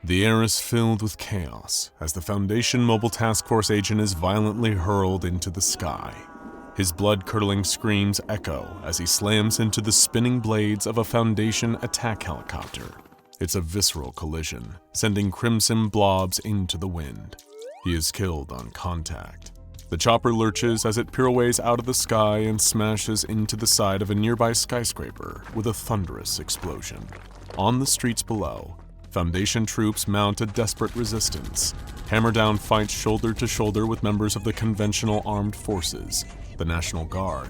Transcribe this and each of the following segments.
The air is filled with chaos as the Foundation Mobile Task Force agent is violently hurled into the sky. His blood-curdling screams echo as he slams into the spinning blades of a Foundation attack helicopter. It's a visceral collision, sending crimson blobs into the wind. He is killed on contact. The chopper lurches as it pirouettes out of the sky and smashes into the side of a nearby skyscraper with a thunderous explosion. On the streets below, Foundation troops mount a desperate resistance, hammer down fights shoulder to shoulder with members of the conventional armed forces, the National Guard,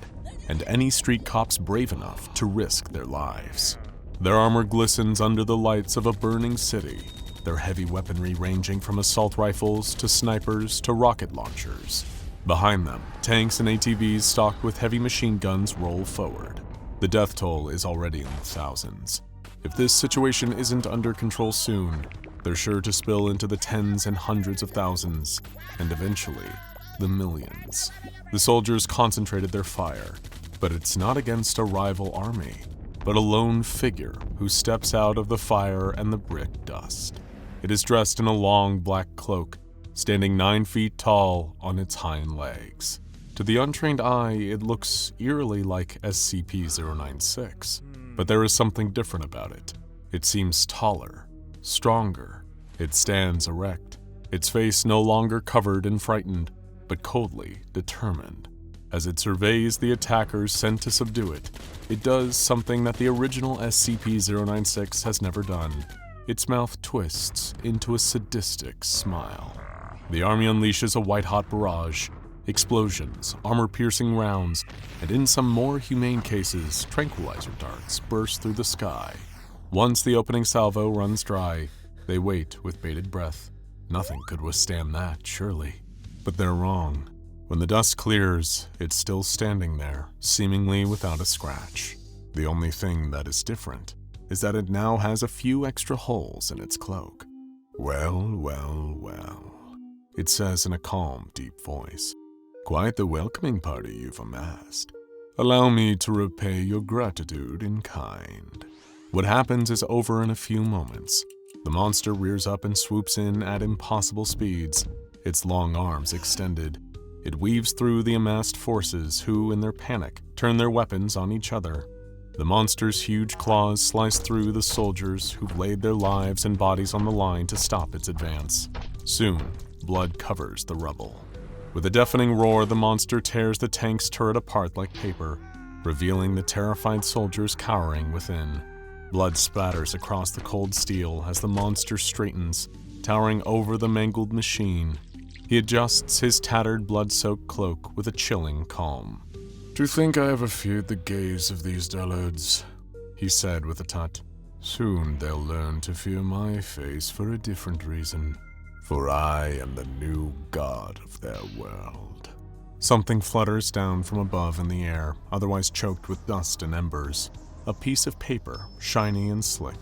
and any street cops brave enough to risk their lives. Their armor glistens under the lights of a burning city, their heavy weaponry ranging from assault rifles to snipers to rocket launchers. Behind them, tanks and ATVs stocked with heavy machine guns roll forward. The death toll is already in the thousands. If this situation isn't under control soon, they're sure to spill into the tens and hundreds of thousands, and eventually, the millions. The soldiers concentrated their fire, but it's not against a rival army, but a lone figure who steps out of the fire and the brick dust. It is dressed in a long black cloak, standing 9 feet tall on its hind legs. To the untrained eye, it looks eerily like SCP-096. But there is something different about it. It seems taller, stronger. It stands erect, its face no longer covered and frightened, but coldly determined. As it surveys the attackers sent to subdue it, it does something that the original SCP-096 has never done. Its mouth twists into a sadistic smile. The army unleashes a white-hot barrage. Explosions, armor-piercing rounds, and in some more humane cases, tranquilizer darts burst through the sky. Once the opening salvo runs dry, they wait with bated breath. Nothing could withstand that, surely. But they're wrong. When the dust clears, it's still standing there, seemingly without a scratch. The only thing that is different is that it now has a few extra holes in its cloak. "Well, well, well," it says in a calm, deep voice. "Quite the welcoming party you've amassed. Allow me to repay your gratitude in kind." What happens is over in a few moments. The monster rears up and swoops in at impossible speeds, its long arms extended. It weaves through the amassed forces who, in their panic, turn their weapons on each other. The monster's huge claws slice through the soldiers who've laid their lives and bodies on the line to stop its advance. Soon, blood covers the rubble. With a deafening roar, the monster tears the tank's turret apart like paper, revealing the terrified soldiers cowering within. Blood splatters across the cold steel as the monster straightens, towering over the mangled machine. He adjusts his tattered, blood-soaked cloak with a chilling calm. "To think I ever feared the gaze of these dullards," he said with a tut. "Soon they'll learn to fear my face for a different reason. For I am the new god of their world." Something flutters down from above in the air, otherwise choked with dust and embers. A piece of paper, shiny and slick.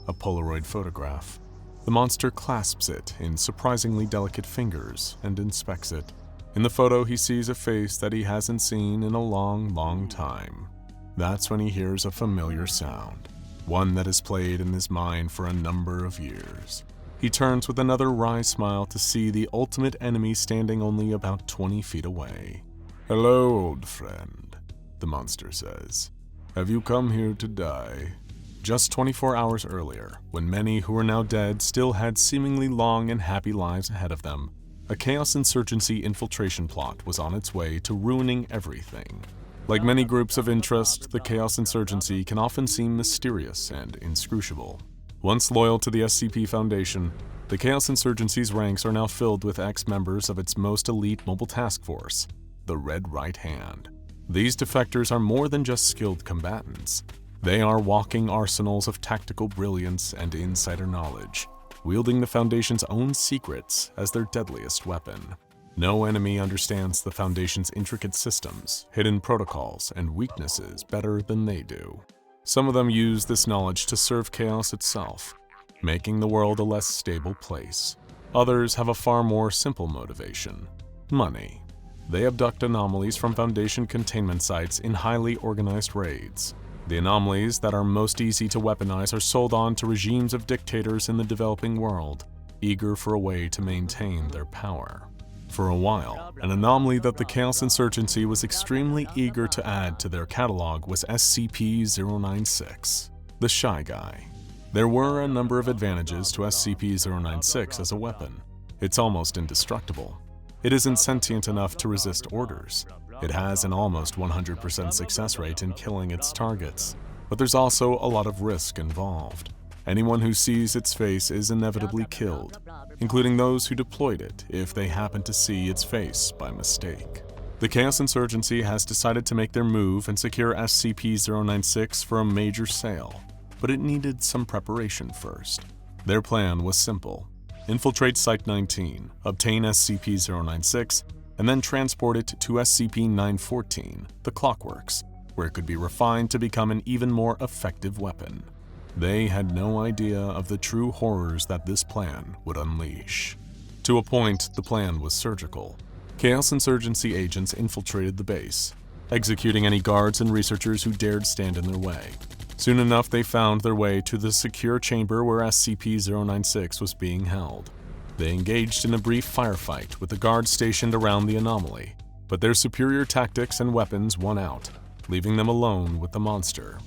A Polaroid photograph. The monster clasps it in surprisingly delicate fingers and inspects it. In the photo, he sees a face that he hasn't seen in a long, long time. That's when he hears a familiar sound, one that has played in his mind for a number of years. He turns with another wry smile to see the ultimate enemy standing only about 20 feet away. "Hello, old friend," the monster says. "Have you come here to die?" Just 24 hours earlier, when many who are now dead still had seemingly long and happy lives ahead of them, a Chaos Insurgency infiltration plot was on its way to ruining everything. Like many groups of interest, the Chaos Insurgency can often seem mysterious and inscrutable. Once loyal to the SCP Foundation, the Chaos Insurgency's ranks are now filled with ex-members of its most elite mobile task force, the Red Right Hand. These defectors are more than just skilled combatants. They are walking arsenals of tactical brilliance and insider knowledge, wielding the Foundation's own secrets as their deadliest weapon. No enemy understands the Foundation's intricate systems, hidden protocols, and weaknesses better than they do. Some of them use this knowledge to serve chaos itself, making the world a less stable place. Others have a far more simple motivation: money. They abduct anomalies from Foundation containment sites in highly organized raids. The anomalies that are most easy to weaponize are sold on to regimes of dictators in the developing world, eager for a way to maintain their power. For a while, an anomaly that the Chaos Insurgency was extremely eager to add to their catalog was SCP-096, the Shy Guy. There were a number of advantages to SCP-096 as a weapon. It's almost indestructible. It isn't sentient enough to resist orders. It has an almost 100% success rate in killing its targets. But there's also a lot of risk involved. Anyone who sees its face is inevitably killed, including those who deployed it if they happen to see its face by mistake. The Chaos Insurgency has decided to make their move and secure SCP-096 for a major sale, but it needed some preparation first. Their plan was simple: infiltrate Site-19, obtain SCP-096, and then transport it to SCP-914, the Clockworks, where it could be refined to become an even more effective weapon. They had no idea of the true horrors that this plan would unleash. To a point, the plan was surgical. Chaos Insurgency agents infiltrated the base, executing any guards and researchers who dared stand in their way. Soon enough, they found their way to the secure chamber where SCP-096 was being held. They engaged in a brief firefight with the guards stationed around the anomaly, but their superior tactics and weapons won out, leaving them alone with the monster.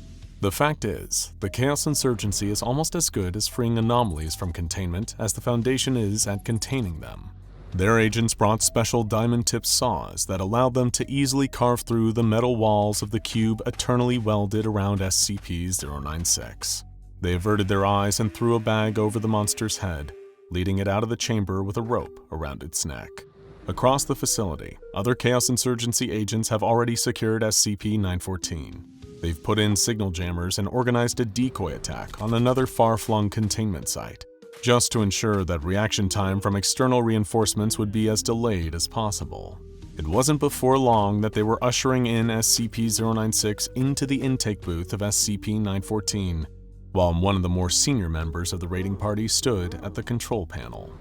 The fact is, the Chaos Insurgency is almost as good as freeing anomalies from containment as the Foundation is at containing them. Their agents brought special diamond-tipped saws that allowed them to easily carve through the metal walls of the cube eternally welded around SCP-096. They averted their eyes and threw a bag over the monster's head, leading it out of the chamber with a rope around its neck. Across the facility, other Chaos Insurgency agents have already secured SCP-914. They've put in signal jammers and organized a decoy attack on another far-flung containment site, just to ensure that reaction time from external reinforcements would be as delayed as possible. It wasn't before long that they were ushering in SCP-096 into the intake booth of SCP-914, while one of the more senior members of the raiding party stood at the control panel.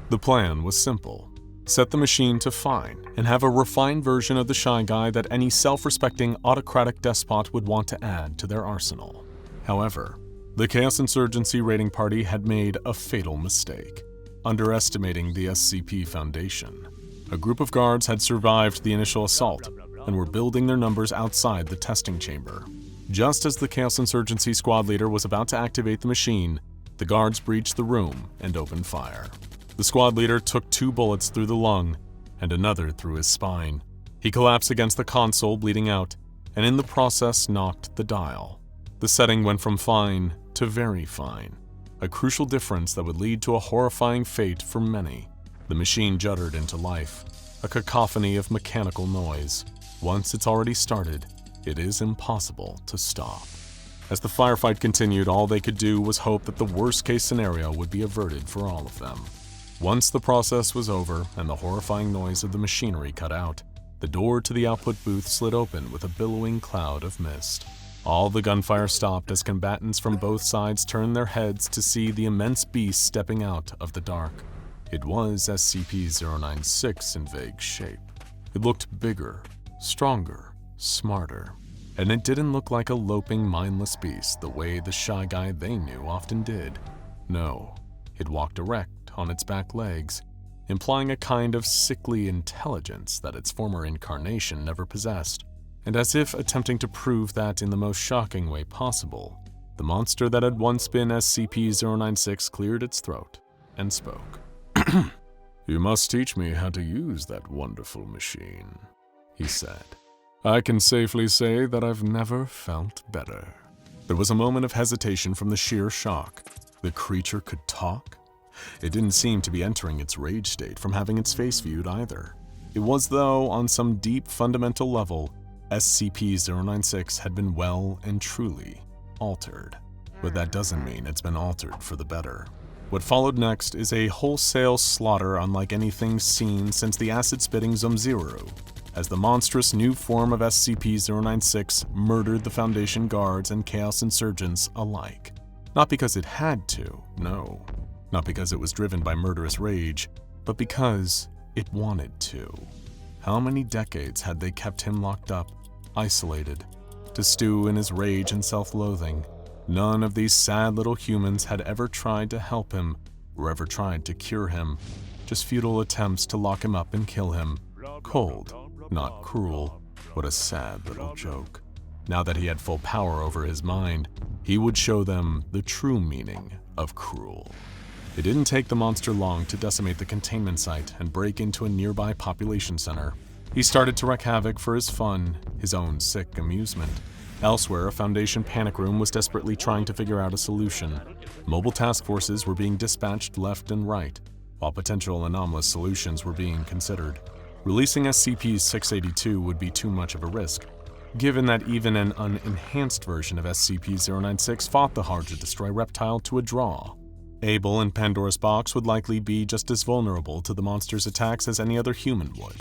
The plan was simple: set the machine to fine, and have a refined version of the Shy Guy that any self-respecting autocratic despot would want to add to their arsenal. However, the Chaos Insurgency raiding party had made a fatal mistake, underestimating the SCP Foundation. A group of guards had survived the initial assault and were building their numbers outside the testing chamber. Just as the Chaos Insurgency squad leader was about to activate the machine, the guards breached the room and opened fire. The squad leader took 2 bullets through the lung and another through his spine. He collapsed against the console, bleeding out, and in the process knocked the dial. The setting went from fine to very fine, a crucial difference that would lead to a horrifying fate for many. The machine juddered into life, a cacophony of mechanical noise. Once it's already started, it is impossible to stop. As the firefight continued, all they could do was hope that the worst-case scenario would be averted for all of them. Once the process was over and the horrifying noise of the machinery cut out, the door to the output booth slid open with a billowing cloud of mist. All the gunfire stopped as combatants from both sides turned their heads to see the immense beast stepping out of the dark. It was SCP-096 in vague shape. It looked bigger, stronger, smarter, and it didn't look like a loping, mindless beast the way the Shy Guy they knew often did. No, it walked erect on its back legs, implying a kind of sickly intelligence that its former incarnation never possessed. And as if attempting to prove that in the most shocking way possible, the monster that had once been SCP-096 cleared its throat and spoke. "You must teach me how to use that wonderful machine," he said. "I can safely say that I've never felt better." There was a moment of hesitation from the sheer shock. The creature could talk? It didn't seem to be entering its rage state from having its face viewed either. It was, though, on some deep fundamental level, SCP-096 had been well and truly altered. But that doesn't mean it's been altered for the better. What followed next is a wholesale slaughter unlike anything seen since the acid-spitting Zumziru, as the monstrous new form of SCP-096 murdered the Foundation guards and Chaos Insurgents alike. Not because it had to, no. Not because it was driven by murderous rage, but because it wanted to. How many decades had they kept him locked up, isolated, to stew in his rage and self-loathing. None of these sad little humans had ever tried to help him or ever tried to cure him, just futile attempts to lock him up and kill him. Cold, not cruel. What a sad little joke. Now that he had full power over his mind, he would show them the true meaning of cruel. It didn't take the monster long to decimate the containment site and break into a nearby population center. He started to wreak havoc for his fun, his own sick amusement. Elsewhere, a Foundation panic room was desperately trying to figure out a solution. Mobile task forces were being dispatched left and right, while potential anomalous solutions were being considered. Releasing SCP-682 would be too much of a risk, given that even an unenhanced version of SCP-096 fought the hard-to-destroy reptile to a draw. Abel and Pandora's Box would likely be just as vulnerable to the monster's attacks as any other human would.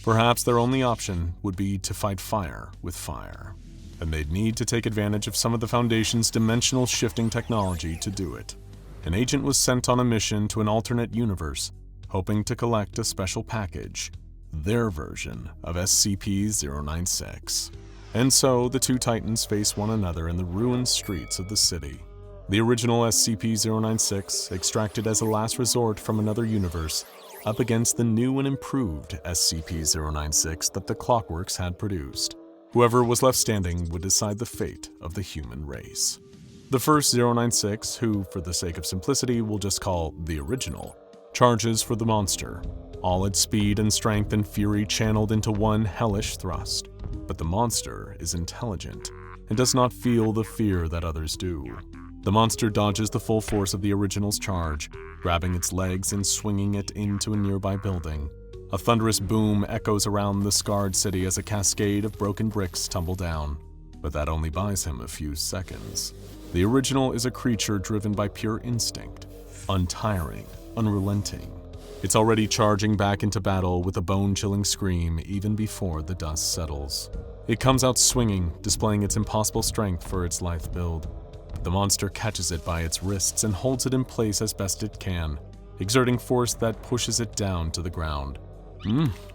Perhaps their only option would be to fight fire with fire, and they'd need to take advantage of some of the Foundation's dimensional shifting technology to do it. An agent was sent on a mission to an alternate universe, hoping to collect a special package, their version of SCP-096. And so the two titans face one another in the ruined streets of the city. The original SCP-096, extracted as a last resort from another universe, up against the new and improved SCP-096 that the Clockworks had produced. Whoever was left standing would decide the fate of the human race. The first 096, who, for the sake of simplicity, we'll just call the original, charges for the monster, all its speed and strength and fury channeled into one hellish thrust. But the monster is intelligent and does not feel the fear that others do. The monster dodges the full force of the original's charge, grabbing its legs and swinging it into a nearby building. A thunderous boom echoes around the scarred city as a cascade of broken bricks tumble down, but that only buys him a few seconds. The original is a creature driven by pure instinct, untiring, unrelenting. It's already charging back into battle with a bone-chilling scream even before the dust settles. It comes out swinging, displaying its impossible strength for its lithe build. The monster catches it by its wrists and holds it in place as best it can, exerting force that pushes it down to the ground.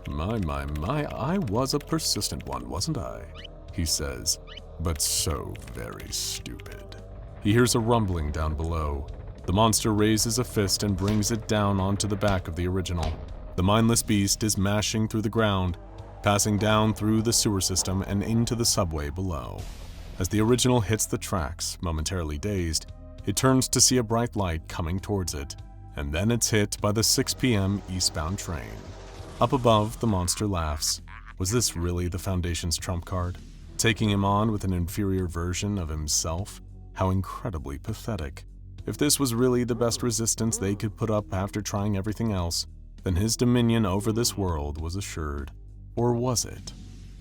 My, I was a persistent one, wasn't I? He says, but so very stupid. He hears a rumbling down below. The monster raises a fist and brings it down onto the back of the original. The mindless beast is mashing through the ground, passing down through the sewer system and into the subway below. As the original hits the tracks, momentarily dazed, it turns to see a bright light coming towards it, and then it's hit by the 6 p.m. eastbound train. Up above, the monster laughs. Was this really the Foundation's trump card? Taking him on with an inferior version of himself? How incredibly pathetic. If this was really the best resistance they could put up after trying everything else, then his dominion over this world was assured. Or was it?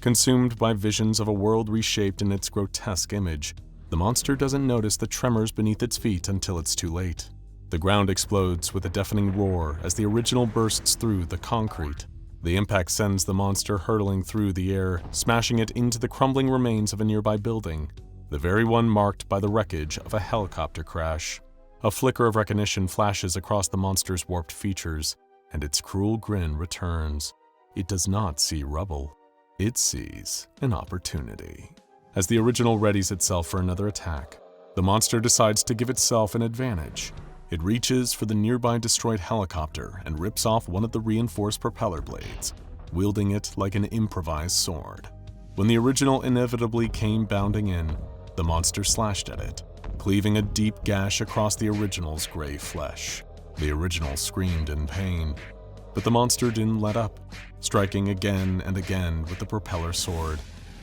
Consumed by visions of a world reshaped in its grotesque image, the monster doesn't notice the tremors beneath its feet until it's too late. The ground explodes with a deafening roar as the original bursts through the concrete. The impact sends the monster hurtling through the air, smashing it into the crumbling remains of a nearby building, the very one marked by the wreckage of a helicopter crash. A flicker of recognition flashes across the monster's warped features, and its cruel grin returns. It does not see rubble. It sees an opportunity. As the original readies itself for another attack, the monster decides to give itself an advantage. It reaches for the nearby destroyed helicopter and rips off one of the reinforced propeller blades, wielding it like an improvised sword. When the original inevitably came bounding in, the monster slashed at it, cleaving a deep gash across the original's gray flesh. The original screamed in pain, but the monster didn't let up, striking again and again with the propeller sword.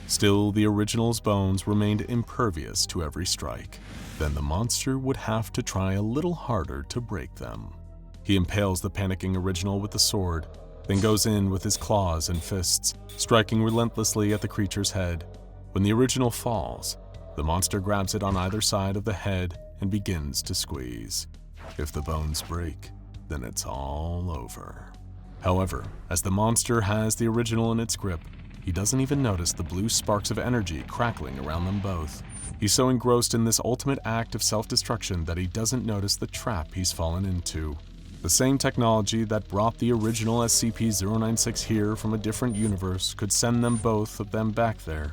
Still, the original's bones remained impervious to every strike. Then the monster would have to try a little harder to break them. He impales the panicking original with the sword, then goes in with his claws and fists, striking relentlessly at the creature's head. When the original falls, the monster grabs it on either side of the head and begins to squeeze. If the bones break, then it's all over. However, as the monster has the original in its grip, he doesn't even notice the blue sparks of energy crackling around them both. He's so engrossed in this ultimate act of self-destruction that he doesn't notice the trap he's fallen into. The same technology that brought the original SCP-096 here from a different universe could send them both of them back there.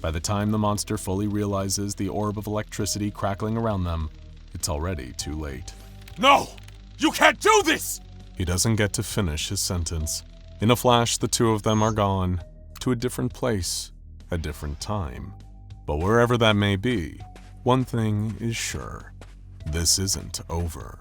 By the time the monster fully realizes the orb of electricity crackling around them, it's already too late. No! You can't do this! He doesn't get to finish his sentence. In a flash, the two of them are gone, to a different place, a different time. But wherever that may be, one thing is sure. This isn't over.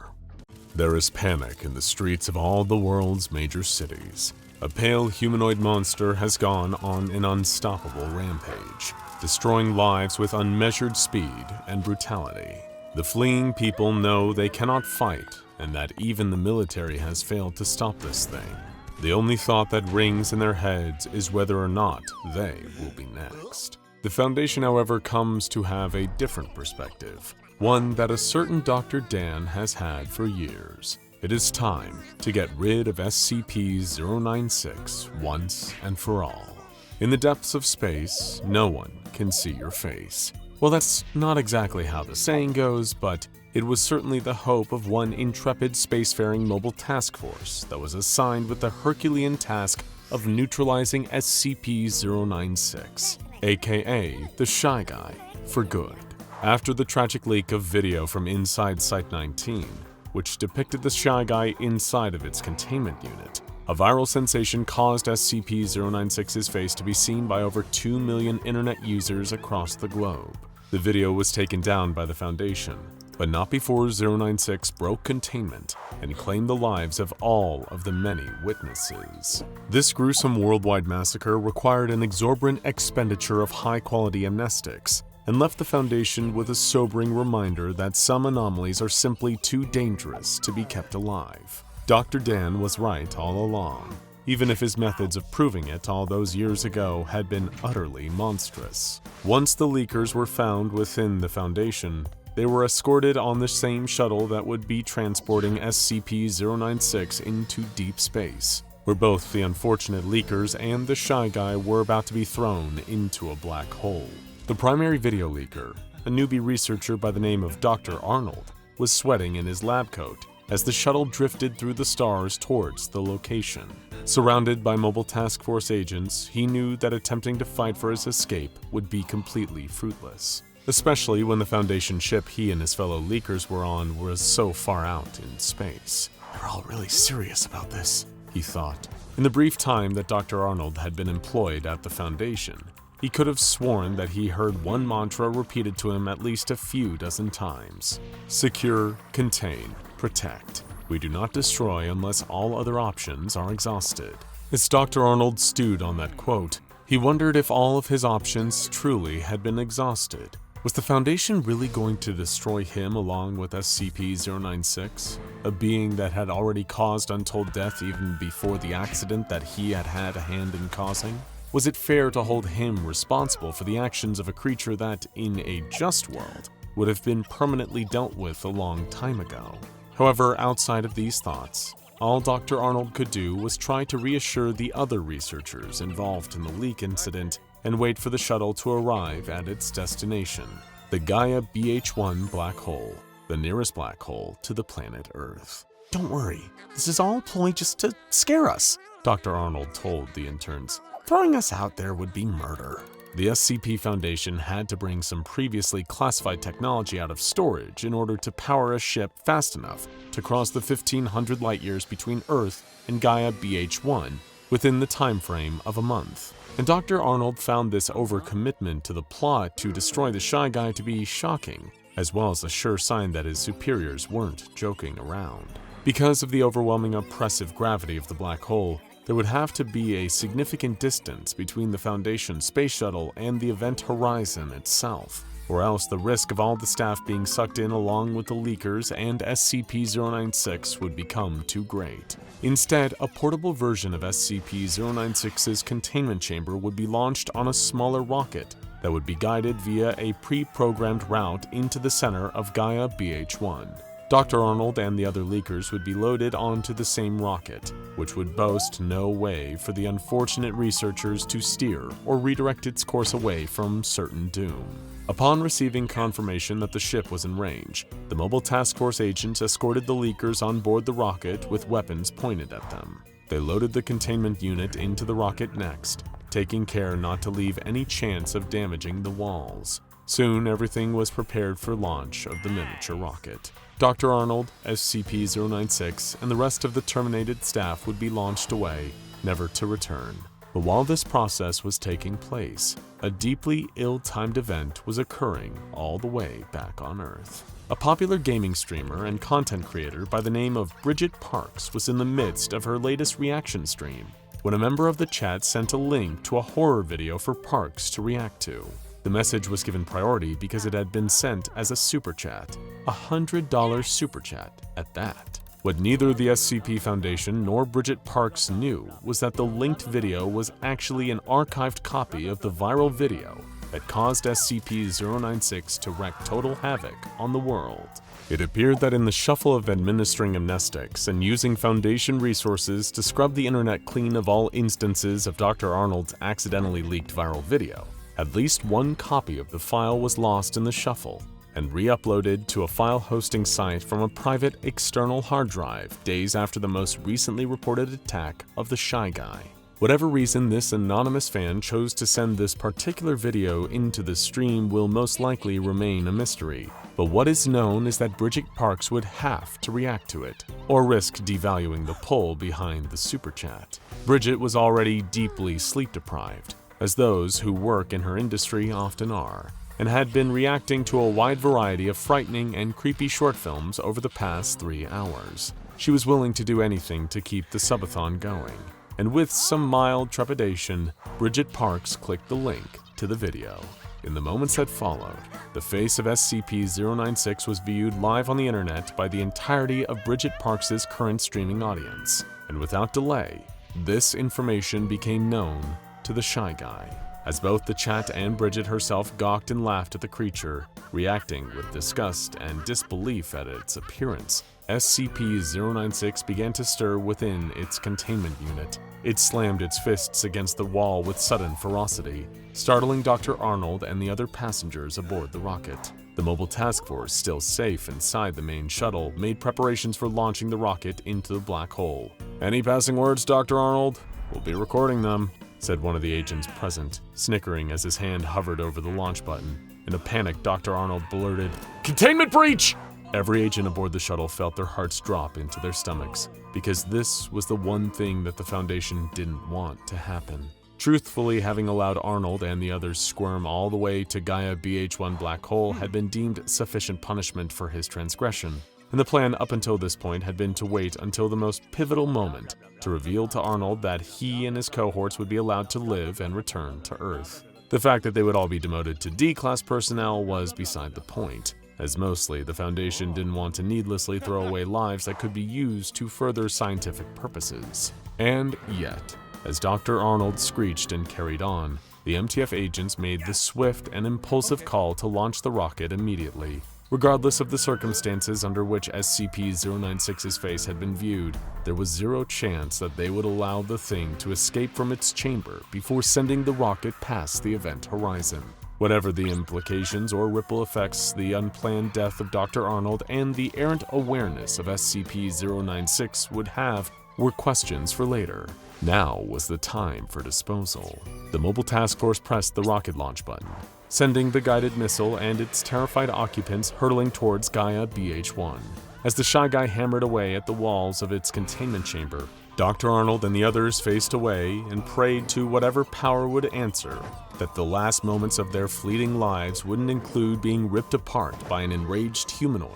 There is panic in the streets of all the world's major cities. A pale humanoid monster has gone on an unstoppable rampage, destroying lives with unmeasured speed and brutality. The fleeing people know they cannot fight, and that even the military has failed to stop this thing. The only thought that rings in their heads is whether or not they will be next. The Foundation, however, comes to have a different perspective, one that a certain Dr. Dan has had for years. It is time to get rid of SCP-096 once and for all. In the depths of space, no one can see your face. Well, that's not exactly how the saying goes, but it was certainly the hope of one intrepid spacefaring mobile task force that was assigned with the Herculean task of neutralizing SCP-096, aka the Shy Guy, for good. After the tragic leak of video from inside Site-19, which depicted the Shy Guy inside of its containment unit, a viral sensation caused SCP-096's face to be seen by over 2 million internet users across the globe. The video was taken down by the Foundation, but not before 096 broke containment and claimed the lives of all of the many witnesses. This gruesome worldwide massacre required an exorbitant expenditure of high-quality amnestics, and left the Foundation with a sobering reminder that some anomalies are simply too dangerous to be kept alive. Dr. Dan was right all along, even if his methods of proving it all those years ago had been utterly monstrous. Once the leakers were found within the Foundation, they were escorted on the same shuttle that would be transporting SCP-096 into deep space, where both the unfortunate leakers and the Shy Guy were about to be thrown into a black hole. The primary video leaker, a newbie researcher by the name of Dr. Arnold, was sweating in his lab coat as the shuttle drifted through the stars towards the location. Surrounded by mobile task force agents, he knew that attempting to fight for his escape would be completely fruitless, especially when the Foundation ship he and his fellow leakers were on was so far out in space. They're all really serious about this, he thought. In the brief time that Dr. Arnold had been employed at the Foundation, he could have sworn that he heard one mantra repeated to him at least a few dozen times. Secure, contain, protect. We do not destroy unless all other options are exhausted. As Dr. Arnold stewed on that quote, he wondered if all of his options truly had been exhausted. Was the Foundation really going to destroy him along with SCP-096, a being that had already caused untold death even before the accident that he had had a hand in causing? Was it fair to hold him responsible for the actions of a creature that, in a just world, would have been permanently dealt with a long time ago? However, outside of these thoughts, all Dr. Arnold could do was try to reassure the other researchers involved in the leak incident and wait for the shuttle to arrive at its destination, the Gaia BH1 black hole, the nearest black hole to the planet Earth. "Don't worry, this is all a ploy just to scare us," Dr. Arnold told the interns. "Throwing us out there would be murder." The SCP Foundation had to bring some previously classified technology out of storage in order to power a ship fast enough to cross the 1,500 light-years between Earth and Gaia BH1 within the time frame of a month. And Dr. Arnold found this overcommitment to the plot to destroy the Shy Guy to be shocking, as well as a sure sign that his superiors weren't joking around. Because of the overwhelming oppressive gravity of the black hole, there would have to be a significant distance between the Foundation space shuttle and the event horizon itself, or else the risk of all the staff being sucked in along with the leakers and SCP-096 would become too great. Instead, a portable version of SCP-096's containment chamber would be launched on a smaller rocket that would be guided via a pre-programmed route into the center of Gaia BH1. Dr. Arnold and the other leakers would be loaded onto the same rocket, which would boast no way for the unfortunate researchers to steer or redirect its course away from certain doom. Upon receiving confirmation that the ship was in range, the Mobile Task Force agents escorted the leakers on board the rocket with weapons pointed at them. They loaded the containment unit into the rocket next, taking care not to leave any chance of damaging the walls. Soon, everything was prepared for launch of the miniature rocket. Dr. Arnold, SCP-096, and the rest of the terminated staff would be launched away, never to return. But while this process was taking place, a deeply ill-timed event was occurring all the way back on Earth. A popular gaming streamer and content creator by the name of Bridget Parks was in the midst of her latest reaction stream when a member of the chat sent a link to a horror video for Parks to react to. The message was given priority because it had been sent as a super chat, a $100 super chat at that. What neither the SCP Foundation nor Bridget Parks knew was that the linked video was actually an archived copy of the viral video that caused SCP-096 to wreak total havoc on the world. It appeared that in the shuffle of administering amnestics and using Foundation resources to scrub the internet clean of all instances of Dr. Arnold's accidentally leaked viral video, at least one copy of the file was lost in the shuffle and re-uploaded to a file hosting site from a private external hard drive days after the most recently reported attack of the Shy Guy. Whatever reason this anonymous fan chose to send this particular video into the stream will most likely remain a mystery, but what is known is that Bridget Parks would have to react to it, or risk devaluing the pull behind the super chat. Bridget was already deeply sleep-deprived, as those who work in her industry often are, and had been reacting to a wide variety of frightening and creepy short films over the past 3 hours. She was willing to do anything to keep the subathon going, and with some mild trepidation, Bridget Parks clicked the link to the video. In the moments that followed, the face of SCP-096 was viewed live on the internet by the entirety of Bridget Parks' current streaming audience, and without delay, this information became known to the Shy Guy, as both the chat and Bridget herself gawked and laughed at the creature, reacting with disgust and disbelief at its appearance. SCP-096 began to stir within its containment unit. It slammed its fists against the wall with sudden ferocity, startling Dr. Arnold and the other passengers aboard the rocket. The mobile task force, still safe inside the main shuttle, made preparations for launching the rocket into the black hole. "Any passing words, Dr. Arnold? We'll be recording them," said one of the agents present, snickering as his hand hovered over the launch button. In a panic, Dr. Arnold blurted, "Containment breach!" Every agent aboard the shuttle felt their hearts drop into their stomachs, because this was the one thing that the Foundation didn't want to happen. Truthfully, having allowed Arnold and the others squirm all the way to Gaia BH-1 Black Hole had been deemed sufficient punishment for his transgression, and the plan up until this point had been to wait until the most pivotal moment to reveal to Arnold that he and his cohorts would be allowed to live and return to Earth. The fact that they would all be demoted to D-Class personnel was beside the point, as mostly the Foundation didn't want to needlessly throw away lives that could be used to further scientific purposes. And yet, as Dr. Arnold screeched and carried on, the MTF agents made the swift and impulsive call to launch the rocket immediately. Regardless of the circumstances under which SCP-096's face had been viewed, there was zero chance that they would allow the thing to escape from its chamber before sending the rocket past the event horizon. Whatever the implications or ripple effects, the unplanned death of Dr. Arnold and the errant awareness of SCP-096 would have were questions for later. Now was the time for disposal. The mobile task force pressed the rocket launch button, sending the guided missile and its terrified occupants hurtling towards Gaia BH-1. As the Shy Guy hammered away at the walls of its containment chamber, Dr. Arnold and the others faced away and prayed to whatever power would answer that the last moments of their fleeting lives wouldn't include being ripped apart by an enraged humanoid,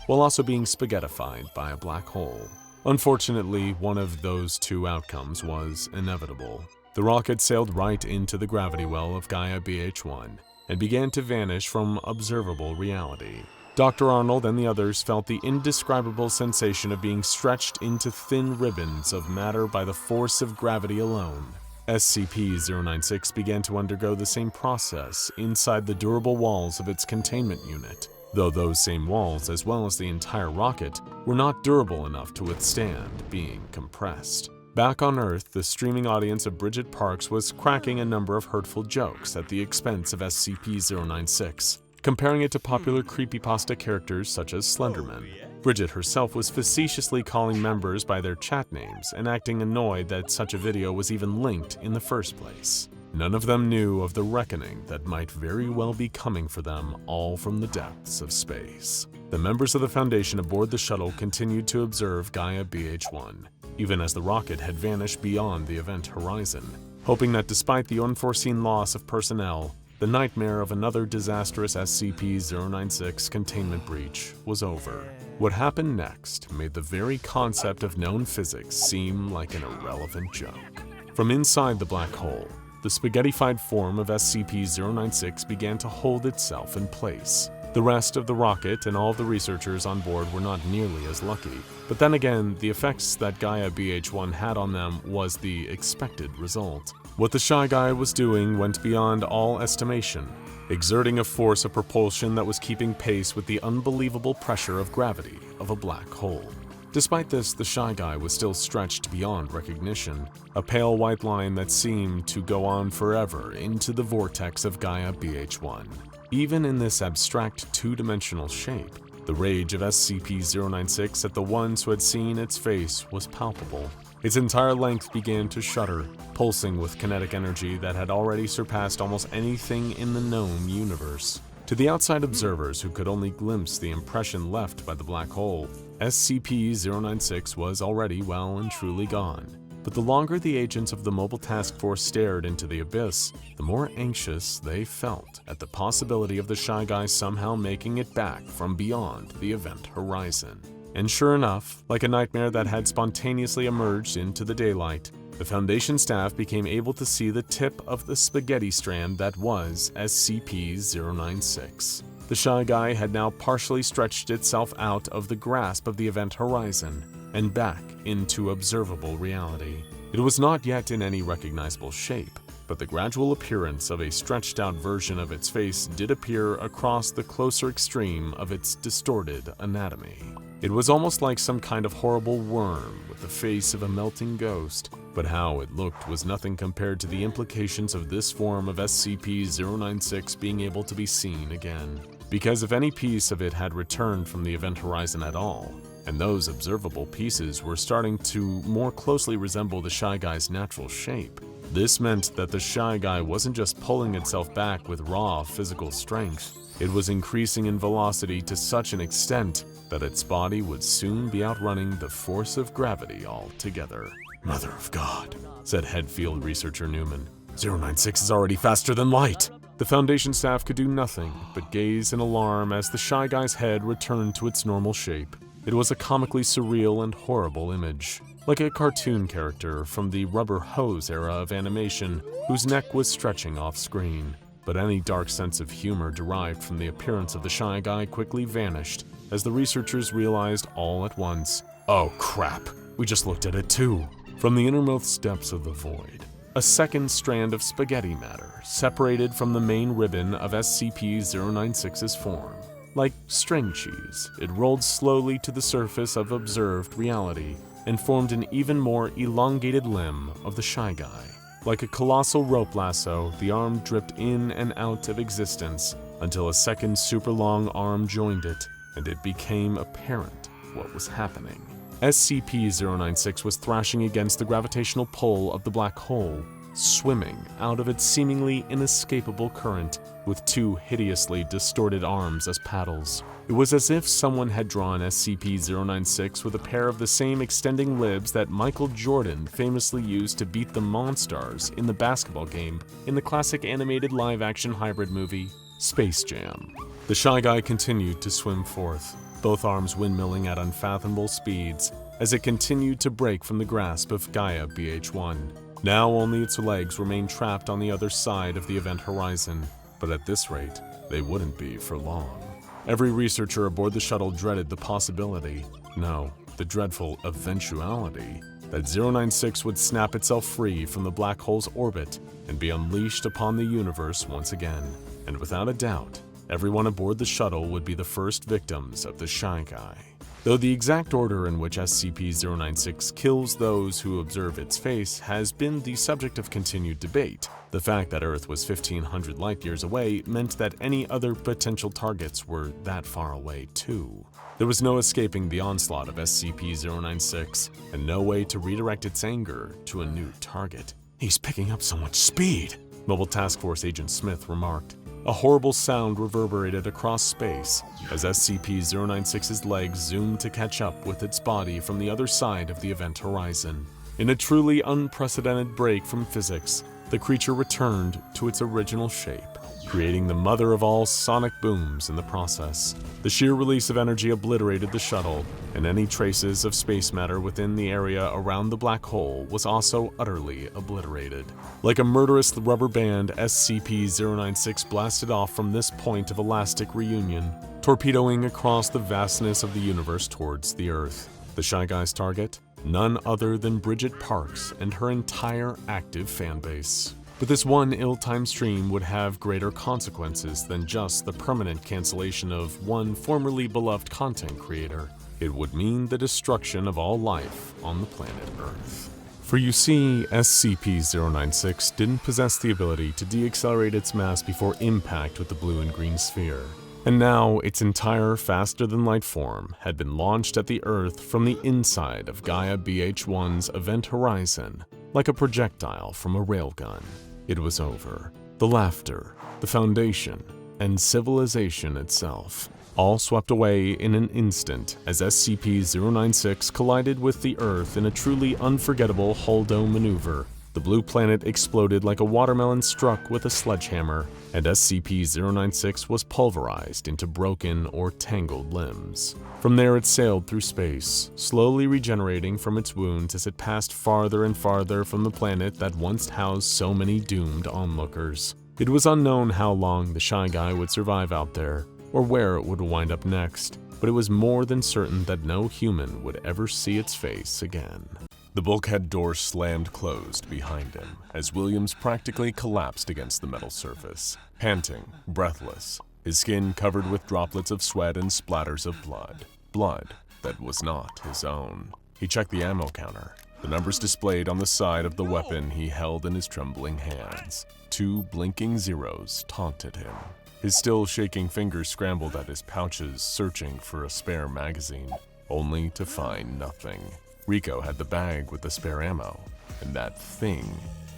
while also being spaghettified by a black hole. Unfortunately, one of those two outcomes was inevitable. The rocket sailed right into the gravity well of Gaia BH-1 and began to vanish from observable reality. Dr. Arnold and the others felt the indescribable sensation of being stretched into thin ribbons of matter by the force of gravity alone. SCP-096 began to undergo the same process inside the durable walls of its containment unit, though those same walls, as well as the entire rocket, were not durable enough to withstand being compressed. Back on Earth, the streaming audience of Bridget Parks was cracking a number of hurtful jokes at the expense of SCP-096, comparing it to popular creepypasta characters such as Slenderman. Bridget herself was facetiously calling members by their chat names and acting annoyed that such a video was even linked in the first place. None of them knew of the reckoning that might very well be coming for them, all from the depths of space. The members of the Foundation aboard the shuttle continued to observe Gaia BH-1, even as the rocket had vanished beyond the event horizon, hoping that despite the unforeseen loss of personnel, the nightmare of another disastrous SCP-096 containment breach was over. What happened next made the very concept of known physics seem like an irrelevant joke. From inside the black hole, the spaghettified form of SCP-096 began to hold itself in place. The rest of the rocket and all of the researchers on board were not nearly as lucky, but then again, the effects that Gaia BH-1 had on them was the expected result. What the Shy Guy was doing went beyond all estimation, exerting a force of propulsion that was keeping pace with the unbelievable pressure of gravity of a black hole. Despite this, the Shy Guy was still stretched beyond recognition, a pale white line that seemed to go on forever into the vortex of Gaia BH-1. Even in this abstract two-dimensional shape, the rage of SCP-096 at the ones who had seen its face was palpable. Its entire length began to shudder, pulsing with kinetic energy that had already surpassed almost anything in the known universe. To the outside observers who could only glimpse the impression left by the black hole, SCP-096 was already well and truly gone. But the longer the agents of the Mobile Task Force stared into the abyss, the more anxious they felt at the possibility of the Shy Guy somehow making it back from beyond the event horizon. And sure enough, like a nightmare that had spontaneously emerged into the daylight, the Foundation staff became able to see the tip of the spaghetti strand that was SCP-096. The Shy Guy had now partially stretched itself out of the grasp of the event horizon and back into observable reality. It was not yet in any recognizable shape, but the gradual appearance of a stretched-out version of its face did appear across the closer extreme of its distorted anatomy. It was almost like some kind of horrible worm with the face of a melting ghost, but how it looked was nothing compared to the implications of this form of SCP-096 being able to be seen again. Because if any piece of it had returned from the event horizon at all, and those observable pieces were starting to more closely resemble the Shy Guy's natural shape, this meant that the Shy Guy wasn't just pulling itself back with raw physical strength, it was increasing in velocity to such an extent that its body would soon be outrunning the force of gravity altogether. "Mother of God," said head field researcher Newman. "096 is already faster than light." The Foundation staff could do nothing but gaze in alarm as the Shy Guy's head returned to its normal shape. It was a comically surreal and horrible image, like a cartoon character from the rubber hose era of animation whose neck was stretching off screen. But any dark sense of humor derived from the appearance of the Shy Guy quickly vanished as the researchers realized all at once, "Oh crap, we just looked at it too." From the innermost depths of the void, a second strand of spaghetti matter separated from the main ribbon of SCP-096's form. Like string cheese, it rolled slowly to the surface of observed reality and formed an even more elongated limb of the Shy Guy. Like a colossal rope lasso, the arm dripped in and out of existence until a second super long arm joined it, and it became apparent what was happening. SCP-096 was thrashing against the gravitational pull of the black hole, swimming out of its seemingly inescapable current with two hideously distorted arms as paddles. It was as if someone had drawn SCP-096 with a pair of the same extending libs that Michael Jordan famously used to beat the Monstars in the basketball game in the classic animated live-action hybrid movie, Space Jam. The Shy Guy continued to swim forth, both arms windmilling at unfathomable speeds as it continued to break from the grasp of Gaia BH-1. Now only its legs remained trapped on the other side of the event horizon, but at this rate, they wouldn't be for long. Every researcher aboard the shuttle dreaded the possibility, no, the dreadful eventuality, that 096 would snap itself free from the black hole's orbit and be unleashed upon the universe once again. And without a doubt, everyone aboard the shuttle would be the first victims of the Shy Guy. Though the exact order in which SCP-096 kills those who observe its face has been the subject of continued debate, the fact that Earth was 1,500 light-years away meant that any other potential targets were that far away too. There was no escaping the onslaught of SCP-096, and no way to redirect its anger to a new target. "He's picking up so much speed," Mobile Task Force Agent Smith remarked. A horrible sound reverberated across space as SCP-096's legs zoomed to catch up with its body from the other side of the event horizon. In a truly unprecedented break from physics, the creature returned to its original shape, creating the mother of all sonic booms in the process. The sheer release of energy obliterated the shuttle, and any traces of space matter within the area around the black hole was also utterly obliterated. Like a murderous rubber band, SCP-096 blasted off from this point of elastic reunion, torpedoing across the vastness of the universe towards the Earth. The Shy Guy's target? None other than Bridget Parks and her entire active fanbase. But this one ill-timed stream would have greater consequences than just the permanent cancellation of one formerly beloved content creator. It would mean the destruction of all life on the planet Earth. For you see, SCP-096 didn't possess the ability to deaccelerate its mass before impact with the blue and green sphere. And now, its entire faster-than-light form had been launched at the Earth from the inside of Gaia BH-1's event horizon, like a projectile from a railgun. It was over. The laughter, the Foundation, and civilization itself, all swept away in an instant as SCP-096 collided with the Earth in a truly unforgettable hull-dome maneuver. The blue planet exploded like a watermelon struck with a sledgehammer, and SCP-096 was pulverized into broken or tangled limbs. From there it sailed through space, slowly regenerating from its wounds as it passed farther and farther from the planet that once housed so many doomed onlookers. It was unknown how long the Shy Guy would survive out there, or where it would wind up next, but it was more than certain that no human would ever see its face again. The bulkhead door slammed closed behind him as Williams practically collapsed against the metal surface, panting, breathless, his skin covered with droplets of sweat and splatters of blood. Blood that was not his own. He checked the ammo counter. The numbers displayed on the side of the weapon he held in his trembling hands. 2 blinking zeros taunted him. His still shaking fingers scrambled at his pouches, searching for a spare magazine, only to find nothing. Rico had the bag with the spare ammo, and that thing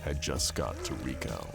had just got to Rico.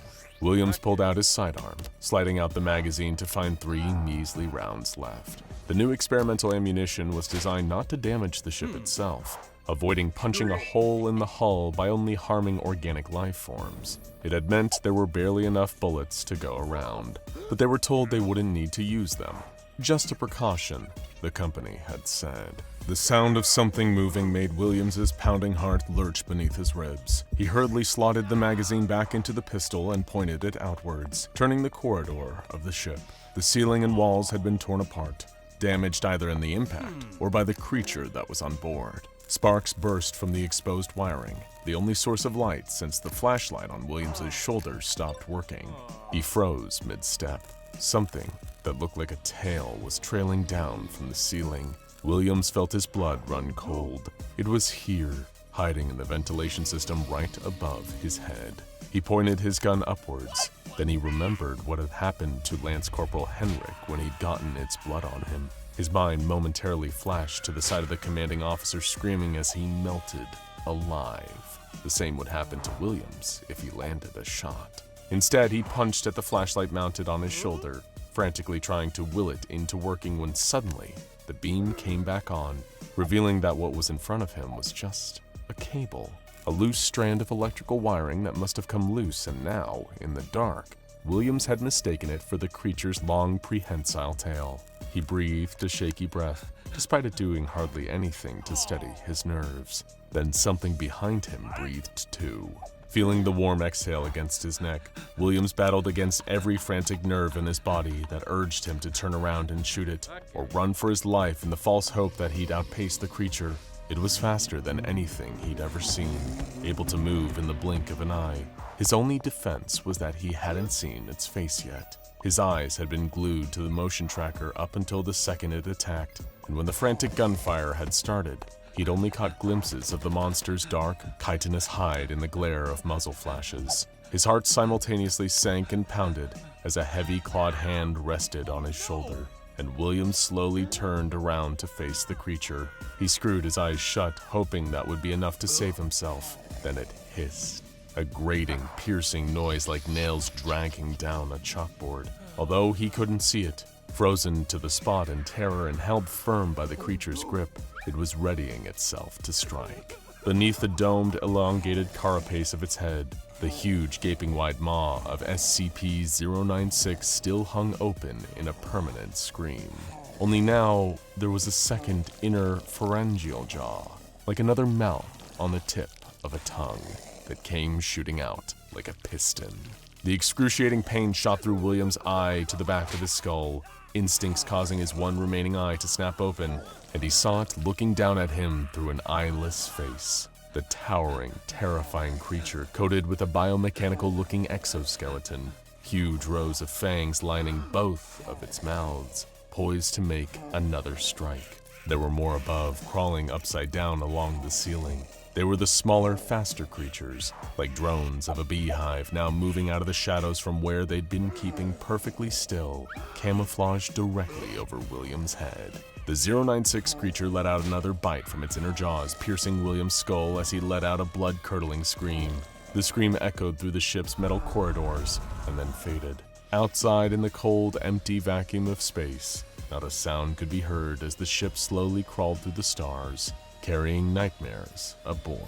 Williams pulled out his sidearm, sliding out the magazine to find 3 measly rounds left. The new experimental ammunition was designed not to damage the ship itself, avoiding punching a hole in the hull by only harming organic life forms. It had meant there were barely enough bullets to go around, but they were told they wouldn't need to use them. Just a precaution, the company had said. The sound of something moving made Williams's pounding heart lurch beneath his ribs. He hurriedly slotted the magazine back into the pistol and pointed it outwards, turning the corridor of the ship. The ceiling and walls had been torn apart, damaged either in the impact or by the creature that was on board. Sparks burst from the exposed wiring, the only source of light since the flashlight on Williams's shoulder stopped working. He froze mid-step. Something that looked like a tail was trailing down from the ceiling. Williams felt his blood run cold. It was here, hiding in the ventilation system right above his head. He pointed his gun upwards. Then he remembered what had happened to Lance Corporal Henrik when he'd gotten its blood on him. His mind momentarily flashed to the side of the commanding officer screaming as he melted, alive. The same would happen to Williams if he landed a shot. Instead, he punched at the flashlight mounted on his shoulder, frantically trying to will it into working when suddenly, the beam came back on, revealing that what was in front of him was just a cable. A loose strand of electrical wiring that must have come loose, and now, in the dark, Williams had mistaken it for the creature's long prehensile tail. He breathed a shaky breath, despite it doing hardly anything to steady his nerves. Then something behind him breathed too. Feeling the warm exhale against his neck, Williams battled against every frantic nerve in his body that urged him to turn around and shoot it, or run for his life in the false hope that he'd outpace the creature. It was faster than anything he'd ever seen, able to move in the blink of an eye. His only defense was that he hadn't seen its face yet. His eyes had been glued to the motion tracker up until the second it attacked, and when the frantic gunfire had started, he'd only caught glimpses of the monster's dark, chitinous hide in the glare of muzzle flashes. His heart simultaneously sank and pounded as a heavy clawed hand rested on his shoulder, and Williams slowly turned around to face the creature. He screwed his eyes shut, hoping that would be enough to save himself. Then it hissed. a grating, piercing noise like nails dragging down a chalkboard. Although he couldn't see it, frozen to the spot in terror and held firm by the creature's grip, it was readying itself to strike. Beneath the domed, elongated carapace of its head, the huge, gaping-wide maw of SCP-096 still hung open in a permanent scream. Only now, there was a second inner pharyngeal jaw, like another mouth on the tip of a tongue that came shooting out like a piston. The excruciating pain shot through William's eye to the back of his skull, instincts causing his one remaining eye to snap open, and he saw it looking down at him through an eyeless face. The towering, terrifying creature coated with a biomechanical-looking exoskeleton, huge rows of fangs lining both of its mouths, poised to make another strike. There were more above, crawling upside down along the ceiling. They were the smaller, faster creatures, like drones of a beehive now moving out of the shadows from where they'd been keeping perfectly still, camouflaged directly over William's head. The 096 creature let out another bite from its inner jaws, piercing William's skull as he let out a blood-curdling scream. The scream echoed through the ship's metal corridors and then faded. Outside in the cold, empty vacuum of space, not a sound could be heard as the ship slowly crawled through the stars, carrying nightmares aboard.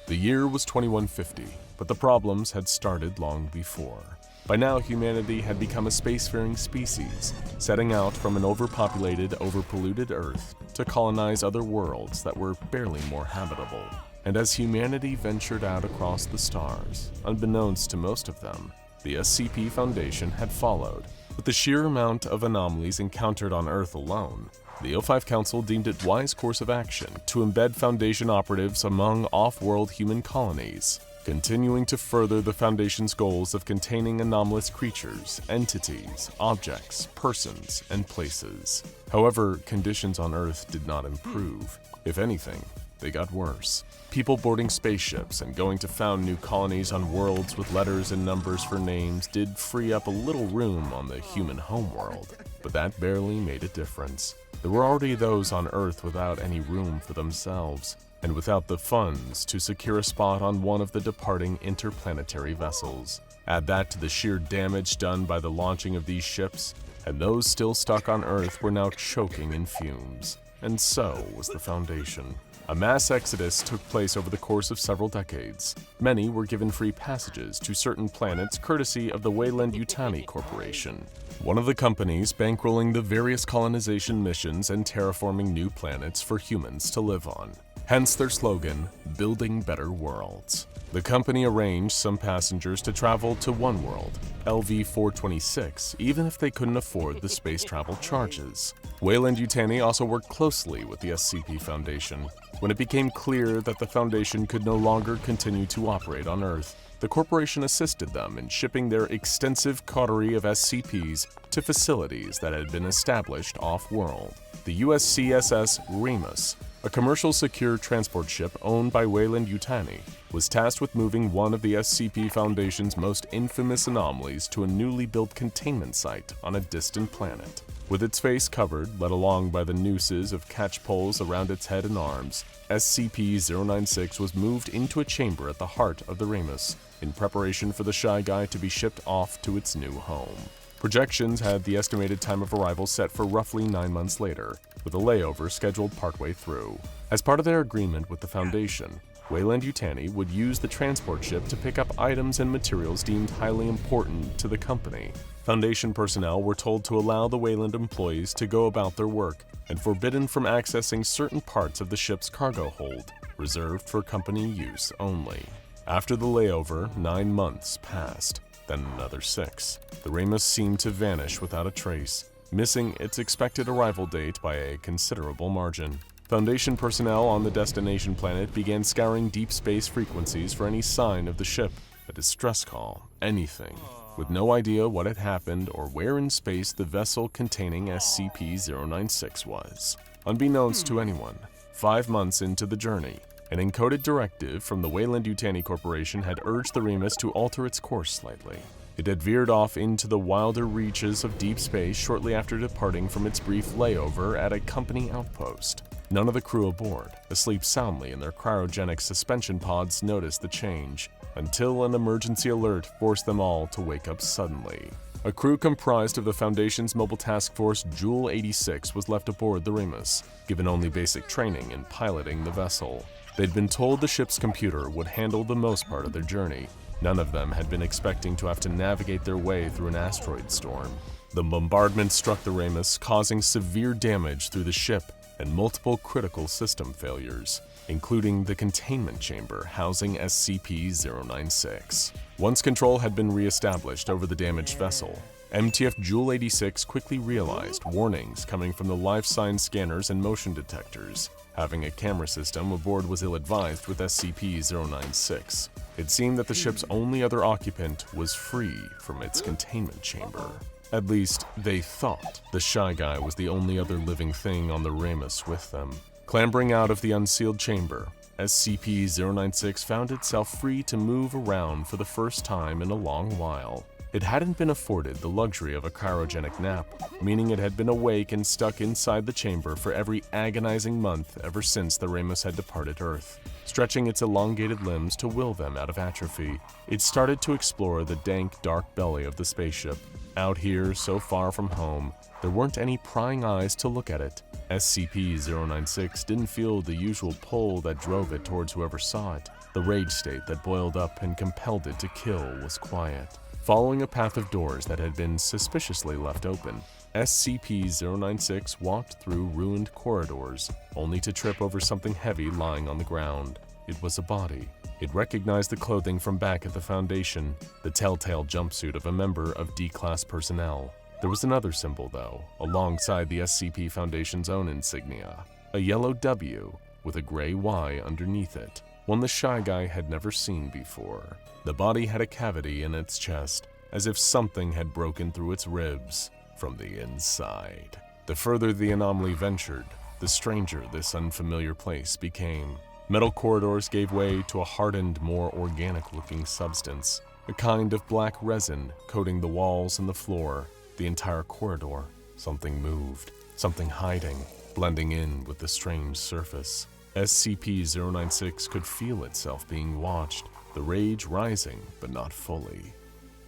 The year was 2150, but the problems had started long before. By now, humanity had become a spacefaring species, setting out from an overpopulated, overpolluted Earth to colonize other worlds that were barely more habitable. And as humanity ventured out across the stars, unbeknownst to most of them, the SCP Foundation had followed. With the sheer amount of anomalies encountered on Earth alone, the O5 Council deemed it wise course of action to embed Foundation operatives among off-world human colonies, continuing to further the Foundation's goals of containing anomalous creatures, entities, objects, persons, and places. However, conditions on Earth did not improve. If anything, they got worse. People boarding spaceships and going to found new colonies on worlds with letters and numbers for names did free up a little room on the human homeworld, but that barely made a difference. There were already those on Earth without any room for themselves, and without the funds to secure a spot on one of the departing interplanetary vessels. Add that to the sheer damage done by the launching of these ships, and those still stuck on Earth were now choking in fumes. And so was the Foundation. A mass exodus took place over the course of several decades. Many were given free passages to certain planets courtesy of the Weyland-Yutani Corporation, one of the companies bankrolling the various colonization missions and terraforming new planets for humans to live on. Hence their slogan, Building Better Worlds. The company arranged some passengers to travel to one world, LV-426, even if they couldn't afford the space travel charges. Weyland-Yutani also worked closely with the SCP Foundation. When it became clear that the Foundation could no longer continue to operate on Earth, the corporation assisted them in shipping their extensive coterie of SCPs to facilities that had been established off-world. The USCSS Rematch, a commercial secure transport ship owned by Weyland-Yutani, was tasked with moving one of the SCP Foundation's most infamous anomalies to a newly built containment site on a distant planet. With its face covered, led along by the nooses of catch poles around its head and arms, SCP-096 was moved into a chamber at the heart of the Rematch, in preparation for the SHY GUY to be shipped off to its new home. Projections had the estimated time of arrival set for roughly 9 months later, with a layover scheduled partway through. As part of their agreement with the Foundation, Weyland-Yutani would use the transport ship to pick up items and materials deemed highly important to the company. Foundation personnel were told to allow the Weyland employees to go about their work and forbidden from accessing certain parts of the ship's cargo hold, reserved for company use only. After the layover, 9 months passed, then another 6. The Rematch seemed to vanish without a trace, missing its expected arrival date by a considerable margin. Foundation personnel on the destination planet began scouring deep space frequencies for any sign of the ship, a distress call, anything, with no idea what had happened or where in space the vessel containing SCP-096 was. Unbeknownst to anyone, 5 months into the journey, an encoded directive from the Weyland-Yutani Corporation had urged the Rematch to alter its course slightly. It had veered off into the wilder reaches of deep space shortly after departing from its brief layover at a company outpost. None of the crew aboard, asleep soundly in their cryogenic suspension pods, noticed the change, until an emergency alert forced them all to wake up suddenly. A crew comprised of the Foundation's Mobile Task Force GIGA was left aboard the Remus, given only basic training in piloting the vessel. They'd been told the ship's computer would handle the most part of their journey. None of them had been expecting to have to navigate their way through an asteroid storm. The bombardment struck the Remus, causing severe damage through the ship and multiple critical system failures, including the containment chamber housing SCP-096. Once control had been re-established over the damaged vessel, MTF GIGA quickly realized warnings coming from the life sign scanners and motion detectors. Having a camera system aboard was ill-advised with SCP-096. It seemed that the ship's only other occupant was free from its containment chamber. At least, they thought the Shy Guy was the only other living thing on the Remus with them. Clambering out of the unsealed chamber, SCP-096 found itself free to move around for the first time in a long while. It hadn't been afforded the luxury of a cryogenic nap, meaning it had been awake and stuck inside the chamber for every agonizing month ever since the Remus had departed Earth. Stretching its elongated limbs to will them out of atrophy, it started to explore the dank, dark belly of the spaceship. Out here, so far from home, there weren't any prying eyes to look at it. SCP-096 didn't feel the usual pull that drove it towards whoever saw it. The rage state that boiled up and compelled it to kill was quiet. Following a path of doors that had been suspiciously left open, SCP-096 walked through ruined corridors, only to trip over something heavy lying on the ground. It was a body. It recognized the clothing from back at the Foundation, the telltale jumpsuit of a member of D-Class personnel. There was another symbol, though, alongside the SCP Foundation's own insignia, a yellow W with a gray Y underneath it, one the Shy Guy had never seen before. The body had a cavity in its chest, as if something had broken through its ribs from the inside. The further the anomaly ventured, the stranger this unfamiliar place became. Metal corridors gave way to a hardened, more organic-looking substance, a kind of black resin coating the walls and the floor. The entire corridor. Something moved, something hiding, blending in with the strange surface. SCP-096 could feel itself being watched, the rage rising, but not fully.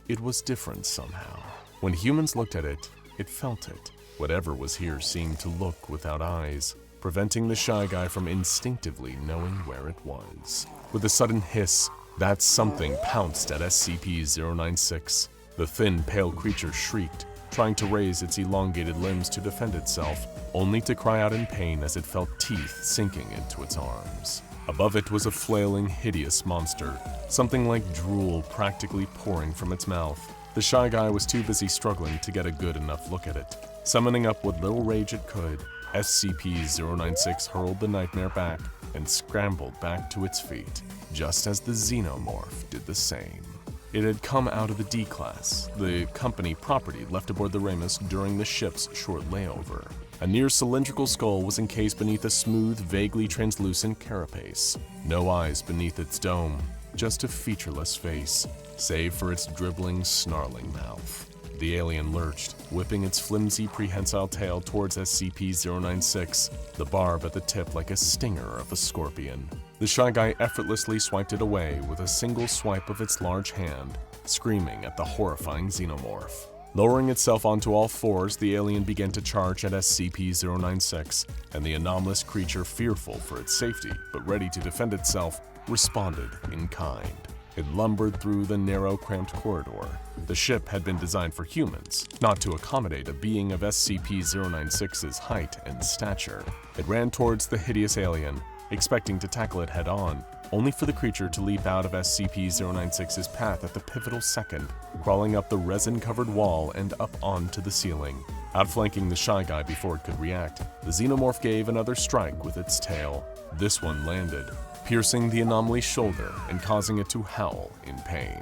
It was different somehow. When humans looked at it, it felt it. Whatever was here seemed to look without eyes, preventing the Shy Guy from instinctively knowing where it was. With a sudden hiss, that something pounced at SCP-096. The thin, pale creature shrieked, trying to raise its elongated limbs to defend itself, only to cry out in pain as it felt teeth sinking into its arms. Above it was a flailing, hideous monster, something like drool practically pouring from its mouth. The Shy Guy was too busy struggling to get a good enough look at it. Summoning up what little rage it could, SCP-096 hurled the nightmare back and scrambled back to its feet, just as the Xenomorph did the same. It had come out of the D-Class, the company property left aboard the Remus during the ship's short layover. A near cylindrical skull was encased beneath a smooth, vaguely translucent carapace. No eyes beneath its dome, just a featureless face, save for its dribbling, snarling mouth. The alien lurched, whipping its flimsy, prehensile tail towards SCP-096, the barb at the tip like a stinger of a scorpion. The Shy Guy effortlessly swiped it away with a single swipe of its large hand, screaming at the horrifying Xenomorph. Lowering itself onto all fours, the alien began to charge at SCP-096, and the anomalous creature, fearful for its safety but ready to defend itself, responded in kind. It lumbered through the narrow, cramped corridor. The ship had been designed for humans, not to accommodate a being of SCP-096's height and stature. It ran towards the hideous alien, expecting to tackle it head-on, only for the creature to leap out of SCP-096's path at the pivotal second, crawling up the resin-covered wall and up onto the ceiling. Outflanking the Shy Guy before it could react, the Xenomorph gave another strike with its tail. This one landed, piercing the anomaly's shoulder and causing it to howl in pain.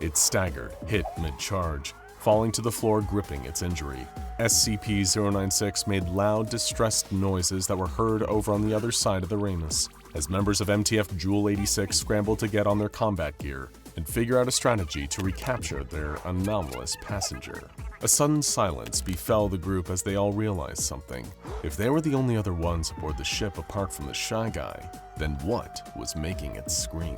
It staggered, hit mid-charge, falling to the floor, gripping its injury. SCP-096 made loud, distressed noises that were heard over on the other side of the Remus. As members of MTF GIGA scrambled to get on their combat gear, and figure out a strategy to recapture their anomalous passenger. A sudden silence befell the group as they all realized something. If they were the only other ones aboard the ship apart from the Shy Guy, then what was making it scream?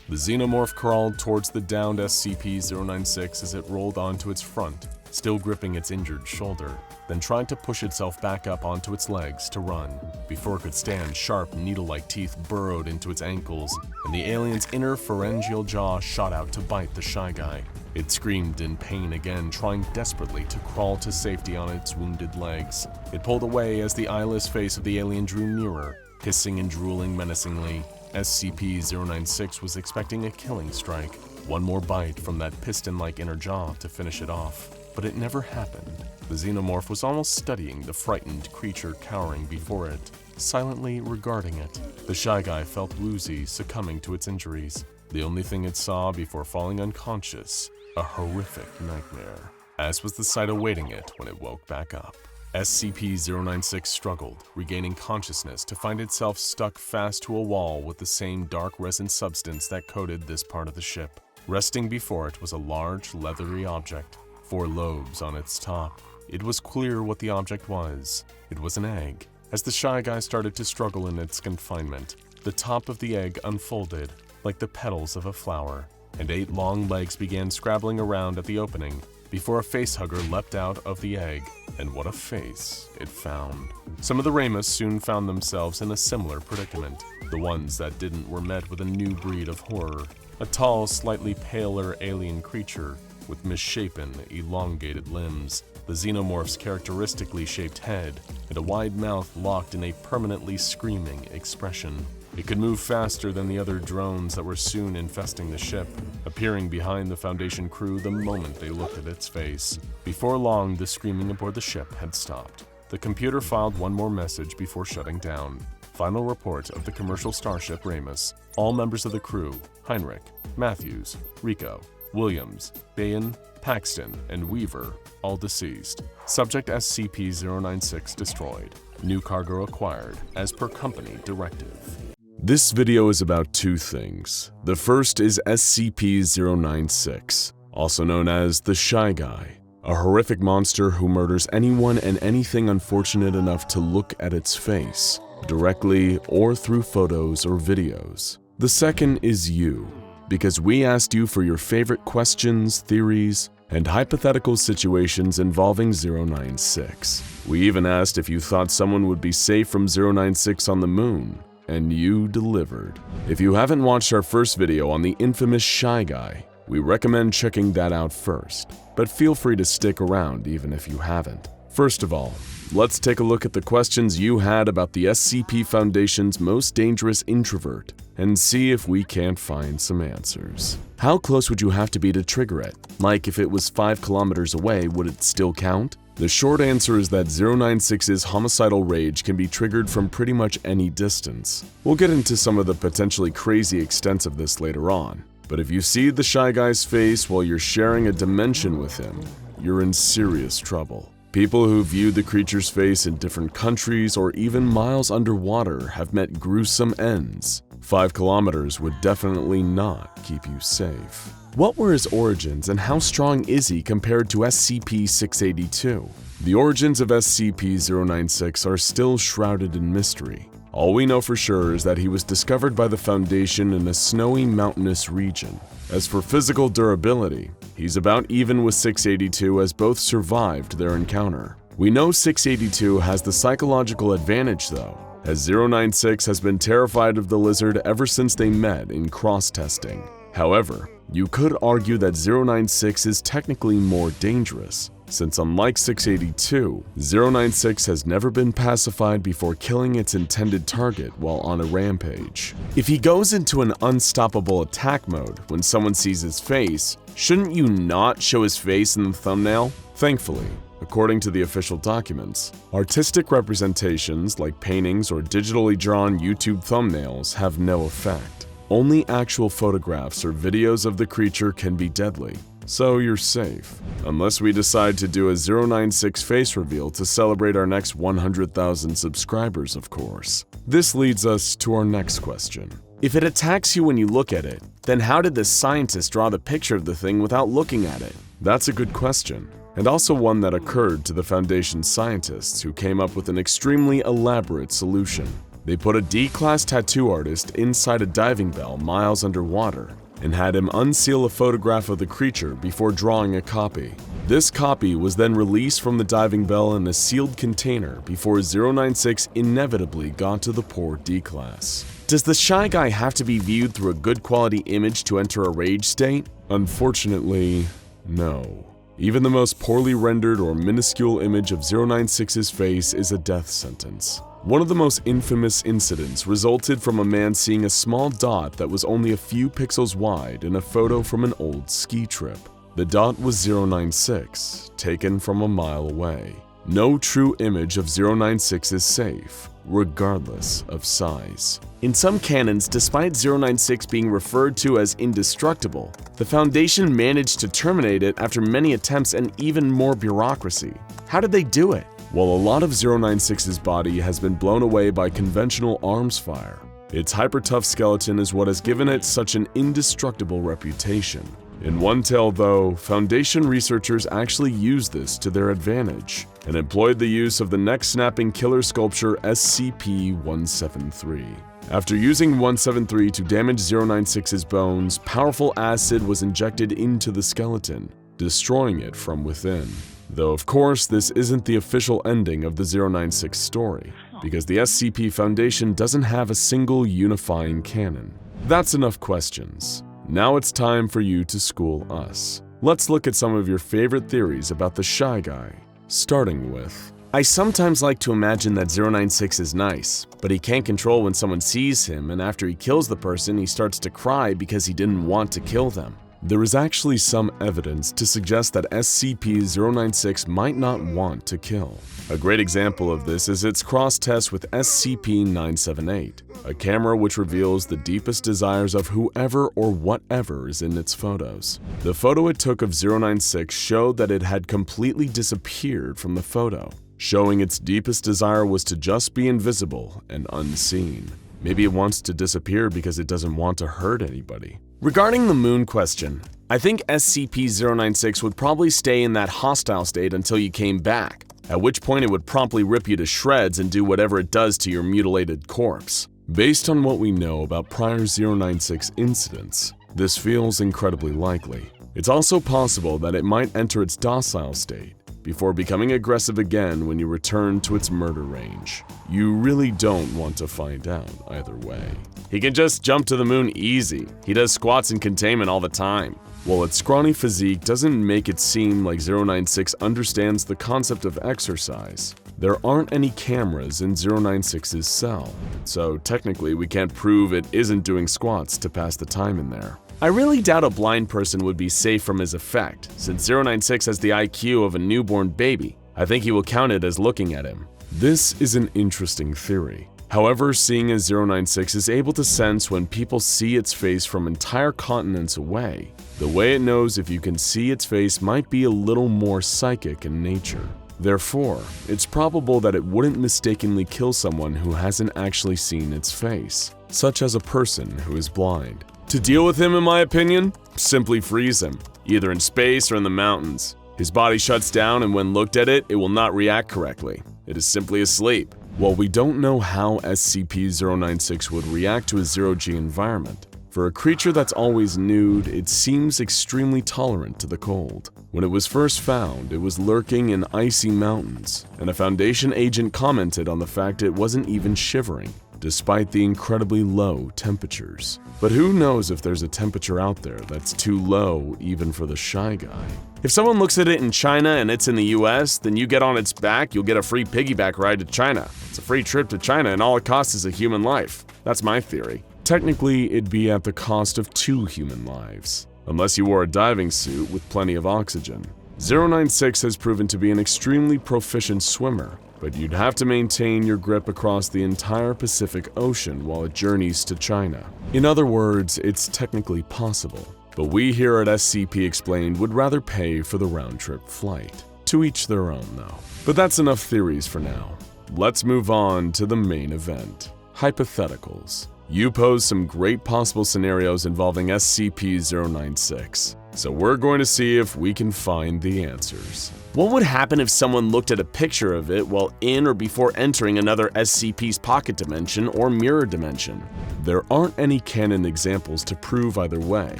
The xenomorph crawled towards the downed SCP-096 as it rolled onto its front, still gripping its injured shoulder, then tried to push itself back up onto its legs to run. Before it could stand, sharp, needle-like teeth burrowed into its ankles, and the alien's inner pharyngeal jaw shot out to bite the Shy Guy. It screamed in pain again, trying desperately to crawl to safety on its wounded legs. It pulled away as the eyeless face of the alien drew nearer, hissing and drooling menacingly. SCP-096 was expecting a killing strike, one more bite from that piston-like inner jaw to finish it off. But it never happened. The xenomorph was almost studying the frightened creature cowering before it, silently regarding it. The Shy Guy felt woozy, succumbing to its injuries. The only thing it saw before falling unconscious, a horrific nightmare, as was the sight awaiting it when it woke back up. SCP-096 struggled, regaining consciousness to find itself stuck fast to a wall with the same dark resin substance that coated this part of the ship. Resting before it was a large, leathery object, 4 lobes on its top. It was clear what the object was. It was an egg. As the Shy Guy started to struggle in its confinement, the top of the egg unfolded, like the petals of a flower, and 8 long legs began scrabbling around at the opening, before a facehugger leapt out of the egg, and what a face it found. Some of the Ramus soon found themselves in a similar predicament. The ones that didn't were met with a new breed of horror, a tall, slightly paler alien creature with misshapen, elongated limbs, the xenomorph's characteristically shaped head, and a wide mouth locked in a permanently screaming expression. It could move faster than the other drones that were soon infesting the ship, appearing behind the Foundation crew the moment they looked at its face. Before long, the screaming aboard the ship had stopped. The computer filed one more message before shutting down. Final report of the commercial starship Ramus. All members of the crew, Heinrich, Matthews, Rico, Williams, Bayan, Paxton, and Weaver, all deceased. Subject SCP-096 destroyed. New cargo acquired, as per company directive. This video is about 2 things. The first is SCP-096, also known as the Shy Guy, a horrific monster who murders anyone and anything unfortunate enough to look at its face, directly or through photos or videos. The second is you, because we asked you for your favorite questions, theories, and hypothetical situations involving 096. We even asked if you thought someone would be safe from 096 on the moon, and you delivered. If you haven't watched our first video on the infamous Shy Guy, we recommend checking that out first, but feel free to stick around even if you haven't. First of all, let's take a look at the questions you had about the SCP Foundation's most dangerous introvert and see if we can't find some answers. How close would you have to be to trigger it? Like if it was 5 kilometers away, would it still count? The short answer is that 096's homicidal rage can be triggered from pretty much any distance. We'll get into some of the potentially crazy extents of this later on, but if you see the Shy Guy's face while you're sharing a dimension with him, you're in serious trouble. People who viewed the creature's face in different countries or even miles underwater have met gruesome ends. 5 kilometers would definitely not keep you safe. What were his origins and how strong is he compared to SCP-682? The origins of SCP-096 are still shrouded in mystery. All we know for sure is that he was discovered by the Foundation in a snowy mountainous region. As for physical durability, he's about even with 682 as both survived their encounter. We know 682 has the psychological advantage though, as 096 has been terrified of the lizard ever since they met in cross-testing. However, you could argue that 096 is technically more dangerous, since unlike 682, 096 has never been pacified before killing its intended target while on a rampage. If he goes into an unstoppable attack mode when someone sees his face, shouldn't you not show his face in the thumbnail? Thankfully, according to the official documents, artistic representations like paintings or digitally drawn YouTube thumbnails have no effect. Only actual photographs or videos of the creature can be deadly, so you're safe. Unless we decide to do a 096 face reveal to celebrate our next 100,000 subscribers, of course. This leads us to our next question. If it attacks you when you look at it, then how did the scientist draw the picture of the thing without looking at it? That's a good question, and also one that occurred to the Foundation's scientists who came up with an extremely elaborate solution. They put a D-class tattoo artist inside a diving bell miles underwater and had him unseal a photograph of the creature before drawing a copy. This copy was then released from the diving bell in a sealed container before 096 inevitably got to the poor D-class. Does the Shy Guy have to be viewed through a good quality image to enter a rage state? Unfortunately, no. Even the most poorly rendered or minuscule image of 096's face is a death sentence. One of the most infamous incidents resulted from a man seeing a small dot that was only a few pixels wide in a photo from an old ski trip. The dot was 096, taken from a mile away. No true image of 096 is safe, regardless of size. In some canons, despite 096 being referred to as indestructible, the Foundation managed to terminate it after many attempts and even more bureaucracy. How did they do it? While a lot of 096's body has been blown away by conventional arms fire, its hyper-tough skeleton is what has given it such an indestructible reputation. In one tale, though, Foundation researchers actually used this to their advantage and employed the use of the neck-snapping killer sculpture SCP-173. After using 173 to damage 096's bones, powerful acid was injected into the skeleton, destroying it from within. Though of course this isn't the official ending of the 096 story, because the SCP Foundation doesn't have a single unifying canon. That's enough questions. Now it's time for you to school us. Let's look at some of your favorite theories about the Shy Guy, starting with... I sometimes like to imagine that 096 is nice, but he can't control when someone sees him, and after he kills the person, he starts to cry because he didn't want to kill them. There is actually some evidence to suggest that SCP-096 might not want to kill. A great example of this is its cross-test with SCP-978, a camera which reveals the deepest desires of whoever or whatever is in its photos. The photo it took of 096 showed that it had completely disappeared from the photo, showing its deepest desire was to just be invisible and unseen. Maybe it wants to disappear because it doesn't want to hurt anybody. Regarding the moon question, I think SCP-096 would probably stay in that hostile state until you came back, at which point it would promptly rip you to shreds and do whatever it does to your mutilated corpse. Based on what we know about prior 096 incidents, this feels incredibly likely. It's also possible that it might enter its docile state before becoming aggressive again when you return to its murder range. You really don't want to find out either way. He can just jump to the moon easy. He does squats in containment all the time. While its scrawny physique doesn't make it seem like 096 understands the concept of exercise, there aren't any cameras in 096's cell, so technically we can't prove it isn't doing squats to pass the time in there. I really doubt a blind person would be safe from his effect, since 096 has the IQ of a newborn baby. I think he will count it as looking at him. This is an interesting theory. However, seeing as 096 is able to sense when people see its face from entire continents away, the way it knows if you can see its face might be a little more psychic in nature. Therefore, it's probable that it wouldn't mistakenly kill someone who hasn't actually seen its face, such as a person who is blind. To deal with him, in my opinion, simply freeze him, either in space or in the mountains. His body shuts down, and when looked at it will not react correctly. It is simply asleep. While we don't know how SCP-096 would react to a zero-G environment, for a creature that's always nude, it seems extremely tolerant to the cold. When it was first found, it was lurking in icy mountains, and a Foundation agent commented on the fact it wasn't even shivering, despite the incredibly low temperatures. But who knows if there's a temperature out there that's too low even for the Shy Guy. If someone looks at it in China and it's in the US, then you get on its back, you'll get a free piggyback ride to China. It's a free trip to China and all it costs is a human life. That's my theory. Technically, it'd be at the cost of 2 human lives, unless you wore a diving suit with plenty of oxygen. 096 has proven to be an extremely proficient swimmer, but you'd have to maintain your grip across the entire Pacific Ocean while it journeys to China. In other words, it's technically possible, but we here at SCP Explained would rather pay for the round-trip flight. To each their own, though. But that's enough theories for now. Let's move on to the main event. Hypotheticals. You pose some great possible scenarios involving SCP-096, so we're going to see if we can find the answers. What would happen if someone looked at a picture of it while in or before entering another SCP's pocket dimension or mirror dimension? There aren't any canon examples to prove either way,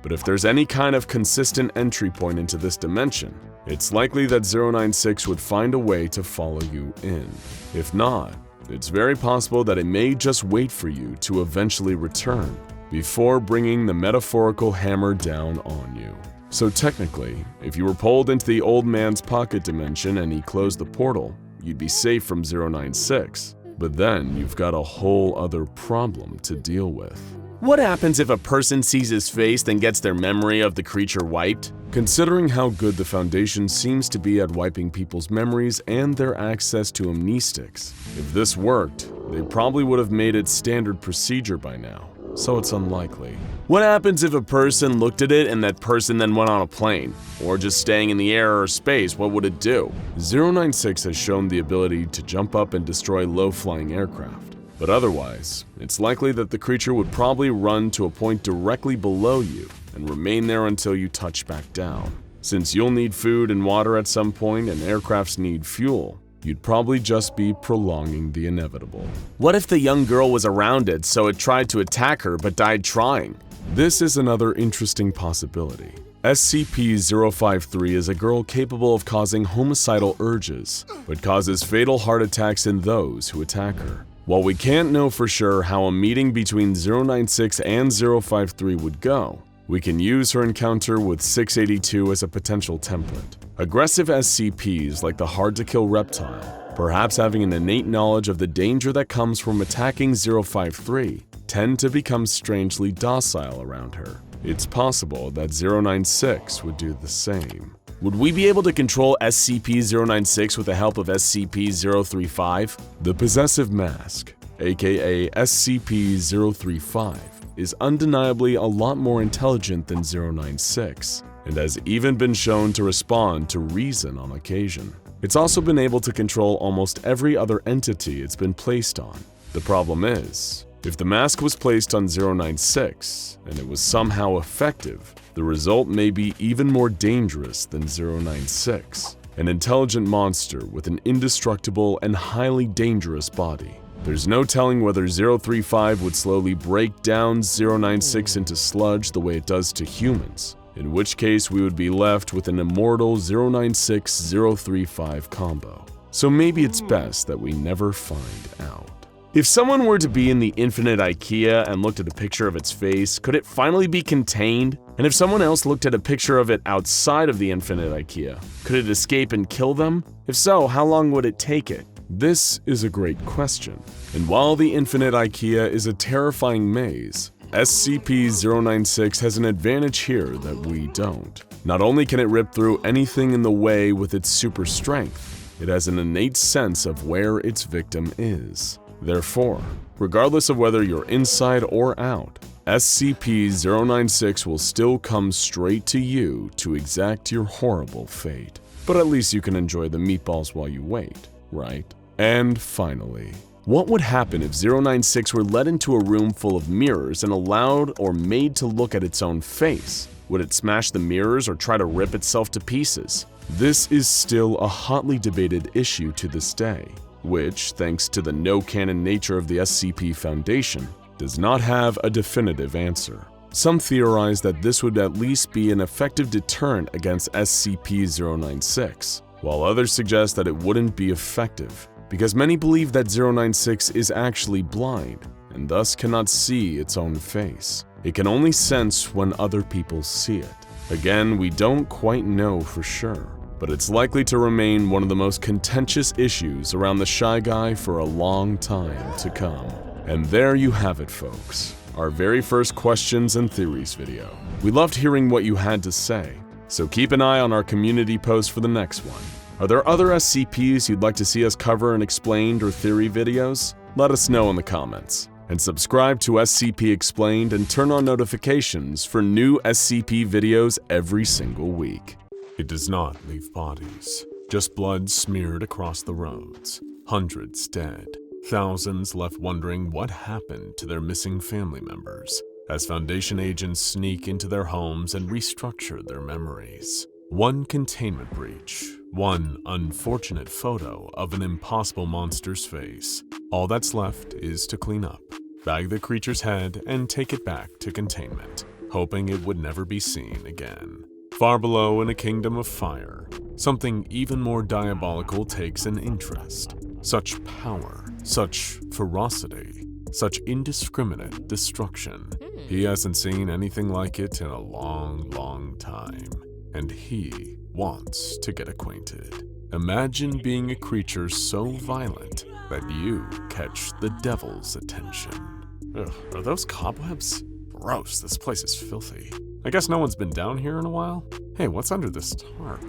but if there's any kind of consistent entry point into this dimension, it's likely that 096 would find a way to follow you in. If not, it's very possible that it may just wait for you to eventually return before bringing the metaphorical hammer down on you. So technically, if you were pulled into the old man's pocket dimension and he closed the portal, you'd be safe from 096. But then you've got a whole other problem to deal with. What happens if a person sees his face then gets their memory of the creature wiped? Considering how good the Foundation seems to be at wiping people's memories and their access to amnestics, if this worked, they probably would have made it standard procedure by now, so it's unlikely. What happens if a person looked at it and that person then went on a plane? Or just staying in the air or space, what would it do? 096 has shown the ability to jump up and destroy low-flying aircraft. But otherwise, it's likely that the creature would probably run to a point directly below you and remain there until you touch back down. Since you'll need food and water at some point and aircrafts need fuel, you'd probably just be prolonging the inevitable. What if the young girl was around it so it tried to attack her but died trying? This is another interesting possibility. SCP-053 is a girl capable of causing homicidal urges, but causes fatal heart attacks in those who attack her. While we can't know for sure how a meeting between 096 and 053 would go, we can use her encounter with 682 as a potential template. Aggressive SCPs like the hard-to-kill reptile, perhaps having an innate knowledge of the danger that comes from attacking 053, tend to become strangely docile around her. It's possible that 096 would do the same. Would we be able to control SCP-096 with the help of SCP-035? The Possessive Mask, aka SCP-035, is undeniably a lot more intelligent than 096, and has even been shown to respond to reason on occasion. It's also been able to control almost every other entity it's been placed on. The problem is, if the mask was placed on 096 and it was somehow effective, the result may be even more dangerous than 096, an intelligent monster with an indestructible and highly dangerous body. There's no telling whether 035 would slowly break down 096 into sludge the way it does to humans, in which case we would be left with an immortal 096-035 combo. So maybe it's best that we never find out. If someone were to be in the infinite IKEA and looked at a picture of its face, could it finally be contained? And if someone else looked at a picture of it outside of the infinite IKEA, could it escape and kill them? If so, how long would it take it? This is a great question. And while the infinite IKEA is a terrifying maze, SCP-096 has an advantage here that we don't. Not only can it rip through anything in the way with its super strength, it has an innate sense of where its victim is. Therefore, regardless of whether you're inside or out, SCP-096 will still come straight to you to exact your horrible fate. But at least you can enjoy the meatballs while you wait, right? And finally, what would happen if 096 were led into a room full of mirrors and allowed or made to look at its own face? Would it smash the mirrors or try to rip itself to pieces? This is still a hotly debated issue to this day, which, thanks to the no-canon nature of the SCP Foundation, does not have a definitive answer. Some theorize that this would at least be an effective deterrent against SCP-096, while others suggest that it wouldn't be effective, because many believe that 096 is actually blind, and thus cannot see its own face. It can only sense when other people see it. Again, we don't quite know for sure, but it's likely to remain one of the most contentious issues around the Shy Guy for a long time to come. And there you have it, folks, our very first questions and theories video. We loved hearing what you had to say, so keep an eye on our community post for the next one. Are there other SCPs you'd like to see us cover in explained or theory videos? Let us know in the comments. And subscribe to SCP Explained and turn on notifications for new SCP videos every single week. It does not leave bodies, just blood smeared across the roads, hundreds dead. Thousands left wondering what happened to their missing family members as Foundation agents sneak into their homes and restructure their memories. One containment breach, one unfortunate photo of an impossible monster's face. All that's left is to clean up, bag the creature's head, and take it back to containment, hoping it would never be seen again. Far below in a kingdom of fire, something even more diabolical takes an interest. Such power, such ferocity, such indiscriminate destruction. He hasn't seen anything like it in a long, long time, and he wants to get acquainted. Imagine being a creature so violent that you catch the devil's attention. Ugh, are those cobwebs? Gross, this place is filthy. I guess no one's been down here in a while? Hey, what's under this tarp?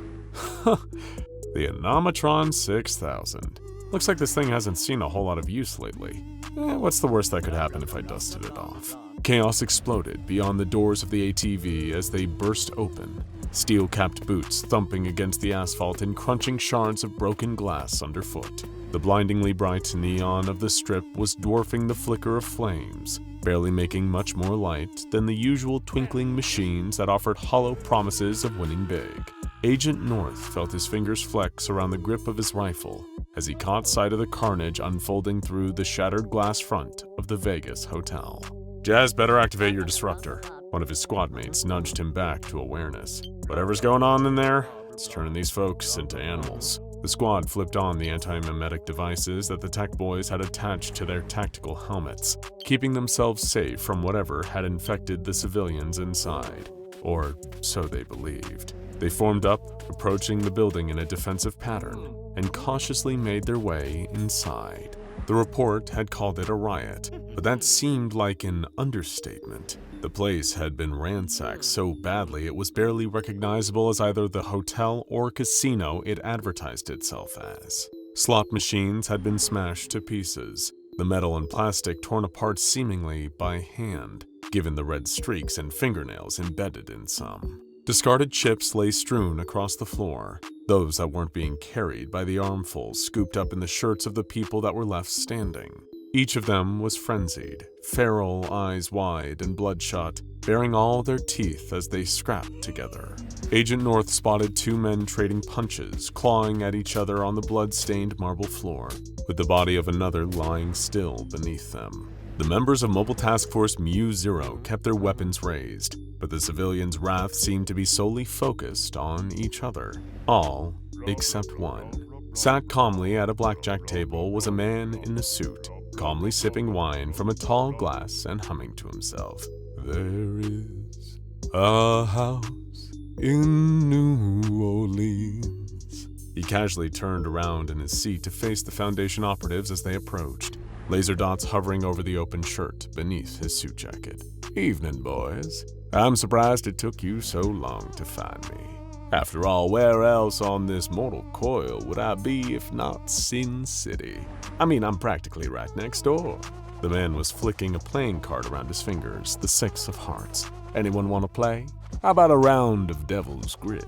The Anomatron 6000. Looks like this thing hasn't seen a whole lot of use lately. What's the worst that could happen if I dusted it off? Chaos exploded beyond the doors of the ATV as they burst open, steel-capped boots thumping against the asphalt and crunching shards of broken glass underfoot. The blindingly bright neon of the strip was dwarfing the flicker of flames, barely making much more light than the usual twinkling machines that offered hollow promises of winning big. Agent North felt his fingers flex around the grip of his rifle as he caught sight of the carnage unfolding through the shattered glass front of the Vegas hotel. Jazz, better activate your disruptor. One of his squad mates nudged him back to awareness. Whatever's going on in there, it's turning these folks into animals. The squad flipped on the anti-memetic devices that the tech boys had attached to their tactical helmets, keeping themselves safe from whatever had infected the civilians inside. Or so they believed. They formed up, approaching the building in a defensive pattern, and cautiously made their way inside. The report had called it a riot, but that seemed like an understatement. The place had been ransacked so badly it was barely recognizable as either the hotel or casino it advertised itself as. Slot machines had been smashed to pieces, the metal and plastic torn apart seemingly by hand, given the red streaks and fingernails embedded in some. Discarded chips lay strewn across the floor, those that weren't being carried by the armfuls scooped up in the shirts of the people that were left standing. Each of them was frenzied, feral, eyes wide and bloodshot, baring all their teeth as they scrapped together. Agent North spotted two men trading punches, clawing at each other on the blood-stained marble floor, with the body of another lying still beneath them. The members of Mobile Task Force Mu-0 kept their weapons raised, but the civilians' wrath seemed to be solely focused on each other. All except one. Sat calmly at a blackjack table was a man in a suit, calmly sipping wine from a tall glass and humming to himself. There is a house in New Orleans. He casually turned around in his seat to face the Foundation operatives as they approached, laser dots hovering over the open shirt beneath his suit jacket. Evening, boys. I'm surprised it took you so long to find me. After all, where else on this mortal coil would I be if not Sin City? I mean, I'm practically right next door. The man was flicking a playing card around his fingers, the 6 of hearts. Anyone want to play? How about a round of Devil's Grip?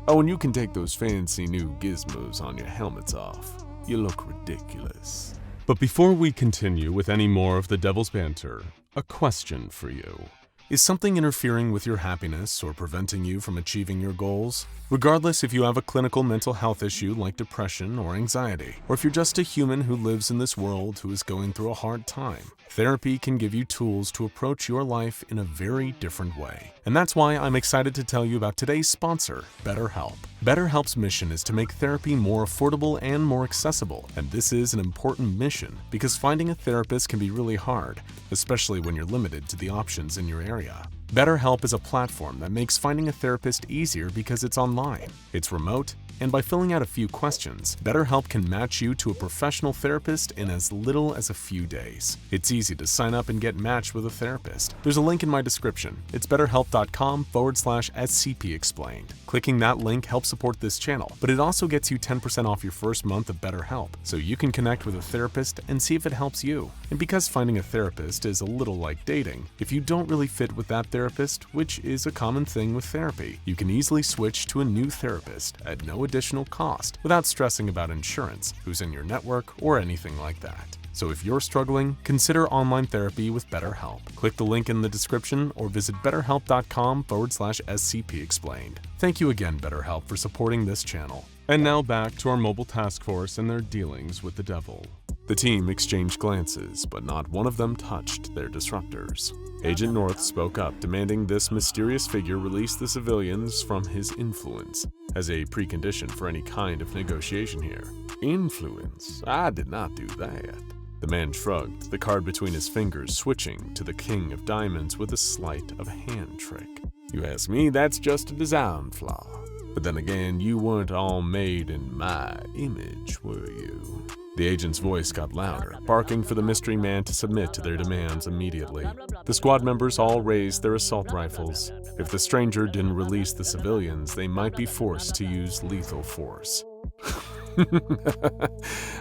Oh, and you can take those fancy new gizmos on your helmets off. You look ridiculous. But before we continue with any more of the Devil's Banter, a question for you. Is something interfering with your happiness or preventing you from achieving your goals? Regardless if you have a clinical mental health issue like depression or anxiety, or if you're just a human who lives in this world who is going through a hard time, therapy can give you tools to approach your life in a very different way. And that's why I'm excited to tell you about today's sponsor, BetterHelp. BetterHelp's mission is to make therapy more affordable and more accessible, and this is an important mission because finding a therapist can be really hard, especially when you're limited to the options in your area. BetterHelp is a platform that makes finding a therapist easier because it's online, it's remote, and by filling out a few questions, BetterHelp can match you to a professional therapist in as little as a few days. It's easy to sign up and get matched with a therapist. There's a link in my description. It's betterhelp.com/SCP Explained. Clicking that link helps support this channel, but it also gets you 10% off your first month of BetterHelp, so you can connect with a therapist and see if it helps you. And because finding a therapist is a little like dating, if you don't really fit with that therapist, which is a common thing with therapy, you can easily switch to a new therapist at no additional cost without stressing about insurance, who's in your network, or anything like that. So if you're struggling, consider online therapy with BetterHelp. Click the link in the description or visit betterhelp.com/SCP Explained. Thank you again, BetterHelp, for supporting this channel. And now back to our mobile task force and their dealings with the devil. The team exchanged glances, but not one of them touched their disruptors. Agent North spoke up, demanding this mysterious figure release the civilians from his influence, as a precondition for any kind of negotiation here. Influence? I did not do that. The man shrugged, the card between his fingers switching to the King of Diamonds with a sleight of hand trick. You ask me, that's just a design flaw. But then again, you weren't all made in my image, were you? The agent's voice got louder, barking for the mystery man to submit to their demands immediately. The squad members all raised their assault rifles. If the stranger didn't release the civilians, they might be forced to use lethal force.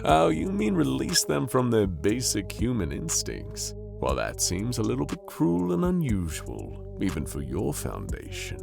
Oh, you mean release them from their basic human instincts? Well, that seems a little bit cruel and unusual, even for your foundation.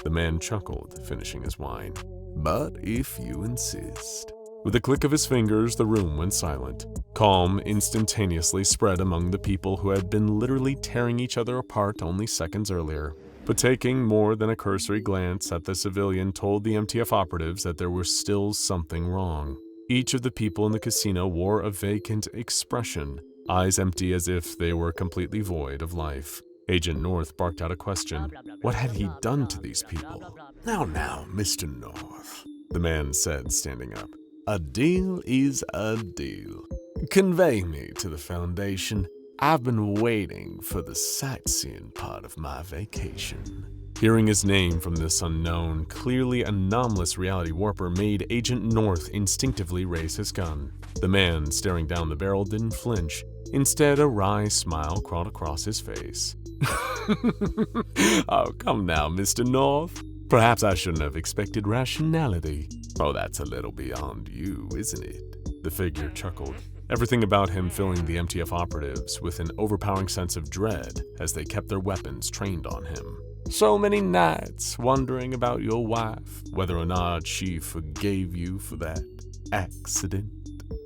The man chuckled, finishing his wine. But if you insist. With a click of his fingers, the room went silent. Calm instantaneously spread among the people who had been literally tearing each other apart only seconds earlier. But taking more than a cursory glance at the civilian told the MTF operatives that there was still something wrong. Each of the people in the casino wore a vacant expression, eyes empty as if they were completely void of life. Agent North barked out a question. What had he done to these people? Now, Mr. North, the man said, standing up. A deal is a deal. Convey me to the Foundation. I've been waiting for the sightseeing part of my vacation. Hearing his name from this unknown, clearly anomalous reality warper made Agent North instinctively raise his gun. The man staring down the barrel didn't flinch. Instead, a wry smile crawled across his face. Oh, come now, Mr. North. Perhaps I shouldn't have expected rationality. Oh, that's a little beyond you, isn't it? The figure chuckled, everything about him filling the MTF operatives with an overpowering sense of dread as they kept their weapons trained on him. So many nights wondering about your wife, whether or not she forgave you for that accident.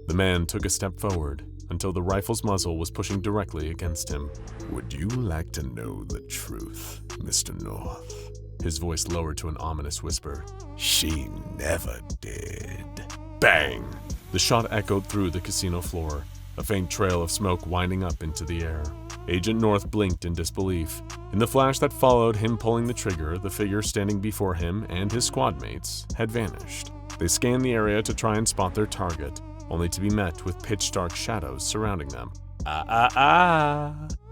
The man took a step forward until the rifle's muzzle was pushing directly against him. Would you like to know the truth, Mr. North? His voice lowered to an ominous whisper. She never did. Bang! The shot echoed through the casino floor, a faint trail of smoke winding up into the air. Agent North blinked in disbelief. In the flash that followed him pulling the trigger, the figure standing before him and his squad mates had vanished. They scanned the area to try and spot their target, only to be met with pitch-dark shadows surrounding them.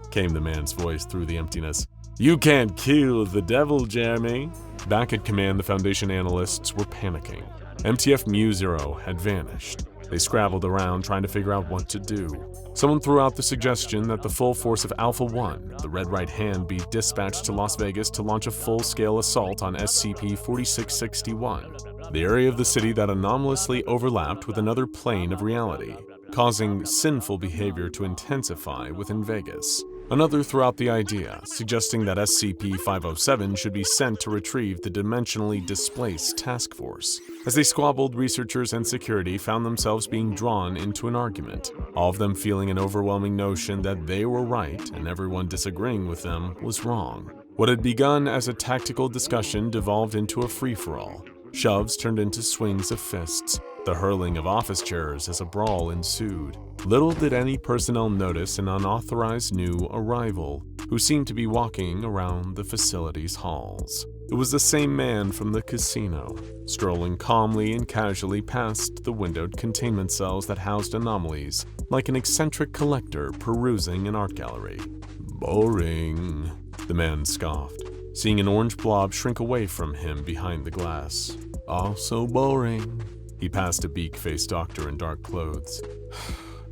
Came the man's voice through the emptiness. You can't kill the devil, Jeremy. Back at command, the Foundation analysts were panicking. MTF Mu-0 had vanished. They scrabbled around trying to figure out what to do. Someone threw out the suggestion that the full force of Alpha-1, the Red Right Hand, be dispatched to Las Vegas to launch a full-scale assault on SCP-4661, the area of the city that anomalously overlapped with another plane of reality, causing sinful behavior to intensify within Vegas. Another threw out the idea, suggesting that SCP-507 should be sent to retrieve the dimensionally displaced task force. As they squabbled, researchers and security found themselves being drawn into an argument, all of them feeling an overwhelming notion that they were right and everyone disagreeing with them was wrong. What had begun as a tactical discussion devolved into a free-for-all. Shoves turned into swings of fists, the hurling of office chairs as a brawl ensued. Little did any personnel notice an unauthorized new arrival, who seemed to be walking around the facility's halls. It was the same man from the casino, strolling calmly and casually past the windowed containment cells that housed anomalies, like an eccentric collector perusing an art gallery. Boring, the man scoffed, seeing an orange blob shrink away from him behind the glass. Also boring. He passed a beak-faced doctor in dark clothes.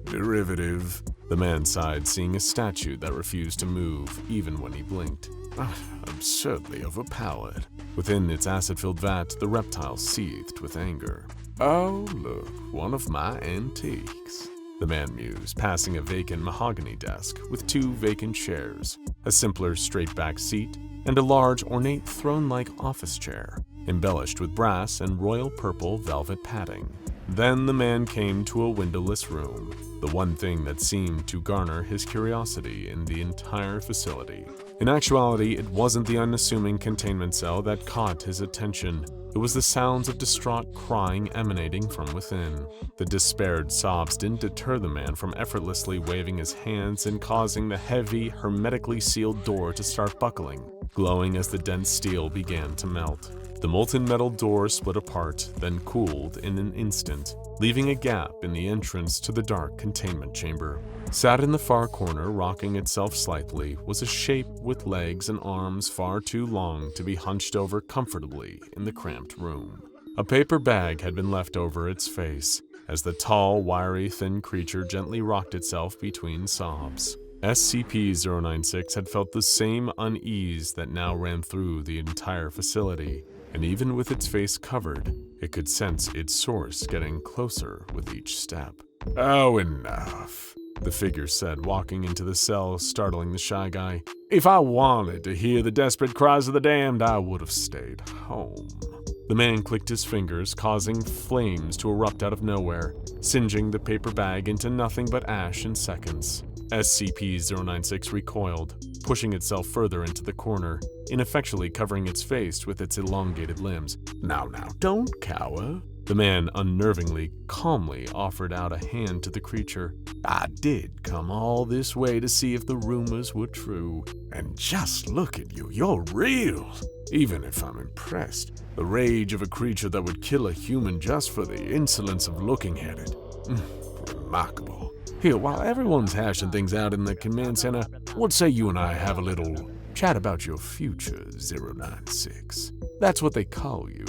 Derivative. The man sighed, seeing a statue that refused to move even when he blinked. Absurdly overpowered. Within its acid-filled vat, the reptile seethed with anger. Oh, look, one of my antiques. The man mused, passing a vacant mahogany desk with two vacant chairs, a simpler straight-back seat, and a large, ornate throne-like office chair, embellished with brass and royal purple velvet padding. Then the man came to a windowless room, the one thing that seemed to garner his curiosity in the entire facility. In actuality, it wasn't the unassuming containment cell that caught his attention. It was the sounds of distraught crying emanating from within. The despaired sobs didn't deter the man from effortlessly waving his hands and causing the heavy, hermetically sealed door to start buckling, glowing as the dense steel began to melt. The molten metal door split apart, then cooled in an instant, leaving a gap in the entrance to the dark containment chamber. Sat in the far corner, rocking itself slightly, was a shape with legs and arms far too long to be hunched over comfortably in the cramped room. A paper bag had been left over its face, as the tall, wiry, thin creature gently rocked itself between sobs. SCP-096 had felt the same unease that now ran through the entire facility, and even with its face covered, it could sense its source getting closer with each step. "Oh, enough," the figure said, walking into the cell, startling the Shy Guy. "If I wanted to hear the desperate cries of the damned, I would have stayed home." The man clicked his fingers, causing flames to erupt out of nowhere, singeing the paper bag into nothing but ash in seconds. SCP-096 recoiled, pushing itself further into the corner, ineffectually covering its face with its elongated limbs. Now, don't cower." The man unnervingly, calmly offered out a hand to the creature. "I did come all this way to see if the rumors were true. And just look at you, you're real. Even if I'm impressed. The rage of a creature that would kill a human just for the insolence of looking at it. Remarkable. Here, while everyone's hashing things out in the command center, what say you and I have a little chat about your future, 096? That's what they call you,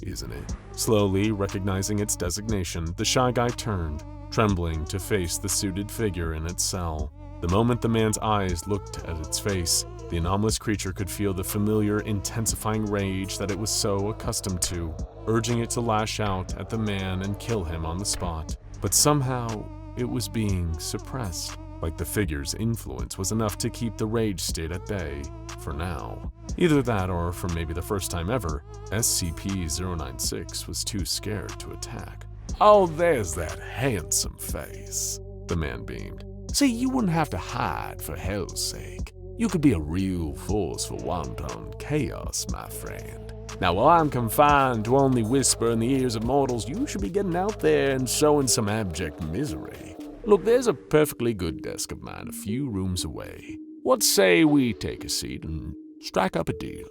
isn't it?" Slowly recognizing its designation, the Shy Guy turned, trembling to face the suited figure in its cell. The moment the man's eyes looked at its face, the anomalous creature could feel the familiar, intensifying rage that it was so accustomed to, urging it to lash out at the man and kill him on the spot. But somehow, it was being suppressed, like the figure's influence was enough to keep the rage state at bay, for now. Either that, or for maybe the first time ever, SCP-096 was too scared to attack. "Oh, there's that handsome face," the man beamed. "See, you wouldn't have to hide for hell's sake. You could be a real force for wanton chaos, my friend. Now, while I'm confined to only whisper in the ears of mortals, you should be getting out there and showing some abject misery. Look, there's a perfectly good desk of mine a few rooms away. What say we take a seat and strike up a deal?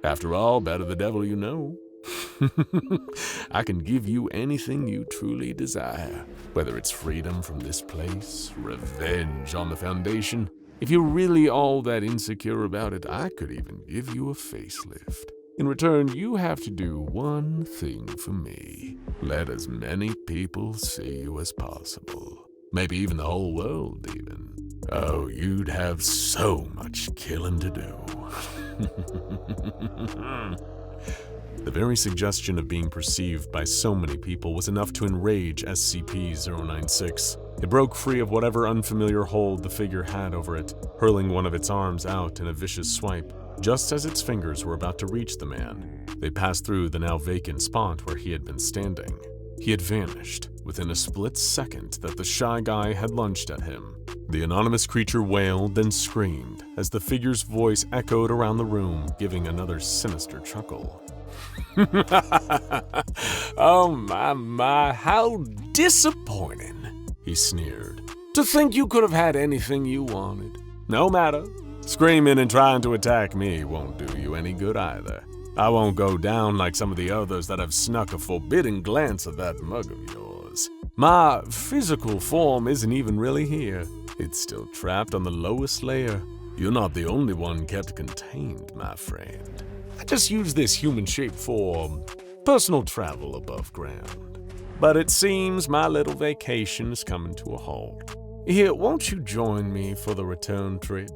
After all, better the devil you know. I can give you anything you truly desire, whether it's freedom from this place, revenge on the Foundation. If you're really all that insecure about it, I could even give you a facelift. In return, you have to do one thing for me. Let as many people see you as possible. Maybe even the whole world, even. Oh, you'd have so much killing to do." The very suggestion of being perceived by so many people was enough to enrage SCP-096. It broke free of whatever unfamiliar hold the figure had over it, hurling one of its arms out in a vicious swipe. Just as its fingers were about to reach the man, they passed through the now vacant spot where he had been standing. He had vanished within a split second that the Shy Guy had lunged at him. The anonymous creature wailed and screamed as the figure's voice echoed around the room, giving another sinister chuckle. "Oh my, how disappointing," he sneered. "To think you could have had anything you wanted. No matter. Screaming and trying to attack me won't do you any good either. I won't go down like some of the others that have snuck a forbidding glance at that mug of yours. My physical form isn't even really here. It's still trapped on the lowest layer. You're not the only one kept contained, my friend. I just use this human shape for personal travel above ground. But it seems my little vacation is coming to a halt. Here, won't you join me for the return trip?"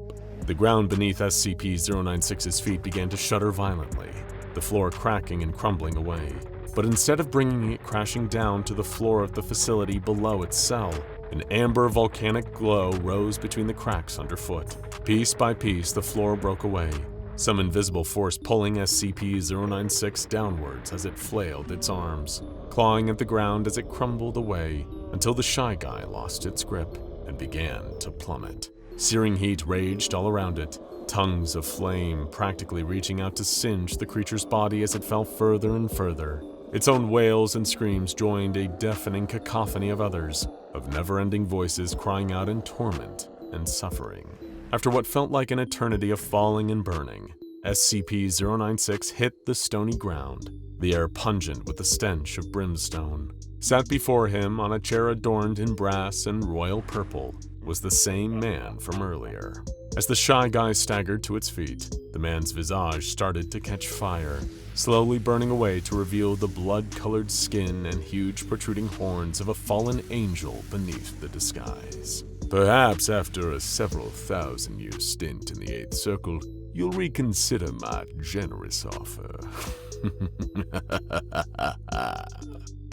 The ground beneath SCP-096's feet began to shudder violently, the floor cracking and crumbling away. But instead of bringing it crashing down to the floor of the facility below its cell, an amber volcanic glow rose between the cracks underfoot. Piece by piece, the floor broke away, some invisible force pulling SCP-096 downwards as it flailed its arms, clawing at the ground as it crumbled away until the Shy Guy lost its grip and began to plummet. Searing heat raged all around it, tongues of flame practically reaching out to singe the creature's body as it fell further and further. Its own wails and screams joined a deafening cacophony of others, of never-ending voices crying out in torment and suffering. After what felt like an eternity of falling and burning, SCP-096 hit the stony ground, the air pungent with the stench of brimstone. Sat before him on a chair adorned in brass and royal purple was the same man from earlier. As the Shy Guy staggered to its feet, the man's visage started to catch fire, slowly burning away to reveal the blood-colored skin and huge protruding horns of a fallen angel beneath the disguise. Perhaps after a several thousand-year stint in the Eighth Circle, you'll reconsider my generous offer.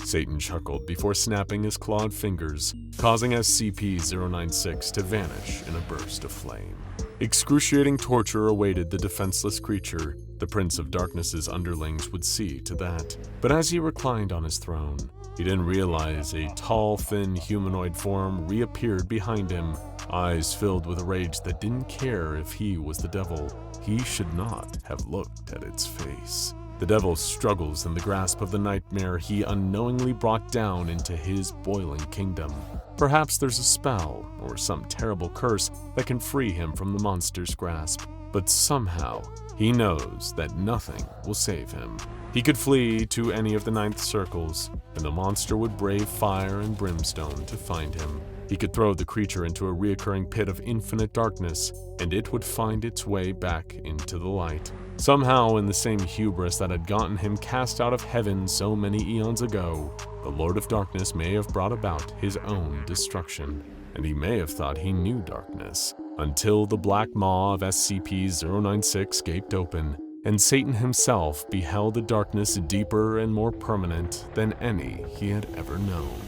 Satan chuckled before snapping his clawed fingers, causing SCP-096 to vanish in a burst of flame. Excruciating torture awaited the defenseless creature. The Prince of Darkness's underlings would see to that. But as he reclined on his throne, he didn't realize a tall, thin humanoid form reappeared behind him, eyes filled with a rage that didn't care if he was the devil. He should not have looked at its face. The devil struggles in the grasp of the nightmare he unknowingly brought down into his boiling kingdom. Perhaps there's a spell or some terrible curse that can free him from the monster's grasp, but somehow he knows that nothing will save him. He could flee to any of the Ninth Circles, and the monster would brave fire and brimstone to find him. He could throw the creature into a reoccurring pit of infinite darkness, and it would find its way back into the light. Somehow, in the same hubris that had gotten him cast out of heaven so many eons ago, the Lord of Darkness may have brought about his own destruction, and he may have thought he knew darkness, until the black maw of SCP-096 gaped open, and Satan himself beheld a darkness deeper and more permanent than any he had ever known.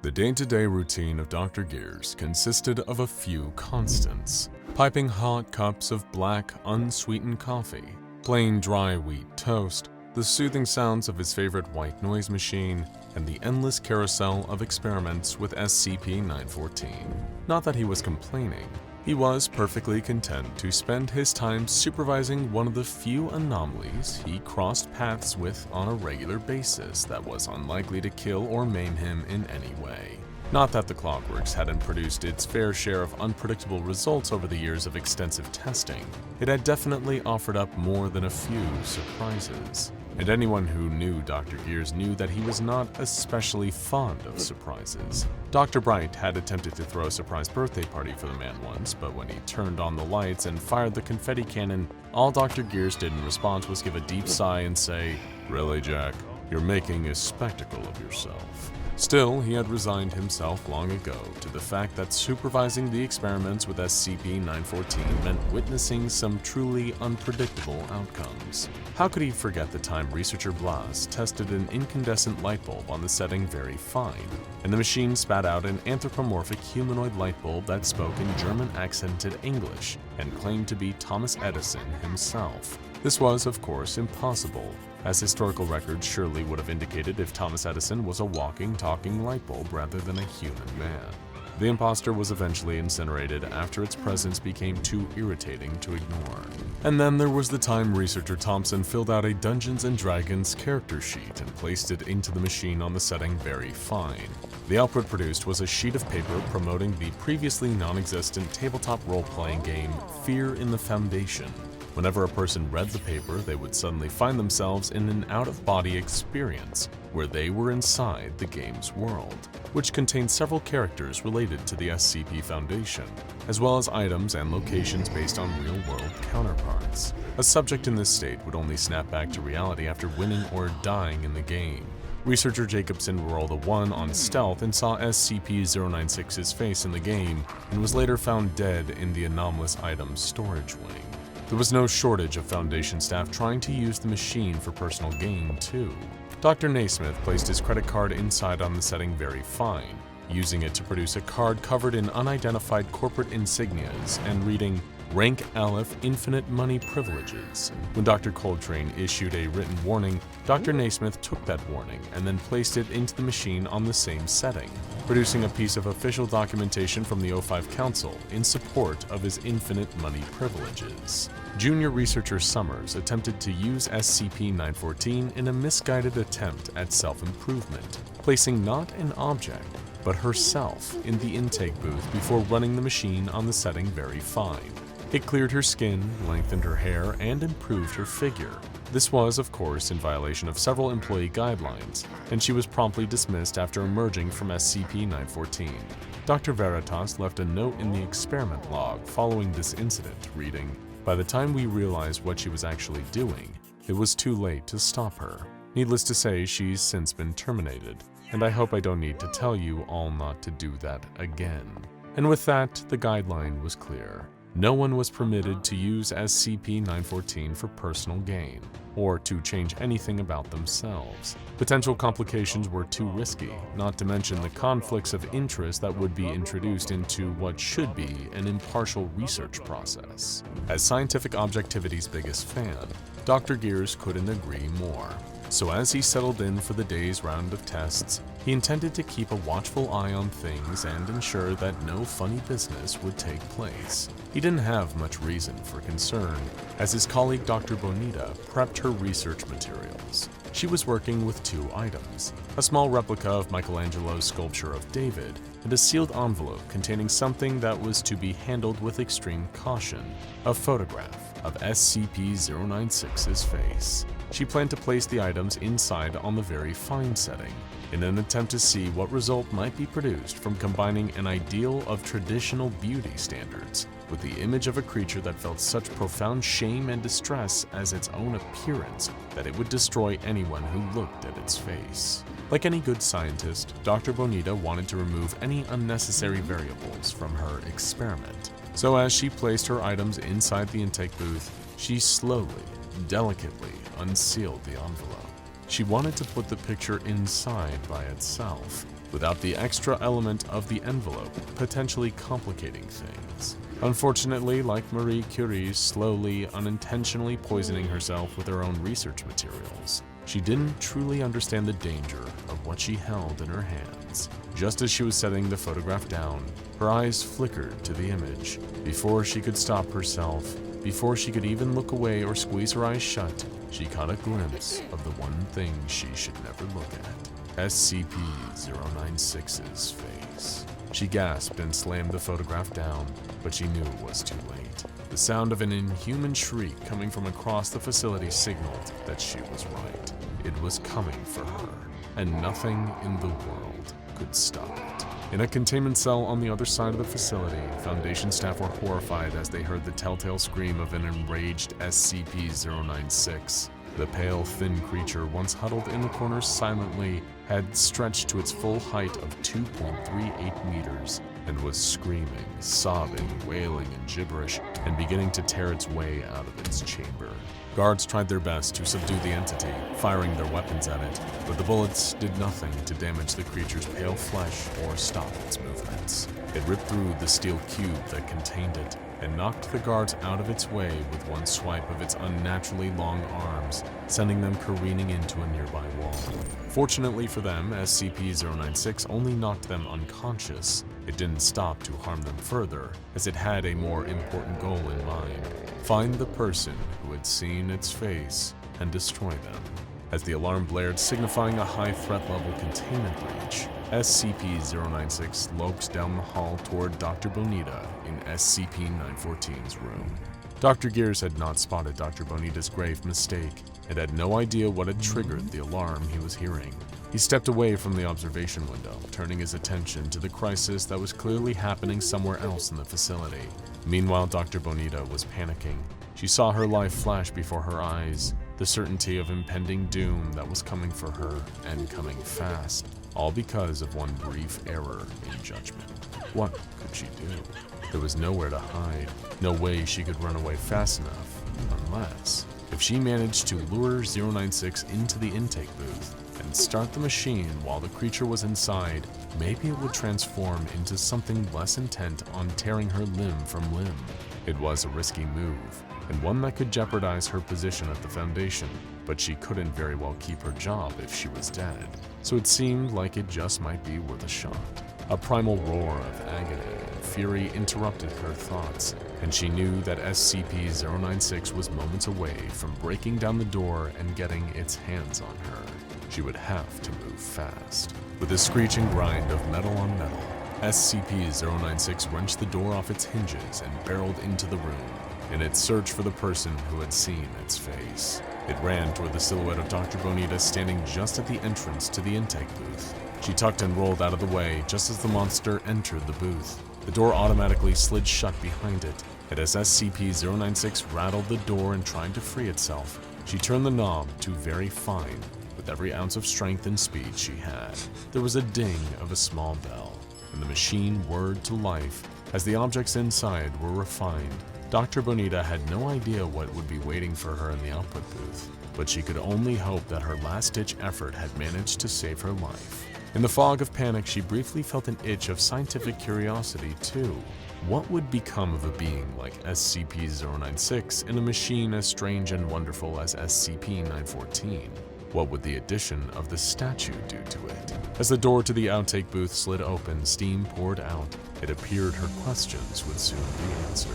The day-to-day routine of Dr. Gears consisted of a few constants: piping hot cups of black, unsweetened coffee, plain dry wheat toast, the soothing sounds of his favorite white noise machine, and the endless carousel of experiments with SCP-914. Not that he was complaining. He was perfectly content to spend his time supervising one of the few anomalies he crossed paths with on a regular basis that was unlikely to kill or maim him in any way. Not that the Clockworks hadn't produced its fair share of unpredictable results over the years of extensive testing. It had definitely offered up more than a few surprises. And anyone who knew Dr. Gears knew that he was not especially fond of surprises. Dr. Bright had attempted to throw a surprise birthday party for the man once, but when he turned on the lights and fired the confetti cannon, all Dr. Gears did in response was give a deep sigh and say, "Really, Jack? You're making a spectacle of yourself." Still, he had resigned himself long ago to the fact that supervising the experiments with SCP-914 meant witnessing some truly unpredictable outcomes. How could he forget the time researcher Blas tested an incandescent light bulb on the setting Very Fine, and the machine spat out an anthropomorphic humanoid light bulb that spoke in German-accented English and claimed to be Thomas Edison himself? This was, of course, impossible, as historical records surely would have indicated if Thomas Edison was a walking, talking light bulb rather than a human man. The imposter was eventually incinerated after its presence became too irritating to ignore. And then there was the time researcher Thompson filled out a Dungeons & Dragons character sheet and placed it into the machine on the setting Very Fine. The output produced was a sheet of paper promoting the previously non-existent tabletop role-playing game Fear in the Foundation. Whenever a person read the paper, they would suddenly find themselves in an out-of-body experience where they were inside the game's world, which contained several characters related to the SCP Foundation, as well as items and locations based on real-world counterparts. A subject in this state would only snap back to reality after winning or dying in the game. Researcher Jacobson rolled a 1 on stealth and saw SCP-096's face in the game, and was later found dead in the anomalous items storage wing. There was no shortage of Foundation staff trying to use the machine for personal gain, too. Dr. Naismith placed his credit card inside on the setting Very Fine, using it to produce a card covered in unidentified corporate insignias and reading, rank Aleph infinite money privileges. When Dr. Coltrane issued a written warning, Dr. Naismith took that warning and then placed it into the machine on the same setting, producing a piece of official documentation from the O5 Council in support of his infinite money privileges. Junior researcher Summers attempted to use SCP-914 in a misguided attempt at self-improvement, placing not an object, but herself in the intake booth before running the machine on the setting very fine. It cleared her skin, lengthened her hair, and improved her figure. This was, of course, in violation of several employee guidelines, and she was promptly dismissed after emerging from SCP-914. Dr. Veritas left a note in the experiment log following this incident, reading, "By the time we realized what she was actually doing, it was too late to stop her. Needless to say, she's since been terminated, and I hope I don't need to tell you all not to do that again." And with that, the guideline was clear. No one was permitted to use SCP-914 for personal gain, or to change anything about themselves. Potential complications were too risky, not to mention the conflicts of interest that would be introduced into what should be an impartial research process. As scientific objectivity's biggest fan, Dr. Gears couldn't agree more. So as he settled in for the day's round of tests, he intended to keep a watchful eye on things and ensure that no funny business would take place. He didn't have much reason for concern, as his colleague Dr. Bonita prepped her research materials. She was working with two items, a small replica of Michelangelo's sculpture of David, and a sealed envelope containing something that was to be handled with extreme caution, a photograph of SCP-096's face. She planned to place the items inside on the very fine setting, in an attempt to see what result might be produced from combining an ideal of traditional beauty standards with the image of a creature that felt such profound shame and distress as its own appearance that it would destroy anyone who looked at its face. Like any good scientist, Dr. Bonita wanted to remove any unnecessary variables from her experiment. So as she placed her items inside the intake booth, she slowly, delicately unsealed the envelope. She wanted to put the picture inside by itself, without the extra element of the envelope potentially complicating things. Unfortunately, like Marie Curie slowly, unintentionally poisoning herself with her own research materials, she didn't truly understand the danger of what she held in her hands. Just as she was setting the photograph down, her eyes flickered to the image. Before she could stop herself, before she could even look away or squeeze her eyes shut, she caught a glimpse of the one thing she should never look at, SCP-096's face. She gasped and slammed the photograph down, but she knew it was too late. The sound of an inhuman shriek coming from across the facility signaled that she was right. It was coming for her, and nothing in the world could stop it. In a containment cell on the other side of the facility, Foundation staff were horrified as they heard the telltale scream of an enraged SCP-096. The pale, thin creature, once huddled in the corner silently, had stretched to its full height of 2.38 meters and was screaming, sobbing, wailing in gibberish, and beginning to tear its way out of its chamber. Guards tried their best to subdue the entity, firing their weapons at it, but the bullets did nothing to damage the creature's pale flesh or stop its movements. It ripped through the steel cube that contained it and knocked the guards out of its way with one swipe of its unnaturally long arms, sending them careening into a nearby wall. Fortunately for them, SCP-096 only knocked them unconscious. It didn't stop to harm them further, as it had a more important goal in mind: find the person who had seen its face and destroy them. As the alarm blared, signifying a high threat level containment breach, SCP-096 loped down the hall toward Dr. Bonita in SCP-914's room. Dr. Gears had not spotted Dr. Bonita's grave mistake and had no idea what had triggered the alarm he was hearing. He stepped away from the observation window, turning his attention to the crisis that was clearly happening somewhere else in the facility. Meanwhile, Dr. Bonita was panicking. She saw her life flash before her eyes, the certainty of impending doom that was coming for her, and coming fast, all because of one brief error in judgment. What could she do? There was nowhere to hide, no way she could run away fast enough, unless if she managed to lure 096 into the intake booth and start the machine while the creature was inside, maybe it would transform into something less intent on tearing her limb from limb. It was a risky move, and one that could jeopardize her position at the Foundation, but she couldn't very well keep her job if she was dead, so it seemed like it just might be worth a shot. A primal roar of agony and fury interrupted her thoughts, and she knew that SCP-096 was moments away from breaking down the door and getting its hands on her. She would have to move fast. With a screeching grind of metal on metal, SCP-096 wrenched the door off its hinges and barreled into the room in its search for the person who had seen its face. It ran toward the silhouette of Dr. Bonita standing just at the entrance to the intake booth. She tucked and rolled out of the way just as the monster entered the booth. The door automatically slid shut behind it, and as SCP-096 rattled the door and tried to free itself, she turned the knob to very fine with every ounce of strength and speed she had. There was a ding of a small bell, and the machine whirred to life as the objects inside were refined. Dr. Bonita had no idea what would be waiting for her in the output booth, but she could only hope that her last-ditch effort had managed to save her life. In the fog of panic, she briefly felt an itch of scientific curiosity, too. What would become of a being like SCP-096 in a machine as strange and wonderful as SCP-914? What would the addition of the statue do to it? As the door to the outtake booth slid open, steam poured out. It appeared her questions would soon be answered.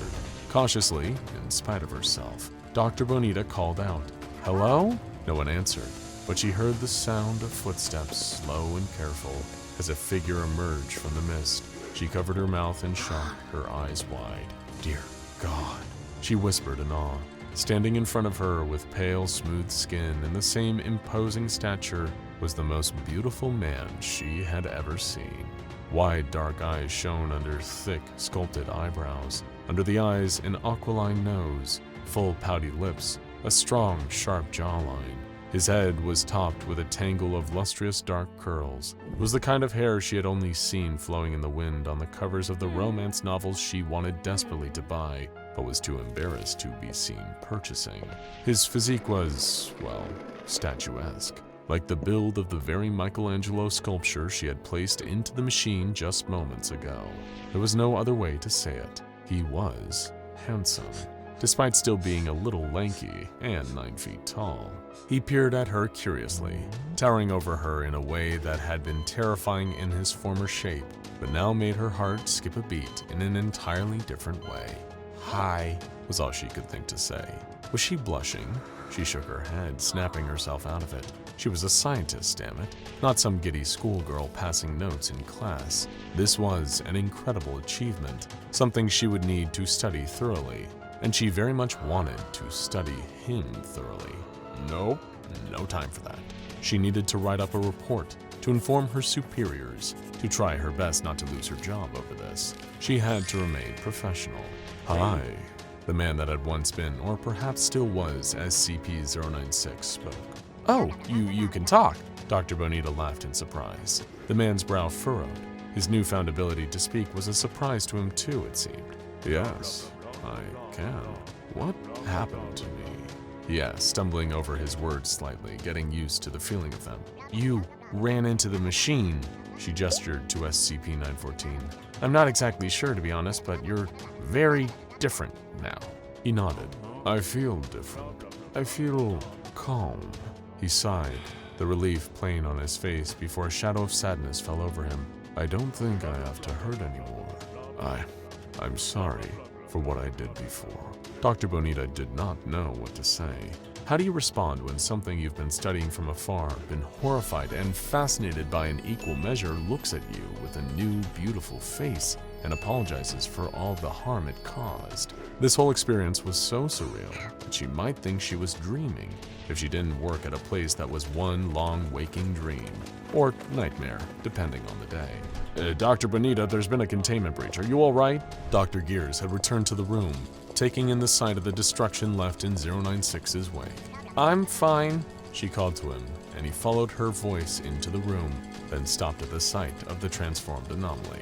Cautiously, in spite of herself, Dr. Bonita called out, "Hello?" No one answered, but she heard the sound of footsteps, slow and careful, as a figure emerged from the mist. She covered her mouth in shock, her eyes wide. "Dear God," she whispered in awe. Standing in front of her with pale, smooth skin and the same imposing stature was the most beautiful man she had ever seen. Wide, dark eyes shone under thick, sculpted eyebrows. Under the eyes, an aquiline nose, full, pouty lips, a strong, sharp jawline. His head was topped with a tangle of lustrous dark curls. It was the kind of hair she had only seen flowing in the wind on the covers of the romance novels she wanted desperately to buy, but was too embarrassed to be seen purchasing. His physique was, well, statuesque, like the build of the very Michelangelo sculpture she had placed into the machine just moments ago. There was no other way to say it. He was handsome, despite still being a little lanky and 9 feet tall. He peered at her curiously, towering over her in a way that had been terrifying in his former shape, but now made her heart skip a beat in an entirely different way. "Hi," was all she could think to say. Was she blushing? She shook her head, snapping herself out of it. She was a scientist, damn it, not some giddy schoolgirl passing notes in class. This was an incredible achievement, something she would need to study thoroughly, and she very much wanted to study him thoroughly. Nope, no time for that. She needed to write up a report, to inform her superiors, to try her best not to lose her job over this. She had to remain professional. "Hi," the man that had once been, or perhaps still was, SCP-096 spoke. "Oh, you can talk." Dr. Bonita laughed in surprise. The man's brow furrowed. His newfound ability to speak was a surprise to him too, it seemed. "Yes, I can. What happened to me?" he asked, stumbling over his words slightly, getting used to the feeling of them. "You ran into the machine," she gestured to SCP-914. "I'm not exactly sure, to be honest, but you're very different now." He nodded. "I feel different. I feel calm." He sighed, the relief plain on his face before a shadow of sadness fell over him. "I don't think I have to hurt anymore. I'm sorry for what I did before." Dr. Bonita did not know what to say. How do you respond when something you've been studying from afar, been horrified and fascinated by in equal measure, looks at you with a new, beautiful face and apologizes for all the harm it caused? This whole experience was so surreal that she might think she was dreaming if she didn't work at a place that was one long waking dream, or nightmare, depending on the day. Dr. Bonita, there's been a containment breach. Are you all right?" Dr. Gears had returned to the room, taking in the sight of the destruction left in 096's wake. "I'm fine," she called to him, and he followed her voice into the room, then stopped at the sight of the transformed anomaly.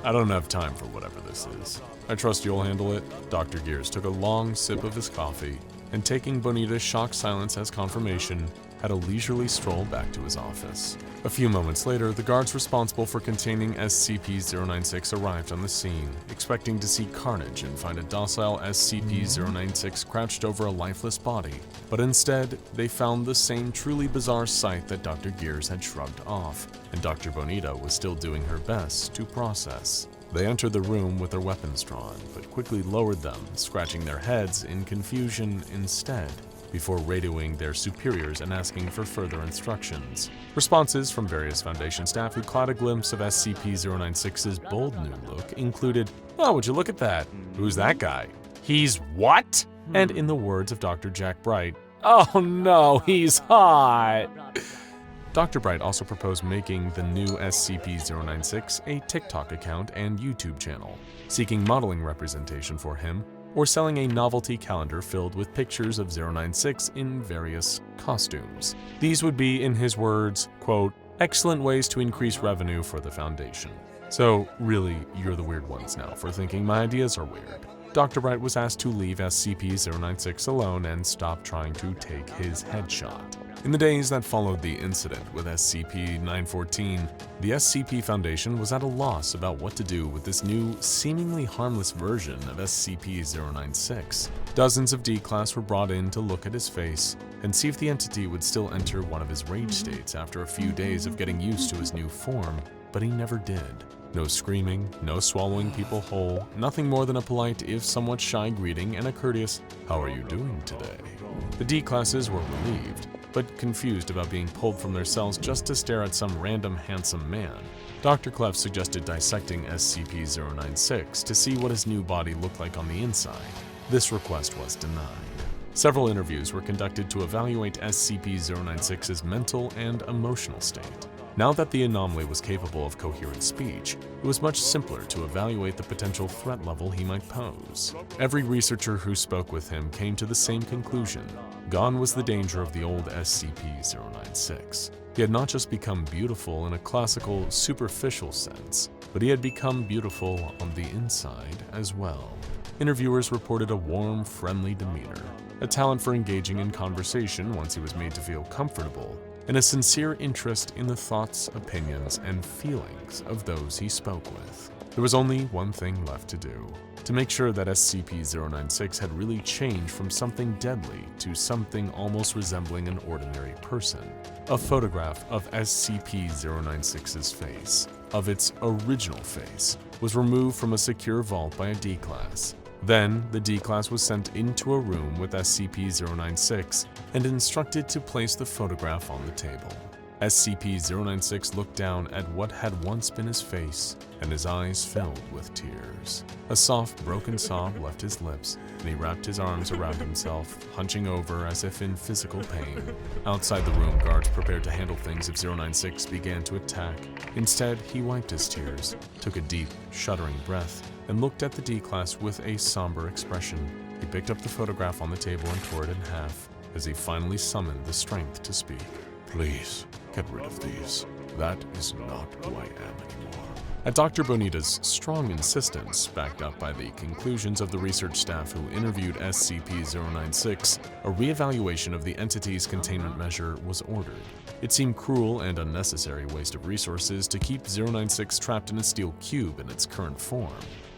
I don't have time for whatever this is. I trust you'll handle it." Dr. Gears took a long sip of his coffee and taking Bonita's shocked silence as confirmation, had a leisurely stroll back to his office. A few moments later, the guards responsible for containing SCP-096 arrived on the scene, expecting to see carnage and find a docile SCP-096 crouched over a lifeless body, but instead, they found the same truly bizarre sight that Dr. Gears had shrugged off, and Dr. Bonita was still doing her best to process. They entered the room with their weapons drawn, but quickly lowered them, scratching their heads in confusion instead, before radioing their superiors and asking for further instructions. Responses from various Foundation staff who caught a glimpse of SCP-096's bold new look included, "Oh, would you look at that? Who's that guy? He's what?" And in the words of Dr. Jack Bright, "Oh no, he's hot!" Dr. Bright also proposed making the new SCP-096 a TikTok account and YouTube channel, seeking modeling representation for him, or selling a novelty calendar filled with pictures of 096 in various costumes. These would be, in his words, quote, "excellent ways to increase revenue for the Foundation." So really, you're the weird ones now for thinking my ideas are weird. Dr. Bright was asked to leave SCP-096 alone and stop trying to take his headshot. In the days that followed the incident with SCP-914, the SCP Foundation was at a loss about what to do with this new, seemingly harmless version of SCP-096. Dozens of D-Class were brought in to look at his face and see if the entity would still enter one of his rage states after a few days of getting used to his new form, but he never did. No screaming, no swallowing people whole, nothing more than a polite, if somewhat shy greeting and a courteous, "How are you doing today?" The D-Classes were relieved, but confused about being pulled from their cells just to stare at some random handsome man. Dr. Clef suggested dissecting SCP-096 to see what his new body looked like on the inside. This request was denied. Several interviews were conducted to evaluate SCP-096's mental and emotional state. Now that the anomaly was capable of coherent speech, it was much simpler to evaluate the potential threat level he might pose. Every researcher who spoke with him came to the same conclusion. Gone was the danger of the old SCP-096. He had not just become beautiful in a classical, superficial sense, but he had become beautiful on the inside as well. Interviewers reported a warm, friendly demeanor, a talent for engaging in conversation once he was made to feel comfortable, and a sincere interest in the thoughts, opinions, and feelings of those he spoke with. There was only one thing left to do: to make sure that SCP-096 had really changed from something deadly to something almost resembling an ordinary person. A photograph of SCP-096's face, of its original face, was removed from a secure vault by a D-Class. Then, the D-Class was sent into a room with SCP-096 and instructed to place the photograph on the table. SCP-096 looked down at what had once been his face, and his eyes filled with tears. A soft, broken sob left his lips, and he wrapped his arms around himself, hunching over as if in physical pain. Outside the room, guards prepared to handle things if 096 began to attack. Instead, he wiped his tears, took a deep, shuddering breath, and looked at the D-Class with a somber expression. He picked up the photograph on the table and tore it in half, as he finally summoned the strength to speak. "Please, get rid of these. That is not who I am anymore." At Dr. Bonita's strong insistence, backed up by the conclusions of the research staff who interviewed SCP-096, a reevaluation of the entity's containment measure was ordered. It seemed cruel and unnecessary waste of resources to keep 096 trapped in a steel cube in its current form.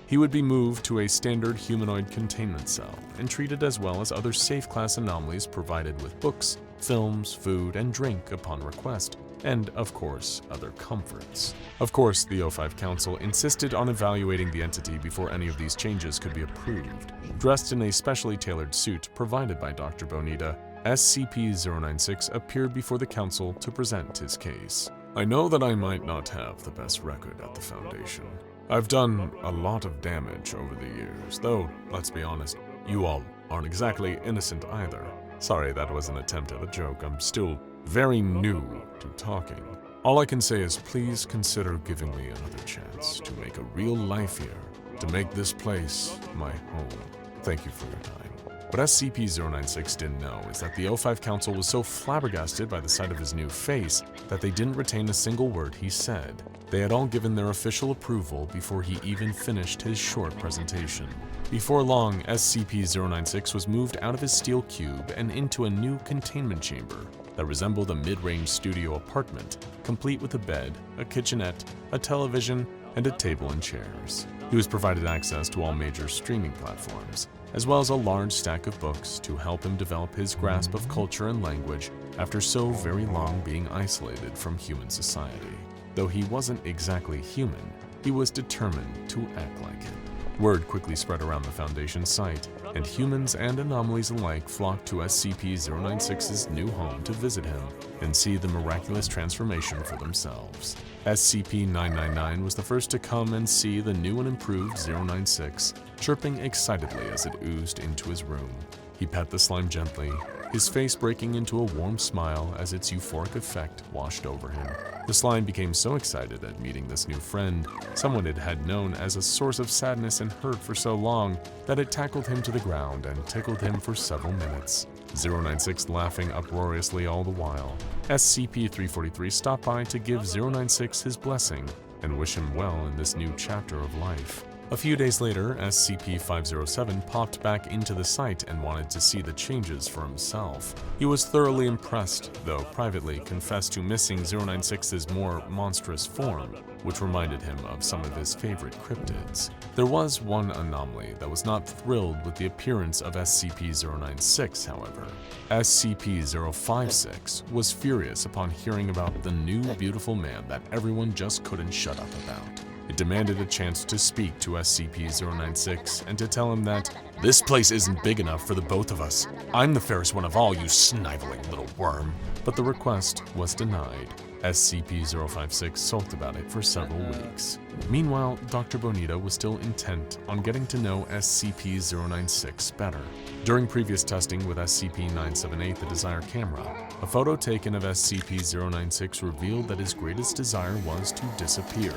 He would be moved to a standard humanoid containment cell and treated as well as other safe-class anomalies, provided with books, films, food, and drink upon request, and, of course, other comforts. Of course, the O5 Council insisted on evaluating the entity before any of these changes could be approved. Dressed in a specially tailored suit provided by Dr. Bonita, SCP-096 appeared before the Council to present his case. "I know that I might not have the best record at the Foundation. I've done a lot of damage over the years, though, let's be honest, you all aren't exactly innocent either. Sorry, that was an attempt at a joke. I'm still very new to talking. All I can say is please consider giving me another chance to make a real life here, to make this place my home. Thank you for your time." What SCP-096 didn't know is that the O5 Council was so flabbergasted by the sight of his new face that they didn't retain a single word he said. They had all given their official approval before he even finished his short presentation. Before long, SCP-096 was moved out of his steel cube and into a new containment chamber that resembled a mid-range studio apartment, complete with a bed, a kitchenette, a television, and a table and chairs. He was provided access to all major streaming platforms, as well as a large stack of books to help him develop his grasp of culture and language after so very long being isolated from human society. Though he wasn't exactly human, he was determined to act like it. Word quickly spread around the Foundation site, and humans and anomalies alike flocked to SCP-096's new home to visit him and see the miraculous transformation for themselves. SCP-999 was the first to come and see the new and improved 096, chirping excitedly as it oozed into his room. He pet the slime gently, his face breaking into a warm smile as its euphoric effect washed over him. The slime became so excited at meeting this new friend, someone it had known as a source of sadness and hurt for so long, that it tackled him to the ground and tickled him for several minutes. 096 laughing uproariously all the while. SCP-343 stopped by to give 096 his blessing and wish him well in this new chapter of life. A few days later, SCP-507 popped back into the site and wanted to see the changes for himself. He was thoroughly impressed, though privately confessed to missing 096's more monstrous form, which reminded him of some of his favorite cryptids. There was one anomaly that was not thrilled with the appearance of SCP-096, however. SCP-056 was furious upon hearing about the new beautiful man that everyone just couldn't shut up about. It demanded a chance to speak to SCP-096 and to tell him that this place isn't big enough for the both of us. I'm the fairest one of all, you sniveling little worm. But the request was denied. SCP-056 sulked about it for several weeks. Meanwhile, Dr. Bonita was still intent on getting to know SCP-096 better. During previous testing with SCP-978, the Desire camera, a photo taken of SCP-096 revealed that his greatest desire was to disappear.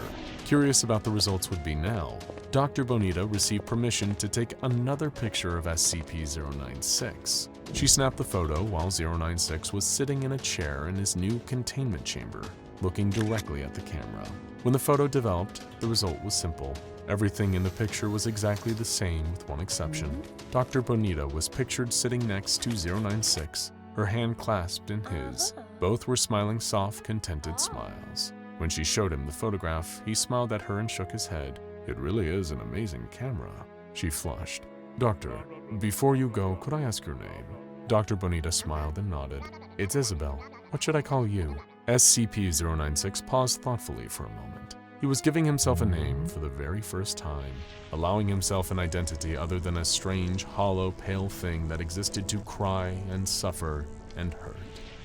Curious about the results would be now, Dr. Bonita received permission to take another picture of SCP-096. She snapped the photo while 096 was sitting in a chair in his new containment chamber, looking directly at the camera. When the photo developed, the result was simple. Everything in the picture was exactly the same with one exception. Dr. Bonita was pictured sitting next to 096, her hand clasped in his. Both were smiling soft, contented smiles. When she showed him the photograph, he smiled at her and shook his head. It really is an amazing camera. She flushed. Doctor, before you go, could I ask your name? Dr. Bonita smiled and nodded. It's Isabel. What should I call you? SCP-096 paused thoughtfully for a moment. He was giving himself a name for the very first time, allowing himself an identity other than a strange, hollow, pale thing that existed to cry and suffer and hurt.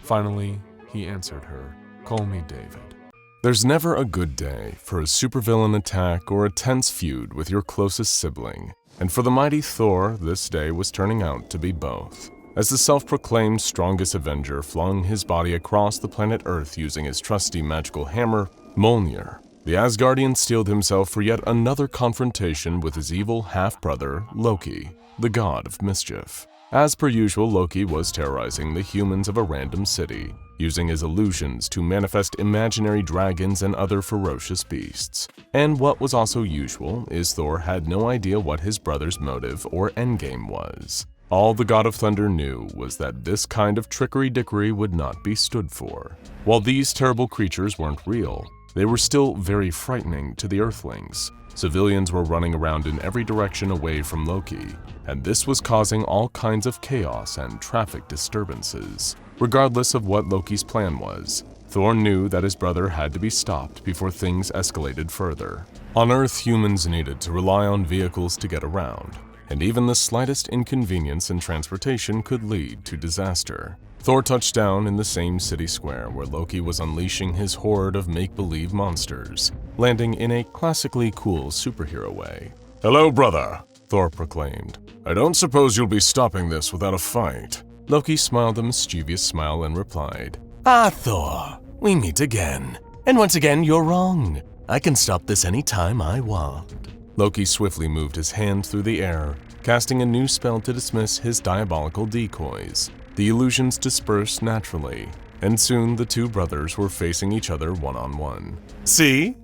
Finally, he answered her. Call me David. There's never a good day for a supervillain attack or a tense feud with your closest sibling, and for the mighty THOR, this day was turning out to be both. As the self-proclaimed strongest Avenger flung his body across the planet Earth using his trusty magical hammer, Mjolnir, the Asgardian steeled himself for yet another confrontation with his evil half-brother, Loki, the god of mischief. As per usual, Loki was terrorizing the humans of a random city, using his illusions to manifest imaginary dragons and other ferocious beasts. And what was also usual is Thor had no idea what his brother's motive or endgame was. All the God of Thunder knew was that this kind of trickery-dickery would not be stood for. While these terrible creatures weren't real, they were still very frightening to the Earthlings. Civilians were running around in every direction away from Loki, and this was causing all kinds of chaos and traffic disturbances. Regardless of what Loki's plan was, Thor knew that his brother had to be stopped before things escalated further. On Earth, humans needed to rely on vehicles to get around, and even the slightest inconvenience in transportation could lead to disaster. Thor touched down in the same city square where Loki was unleashing his horde of make-believe monsters, landing in a classically cool superhero way. "Hello, brother," Thor proclaimed. "I don't suppose you'll be stopping this without a fight." Loki smiled a mischievous smile and replied, "Ah, Thor, we meet again. And once again, you're wrong. I can stop this any time I want." Loki swiftly moved his hand through the air, casting a new spell to dismiss his diabolical decoys. The illusions dispersed naturally, and soon the two brothers were facing each other one-on-one. See?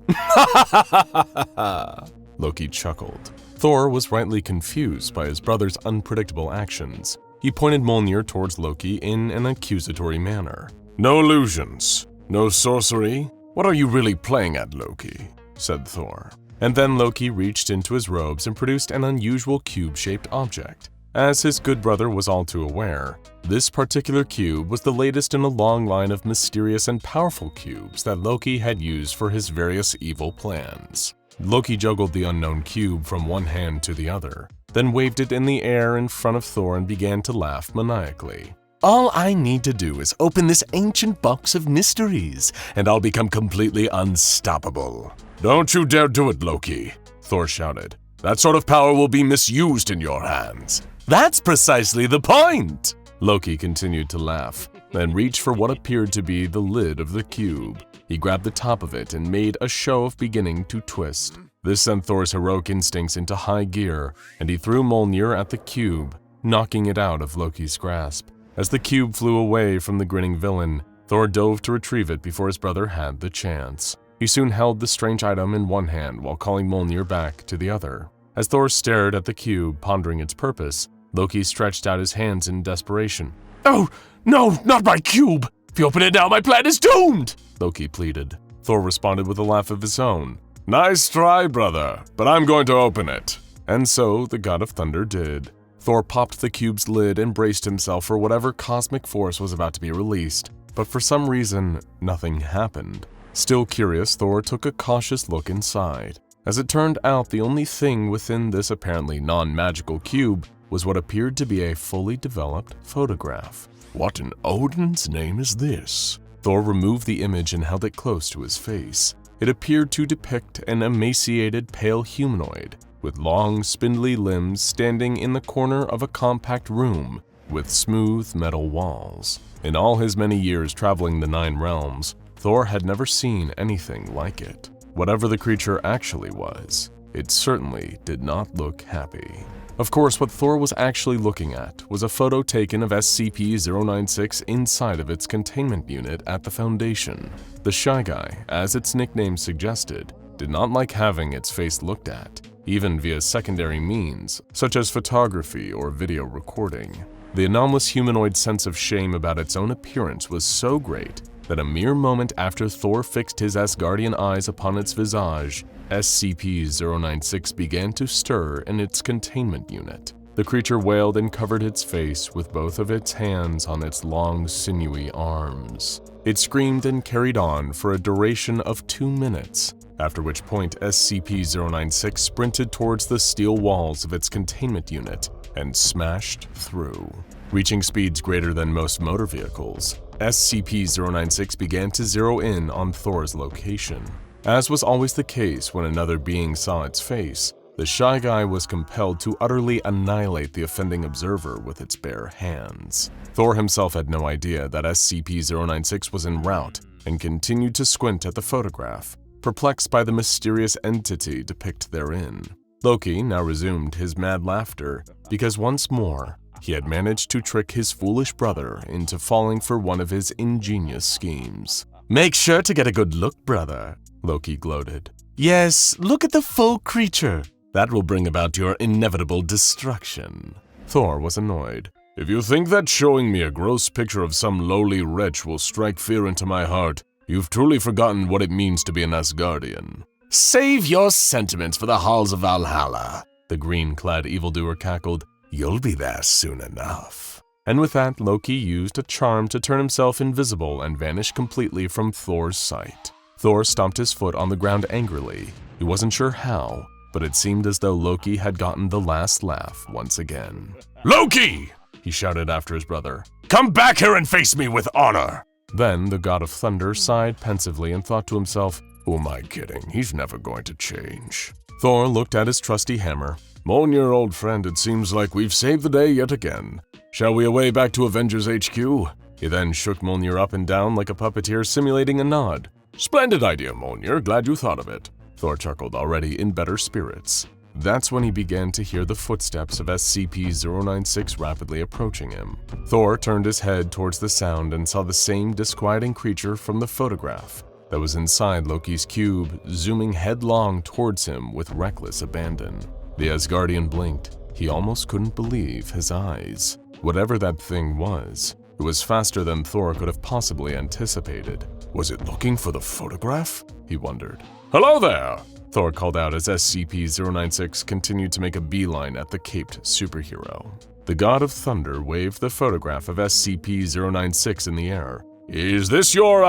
Loki chuckled. Thor was rightly confused by his brother's unpredictable actions. He pointed Mjolnir towards Loki in an accusatory manner. No illusions, no sorcery. What are you really playing at, Loki? Said Thor. And then Loki reached into his robes and produced an unusual cube-shaped object. As his good brother was all too aware, this particular cube was the latest in a long line of mysterious and powerful cubes that Loki had used for his various evil plans. Loki juggled the unknown cube from one hand to the other, then waved it in the air in front of Thor and began to laugh maniacally. All I need to do is open this ancient box of mysteries, and I'll become completely unstoppable. Don't you dare do it, Loki, Thor shouted. That sort of power will be misused in your hands. That's precisely the point! Loki continued to laugh, then reached for what appeared to be the lid of the cube. He grabbed the top of it and made a show of beginning to twist. This sent Thor's heroic instincts into high gear, and he threw Mjolnir at the cube, knocking it out of Loki's grasp. As the cube flew away from the grinning villain, Thor dove to retrieve it before his brother had the chance. He soon held the strange item in one hand while calling Mjolnir back to the other. As Thor stared at the cube, pondering its purpose, Loki stretched out his hands in desperation. Oh, no, not my cube! If you open it now, my plan is doomed! Loki pleaded. Thor responded with a laugh of his own. Nice try, brother, but I'm going to open it. And so the God of Thunder did. Thor popped the cube's lid and braced himself for whatever cosmic force was about to be released, but for some reason, nothing happened. Still curious, Thor took a cautious look inside. As it turned out, the only thing within this apparently non-magical cube was what appeared to be a fully developed photograph. What in Odin's name is this? Thor removed the image and held it close to his face. It appeared to depict an emaciated, pale humanoid with long, spindly limbs standing in the corner of a compact room with smooth metal walls. In all his many years traveling the 9 realms, Thor had never seen anything like it. Whatever the creature actually was, it certainly did not look happy. Of course, what Thor was actually looking at was a photo taken of SCP-096 inside of its containment unit at the Foundation. The Shy Guy, as its nickname suggested, did not like having its face looked at, even via secondary means, such as photography or video recording. The anomalous humanoid sense of shame about its own appearance was so great that a mere moment after Thor fixed his Asgardian eyes upon its visage, SCP-096 began to stir in its containment unit. The creature wailed and covered its face with both of its hands on its long, sinewy arms. It screamed and carried on for a duration of 2 minutes, after which point SCP-096 sprinted towards the steel walls of its containment unit and smashed through. Reaching speeds greater than most motor vehicles, SCP-096 began to zero in on Thor's location. As was always the case when another being saw its face, the Shy Guy was compelled to utterly annihilate the offending observer with its bare hands. Thor himself had no idea that SCP-096 was en route and continued to squint at the photograph, perplexed by the mysterious entity depicted therein. Loki now resumed his mad laughter because once more, he had managed to trick his foolish brother into falling for one of his ingenious schemes. "Make sure to get a good look, brother," Loki gloated. "Yes, look at the full creature. That will bring about your inevitable destruction." Thor was annoyed. If you think that showing me a gross picture of some lowly wretch will strike fear into my heart, you've truly forgotten what it means to be an Asgardian. "Save your sentiments for the halls of Valhalla," the green-clad evildoer cackled. "You'll be there soon enough." And with that, Loki used a charm to turn himself invisible and vanish completely from Thor's sight. Thor stomped his foot on the ground angrily. He wasn't sure how, but it seemed as though Loki had gotten the last laugh once again. "Loki!" he shouted after his brother. "Come back here and face me with honor!" Then the God of Thunder sighed pensively and thought to himself, "Who am I kidding? He's never going to change." Thor looked at his trusty hammer. "Mjolnir, old friend, it seems like we've saved the day yet again. Shall we away back to Avengers HQ? He then shook Mjolnir up and down like a puppeteer simulating a nod. "Splendid idea, Mjolnir. Glad you thought of it." Thor chuckled, already in better spirits. That's when he began to hear the footsteps of SCP-096 rapidly approaching him. Thor turned his head towards the sound and saw the same disquieting creature from the photograph that was inside Loki's cube, zooming headlong towards him with reckless abandon. The Asgardian blinked. He almost couldn't believe his eyes. Whatever that thing was, it was faster than Thor could have possibly anticipated. Was it looking for the photograph? He wondered. "Hello there!" Thor called out as SCP-096 continued to make a beeline at the caped superhero. The God of Thunder waved the photograph of SCP-096 in the air. "Is this your,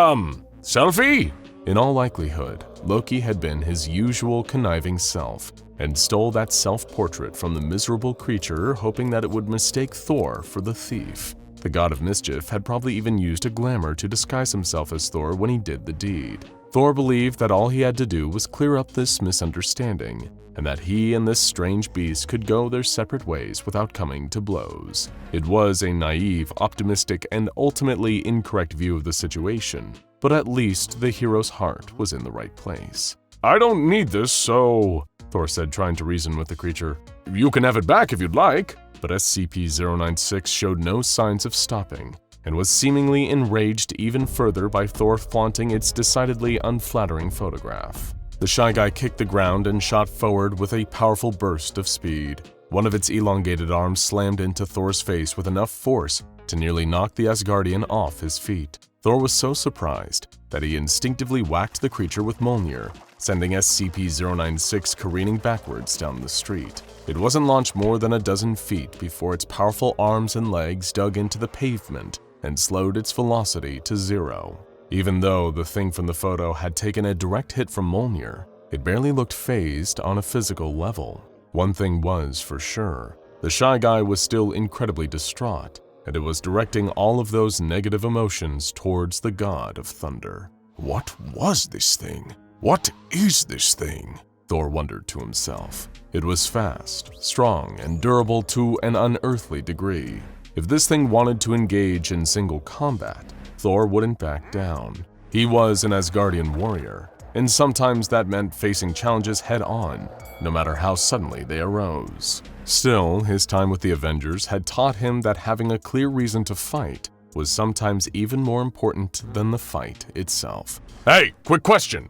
selfie?" In all likelihood, Loki had been his usual conniving self and stole that self-portrait from the miserable creature, hoping that it would mistake Thor for the thief. The God of Mischief had probably even used a glamour to disguise himself as Thor when he did the deed. Thor believed that all he had to do was clear up this misunderstanding, and that he and this strange beast could go their separate ways without coming to blows. It was a naive, optimistic, and ultimately incorrect view of the situation, but at least the hero's heart was in the right place. "I don't need this, so," Thor said, trying to reason with the creature. "You can have it back if you'd like." But SCP-096 showed no signs of stopping, and was seemingly enraged even further by Thor flaunting its decidedly unflattering photograph. The Shy Guy kicked the ground and shot forward with a powerful burst of speed. One of its elongated arms slammed into Thor's face with enough force to nearly knock the Asgardian off his feet. Thor was so surprised that he instinctively whacked the creature with Mjolnir, sending SCP-096 careening backwards down the street. It wasn't launched more than a dozen feet before its powerful arms and legs dug into the pavement and slowed its velocity to 0. Even though the thing from the photo had taken a direct hit from Mjolnir, it barely looked phased on a physical level. One thing was for sure, the Shy Guy was still incredibly distraught, and it was directing all of those negative emotions towards the God of Thunder. What was this thing? What is this thing? Thor wondered to himself. It was fast, strong, and durable to an unearthly degree. If this thing wanted to engage in single combat, Thor wouldn't back down. He was an Asgardian warrior, and sometimes that meant facing challenges head-on, no matter how suddenly they arose. Still, his time with the Avengers had taught him that having a clear reason to fight was sometimes even more important than the fight itself. "Hey, quick question,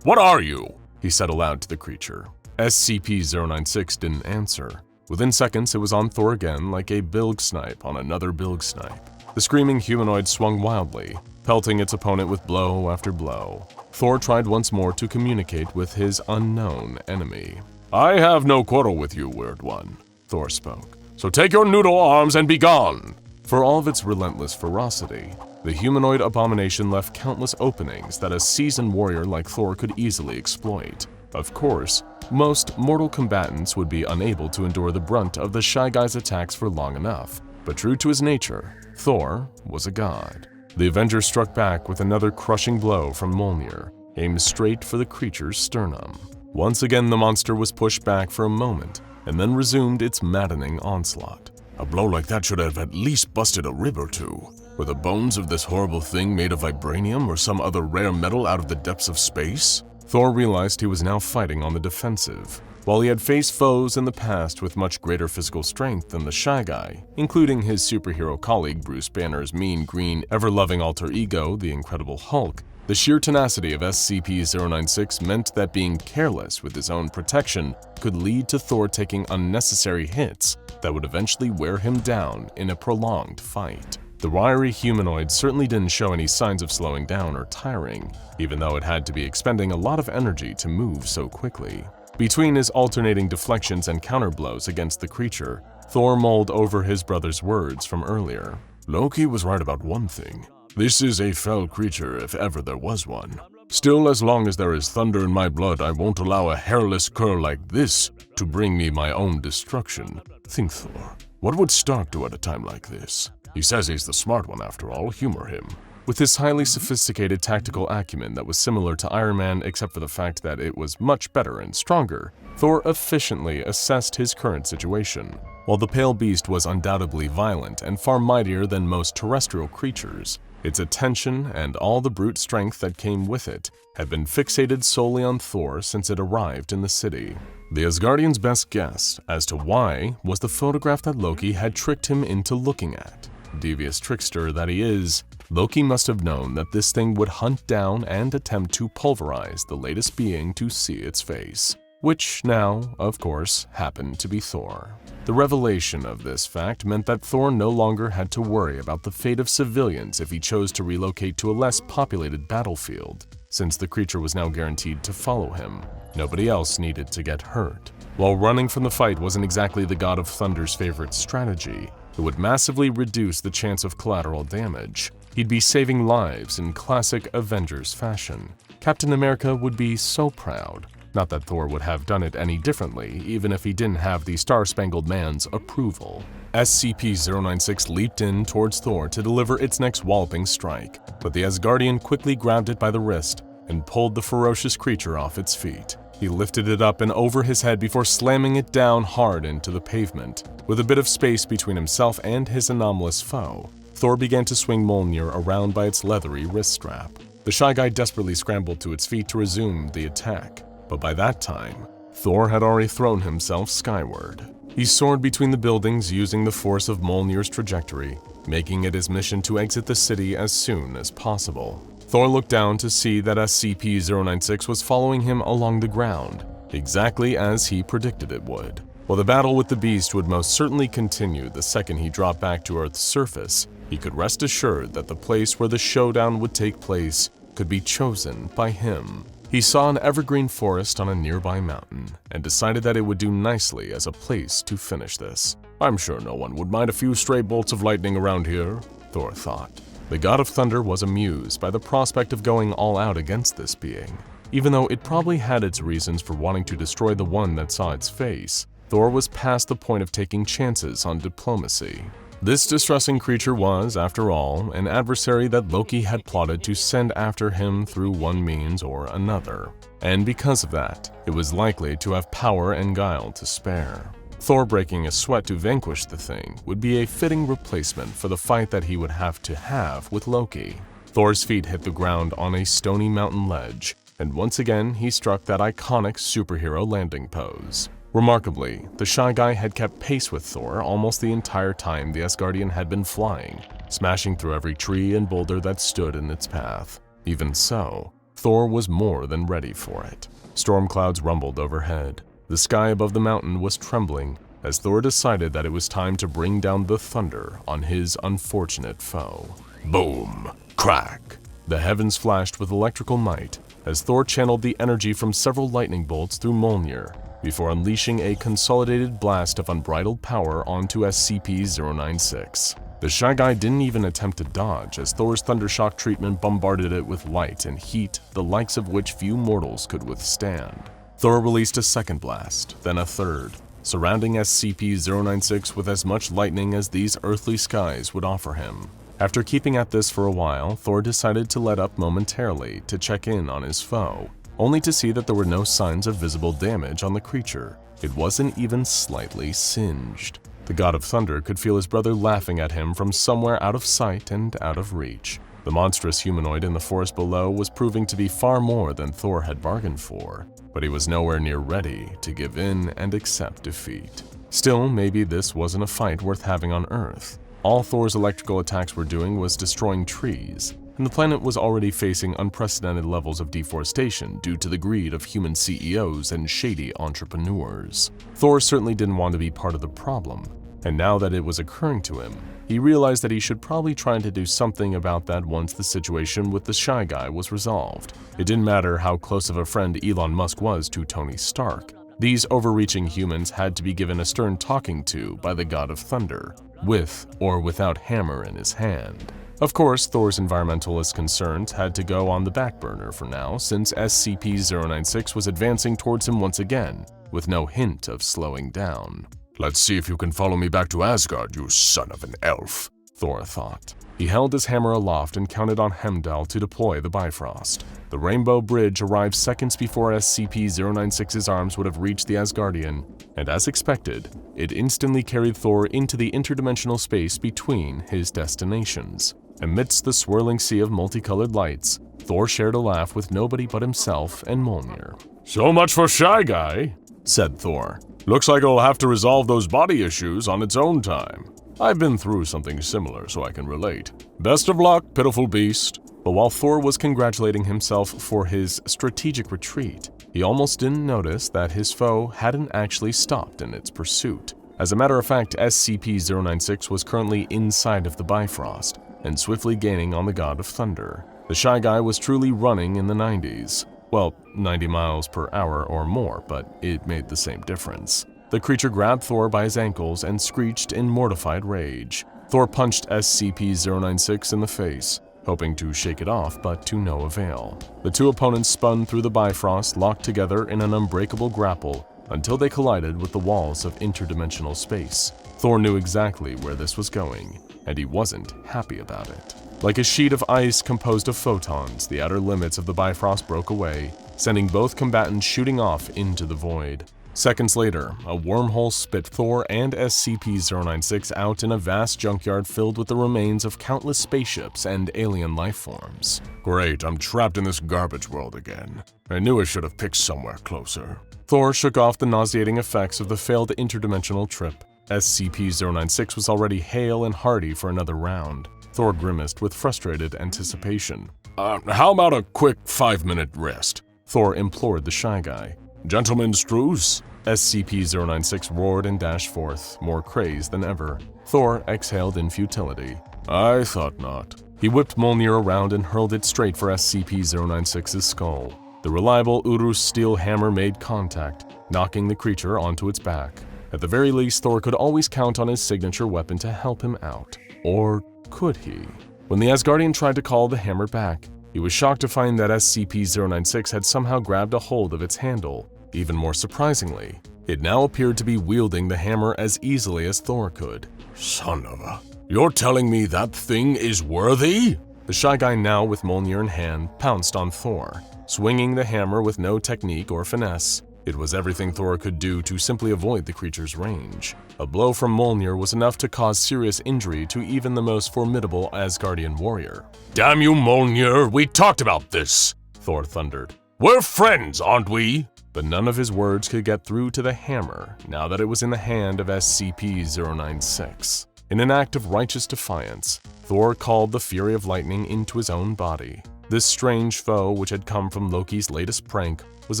what are you?" he said aloud to the creature. SCP-096 didn't answer. Within seconds, it was on Thor again like a bilg snipe on another bilg snipe. The screaming humanoid swung wildly, pelting its opponent with blow after blow. Thor tried once more to communicate with his unknown enemy. "I have no quarrel with you, Weird One," Thor spoke. "So take your noodle arms and be gone!" For all of its relentless ferocity, the humanoid abomination left countless openings that a seasoned warrior like Thor could easily exploit. Of course, most mortal combatants would be unable to endure the brunt of the Shy Guy's attacks for long enough, but true to his nature, Thor was a god. The Avengers struck back with another crushing blow from Mjolnir, aimed straight for the creature's sternum. Once again, the monster was pushed back for a moment, and then resumed its maddening onslaught. "A blow like that should have at least busted a rib or two. Were the bones of this horrible thing made of vibranium or some other rare metal out of the depths of space?" Thor realized he was now fighting on the defensive. While he had faced foes in the past with much greater physical strength than the Shy Guy, including his superhero colleague Bruce Banner's mean, green, ever-loving alter ego, the Incredible Hulk, the sheer tenacity of SCP-096 meant that being careless with his own protection could lead to Thor taking unnecessary hits that would eventually wear him down in a prolonged fight. The wiry humanoid certainly didn't show any signs of slowing down or tiring, even though it had to be expending a lot of energy to move so quickly. Between his alternating deflections and counterblows against the creature, Thor mulled over his brother's words from earlier. "Loki was right about one thing. This is a fell creature if ever there was one. Still, as long as there is thunder in my blood, I won't allow a hairless cur like this to bring me my own destruction. Think, Thor, what would Stark do at a time like this? He says he's the smart one after all, humor him." With his highly sophisticated tactical acumen that was similar to Iron Man except for the fact that it was much better and stronger, Thor efficiently assessed his current situation. While the pale beast was undoubtedly violent and far mightier than most terrestrial creatures, Its attention and all the brute strength that came with it had been fixated solely on Thor since it arrived in the city. The Asgardian's best guess as to why was the photograph that Loki had tricked him into looking at. Devious trickster that he is, Loki must have known that this thing would hunt down and attempt to pulverize the latest being to see its face, which now, of course, happened to be Thor. The revelation of this fact meant that Thor no longer had to worry about the fate of civilians if he chose to relocate to a less populated battlefield, since the creature was now guaranteed to follow him. Nobody else needed to get hurt. While running from the fight wasn't exactly the God of Thunder's favorite strategy, it would massively reduce the chance of collateral damage. He'd be saving lives in classic Avengers fashion. Captain America would be so proud. Not that Thor would have done it any differently, even if he didn't have the Star-Spangled Man's approval. SCP-096 leaped in towards Thor to deliver its next walloping strike, but the Asgardian quickly grabbed it by the wrist and pulled the ferocious creature off its feet. He lifted it up and over his head before slamming it down hard into the pavement. With a bit of space between himself and his anomalous foe, Thor began to swing Mjolnir around by its leathery wrist strap. The Shy Guy desperately scrambled to its feet to resume the attack, but by that time, Thor had already thrown himself skyward. He soared between the buildings using the force of Mjolnir's trajectory, making it his mission to exit the city as soon as possible. Thor looked down to see that SCP-096 was following him along the ground, exactly as he predicted it would. While the battle with the beast would most certainly continue the second he dropped back to Earth's surface, he could rest assured that the place where the showdown would take place could be chosen by him. He saw an evergreen forest on a nearby mountain and decided that it would do nicely as a place to finish this. "I'm sure no one would mind a few stray bolts of lightning around here," Thor thought. The God of Thunder was amused by the prospect of going all out against this being. Even though it probably had its reasons for wanting to destroy the one that saw its face, Thor was past the point of taking chances on diplomacy. This distressing creature was, after all, an adversary that Loki had plotted to send after him through one means or another, and because of that, it was likely to have power and guile to spare. Thor breaking a sweat to vanquish the thing would be a fitting replacement for the fight that he would have to have with Loki. Thor's feet hit the ground on a stony mountain ledge, and once again he struck that iconic superhero landing pose. Remarkably, the Shy Guy had kept pace with Thor almost the entire time the Asgardian had been flying, smashing through every tree and boulder that stood in its path. Even so, Thor was more than ready for it. Storm clouds rumbled overhead. The sky above the mountain was trembling as Thor decided that it was time to bring down the thunder on his unfortunate foe. Boom! Crack! The heavens flashed with electrical might as Thor channeled the energy from several lightning bolts through Mjolnir, before unleashing a consolidated blast of unbridled power onto SCP-096. The Shy Guy didn't even attempt to dodge as Thor's Thundershock treatment bombarded it with light and heat, the likes of which few mortals could withstand. Thor released a second blast, then a third, surrounding SCP-096 with as much lightning as these earthly skies would offer him. After keeping at this for a while, Thor decided to let up momentarily to check in on his foe, only to see that there were no signs of visible damage on the creature. It wasn't even slightly singed. The God of Thunder could feel his brother laughing at him from somewhere out of sight and out of reach. The monstrous humanoid in the forest below was proving to be far more than Thor had bargained for, but he was nowhere near ready to give in and accept defeat. Still, maybe this wasn't a fight worth having on Earth. All Thor's electrical attacks were doing was destroying trees, and the planet was already facing unprecedented levels of deforestation due to the greed of human CEOs and shady entrepreneurs. Thor certainly didn't want to be part of the problem, and now that it was occurring to him, he realized that he should probably try to do something about that once the situation with the Shy Guy was resolved. It didn't matter how close of a friend Elon Musk was to Tony Stark. These overreaching humans had to be given a stern talking to by the God of Thunder, with or without hammer in his hand. Of course, Thor's environmentalist concerns had to go on the back burner for now, since SCP-096 was advancing towards him once again, with no hint of slowing down. "Let's see if you can follow me back to Asgard, you son of an elf," Thor thought. He held his hammer aloft and counted on Heimdall to deploy the Bifrost. The Rainbow Bridge arrived seconds before SCP-096's arms would have reached the Asgardian, and as expected, it instantly carried Thor into the interdimensional space between his destinations. Amidst the swirling sea of multicolored lights, Thor shared a laugh with nobody but himself and Mjolnir. So much for Shy Guy, Said Thor. Looks like it'll have to resolve those body issues on its own time. I've been through something similar, so I can relate. Best of luck, pitiful beast. But while Thor was congratulating himself for his strategic retreat, he almost didn't notice that his foe hadn't actually stopped in its pursuit. As a matter of fact, SCP-096 was currently inside of the Bifrost and swiftly gaining on the God of Thunder. The Shy Guy was truly running in the 90s. Well, 90 miles per hour or more, but it made the same difference. The creature grabbed Thor by his ankles and screeched in mortified rage. Thor punched SCP-096 in the face, hoping to shake it off, but to no avail. The two opponents spun through the Bifrost, locked together in an unbreakable grapple until they collided with the walls of interdimensional space. Thor knew exactly where this was going, and he wasn't happy about it. Like a sheet of ice composed of photons, the outer limits of the Bifrost broke away, sending both combatants shooting off into the void. Seconds later, a wormhole spit Thor and SCP-096 out in a vast junkyard filled with the remains of countless spaceships and alien life forms. Great, I'm trapped in this garbage world again. I knew I should have picked somewhere closer. Thor shook off the nauseating effects of the failed interdimensional trip. SCP-096 was already hale and hearty for another round. Thor grimaced with frustrated anticipation. How about a quick 5-minute rest? Thor implored the Shy Guy. Gentlemen's truce? SCP-096 roared and dashed forth, more crazed than ever. Thor exhaled in futility. I thought not. He whipped Mjolnir around and hurled it straight for SCP-096's skull. The reliable Urus steel hammer made contact, knocking the creature onto its back. At the very least, Thor could always count on his signature weapon to help him out. Or could he? When the Asgardian tried to call the hammer back, he was shocked to find that SCP-096 had somehow grabbed a hold of its handle. Even more surprisingly, it now appeared to be wielding the hammer as easily as Thor could. Son of a... You're telling me that thing is worthy? The Shy Guy, now with Mjolnir in hand, pounced on Thor, swinging the hammer with no technique or finesse. It was everything Thor could do to simply avoid the creature's range. A blow from Mjolnir was enough to cause serious injury to even the most formidable Asgardian warrior. Damn you, Mjolnir, we talked about this, Thor thundered. We're friends, aren't we? But none of his words could get through to the hammer now that it was in the hand of SCP-096. In an act of righteous defiance, Thor called the fury of lightning into his own body. This strange foe, which had come from Loki's latest prank, was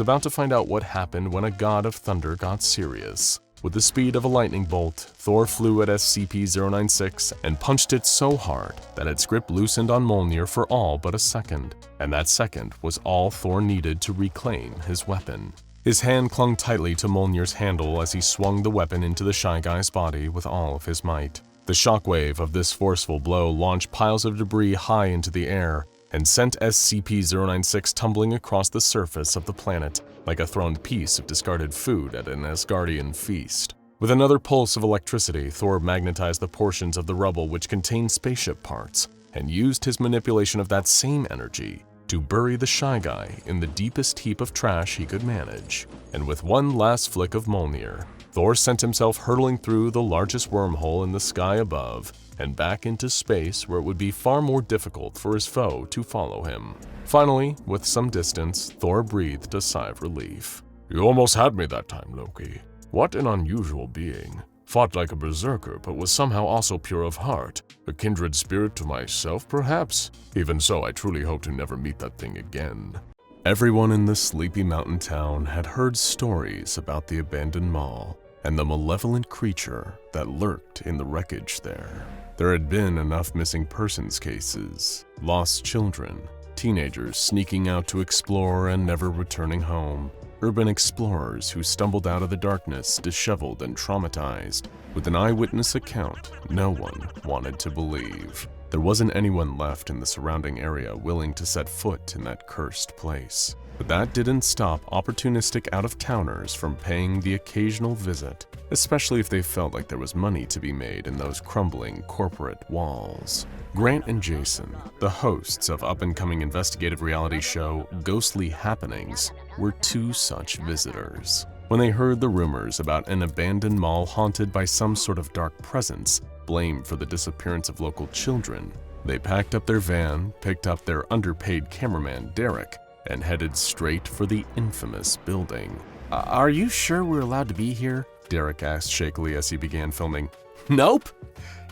about to find out what happened when a god of thunder got serious. With the speed of a lightning bolt, Thor flew at SCP-096 and punched it so hard that its grip loosened on Mjolnir for all but a second, and that second was all Thor needed to reclaim his weapon. His hand clung tightly to Mjolnir's handle as he swung the weapon into the Shy Guy's body with all of his might. The shockwave of this forceful blow launched piles of debris high into the air and sent SCP-096 tumbling across the surface of the planet like a thrown piece of discarded food at an Asgardian feast. With another pulse of electricity, Thor magnetized the portions of the rubble which contained spaceship parts and used his manipulation of that same energy to bury the Shy Guy in the deepest heap of trash he could manage. And with one last flick of Mjolnir, Thor sent himself hurtling through the largest wormhole in the sky above and back into space where it would be far more difficult for his foe to follow him. Finally, with some distance, Thor breathed a sigh of relief. You almost had me that time, Loki. What an unusual being. Fought like a berserker, but was somehow also pure of heart. A kindred spirit to myself, perhaps? Even so, I truly hope to never meet that thing again. Everyone in the sleepy mountain town had heard stories about the abandoned mall and the malevolent creature that lurked in the wreckage there. There had been enough missing persons cases, lost children, teenagers sneaking out to explore and never returning home, urban explorers who stumbled out of the darkness disheveled and traumatized. With an eyewitness account, no one wanted to believe. There wasn't anyone left in the surrounding area willing to set foot in that cursed place. But that didn't stop opportunistic out-of-towners from paying the occasional visit, especially if they felt like there was money to be made in those crumbling corporate walls. Grant and Jason, the hosts of up-and-coming investigative reality show Ghostly Happenings, were two such visitors. When they heard the rumors about an abandoned mall haunted by some sort of dark presence, blamed for the disappearance of local children, They packed up their van, picked up their underpaid cameraman Derek, and headed straight for the infamous building. Are you sure we're allowed to be here? Derek asked shakily as he began filming. Nope,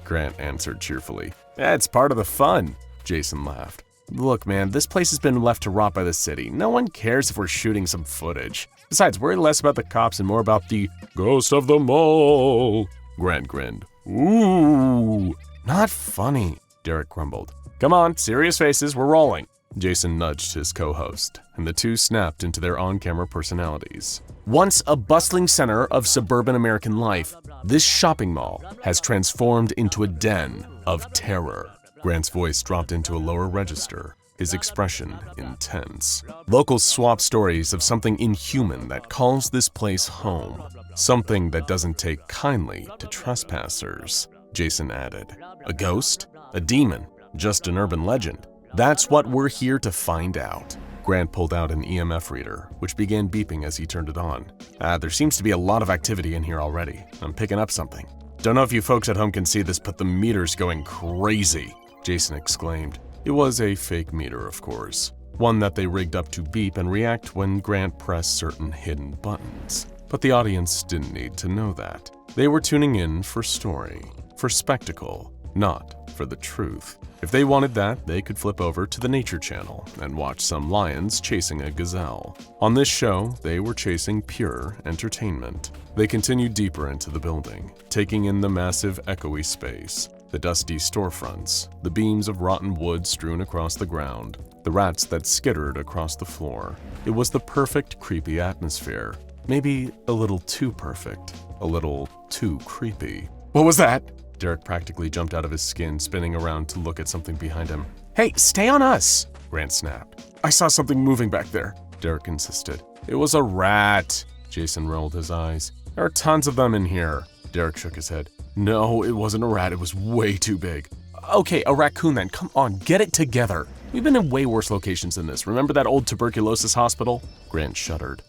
Grant answered cheerfully. It's part of the fun, Jason laughed. Look, man, this place has been left to rot by the city. No one cares if we're shooting some footage. Besides, worry less about the cops and more about the ghost of the mall. Grant grinned. Ooh, not funny, Derek grumbled. Come on, serious faces, we're rolling. Jason nudged his co-host, and the two snapped into their on-camera personalities. Once a bustling center of suburban American life, this shopping mall has transformed into a den of terror. Grant's voice dropped into a lower register, his expression intense. Locals swap stories of something inhuman that calls this place home. Something that doesn't take kindly to trespassers, Jason added. A ghost? A demon? Just an urban legend? That's what we're here to find out. Grant pulled out an EMF reader, which began beeping as he turned it on. There seems to be a lot of activity in here already. I'm picking up something. Don't know if you folks at home can see this, but the meter's going crazy, Jason exclaimed. It was a fake meter, of course. One that they rigged up to beep and react when Grant pressed certain hidden buttons. But the audience didn't need to know that. They were tuning in for story, for spectacle, not for the truth. If they wanted that, they could flip over to the Nature Channel and watch some lions chasing a gazelle. On this show, they were chasing pure entertainment. They continued deeper into the building, taking in the massive echoey space, the dusty storefronts, the beams of rotten wood strewn across the ground, the rats that skittered across the floor. It was the perfect creepy atmosphere. Maybe a little too perfect, a little too creepy. What was that? Derek practically jumped out of his skin, spinning around to look at something behind him. Hey, stay on us, Grant snapped. I saw something moving back there, Derek insisted. It was a rat, Jason rolled his eyes. There are tons of them in here. Derek shook his head. No, it wasn't a rat, it was way too big. Okay, a raccoon then, come on, get it together. We've been in way worse locations than this. Remember that old tuberculosis hospital? Grant shuddered.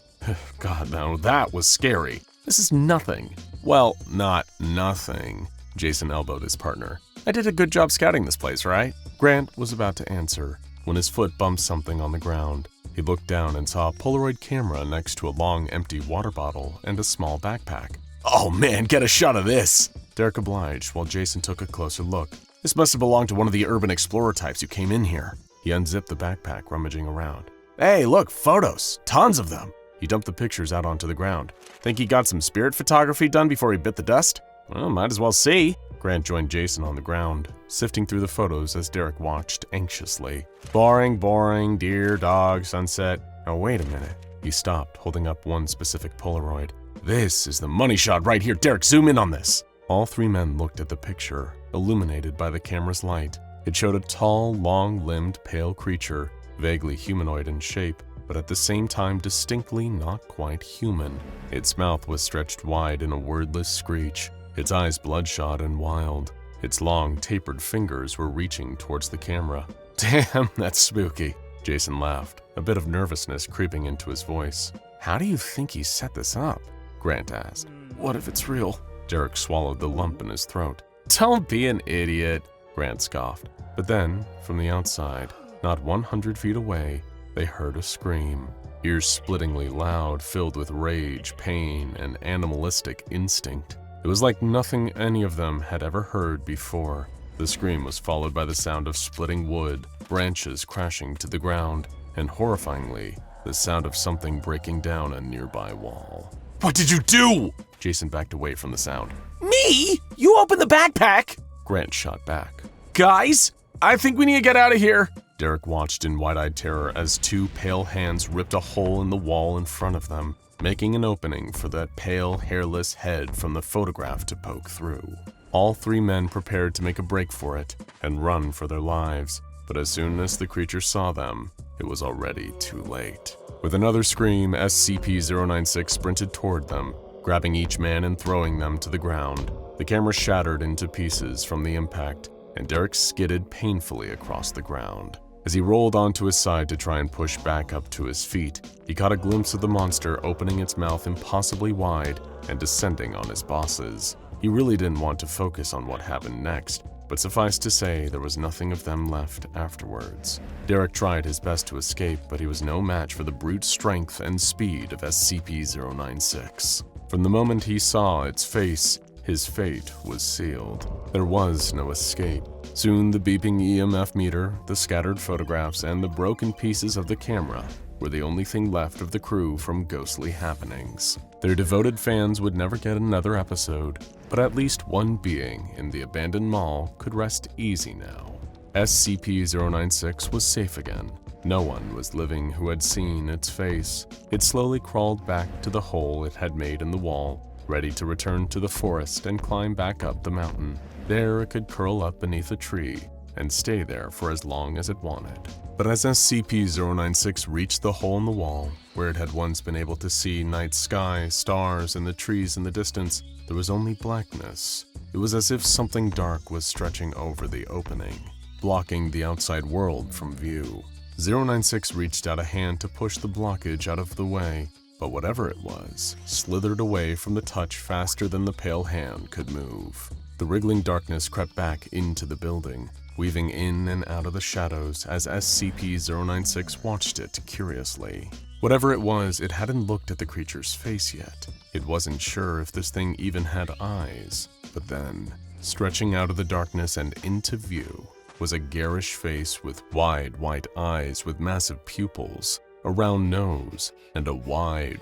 God, no, that was scary. This is nothing. Well, not nothing. Jason elbowed his partner. I did a good job scouting this place, right? Grant was about to answer when his foot bumped something on the ground. He looked down and saw a Polaroid camera next to a long, empty water bottle and a small backpack. Oh man, get a shot of this! Derek obliged while Jason took a closer look. This must have belonged to one of the urban explorer types who came in here. He unzipped the backpack, rummaging around. Hey, look, photos! Tons of them! He dumped the pictures out onto the ground. Think he got some spirit photography done before he bit the dust? Well, might as well see. Grant joined Jason on the ground, sifting through the photos as Derek watched anxiously. Boring, deer, dog, sunset. Oh, wait a minute. He stopped, holding up one specific Polaroid. This is the money shot right here. Derek, zoom in on this. All three men looked at the picture, illuminated by the camera's light. It showed a tall, long-limbed, pale creature, vaguely humanoid in shape, but at the same time distinctly not quite human. Its mouth was stretched wide in a wordless screech, its eyes bloodshot and wild. Its long, tapered fingers were reaching towards the camera. Damn, that's spooky, Jason laughed, a bit of nervousness creeping into his voice. How do you think he set this up? Grant asked. What if it's real? Derek swallowed the lump in his throat. Don't be an idiot, Grant scoffed. But then, from the outside, not 100 feet away, they heard a scream, ear-splittingly loud, filled with rage, pain, and animalistic instinct. It was like nothing any of them had ever heard before. The scream was followed by the sound of splitting wood, branches crashing to the ground, and horrifyingly, the sound of something breaking down a nearby wall. What did you do? Jason backed away from the sound. Me? You opened the backpack? Grant shot back. Guys, I think we need to get out of here. Derek watched in wide-eyed terror as two pale hands ripped a hole in the wall in front of them, making an opening for that pale, hairless head from the photograph to poke through. All three men prepared to make a break for it and run for their lives, but as soon as the creature saw them, it was already too late. With another scream, SCP-096 sprinted toward them, grabbing each man and throwing them to the ground. The camera shattered into pieces from the impact, and Derek skidded painfully across the ground. As he rolled onto his side to try and push back up to his feet, he caught a glimpse of the monster opening its mouth impossibly wide and descending on his bosses. He really didn't want to focus on what happened next. but suffice to say there was nothing of them left afterwards. Derek tried his best to escape, but he was no match for the brute strength and speed of SCP-096. From the moment he saw its face, his fate was sealed. There was no escape. Soon the beeping EMF meter, the scattered photographs, and the broken pieces of the camera were the only thing left of the crew from ghostly happenings. Their devoted fans would never get another episode, but at least one being in the abandoned mall could rest easy now. SCP-096 was safe again. No one was living who had seen its face. It slowly crawled back to the hole it had made in the wall, ready to return to the forest and climb back up the mountain. There it could curl up beneath a tree and stay there for as long as it wanted. But as SCP-096 reached the hole in the wall, where it had once been able to see night sky, stars, and the trees in the distance, there was only blackness. It was as if something dark was stretching over the opening, blocking the outside world from view. 096 reached out a hand to push the blockage out of the way, but whatever it was, slithered away from the touch faster than the pale hand could move. The wriggling darkness crept back into the building, weaving in and out of the shadows as SCP-096 watched it curiously. Whatever it was, it hadn't looked at the creature's face yet. It wasn't sure if this thing even had eyes. But then, stretching out of the darkness and into view, was a garish face with wide white eyes with massive pupils, a round nose, and a wide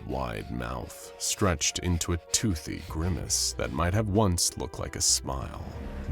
mouth stretched into a toothy grimace that might have once looked like a smile.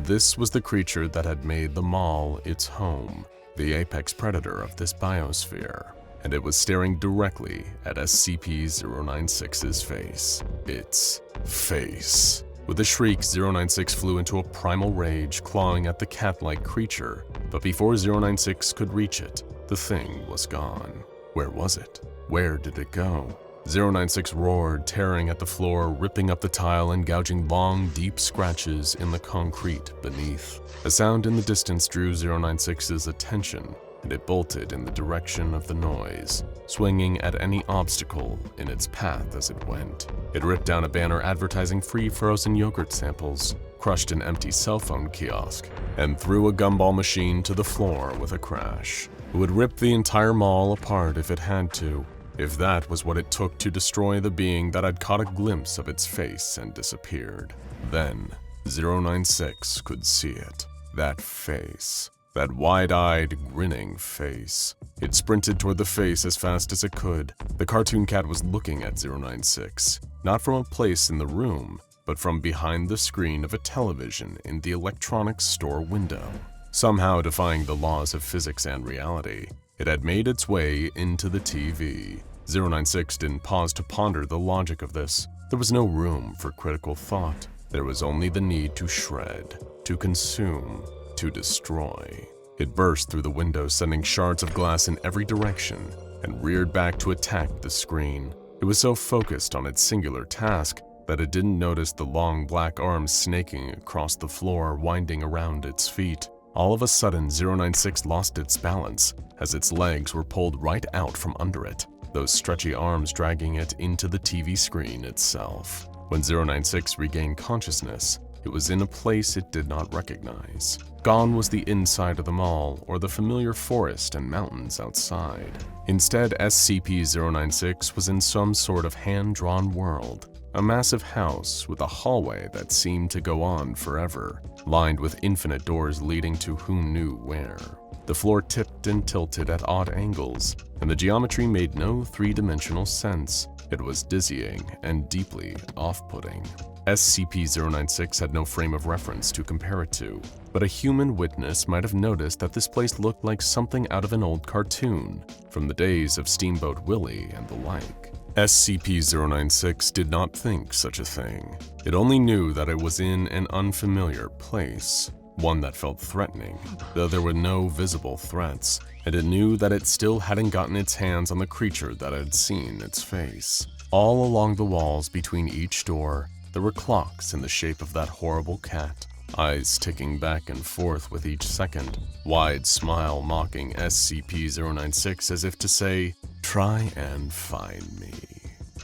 This was the creature that had made the mall its home, the apex predator of this biosphere, and it was staring directly at SCP-096's face. Its face. With a shriek, 096 flew into a primal rage, clawing at the cat-like creature, but before 096 could reach it, the thing was gone. Where was it? Where did it go? 096 roared, tearing at the floor, ripping up the tile and gouging long, deep scratches in the concrete beneath. A sound in the distance drew 096's attention, and it bolted in the direction of the noise, swinging at any obstacle in its path as it went. It ripped down a banner advertising free frozen yogurt samples, crushed an empty cell phone kiosk, and threw a gumball machine to the floor with a crash. It would rip the entire mall apart if it had to, if that was what it took to destroy the being that had caught a glimpse of its face and disappeared. Then, 096 could see it. That face. That wide-eyed, grinning face. It sprinted toward the face as fast as it could. The cartoon cat was looking at 096, not from a place in the room, but from behind the screen of a television in the electronics store window. Somehow defying the laws of physics and reality, it had made its way into the TV. 096 didn't pause to ponder the logic of this. There was no room for critical thought. There was only the need to shred, to consume, to destroy. It burst through the window, sending shards of glass in every direction, and reared back to attack the screen. It was so focused on its singular task that it didn't notice the long black arms snaking across the floor, winding around its feet. All of a sudden, 096 lost its balance as its legs were pulled right out from under it, those stretchy arms dragging it into the TV screen itself. When 096 regained consciousness, it was in a place it did not recognize. Gone was the inside of the mall or the familiar forest and mountains outside. Instead, SCP-096 was in some sort of hand-drawn world. A massive house with a hallway that seemed to go on forever, lined with infinite doors leading to who knew where. The floor tipped and tilted at odd angles, and the geometry made no three-dimensional sense. It was dizzying and deeply off-putting. SCP-096 had no frame of reference to compare it to, but a human witness might have noticed that this place looked like something out of an old cartoon, from the days of Steamboat Willie and the like. SCP-096 did not think such a thing. It only knew that it was in an unfamiliar place, one that felt threatening, though there were no visible threats, and it knew that it still hadn't gotten its hands on the creature that had seen its face. All along the walls between each door, there were clocks in the shape of that horrible cat, eyes ticking back and forth with each second, wide smile mocking SCP-096 as if to say, "Try and find me."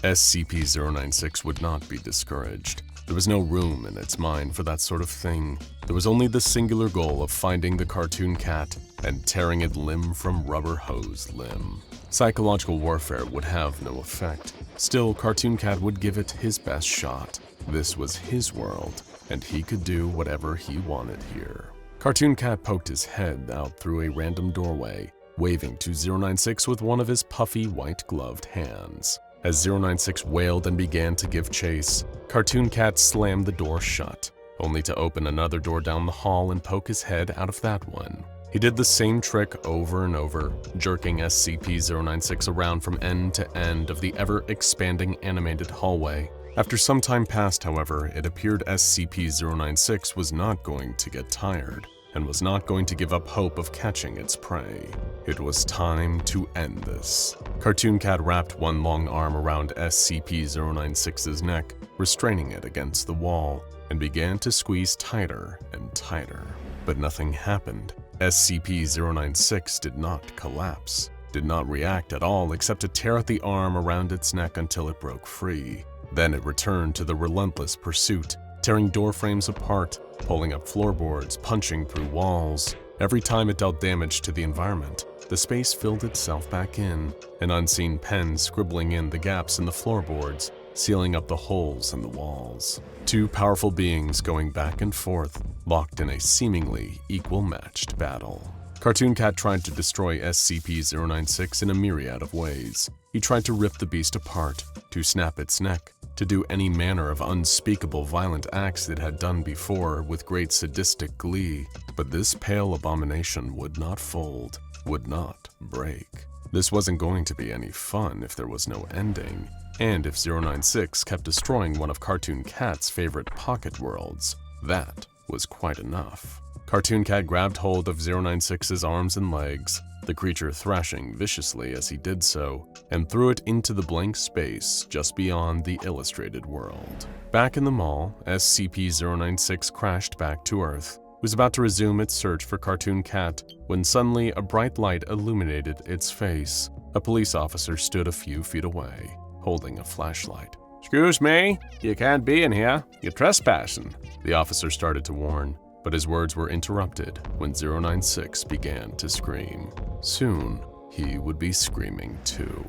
SCP-096 would not be discouraged. There was no room in its mind for that sort of thing. There was only the singular goal of finding the cartoon cat and tearing it limb from rubber hose limb. Psychological warfare would have no effect. Still, Cartoon Cat would give it his best shot. This was his world, and he could do whatever he wanted here. Cartoon Cat poked his head out through a random doorway, waving to 096 with one of his puffy white-gloved hands. As 096 wailed and began to give chase, Cartoon Cat slammed the door shut, only to open another door down the hall and poke his head out of that one. He did the same trick over and over, jerking SCP-096 around from end to end of the ever-expanding animated hallway. After some time passed, however, it appeared SCP-096 was not going to get tired, and was not going to give up hope of catching its prey. It was time to end this. Cartoon Cat wrapped one long arm around SCP-096's neck, restraining it against the wall, and began to squeeze tighter and tighter. But nothing happened. SCP-096 did not collapse, did not react at all except to tear at the arm around its neck until it broke free. Then it returned to the relentless pursuit, tearing door frames apart, pulling up floorboards, punching through walls. Every time it dealt damage to the environment, the space filled itself back in, an unseen pen scribbling in the gaps in the floorboards, sealing up the holes in the walls. Two powerful beings going back and forth, locked in a seemingly equal-matched battle. Cartoon Cat tried to destroy SCP-096 in a myriad of ways. He tried to rip the beast apart, to snap its neck, to do any manner of unspeakable violent acts it had done before with great sadistic glee. But this pale abomination would not fold, would not break. This wasn't going to be any fun if there was no ending, and if 096 kept destroying one of Cartoon Cat's favorite pocket worlds, that was quite enough. Cartoon Cat grabbed hold of 096's arms and legs, the creature thrashing viciously as he did so, and threw it into the blank space just beyond the illustrated world. Back in the mall, SCP-096 crashed back to Earth. It was about to resume its search for Cartoon Cat when suddenly a bright light illuminated its face. A police officer stood a few feet away, holding a flashlight. "Excuse me, you can't be in here. You're trespassing," the officer started to warn, but his words were interrupted when 096 began to scream. Soon, he would be screaming too.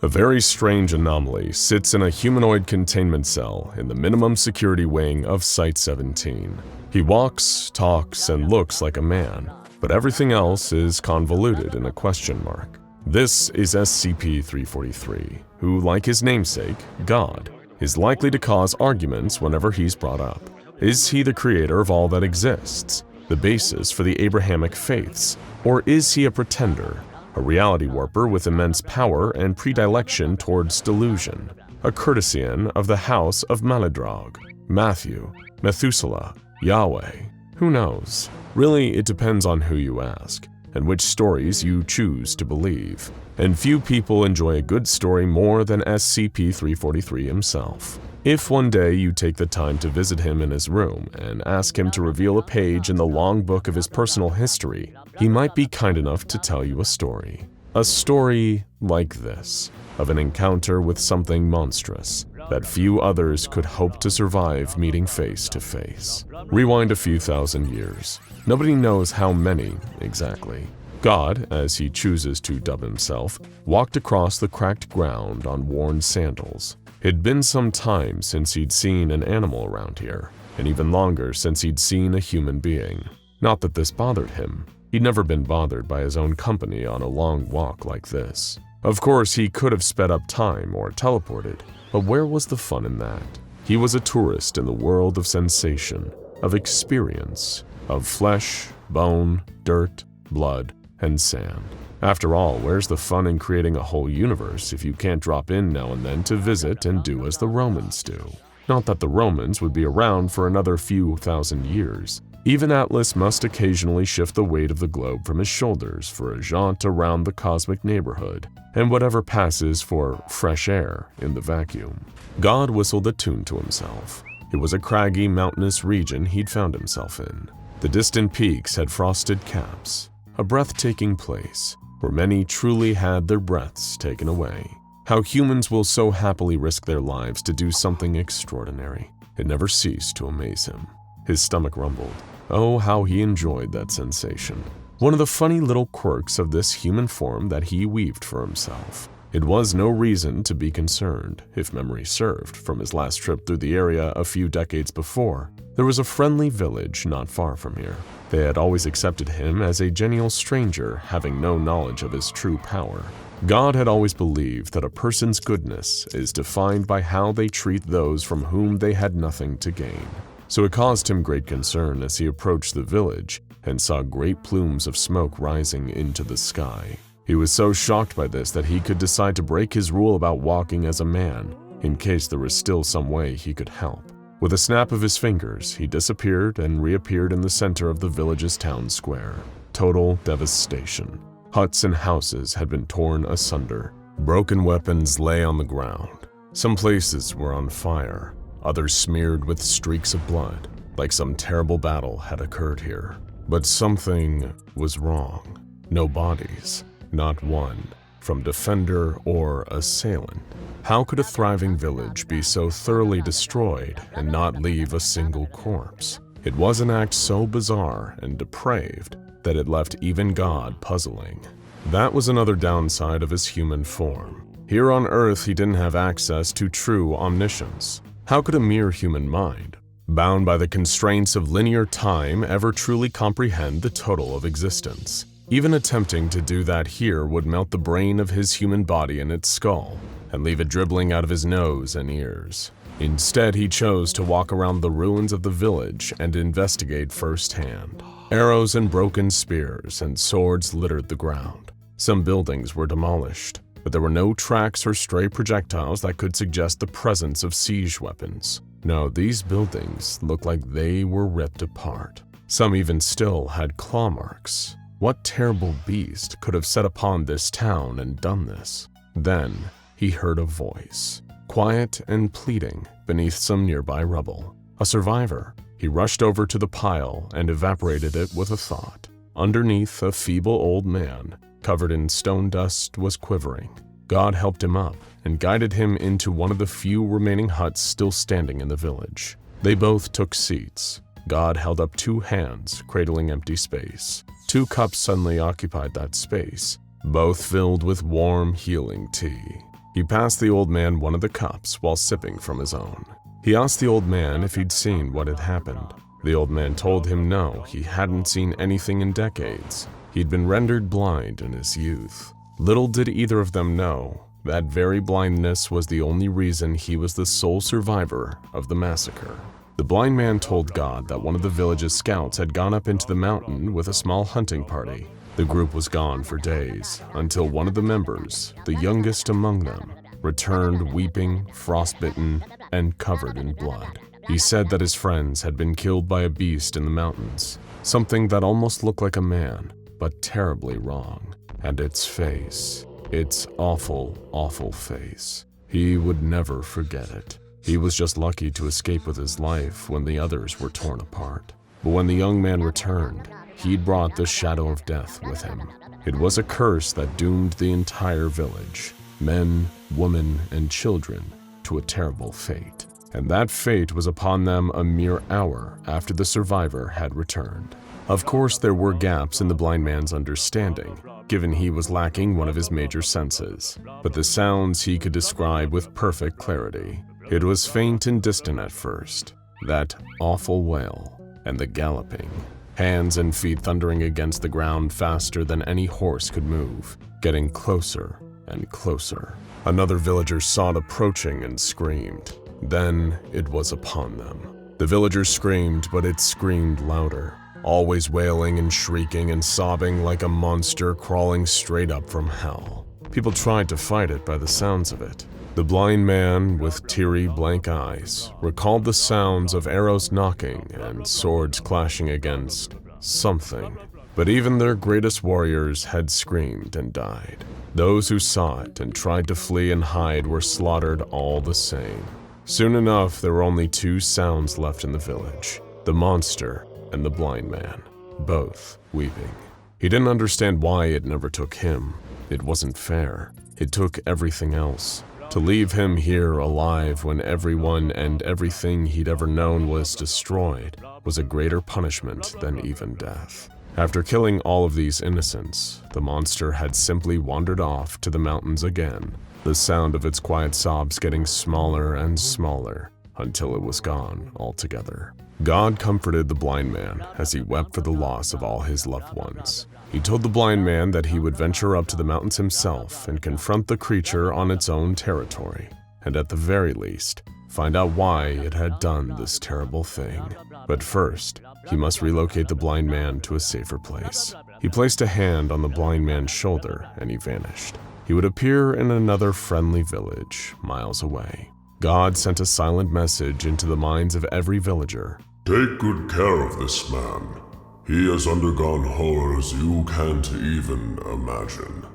A very strange anomaly sits in a humanoid containment cell in the minimum security wing of Site-17. He walks, talks, and looks like a man, but everything else is convoluted in a question mark. This is SCP-343, who, like his namesake, God, is likely to cause arguments whenever he's brought up. Is he the creator of all that exists, the basis for the Abrahamic faiths, or is he a pretender, a reality warper with immense power and predilection towards delusion, a courtesian of the house of Maladrog, Matthew, Methuselah, Yahweh? Who knows? Really, it depends on who you ask, and which stories you choose to believe. And few people enjoy a good story more than SCP-343 himself. If one day you take the time to visit him in his room and ask him to reveal a page in the long book of his personal history, he might be kind enough to tell you a story. A story like this, of an encounter with something monstrous that few others could hope to survive meeting face to face. Rewind a few thousand years. Nobody knows how many exactly. God, as he chooses to dub himself, walked across the cracked ground on worn sandals. It'd been some time since he'd seen an animal around here, and even longer since he'd seen a human being. Not that this bothered him. He'd never been bothered by his own company on a long walk like this. Of course, he could have sped up time or teleported, but where was the fun in that? He was a tourist in the world of sensation, of experience, of flesh, bone, dirt, blood, and sand. After all, where's the fun in creating a whole universe if you can't drop in now and then to visit and do as the Romans do? Not that the Romans would be around for another few thousand years. Even Atlas must occasionally shift the weight of the globe from his shoulders for a jaunt around the cosmic neighborhood, and whatever passes for fresh air in the vacuum. God whistled a tune to himself. It was a craggy, mountainous region he'd found himself in. The distant peaks had frosted caps, a breathtaking place where many truly had their breaths taken away. How humans will so happily risk their lives to do something extraordinary. It never ceased to amaze him. His stomach rumbled. Oh, how he enjoyed that sensation. One of the funny little quirks of this human form that he weaved for himself. It was no reason to be concerned, if memory served, from his last trip through the area a few decades before. There was a friendly village not far from here. They had always accepted him as a genial stranger, having no knowledge of his true power. God had always believed that a person's goodness is defined by how they treat those from whom they had nothing to gain. So it caused him great concern as he approached the village and saw great plumes of smoke rising into the sky. He was so shocked by this that he could decide to break his rule about walking as a man, in case there was still some way he could help. With a snap of his fingers, he disappeared and reappeared in the center of the village's town square. Total devastation. Huts and houses had been torn asunder. Broken weapons lay on the ground. Some places were on fire, others smeared with streaks of blood, like some terrible battle had occurred here. But something was wrong. No bodies, not one, from defender or assailant. How could a thriving village be so thoroughly destroyed and not leave a single corpse? It was an act so bizarre and depraved that it left even God puzzling. That was another downside of his human form. Here on Earth, he didn't have access to true omniscience. How could a mere human mind, bound by the constraints of linear time, ever truly comprehend the total of existence? Even attempting to do that here would melt the brain of his human body in its skull and leave it dribbling out of his nose and ears. Instead, he chose to walk around the ruins of the village and investigate firsthand. Arrows and broken spears and swords littered the ground. Some buildings were demolished, but there were no tracks or stray projectiles that could suggest the presence of siege weapons. No, these buildings looked like they were ripped apart. Some even still had claw marks. What terrible beast could have set upon this town and done this? Then he heard a voice, quiet and pleading, beneath some nearby rubble. A survivor. He rushed over to the pile and evaporated it with a thought. Underneath, a feeble old man, covered in stone dust, was quivering. God helped him up and guided him into one of the few remaining huts still standing in the village. They both took seats. God held up two hands, cradling empty space. Two cups suddenly occupied that space, both filled with warm, healing tea. He passed the old man one of the cups while sipping from his own. He asked the old man if he'd seen what had happened. The old man told him no, he hadn't seen anything in decades. He'd been rendered blind in his youth. Little did either of them know, that very blindness was the only reason he was the sole survivor of the massacre. The blind man told God that one of the village's scouts had gone up into the mountain with a small hunting party. The group was gone for days, until one of the members, the youngest among them, returned weeping, frostbitten, and covered in blood. He said that his friends had been killed by a beast in the mountains, something that almost looked like a man, but terribly wrong. And its face, its awful, awful face. He would never forget it. He was just lucky to escape with his life when the others were torn apart. But when the young man returned, he'd brought the shadow of death with him. It was a curse that doomed the entire village, men, women, and children, to a terrible fate. And that fate was upon them a mere hour after the survivor had returned. Of course, there were gaps in the blind man's understanding, given he was lacking one of his major senses, but the sounds he could describe with perfect clarity. It was faint and distant at first, that awful wail, and the galloping, hands and feet thundering against the ground faster than any horse could move, getting closer and closer. Another villager saw it approaching and screamed. Then it was upon them. The villager screamed, but it screamed louder, always wailing and shrieking and sobbing like a monster crawling straight up from hell. People tried to fight it by the sounds of it. The blind man, with teary, blank eyes, recalled the sounds of arrows knocking and swords clashing against something. But even their greatest warriors had screamed and died. Those who saw it and tried to flee and hide were slaughtered all the same. Soon enough, there were only two sounds left in the village: the monster and the blind man, both weeping. He didn't understand why it never took him. It wasn't fair. It took everything else. To leave him here alive when everyone and everything he'd ever known was destroyed was a greater punishment than even death. After killing all of these innocents, the monster had simply wandered off to the mountains again, the sound of its quiet sobs getting smaller and smaller until it was gone altogether. God comforted the blind man as he wept for the loss of all his loved ones. He told the blind man that he would venture up to the mountains himself and confront the creature on its own territory, and at the very least, find out why it had done this terrible thing. But first, he must relocate the blind man to a safer place. He placed a hand on the blind man's shoulder and he vanished. He would appear in another friendly village, miles away. God sent a silent message into the minds of every villager. Take good care of this man. He has undergone horrors you can't even imagine.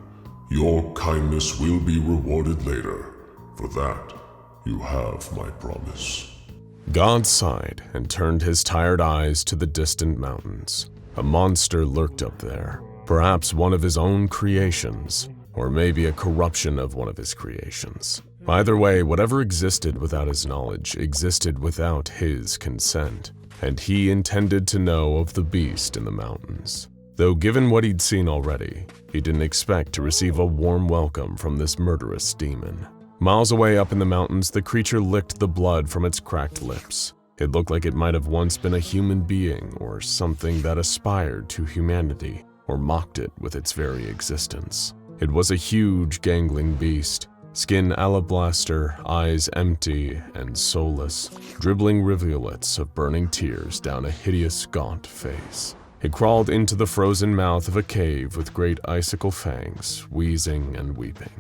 Your kindness will be rewarded later. For that, you have my promise. God sighed and turned his tired eyes to the distant mountains. A monster lurked up there, perhaps one of his own creations, or maybe a corruption of one of his creations. Either way, whatever existed without his knowledge existed without his consent, and he intended to know of the beast in the mountains. Though given what he'd seen already, he didn't expect to receive a warm welcome from this murderous demon. Miles away up in the mountains, the creature licked the blood from its cracked lips. It looked like it might have once been a human being or something that aspired to humanity or mocked it with its very existence. It was a huge, gangling beast, skin alabaster, eyes empty and soulless, dribbling rivulets of burning tears down a hideous, gaunt face. It crawled into the frozen mouth of a cave with great icicle fangs, wheezing and weeping.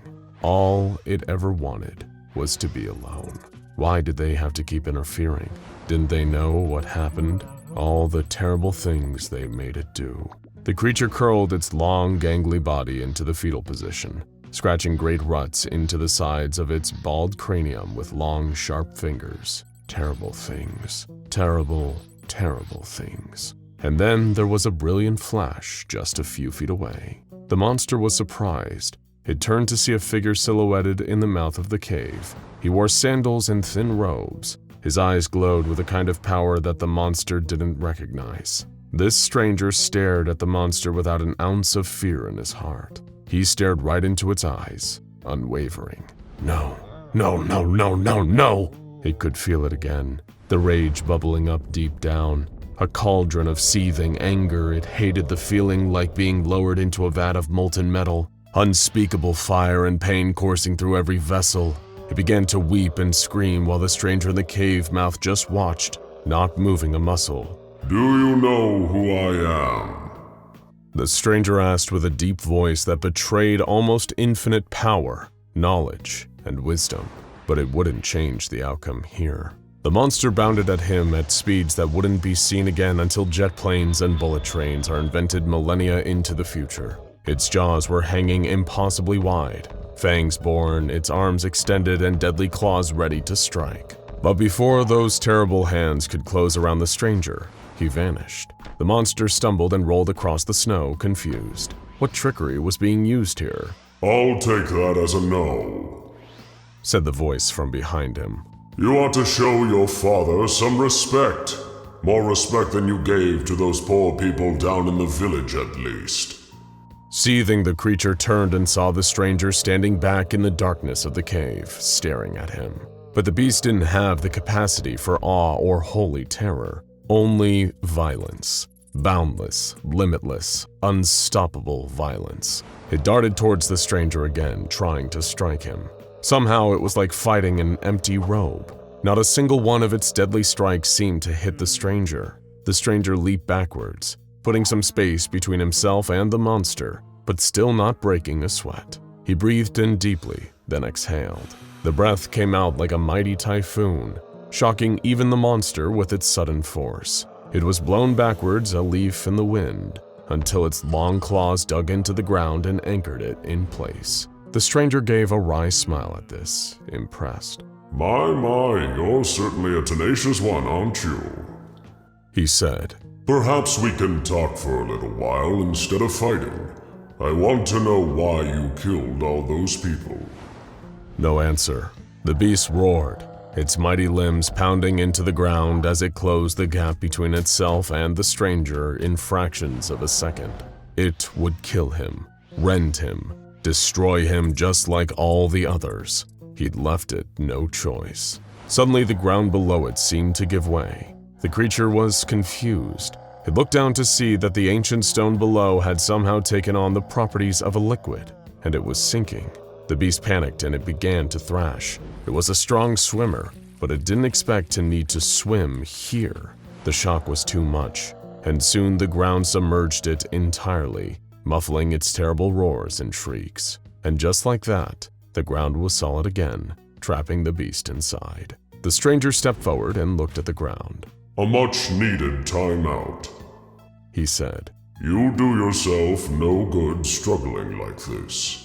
All it ever wanted was to be alone. Why did they have to keep interfering? Didn't they know what happened? All the terrible things they made it do. The creature curled its long, gangly body into the fetal position, scratching great ruts into the sides of its bald cranium with long, sharp fingers. Terrible things. Terrible, terrible things. And then there was a brilliant flash just a few feet away. The monster was surprised. It turned to see a figure silhouetted in the mouth of the cave. He wore sandals and thin robes. His eyes glowed with a kind of power that the monster didn't recognize. This stranger stared at the monster without an ounce of fear in his heart. He stared right into its eyes, unwavering. No, no, no, no, no, no! It could feel it again, the rage bubbling up deep down. A cauldron of seething anger. It hated the feeling like being lowered into a vat of molten metal. Unspeakable fire and pain coursing through every vessel. It began to weep and scream while the stranger in the cave mouth just watched, not moving a muscle. Do you know who I am? The stranger asked with a deep voice that betrayed almost infinite power, knowledge, and wisdom. But it wouldn't change the outcome here. The monster bounded at him at speeds that wouldn't be seen again until jet planes and bullet trains are invented millennia into the future. Its jaws were hanging impossibly wide, fangs borne, its arms extended, and deadly claws ready to strike. But before those terrible hands could close around the stranger, he vanished. The monster stumbled and rolled across the snow, confused. What trickery was being used here? I'll take that as a no, said the voice from behind him. You ought to show your father some respect. More respect than you gave to those poor people down in the village, at least. Seething, the creature turned and saw the stranger standing back in the darkness of the cave, staring at him. But the beast didn't have the capacity for awe or holy terror, only violence. Boundless, limitless, unstoppable violence. It darted towards the stranger again, trying to strike him. Somehow it was like fighting an empty robe. Not a single one of its deadly strikes seemed to hit the stranger. The stranger leaped backwards, putting some space between himself and the monster, but still not breaking a sweat. He breathed in deeply, then exhaled. The breath came out like a mighty typhoon, shocking even the monster with its sudden force. It was blown backwards, a leaf in the wind, until its long claws dug into the ground and anchored it in place. The stranger gave a wry smile at this, impressed. My, you're certainly a tenacious one, aren't you? He said. Perhaps we can talk for a little while instead of fighting. I want to know why you killed all those people. No answer. The beast roared, its mighty limbs pounding into the ground as it closed the gap between itself and the stranger in fractions of a second. It would kill him, rend him, destroy him just like all the others. He'd left it no choice. Suddenly, the ground below it seemed to give way. The creature was confused. It looked down to see that the ancient stone below had somehow taken on the properties of a liquid, and it was sinking. The beast panicked and it began to thrash. It was a strong swimmer, but it didn't expect to need to swim here. The shock was too much, and soon the ground submerged it entirely, muffling its terrible roars and shrieks. And just like that, the ground was solid again, trapping the beast inside. The stranger stepped forward and looked at the ground. A much-needed timeout, He said. You do yourself no good struggling like this.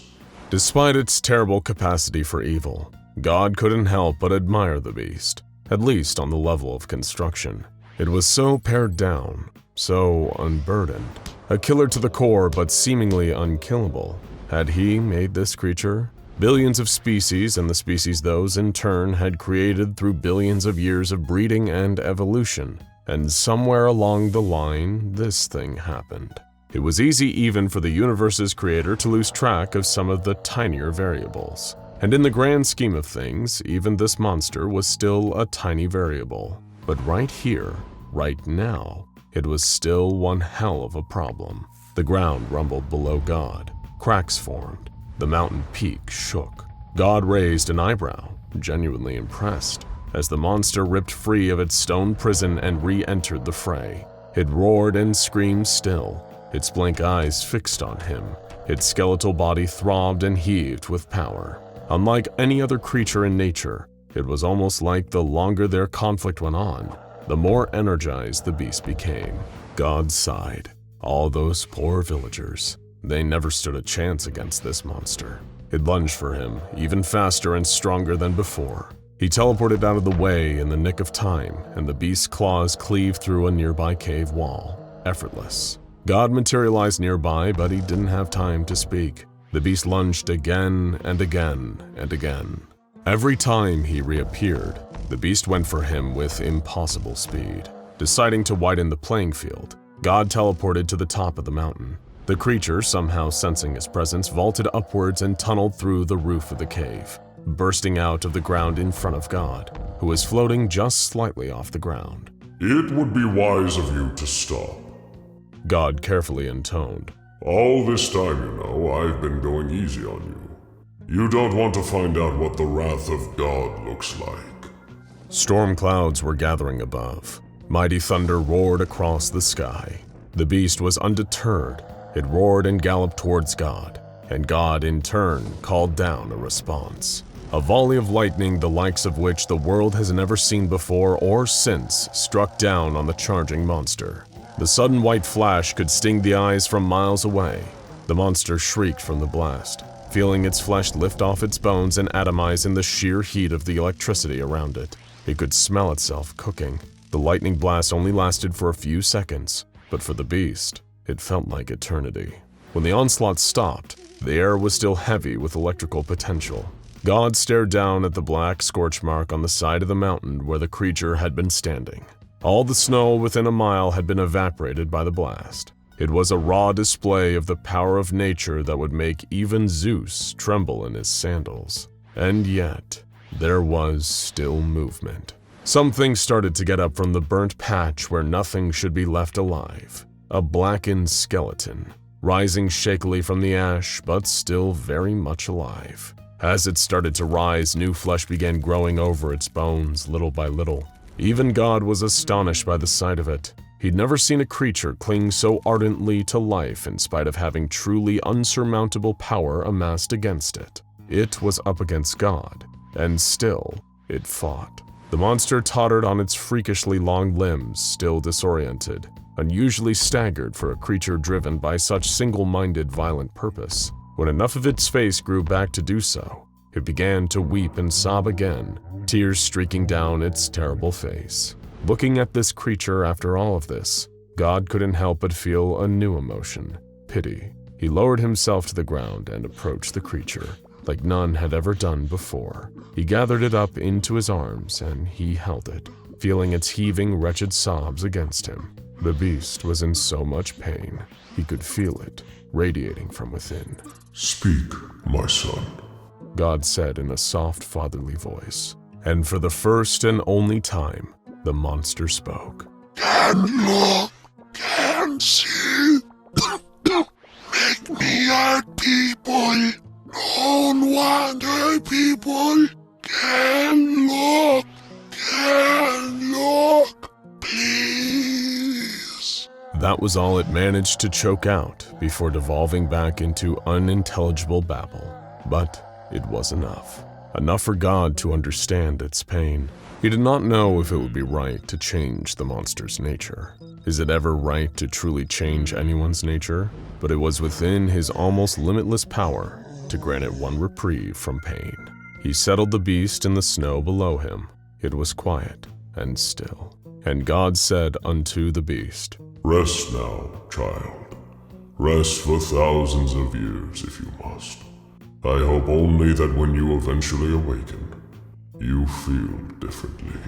Despite its terrible capacity for evil, God couldn't help but admire the beast, at least on the level of construction. It was so pared down, so unburdened. A killer to the core, but seemingly unkillable. Had he made this creature? Billions of species, and the species those in turn had created through billions of years of breeding and evolution. And somewhere along the line, this thing happened. It was easy even for the universe's creator to lose track of some of the tinier variables. And in the grand scheme of things, even this monster was still a tiny variable. But right here, right now, it was still one hell of a problem. The ground rumbled below God. Cracks formed. The mountain peak shook. God raised an eyebrow, genuinely impressed, as the monster ripped free of its stone prison and re-entered the fray. It roared and screamed still, its blank eyes fixed on him. Its skeletal body throbbed and heaved with power. Unlike any other creature in nature, it was almost like the longer their conflict went on, the more energized the beast became. God sighed. All those poor villagers. They never stood a chance against this monster. It lunged for him, even faster and stronger than before. He teleported out of the way in the nick of time, and the beast's claws cleaved through a nearby cave wall, effortless. God materialized nearby, but he didn't have time to speak. The beast lunged again and again and again. Every time he reappeared, the beast went for him with impossible speed. Deciding to widen the playing field, God teleported to the top of the mountain. The creature, somehow sensing his presence, vaulted upwards and tunneled through the roof of the cave, bursting out of the ground in front of God, who was floating just slightly off the ground. It would be wise of you to stop. God carefully intoned. All this time, you know, I've been going easy on you. You don't want to find out what the wrath of God looks like. Storm clouds were gathering above. Mighty thunder roared across the sky. The beast was undeterred. It roared and galloped towards God, and God in turn called down a response. A volley of lightning the likes of which the world has never seen before or since struck down on the charging monster. The sudden white flash could sting the eyes from miles away. The monster shrieked from the blast, feeling its flesh lift off its bones and atomize in the sheer heat of the electricity around it. It could smell itself cooking. The lightning blast only lasted for a few seconds, but for the beast, it felt like eternity. When the onslaught stopped, the air was still heavy with electrical potential. God stared down at the black scorch mark on the side of the mountain where the creature had been standing. All the snow within a mile had been evaporated by the blast. It was a raw display of the power of nature that would make even Zeus tremble in his sandals. And yet, there was still movement. Something started to get up from the burnt patch where nothing should be left alive. A blackened skeleton, rising shakily from the ash, but still very much alive. As it started to rise, new flesh began growing over its bones little by little. Even God was astonished by the sight of it. He'd never seen a creature cling so ardently to life in spite of having truly unsurmountable power amassed against it. It was up against God, and still, it fought. The monster tottered on its freakishly long limbs, still disoriented, unusually staggered for a creature driven by such single-minded violent purpose. When enough of its face grew back to do so, it began to weep and sob again, tears streaking down its terrible face. Looking at this creature after all of this, God couldn't help but feel a new emotion, pity. He lowered himself to the ground and approached the creature. like none had ever done before. He gathered it up into his arms and he held it, feeling its heaving, wretched sobs against him. The beast was in so much pain, he could feel it radiating from within. Speak, my son. God said in a soft, fatherly voice, and for the first and only time, the monster spoke. Can look, can see. Make me hurt people. Don't want hurt people. Can look, please. That was all it managed to choke out before devolving back into unintelligible babble. But it was enough. Enough for God to understand its pain. He did not know if it would be right to change the monster's nature. Is it ever right to truly change anyone's nature? But it was within his almost limitless power to grant it one reprieve from pain. He settled the beast in the snow below him. It was quiet and still. And God said unto the beast, Rest now, child. Rest for thousands of years if you must. I hope only that when you eventually awaken, you feel differently.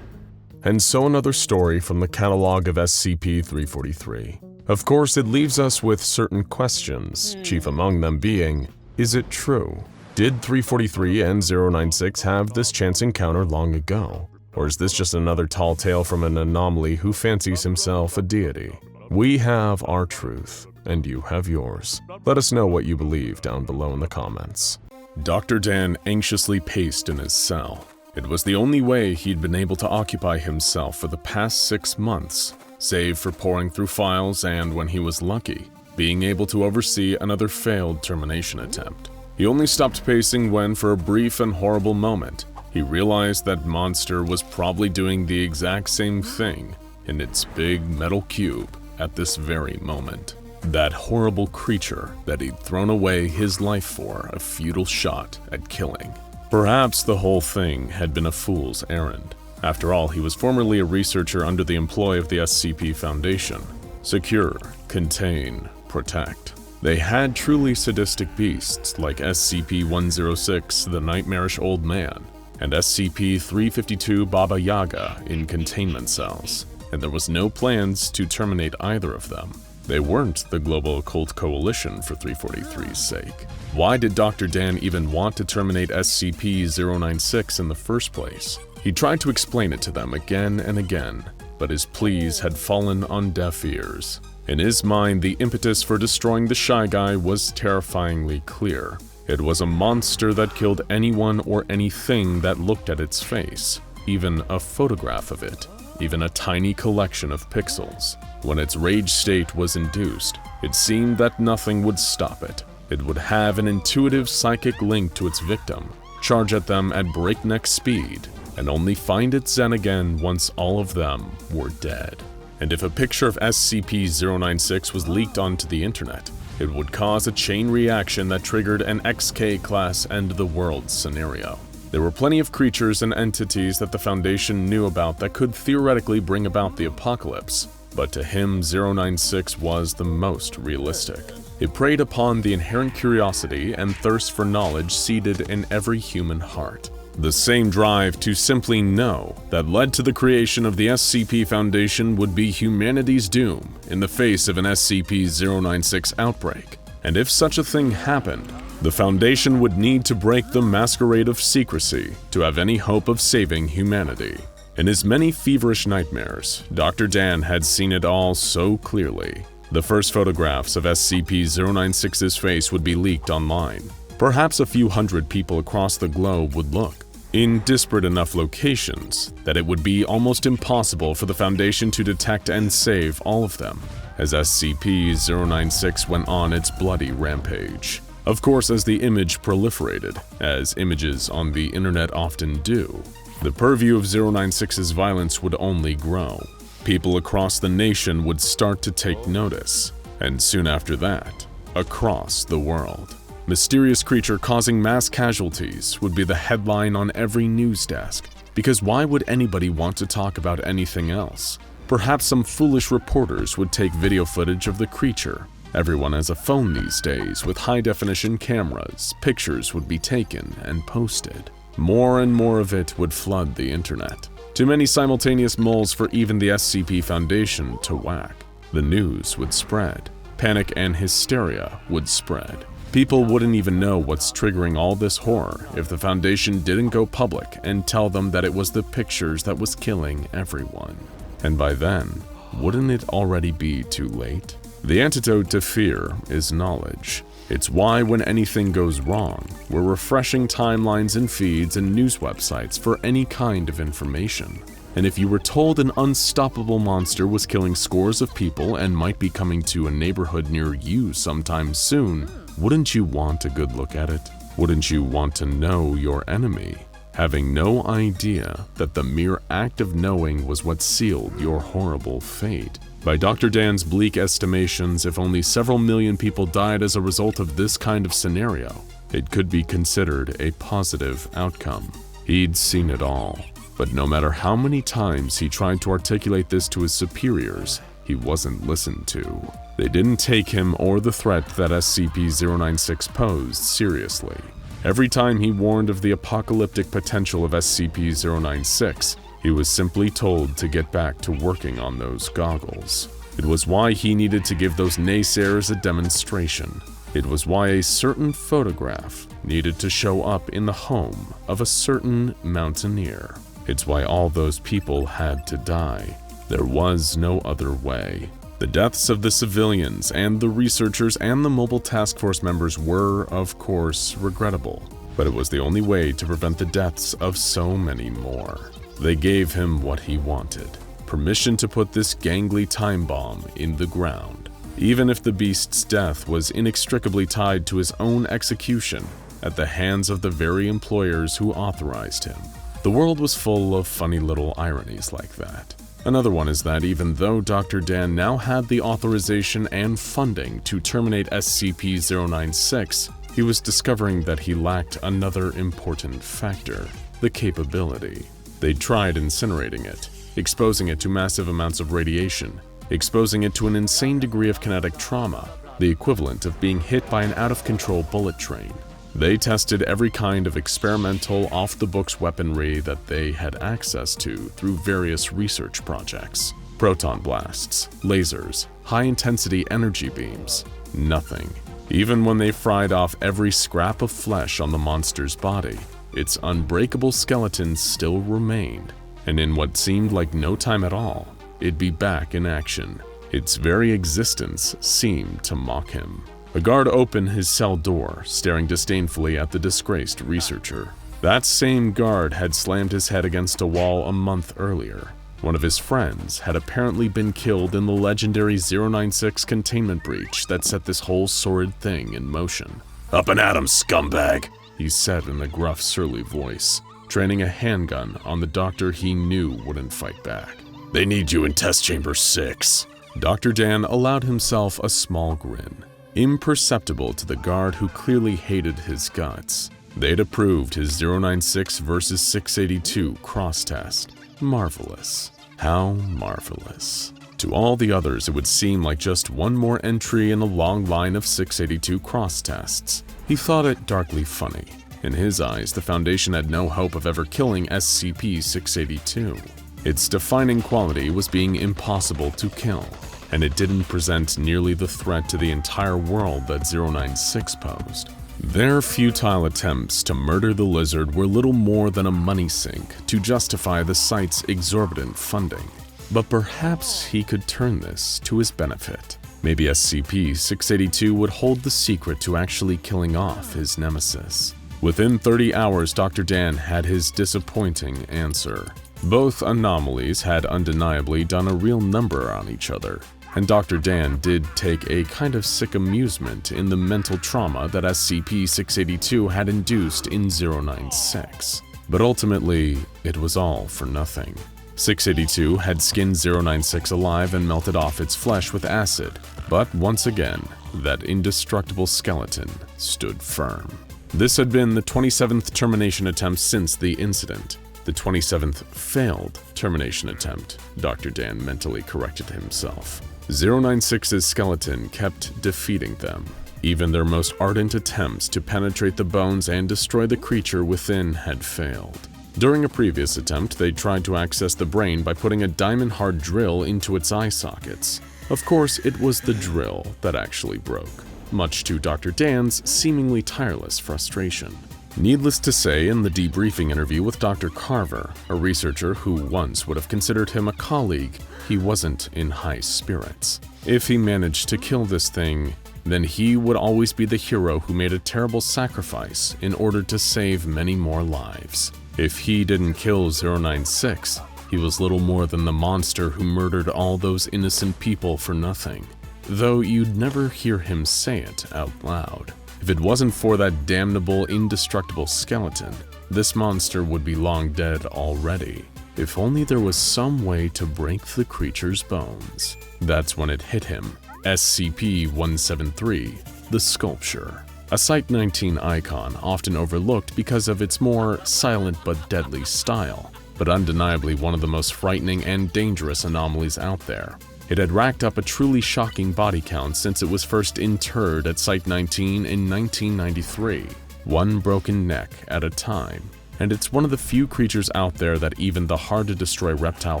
And so another story from the catalog of SCP-343. Of course, it leaves us with certain questions, chief among them being, is it true? Did 343 and 096 have this chance encounter long ago? Or is this just another tall tale from an anomaly who fancies himself a deity? We have our truth, and you have yours. Let us know what you believe down below in the comments. Dr. Dan anxiously paced in his cell. It was the only way he'd been able to occupy himself for the past 6 months, save for pouring through files and, when he was lucky, being able to oversee another failed termination attempt. He only stopped pacing when, for a brief and horrible moment, he realized that monster was probably doing the exact same thing in its big metal cube at this very moment. That horrible creature that he'd thrown away his life for a futile shot at killing. Perhaps the whole thing had been a fool's errand. After all, he was formerly a researcher under the employ of the SCP Foundation. Secure, contain, protect. They had truly sadistic beasts like SCP-106, the Nightmarish Old Man, and SCP-352 Baba Yaga in containment cells, and there was no plans to terminate either of them. They weren't the Global Occult Coalition for 343's sake. Why did Dr. Dan even want to terminate SCP-096 in the first place? He tried to explain it to them again and again, but his pleas had fallen on deaf ears. In his mind, the impetus for destroying the Shy Guy was terrifyingly clear. It was a monster that killed anyone or anything that looked at its face, even a photograph of it, even a tiny collection of pixels. When its rage state was induced, it seemed that nothing would stop it. It would have an intuitive psychic link to its victim, charge at them at breakneck speed, and only find its zen again once all of them were dead. And if a picture of SCP-096 was leaked onto the internet, it would cause a chain reaction that triggered an XK-class end-of-the-world scenario. There were plenty of creatures and entities that the Foundation knew about that could theoretically bring about the apocalypse, but to him, 096 was the most realistic. It preyed upon the inherent curiosity and thirst for knowledge seated in every human heart. The same drive to simply know that led to the creation of the SCP Foundation would be humanity's doom in the face of an SCP-096 outbreak. And if such a thing happened, the Foundation would need to break the masquerade of secrecy to have any hope of saving humanity. In his many feverish nightmares, Dr. Dan had seen it all so clearly. The first photographs of SCP-096's face would be leaked online. Perhaps a few hundred people across the globe would look, in disparate enough locations that it would be almost impossible for the Foundation to detect and save all of them, as SCP-096 went on its bloody rampage. Of course, as the image proliferated, as images on the internet often do, the purview of 096's violence would only grow. People across the nation would start to take notice, and soon after that, across the world. Mysterious creature causing mass casualties would be the headline on every news desk, because why would anybody want to talk about anything else? Perhaps some foolish reporters would take video footage of the creature, Everyone has a phone these days with high-definition cameras. Pictures would be taken and posted. More and more of it would flood the internet. Too many simultaneous moles for even the SCP Foundation to whack. The news would spread. Panic and hysteria would spread. People wouldn't even know what's triggering all this horror if the Foundation didn't go public and tell them that it was the pictures that was killing everyone. And by then, wouldn't it already be too late? The antidote to fear is knowledge. It's why when anything goes wrong, we're refreshing timelines and feeds and news websites for any kind of information. And if you were told an unstoppable monster was killing scores of people and might be coming to a neighborhood near you sometime soon, wouldn't you want a good look at it? Wouldn't you want to know your enemy? Having no idea that the mere act of knowing was what sealed your horrible fate. By Dr. Dan's bleak estimations, if only several million people died as a result of this kind of scenario, it could be considered a positive outcome. He'd seen it all, but no matter how many times he tried to articulate this to his superiors, he wasn't listened to. They didn't take him or the threat that SCP-096 posed seriously. Every time he warned of the apocalyptic potential of SCP-096, he was simply told to get back to working on those goggles. It was why he needed to give those naysayers a demonstration. It was why a certain photograph needed to show up in the home of a certain mountaineer. It's why all those people had to die. There was no other way. The deaths of the civilians and the researchers and the mobile task force members were, of course, regrettable, but it was the only way to prevent the deaths of so many more. They gave him what he wanted, permission to put this gangly time bomb in the ground, even if the beast's death was inextricably tied to his own execution at the hands of the very employers who authorized him. The world was full of funny little ironies like that. Another one is that even though Dr. Dan now had the authorization and funding to terminate SCP-096, he was discovering that he lacked another important factor, the capability. They'd tried incinerating it, exposing it to massive amounts of radiation, exposing it to an insane degree of kinetic trauma, the equivalent of being hit by an out-of-control bullet train. They tested every kind of experimental, off-the-books weaponry that they had access to through various research projects. Proton blasts, lasers, high-intensity energy beams. Nothing. Even when they fried off every scrap of flesh on the monster's body, its unbreakable skeleton still remained, and in what seemed like no time at all, it'd be back in action. Its very existence seemed to mock him. A guard opened his cell door, staring disdainfully at the disgraced researcher. That same guard had slammed his head against a wall a month earlier. One of his friends had apparently been killed in the legendary 096 containment breach that set this whole sordid thing in motion. "Up and at 'em, scumbag!" he said in a gruff, surly voice, training a handgun on the doctor he knew wouldn't fight back. "They need you in test chamber 6. Dr. Dan allowed himself a small grin, imperceptible to the guard who clearly hated his guts. They'd approved his 096 versus 682 cross-test. Marvelous. How marvelous. To all the others, it would seem like just one more entry in a long line of 682 cross-tests. He thought it darkly funny. In his eyes, the Foundation had no hope of ever killing SCP-682. Its defining quality was being impossible to kill, and it didn't present nearly the threat to the entire world that 096 posed. Their futile attempts to murder the lizard were little more than a money sink to justify the site's exorbitant funding. But perhaps he could turn this to his benefit. Maybe SCP-682 would hold the secret to actually killing off his nemesis. Within 30 hours, Dr. Dan had his disappointing answer. Both anomalies had undeniably done a real number on each other, and Dr. Dan did take a kind of sick amusement in the mental trauma that SCP-682 had induced in 096. But ultimately, it was all for nothing. 682 had skinned 096 alive and melted off its flesh with acid, but once again, that indestructible skeleton stood firm. This had been the 27th termination attempt since the incident. The 27th failed termination attempt, Dr. Dan mentally corrected himself. 096's skeleton kept defeating them. Even their most ardent attempts to penetrate the bones and destroy the creature within had failed. During a previous attempt, they tried to access the brain by putting a diamond-hard drill into its eye sockets. Of course, it was the drill that actually broke, much to Dr. Dan's seemingly tireless frustration. Needless to say, in the debriefing interview with Dr. Carver, a researcher who once would have considered him a colleague, he wasn't in high spirits. If he managed to kill this thing, then he would always be the hero who made a terrible sacrifice in order to save many more lives. If he didn't kill 096, he was little more than the monster who murdered all those innocent people for nothing, though you'd never hear him say it out loud. If it wasn't for that damnable, indestructible skeleton, this monster would be long dead already. If only there was some way to break the creature's bones. That's when it hit him. SCP-173, the sculpture. A Site-19 icon often overlooked because of its more silent but deadly style, but undeniably one of the most frightening and dangerous anomalies out there. It had racked up a truly shocking body count since it was first interred at Site-19 in 1993, one broken neck at a time, and it's one of the few creatures out there that even the hard-to-destroy reptile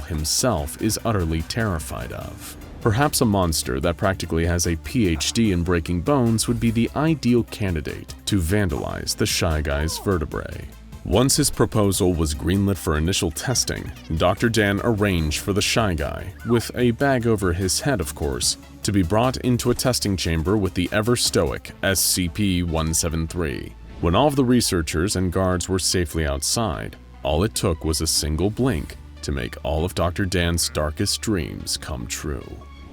himself is utterly terrified of. Perhaps a monster that practically has a PhD in breaking bones would be the ideal candidate to vandalize the Shy Guy's vertebrae. Once his proposal was greenlit for initial testing, Dr. Dan arranged for the Shy Guy, with a bag over his head of course, to be brought into a testing chamber with the ever-stoic SCP-173. When all of the researchers and guards were safely outside, all it took was a single blink to make all of Dr. Dan's darkest dreams come true.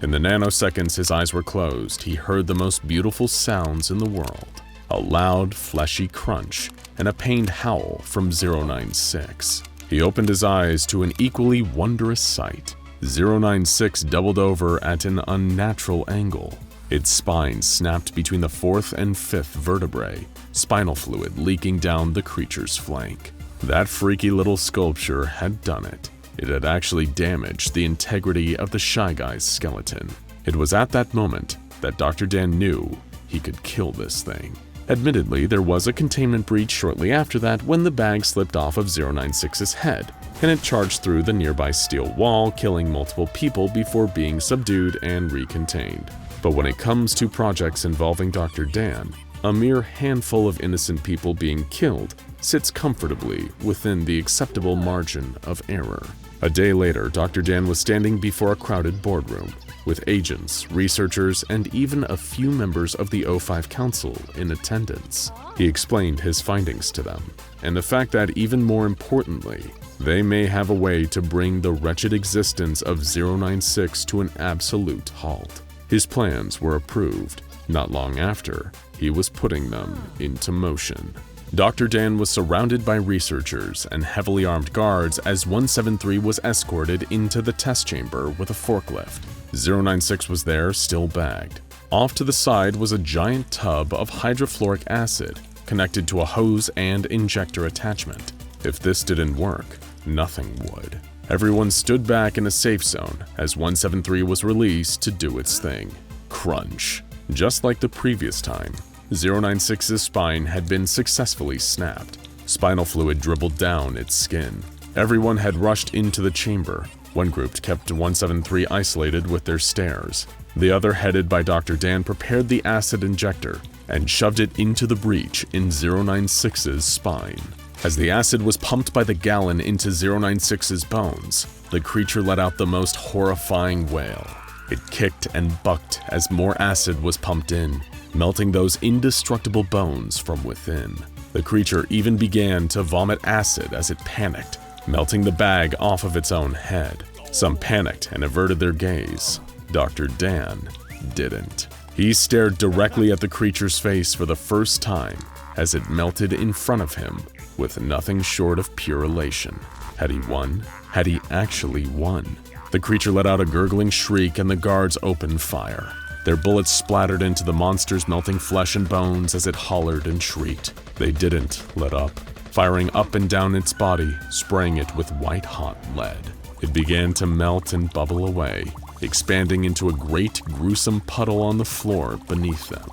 In the nanoseconds his eyes were closed, he heard the most beautiful sounds in the world. A loud, fleshy crunch, and a pained howl from 096. He opened his eyes to an equally wondrous sight. 096 doubled over at an unnatural angle. Its spine snapped between the 4th and 5th vertebrae, spinal fluid leaking down the creature's flank. That freaky little sculpture had done it. It had actually damaged the integrity of the Shy Guy's skeleton. It was at that moment that Dr. Dan knew he could kill this thing. Admittedly, there was a containment breach shortly after that when the bag slipped off of 096's head, and it charged through the nearby steel wall, killing multiple people before being subdued and recontained. But when it comes to projects involving Dr. Dan, a mere handful of innocent people being killed sits comfortably within the acceptable margin of error. A day later, Dr. Dan was standing before a crowded boardroom, with agents, researchers, and even a few members of the O5 Council in attendance. He explained his findings to them, and the fact that, even more importantly, they may have a way to bring the wretched existence of 096 to an absolute halt. His plans were approved. Not long after, he was putting them into motion. Dr. Dan was surrounded by researchers and heavily armed guards as 173 was escorted into the test chamber with a forklift. 096 was there, still bagged. Off to the side was a giant tub of hydrofluoric acid connected to a hose and injector attachment. If this didn't work, nothing would. Everyone stood back in a safe zone as 173 was released to do its thing. Crunch. Just like the previous time, 096's spine had been successfully snapped. Spinal fluid dribbled down its skin. Everyone had rushed into the chamber. One group kept 173 isolated with their stares. The other, headed by Dr. Dan, prepared the acid injector and shoved it into the breach in 096's spine. As the acid was pumped by the gallon into 096's bones, the creature let out the most horrifying wail. It kicked and bucked as more acid was pumped in, melting those indestructible bones from within. The creature even began to vomit acid as it panicked, melting the bag off of its own head. Some panicked and averted their gaze. Dr. Dan didn't. He stared directly at the creature's face for the first time as it melted in front of him with nothing short of pure elation. Had he won? Had he actually won? The creature let out a gurgling shriek and the guards opened fire. Their bullets splattered into the monster's melting flesh and bones as it hollered and shrieked. They didn't let up, firing up and down its body, spraying it with white-hot lead. It began to melt and bubble away, expanding into a great, gruesome puddle on the floor beneath them.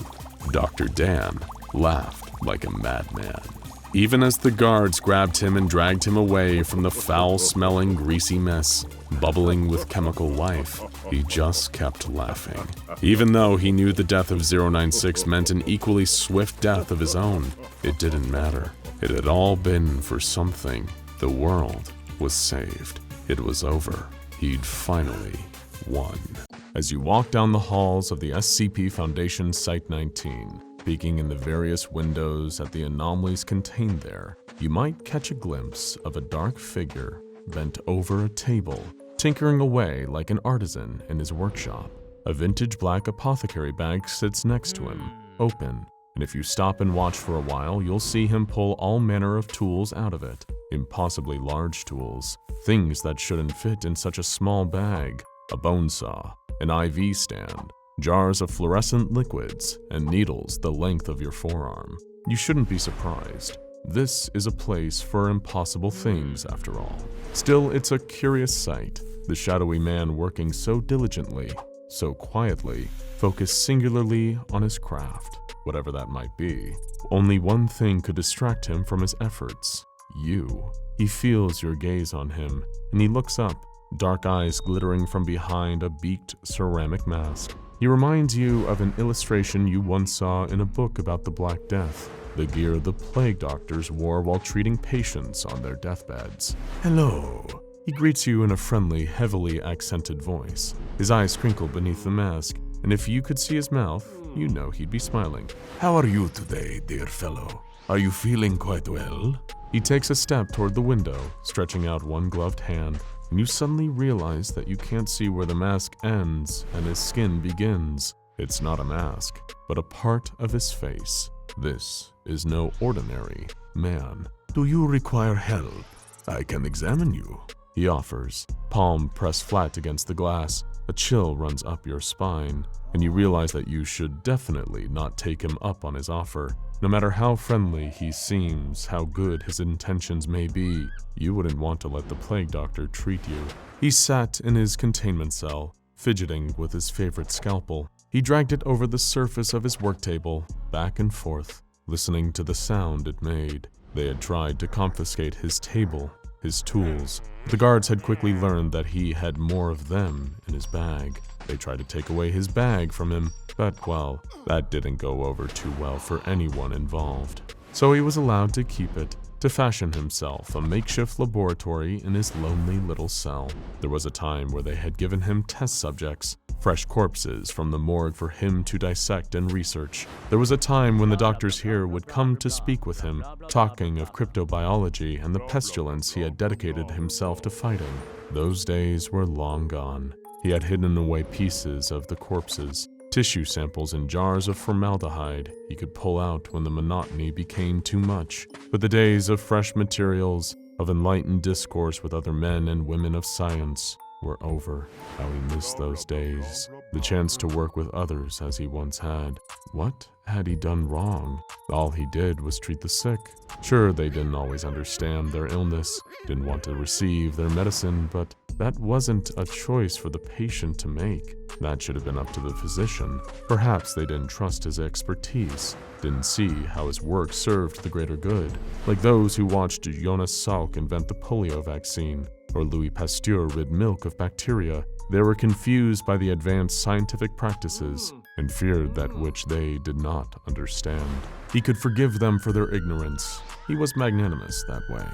Dr. Dan laughed like a madman. Even as the guards grabbed him and dragged him away from the foul-smelling, greasy mess, bubbling with chemical life, he just kept laughing. Even though he knew the death of 096 meant an equally swift death of his own, it didn't matter. It had all been for something. The world was saved. It was over. He'd finally won. As you walk down the halls of the SCP Foundation Site-19, peeking in the various windows at the anomalies contained there, you might catch a glimpse of a dark figure bent over a table, tinkering away like an artisan in his workshop. A vintage black apothecary bag sits next to him, open, and if you stop and watch for a while, you'll see him pull all manner of tools out of it. Impossibly large tools, things that shouldn't fit in such a small bag. A bone saw, an IV stand, jars of fluorescent liquids, and needles the length of your forearm. You shouldn't be surprised. This is a place for impossible things, after all. Still, it's a curious sight. The shadowy man working so diligently, so quietly, focused singularly on his craft, whatever that might be. Only one thing could distract him from his efforts. You. He feels your gaze on him, and he looks up, dark eyes glittering from behind a beaked ceramic mask. He reminds you of an illustration you once saw in a book about the Black Death, the gear the plague doctors wore while treating patients on their deathbeds. Hello. He greets you in a friendly, heavily accented voice. His eyes crinkle beneath the mask, and if you could see his mouth, you know he'd be smiling. How are you today, dear fellow? Are you feeling quite well? He takes a step toward the window, stretching out one gloved hand, and you suddenly realize that you can't see where the mask ends and his skin begins. It's not a mask, but a part of his face. This is no ordinary man. Do you require help? I can examine you, he offers, palm pressed flat against the glass. A chill runs up your spine, and you realize that you should definitely not take him up on his offer. No matter how friendly he seems, how good his intentions may be, you wouldn't want to let the plague doctor treat you. He sat in his containment cell, fidgeting with his favorite scalpel. He dragged it over the surface of his work table, back and forth, listening to the sound it made. They had tried to confiscate his table, his tools. The guards had quickly learned that he had more of them in his bag. They tried to take away his bag from him, but, well, that didn't go over too well for anyone involved. So he was allowed to keep it, to fashion himself a makeshift laboratory in his lonely little cell. There was a time where they had given him test subjects, fresh corpses from the morgue for him to dissect and research. There was a time when the doctors here would come to speak with him, talking of cryptobiology and the pestilence he had dedicated himself to fighting. Those days were long gone. He had hidden away pieces of the corpses, tissue samples in jars of formaldehyde he could pull out when the monotony became too much. But the days of fresh materials, of enlightened discourse with other men and women of science, were over. How he missed those days. The chance to work with others as he once had. What had he done wrong? All he did was treat the sick. Sure, they didn't always understand their illness, didn't want to receive their medicine, but that wasn't a choice for the patient to make. That should have been up to the physician. Perhaps they didn't trust his expertise, didn't see how his work served the greater good, like those who watched Jonas Salk invent the polio vaccine, or Louis Pasteur rid milk of bacteria. They were confused by the advanced scientific practices and feared that which they did not understand. He could forgive them for their ignorance. He was magnanimous that way.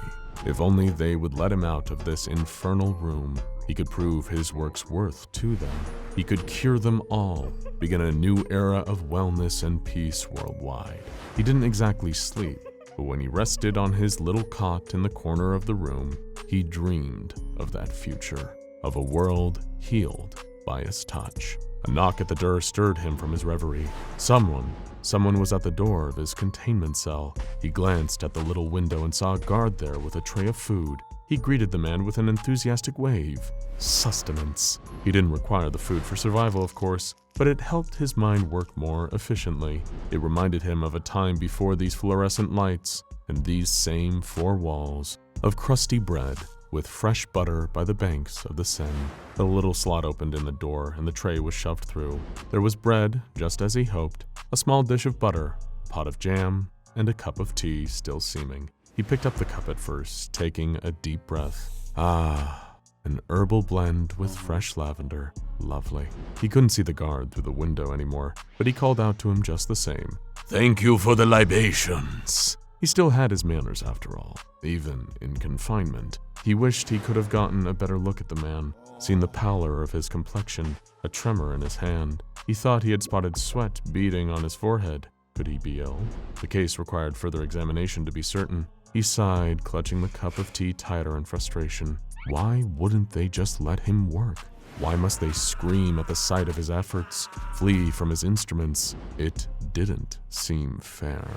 If only they would let him out of this infernal room, he could prove his work's worth to them. He could cure them all, begin a new era of wellness and peace worldwide. He didn't exactly sleep, but when he rested on his little cot in the corner of the room, he dreamed of that future, of a world healed by his touch. A knock at the door stirred him from his reverie. Someone was at the door of his containment cell. He glanced at the little window and saw a guard there with a tray of food. He greeted the man with an enthusiastic wave. Sustenance. He didn't require the food for survival, of course, but it helped his mind work more efficiently. It reminded him of a time before these fluorescent lights and these same four walls, of crusty bread with fresh butter by the banks of the Seine. The little slot opened in the door and the tray was shoved through. There was bread, just as he hoped, a small dish of butter, a pot of jam, and a cup of tea still steaming. He picked up the cup at first, taking a deep breath. Ah, an herbal blend with fresh lavender. Lovely. He couldn't see the guard through the window anymore, but he called out to him just the same. "Thank you for the libations." He still had his manners after all, even in confinement. He wished he could have gotten a better look at the man, seen the pallor of his complexion, a tremor in his hand. He thought he had spotted sweat beading on his forehead. Could he be ill? The case required further examination to be certain. He sighed, clutching the cup of tea tighter in frustration. Why wouldn't they just let him work? Why must they scream at the sight of his efforts, flee from his instruments? It didn't seem fair.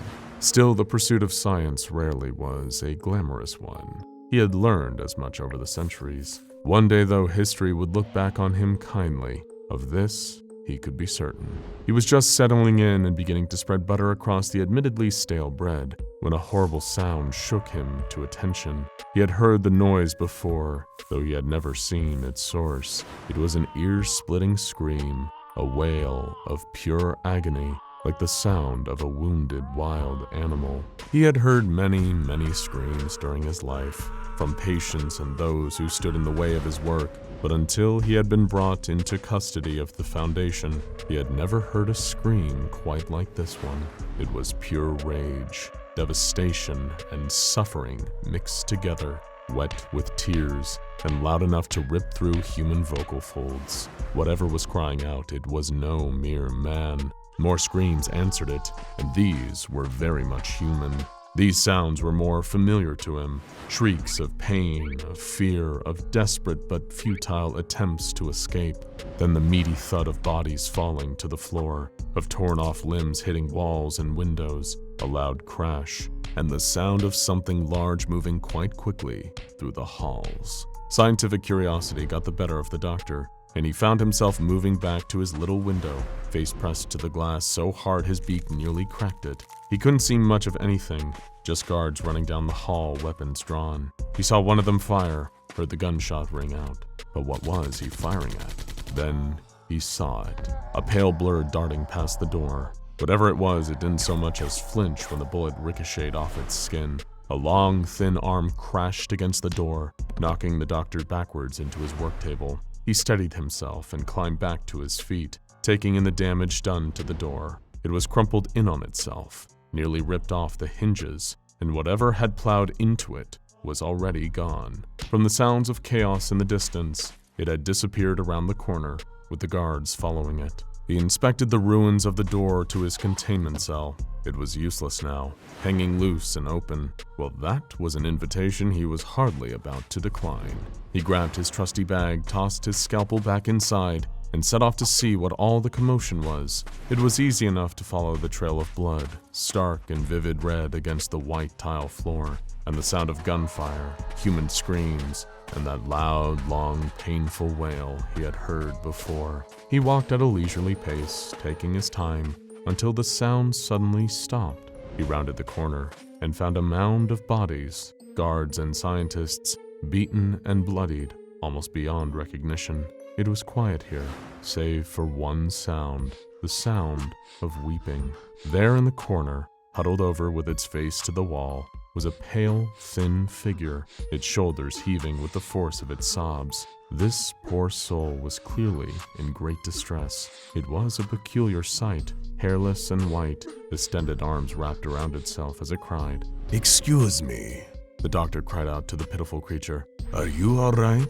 Still, the pursuit of science rarely was a glamorous one. He had learned as much over the centuries. One day, though, history would look back on him kindly. Of this, he could be certain. He was just settling in and beginning to spread butter across the admittedly stale bread when a horrible sound shook him to attention. He had heard the noise before, though he had never seen its source. It was an ear-splitting scream, a wail of pure agony, like the sound of a wounded wild animal. He had heard many, many screams during his life, from patients and those who stood in the way of his work, but until he had been brought into custody of the Foundation, he had never heard a scream quite like this one. It was pure rage, devastation, and suffering mixed together, wet with tears, and loud enough to rip through human vocal folds. Whatever was crying out, it was no mere man. More screams answered it, and these were very much human. These sounds were more familiar to him, shrieks of pain, of fear, of desperate but futile attempts to escape, than the meaty thud of bodies falling to the floor, of torn-off limbs hitting walls and windows, a loud crash, and the sound of something large moving quite quickly through the halls. Scientific curiosity got the better of the doctor, and he found himself moving back to his little window, face pressed to the glass so hard his beak nearly cracked it. He couldn't see much of anything, just guards running down the hall, weapons drawn. He saw one of them fire, heard the gunshot ring out. But what was he firing at? Then he saw it, a pale blur darting past the door. Whatever it was, it didn't so much as flinch when the bullet ricocheted off its skin. A long, thin arm crashed against the door, knocking the doctor backwards into his work table. He steadied himself and climbed back to his feet, taking in the damage done to the door. It was crumpled in on itself, nearly ripped off the hinges, and whatever had plowed into it was already gone. From the sounds of chaos in the distance, it had disappeared around the corner, with the guards following it. He inspected the ruins of the door to his containment cell. It was useless now, hanging loose and open. Well, that was an invitation he was hardly about to decline. He grabbed his trusty bag, tossed his scalpel back inside, and set off to see what all the commotion was. It was easy enough to follow the trail of blood, stark and vivid red against the white tile floor, and the sound of gunfire, human screams, and that loud, long, painful wail he had heard before. He walked at a leisurely pace, taking his time, until the sound suddenly stopped. He rounded the corner and found a mound of bodies, guards and scientists, beaten and bloodied, almost beyond recognition. It was quiet here, save for one sound, the sound of weeping. There in the corner, huddled over with its face to the wall, was a pale, thin figure, its shoulders heaving with the force of its sobs. This poor soul was clearly in great distress. It was a peculiar sight, hairless and white, distended arms wrapped around itself as it cried. "Excuse me," The doctor cried out to the pitiful creature. "are you all right?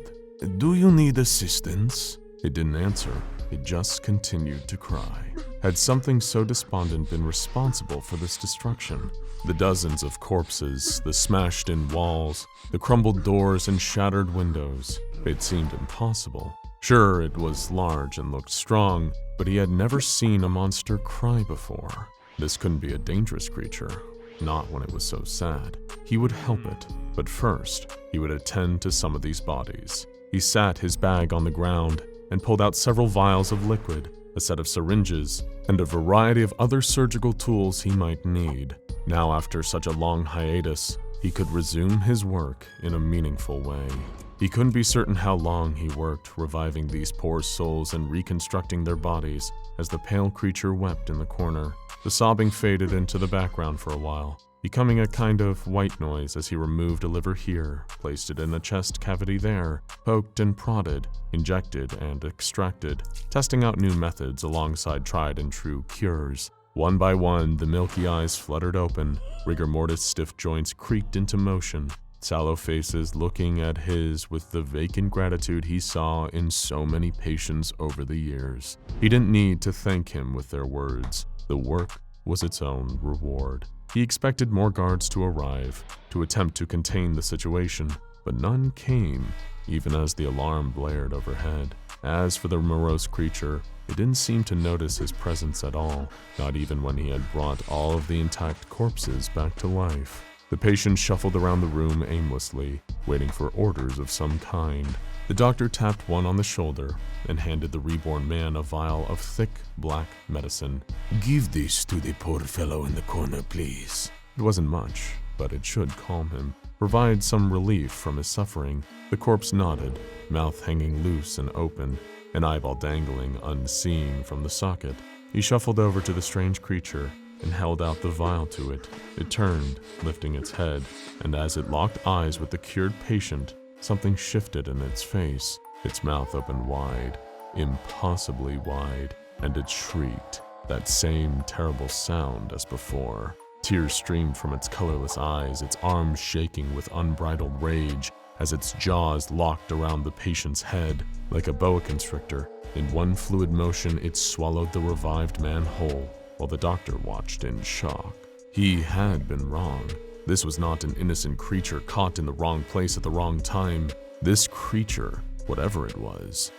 Do you need assistance?" It didn't answer. It just continued to cry. Had something so despondent been responsible for this destruction? The dozens of corpses, the smashed-in walls, the crumbled doors and shattered windows. It seemed impossible. Sure, it was large and looked strong, but he had never seen a monster cry before. This couldn't be a dangerous creature. Not when it was so sad. He would help it, but first, he would attend to some of these bodies. He sat his bag on the ground and pulled out several vials of liquid, a set of syringes, and a variety of other surgical tools he might need. Now, after such a long hiatus, he could resume his work in a meaningful way. He couldn't be certain how long he worked reviving these poor souls and reconstructing their bodies as the pale creature wept in the corner. The sobbing faded into the background for a while, becoming a kind of white noise as he removed a liver here, placed it in a chest cavity there, poked and prodded, injected and extracted, testing out new methods alongside tried and true cures. One by one, the milky eyes fluttered open, rigor mortis stiff joints creaked into motion, sallow faces looking at his with the vacant gratitude he saw in so many patients over the years. He didn't need to thank him with their words. The work was its own reward. He expected more guards to arrive, to attempt to contain the situation, but none came, even as the alarm blared overhead. As for the morose creature, it didn't seem to notice his presence at all, not even when he had brought all of the intact corpses back to life. The patient shuffled around the room aimlessly, waiting for orders of some kind. The doctor tapped one on the shoulder and handed the reborn man a vial of thick, black medicine. "Give this to the poor fellow in the corner, please." It wasn't much, but it should calm him, provide some relief from his suffering. The corpse nodded, mouth hanging loose and open, an eyeball dangling unseen from the socket. He shuffled over to the strange creature and held out the vial to it. It turned, lifting its head, and as it locked eyes with the cured patient, something shifted in its face. Its mouth opened wide, impossibly wide, and it shrieked, that same terrible sound as before. Tears streamed from its colorless eyes, its arms shaking with unbridled rage as its jaws locked around the patient's head. Like a boa constrictor, in one fluid motion it swallowed the revived man whole, while the doctor watched in shock. He had been wrong. This was not an innocent creature caught in the wrong place at the wrong time. This creature, whatever it was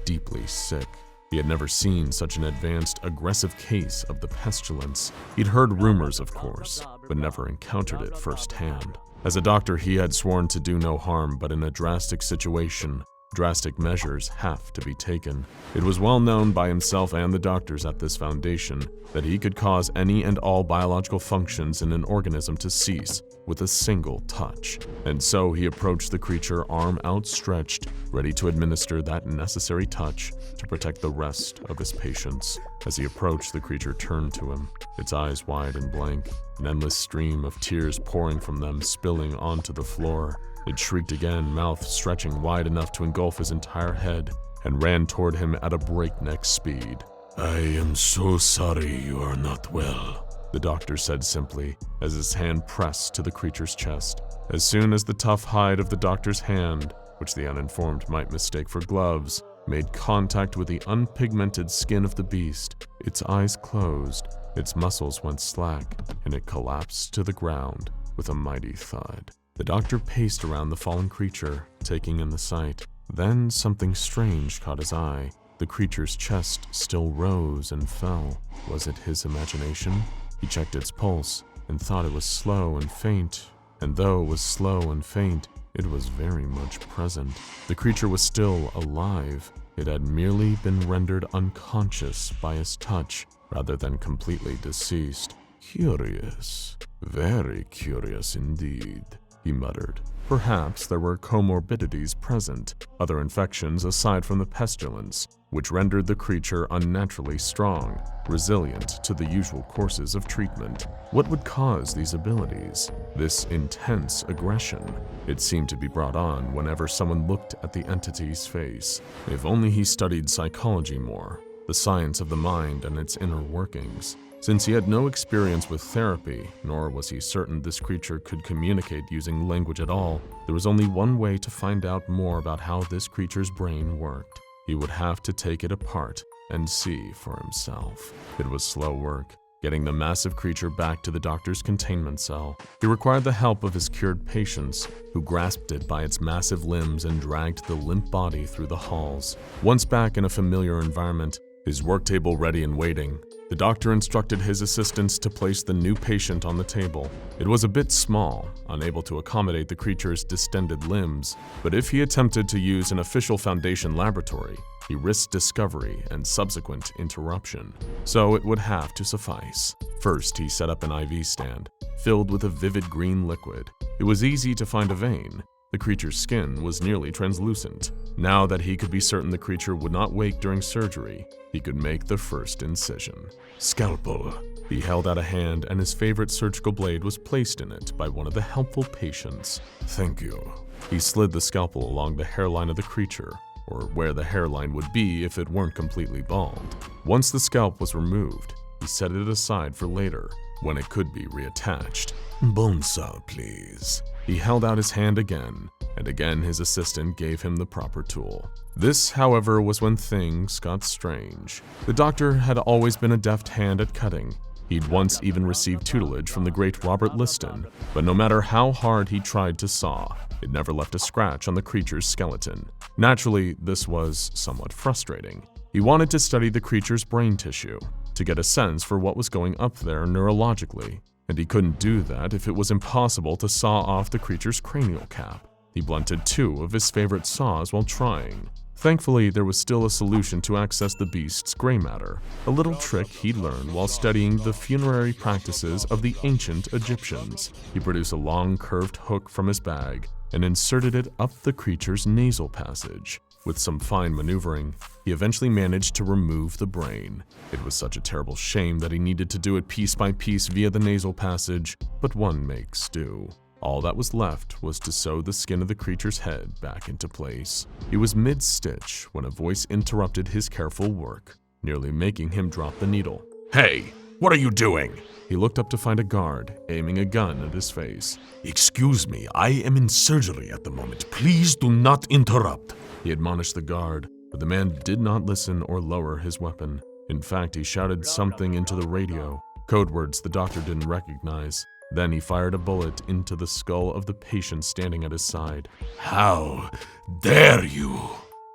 deeply sick. He had never seen such an advanced, aggressive case of the pestilence. He'd heard rumors, of course, but never encountered it firsthand. As a doctor, he had sworn to do no harm, but in a drastic situation, drastic measures have to be taken. It was well known by himself and the doctors at this foundation that he could cause any and all biological functions in an organism to cease with a single touch. And so he approached the creature, arm outstretched, ready to administer that necessary touch to protect the rest of his patients. As he approached, the creature turned to him, its eyes wide and blank, an endless stream of tears pouring from them, spilling onto the floor. It shrieked again, mouth stretching wide enough to engulf his entire head, and ran toward him at a breakneck speed. "I am so sorry you are not well," the doctor said simply, as his hand pressed to the creature's chest. As soon as the tough hide of the doctor's hand, which the uninformed might mistake for gloves, made contact with the unpigmented skin of the beast, its eyes closed, its muscles went slack, and it collapsed to the ground with a mighty thud. The doctor paced around the fallen creature, taking in the sight. Then something strange caught his eye. The creature's chest still rose and fell. Was it his imagination? He checked its pulse and thought it was slow and faint. And though it was slow and faint, it was very much present. The creature was still alive. It had merely been rendered unconscious by his touch, rather than completely deceased. "Curious, very curious indeed," he muttered. Perhaps there were comorbidities present, other infections aside from the pestilence, which rendered the creature unnaturally strong, resilient to the usual courses of treatment. What would cause these abilities? This intense aggression? It seemed to be brought on whenever someone looked at the entity's face. If only he studied psychology more, the science of the mind and its inner workings. Since he had no experience with therapy, nor was he certain this creature could communicate using language at all, there was only one way to find out more about how this creature's brain worked. He would have to take it apart and see for himself. It was slow work, getting the massive creature back to the doctor's containment cell. He required the help of his cured patients, who grasped it by its massive limbs and dragged the limp body through the halls. Once back in a familiar environment, his work table ready and waiting, The doctor instructed his assistants to place the new patient on the table. It was a bit small, unable to accommodate the creature's distended limbs, but if he attempted to use an official Foundation laboratory, he risked discovery and subsequent interruption, so it would have to suffice. First, he set up an IV stand, filled with a vivid green liquid. It was easy to find a vein. The creature's skin was nearly translucent. Now that he could be certain the creature would not wake during surgery, he could make the first incision. Scalpel. He held out a hand and his favorite surgical blade was placed in it by one of the helpful patients. Thank you. He slid the scalpel along the hairline of the creature, or where the hairline would be if it weren't completely bald. Once the scalp was removed, he set it aside for later, when it could be reattached. Bone saw, please. He held out his hand again, and again his assistant gave him the proper tool. This, however, was when things got strange. The doctor had always been a deft hand at cutting. He'd once even received tutelage from the great Robert Liston, but no matter how hard he tried to saw, it never left a scratch on the creature's skeleton. Naturally, this was somewhat frustrating. He wanted to study the creature's brain tissue, to get a sense for what was going up there neurologically, and he couldn't do that if it was impossible to saw off the creature's cranial cap. He blunted 2 of his favorite saws while trying. Thankfully, there was still a solution to access the beast's gray matter, a little trick he'd learned while studying the funerary practices of the ancient Egyptians. He produced a long, curved hook from his bag and inserted it up the creature's nasal passage. With some fine maneuvering, he eventually managed to remove the brain. It was such a terrible shame that he needed to do it piece by piece via the nasal passage, but one makes do. All that was left was to sew the skin of the creature's head back into place. He was mid-stitch when a voice interrupted his careful work, nearly making him drop the needle. Hey, what are you doing? He looked up to find a guard, aiming a gun at his face. Excuse me, I am in surgery at the moment. Please do not interrupt. He admonished the guard, but the man did not listen or lower his weapon. In fact, he shouted something into the radio, code words the doctor didn't recognize. Then he fired a bullet into the skull of the patient standing at his side. How dare you?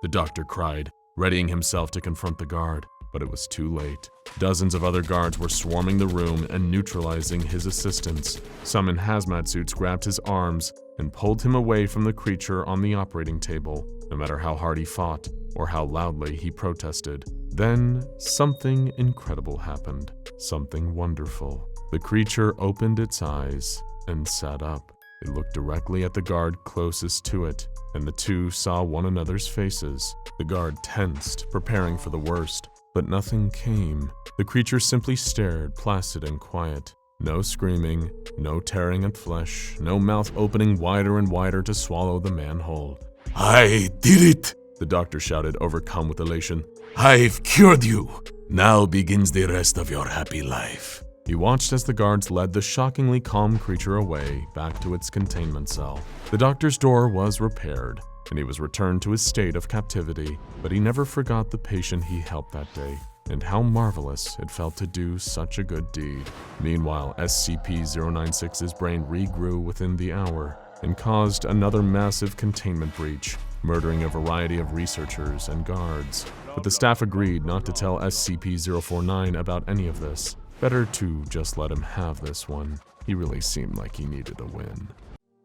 The doctor cried, readying himself to confront the guard, but it was too late. Dozens of other guards were swarming the room and neutralizing his assistants. Some in hazmat suits grabbed his arms and pulled him away from the creature on the operating table, no matter how hard he fought or how loudly he protested. Then something incredible happened, something wonderful. The creature opened its eyes and sat up. It looked directly at the guard closest to it, and the two saw one another's faces. The guard tensed, preparing for the worst, but nothing came. The creature simply stared, placid and quiet. No screaming, no tearing at flesh, no mouth opening wider and wider to swallow the man whole. I did it! The doctor shouted, overcome with elation. I've cured you! Now begins the rest of your happy life. He watched as the guards led the shockingly calm creature away, back to its containment cell. The doctor's door was repaired, and he was returned to his state of captivity, but he never forgot the patient he helped that day, and how marvelous it felt to do such a good deed. Meanwhile, SCP-096's brain regrew within the hour, and caused another massive containment breach, murdering a variety of researchers and guards. But the staff agreed not to tell SCP-049 about any of this. Better to just let him have this one. He really seemed like he needed a win.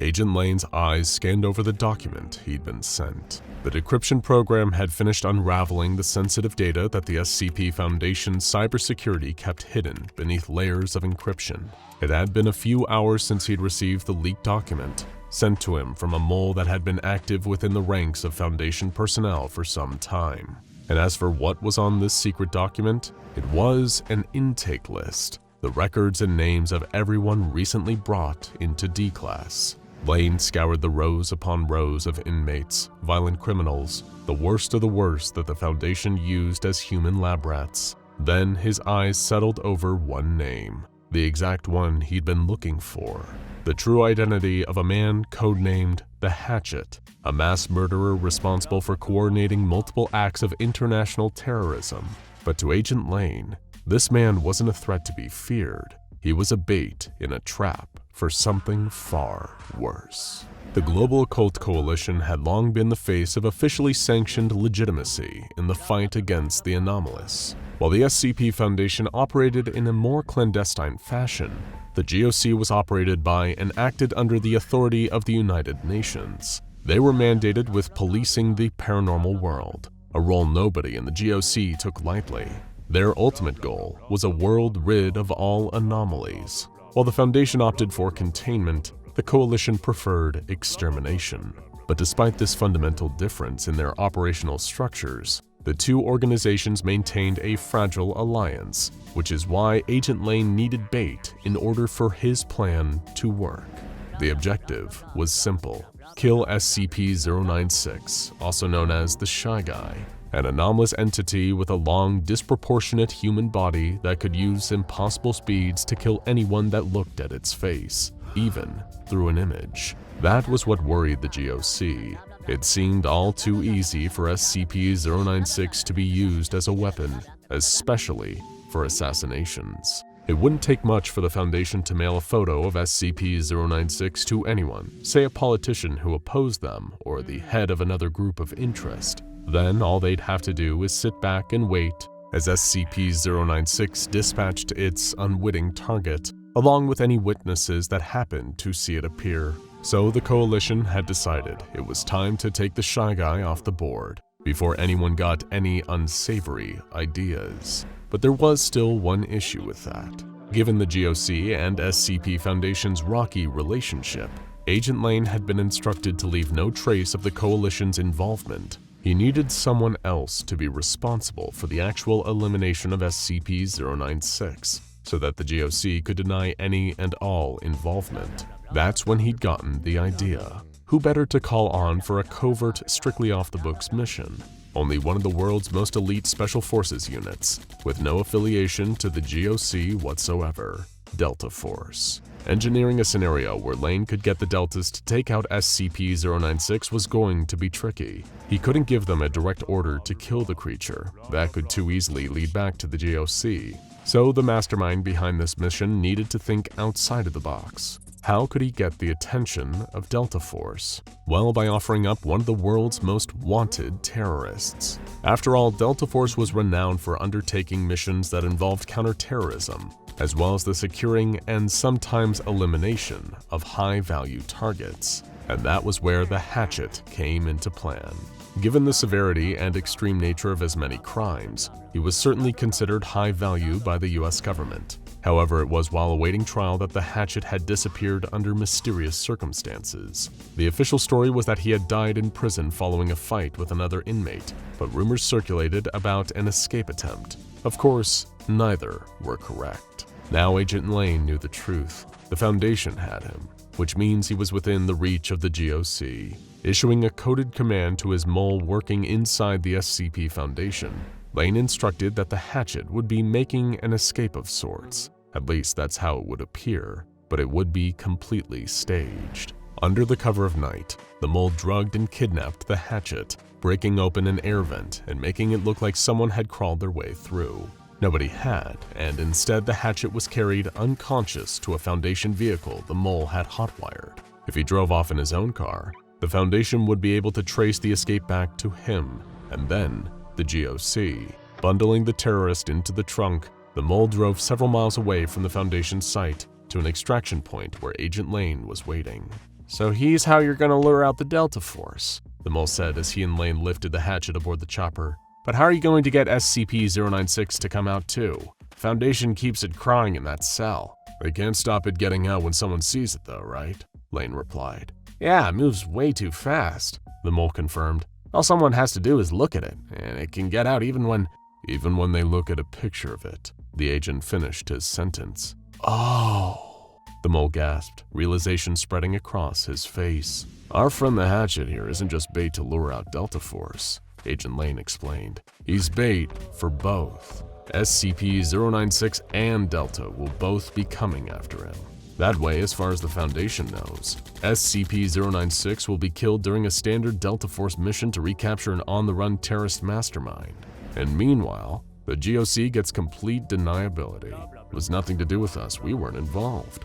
Agent Lane's eyes scanned over the document he'd been sent. The decryption program had finished unraveling the sensitive data that the SCP Foundation's cybersecurity kept hidden beneath layers of encryption. It had been a few hours since he'd received the leaked document, sent to him from a mole that had been active within the ranks of Foundation personnel for some time. And as for what was on this secret document, it was an intake list, the records and names of everyone recently brought into D-Class. Lane scoured the rows upon rows of inmates, violent criminals, the worst of the worst that the Foundation used as human lab rats. Then his eyes settled over one name, the exact one he'd been looking for. The true identity of a man codenamed the Hatchet, a mass murderer responsible for coordinating multiple acts of international terrorism. But to Agent Lane, this man wasn't a threat to be feared. He was a bait in a trap for something far worse. The Global Occult Coalition had long been the face of officially sanctioned legitimacy in the fight against the anomalous. While the SCP Foundation operated in a more clandestine fashion, the GOC was operated by and acted under the authority of the United Nations. They were mandated with policing the paranormal world, a role nobody in the GOC took lightly. Their ultimate goal was a world rid of all anomalies. While the Foundation opted for containment, the Coalition preferred extermination. But despite this fundamental difference in their operational structures, the two organizations maintained a fragile alliance, which is why Agent Lane needed bait in order for his plan to work. The objective was simple: kill SCP-096, also known as the Shy Guy, an anomalous entity with a long, disproportionate human body that could use impossible speeds to kill anyone that looked at its face, even through an image. That was what worried the GOC. It seemed all too easy for SCP-096 to be used as a weapon, especially for assassinations. It wouldn't take much for the Foundation to mail a photo of SCP-096 to anyone, say a politician who opposed them or the head of another group of interest. Then all they'd have to do is sit back and wait as SCP-096 dispatched its unwitting target, along with any witnesses that happened to see it appear. So the Coalition had decided it was time to take the Shy Guy off the board before anyone got any unsavory ideas. But there was still one issue with that. Given the GOC and SCP Foundation's rocky relationship, Agent Lane had been instructed to leave no trace of the Coalition's involvement. He needed someone else to be responsible for the actual elimination of SCP-096, so that the GOC could deny any and all involvement. That's when he'd gotten the idea. Who better to call on for a covert, strictly off-the-books mission? Only one of the world's most elite Special Forces units, with no affiliation to the GOC whatsoever, Delta Force. Engineering a scenario where Lane could get the Deltas to take out SCP-096 was going to be tricky. He couldn't give them a direct order to kill the creature. That could too easily lead back to the GOC. So the mastermind behind this mission needed to think outside of the box. How could he get the attention of Delta Force? Well, by offering up one of the world's most wanted terrorists. After all, Delta Force was renowned for undertaking missions that involved counterterrorism, as well as the securing and sometimes elimination of high-value targets. And that was where the hatchet came into plan. Given the severity and extreme nature of his many crimes, he was certainly considered high value by the US government. However, it was while awaiting trial that the hatchet had disappeared under mysterious circumstances. The official story was that he had died in prison following a fight with another inmate, but rumors circulated about an escape attempt. Of course, neither were correct. Now Agent Lane knew the truth. The Foundation had him, which means he was within the reach of the GOC. Issuing a coded command to his mole working inside the SCP Foundation, Lane instructed that the hatchet would be making an escape of sorts. At least that's how it would appear, but it would be completely staged. Under the cover of night, the mole drugged and kidnapped the hatchet, breaking open an air vent and making it look like someone had crawled their way through. Nobody had, and instead the hatchet was carried unconscious to a Foundation vehicle the mole had hotwired. If he drove off in his own car, the Foundation would be able to trace the escape back to him, and then the GOC. Bundling the terrorist into the trunk, the mole drove several miles away from the Foundation site to an extraction point where Agent Lane was waiting. "So he's how you're gonna lure out the Delta Force," the mole said as he and Lane lifted the hatchet aboard the chopper. "But how are you going to get SCP-096 to come out too? Foundation keeps it crying in that cell." "They can't stop it getting out when someone sees it though, right?" Lane replied. "Yeah, it moves way too fast," the mole confirmed. "All someone has to do is look at it, and it can get out even when they look at a picture of it." The agent finished his sentence. "Oh," the mole gasped, realization spreading across his face. "Our friend the hatchet here isn't just bait to lure out Delta Force," Agent Lane explained. "He's bait for both. SCP-096 and Delta will both be coming after him. That way, as far as the Foundation knows, SCP-096 will be killed during a standard Delta Force mission to recapture an on-the-run terrorist mastermind. And meanwhile, the GOC gets complete deniability. It was nothing to do with us, we weren't involved."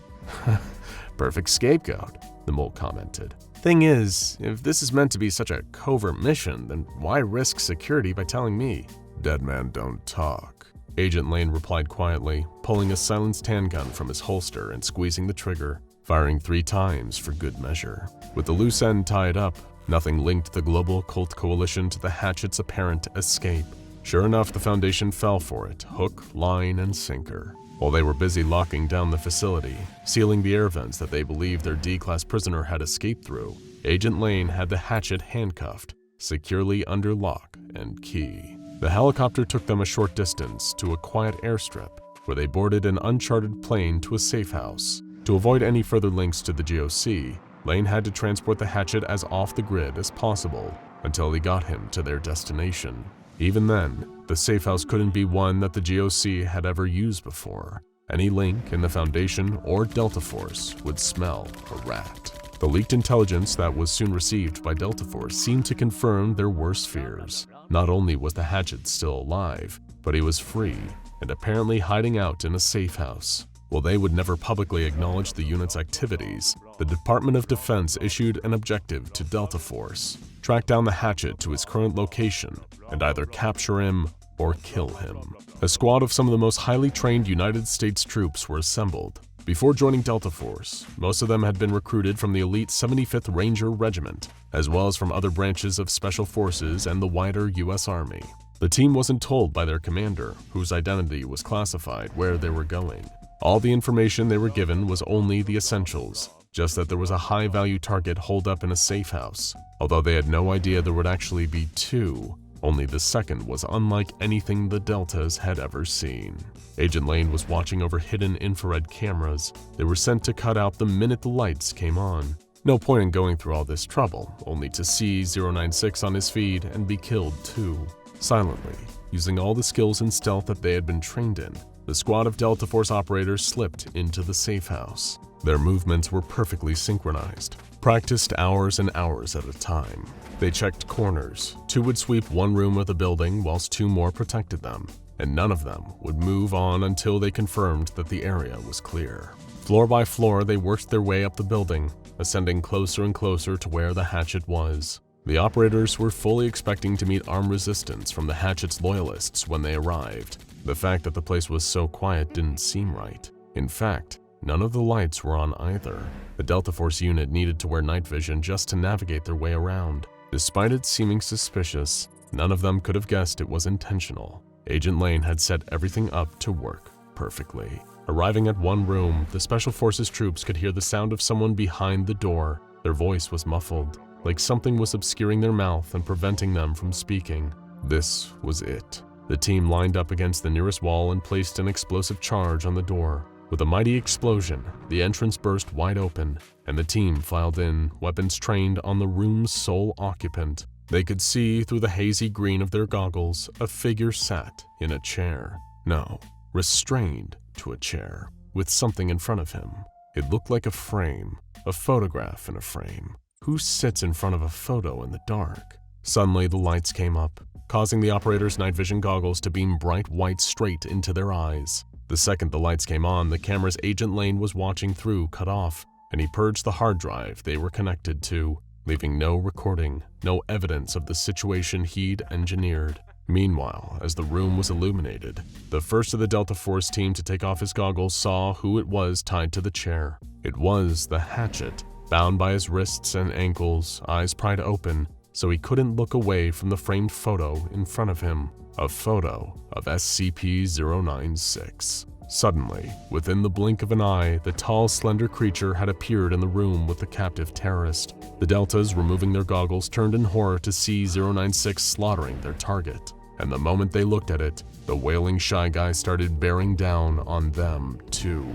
"Perfect scapegoat," the mole commented. "Thing is, if this is meant to be such a covert mission, then why risk security by telling me?" "Dead man don't talk," Agent Lane replied quietly, pulling a silenced handgun from his holster and squeezing the trigger, firing 3 times for good measure. With the loose end tied up, nothing linked the global occult coalition to the hatchet's apparent escape. Sure enough, the Foundation fell for it, hook, line, and sinker. While they were busy locking down the facility, sealing the air vents that they believed their D-class prisoner had escaped through, Agent Lane had the hatchet handcuffed, securely under lock and key. The helicopter took them a short distance to a quiet airstrip, where they boarded an uncharted plane to a safe house. To avoid any further links to the GOC, Lane had to transport the hatchet as off the grid as possible until he got him to their destination. Even then, the safe house couldn't be one that the GOC had ever used before. Any link in the Foundation or Delta Force would smell a rat. The leaked intelligence that was soon received by Delta Force seemed to confirm their worst fears. Not only was the hatchet still alive, but he was free and apparently hiding out in a safe house. While they would never publicly acknowledge the unit's activities, the Department of Defense issued an objective to Delta Force: track down the hatchet to his current location and either capture him or kill him. A squad of some of the most highly trained United States troops were assembled. Before joining Delta Force, most of them had been recruited from the elite 75th Ranger Regiment, as well as from other branches of Special Forces and the wider U.S. Army. The team wasn't told by their commander, whose identity was classified, where they were going. All the information they were given was only the essentials, just that there was a high-value target holed up in a safe house. Although they had no idea there would actually be 2, only the second was unlike anything the Deltas had ever seen. Agent Lane was watching over hidden infrared cameras. They were sent to cut out the minute the lights came on. No point in going through all this trouble, only to see 096 on his feed and be killed too. Silently, using all the skills and stealth that they had been trained in, the squad of Delta Force operators slipped into the safe house. Their movements were perfectly synchronized, practiced hours and hours at a time. They checked corners. 2 would sweep one room of the building whilst 2 more protected them, and none of them would move on until they confirmed that the area was clear. Floor by floor, they worked their way up the building, ascending closer and closer to where the hatchet was. The operators were fully expecting to meet armed resistance from the hatchet's loyalists when they arrived. The fact that the place was so quiet didn't seem right. In fact, none of the lights were on either. The Delta Force unit needed to wear night vision just to navigate their way around. Despite it seeming suspicious, none of them could have guessed it was intentional. Agent Lane had set everything up to work perfectly. Arriving at one room, the Special Forces troops could hear the sound of someone behind the door. Their voice was muffled, like something was obscuring their mouth and preventing them from speaking. This was it. The team lined up against the nearest wall and placed an explosive charge on the door. With a mighty explosion, the entrance burst wide open, and the team filed in, weapons trained on the room's sole occupant. They could see through the hazy green of their goggles a figure sat in a chair. No, restrained to a chair, with something in front of him. It looked like a frame, a photograph in a frame. Who sits in front of a photo in the dark? Suddenly, the lights came up, causing the operator's night vision goggles to beam bright white straight into their eyes. The second the lights came on, the camera's Agent Lane was watching through cut off, and he purged the hard drive they were connected to, leaving no recording, no evidence of the situation he'd engineered. Meanwhile, as the room was illuminated, the first of the Delta Force team to take off his goggles saw who it was tied to the chair. It was the hatchet, bound by his wrists and ankles, eyes pried open, so he couldn't look away from the framed photo in front of him. A photo of SCP-096. Suddenly, within the blink of an eye, the tall, slender creature had appeared in the room with the captive terrorist. The Deltas, removing their goggles, turned in horror to see 096 slaughtering their target. And the moment they looked at it, the wailing Shy Guy started bearing down on them, too.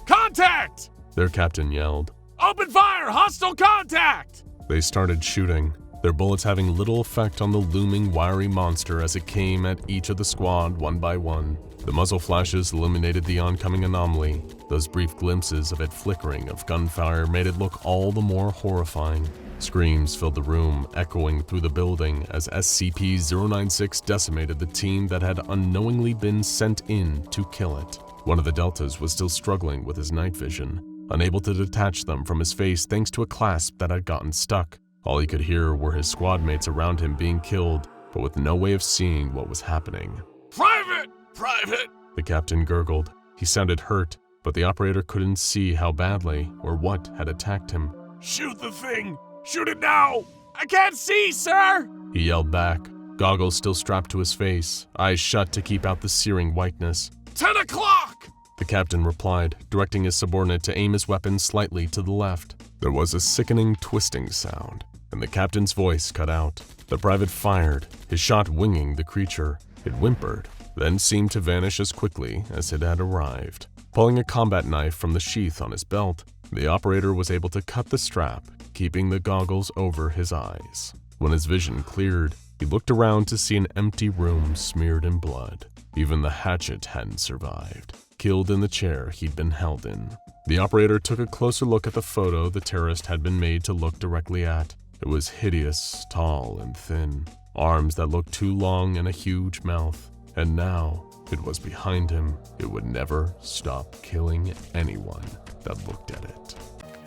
Contact! Their captain yelled. Open fire! Hostile contact! They started shooting, their bullets having little effect on the looming, wiry monster as it came at each of the squad one by one. The muzzle flashes illuminated the oncoming anomaly. Those brief glimpses of it flickering of gunfire made it look all the more horrifying. Screams filled the room, echoing through the building as SCP-096 decimated the team that had unknowingly been sent in to kill it. One of the Deltas was still struggling with his night vision, unable to detach them from his face thanks to a clasp that had gotten stuck. All he could hear were his squad mates around him being killed, but with no way of seeing what was happening. Private! Private! The captain gurgled. He sounded hurt, but the operator couldn't see how badly or what had attacked him. Shoot the thing! Shoot it now! I can't see, sir! He yelled back, goggles still strapped to his face, eyes shut to keep out the searing whiteness. 10 o'clock! The captain replied, directing his subordinate to aim his weapon slightly to the left. There was a sickening twisting sound, and the captain's voice cut out. The private fired, his shot winging the creature. It whimpered, then seemed to vanish as quickly as it had arrived. Pulling a combat knife from the sheath on his belt, the operator was able to cut the strap, keeping the goggles over his eyes. When his vision cleared, he looked around to see an empty room smeared in blood. Even the hatchet hadn't survived, killed in the chair he'd been held in. The operator took a closer look at the photo the terrorist had been made to look directly at. It was hideous, tall and thin, arms that looked too long and a huge mouth. And now, it was behind him. It would never stop killing anyone that looked at it.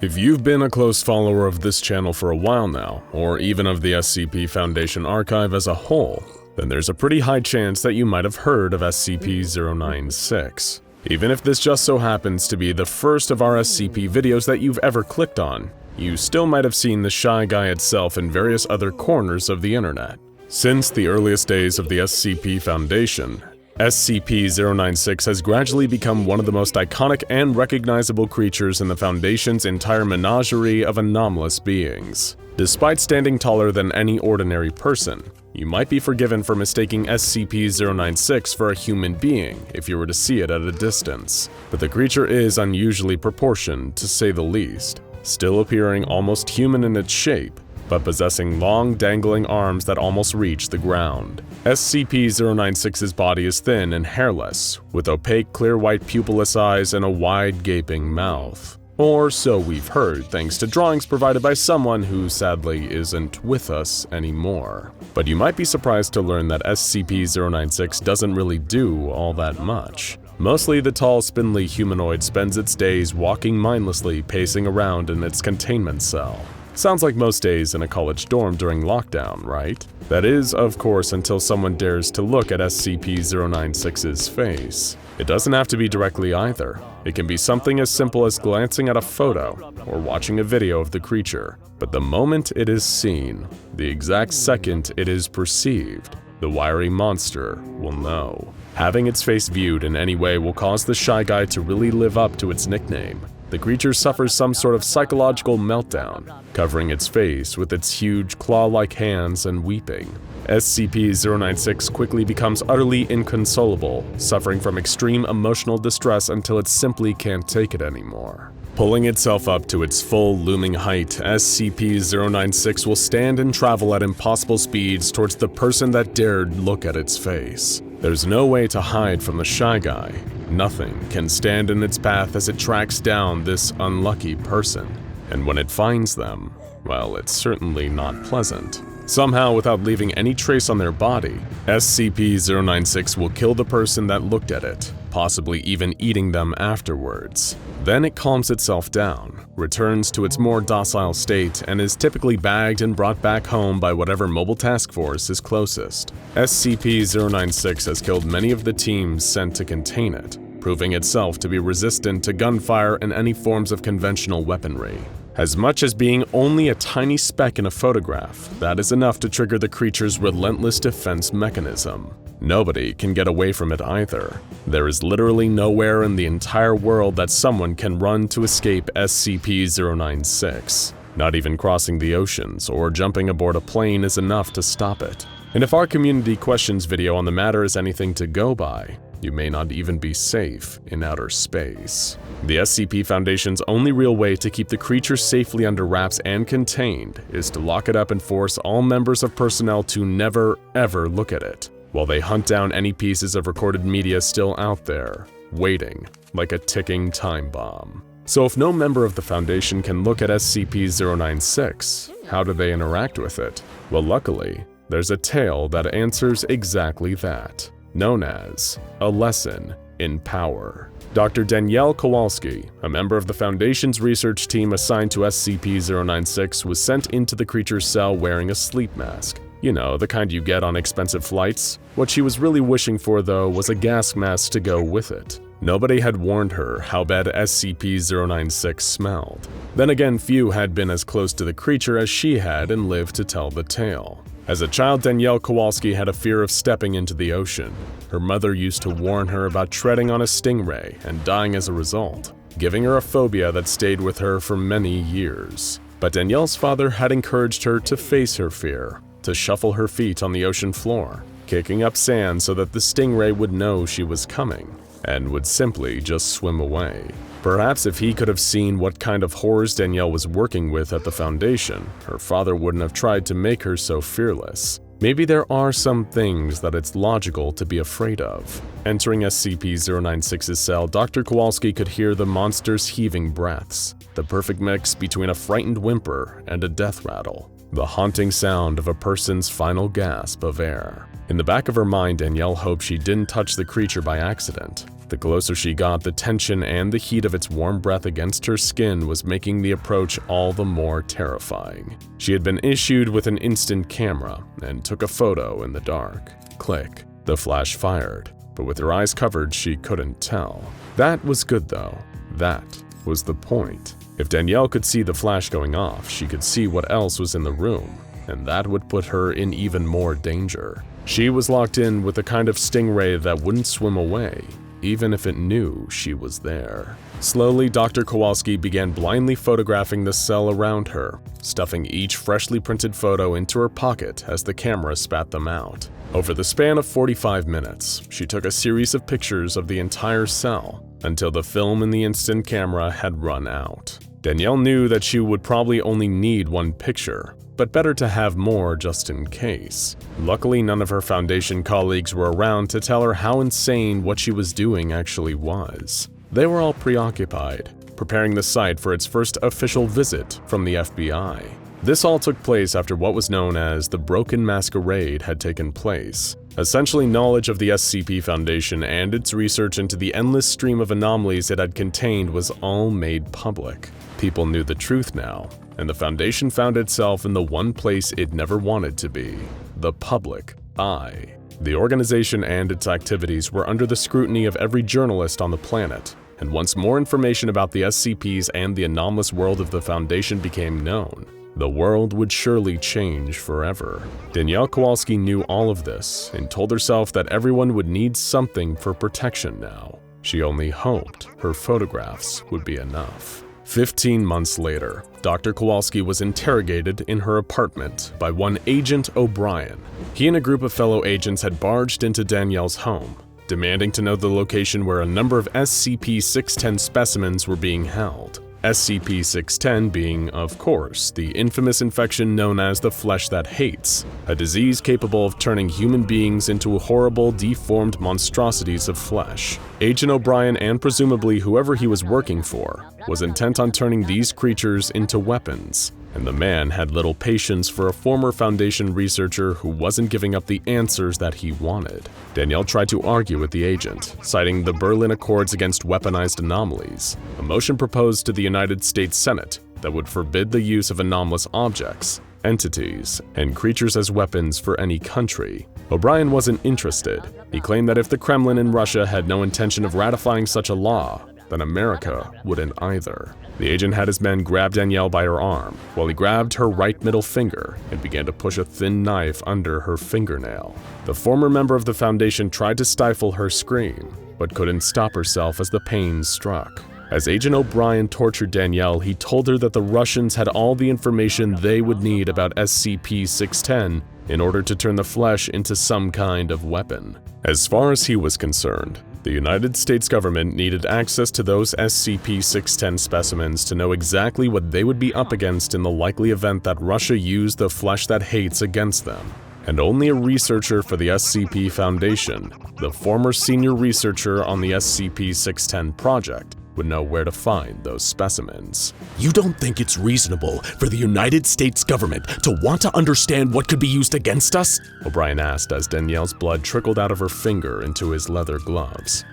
If you've been a close follower of this channel for a while now, or even of the SCP Foundation archive as a whole, then there's a pretty high chance that you might have heard of SCP-096. Even if this just so happens to be the first of our SCP videos that you've ever clicked on, you still might have seen the Shy Guy itself in various other corners of the internet. Since the earliest days of the SCP Foundation, SCP-096 has gradually become one of the most iconic and recognizable creatures in the Foundation's entire menagerie of anomalous beings. Despite standing taller than any ordinary person, you might be forgiven for mistaking SCP-096 for a human being if you were to see it at a distance, but the creature is unusually proportioned, to say the least, still appearing almost human in its shape, but possessing long, dangling arms that almost reach the ground. SCP-096's body is thin and hairless, with opaque clear white pupilless eyes and a wide, gaping mouth. Or so we've heard, thanks to drawings provided by someone who sadly isn't with us anymore. But you might be surprised to learn that SCP-096 doesn't really do all that much. Mostly the tall, spindly humanoid spends its days walking mindlessly, pacing around in its containment cell. Sounds like most days in a college dorm during lockdown, right? That is, of course, until someone dares to look at SCP-096's face. It doesn't have to be directly either. It can be something as simple as glancing at a photo or watching a video of the creature. But the moment it is seen, the exact second it is perceived, the wiry monster will know. Having its face viewed in any way will cause the Shy Guy to really live up to its nickname. The creature suffers some sort of psychological meltdown, covering its face with its huge claw-like hands and weeping. SCP-096 quickly becomes utterly inconsolable, suffering from extreme emotional distress until it simply can't take it anymore. Pulling itself up to its full looming height, SCP-096 will stand and travel at impossible speeds towards the person that dared look at its face. There's no way to hide from the Shy Guy. Nothing can stand in its path as it tracks down this unlucky person. And when it finds them, well, it's certainly not pleasant. Somehow, without leaving any trace on their body, SCP-096 will kill the person that looked at it, possibly even eating them afterwards. Then it calms itself down, returns to its more docile state, and is typically bagged and brought back home by whatever mobile task force is closest. SCP-096 has killed many of the teams sent to contain it, proving itself to be resistant to gunfire and any forms of conventional weaponry. As much as being only a tiny speck in a photograph, that is enough to trigger the creature's relentless defense mechanism. Nobody can get away from it either. There is literally nowhere in the entire world that someone can run to escape SCP-096. Not even crossing the oceans or jumping aboard a plane is enough to stop it. And if our community questions video on the matter is anything to go by, you may not even be safe in outer space. The SCP Foundation's only real way to keep the creature safely under wraps and contained is to lock it up and force all members of personnel to never, ever look at it, while they hunt down any pieces of recorded media still out there, waiting like a ticking time bomb. So if no member of the Foundation can look at SCP-096, how do they interact with it? Well, luckily, there's a tale that answers exactly that, known as A Lesson in Power. Dr. Danielle Kowalski, a member of the Foundation's research team assigned to SCP-096, was sent into the creature's cell wearing a sleep mask. You know, the kind you get on expensive flights. What she was really wishing for, though, was a gas mask to go with it. Nobody had warned her how bad SCP-096 smelled. Then again, few had been as close to the creature as she had and lived to tell the tale. As a child, Danielle Kowalski had a fear of stepping into the ocean. Her mother used to warn her about treading on a stingray and dying as a result, giving her a phobia that stayed with her for many years. But Danielle's father had encouraged her to face her fear, to shuffle her feet on the ocean floor, kicking up sand so that the stingray would know she was coming, and would simply just swim away. Perhaps if he could have seen what kind of horrors Danielle was working with at the Foundation, her father wouldn't have tried to make her so fearless. Maybe there are some things that it's logical to be afraid of. Entering SCP-096's cell, Dr. Kowalski could hear the monster's heaving breaths, the perfect mix between a frightened whimper and a death rattle, the haunting sound of a person's final gasp of air. In the back of her mind, Danielle hoped she didn't touch the creature by accident. The closer she got, the tension and the heat of its warm breath against her skin was making the approach all the more terrifying. She had been issued with an instant camera and took a photo in the dark. Click. The flash fired, but with her eyes covered, she couldn't tell. That was good though. That was the point. If Danielle could see the flash going off, she could see what else was in the room, and that would put her in even more danger. She was locked in with a kind of stingray that wouldn't swim away, even if it knew she was there. Slowly, Dr. Kowalski began blindly photographing the cell around her, stuffing each freshly printed photo into her pocket as the camera spat them out. Over the span of 45 minutes, she took a series of pictures of the entire cell until the film in the instant camera had run out. Danielle knew that she would probably only need one picture, but better to have more just in case. Luckily, none of her Foundation colleagues were around to tell her how insane what she was doing actually was. They were all preoccupied, preparing the site for its first official visit from the FBI. This all took place after what was known as the Broken Masquerade had taken place. Essentially, knowledge of the SCP Foundation and its research into the endless stream of anomalies it had contained was all made public. People knew the truth now, and the Foundation found itself in the one place it never wanted to be: the public eye. The organization and its activities were under the scrutiny of every journalist on the planet, and once more information about the SCPs and the anomalous world of the Foundation became known, the world would surely change forever. Danielle Kowalski knew all of this and told herself that everyone would need something for protection now. She only hoped her photographs would be enough. 15 months later, Dr. Kowalski was interrogated in her apartment by one Agent O'Brien. He and a group of fellow agents had barged into Danielle's home, demanding to know the location where a number of SCP-610 specimens were being held. SCP-610 being, of course, the infamous infection known as the flesh that hates, a disease capable of turning human beings into horrible, deformed monstrosities of flesh. Agent O'Brien, and presumably whoever he was working for, was intent on turning these creatures into weapons, and the man had little patience for a former Foundation researcher who wasn't giving up the answers that he wanted. Danielle tried to argue with the agent, citing the Berlin Accords against weaponized anomalies, a motion proposed to the United States Senate that would forbid the use of anomalous objects, entities, and creatures as weapons for any country. O'Brien wasn't interested. He claimed that if the Kremlin and Russia had no intention of ratifying such a law, then America wouldn't either. The agent had his men grab Danielle by her arm, while he grabbed her right middle finger and began to push a thin knife under her fingernail. The former member of the Foundation tried to stifle her scream, but couldn't stop herself as the pain struck. As Agent O'Brien tortured Danielle, he told her that the Russians had all the information they would need about SCP-610 in order to turn the flesh into some kind of weapon. As far as he was concerned, the United States government needed access to those SCP-610 specimens to know exactly what they would be up against in the likely event that Russia used the flesh that hates against them. And only a researcher for the SCP Foundation, the former senior researcher on the SCP-610 project, would know where to find those specimens. You don't think it's reasonable for the United States government to want to understand what could be used against us? O'Brien asked as Danielle's blood trickled out of her finger into his leather gloves.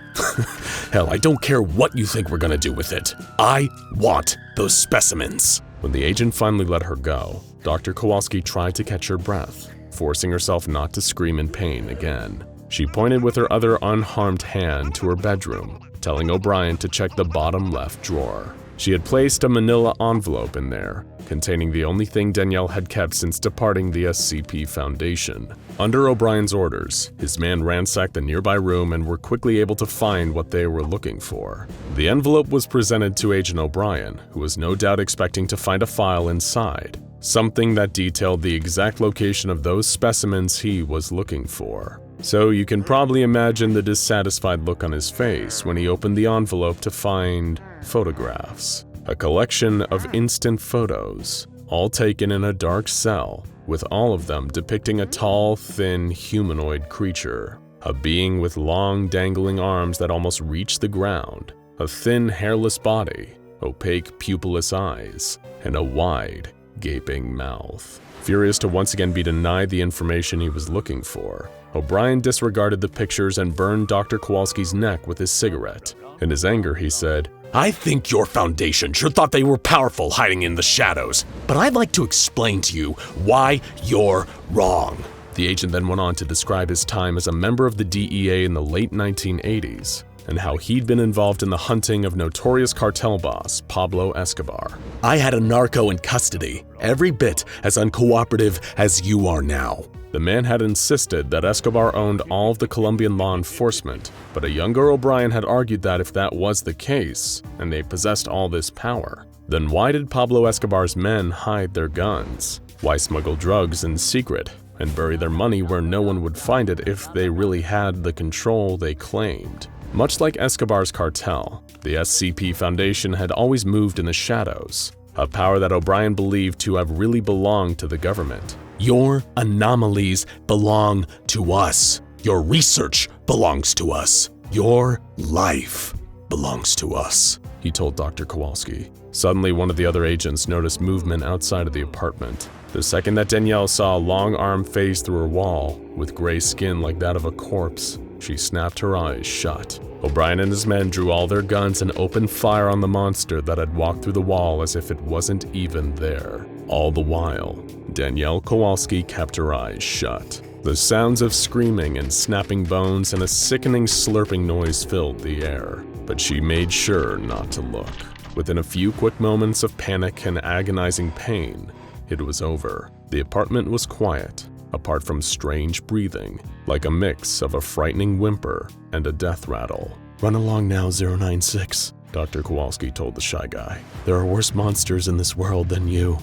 Hell, I don't care what you think we're gonna do with it. I want those specimens. When the agent finally let her go, Dr. Kowalski tried to catch her breath, forcing herself not to scream in pain again. She pointed with her other unharmed hand to her bedroom, telling O'Brien to check the bottom left drawer. She had placed a manila envelope in there, containing the only thing Danielle had kept since departing the SCP Foundation. Under O'Brien's orders, his men ransacked the nearby room and were quickly able to find what they were looking for. The envelope was presented to Agent O'Brien, who was no doubt expecting to find a file inside, something that detailed the exact location of those specimens he was looking for. So you can probably imagine the dissatisfied look on his face when he opened the envelope to find photographs. A collection of instant photos, all taken in a dark cell, with all of them depicting a tall, thin, humanoid creature. A being with long, dangling arms that almost reach the ground, a thin, hairless body, opaque, pupilless eyes, and a wide, gaping mouth. Furious to once again be denied the information he was looking for, O'Brien disregarded the pictures and burned Dr. Kowalski's neck with his cigarette. In his anger, he said, I think your Foundation sure thought they were powerful hiding in the shadows, but I'd like to explain to you why you're wrong. The agent then went on to describe his time as a member of the DEA in the late 1980s, and how he'd been involved in the hunting of notorious cartel boss Pablo Escobar. I had a narco in custody, every bit as uncooperative as you are now. The man had insisted that Escobar owned all of the Colombian law enforcement, but a younger O'Brien had argued that if that was the case, and they possessed all this power, then why did Pablo Escobar's men hide their guns? Why smuggle drugs in secret and bury their money where no one would find it if they really had the control they claimed? Much like Escobar's cartel, the SCP Foundation had always moved in the shadows, a power that O'Brien believed to have really belonged to the government. Your anomalies belong to us. Your research belongs to us. Your life belongs to us, he told Dr. Kowalski. Suddenly, one of the other agents noticed movement outside of the apartment. The second that Danielle saw a long arm phase through her wall, with gray skin like that of a corpse, she snapped her eyes shut. O'Brien and his men drew all their guns and opened fire on the monster that had walked through the wall as if it wasn't even there. All the while, Danielle Kowalski kept her eyes shut. The sounds of screaming and snapping bones and a sickening slurping noise filled the air, but she made sure not to look. Within a few quick moments of panic and agonizing pain, it was over. The apartment was quiet, apart from strange breathing, like a mix of a frightening whimper and a death rattle. Run along now, 096, Dr. Kowalski told the Shy Guy. There are worse monsters in this world than you.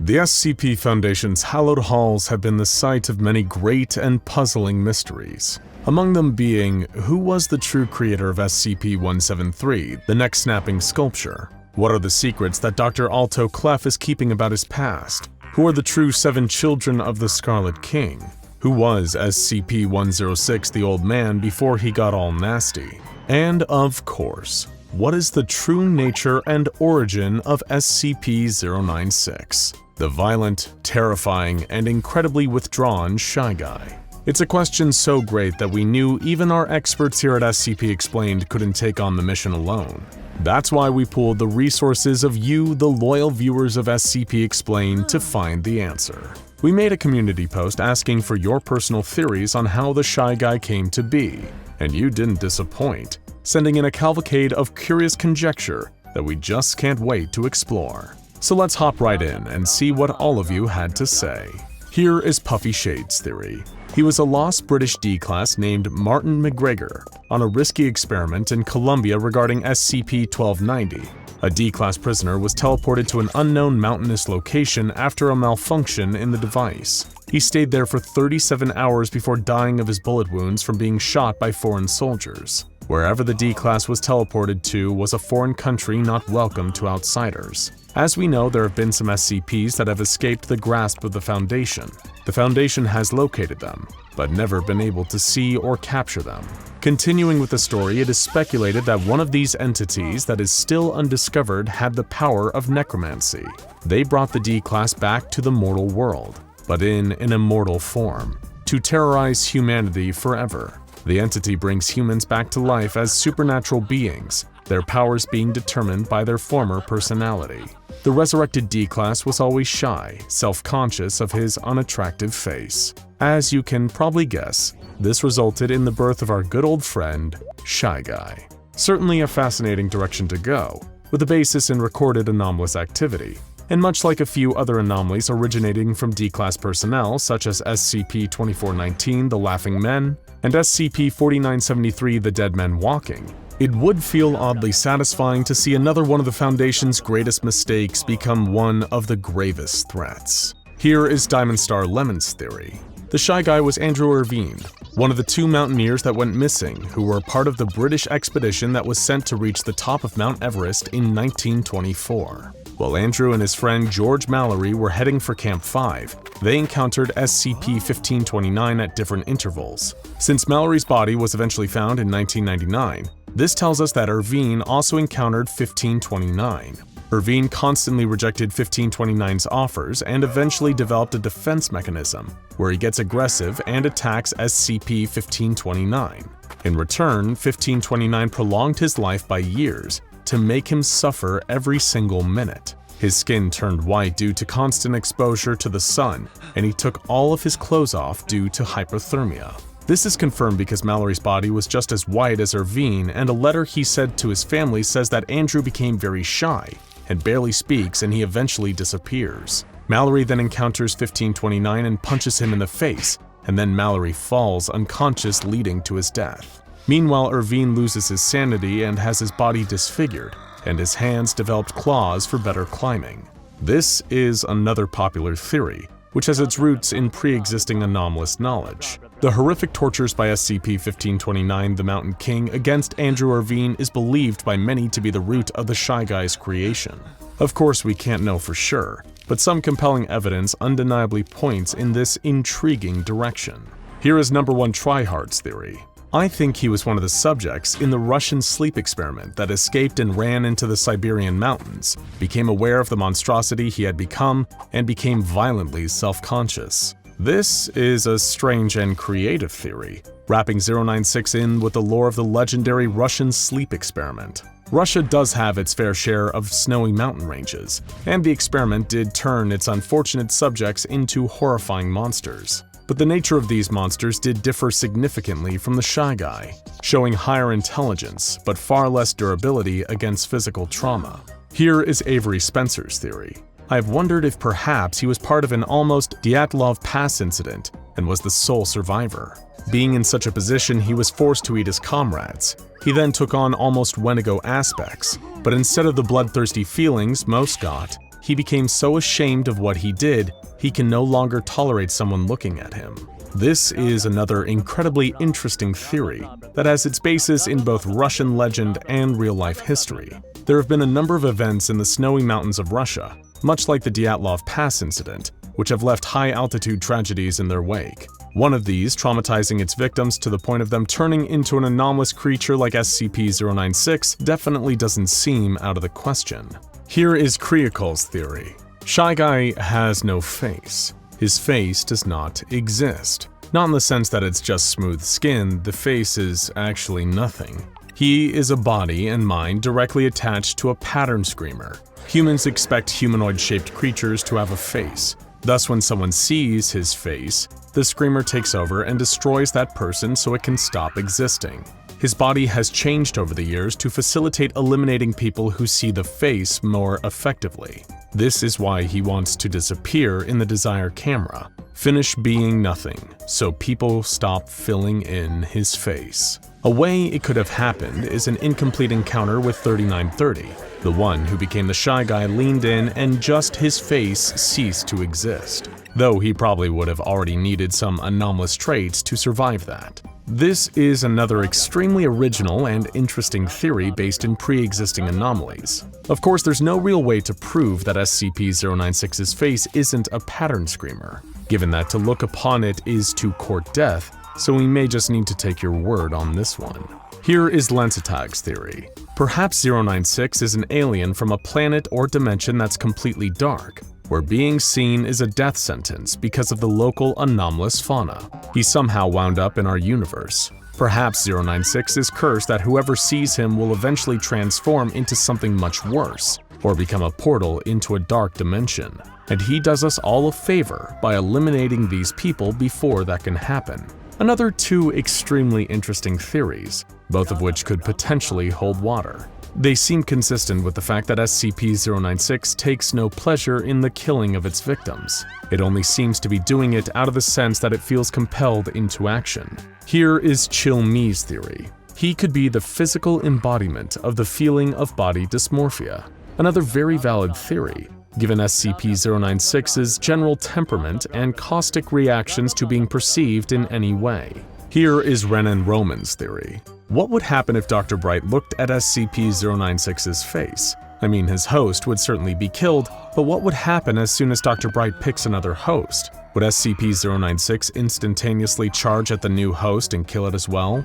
The SCP Foundation's hallowed halls have been the site of many great and puzzling mysteries. Among them being, who was the true creator of SCP-173, the neck-snapping sculpture? What are the secrets that Dr. Alto Clef is keeping about his past? Who are the true 7 children of the Scarlet King? Who was SCP-106 the old man before he got all nasty? And of course, what is the true nature and origin of SCP-096? The violent, terrifying, and incredibly withdrawn Shy Guy. It's a question so great that we knew even our experts here at SCP Explained couldn't take on the mission alone. That's why we pooled the resources of you, the loyal viewers of SCP Explained, to find the answer. We made a community post asking for your personal theories on how the Shy Guy came to be, and you didn't disappoint, sending in a cavalcade of curious conjecture that we just can't wait to explore. So let's hop right in and see what all of you had to say. Here is Puffy Shade's theory. He was a lost British D-Class named Martin McGregor on a risky experiment in Colombia regarding SCP-1290. A D-Class prisoner was teleported to an unknown mountainous location after a malfunction in the device. He stayed there for 37 hours before dying of his bullet wounds from being shot by foreign soldiers. Wherever the D-Class was teleported to was a foreign country not welcome to outsiders. As we know, there have been some SCPs that have escaped the grasp of the Foundation. The Foundation has located them, but never been able to see or capture them. Continuing with the story, it is speculated that one of these entities that is still undiscovered had the power of necromancy. They brought the D-Class back to the mortal world, but in an immortal form, to terrorize humanity forever. The entity brings humans back to life as supernatural beings, their powers being determined by their former personality. The resurrected D-Class was always shy, self-conscious of his unattractive face. As you can probably guess, this resulted in the birth of our good old friend, Shy Guy. Certainly a fascinating direction to go, with a basis in recorded anomalous activity. And much like a few other anomalies originating from D-Class personnel such as SCP-2419 The Laughing Men and SCP-4973 The Dead Men Walking, it would feel oddly satisfying to see another one of the Foundation's greatest mistakes become one of the gravest threats. Here is Diamond Star Lemon's theory. The Shy Guy was Andrew Irvine, one of the 2 mountaineers that went missing who were part of the British expedition that was sent to reach the top of Mount Everest in 1924. While Andrew and his friend George Mallory were heading for Camp 5, they encountered SCP-1529 at different intervals. Since Mallory's body was eventually found in 1999, this tells us that Irvine also encountered 1529. Irvine constantly rejected 1529's offers and eventually developed a defense mechanism, where he gets aggressive and attacks SCP-1529. In return, 1529 prolonged his life by years to make him suffer every single minute. His skin turned white due to constant exposure to the sun, and he took all of his clothes off due to hypothermia. This is confirmed because Mallory's body was just as white as Irvine, and a letter he sent to his family says that Andrew became very shy and barely speaks, and he eventually disappears. Mallory then encounters 1529 and punches him in the face, and then Mallory falls unconscious, leading to his death. Meanwhile, Irvine loses his sanity and has his body disfigured, and his hands developed claws for better climbing. This is another popular theory, which has its roots in pre-existing anomalous knowledge. The horrific tortures by SCP-1529, the Mountain King, against Andrew Irvine is believed by many to be the root of the Shy Guy's creation. Of course, we can't know for sure, but some compelling evidence undeniably points in this intriguing direction. Here is number 1 Tryhard's theory. I think he was one of the subjects in the Russian sleep experiment that escaped and ran into the Siberian mountains, became aware of the monstrosity he had become, and became violently self-conscious. This is a strange and creative theory, wrapping 096 in with the lore of the legendary Russian sleep experiment. Russia does have its fair share of snowy mountain ranges, and the experiment did turn its unfortunate subjects into horrifying monsters. But the nature of these monsters did differ significantly from the Shy Guy, showing higher intelligence but far less durability against physical trauma. Here is Avery Spencer's theory. I have wondered if perhaps he was part of an almost Dyatlov Pass incident and was the sole survivor. Being in such a position, he was forced to eat his comrades. He then took on almost Wendigo aspects, but instead of the bloodthirsty feelings most got, he became so ashamed of what he did, he can no longer tolerate someone looking at him. This is another incredibly interesting theory that has its basis in both Russian legend and real-life history. There have been a number of events in the snowy mountains of Russia, much like the Dyatlov Pass incident, which have left high-altitude tragedies in their wake. One of these traumatizing its victims to the point of them turning into an anomalous creature like SCP-096 definitely doesn't seem out of the question. Here is Kriakol's theory. Shy Guy has no face. His face does not exist. Not in the sense that it's just smooth skin, the face is actually nothing. He is a body and mind directly attached to a pattern screamer. Humans expect humanoid-shaped creatures to have a face. Thus, when someone sees his face, the screamer takes over and destroys that person so it can stop existing. His body has changed over the years to facilitate eliminating people who see the face more effectively. This is why he wants to disappear in the Desire camera, finish being nothing, so people stop filling in his face. A way it could have happened is an incomplete encounter with 3930. The one who became the Shy Guy leaned in and just his face ceased to exist, though he probably would have already needed some anomalous traits to survive that. This is another extremely original and interesting theory based in pre-existing anomalies. Of course, there's no real way to prove that SCP-096's face isn't a pattern screamer, given that to look upon it is to court death, so we may just need to take your word on this one. Here is Lancetag's theory. Perhaps 096 is an alien from a planet or dimension that's completely dark, where being seen is a death sentence because of the local anomalous fauna. He somehow wound up in our universe. Perhaps 096 is cursed that whoever sees him will eventually transform into something much worse, or become a portal into a dark dimension. And he does us all a favor by eliminating these people before that can happen. Another two extremely interesting theories, both of which could potentially hold water. They seem consistent with the fact that SCP-096 takes no pleasure in the killing of its victims. It only seems to be doing it out of the sense that it feels compelled into action. Here is Chill Me's theory. He could be the physical embodiment of the feeling of body dysmorphia. Another very valid theory, given SCP-096's general temperament and caustic reactions to being perceived in any way. Here is Ren and Roman's theory. What would happen if Dr. Bright looked at SCP-096's face? I mean, his host would certainly be killed, but what would happen as soon as Dr. Bright picks another host? Would SCP-096 instantaneously charge at the new host and kill it as well?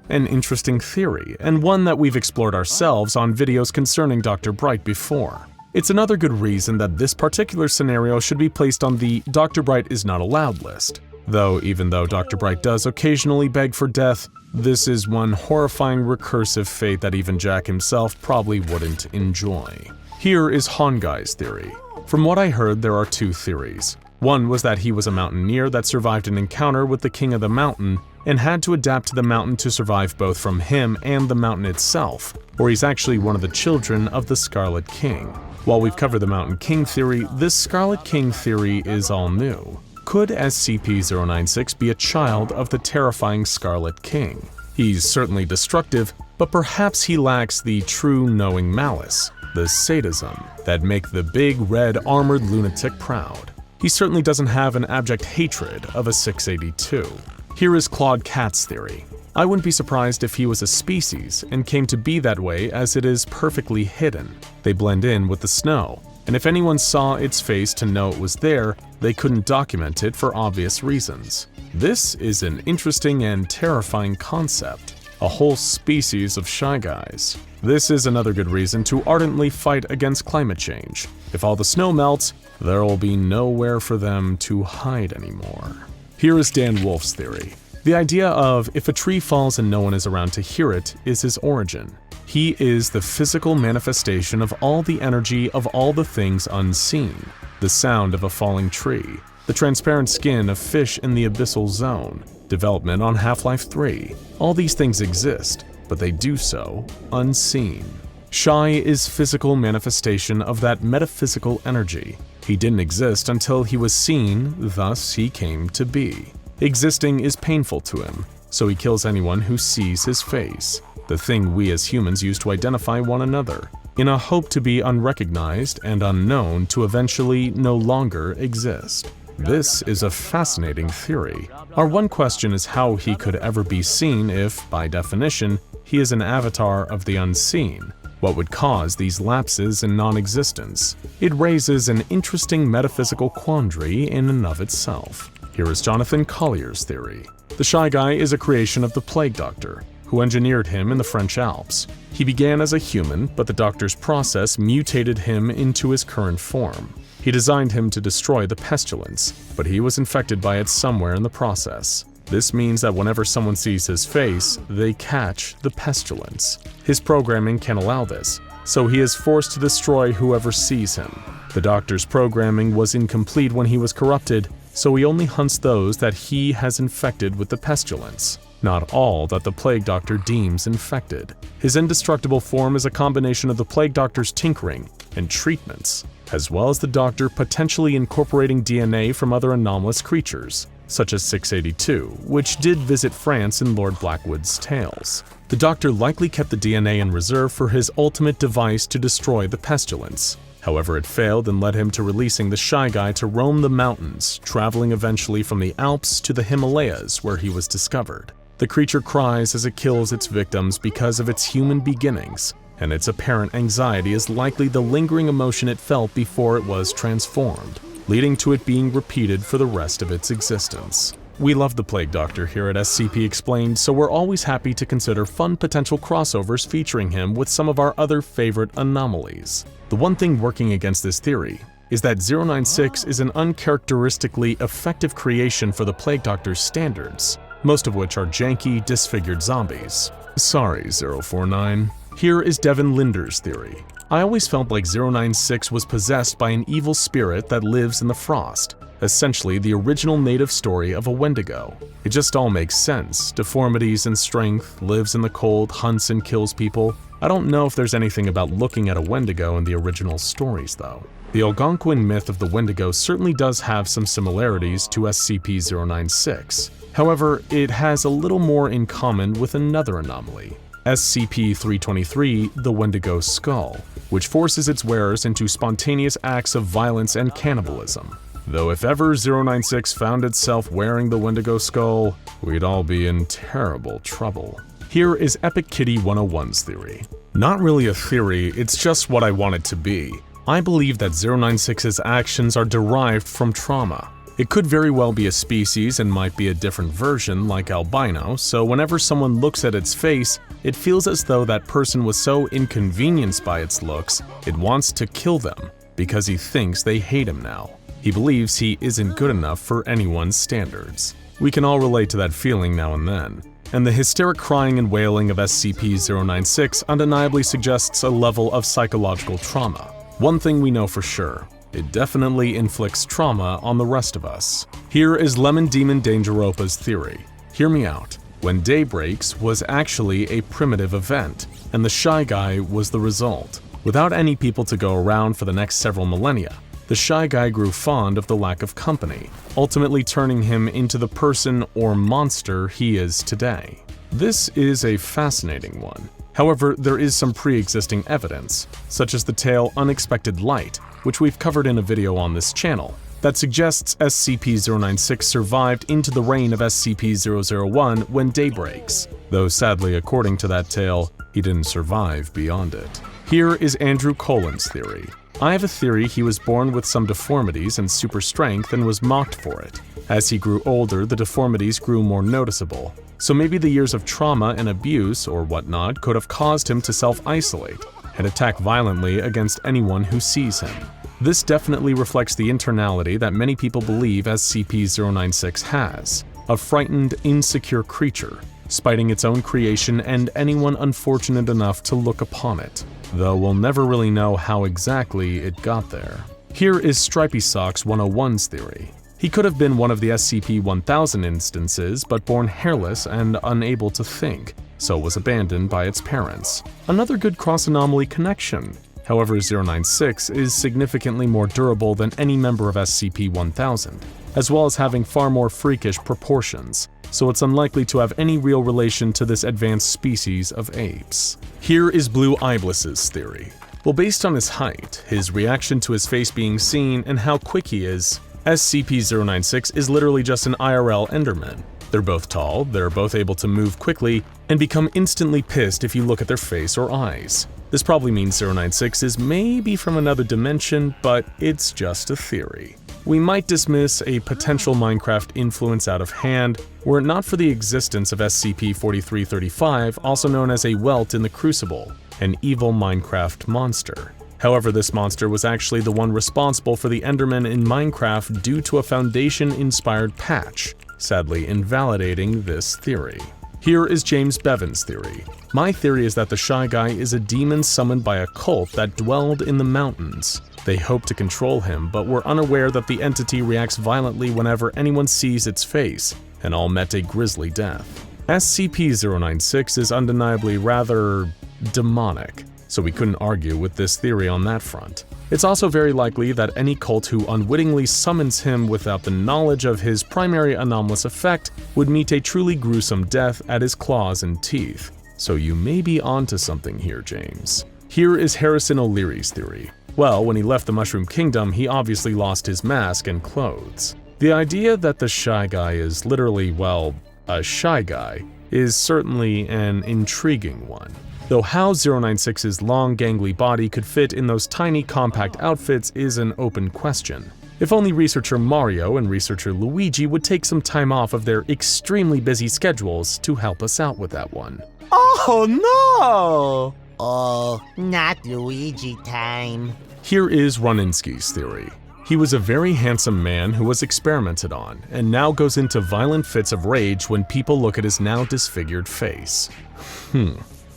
An interesting theory, and one that we've explored ourselves on videos concerning Dr. Bright before. It's another good reason that this particular scenario should be placed on the Dr. Bright is not allowed list. Though even though Dr. Bright does occasionally beg for death, this is one horrifying recursive fate that even Jack himself probably wouldn't enjoy. Here is SHY GUY's theory. From what I heard, there are two theories. One was that he was a mountaineer that survived an encounter with the King of the Mountain and had to adapt to the mountain to survive both from him and the mountain itself, or he's actually one of the children of the Scarlet King. While we've covered the Mountain King theory, this Scarlet King theory is all new. Could SCP-096 be a child of the terrifying Scarlet King? He's certainly destructive, but perhaps he lacks the true knowing malice, the sadism, that make the big red armored lunatic proud. He certainly doesn't have an abject hatred of a 682. Here is Claude Cat's theory. I wouldn't be surprised if he was a species and came to be that way as it is perfectly hidden. They blend in with the snow, and if anyone saw its face to know it was there, they couldn't document it for obvious reasons. This is an interesting and terrifying concept. A whole species of Shy Guys. This is another good reason to ardently fight against climate change. If all the snow melts, there will be nowhere for them to hide anymore. Here is Dan Wolf's theory. The idea of if a tree falls and no one is around to hear it is his origin. He is the physical manifestation of all the energy of all the things unseen. The sound of a falling tree, the transparent skin of fish in the abyssal zone, development on Half-Life 3. All these things exist, but they do so unseen. Shy is physical manifestation of that metaphysical energy. He didn't exist until he was seen, thus he came to be. Existing is painful to him, so he kills anyone who sees his face, the thing we as humans use to identify one another, in a hope to be unrecognized and unknown to eventually no longer exist. This is a fascinating theory. Our one question is how he could ever be seen if, by definition, he is an avatar of the unseen. What would cause these lapses in non-existence? It raises an interesting metaphysical quandary in and of itself. Here is Jonathan Collier's theory. The Shy Guy is a creation of the Plague Doctor, who engineered him in the French Alps. He began as a human, but the Doctor's process mutated him into his current form. He designed him to destroy the Pestilence, but he was infected by it somewhere in the process. This means that whenever someone sees his face, they catch the Pestilence. His programming can allow this, so he is forced to destroy whoever sees him. The Doctor's programming was incomplete when he was corrupted, so he only hunts those that he has infected with the Pestilence, not all that the Plague Doctor deems infected. His indestructible form is a combination of the Plague Doctor's tinkering and treatments, as well as the Doctor potentially incorporating DNA from other anomalous creatures, such as 682, which did visit France in Lord Blackwood's tales. The Doctor likely kept the DNA in reserve for his ultimate device to destroy the Pestilence. However, it failed and led him to releasing the Shy Guy to roam the mountains, traveling eventually from the Alps to the Himalayas where he was discovered. The creature cries as it kills its victims because of its human beginnings, and its apparent anxiety is likely the lingering emotion it felt before it was transformed, leading to it being repeated for the rest of its existence. We love the Plague Doctor here at SCP Explained, so we're always happy to consider fun potential crossovers featuring him with some of our other favorite anomalies. The one thing working against this theory is that 096 is an uncharacteristically effective creation for the Plague Doctor's standards, most of which are janky, disfigured zombies. Sorry, 049. Here is Devin Linder's theory. I always felt like 096 was possessed by an evil spirit that lives in the frost, essentially the original native story of a Wendigo. It just all makes sense. Deformities and strength, lives in the cold, hunts and kills people. I don't know if there's anything about looking at a Wendigo in the original stories though. The Algonquin myth of the Wendigo certainly does have some similarities to SCP-096. However, it has a little more in common with another anomaly, SCP-323, the Wendigo Skull, which forces its wearers into spontaneous acts of violence and cannibalism. Though if ever 096 found itself wearing the Wendigo Skull, we'd all be in terrible trouble. Here is Epic Kitty 101's theory. Not really a theory, it's just what I want it to be. I believe that 096's actions are derived from trauma. It could very well be a species and might be a different version like albino, so whenever someone looks at its face, it feels as though that person was so inconvenienced by its looks, it wants to kill them because he thinks they hate him now. He believes he isn't good enough for anyone's standards. We can all relate to that feeling now and then. And the hysteric crying and wailing of SCP-096 undeniably suggests a level of psychological trauma. One thing we know for sure, it definitely inflicts trauma on the rest of us. Here is Lemon Demon Dangeropa's theory. Hear me out. When day breaks was actually a primitive event, and the Shy Guy was the result. Without any people to go around for the next several millennia, the Shy Guy grew fond of the lack of company, ultimately turning him into the person or monster he is today. This is a fascinating one. However, there is some pre-existing evidence, such as the tale Unexpected Light, which we've covered in a video on this channel, that suggests SCP-096 survived into the reign of SCP-001 when day breaks, though sadly according to that tale, he didn't survive beyond it. Here is Andrew Colin's theory. I have a theory he was born with some deformities and super strength and was mocked for it. As he grew older, the deformities grew more noticeable. So maybe the years of trauma and abuse or whatnot could have caused him to self-isolate and attack violently against anyone who sees him. This definitely reflects the internality that many people believe SCP-096 has, a frightened, insecure creature, spiting its own creation and anyone unfortunate enough to look upon it, though we'll never really know how exactly it got there. Here is Stripey Socks 101's theory. He could have been one of the SCP-1000 instances, but born hairless and unable to think, so was abandoned by its parents. Another good cross-anomaly connection. However, 096 is significantly more durable than any member of SCP-1000, as well as having far more freakish proportions, so it's unlikely to have any real relation to this advanced species of apes. Here is Blue Iblis's theory. Well, based on his height, his reaction to his face being seen, and how quick he is, SCP-096 is literally just an IRL Enderman. They're both tall, they're both able to move quickly, and become instantly pissed if you look at their face or eyes. This probably means 096 is maybe from another dimension, but it's just a theory. We might dismiss a potential Minecraft influence out of hand, were it not for the existence of SCP-4335, also known as a Welt in the Crucible, an evil Minecraft monster. However, this monster was actually the one responsible for the Endermen in Minecraft due to a Foundation-inspired patch, sadly invalidating this theory. Here is James Bevan's theory. My theory is that the Shy Guy is a demon summoned by a cult that dwelled in the mountains. They hoped to control him, but were unaware that the entity reacts violently whenever anyone sees its face, and all met a grisly death. SCP-096 is undeniably rather demonic, so we couldn't argue with this theory on that front. It's also very likely that any cult who unwittingly summons him without the knowledge of his primary anomalous effect would meet a truly gruesome death at his claws and teeth. So you may be onto something here, James. Here is Harrison O'Leary's theory. Well, when he left the Mushroom Kingdom, he obviously lost his mask and clothes. The idea that the Shy Guy is literally, well, a Shy Guy, is certainly an intriguing one. Though how 096's long, gangly body could fit in those tiny, compact outfits is an open question. If only researcher Mario and researcher Luigi would take some time off of their extremely busy schedules to help us out with that one. Oh no! Oh, not Luigi time. Here is Roninsky's theory. He was a very handsome man who was experimented on, and now goes into violent fits of rage when people look at his now disfigured face.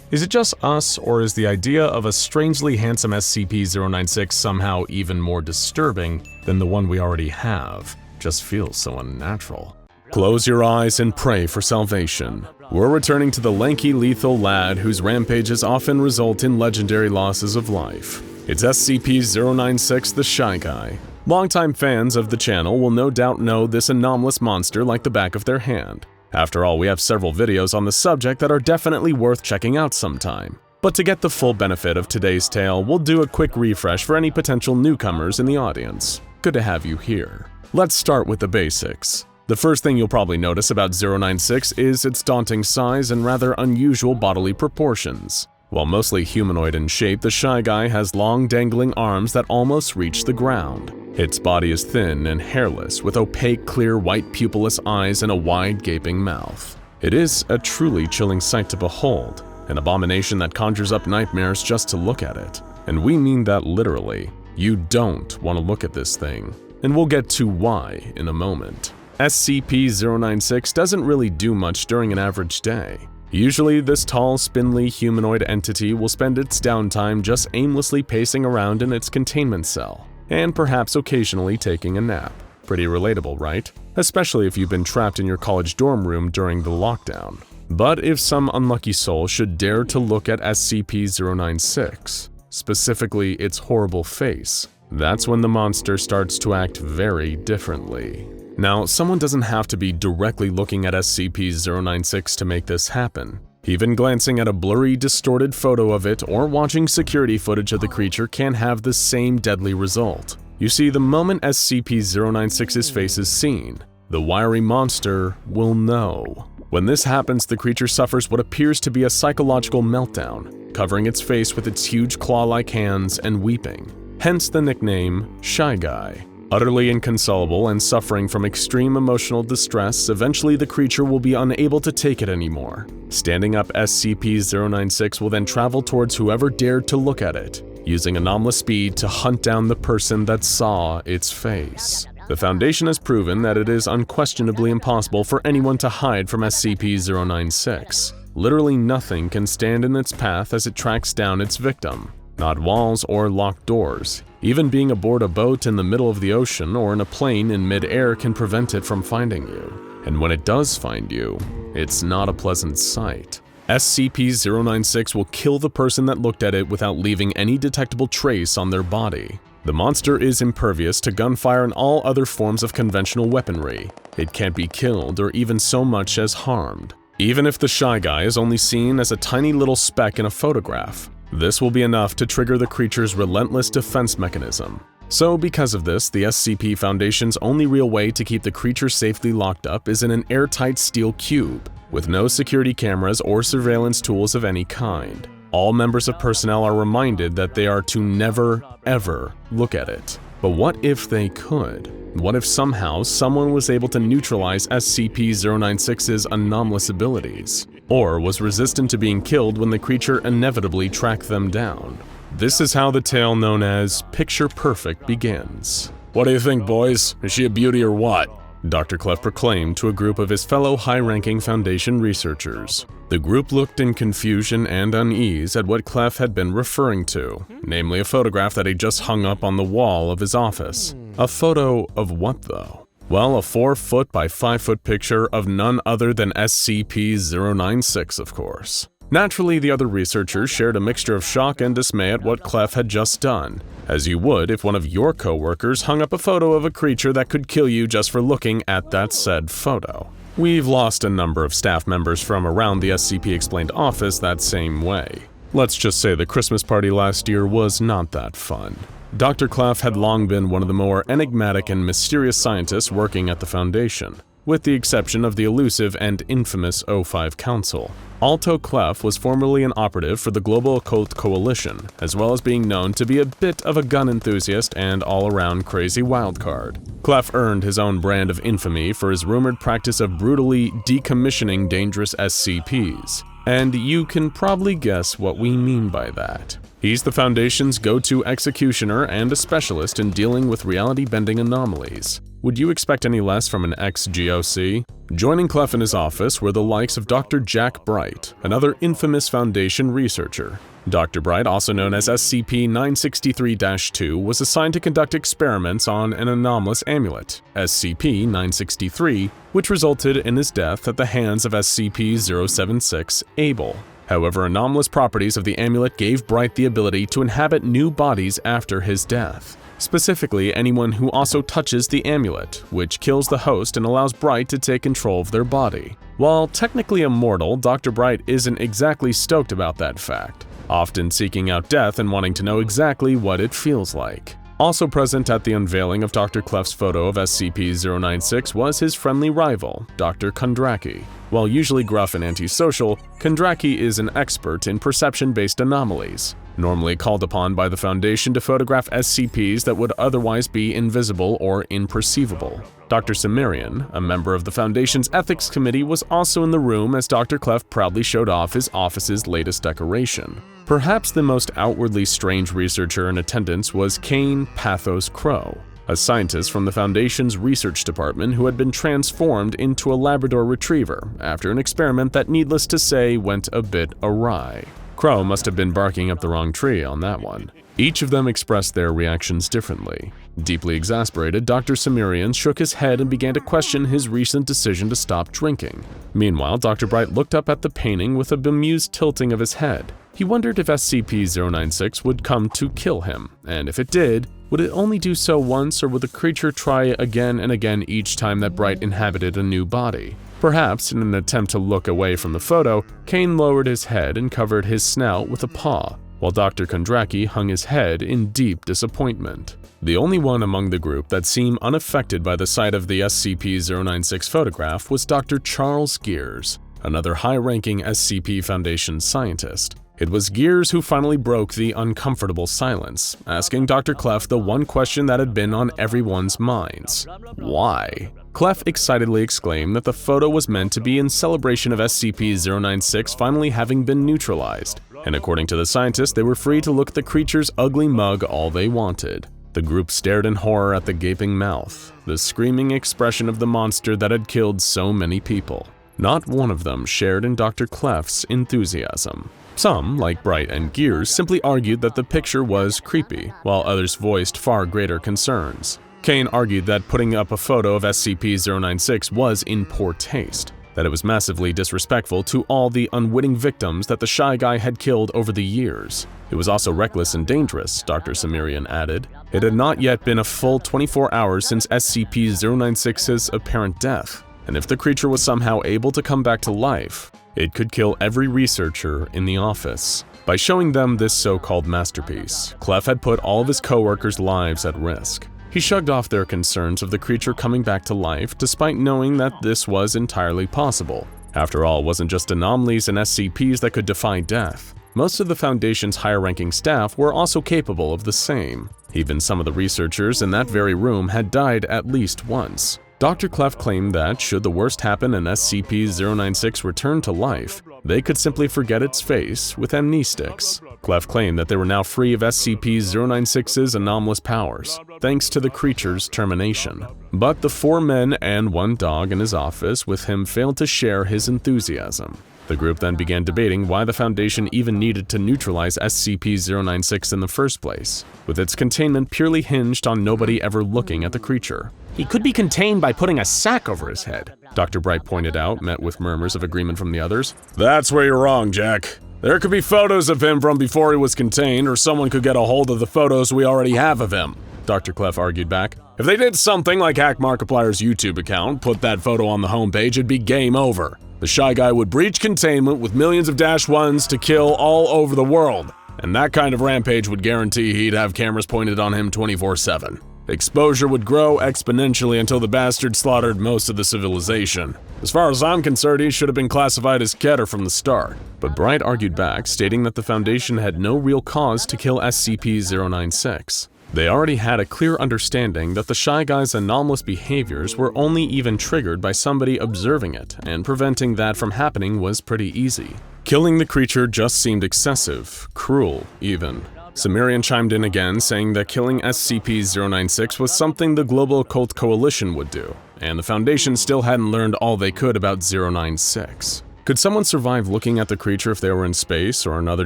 Is it just us, or is the idea of a strangely handsome SCP-096 somehow even more disturbing than the one we already have? Just feels so unnatural. Close your eyes and pray for salvation. We're returning to the lanky, lethal lad whose rampages often result in legendary losses of life. It's SCP-096 the Shy Guy. Longtime fans of the channel will no doubt know this anomalous monster like the back of their hand. After all, we have several videos on the subject that are definitely worth checking out sometime. But to get the full benefit of today's tale, we'll do a quick refresh for any potential newcomers in the audience. Good to have you here. Let's start with the basics. The first thing you'll probably notice about 096 is its daunting size and rather unusual bodily proportions. While mostly humanoid in shape, the Shy Guy has long dangling arms that almost reach the ground. Its body is thin and hairless, with opaque, clear, white pupilless eyes and a wide, gaping mouth. It is a truly chilling sight to behold, an abomination that conjures up nightmares just to look at it. And we mean that literally. You don't want to look at this thing, and we'll get to why in a moment. SCP-096 doesn't really do much during an average day. Usually, this tall, spindly humanoid entity will spend its downtime just aimlessly pacing around in its containment cell, and perhaps occasionally taking a nap. Pretty relatable, right? Especially if you've been trapped in your college dorm room during the lockdown. But if some unlucky soul should dare to look at SCP-096, specifically its horrible face, that's when the monster starts to act very differently. Now, someone doesn't have to be directly looking at SCP-096 to make this happen. Even glancing at a blurry, distorted photo of it or watching security footage of the creature can have the same deadly result. You see, the moment SCP-096's face is seen, the wiry monster will know. When this happens, the creature suffers what appears to be a psychological meltdown, covering its face with its huge claw-like hands and weeping. Hence the nickname Shy Guy. Utterly inconsolable and suffering from extreme emotional distress, eventually the creature will be unable to take it anymore. Standing up, SCP-096 will then travel towards whoever dared to look at it, using anomalous speed to hunt down the person that saw its face. The Foundation has proven that it is unquestionably impossible for anyone to hide from SCP-096. Literally nothing can stand in its path as it tracks down its victim. Not walls or locked doors. Even being aboard a boat in the middle of the ocean or in a plane in mid-air can prevent it from finding you. And when it does find you, it's not a pleasant sight. SCP-096 will kill the person that looked at it without leaving any detectable trace on their body. The monster is impervious to gunfire and all other forms of conventional weaponry. It can't be killed or even so much as harmed. Even if the Shy Guy is only seen as a tiny little speck in a photograph, this will be enough to trigger the creature's relentless defense mechanism. So because of this, the SCP Foundation's only real way to keep the creature safely locked up is in an airtight steel cube, with no security cameras or surveillance tools of any kind. All members of personnel are reminded that they are to never, ever look at it. But what if they could? What if somehow someone was able to neutralize SCP-096's anomalous abilities? Or was resistant to being killed when the creature inevitably tracked them down? This is how the tale known as Picture Perfect begins. "What do you think, boys? Is she a beauty or what?" Dr. Clef proclaimed to a group of his fellow high-ranking Foundation researchers. The group looked in confusion and unease at what Clef had been referring to, namely a photograph that he just hung up on the wall of his office. A photo of what, though? Well, a 4-foot by 5-foot picture of none other than SCP-096, of course. Naturally, the other researchers shared a mixture of shock and dismay at what Clef had just done, as you would if one of your co-workers hung up a photo of a creature that could kill you just for looking at that said photo. We've lost a number of staff members from around the SCP Explained office that same way. Let's just say the Christmas party last year was not that fun. Dr. Clef had long been one of the more enigmatic and mysterious scientists working at the Foundation, with the exception of the elusive and infamous O5 Council. Alto Clef was formerly an operative for the Global Occult Coalition, as well as being known to be a bit of a gun enthusiast and all-around crazy wildcard. Clef earned his own brand of infamy for his rumored practice of brutally decommissioning dangerous SCPs. and you can probably guess what we mean by that. He's the Foundation's go-to executioner and a specialist in dealing with reality-bending anomalies. Would you expect any less from an ex-GOC? Joining Clef in his office were the likes of Dr. Jack Bright, another infamous Foundation researcher. Dr. Bright, also known as SCP-963-2, was assigned to conduct experiments on an anomalous amulet, SCP-963, which resulted in his death at the hands of SCP-096 Able. However, anomalous properties of the amulet gave Bright the ability to inhabit new bodies after his death. Specifically, anyone who also touches the amulet, which kills the host and allows Bright to take control of their body. While technically immortal, Dr. Bright isn't exactly stoked about that fact, often seeking out death and wanting to know exactly what it feels like. Also present at the unveiling of Dr. Clef's photo of SCP-096 was his friendly rival, Dr. Kondraki. While usually gruff and antisocial, Kondraki is an expert in perception-based anomalies, normally called upon by the Foundation to photograph SCPs that would otherwise be invisible or imperceivable. Dr. Cimmerian, a member of the Foundation's Ethics Committee, was also in the room as Dr. Clef proudly showed off his office's latest decoration. Perhaps the most outwardly strange researcher in attendance was Kane Pathos Crow, a scientist from the Foundation's research department who had been transformed into a Labrador Retriever after an experiment that, needless to say, went a bit awry. Crow must have been barking up the wrong tree on that one. Each of them expressed their reactions differently. Deeply exasperated, Dr. Cimmerian shook his head and began to question his recent decision to stop drinking. Meanwhile, Dr. Bright looked up at the painting with a bemused tilting of his head. He wondered if SCP-096 would come to kill him, and if it did, would it only do so once, or would the creature try again and again each time that Bright inhabited a new body? Perhaps, in an attempt to look away from the photo, Kane lowered his head and covered his snout with a paw, while Dr. Kondraki hung his head in deep disappointment. The only one among the group that seemed unaffected by the sight of the SCP-096 photograph was Dr. Charles Gears, another high-ranking SCP Foundation scientist. It was Gears who finally broke the uncomfortable silence, asking Dr. Clef the one question that had been on everyone's minds: why? Clef excitedly exclaimed that the photo was meant to be in celebration of SCP-096 finally having been neutralized, and according to the scientist, they were free to look at the creature's ugly mug all they wanted. The group stared in horror at the gaping mouth, the screaming expression of the monster that had killed so many people. Not one of them shared in Dr. Clef's enthusiasm. Some, like Bright and Gears, simply argued that the picture was creepy, while others voiced far greater concerns. Kane argued that putting up a photo of SCP-096 was in poor taste, that it was massively disrespectful to all the unwitting victims that the Shy Guy had killed over the years. It was also reckless and dangerous, Dr. Cimmerian added. It had not yet been a full 24 hours since SCP-096's apparent death, and if the creature was somehow able to come back to life, it could kill every researcher in the office. By showing them this so-called masterpiece, Clef had put all of his co-workers' lives at risk. He shrugged off their concerns of the creature coming back to life, despite knowing that this was entirely possible. After all, it wasn't just anomalies and SCPs that could defy death. Most of the Foundation's higher-ranking staff were also capable of the same. Even some of the researchers in that very room had died at least once. Dr. Clef claimed that, should the worst happen and SCP-096 return to life, they could simply forget its face with amnestics. Clef claimed that they were now free of SCP-096's anomalous powers, thanks to the creature's termination. But the 4 men and 1 dog in his office with him failed to share his enthusiasm. The group then began debating why the Foundation even needed to neutralize SCP-096 in the first place, with its containment purely hinged on nobody ever looking at the creature. He could be contained by putting a sack over his head, Dr. Bright pointed out, met with murmurs of agreement from the others. That's where you're wrong, Jack. There could be photos of him from before he was contained, or someone could get a hold of the photos we already have of him, Dr. Clef argued back. If they did something like hack Markiplier's YouTube account, put that photo on the homepage, it'd be game over. The Shy Guy would breach containment with millions of -1s to kill all over the world, and that kind of rampage would guarantee he'd have cameras pointed on him 24/7. Exposure would grow exponentially until the bastard slaughtered most of the civilization. As far as I'm concerned, he should have been classified as Keter from the start. But Bright argued back, stating that the Foundation had no real cause to kill SCP-096. They already had a clear understanding that the Shy Guy's anomalous behaviors were only even triggered by somebody observing it, and preventing that from happening was pretty easy. Killing the creature just seemed excessive, cruel even. Sumerian chimed in again, saying that killing SCP-096 was something the Global Occult Coalition would do, and the Foundation still hadn't learned all they could about 096. Could someone survive looking at the creature if they were in space or another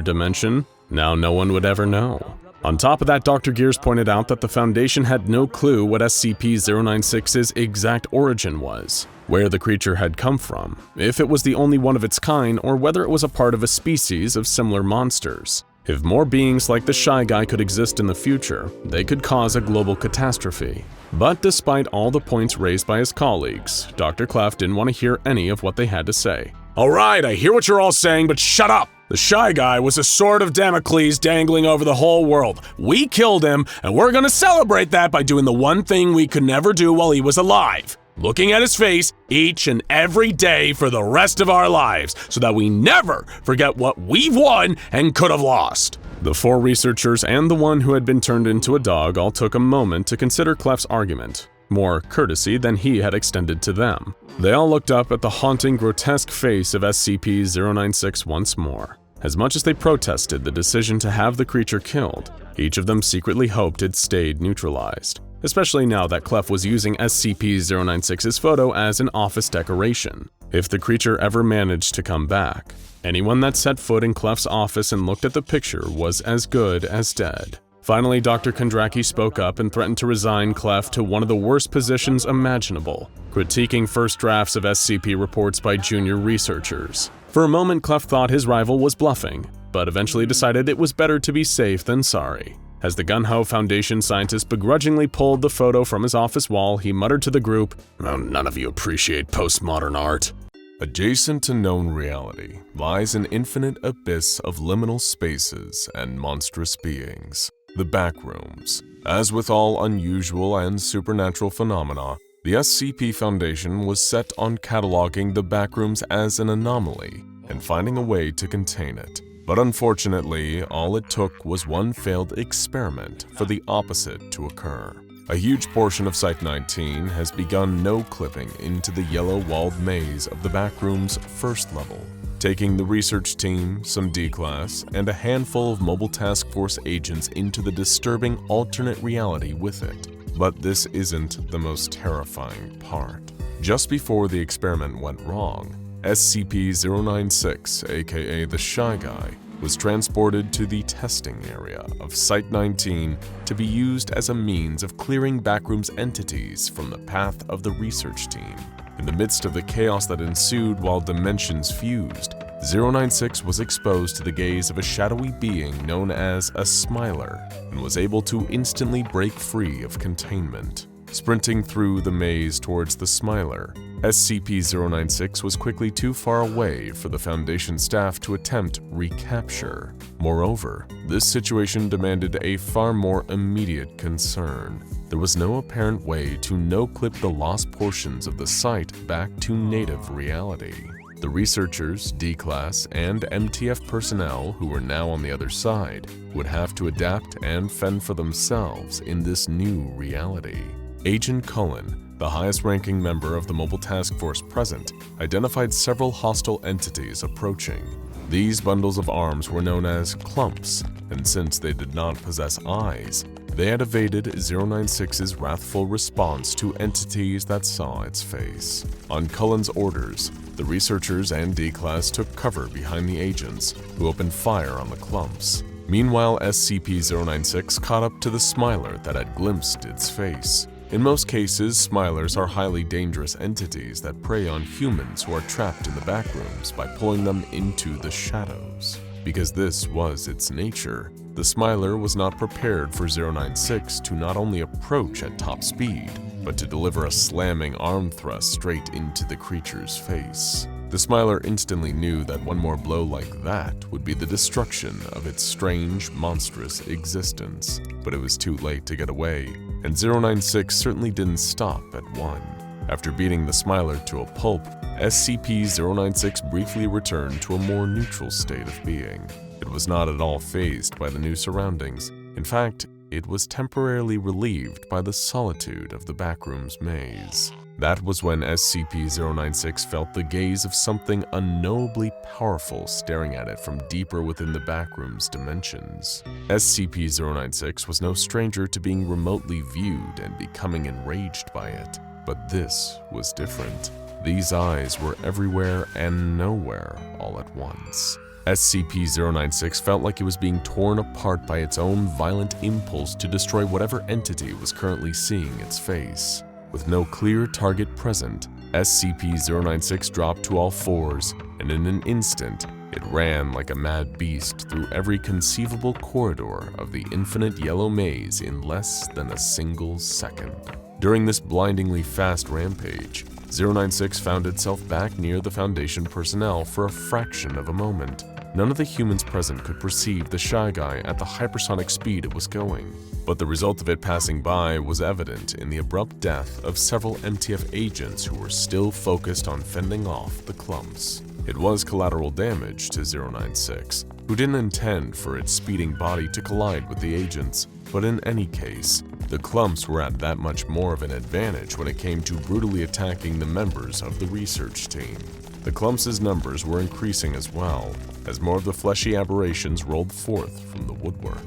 dimension? Now no one would ever know. On top of that, Dr. Gears pointed out that the Foundation had no clue what SCP-096's exact origin was, where the creature had come from, if it was the only one of its kind, or whether it was a part of a species of similar monsters. If more beings like the Shy Guy could exist in the future, they could cause a global catastrophe. But despite all the points raised by his colleagues, Dr. Clef didn't want to hear any of what they had to say. "Alright, I hear what you're all saying, but shut up! The Shy Guy was a sword of Damocles dangling over the whole world. We killed him, and we're gonna celebrate that by doing the one thing we could never do while he was alive. Looking at his face each and every day for the rest of our lives, so that we never forget what we've won and could have lost." The 4 researchers and the one who had been turned into a dog all took a moment to consider Clef's argument, more courtesy than he had extended to them. They all looked up at the haunting, grotesque face of SCP-096 once more. As much as they protested the decision to have the creature killed, each of them secretly hoped it stayed neutralized, especially now that Clef was using SCP-096's photo as an office decoration. If the creature ever managed to come back, anyone that set foot in Clef's office and looked at the picture was as good as dead. Finally, Dr. Kondraki spoke up and threatened to resign Clef to one of the worst positions imaginable, critiquing first drafts of SCP reports by junior researchers. For a moment, Clef thought his rival was bluffing, but eventually decided it was better to be safe than sorry. As the Gun-Ho Foundation scientist begrudgingly pulled the photo from his office wall, he muttered to the group, "Oh, none of you appreciate postmodern art." Adjacent to known reality lies an infinite abyss of liminal spaces and monstrous beings, the Backrooms. As with all unusual and supernatural phenomena, the SCP Foundation was set on cataloging the Backrooms as an anomaly and finding a way to contain it. But unfortunately, all it took was one failed experiment for the opposite to occur. A huge portion of Site-19 has begun no-clipping into the yellow-walled maze of the Backrooms' first level, taking the research team, some D-Class, and a handful of Mobile Task Force agents into the disturbing alternate reality with it. But this isn't the most terrifying part. Just before the experiment went wrong, SCP-096, aka the Shy Guy, was transported to the testing area of Site-19 to be used as a means of clearing Backrooms entities from the path of the research team. In the midst of the chaos that ensued while dimensions fused, 096 was exposed to the gaze of a shadowy being known as a Smiler and was able to instantly break free of containment. Sprinting through the maze towards the Smiler, SCP-096 was quickly too far away for the Foundation staff to attempt recapture. Moreover, this situation demanded a far more immediate concern. There was no apparent way to no-clip the lost portions of the site back to native reality. The researchers, D-Class, and MTF personnel who were now on the other side would have to adapt and fend for themselves in this new reality. Agent Cullen, the highest-ranking member of the Mobile Task Force present, identified several hostile entities approaching. These bundles of arms were known as clumps, and since they did not possess eyes, they had evaded 096's wrathful response to entities that saw its face. On Cullen's orders, the researchers and D-Class took cover behind the agents, who opened fire on the clumps. Meanwhile, SCP-096 caught up to the Smiler that had glimpsed its face. In most cases, Smilers are highly dangerous entities that prey on humans who are trapped in the Backrooms by pulling them into the shadows. Because this was its nature, the Smiler was not prepared for 096 to not only approach at top speed, but to deliver a slamming arm thrust straight into the creature's face. The Smiler instantly knew that one more blow like that would be the destruction of its strange, monstrous existence. But it was too late to get away, and 096 certainly didn't stop at one. After beating the Smiler to a pulp, SCP-096 briefly returned to a more neutral state of being. It was not at all fazed by the new surroundings. In fact, it was temporarily relieved by the solitude of the Backrooms maze. That was when SCP-096 felt the gaze of something unknowably powerful staring at it from deeper within the Backrooms dimensions. SCP-096 was no stranger to being remotely viewed and becoming enraged by it, but this was different. These eyes were everywhere and nowhere all at once. SCP-096 felt like it was being torn apart by its own violent impulse to destroy whatever entity was currently seeing its face. With no clear target present, SCP-096 dropped to all fours, and in an instant, it ran like a mad beast through every conceivable corridor of the infinite yellow maze in less than a single second. During this blindingly fast rampage, 096 found itself back near the Foundation personnel for a fraction of a moment. None of the humans present could perceive the Shy Guy at the hypersonic speed it was going, but the result of it passing by was evident in the abrupt death of several MTF agents who were still focused on fending off the clumps. It was collateral damage to 096, who didn't intend for its speeding body to collide with the agents, but in any case, the clumps were at that much more of an advantage when it came to brutally attacking the members of the research team. The clumps' numbers were increasing as well, as more of the fleshy aberrations rolled forth from the woodwork.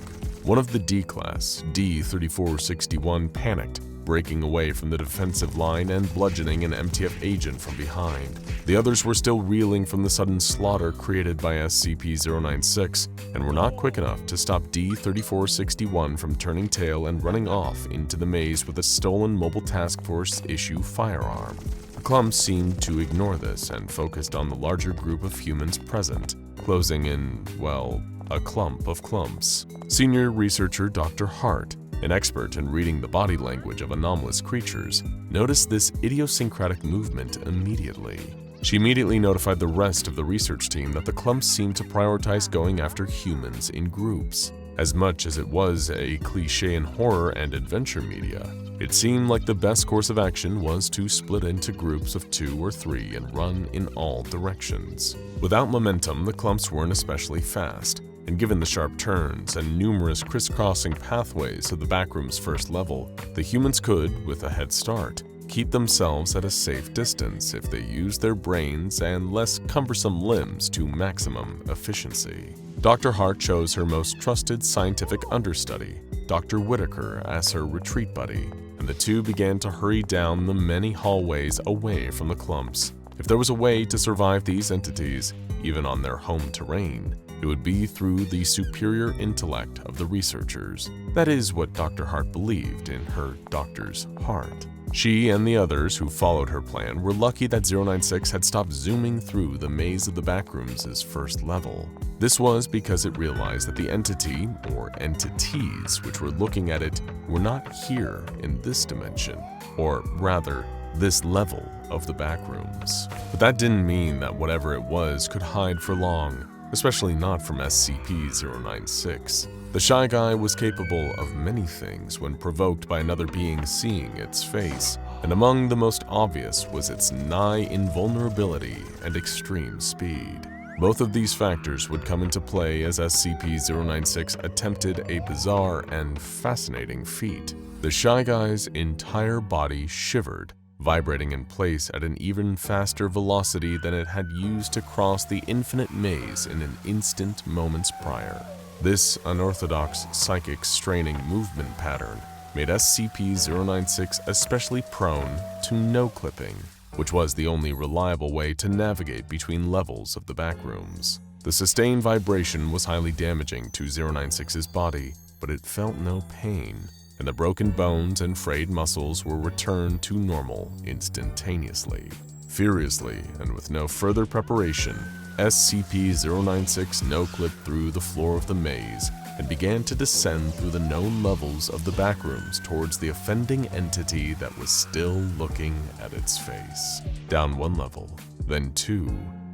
One of the D-Class, D-3461, panicked, breaking away from the defensive line and bludgeoning an MTF agent from behind. The others were still reeling from the sudden slaughter created by SCP-096 and were not quick enough to stop D-3461 from turning tail and running off into the maze with a stolen Mobile Task Force issue firearm. The clumps seemed to ignore this and focused on the larger group of humans present, closing in, well, a clump of clumps. Senior researcher Dr. Hart, an expert in reading the body language of anomalous creatures, noticed this idiosyncratic movement immediately. She immediately notified the rest of the research team that the clumps seemed to prioritize going after humans in groups. As much as it was a cliché in horror and adventure media, it seemed like the best course of action was to split into groups of 2 or 3 and run in all directions. Without momentum, the clumps weren't especially fast, and given the sharp turns and numerous crisscrossing pathways of the Backrooms' first level, the humans could, with a head start, keep themselves at a safe distance if they used their brains and less cumbersome limbs to maximum efficiency. Dr. Hart chose her most trusted scientific understudy, Dr. Whitaker, as her retreat buddy, and the two began to hurry down the many hallways away from the clumps. If there was a way to survive these entities, even on their home terrain, it would be through the superior intellect of the researchers. That is what Dr. Hart believed in her doctor's heart. She and the others who followed her plan were lucky that 096 had stopped zooming through the maze of the Backrooms' first level. This was because it realized that the entity, or entities, which were looking at it were not here in this dimension, or rather, this level of the Backrooms. But that didn't mean that whatever it was could hide for long, especially not from SCP-096. The Shy Guy was capable of many things when provoked by another being seeing its face, and among the most obvious was its nigh invulnerability and extreme speed. Both of these factors would come into play as SCP-096 attempted a bizarre and fascinating feat. The Shy Guy's entire body shivered, vibrating in place at an even faster velocity than it had used to cross the infinite maze in an instant moments prior. This unorthodox psychic straining movement pattern made SCP-096 especially prone to no-clipping, which was the only reliable way to navigate between levels of the Backrooms. The sustained vibration was highly damaging to 096's body, but it felt no pain, and the broken bones and frayed muscles were returned to normal instantaneously. Furiously, and with no further preparation, SCP-096 no-clipped through the floor of the maze and began to descend through the known levels of the Backrooms towards the offending entity that was still looking at its face. Down 1 level, then 2,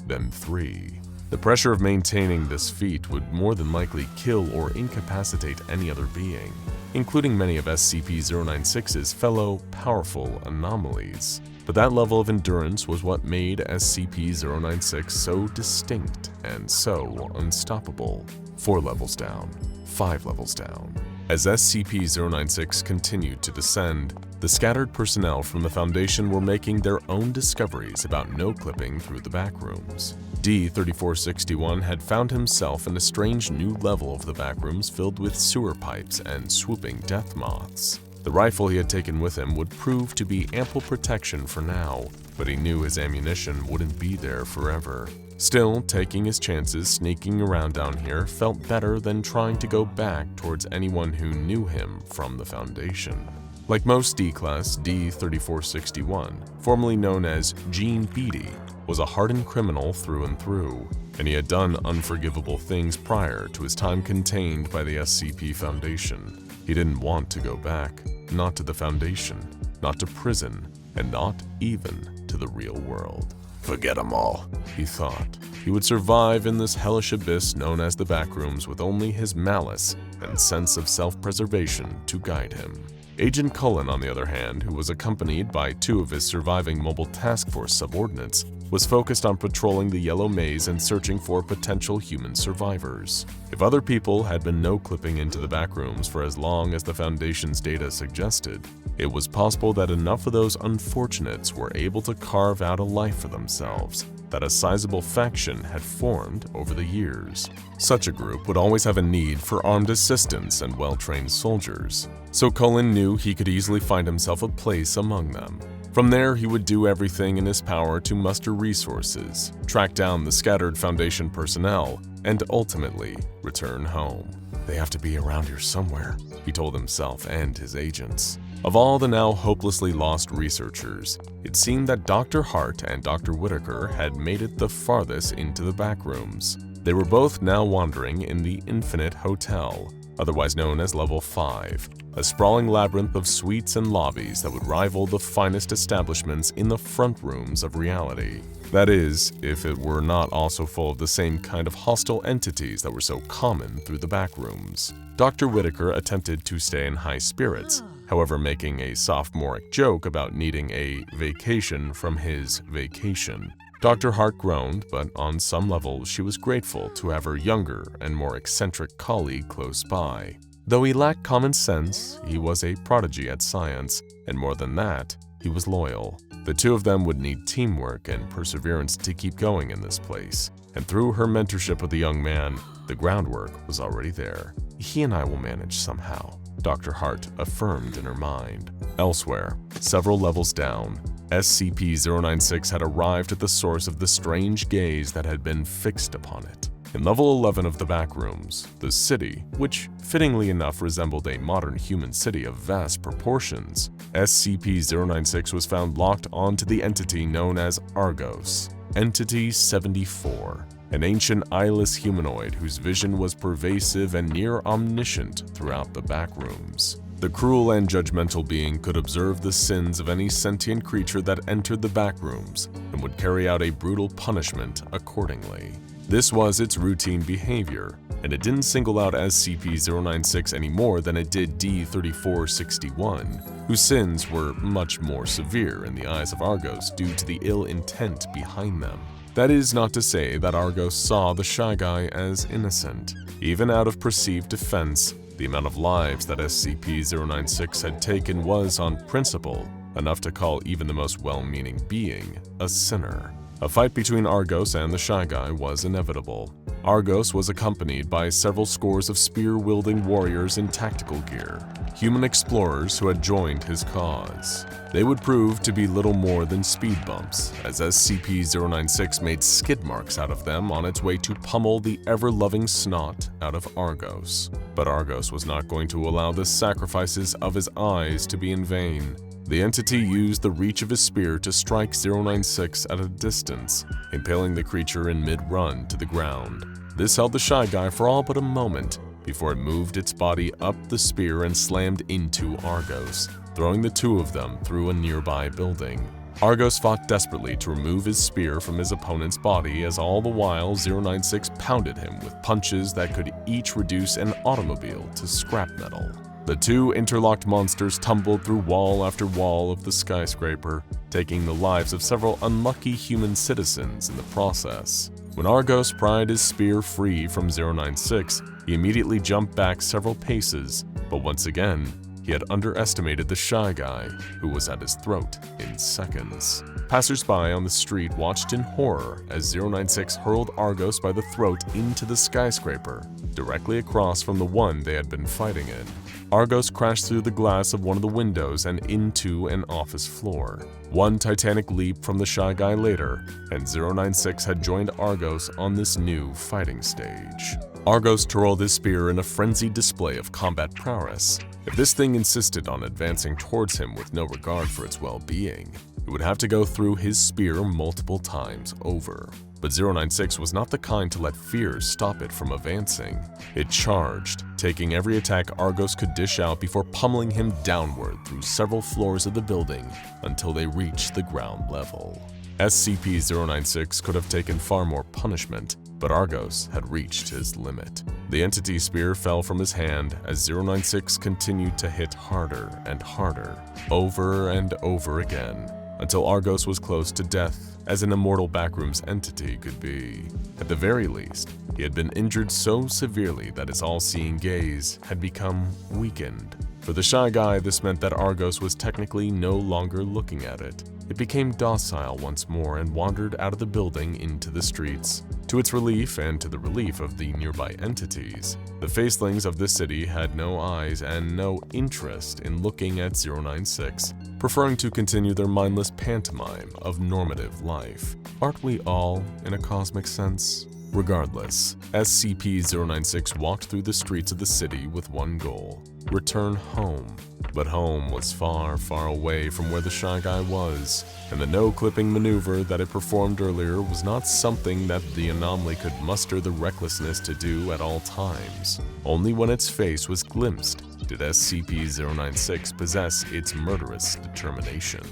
then 3. The pressure of maintaining this feat would more than likely kill or incapacitate any other being, including many of SCP-096's fellow powerful anomalies. But that level of endurance was what made SCP-096 so distinct and so unstoppable. 4 levels down, 5 levels down, As SCP-096 continued to descend, the scattered personnel from the Foundation were making their own discoveries about no-clipping through the backrooms. D-3461 had found himself in a strange new level of the backrooms filled with sewer pipes and swooping death moths. The rifle he had taken with him would prove to be ample protection for now, but he knew his ammunition wouldn't be there forever. Still, taking his chances sneaking around down here felt better than trying to go back towards anyone who knew him from the Foundation. Like most D-Class, D-3461, formerly known as Gene Beatty, was a hardened criminal through and through, and he had done unforgivable things prior to his time contained by the SCP Foundation. He didn't want to go back, not to the Foundation, not to prison, and not even to the real world. Forget them all, he thought. He would survive in this hellish abyss known as the Backrooms with only his malice and sense of self-preservation to guide him. Agent Cullen, on the other hand, who was accompanied by 2 of his surviving Mobile Task Force subordinates, was focused on patrolling the Yellow Maze and searching for potential human survivors. If other people had been no-clipping into the backrooms for as long as the Foundation's data suggested, it was possible that enough of those unfortunates were able to carve out a life for themselves, that a sizable faction had formed over the years. Such a group would always have a need for armed assistance and well-trained soldiers, so Cullen knew he could easily find himself a place among them. From there, he would do everything in his power to muster resources, track down the scattered Foundation personnel, and ultimately return home. They have to be around here somewhere, he told himself and his agents. Of all the now hopelessly lost researchers, it seemed that Dr. Hart and Dr. Whitaker had made it the farthest into the backrooms. They were both now wandering in the Infinite Hotel, otherwise known as Level 5, a sprawling labyrinth of suites and lobbies that would rival the finest establishments in the front rooms of reality. That is, if it were not also full of the same kind of hostile entities that were so common through the backrooms. Dr. Whitaker attempted to stay in high spirits, however making a sophomoric joke about needing a vacation from his vacation. Dr. Hart groaned, but on some level she was grateful to have her younger and more eccentric colleague close by. Though he lacked common sense, he was a prodigy at science, and more than that, he was loyal. The 2 of them would need teamwork and perseverance to keep going in this place, and through her mentorship of the young man, the groundwork was already there. He and I will manage somehow, Dr. Hart affirmed in her mind. Elsewhere, several levels down, SCP-096 had arrived at the source of the strange gaze that had been fixed upon it. In Level 11 of the Backrooms, the city, which fittingly enough resembled a modern human city of vast proportions, SCP-096 was found locked onto the entity known as Argos, Entity 74, an ancient eyeless humanoid whose vision was pervasive and near omniscient throughout the Backrooms. The cruel and judgmental being could observe the sins of any sentient creature that entered the Backrooms and would carry out a brutal punishment accordingly. This was its routine behavior, and it didn't single out SCP-096 any more than it did D-3461, whose sins were much more severe in the eyes of Argos due to the ill intent behind them. That is not to say that Argos saw the Shy Guy as innocent. Even out of perceived defense, the amount of lives that SCP-096 had taken was, on principle, enough to call even the most well-meaning being a sinner. A fight between Argos and the Shy Guy was inevitable. Argos was accompanied by several scores of spear-wielding warriors in tactical gear, human explorers who had joined his cause. They would prove to be little more than speed bumps, as SCP-096 made skid marks out of them on its way to pummel the ever-loving snot out of Argos. But Argos was not going to allow the sacrifices of his eyes to be in vain. The entity used the reach of his spear to strike 096 at a distance, impaling the creature in mid-run to the ground. This held the Shy Guy for all but a moment before it moved its body up the spear and slammed into Argos, throwing the 2 of them through a nearby building. Argos fought desperately to remove his spear from his opponent's body, as all the while 096 pounded him with punches that could each reduce an automobile to scrap metal. The 2 interlocked monsters tumbled through wall after wall of the skyscraper, taking the lives of several unlucky human citizens in the process. When Argos pried his spear free from 096, He immediately jumped back several paces, but once again, he had underestimated the Shy Guy, who was at his throat in seconds. Passersby on the street watched in horror as 096 hurled Argos by the throat into the skyscraper, directly across from the one they had been fighting in. Argos crashed through the glass of one of the windows and into an office floor. One titanic leap from the Shy Guy later, and 096 had joined Argos on this new fighting stage. Argos twirled his spear in a frenzied display of combat prowess. If this thing insisted on advancing towards him with no regard for its well-being, it would have to go through his spear multiple times over. But 096 was not the kind to let fear stop it from advancing. It charged, taking every attack Argos could dish out before pummeling him downward through several floors of the building until they reached the ground level. SCP-096 could have taken far more punishment, but Argos had reached his limit. The entity spear fell from his hand as 096 continued to hit harder and harder, over and over again, until Argos was close to death, as an immortal Backrooms entity could be. At the very least, he had been injured so severely that his all-seeing gaze had become weakened. For the Shy Guy, this meant that Argos was technically no longer looking at it. It became docile once more and wandered out of the building into the streets. To its relief and to the relief of the nearby entities, the facelings of the city had no eyes and no interest in looking at 096, preferring to continue their mindless pantomime of normative life. Aren't we all, in a cosmic sense? Regardless, SCP-096 walked through the streets of the city with one goal: return home. But home was far, far away from where the Shy Guy was, and the no-clipping maneuver that it performed earlier was not something that the anomaly could muster the recklessness to do at all times. Only when its face was glimpsed did SCP-096 possess its murderous determination.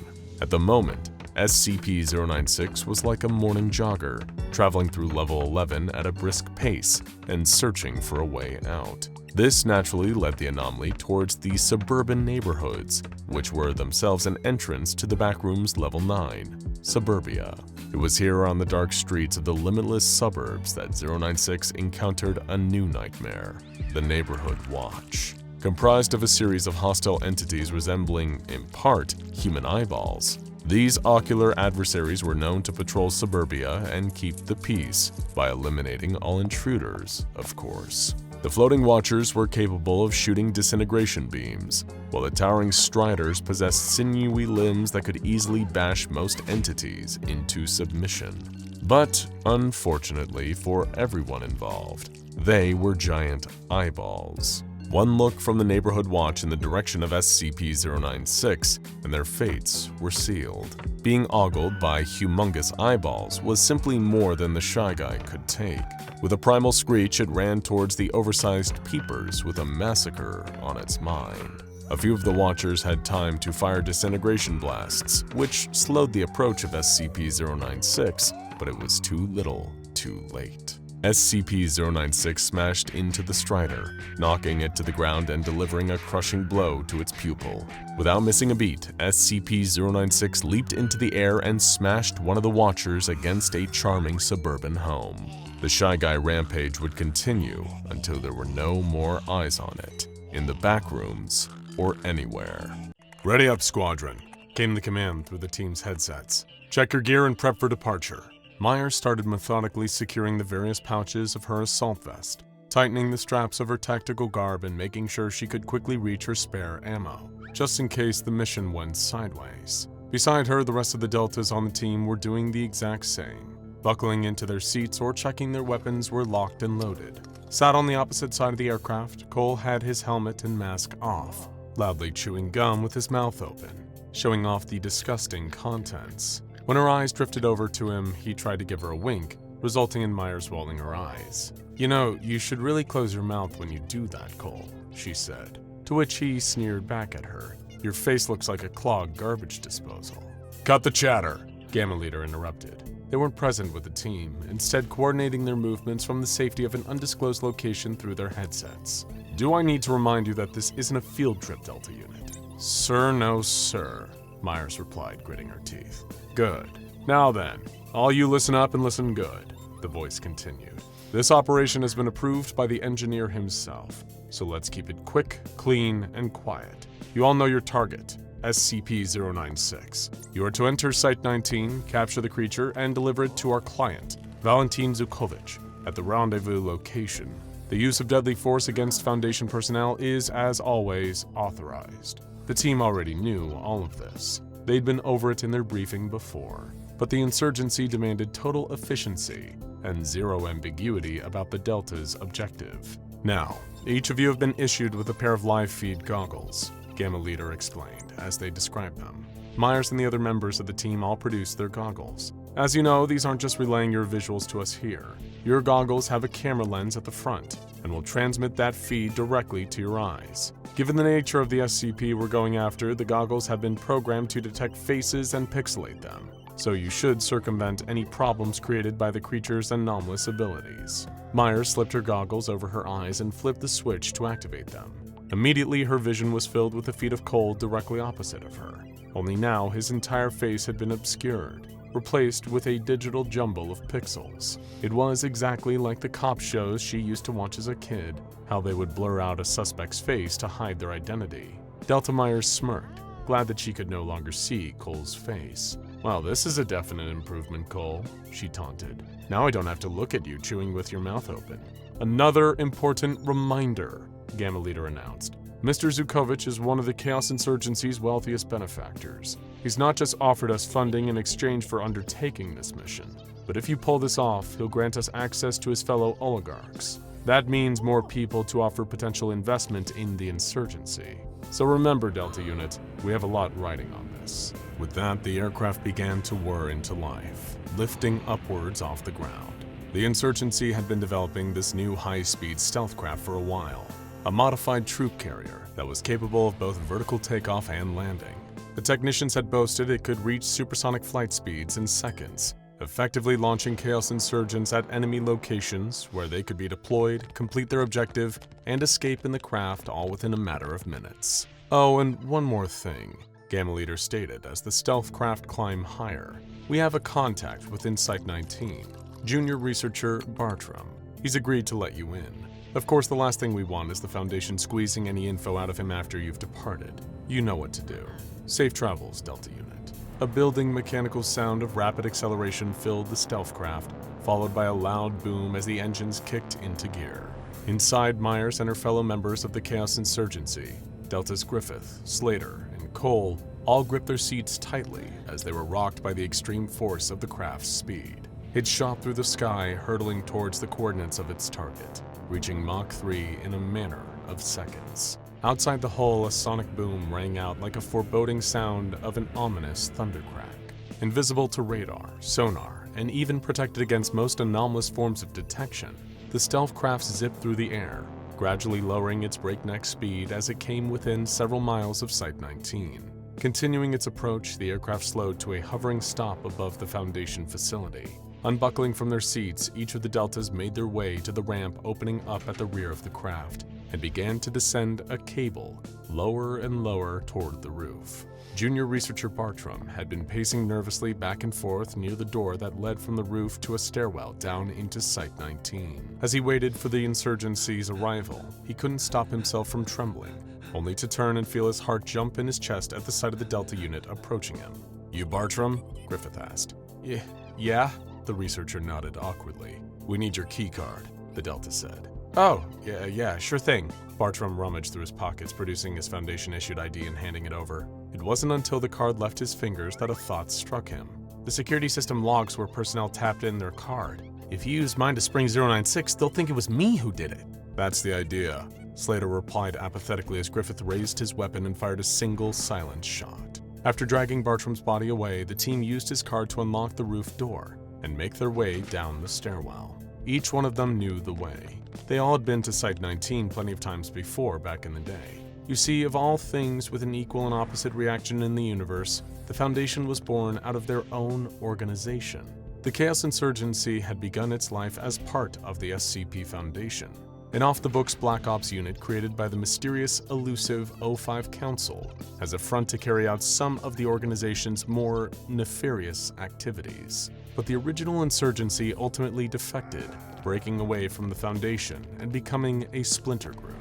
At the moment, SCP-096 was like a morning jogger, traveling through level 11 at a brisk pace and searching for a way out. This naturally led the anomaly towards the suburban neighborhoods, which were themselves an entrance to the Backrooms Level 9, Suburbia. It was here on the dark streets of the limitless suburbs that 096 encountered a new nightmare: the Neighborhood Watch. Comprised of a series of hostile entities resembling, in part, human eyeballs, these ocular adversaries were known to patrol suburbia and keep the peace by eliminating all intruders, of course. The floating watchers were capable of shooting disintegration beams, while the towering striders possessed sinewy limbs that could easily bash most entities into submission. But, unfortunately for everyone involved, they were giant eyeballs. One look from the Neighborhood Watch in the direction of SCP-096, and their fates were sealed. Being ogled by humongous eyeballs was simply more than the Shy Guy could take. With a primal screech, it ran towards the oversized peepers with a massacre on its mind. A few of the Watchers had time to fire disintegration blasts, which slowed the approach of SCP-096, but it was too little, too late. SCP-096 smashed into the Strider, knocking it to the ground and delivering a crushing blow to its pupil. Without missing a beat, SCP-096 leaped into the air and smashed one of the Watchers against a charming suburban home. The Shy Guy rampage would continue until there were no more eyes on it, in the Backrooms or anywhere. "Ready up, Squadron," came the command through the team's headsets. "Check your gear and prep for departure." Myers started methodically securing the various pouches of her assault vest, tightening the straps of her tactical garb and making sure she could quickly reach her spare ammo, just in case the mission went sideways. Beside her, the rest of the Deltas on the team were doing the exact same. Buckling into their seats or checking their weapons were locked and loaded. Sat on the opposite side of the aircraft, Cole had his helmet and mask off, loudly chewing gum with his mouth open, showing off the disgusting contents. When her eyes drifted over to him, he tried to give her a wink, resulting in Myers rolling her eyes. "You know, you should really close your mouth when you do that, Cole," she said, to which he sneered back at her. "Your face looks like a clogged garbage disposal." "Cut the chatter," Gamma Leader interrupted. They weren't present with the team, instead coordinating their movements from the safety of an undisclosed location through their headsets. "Do I need to remind you that this isn't a field trip, Delta Unit?" "Sir, no sir," Myers replied, gritting her teeth. "Good. Now then, all you listen up and listen good," the voice continued. This operation has been approved by the engineer himself, so let's keep it quick, clean, and quiet. You all know your target, SCP-096. You are to enter Site-19, capture the creature, and deliver it to our client, Valentin Zukovich, at the rendezvous location. The use of deadly force against Foundation personnel is, as always, authorized. The team already knew all of this. They'd been over it in their briefing before, but the insurgency demanded total efficiency and zero ambiguity about the Delta's objective. Now, each of you have been issued with a pair of live feed goggles, Gamma Leader explained as they described them. Myers and the other members of the team all produced their goggles. As you know, these aren't just relaying your visuals to us here. Your goggles have a camera lens at the front and will transmit that feed directly to your eyes. Given the nature of the SCP we're going after, the goggles have been programmed to detect faces and pixelate them, so you should circumvent any problems created by the creature's anomalous abilities. Myers slipped her goggles over her eyes and flipped the switch to activate them. Immediately, her vision was filled with a feat of Cole directly opposite of her. Only now, his entire face had been obscured, replaced with a digital jumble of pixels. It was exactly like the cop shows she used to watch as a kid, how they would blur out a suspect's face to hide their identity. Delta Myers smirked, glad that she could no longer see Cole's face. "Well, this is a definite improvement, Cole," she taunted. "Now I don't have to look at you chewing with your mouth open." "Another important reminder," Gamma Leader announced. "Mr. Zukovich is one of the Chaos Insurgency's wealthiest benefactors. He's not just offered us funding in exchange for undertaking this mission, but if you pull this off, he'll grant us access to his fellow oligarchs. That means more people to offer potential investment in the insurgency. So remember, Delta Unit, we have a lot riding on this." With that, the aircraft began to whir into life, lifting upwards off the ground. The insurgency had been developing this new high-speed stealth craft for a while, a modified troop carrier that was capable of both vertical takeoff and landing. The technicians had boasted it could reach supersonic flight speeds in seconds, effectively launching Chaos Insurgents at enemy locations where they could be deployed, complete their objective, and escape in the craft all within a matter of minutes. "Oh, and one more thing," Gamma Leader stated as the stealth craft climbed higher. "We have a contact within Site-19, Junior Researcher Bartram. He's agreed to let you in. Of course, the last thing we want is the Foundation squeezing any info out of him after you've departed. You know what to do. Safe travels, Delta Unit." A building mechanical sound of rapid acceleration filled the stealth craft, followed by a loud boom as the engines kicked into gear. Inside, Myers and her fellow members of the Chaos Insurgency, Delta's Griffith, Slater, and Cole, all gripped their seats tightly as they were rocked by the extreme force of the craft's speed. It shot through the sky, hurtling towards the coordinates of its target, reaching Mach 3 in a matter of seconds. Outside the hull, a sonic boom rang out like a foreboding sound of an ominous thundercrack. Invisible to radar, sonar, and even protected against most anomalous forms of detection, the stealth craft zipped through the air, gradually lowering its breakneck speed as it came within several miles of Site-19. Continuing its approach, the aircraft slowed to a hovering stop above the Foundation facility. Unbuckling from their seats, each of the Deltas made their way to the ramp opening up at the rear of the craft and began to descend a cable, lower and lower toward the roof. Junior Researcher Bartram had been pacing nervously back and forth near the door that led from the roof to a stairwell down into Site-19. As he waited for the insurgency's arrival, he couldn't stop himself from trembling, only to turn and feel his heart jump in his chest at the sight of the Delta Unit approaching him. "You Bartram?" Griffith asked. Yeah? The researcher nodded awkwardly. "We need your key card," the Delta said. "Oh, yeah, sure thing." Bartram rummaged through his pockets, producing his Foundation-issued ID and handing it over. It wasn't until the card left his fingers that a thought struck him. The security system logs where personnel tapped in their card. "If you use mine to spring 096, they'll think it was me who did it." "That's the idea," Slater replied apathetically as Griffith raised his weapon and fired a single silent shot. After dragging Bartram's body away, the team used his card to unlock the roof door and make their way down the stairwell. Each one of them knew the way. They all had been to Site-19 plenty of times before back in the day. You see, of all things with an equal and opposite reaction in the universe, the Foundation was born out of their own organization. The Chaos Insurgency had begun its life as part of the SCP Foundation, an off-the-books Black Ops unit created by the mysterious, elusive O5 Council as a front to carry out some of the organization's more nefarious activities. but the original insurgency ultimately defected, breaking away from the Foundation and becoming a splinter group.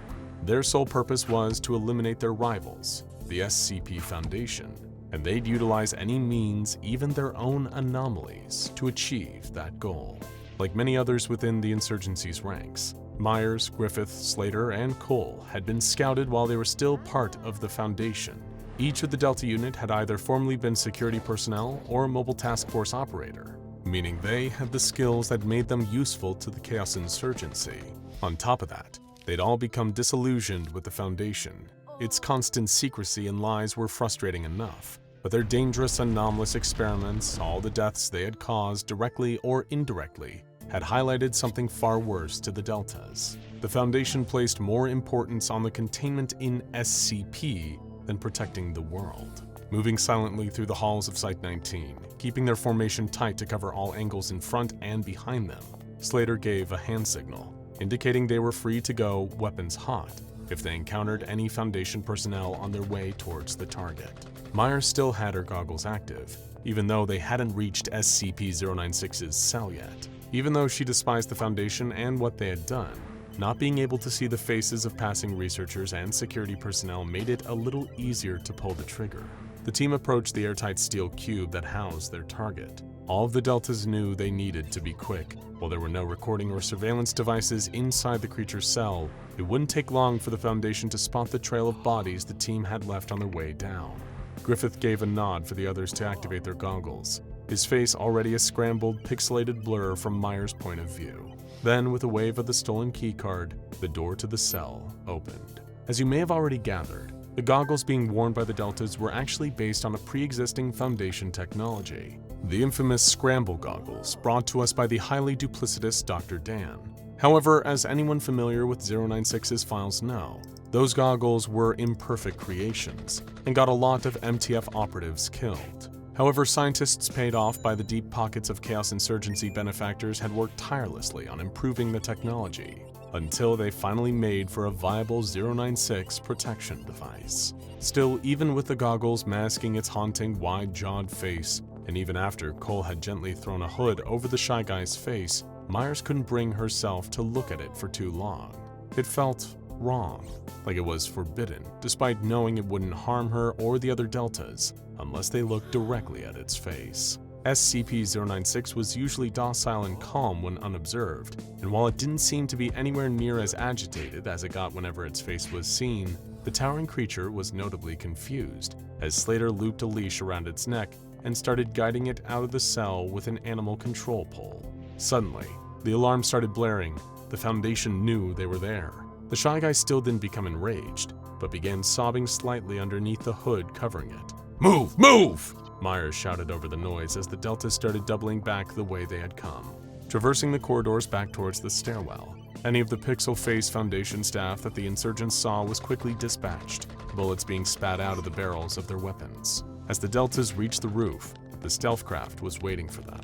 Their sole purpose was to eliminate their rivals, the SCP Foundation, and they'd utilize any means, even their own anomalies, to achieve that goal. Like many others within the insurgency's ranks, Myers, Griffith, Slater, and Cole had been scouted while they were still part of the Foundation. Each of the Delta unit had either formerly been security personnel or a mobile task force operator, meaning they had the skills that made them useful to the Chaos Insurgency. On top of that, they'd all become disillusioned with the Foundation. Its constant secrecy and lies were frustrating enough, but their dangerous, anomalous experiments, all the deaths they had caused directly or indirectly, had highlighted something far worse to the Deltas. The Foundation placed more importance on the containment in SCP than protecting the world. Moving silently through the halls of Site-19, keeping their formation tight to cover all angles in front and behind them, Slater gave a hand signal, indicating they were free to go weapons hot if they encountered any Foundation personnel on their way towards the target. Myers still had her goggles active, even though they hadn't reached SCP-096's cell yet. Even though she despised the Foundation and what they had done, not being able to see the faces of passing researchers and security personnel made it a little easier to pull the trigger. The team approached the airtight steel cube that housed their target. All of the Deltas knew they needed to be quick. While there were no recording or surveillance devices inside the creature's cell, it wouldn't take long for the Foundation to spot the trail of bodies the team had left on their way down. Griffith gave a nod for the others to activate their goggles, his face already a scrambled, pixelated blur from Myers' point of view. Then, with a wave of the stolen keycard, the door to the cell opened. As you may have already gathered, the goggles being worn by the Deltas were actually based on a pre-existing Foundation technology, the infamous Scramble goggles brought to us by the highly duplicitous Dr. Dan. However, as anyone familiar with 096's files know, those goggles were imperfect creations and got a lot of MTF operatives killed. However, scientists paid off by the deep pockets of Chaos Insurgency benefactors had worked tirelessly on improving the technology, until they finally made for a viable 096 protection device. Still, even with the goggles masking its haunting, wide-jawed face, and even after Cole had gently thrown a hood over the Shy Guy's face, Myers couldn't bring herself to look at it for too long. It felt wrong, like it was forbidden, despite knowing it wouldn't harm her or the other Deltas unless they looked directly at its face. SCP-096 was usually docile and calm when unobserved, and while it didn't seem to be anywhere near as agitated as it got whenever its face was seen, the towering creature was notably confused, as Slater looped a leash around its neck and started guiding it out of the cell with an animal control pole. Suddenly, the alarm started blaring. The Foundation knew they were there. The Shy Guy still didn't become enraged, but began sobbing slightly underneath the hood covering it. "Move! Move!" Myers shouted over the noise as the Deltas started doubling back the way they had come, traversing the corridors back towards the stairwell. Any of the pixel-faced Foundation staff that the insurgents saw was quickly dispatched, bullets being spat out of the barrels of their weapons. As the Deltas reached the roof, the stealth craft was waiting for them.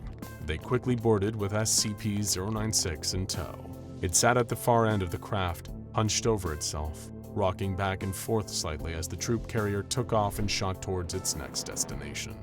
They quickly boarded with SCP-096 in tow. It sat at the far end of the craft, hunched over itself, rocking back and forth slightly as the troop carrier took off and shot towards its next destination.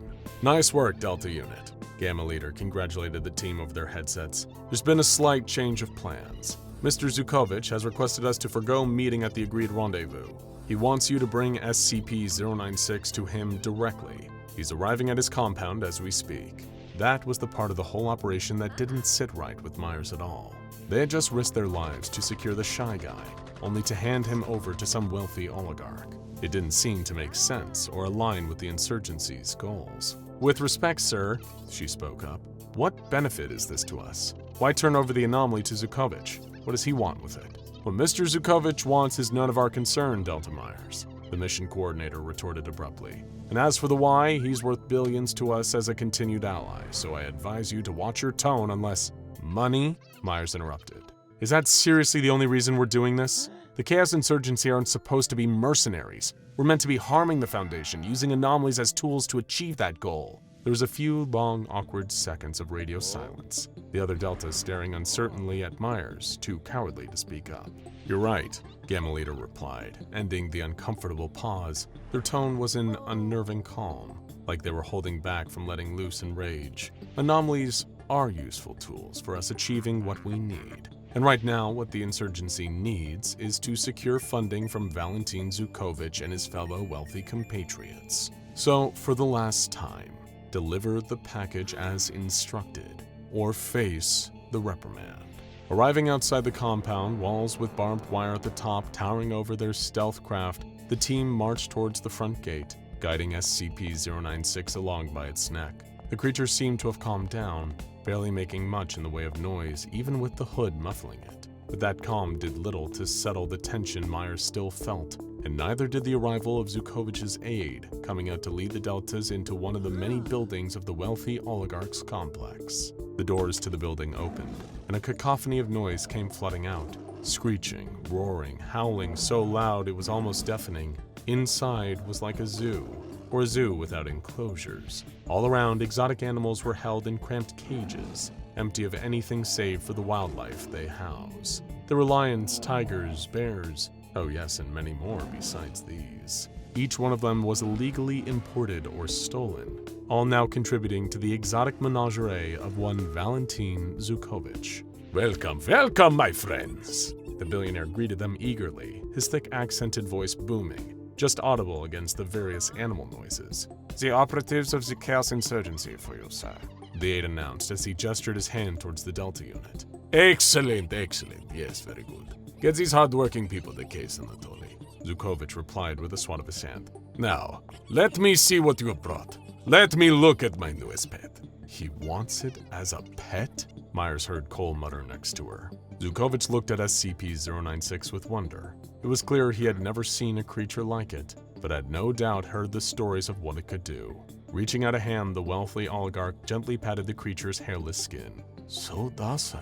"Nice work, Delta Unit." Gamma Leader congratulated the team over their headsets. "There's been a slight change of plans. Mr. Zukovich has requested us to forgo meeting at the agreed rendezvous. He wants you to bring SCP-096 to him directly. He's arriving at his compound as we speak." That was the part of the whole operation that didn't sit right with Myers at all. They had just risked their lives to secure the Shy Guy, only to hand him over to some wealthy oligarch. It didn't seem to make sense or align with the insurgency's goals. "With respect, sir," she spoke up, "what benefit is this to us? Why turn over the anomaly to Zukovich? What does he want with it?" "What Mr. Zukovich wants is none of our concern, Delta Myers," the mission coordinator retorted abruptly. "And as for the why, he's worth billions to us as a continued ally, so I advise you to watch your tone unless—" "Money?" Myers interrupted. "Is that seriously the only reason we're doing this? The Chaos Insurgency aren't supposed to be mercenaries. We're meant to be harming the Foundation, using anomalies as tools to achieve that goal." There was a few long, awkward seconds of radio silence, the other Deltas staring uncertainly at Myers, too cowardly to speak up. "You're right," Gamma Leader replied, ending the uncomfortable pause. Their tone was an unnerving calm, like they were holding back from letting loose in rage. "Anomalies are useful tools for us achieving what we need. And right now, what the insurgency needs is to secure funding from Valentin Zukovich and his fellow wealthy compatriots. So, for the last time, deliver the package as instructed, or face the reprimand. Arriving outside the compound, walls with barbed wire at the top towering over their stealth craft, the team marched towards the front gate, guiding SCP-096 along by its neck. The creature seemed to have calmed down, barely making much in the way of noise, even with the hood muffling it. But that calm did little to settle the tension Myers still felt, and neither did the arrival of Zukovich's aide, coming out to lead the Deltas into one of the many buildings of the wealthy oligarch's complex. The doors to the building opened, and a cacophony of noise came flooding out. Screeching, roaring, howling so loud it was almost deafening. Inside was like a zoo, or a zoo without enclosures. All around, exotic animals were held in cramped cages, empty of anything save for the wildlife they house. There were lions, tigers, bears, oh yes, and many more besides these. Each one of them was illegally imported or stolen, all now contributing to the exotic menagerie of one Valentin Zukovich. "Welcome, welcome, my friends!" The billionaire greeted them eagerly, his thick accented voice booming, just audible against the various animal noises. "The operatives of the Chaos Insurgency for you, sir," the aide announced as he gestured his hand towards the Delta unit. "Excellent, excellent. Yes, very good. Get these hard-working people the case, Anatoly," Zukovich replied with a swat of his hand. "Now, let me see what you brought. Let me look at my newest pet." "He wants it as a pet?" Myers heard Cole mutter next to her. Zukovich looked at SCP-096 with wonder. It was clear he had never seen a creature like it, but had no doubt heard the stories of what it could do. Reaching out a hand, the wealthy oligarch gently patted the creature's hairless skin. "So docile,"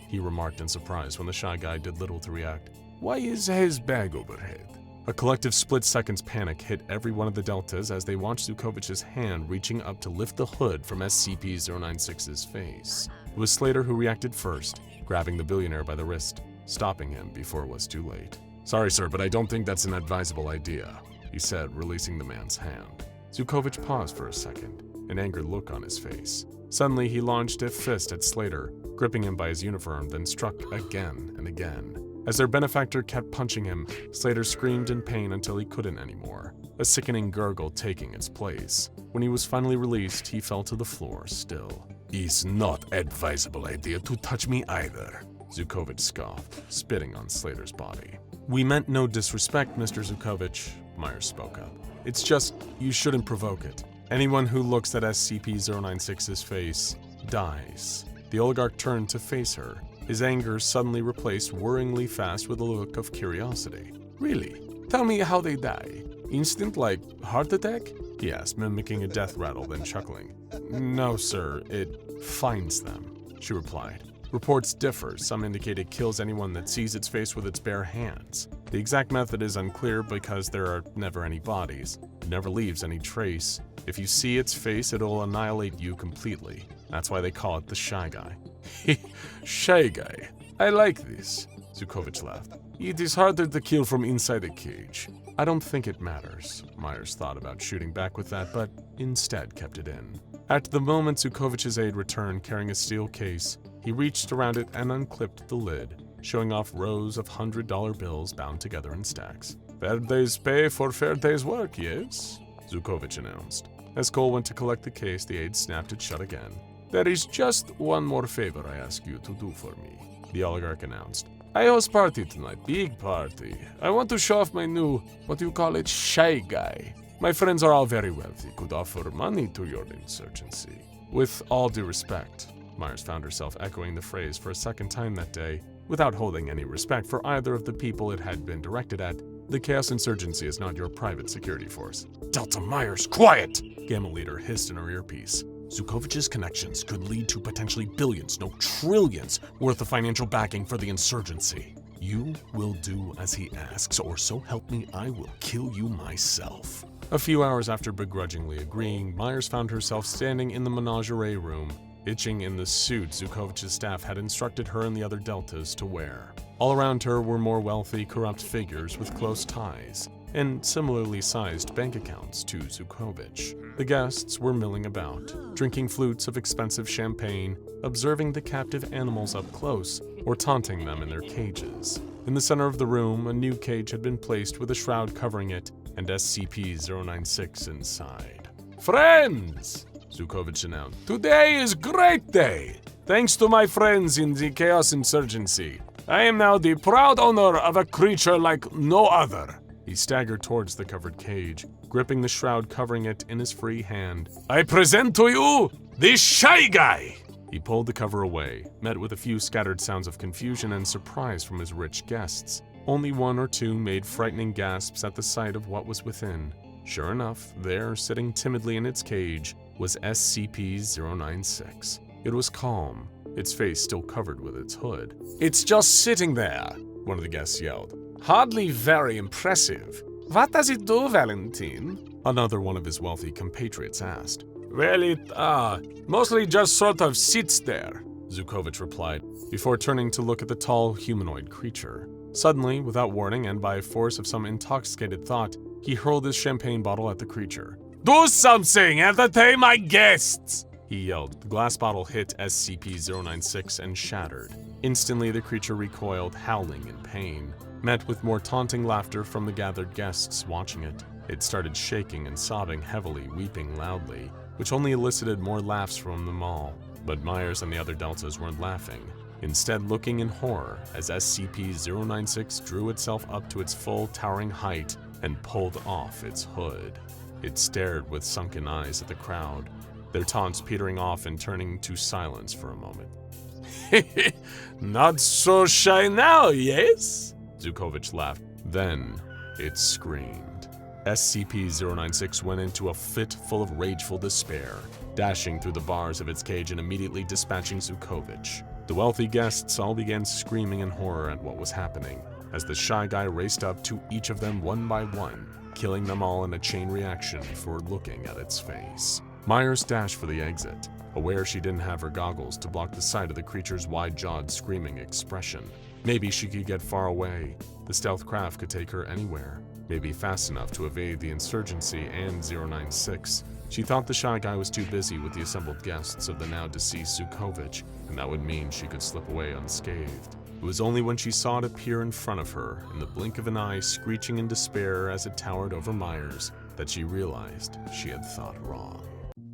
he remarked in surprise when the Shy Guy did little to react. "Why is his bag overhead?" A collective split-second's panic hit every one of the Deltas as they watched Zukovich's hand reaching up to lift the hood from SCP-096's face. It was Slater who reacted first, grabbing the billionaire by the wrist, stopping him before it was too late. "Sorry, sir, but I don't think that's an advisable idea," he said, releasing the man's hand. Zukovich paused for a second, an angered look on his face. Suddenly, he launched a fist at Slater, gripping him by his uniform, then struck again and again. As their benefactor kept punching him, Slater screamed in pain until he couldn't anymore, a sickening gurgle taking its place. When he was finally released, he fell to the floor still. "It's not advisable idea to touch me either," Zukovich scoffed, spitting on Slater's body. "We meant no disrespect, Mr. Zukovich," Myers spoke up. "It's just, you shouldn't provoke it. Anyone who looks at SCP-096's face dies." The oligarch turned to face her, his anger suddenly replaced worryingly fast with a look of curiosity. "Really? Tell me how they die. Instant, like heart attack?" he asked, mimicking a death rattle, then chuckling. "No, sir, it finds them," she replied. "Reports differ. Some indicate it kills anyone that sees its face with its bare hands. The exact method is unclear because there are never any bodies. It never leaves any trace. If you see its face, it'll annihilate you completely. That's why they call it the Shy Guy." "Shy Guy. I like this," Zukovich laughed. "It is harder to kill from inside a cage." "I don't think it matters." Myers thought about shooting back with that, but instead kept it in. At the moment Zukovich's aide returned carrying a steel case, he reached around it and unclipped the lid, showing off rows of $100 bills bound together in stacks. "Fair day's pay for fair day's work, yes?" Zukovich announced. As Cole went to collect the case, the aide snapped it shut again. "There is just one more favor I ask you to do for me," the oligarch announced. "I host party tonight, big party. I want to show off my new, what do you call it, Shy Guy. My friends are all very wealthy, could offer money to your insurgency." With all due respect, Myers found herself echoing the phrase for a second time that day, without holding any respect for either of the people it had been directed at. "The Chaos Insurgency is not your private security force." "Delta Myers, quiet!" Gamma Leader hissed in her earpiece. "Zukovich's connections could lead to potentially billions, no trillions, worth of financial backing for the insurgency. You will do as he asks, or so help me, I will kill you myself." A few hours after begrudgingly agreeing, Myers found herself standing in the menagerie room, itching in the suit Zukovich's staff had instructed her and the other Deltas to wear. All around her were more wealthy, corrupt figures with close ties. and similarly sized bank accounts to Zukovich. The guests were milling about, drinking flutes of expensive champagne, observing the captive animals up close, or taunting them in their cages. In the center of the room, a new cage had been placed with a shroud covering it and SCP-096 inside. "Friends!" Zukovich announced. "Today is great day! Thanks to my friends in the Chaos Insurgency, I am now the proud owner of a creature like no other." He staggered towards the covered cage, gripping the shroud covering it in his free hand. "I present to you the Shy Guy!" He pulled the cover away, met with a few scattered sounds of confusion and surprise from his rich guests. Only one or two made frightening gasps at the sight of what was within. Sure enough, there, sitting timidly in its cage, was SCP-096. It was calm, its face still covered with its hood. "It's just sitting there," one of the guests yelled. "Hardly very impressive. What does it do, Valentine?" Another one of his wealthy compatriots asked. "Well, it, mostly just sort of sits there," Zukovich replied, before turning to look at the tall humanoid creature. Suddenly, without warning and by force of some intoxicated thought, he hurled his champagne bottle at the creature. "Do something! Entertain my guests!" he yelled. The glass bottle hit SCP-096 and shattered. Instantly, the creature recoiled, howling in pain, met with more taunting laughter from the gathered guests watching it. It started shaking and sobbing heavily, weeping loudly, which only elicited more laughs from them all. But Myers and the other Deltas weren't laughing, instead looking in horror as SCP-096 drew itself up to its full towering height and pulled off its hood. It stared with sunken eyes at the crowd, their taunts petering off and turning to silence for a moment. "Not so shy now, yes?" Zukovich laughed. Then it screamed. SCP-096 went into a fit full of rageful despair, dashing through the bars of its cage and immediately dispatching Zukovich. The wealthy guests all began screaming in horror at what was happening, as the Shy Guy raced up to each of them one by one, killing them all in a chain reaction before looking at its face. Myers dashed for the exit, aware she didn't have her goggles to block the sight of the creature's wide-jawed, screaming expression. Maybe she could get far away. The stealth craft could take her anywhere, maybe fast enough to evade the insurgency and 096. She thought the Shy Guy was too busy with the assembled guests of the now-deceased Zukovich, and that would mean she could slip away unscathed. It was only when she saw it appear in front of her, in the blink of an eye screeching in despair as it towered over Myers, that she realized she had thought wrong.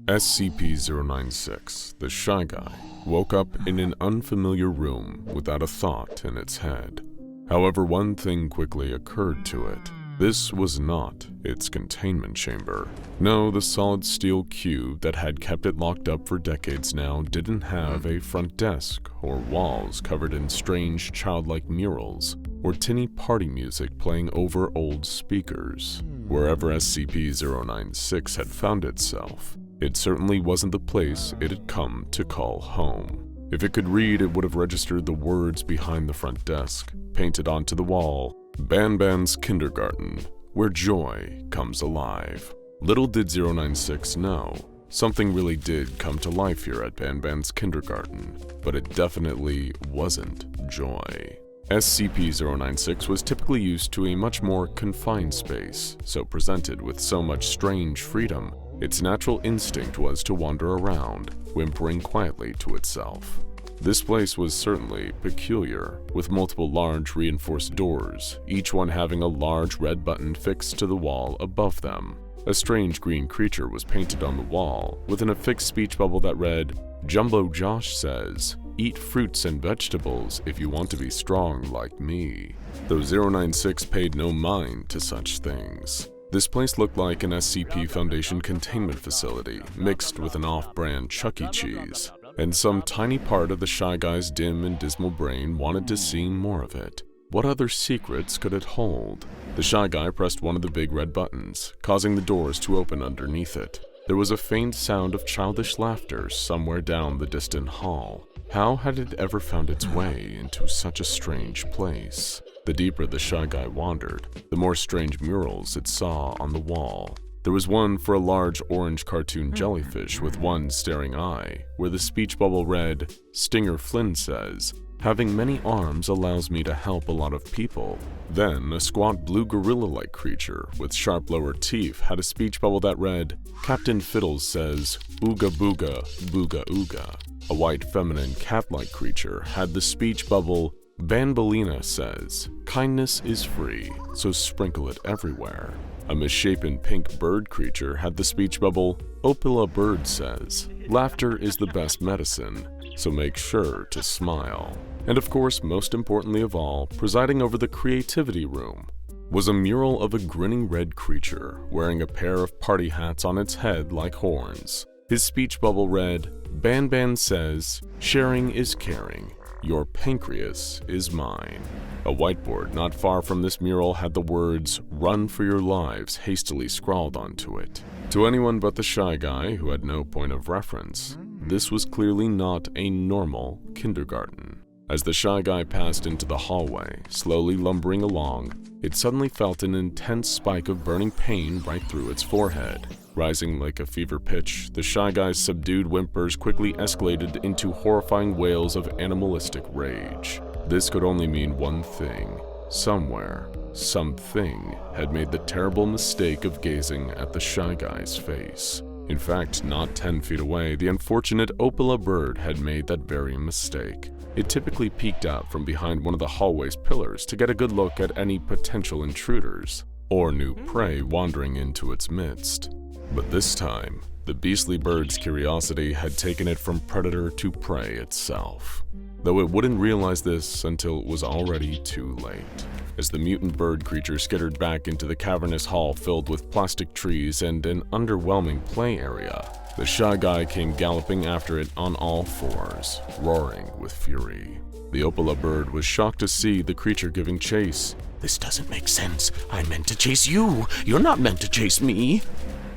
SCP-096, the Shy Guy, woke up in an unfamiliar room without a thought in its head. However, one thing quickly occurred to it. This was not its containment chamber. No, the solid steel cube that had kept it locked up for decades now didn't have a front desk or walls covered in strange childlike murals or tinny party music playing over old speakers. Wherever SCP-096 had found itself, it certainly wasn't the place it had come to call home. If it could read, it would have registered the words behind the front desk, painted onto the wall: "BANBAN's Kindergarten, where joy comes alive." Little did 096 know, something really did come to life here at BANBAN's Kindergarten, but it definitely wasn't joy. SCP-096 was typically used to a much more confined space, so presented with so much strange freedom, its natural instinct was to wander around, whimpering quietly to itself. This place was certainly peculiar, with multiple large reinforced doors, each one having a large red button fixed to the wall above them. A strange green creature was painted on the wall, with an affixed speech bubble that read, "Jumbo Josh says, eat fruits and vegetables if you want to be strong like me." Though 096 paid no mind to such things. This place looked like an SCP Foundation containment facility, mixed with an off-brand Chuck E. Cheese, and some tiny part of the Shy Guy's dim and dismal brain wanted to see more of it. What other secrets could it hold? The Shy Guy pressed one of the big red buttons, causing the doors to open underneath it. There was a faint sound of childish laughter somewhere down the distant hall. How had it ever found its way into such a strange place? The deeper the Shy Guy wandered, the more strange murals it saw on the wall. There was one for a large orange cartoon jellyfish with one staring eye, where the speech bubble read, "Stinger Flynn says, Having many arms allows me to help a lot of people. Then, a squat blue gorilla-like creature with sharp lower teeth had a speech bubble that read, Captain Fiddles says, Ooga booga, booga ooga. A white feminine cat-like creature had the speech bubble, Banbalina says, kindness is free, so sprinkle it everywhere. A misshapen pink bird creature had the speech bubble, Opila Bird says, laughter is the best medicine, so make sure to smile. And of course, most importantly of all, presiding over the creativity room was a mural of a grinning red creature wearing a pair of party hats on its head like horns. His speech bubble read, BANBAN says, sharing is caring. Your pancreas is mine. A whiteboard not far from this mural had the words, run for your lives, hastily scrawled onto it. To anyone but the Shy Guy, who had no point of reference, this was clearly not a normal kindergarten. As the Shy Guy passed into the hallway, slowly lumbering along, it suddenly felt an intense spike of burning pain right through its forehead. Rising like a fever pitch, the Shy Guy's subdued whimpers quickly escalated into horrifying wails of animalistic rage. This could only mean one thing. Somewhere, something had made the terrible mistake of gazing at the Shy Guy's face. In fact, not 10 feet away, the unfortunate Opila Bird had made that very mistake. It typically peeked out from behind one of the hallway's pillars to get a good look at any potential intruders or new prey wandering into its midst. But this time, the beastly bird's curiosity had taken it from predator to prey itself, though it wouldn't realize this until it was already too late. As the mutant bird creature skittered back into the cavernous hall filled with plastic trees and an underwhelming play area, the Shy Guy came galloping after it on all fours, roaring with fury. The Opila Bird was shocked to see the creature giving chase. This doesn't make sense. I meant to chase you. You're not meant to chase me.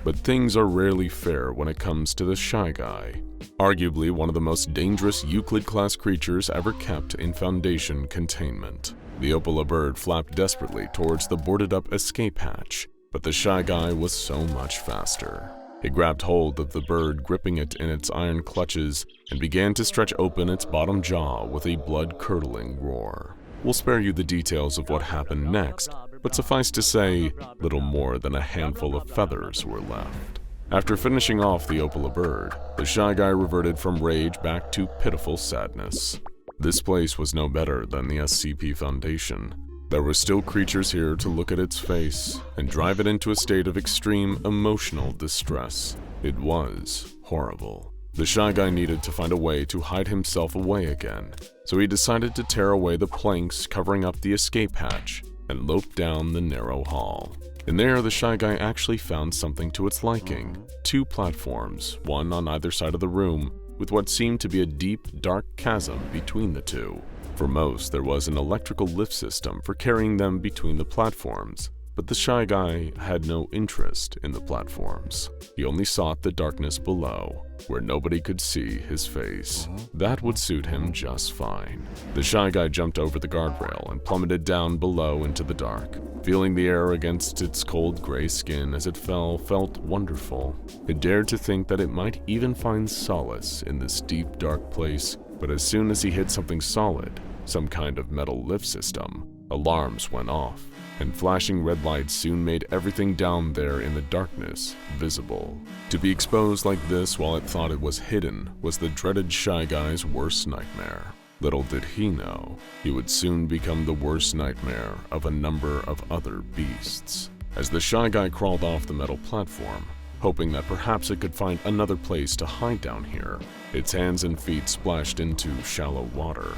But things are rarely fair when it comes to the Shy Guy. Arguably one of the most dangerous Euclid-class creatures ever kept in Foundation containment. The Opila Bird flapped desperately towards the boarded-up escape hatch, but the Shy Guy was so much faster. He grabbed hold of the bird, gripping it in its iron clutches, and began to stretch open its bottom jaw with a blood-curdling roar. We'll spare you the details of what happened next, but suffice to say, little more than a handful of feathers were left. After finishing off the Opila Bird, the Shy Guy reverted from rage back to pitiful sadness. This place was no better than the SCP Foundation. There were still creatures here to look at its face and drive it into a state of extreme emotional distress. It was horrible. The Shy Guy needed to find a way to hide himself away again, so he decided to tear away the planks covering up the escape hatch and loped down the narrow hall. In there, the Shy Guy actually found something to its liking. 2 platforms, one on either side of the room, with what seemed to be a deep, dark chasm between the two. For most, there was an electrical lift system for carrying them between the platforms, but the Shy Guy had no interest in the platforms. He only sought the darkness below, where nobody could see his face. That would suit him just fine. The Shy Guy jumped over the guardrail and plummeted down below into the dark. Feeling the air against its cold gray skin as it felt wonderful. It dared to think that it might even find solace in this deep, dark place, but as soon as he hit something solid, some kind of metal lift system, alarms went off, and flashing red lights soon made everything down there in the darkness visible. To be exposed like this while it thought it was hidden was the dreaded Shy Guy's worst nightmare. Little did he know, he would soon become the worst nightmare of a number of other beasts. As the Shy Guy crawled off the metal platform, hoping that perhaps it could find another place to hide down here, its hands and feet splashed into shallow water.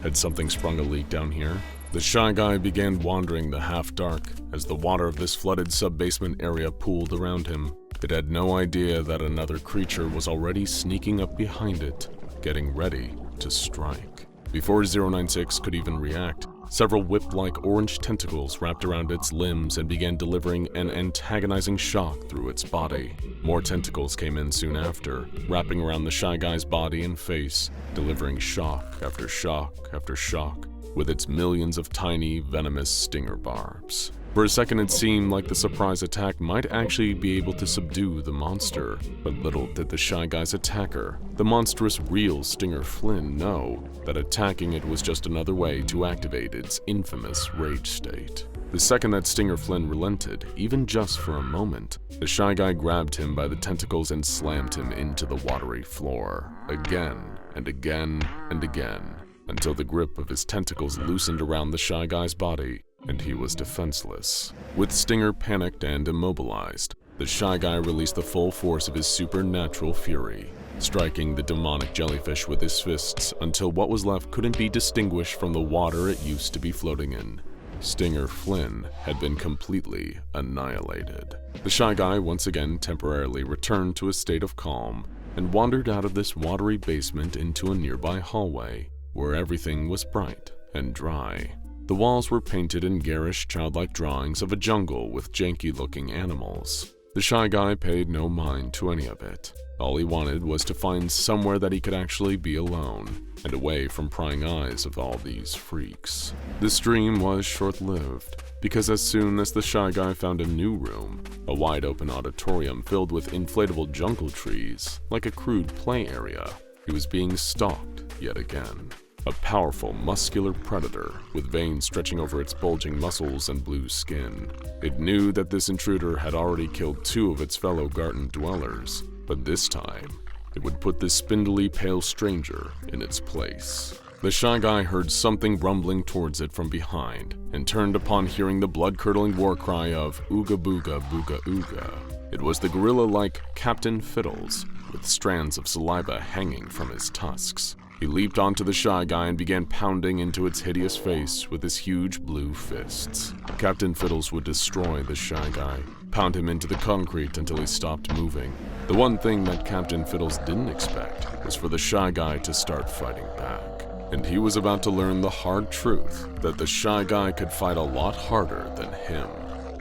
Had something sprung a leak down here? The Shy Guy began wandering the half-dark as the water of this flooded sub-basement area pooled around him. It had no idea that another creature was already sneaking up behind it, getting ready to strike. Before 096 could even react, several whip-like orange tentacles wrapped around its limbs and began delivering an antagonizing shock through its body. More tentacles came in soon after, wrapping around the Shy Guy's body and face, delivering shock after shock after shock, with its millions of tiny, venomous stinger barbs. For a second it seemed like the surprise attack might actually be able to subdue the monster, but little did the Shy Guy's attacker, the monstrous real Stinger Flynn, know that attacking it was just another way to activate its infamous rage state. The second that Stinger Flynn relented, even just for a moment, the Shy Guy grabbed him by the tentacles and slammed him into the watery floor, again and again and again, until the grip of his tentacles loosened around the Shy Guy's body, and he was defenseless. With Stinger panicked and immobilized, the Shy Guy released the full force of his supernatural fury, striking the demonic jellyfish with his fists until what was left couldn't be distinguished from the water it used to be floating in. Stinger Flynn had been completely annihilated. The Shy Guy once again temporarily returned to a state of calm and wandered out of this watery basement into a nearby hallway, where everything was bright and dry. The walls were painted in garish, childlike drawings of a jungle with janky-looking animals. The Shy Guy paid no mind to any of it. All he wanted was to find somewhere that he could actually be alone, and away from prying eyes of all these freaks. This dream was short-lived, because as soon as the Shy Guy found a new room, a wide-open auditorium filled with inflatable jungle trees, like a crude play area, he was being stalked yet again. A powerful, muscular predator with veins stretching over its bulging muscles and blue skin. It knew that this intruder had already killed 2 of its fellow garden dwellers, but this time, it would put this spindly, pale stranger in its place. The Shy Guy heard something rumbling towards it from behind, and turned upon hearing the blood-curdling war cry of Ooga Booga Booga Ooga. It was the gorilla-like Captain Fiddles, with strands of saliva hanging from his tusks. He leaped onto the Shy Guy and began pounding into its hideous face with his huge blue fists. Captain Fiddles would destroy the Shy Guy, pound him into the concrete until he stopped moving. The one thing that Captain Fiddles didn't expect was for the Shy Guy to start fighting back. And he was about to learn the hard truth that the Shy Guy could fight a lot harder than him.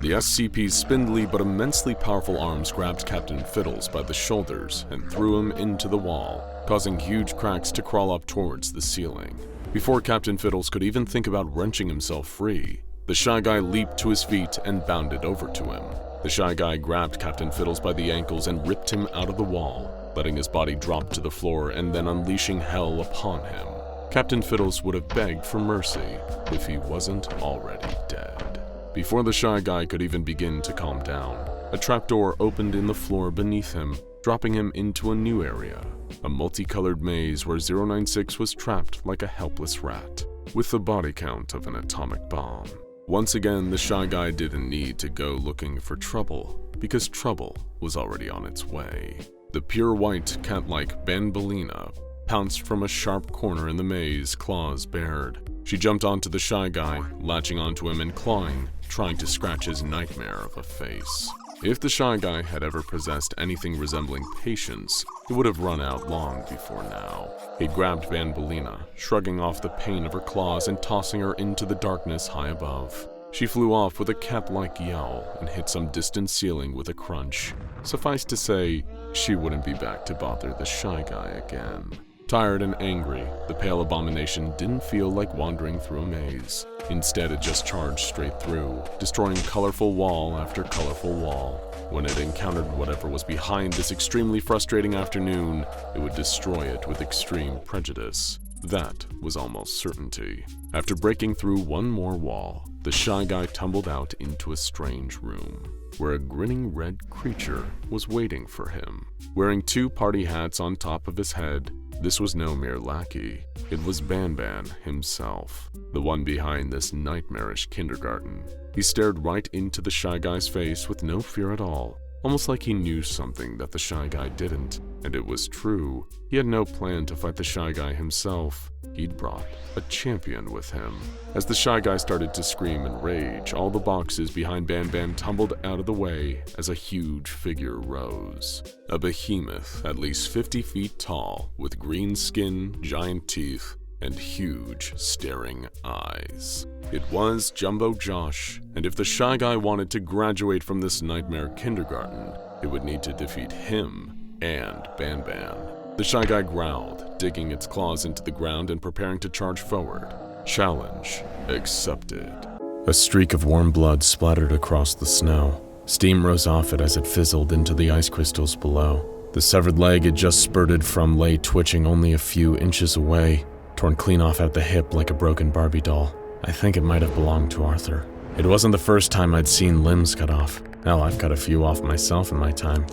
The SCP's spindly but immensely powerful arms grabbed Captain Fiddles by the shoulders and threw him into the wall, causing huge cracks to crawl up towards the ceiling. Before Captain Fiddles could even think about wrenching himself free, the Shy Guy leaped to his feet and bounded over to him. The Shy Guy grabbed Captain Fiddles by the ankles and ripped him out of the wall, letting his body drop to the floor and then unleashing hell upon him. Captain Fiddles would have begged for mercy if he wasn't already dead. Before the Shy Guy could even begin to calm down, a trapdoor opened in the floor beneath him, dropping him into a new area, a multicolored maze where 096 was trapped like a helpless rat, with the body count of an atomic bomb. Once again, the Shy Guy didn't need to go looking for trouble, because trouble was already on its way. The pure white, cat-like Banbalina pounced from a sharp corner in the maze, claws bared. She jumped onto the Shy Guy, latching onto him and clawing, trying to scratch his nightmare of a face. If the Shy Guy had ever possessed anything resembling patience, it would have run out long before now. He grabbed Banbalina, shrugging off the pain of her claws and tossing her into the darkness high above. She flew off with a cat-like yowl and hit some distant ceiling with a crunch. Suffice to say, she wouldn't be back to bother the Shy Guy again. Tired and angry, the pale abomination didn't feel like wandering through a maze. Instead, it just charged straight through, destroying colorful wall after colorful wall. When it encountered whatever was behind this extremely frustrating afternoon, it would destroy it with extreme prejudice. That was almost certainty. After breaking through one more wall, the Shy Guy tumbled out into a strange room, where a grinning red creature was waiting for him. Wearing 2 party hats on top of his head, this was no mere lackey. It was BANBAN himself, the one behind this nightmarish kindergarten. He stared right into the Shy Guy's face with no fear at all, almost like he knew something that the Shy Guy didn't. And it was true. He had no plan to fight the Shy Guy himself. He'd brought a champion with him. As the Shy Guy started to scream in rage, all the boxes behind BANBAN tumbled out of the way as a huge figure rose. A behemoth at least 50 feet tall, with green skin, giant teeth, and huge, staring eyes. It was Jumbo Josh, and if the Shy Guy wanted to graduate from this nightmare kindergarten, it would need to defeat him and BANBAN. The Shy Guy growled, digging its claws into the ground and preparing to charge forward. Challenge accepted. A streak of warm blood splattered across the snow. Steam rose off it as it fizzled into the ice crystals below. The severed leg it just spurted from lay twitching only a few inches away, torn clean off at the hip like a broken Barbie doll. I think it might have belonged to Arthur. It wasn't the first time I'd seen limbs cut off. Hell, I've cut a few off myself in my time.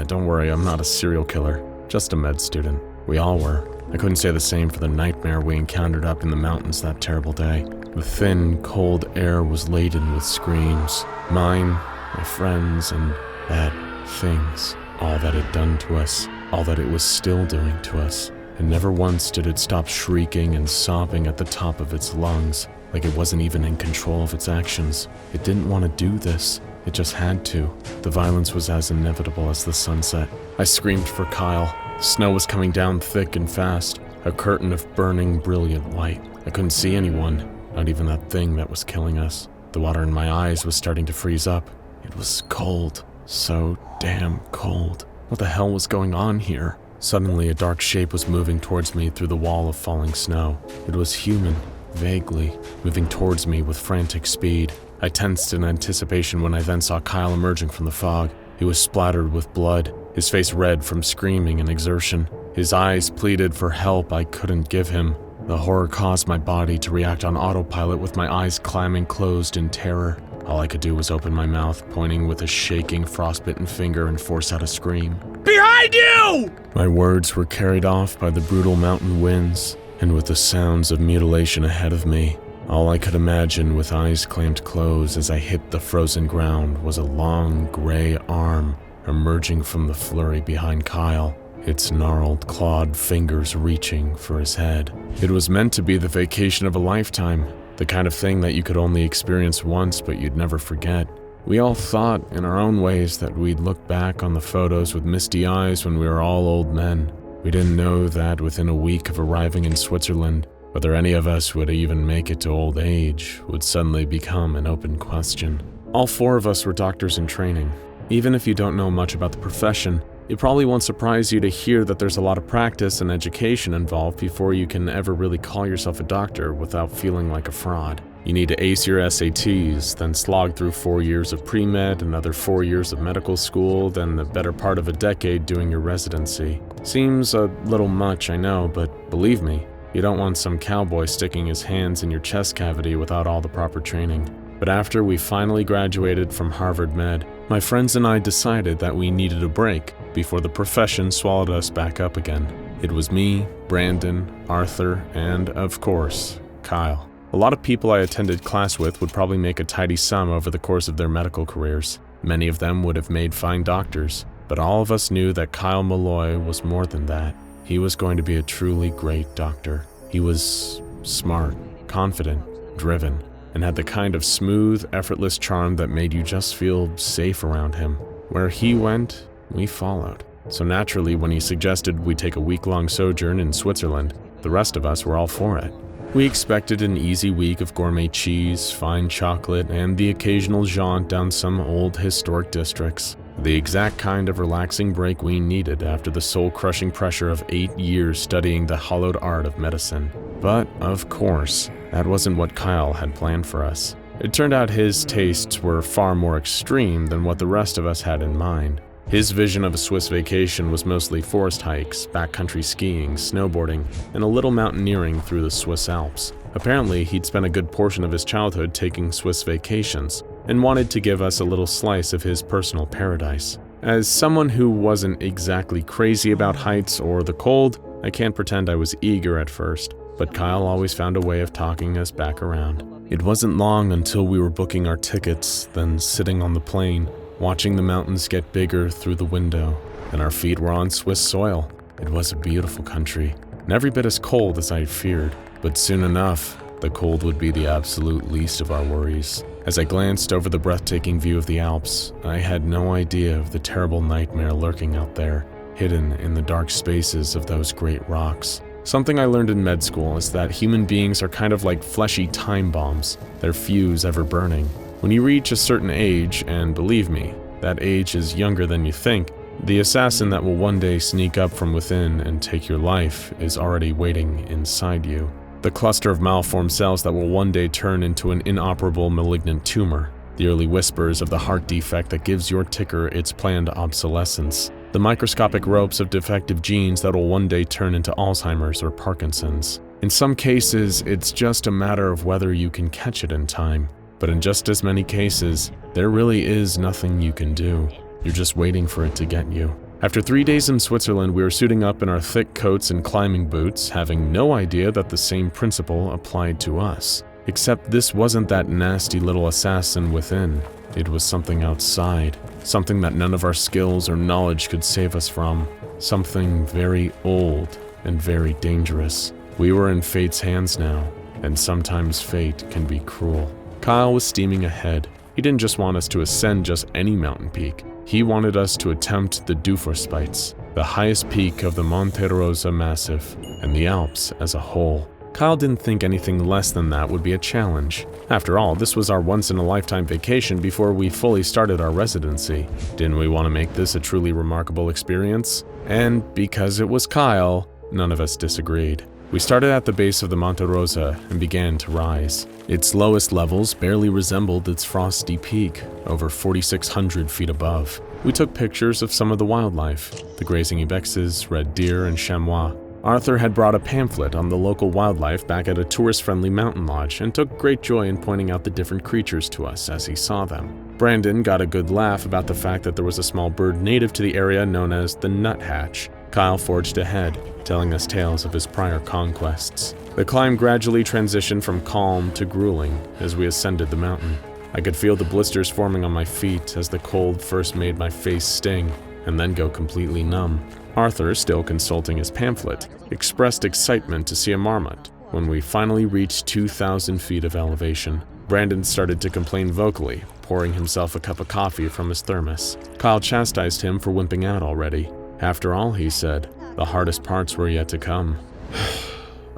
Don't worry, I'm not a serial killer, just a med student. We all were. I couldn't say the same for the nightmare we encountered up in the mountains that terrible day. The thin, cold air was laden with screams. Mine, my friends, and bad things. All that it had done to us, all that it was still doing to us. And never once did it stop shrieking and sobbing at the top of its lungs, like it wasn't even in control of its actions. It didn't want to do this. It just had to. The violence was as inevitable as the sunset. I screamed for Kyle. Snow was coming down thick and fast, a curtain of burning, brilliant white. I couldn't see anyone, not even that thing that was killing us. The water in my eyes was starting to freeze up. It was cold. So damn cold. What the hell was going on here? Suddenly, a dark shape was moving towards me through the wall of falling snow. It was human, vaguely, moving towards me with frantic speed. I tensed in anticipation when I then saw Kyle emerging from the fog. He was splattered with blood, his face red from screaming and exertion. His eyes pleaded for help I couldn't give him. The horror caused my body to react on autopilot with my eyes clamming closed in terror. All I could do was open my mouth, pointing with a shaking, frostbitten finger and force out a scream. Behind you! My words were carried off by the brutal mountain winds, and with the sounds of mutilation ahead of me, all I could imagine with eyes clamped closed as I hit the frozen ground was a long, gray arm emerging from the flurry behind Kyle, its gnarled, clawed fingers reaching for his head. It was meant to be the vacation of a lifetime, the kind of thing that you could only experience once but you'd never forget. We all thought, in our own ways, that we'd look back on the photos with misty eyes when we were all old men. We didn't know that within a week of arriving in Switzerland, whether any of us would even make it to old age would suddenly become an open question. All 4 of us were doctors in training. Even if you don't know much about the profession, it probably won't surprise you to hear that there's a lot of practice and education involved before you can ever really call yourself a doctor without feeling like a fraud. You need to ace your SATs, then slog through 4 years of pre-med, another 4 years of medical school, then the better part of a decade doing your residency. Seems a little much, I know, but believe me, you don't want some cowboy sticking his hands in your chest cavity without all the proper training. But after we finally graduated from Harvard Med, my friends and I decided that we needed a break before the profession swallowed us back up again. It was me, Brandon, Arthur, and, of course, Kyle. A lot of people I attended class with would probably make a tidy sum over the course of their medical careers. Many of them would have made fine doctors, but all of us knew that Kyle Malloy was more than that. He was going to be a truly great doctor. He was smart, confident, driven, and had the kind of smooth, effortless charm that made you just feel safe around him. Where he went, we followed. So naturally, when he suggested we take a week-long sojourn in Switzerland, the rest of us were all for it. We expected an easy week of gourmet cheese, fine chocolate, and the occasional jaunt down some old historic districts. The exact kind of relaxing break we needed after the soul-crushing pressure of 8 years studying the hallowed art of medicine. But, of course, that wasn't what Kyle had planned for us. It turned out his tastes were far more extreme than what the rest of us had in mind. His vision of a Swiss vacation was mostly forest hikes, backcountry skiing, snowboarding, and a little mountaineering through the Swiss Alps. Apparently, he'd spent a good portion of his childhood taking Swiss vacations, and wanted to give us a little slice of his personal paradise. As someone who wasn't exactly crazy about heights or the cold, I can't pretend I was eager at first, but Kyle always found a way of talking us back around. It wasn't long until we were booking our tickets, then sitting on the plane, watching the mountains get bigger through the window, and our feet were on Swiss soil. It was a beautiful country, and every bit as cold as I had feared, but soon enough, the cold would be the absolute least of our worries. As I glanced over the breathtaking view of the Alps, I had no idea of the terrible nightmare lurking out there, hidden in the dark spaces of those great rocks. Something I learned in med school is that human beings are kind of like fleshy time bombs, their fuse ever burning. When you reach a certain age, and believe me, that age is younger than you think, the assassin that will one day sneak up from within and take your life is already waiting inside you. the cluster of malformed cells that will one day turn into an inoperable malignant tumor, the early whispers of the heart defect that gives your ticker its planned obsolescence, the microscopic ropes of defective genes that will one day turn into Alzheimer's or Parkinson's. In some cases, it's just a matter of whether you can catch it in time, but in just as many cases, there really is nothing you can do. You're just waiting for it to get you. After 3 days in Switzerland, we were suiting up in our thick coats and climbing boots, having no idea that the same principle applied to us. Except this wasn't that nasty little assassin within. It was something outside, something that none of our skills or knowledge could save us from, something very old and very dangerous. We were in fate's hands now, and sometimes fate can be cruel. Kyle was steaming ahead. He didn't just want us to ascend just any mountain peak. He wanted us to attempt the Dufourspites, the highest peak of the Monte Rosa Massif, and the Alps as a whole. Kyle didn't think anything less than that would be a challenge. After all, this was our once-in-a-lifetime vacation before we fully started our residency. Didn't we want to make this a truly remarkable experience? And because it was Kyle, none of us disagreed. We started at the base of the Monte Rosa and began to rise. Its lowest levels barely resembled its frosty peak, over 4,600 feet above. We took pictures of some of the wildlife, the grazing ibexes, red deer, and chamois. Arthur had brought a pamphlet on the local wildlife back at a tourist-friendly mountain lodge and took great joy in pointing out the different creatures to us as he saw them. Brandon got a good laugh about the fact that there was a small bird native to the area known as the nuthatch. Kyle forged ahead, telling us tales of his prior conquests. The climb gradually transitioned from calm to grueling as we ascended the mountain. I could feel the blisters forming on my feet as the cold first made my face sting and then go completely numb. Arthur, still consulting his pamphlet, expressed excitement to see a marmot. When we finally reached 2,000 feet of elevation, Brandon started to complain vocally, pouring himself a cup of coffee from his thermos. Kyle chastised him for wimping out already. After all, he said, the hardest parts were yet to come.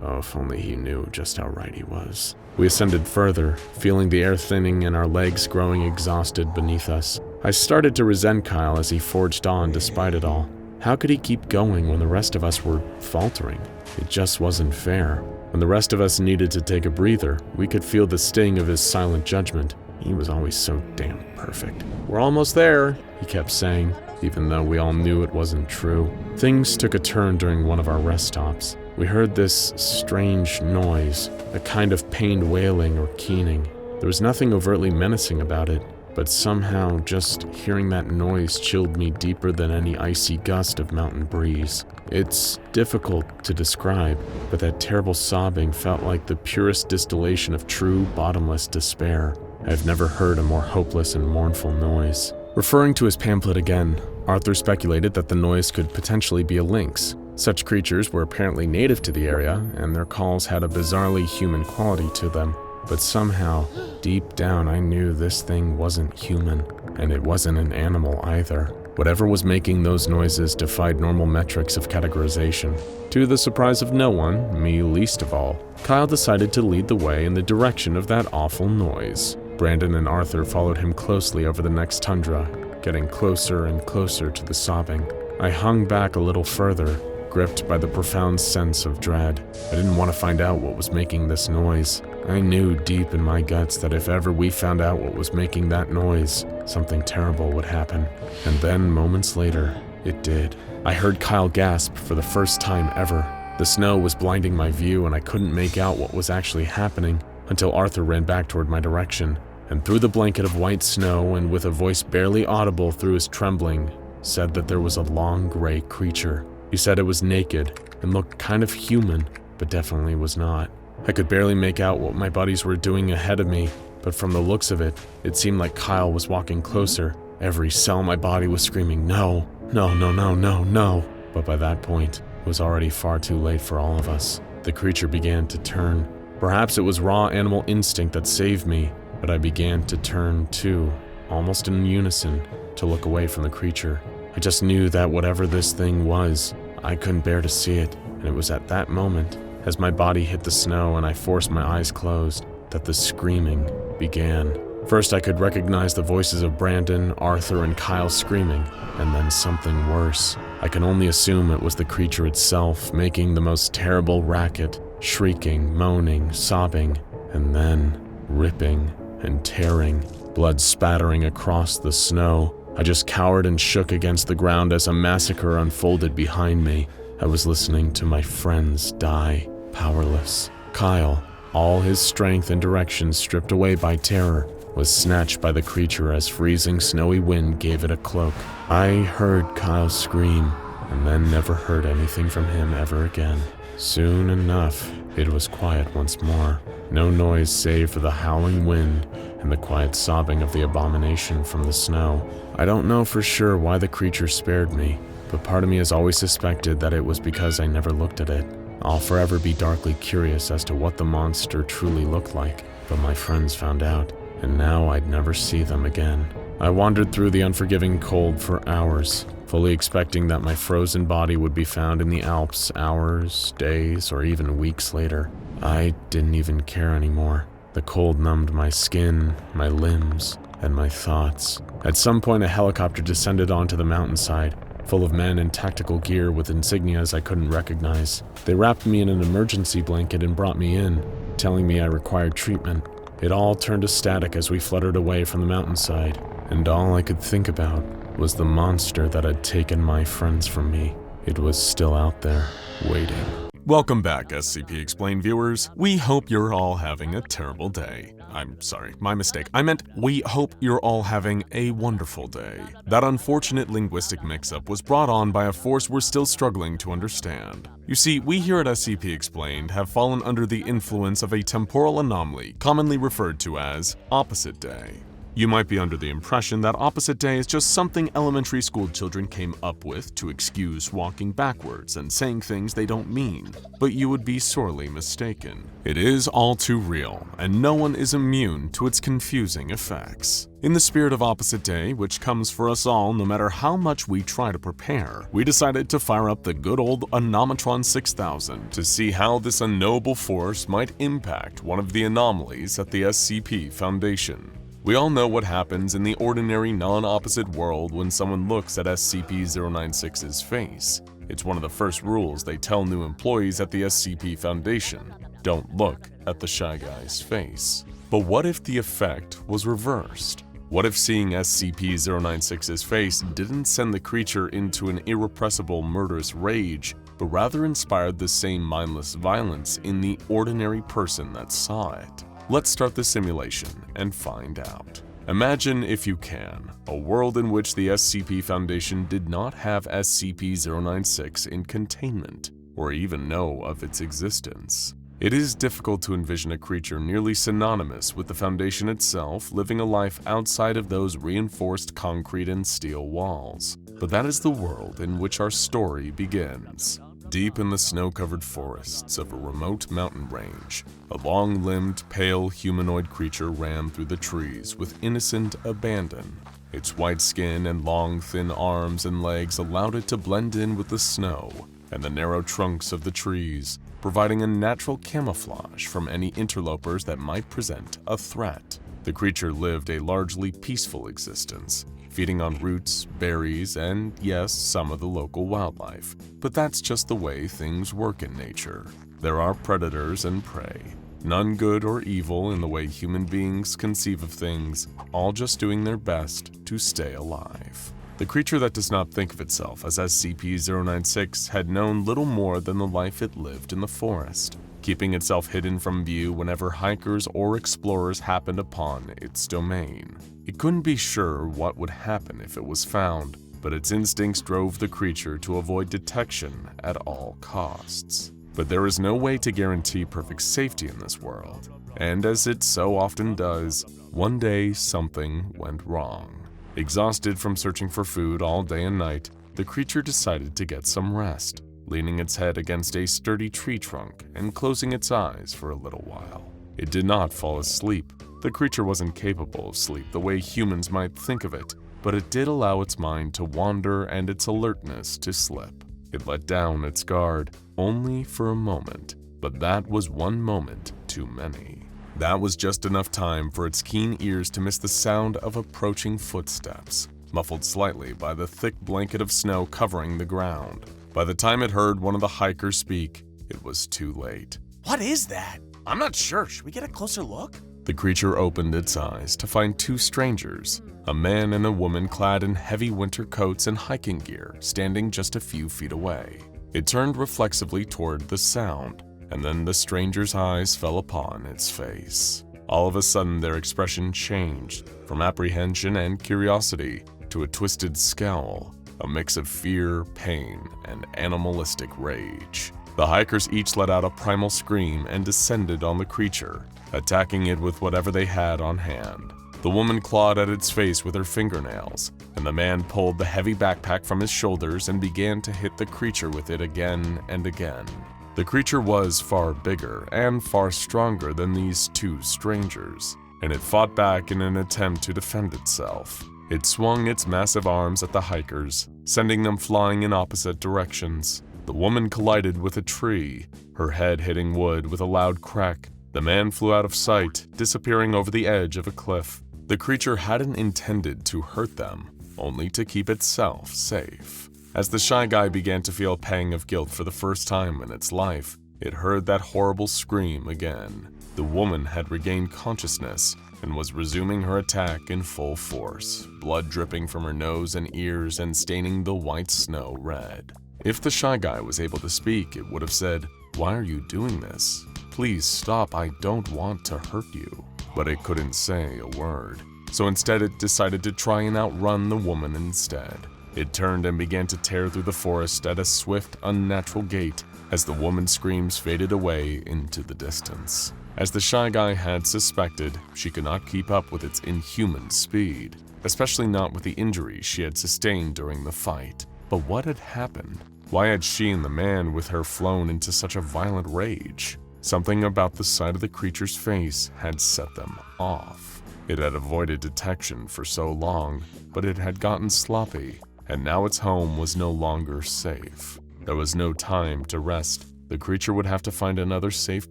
Oh, if only he knew just how right he was. We ascended further, feeling the air thinning and our legs growing exhausted beneath us. I started to resent Kyle as he forged on despite it all. How could he keep going when the rest of us were faltering? It just wasn't fair. When the rest of us needed to take a breather, we could feel the sting of his silent judgment. He was always so damn perfect. We're almost there, he kept saying, even though we all knew it wasn't true. Things took a turn during one of our rest stops. We heard this strange noise, a kind of pained wailing or keening. There was nothing overtly menacing about it, but somehow just hearing that noise chilled me deeper than any icy gust of mountain breeze. It's difficult to describe, but that terrible sobbing felt like the purest distillation of true, bottomless despair. I've never heard a more hopeless and mournful noise. Referring to his pamphlet again, Arthur speculated that the noise could potentially be a lynx. Such creatures were apparently native to the area, and their calls had a bizarrely human quality to them. But somehow, deep down, I knew this thing wasn't human, and it wasn't an animal either. Whatever was making those noises defied normal metrics of categorization. To the surprise of no one, me least of all, Kyle decided to lead the way in the direction of that awful noise. Brandon and Arthur followed him closely over the next tundra, getting closer and closer to the sobbing. I hung back a little further, gripped by the profound sense of dread. I didn't want to find out what was making this noise. I knew deep in my guts that if ever we found out what was making that noise, something terrible would happen. And then, moments later, it did. I heard Kyle gasp for the first time ever. The snow was blinding my view and I couldn't make out what was actually happening until Arthur ran back toward my direction, and through the blanket of white snow and with a voice barely audible through his trembling, said that there was a long gray creature. He said it was naked and looked kind of human, but definitely was not. I could barely make out what my buddies were doing ahead of me, but from the looks of it, it seemed like Kyle was walking closer. Every cell in my body was screaming, no, no, no, no, no, no. But by that point, it was already far too late for all of us. The creature began to turn. Perhaps it was raw animal instinct that saved me, but I began to turn too, almost in unison, to look away from the creature. I just knew that whatever this thing was, I couldn't bear to see it, and it was at that moment, as my body hit the snow and I forced my eyes closed, that the screaming began. First, I could recognize the voices of Brandon, Arthur, and Kyle screaming, and then something worse. I can only assume it was the creature itself, making the most terrible racket, shrieking, moaning, sobbing, and then ripping and tearing, blood spattering across the snow. I just cowered and shook against the ground as a massacre unfolded behind me. I was listening to my friends die, powerless. Kyle, all his strength and direction stripped away by terror, was snatched by the creature as freezing snowy wind gave it a cloak. I heard Kyle scream, and then never heard anything from him ever again. Soon enough, it was quiet once more. No noise save for the howling wind and the quiet sobbing of the abomination from the snow. I don't know for sure why the creature spared me, but part of me has always suspected that it was because I never looked at it. I'll forever be darkly curious as to what the monster truly looked like, but my friends found out, and now I'd never see them again. I wandered through the unforgiving cold for hours, fully expecting that my frozen body would be found in the Alps hours, days, or even weeks later. I didn't even care anymore. The cold numbed my skin, my limbs, and my thoughts. At some point, a helicopter descended onto the mountainside, full of men in tactical gear with insignias I couldn't recognize. They wrapped me in an emergency blanket and brought me in, telling me I required treatment. It all turned to static as we fluttered away from the mountainside, and all I could think about was the monster that had taken my friends from me. It was still out there, waiting. Welcome back, SCP Explained viewers. We hope you're all having a terrible day. I'm sorry, my mistake. I meant we hope you're all having a wonderful day. That unfortunate linguistic mix-up was brought on by a force we're still struggling to understand. You see, we here at SCP Explained have fallen under the influence of a temporal anomaly commonly referred to as Opposite Day. You might be under the impression that Opposite Day is just something elementary school children came up with to excuse walking backwards and saying things they don't mean, but you would be sorely mistaken. It is all too real, and no one is immune to its confusing effects. In the spirit of Opposite Day, which comes for us all no matter how much we try to prepare, we decided to fire up the good old Anomatron 6000 to see how this unknowable force might impact one of the anomalies at the SCP Foundation. We all know what happens in the ordinary non-opposite world when someone looks at SCP-096's face. It's one of the first rules they tell new employees at the SCP Foundation: don't look at the Shy Guy's face. But what if the effect was reversed? What if seeing SCP-096's face didn't send the creature into an irrepressible murderous rage, but rather inspired the same mindless violence in the ordinary person that saw it? Let's start the simulation and find out. Imagine, if you can, a world in which the SCP Foundation did not have SCP-096 in containment, or even know of its existence. It is difficult to envision a creature nearly synonymous with the Foundation itself living a life outside of those reinforced concrete and steel walls. But that is the world in which our story begins. Deep in the snow-covered forests of a remote mountain range, a long-limbed, pale humanoid creature ran through the trees with innocent abandon. Its white skin and long, thin arms and legs allowed it to blend in with the snow and the narrow trunks of the trees, providing a natural camouflage from any interlopers that might present a threat. The creature lived a largely peaceful existence, feeding on roots, berries, and yes, some of the local wildlife. But that's just the way things work in nature. There are predators and prey, none good or evil in the way human beings conceive of things, all just doing their best to stay alive. The creature that does not think of itself as SCP-096 had known little more than the life it lived in the forest, keeping itself hidden from view whenever hikers or explorers happened upon its domain. It couldn't be sure what would happen if it was found, but its instincts drove the creature to avoid detection at all costs. But there is no way to guarantee perfect safety in this world, and as it so often does, one day something went wrong. Exhausted from searching for food all day and night, the creature decided to get some rest, leaning its head against a sturdy tree trunk and closing its eyes for a little while. It did not fall asleep. The creature wasn't capable of sleep the way humans might think of it, but it did allow its mind to wander and its alertness to slip. It let down its guard, only for a moment, but that was one moment too many. That was just enough time for its keen ears to miss the sound of approaching footsteps, muffled slightly by the thick blanket of snow covering the ground. By the time it heard one of the hikers speak, it was too late. What is that? I'm not sure. Should we get a closer look? The creature opened its eyes to find two strangers, a man and a woman clad in heavy winter coats and hiking gear, standing just a few feet away. It turned reflexively toward the sound, and then the stranger's eyes fell upon its face. All of a sudden, their expression changed from apprehension and curiosity to a twisted scowl, a mix of fear, pain, and animalistic rage. The hikers each let out a primal scream and descended on the creature, attacking it with whatever they had on hand. The woman clawed at its face with her fingernails, and the man pulled the heavy backpack from his shoulders and began to hit the creature with it again and again. The creature was far bigger and far stronger than these two strangers, and it fought back in an attempt to defend itself. It swung its massive arms at the hikers, sending them flying in opposite directions. The woman collided with a tree, her head hitting wood with a loud crack. The man flew out of sight, disappearing over the edge of a cliff. The creature hadn't intended to hurt them, only to keep itself safe. As the Shy Guy began to feel a pang of guilt for the first time in its life, it heard that horrible scream again. The woman had regained consciousness and was resuming her attack in full force, blood dripping from her nose and ears and staining the white snow red. If the Shy Guy was able to speak, it would have said, "Why are you doing this? Please stop, I don't want to hurt you." But it couldn't say a word. So instead it decided to try and outrun the woman instead. It turned and began to tear through the forest at a swift, unnatural gait as the woman's screams faded away into the distance. As the Shy Guy had suspected, she could not keep up with its inhuman speed, especially not with the injuries she had sustained during the fight. But what had happened? Why had she and the man with her flown into such a violent rage? Something about the sight of the creature's face had set them off. It had avoided detection for so long, but it had gotten sloppy, and now its home was no longer safe. There was no time to rest. The creature would have to find another safe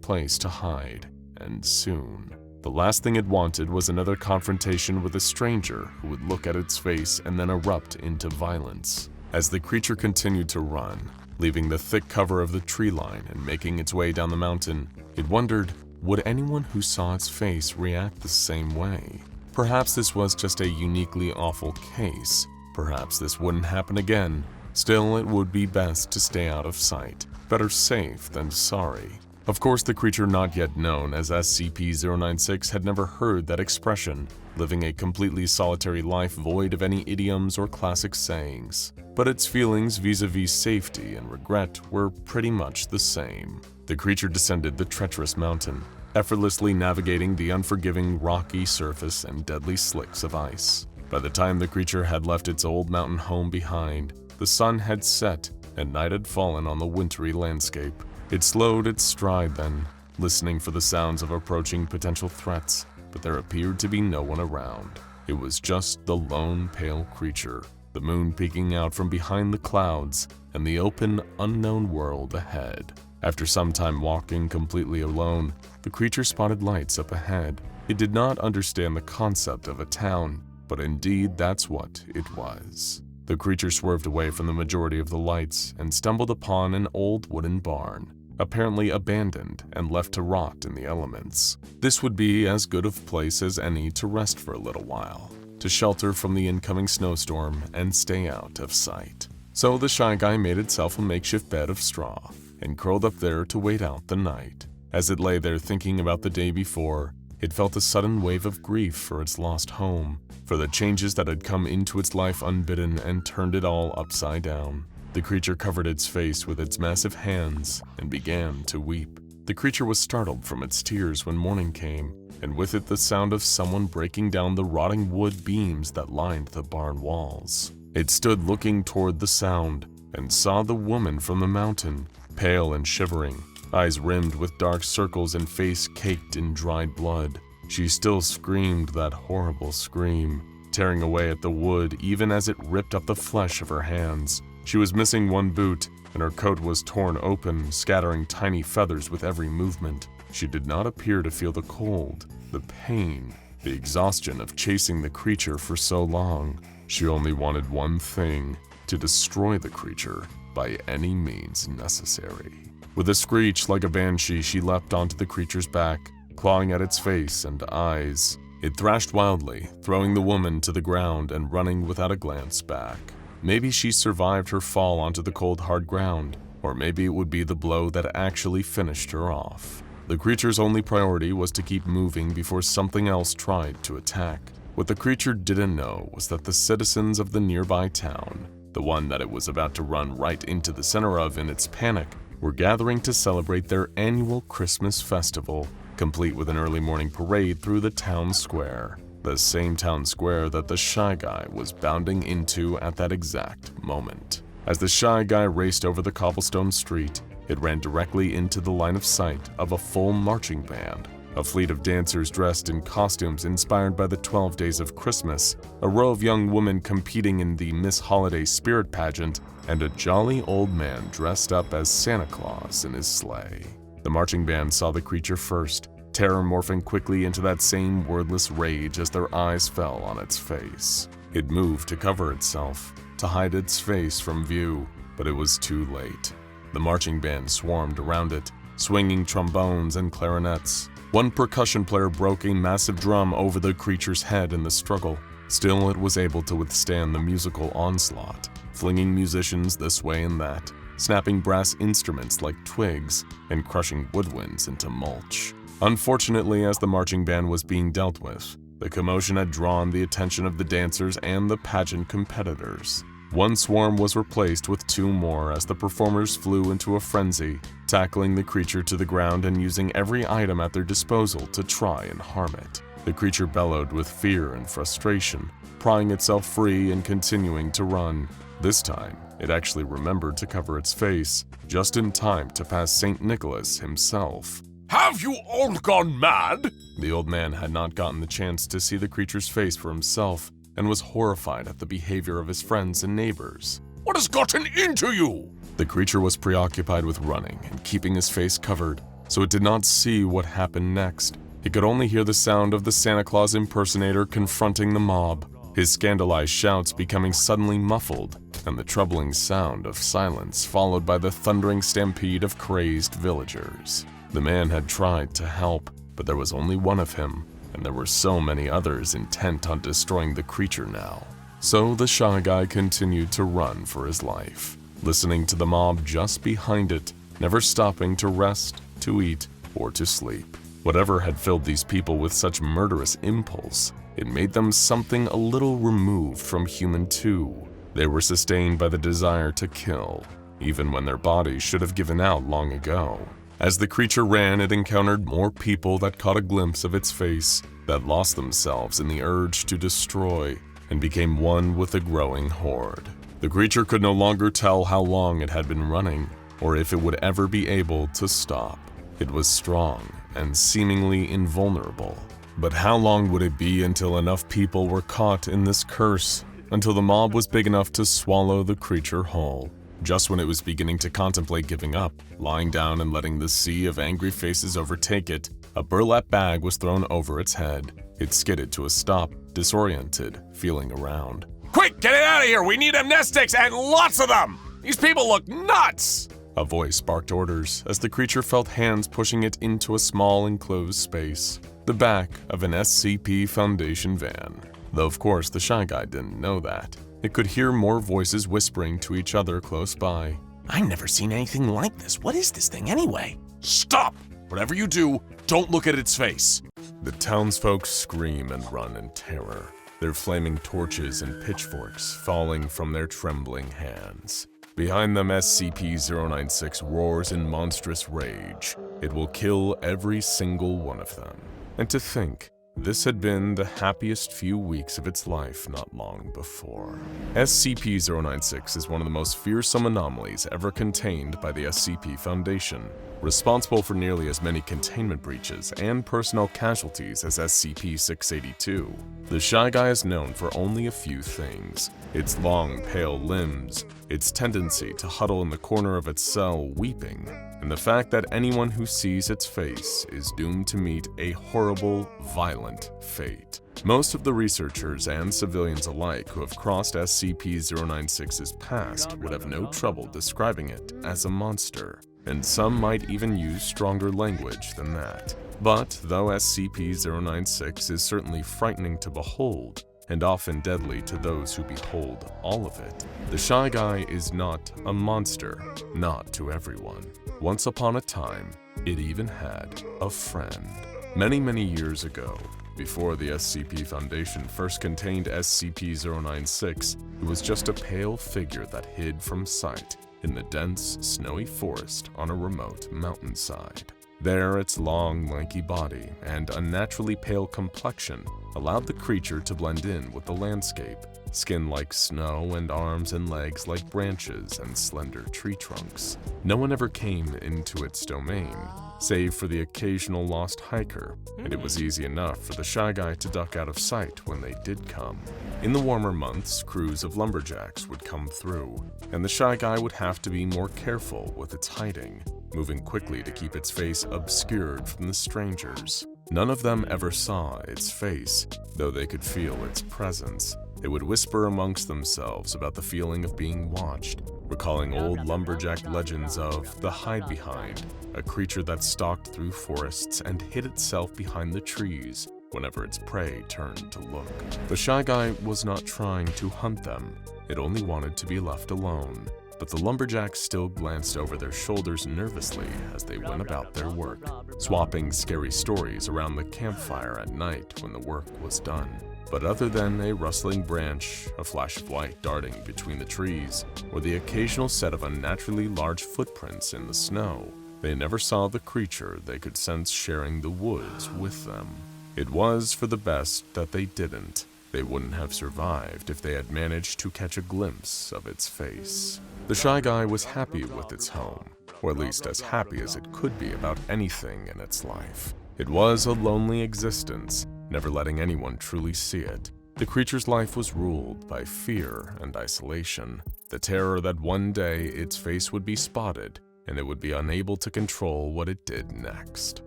place to hide, and soon. The last thing it wanted was another confrontation with a stranger who would look at its face and then erupt into violence. As the creature continued to run, leaving the thick cover of the tree line and making its way down the mountain, it wondered, would anyone who saw its face react the same way? Perhaps this was just a uniquely awful case. Perhaps this wouldn't happen again. Still, it would be best to stay out of sight. Better safe than sorry. Of course, the creature not yet known as SCP-096 had never heard that expression, living a completely solitary life void of any idioms or classic sayings. But its feelings vis-a-vis safety and regret were pretty much the same. The creature descended the treacherous mountain, effortlessly navigating the unforgiving rocky surface and deadly slicks of ice. By the time the creature had left its old mountain home behind, the sun had set and night had fallen on the wintry landscape. It slowed its stride then, listening for the sounds of approaching potential threats, but there appeared to be no one around. It was just the lone pale creature, the moon peeking out from behind the clouds, and the open, unknown world ahead. After some time walking completely alone, the creature spotted lights up ahead. It did not understand the concept of a town, but indeed that's what it was. The creature swerved away from the majority of the lights and stumbled upon an old wooden barn, apparently abandoned and left to rot in the elements. This would be as good of place as any to rest for a little while, to shelter from the incoming snowstorm and stay out of sight. So the Shy Guy made itself a makeshift bed of straw and curled up there to wait out the night. As it lay there thinking about the day before, it felt a sudden wave of grief for its lost home, for the changes that had come into its life unbidden and turned it all upside down. The creature covered its face with its massive hands and began to weep. The creature was startled from its tears when morning came, and with it the sound of someone breaking down the rotting wood beams that lined the barn walls. It stood looking toward the sound and saw the woman from the mountain, pale and shivering, eyes rimmed with dark circles and face caked in dried blood. She still screamed that horrible scream, tearing away at the wood even as it ripped up the flesh of her hands. She was missing one boot, and her coat was torn open, scattering tiny feathers with every movement. She did not appear to feel the cold, the pain, the exhaustion of chasing the creature for so long. She only wanted one thing, to destroy the creature by any means necessary. With a screech like a banshee, she leapt onto the creature's back, clawing at its face and eyes. It thrashed wildly, throwing the woman to the ground and running without a glance back. Maybe she survived her fall onto the cold, hard ground, or maybe it would be the blow that actually finished her off. The creature's only priority was to keep moving before something else tried to attack. What the creature didn't know was that the citizens of the nearby town, the one that it was about to run right into the center of in its panic, were gathering to celebrate their annual Christmas festival, complete with an early morning parade through the town square. The same town square that the Shy Guy was bounding into at that exact moment. As the Shy Guy raced over the cobblestone street, it ran directly into the line of sight of a full marching band. A fleet of dancers dressed in costumes inspired by the 12 Days of Christmas, a row of young women competing in the Miss Holiday Spirit pageant, and a jolly old man dressed up as Santa Claus in his sleigh. The marching band saw the creature first, terror morphing quickly into that same wordless rage as their eyes fell on its face. It moved to cover itself, to hide its face from view, but it was too late. The marching band swarmed around it, swinging trombones and clarinets. One percussion player broke a massive drum over the creature's head in the struggle. Still, it was able to withstand the musical onslaught, flinging musicians this way and that, snapping brass instruments like twigs, and crushing woodwinds into mulch. Unfortunately, as the marching band was being dealt with, the commotion had drawn the attention of the dancers and the pageant competitors. One swarm was replaced with two more as the performers flew into a frenzy, tackling the creature to the ground and using every item at their disposal to try and harm it. The creature bellowed with fear and frustration, prying itself free and continuing to run. This time, it actually remembered to cover its face, just in time to pass St. Nicholas himself. Have you all gone mad? The old man had not gotten the chance to see the creature's face for himself and was horrified at the behavior of his friends and neighbors. What has gotten into you? The creature was preoccupied with running and keeping his face covered, so it did not see what happened next. It could only hear the sound of the Santa Claus impersonator confronting the mob, his scandalized shouts becoming suddenly muffled, and the troubling sound of silence followed by the thundering stampede of crazed villagers. The man had tried to help, but there was only one of him, and there were so many others intent on destroying the creature now. So the Shy Guy continued to run for his life, listening to the mob just behind it, never stopping to rest, to eat, or to sleep. Whatever had filled these people with such murderous impulse, it made them something a little removed from human too. They were sustained by the desire to kill, even when their bodies should have given out long ago. As the creature ran, it encountered more people that caught a glimpse of its face, that lost themselves in the urge to destroy, and became one with the growing horde. The creature could no longer tell how long it had been running, or if it would ever be able to stop. It was strong and seemingly invulnerable. But how long would it be until enough people were caught in this curse, until the mob was big enough to swallow the creature whole? Just when it was beginning to contemplate giving up, lying down and letting the sea of angry faces overtake it, a burlap bag was thrown over its head. It skidded to a stop, disoriented, feeling around. Quick, get it out of here! We need amnestics and lots of them! These people look nuts! A voice barked orders as the creature felt hands pushing it into a small enclosed space, the back of an SCP Foundation van. Though of course the Shy Guy didn't know that. It could hear more voices whispering to each other close by. I've never seen anything like this. What is this thing anyway? Stop! Whatever you do, don't look at its face. The townsfolk scream and run in terror, their flaming torches and pitchforks falling from their trembling hands. Behind them, SCP-096 roars in monstrous rage. It will kill every single one of them. And to think, this had been the happiest few weeks of its life not long before. SCP-096 is one of the most fearsome anomalies ever contained by the SCP Foundation, responsible for nearly as many containment breaches and personnel casualties as SCP-682. The Shy Guy is known for only a few things: its long, pale limbs, its tendency to huddle in the corner of its cell weeping, and the fact that anyone who sees its face is doomed to meet a horrible, violent fate. Most of the researchers and civilians alike who have crossed SCP-096's past would have no trouble describing it as a monster. and some might even use stronger language than that. But though SCP-096 is certainly frightening to behold, and often deadly to those who behold all of it, the Shy Guy is not a monster, not to everyone. Once upon a time, it even had a friend. Many years ago, before the SCP Foundation first contained SCP-096, it was just a pale figure that hid from sight in the dense, snowy forest on a remote mountainside. There, its long, lanky body and unnaturally pale complexion allowed the creature to blend in with the landscape, skin like snow and arms and legs like branches and slender tree trunks. No one ever came into its domain, save for the occasional lost hiker, and it was easy enough for the Shy Guy to duck out of sight when they did come. In the warmer months, crews of lumberjacks would come through, and the Shy Guy would have to be more careful with its hiding, moving quickly to keep its face obscured from the strangers. None of them ever saw its face, though they could feel its presence. They would whisper amongst themselves about the feeling of being watched, recalling old lumberjack legends of the hide-behind, a creature that stalked through forests and hid itself behind the trees whenever its prey turned to look. The Shy Guy was not trying to hunt them, it only wanted to be left alone. But the lumberjacks still glanced over their shoulders nervously as they went about their work, swapping scary stories around the campfire at night when the work was done. But other than a rustling branch, a flash of light darting between the trees, or the occasional set of unnaturally large footprints in the snow, they never saw the creature they could sense sharing the woods with them. It was for the best that they didn't. They wouldn't have survived if they had managed to catch a glimpse of its face. The Shy Guy was happy with its home, or at least as happy as it could be about anything in its life. It was a lonely existence, never letting anyone truly see it. The creature's life was ruled by fear and isolation, the terror that one day its face would be spotted and it would be unable to control what it did next.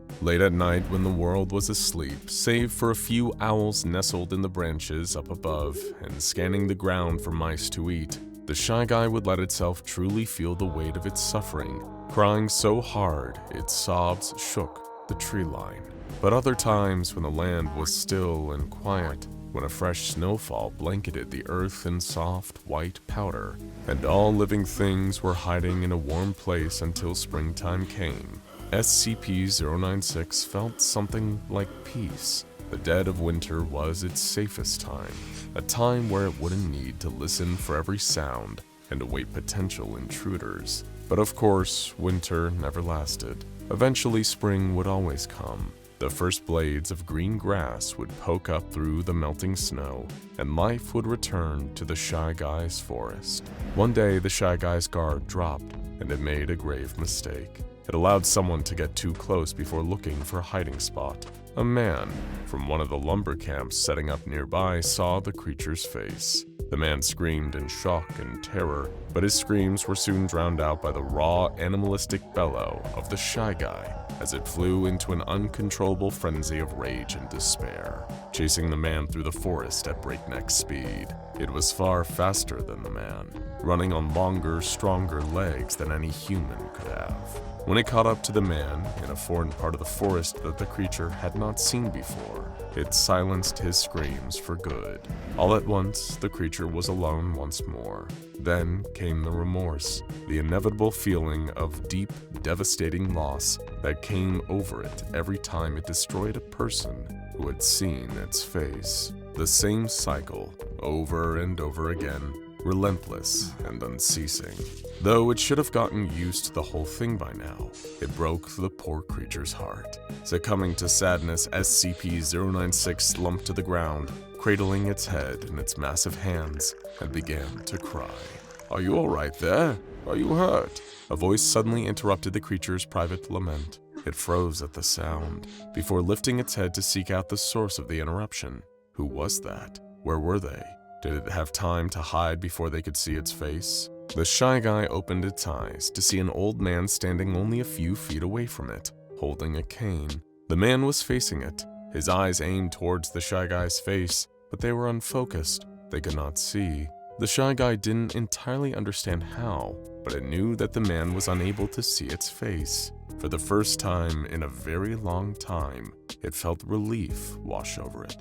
Late at night when the world was asleep, save for a few owls nestled in the branches up above and scanning the ground for mice to eat, the Shy Guy would let itself truly feel the weight of its suffering, crying so hard its sobs shook the tree line. But other times when the land was still and quiet, when a fresh snowfall blanketed the earth in soft, white powder, and all living things were hiding in a warm place until springtime came, SCP-096 felt something like peace. The dead of winter was its safest time, a time where it wouldn't need to listen for every sound and await potential intruders. But of course, winter never lasted. Eventually, spring would always come. The first blades of green grass would poke up through the melting snow, and life would return to the Shy Guy's forest. One day, the Shy Guy's guard dropped, and it made a grave mistake. It allowed someone to get too close before looking for a hiding spot. A man from one of the lumber camps setting up nearby saw the creature's face. The man screamed in shock and terror, but his screams were soon drowned out by the raw, animalistic bellow of the Shy Guy as it flew into an uncontrollable frenzy of rage and despair, chasing the man through the forest at breakneck speed. It was far faster than the man, running on longer, stronger legs than any human could have. When it caught up to the man in a foreign part of the forest that the creature had not seen before, it silenced his screams for good. All at once, the creature was alone once more. Then came the remorse, the inevitable feeling of deep, devastating loss that came over it every time it destroyed a person who had seen its face. The same cycle, over and over again, relentless and unceasing. Though it should have gotten used to the whole thing by now, it broke the poor creature's heart. Succumbing to sadness, SCP-096 slumped to the ground, cradling its head in its massive hands, and began to cry. "Are you all right there? Are you hurt?" A voice suddenly interrupted the creature's private lament. It froze at the sound, before lifting its head to seek out the source of the interruption. Who was that? Where were they? Did it have time to hide before they could see its face? The Shy Guy opened its eyes to see an old man standing only a few feet away from it, holding a cane. The man was facing it, his eyes aimed towards the Shy Guy's face, but they were unfocused. They could not see. The Shy Guy didn't entirely understand how, but it knew that the man was unable to see its face. For the first time in a very long time, it felt relief wash over it.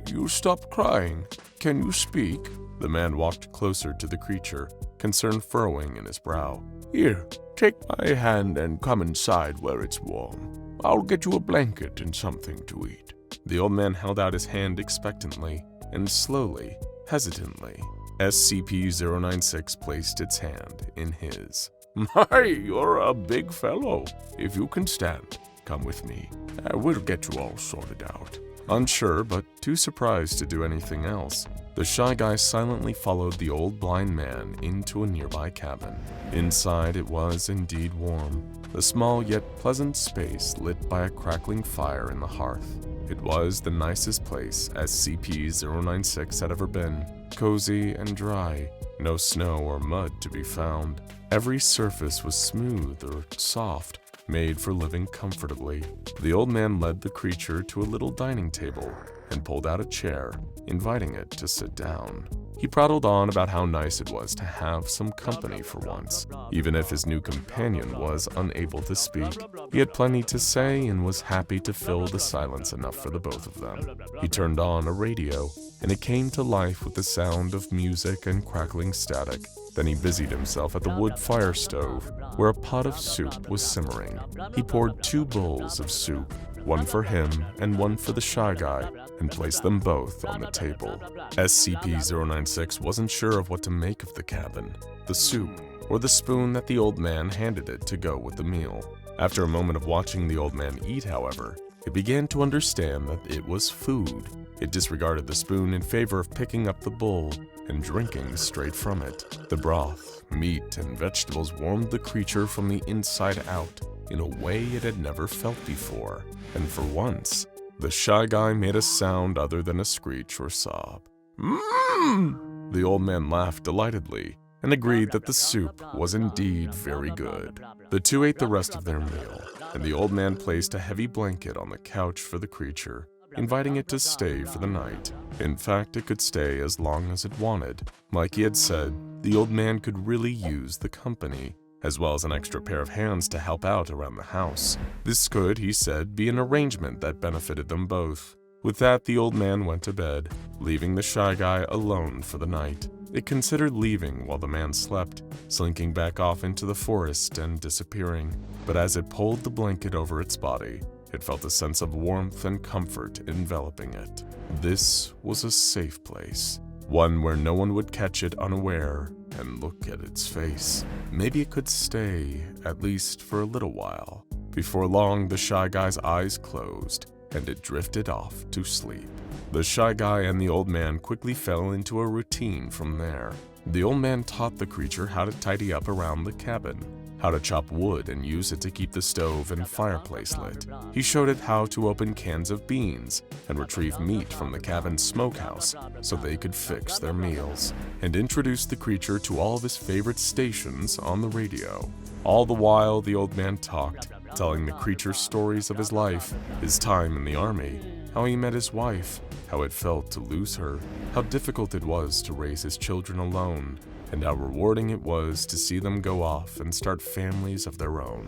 "You stopped crying. Can you speak?" The man walked closer to the creature, concern furrowing in his brow. "Here, take my hand and come inside where it's warm. I'll get you a blanket and something to eat." The old man held out his hand expectantly, and slowly, hesitantly, SCP-096 placed its hand in his. "My, you're a big fellow. If you can stand, come with me. We'll get you all sorted out." Unsure, but too surprised to do anything else, the Shy Guy silently followed the old blind man into a nearby cabin. Inside it was indeed warm, a small yet pleasant space lit by a crackling fire in the hearth. It was the nicest place SCP-096 had ever been, cozy and dry, no snow or mud to be found. Every surface was smooth or soft, made for living comfortably. The old man led the creature to a little dining table and pulled out a chair, inviting it to sit down. He prattled on about how nice it was to have some company for once. Even if his new companion was unable to speak, he had plenty to say and was happy to fill the silence enough for the both of them. He turned on a radio, and it came to life with the sound of music and crackling static. Then he busied himself at the wood fire stove, where a pot of soup was simmering. He poured 2 bowls of soup, one for him and one for the Shy Guy, and placed them both on the table. SCP-096 wasn't sure of what to make of the cabin, the soup, or the spoon that the old man handed it to go with the meal. After a moment of watching the old man eat, however, it began to understand that it was food. It disregarded the spoon in favor of picking up the bowl and drinking straight from it. The broth, meat, and vegetables warmed the creature from the inside out in a way it had never felt before, and for once, the Shy Guy made a sound other than a screech or sob. "Mmm!" The old man laughed delightedly and agreed that the soup was indeed very good. The two ate the rest of their meal, and the old man placed a heavy blanket on the couch for the creature, inviting it to stay for the night. In fact, it could stay as long as it wanted. Like he had said, the old man could really use the company, as well as an extra pair of hands to help out around the house. This could, he said, be an arrangement that benefited them both. With that, the old man went to bed, leaving the Shy Guy alone for the night. It considered leaving while the man slept, slinking back off into the forest and disappearing. But as it pulled the blanket over its body, it felt a sense of warmth and comfort enveloping it. This was a safe place, one where no one would catch it unaware and look at its face. Maybe it could stay, at least for a little while. Before long, the Shy Guy's eyes closed, and it drifted off to sleep. The Shy Guy and the old man quickly fell into a routine from there. The old man taught the creature how to tidy up around the cabin, how to chop wood and use it to keep the stove and fireplace lit. He showed it how to open cans of beans and retrieve meat from the cabin's smokehouse so they could fix their meals, and introduced the creature to all of his favorite stations on the radio. All the while, the old man talked, telling the creature stories of his life, his time in the army, how he met his wife, how it felt to lose her, how difficult it was to raise his children alone, and how rewarding it was to see them go off and start families of their own.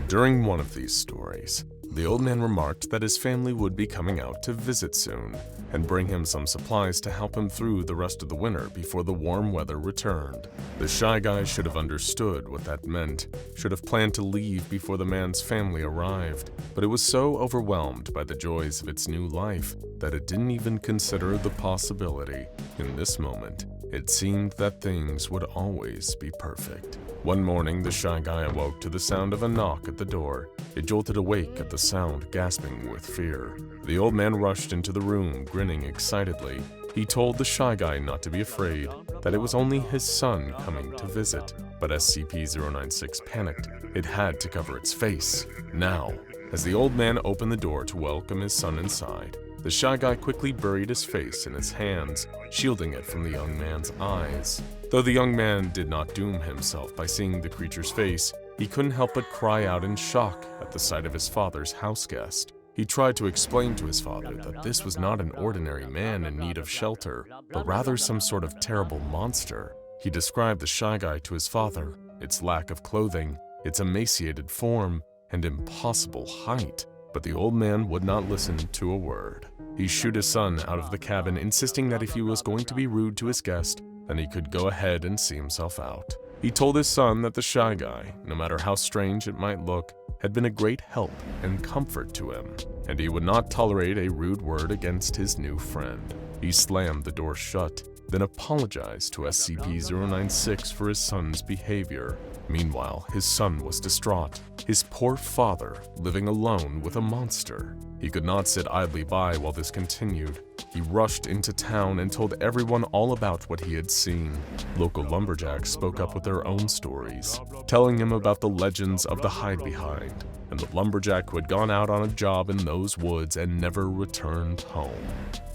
During one of these stories, the old man remarked that his family would be coming out to visit soon and bring him some supplies to help him through the rest of the winter before the warm weather returned. The Shy Guy should have understood what that meant, should have planned to leave before the man's family arrived, but it was so overwhelmed by the joys of its new life that it didn't even consider the possibility. In this moment, it seemed that things would always be perfect. One morning, the Shy Guy awoke to the sound of a knock at the door. It jolted awake at the sound, gasping with fear. The old man rushed into the room, grinning excitedly. He told the Shy Guy not to be afraid, that it was only his son coming to visit. But SCP-096 panicked. It had to cover its face, now. As the old man opened the door to welcome his son inside, the Shy Guy quickly buried his face in his hands, shielding it from the young man's eyes. Though the young man did not doom himself by seeing the creature's face, he couldn't help but cry out in shock at the sight of his father's house guest. He tried to explain to his father that this was not an ordinary man in need of shelter, but rather some sort of terrible monster. He described the Shy Guy to his father, its lack of clothing, its emaciated form, and impossible height. But the old man would not listen to a word. He shooed his son out of the cabin, insisting that if he was going to be rude to his guest, then he could go ahead and see himself out. He told his son that the Shy Guy, no matter how strange it might look, had been a great help and comfort to him, and he would not tolerate a rude word against his new friend. He slammed the door shut, then apologized to SCP-096 for his son's behavior. Meanwhile, his son was distraught, his poor father living alone with a monster. He could not sit idly by while this continued. He rushed into town and told everyone all about what he had seen. Local lumberjacks spoke up with their own stories, telling him about the legends of the hide-behind, and the lumberjack who had gone out on a job in those woods and never returned home.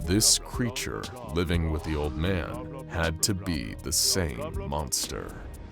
This creature living with the old man had to be the same monster.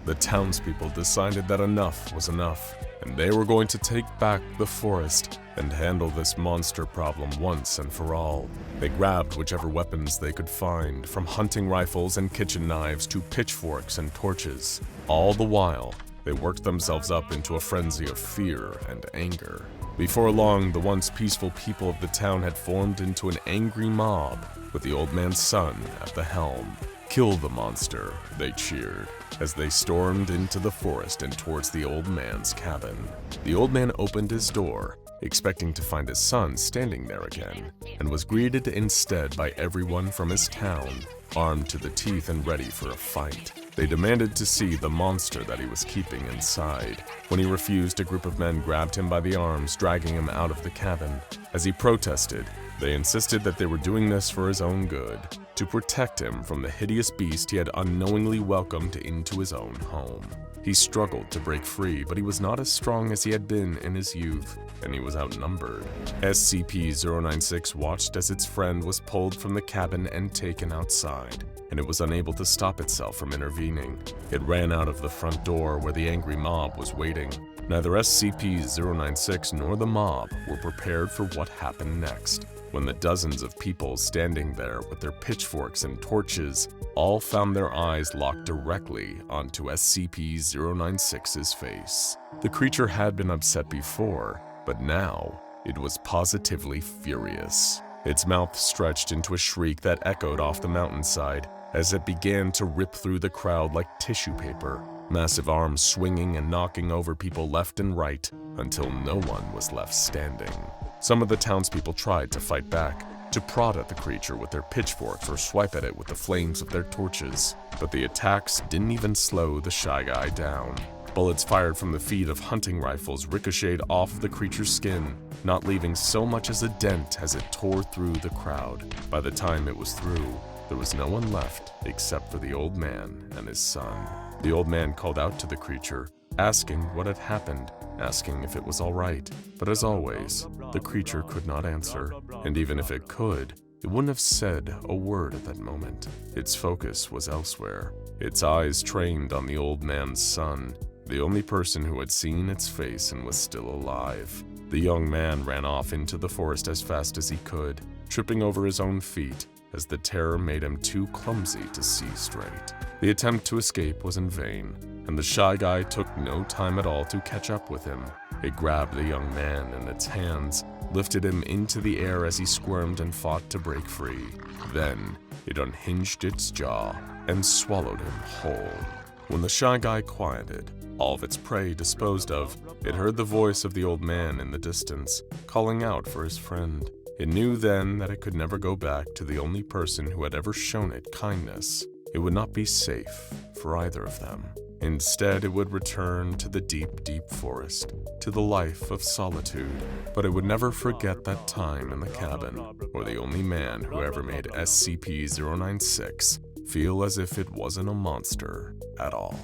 The townspeople decided that enough was enough, and they were going to take back the forest and handle this monster problem once and for all. They grabbed whichever weapons they could find, from hunting rifles and kitchen knives to pitchforks and torches. All the while, they worked themselves up into a frenzy of fear and anger. Before long, the once peaceful people of the town had formed into an angry mob, with the old man's son at the helm. "Kill the monster," they cheered, as they stormed into the forest and towards the old man's cabin. The old man opened his door, expecting to find his son standing there again, and was greeted instead by everyone from his town, armed to the teeth and ready for a fight. They demanded to see the monster that he was keeping inside. When he refused, a group of men grabbed him by the arms, dragging him out of the cabin. As he protested, they insisted that they were doing this for his own good, to protect him from the hideous beast he had unknowingly welcomed into his own home. He struggled to break free, but he was not as strong as he had been in his youth, and he was outnumbered. SCP-096 watched as its friend was pulled from the cabin and taken outside, and it was unable to stop itself from intervening. It ran out of the front door where the angry mob was waiting. Neither SCP-096 nor the mob were prepared for what happened next, when the dozens of people standing there with their pitchforks and torches all found their eyes locked directly onto SCP-096's face. The creature had been upset before, but now it was positively furious. Its mouth stretched into a shriek that echoed off the mountainside as it began to rip through the crowd like tissue paper, massive arms swinging and knocking over people left and right until no one was left standing. Some of the townspeople tried to fight back, to prod at the creature with their pitchforks or swipe at it with the flames of their torches, but the attacks didn't even slow the Shy Guy down. Bullets fired from the feet of hunting rifles ricocheted off the creature's skin, not leaving so much as a dent as it tore through the crowd. By the time it was through, there was no one left except for the old man and his son. The old man called out to the creature, asking what had happened, asking if it was all right. But as always, the creature could not answer, and even if it could, it wouldn't have said a word at that moment. Its focus was elsewhere, its eyes trained on the old man's son, the only person who had seen its face and was still alive. The young man ran off into the forest as fast as he could, tripping over his own feet as the terror made him too clumsy to see straight. The attempt to escape was in vain, and the Shy Guy took no time at all to catch up with him. It grabbed the young man in its hands, lifted him into the air as he squirmed and fought to break free. Then, it unhinged its jaw and swallowed him whole. When the Shy Guy quieted, all of its prey disposed of, it heard the voice of the old man in the distance, calling out for his friend. It knew then that it could never go back to the only person who had ever shown it kindness. It would not be safe for either of them. Instead, it would return to the deep, deep forest, to the life of solitude. But it would never forget that time in the cabin, or the only man who ever made SCP-096 feel as if it wasn't a monster at all.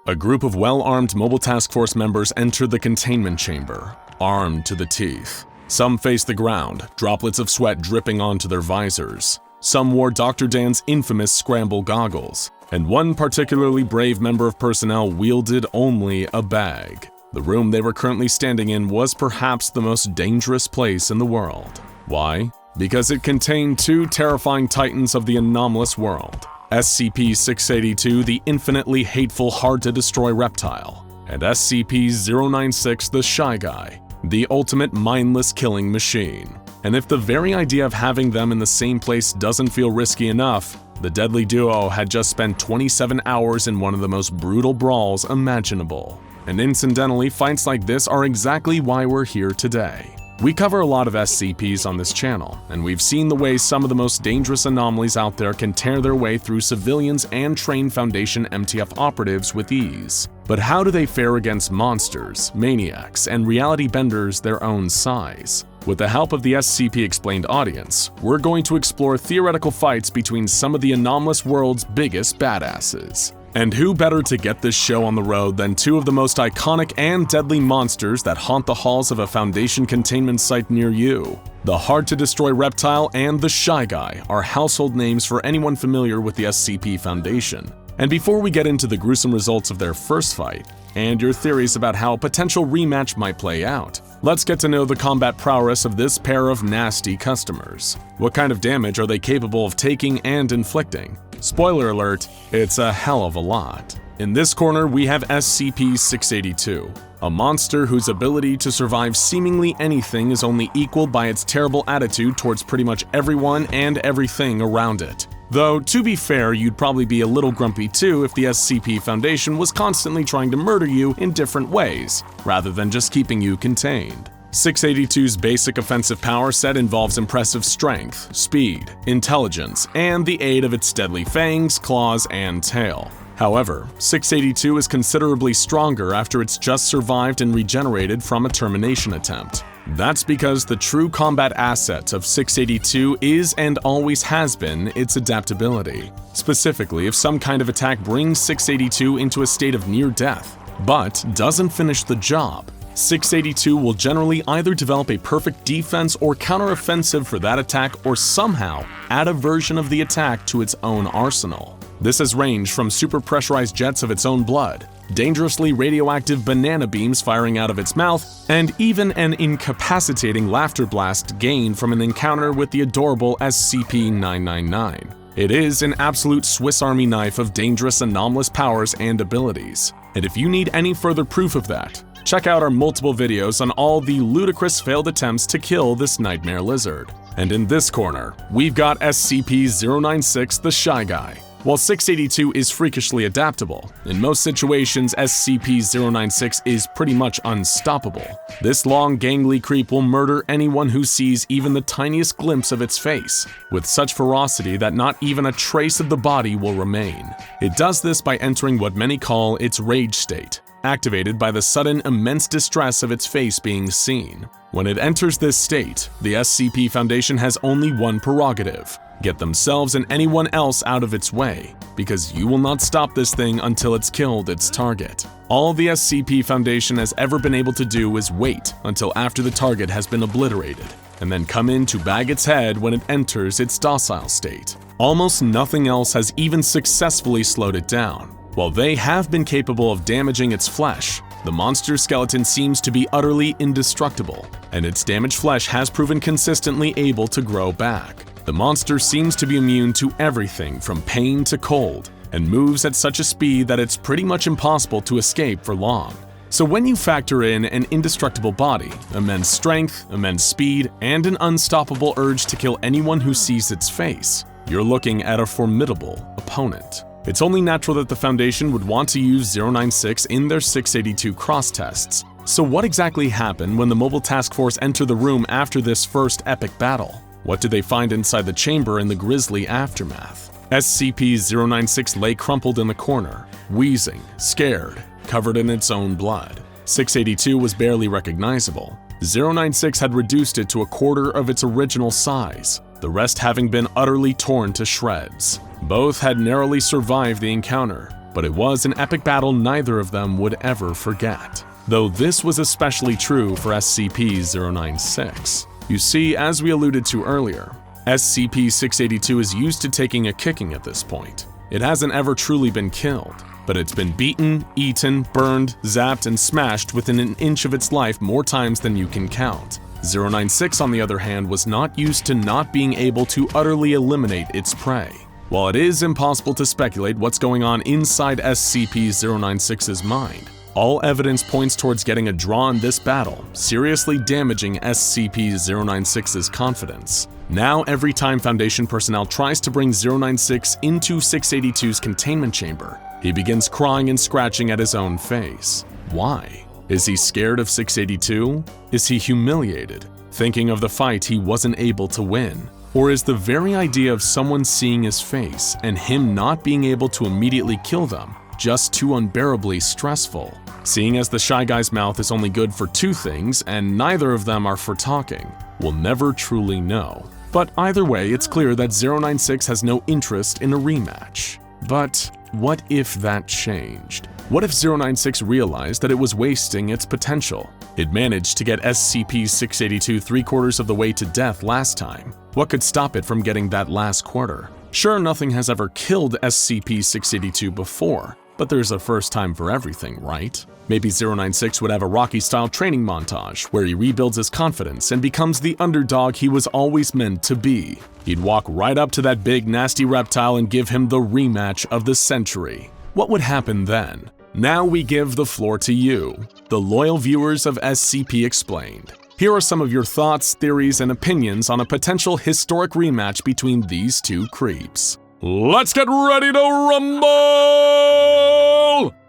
A group of well-armed Mobile Task Force members entered the containment chamber, armed to the teeth. Some faced the ground, droplets of sweat dripping onto their visors. Some wore Dr. Dan's infamous scramble goggles, and one particularly brave member of personnel wielded only a bag. The room they were currently standing in was perhaps the most dangerous place in the world. Why? Because it contained two terrifying titans of the anomalous world. SCP-682, the infinitely hateful, hard-to-destroy reptile, and SCP-096 the Shy Guy, the ultimate mindless killing machine. And if the very idea of having them in the same place doesn't feel risky enough, the deadly duo had just spent 27 hours in one of the most brutal brawls imaginable. And incidentally, fights like this are exactly why we're here today. We cover a lot of SCPs on this channel, and we've seen the way some of the most dangerous anomalies out there can tear their way through civilians and trained Foundation MTF operatives with ease. But how do they fare against monsters, maniacs, and reality benders their own size? With the help of the SCP Explained audience, we're going to explore theoretical fights between some of the anomalous world's biggest badasses. And who better to get this show on the road than two of the most iconic and deadly monsters that haunt the halls of a Foundation containment site near you. The hard-to-destroy reptile and the Shy Guy are household names for anyone familiar with the SCP Foundation. And before we get into the gruesome results of their first fight, and your theories about how a potential rematch might play out, let's get to know the combat prowess of this pair of nasty customers. What kind of damage are they capable of taking and inflicting? Spoiler alert, it's a hell of a lot. In this corner, we have SCP-682, a monster whose ability to survive seemingly anything is only equaled by its terrible attitude towards pretty much everyone and everything around it. Though, to be fair, you'd probably be a little grumpy too if the SCP Foundation was constantly trying to murder you in different ways, rather than just keeping you contained. 682's basic offensive power set involves impressive strength, speed, intelligence, and the aid of its deadly fangs, claws, and tail. However, 682 is considerably stronger after it's just survived and regenerated from a termination attempt. That's because the true combat asset of 682 is and always has been its adaptability. Specifically, if some kind of attack brings 682 into a state of near death, but doesn't finish the job, 682 will generally either develop a perfect defense or counteroffensive for that attack or somehow add a version of the attack to its own arsenal. This has ranged from super pressurized jets of its own blood, dangerously radioactive banana beams firing out of its mouth, and even an incapacitating laughter blast gained from an encounter with the adorable SCP-099. It is an absolute Swiss Army knife of dangerous anomalous powers and abilities. And if you need any further proof of that, check out our multiple videos on all the ludicrous failed attempts to kill this nightmare lizard. And in this corner, we've got SCP-096 the Shy Guy. While 682 is freakishly adaptable, in most situations SCP-096 is pretty much unstoppable. This long, gangly creep will murder anyone who sees even the tiniest glimpse of its face, with such ferocity that not even a trace of the body will remain. It does this by entering what many call its rage state, activated by the sudden immense distress of its face being seen. When it enters this state, the SCP Foundation has only one prerogative: get themselves and anyone else out of its way, because you will not stop this thing until it's killed its target. All the SCP Foundation has ever been able to do is wait until after the target has been obliterated, and then come in to bag its head when it enters its docile state. Almost nothing else has even successfully slowed it down. While they have been capable of damaging its flesh, the monster's skeleton seems to be utterly indestructible, and its damaged flesh has proven consistently able to grow back. The monster seems to be immune to everything from pain to cold, and moves at such a speed that it's pretty much impossible to escape for long. So when you factor in an indestructible body, immense strength, immense speed, and an unstoppable urge to kill anyone who sees its face, you're looking at a formidable opponent. It's only natural that the Foundation would want to use 096 in their 682 cross tests. So what exactly happened when the Mobile Task Force entered the room after this first epic battle? What did they find inside the chamber in the grisly aftermath? SCP-096 lay crumpled in the corner, wheezing, scared, covered in its own blood. 682 was barely recognizable. 096 had reduced it to a quarter of its original size, the rest having been utterly torn to shreds. Both had narrowly survived the encounter, but it was an epic battle neither of them would ever forget. Though this was especially true for SCP-096. You see, as we alluded to earlier, SCP-682 is used to taking a kicking at this point. It hasn't ever truly been killed, but it's been beaten, eaten, burned, zapped, and smashed within an inch of its life more times than you can count. 096, on the other hand, was not used to not being able to utterly eliminate its prey. While it is impossible to speculate what's going on inside SCP-096's mind, all evidence points towards getting a draw in this battle, seriously damaging SCP-096's confidence. Now, every time Foundation personnel tries to bring 096 into 682's containment chamber, he begins crying and scratching at his own face. Why? Is he scared of 682? Is he humiliated, thinking of the fight he wasn't able to win? Or is the very idea of someone seeing his face and him not being able to immediately kill them just too unbearably stressful? Seeing as the Shy Guy's mouth is only good for two things and neither of them are for talking, we'll never truly know. But either way, it's clear that 096 has no interest in a rematch. But what if that changed? What if 096 realized that it was wasting its potential? It managed to get SCP-682 3/4 of the way to death last time. What could stop it from getting that last quarter? Sure, nothing has ever killed SCP-682 before, but there's a first time for everything, right? Maybe 096 would have a Rocky-style training montage where he rebuilds his confidence and becomes the underdog he was always meant to be. He'd walk right up to that big nasty reptile and give him the rematch of the century. What would happen then? Now we give the floor to you, the loyal viewers of SCP Explained. Here are some of your thoughts, theories, and opinions on a potential historic rematch between these two creeps. Let's get ready to rumble!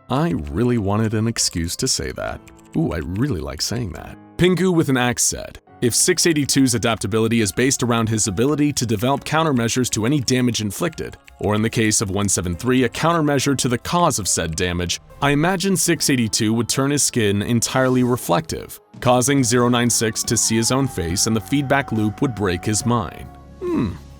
I really wanted an excuse to say that. Ooh, I really like saying that. Pingu with an axe said, if 682's adaptability is based around his ability to develop countermeasures to any damage inflicted, or in the case of 173, a countermeasure to the cause of said damage, I imagine 682 would turn his skin entirely reflective, causing 096 to see his own face and the feedback loop would break his mind.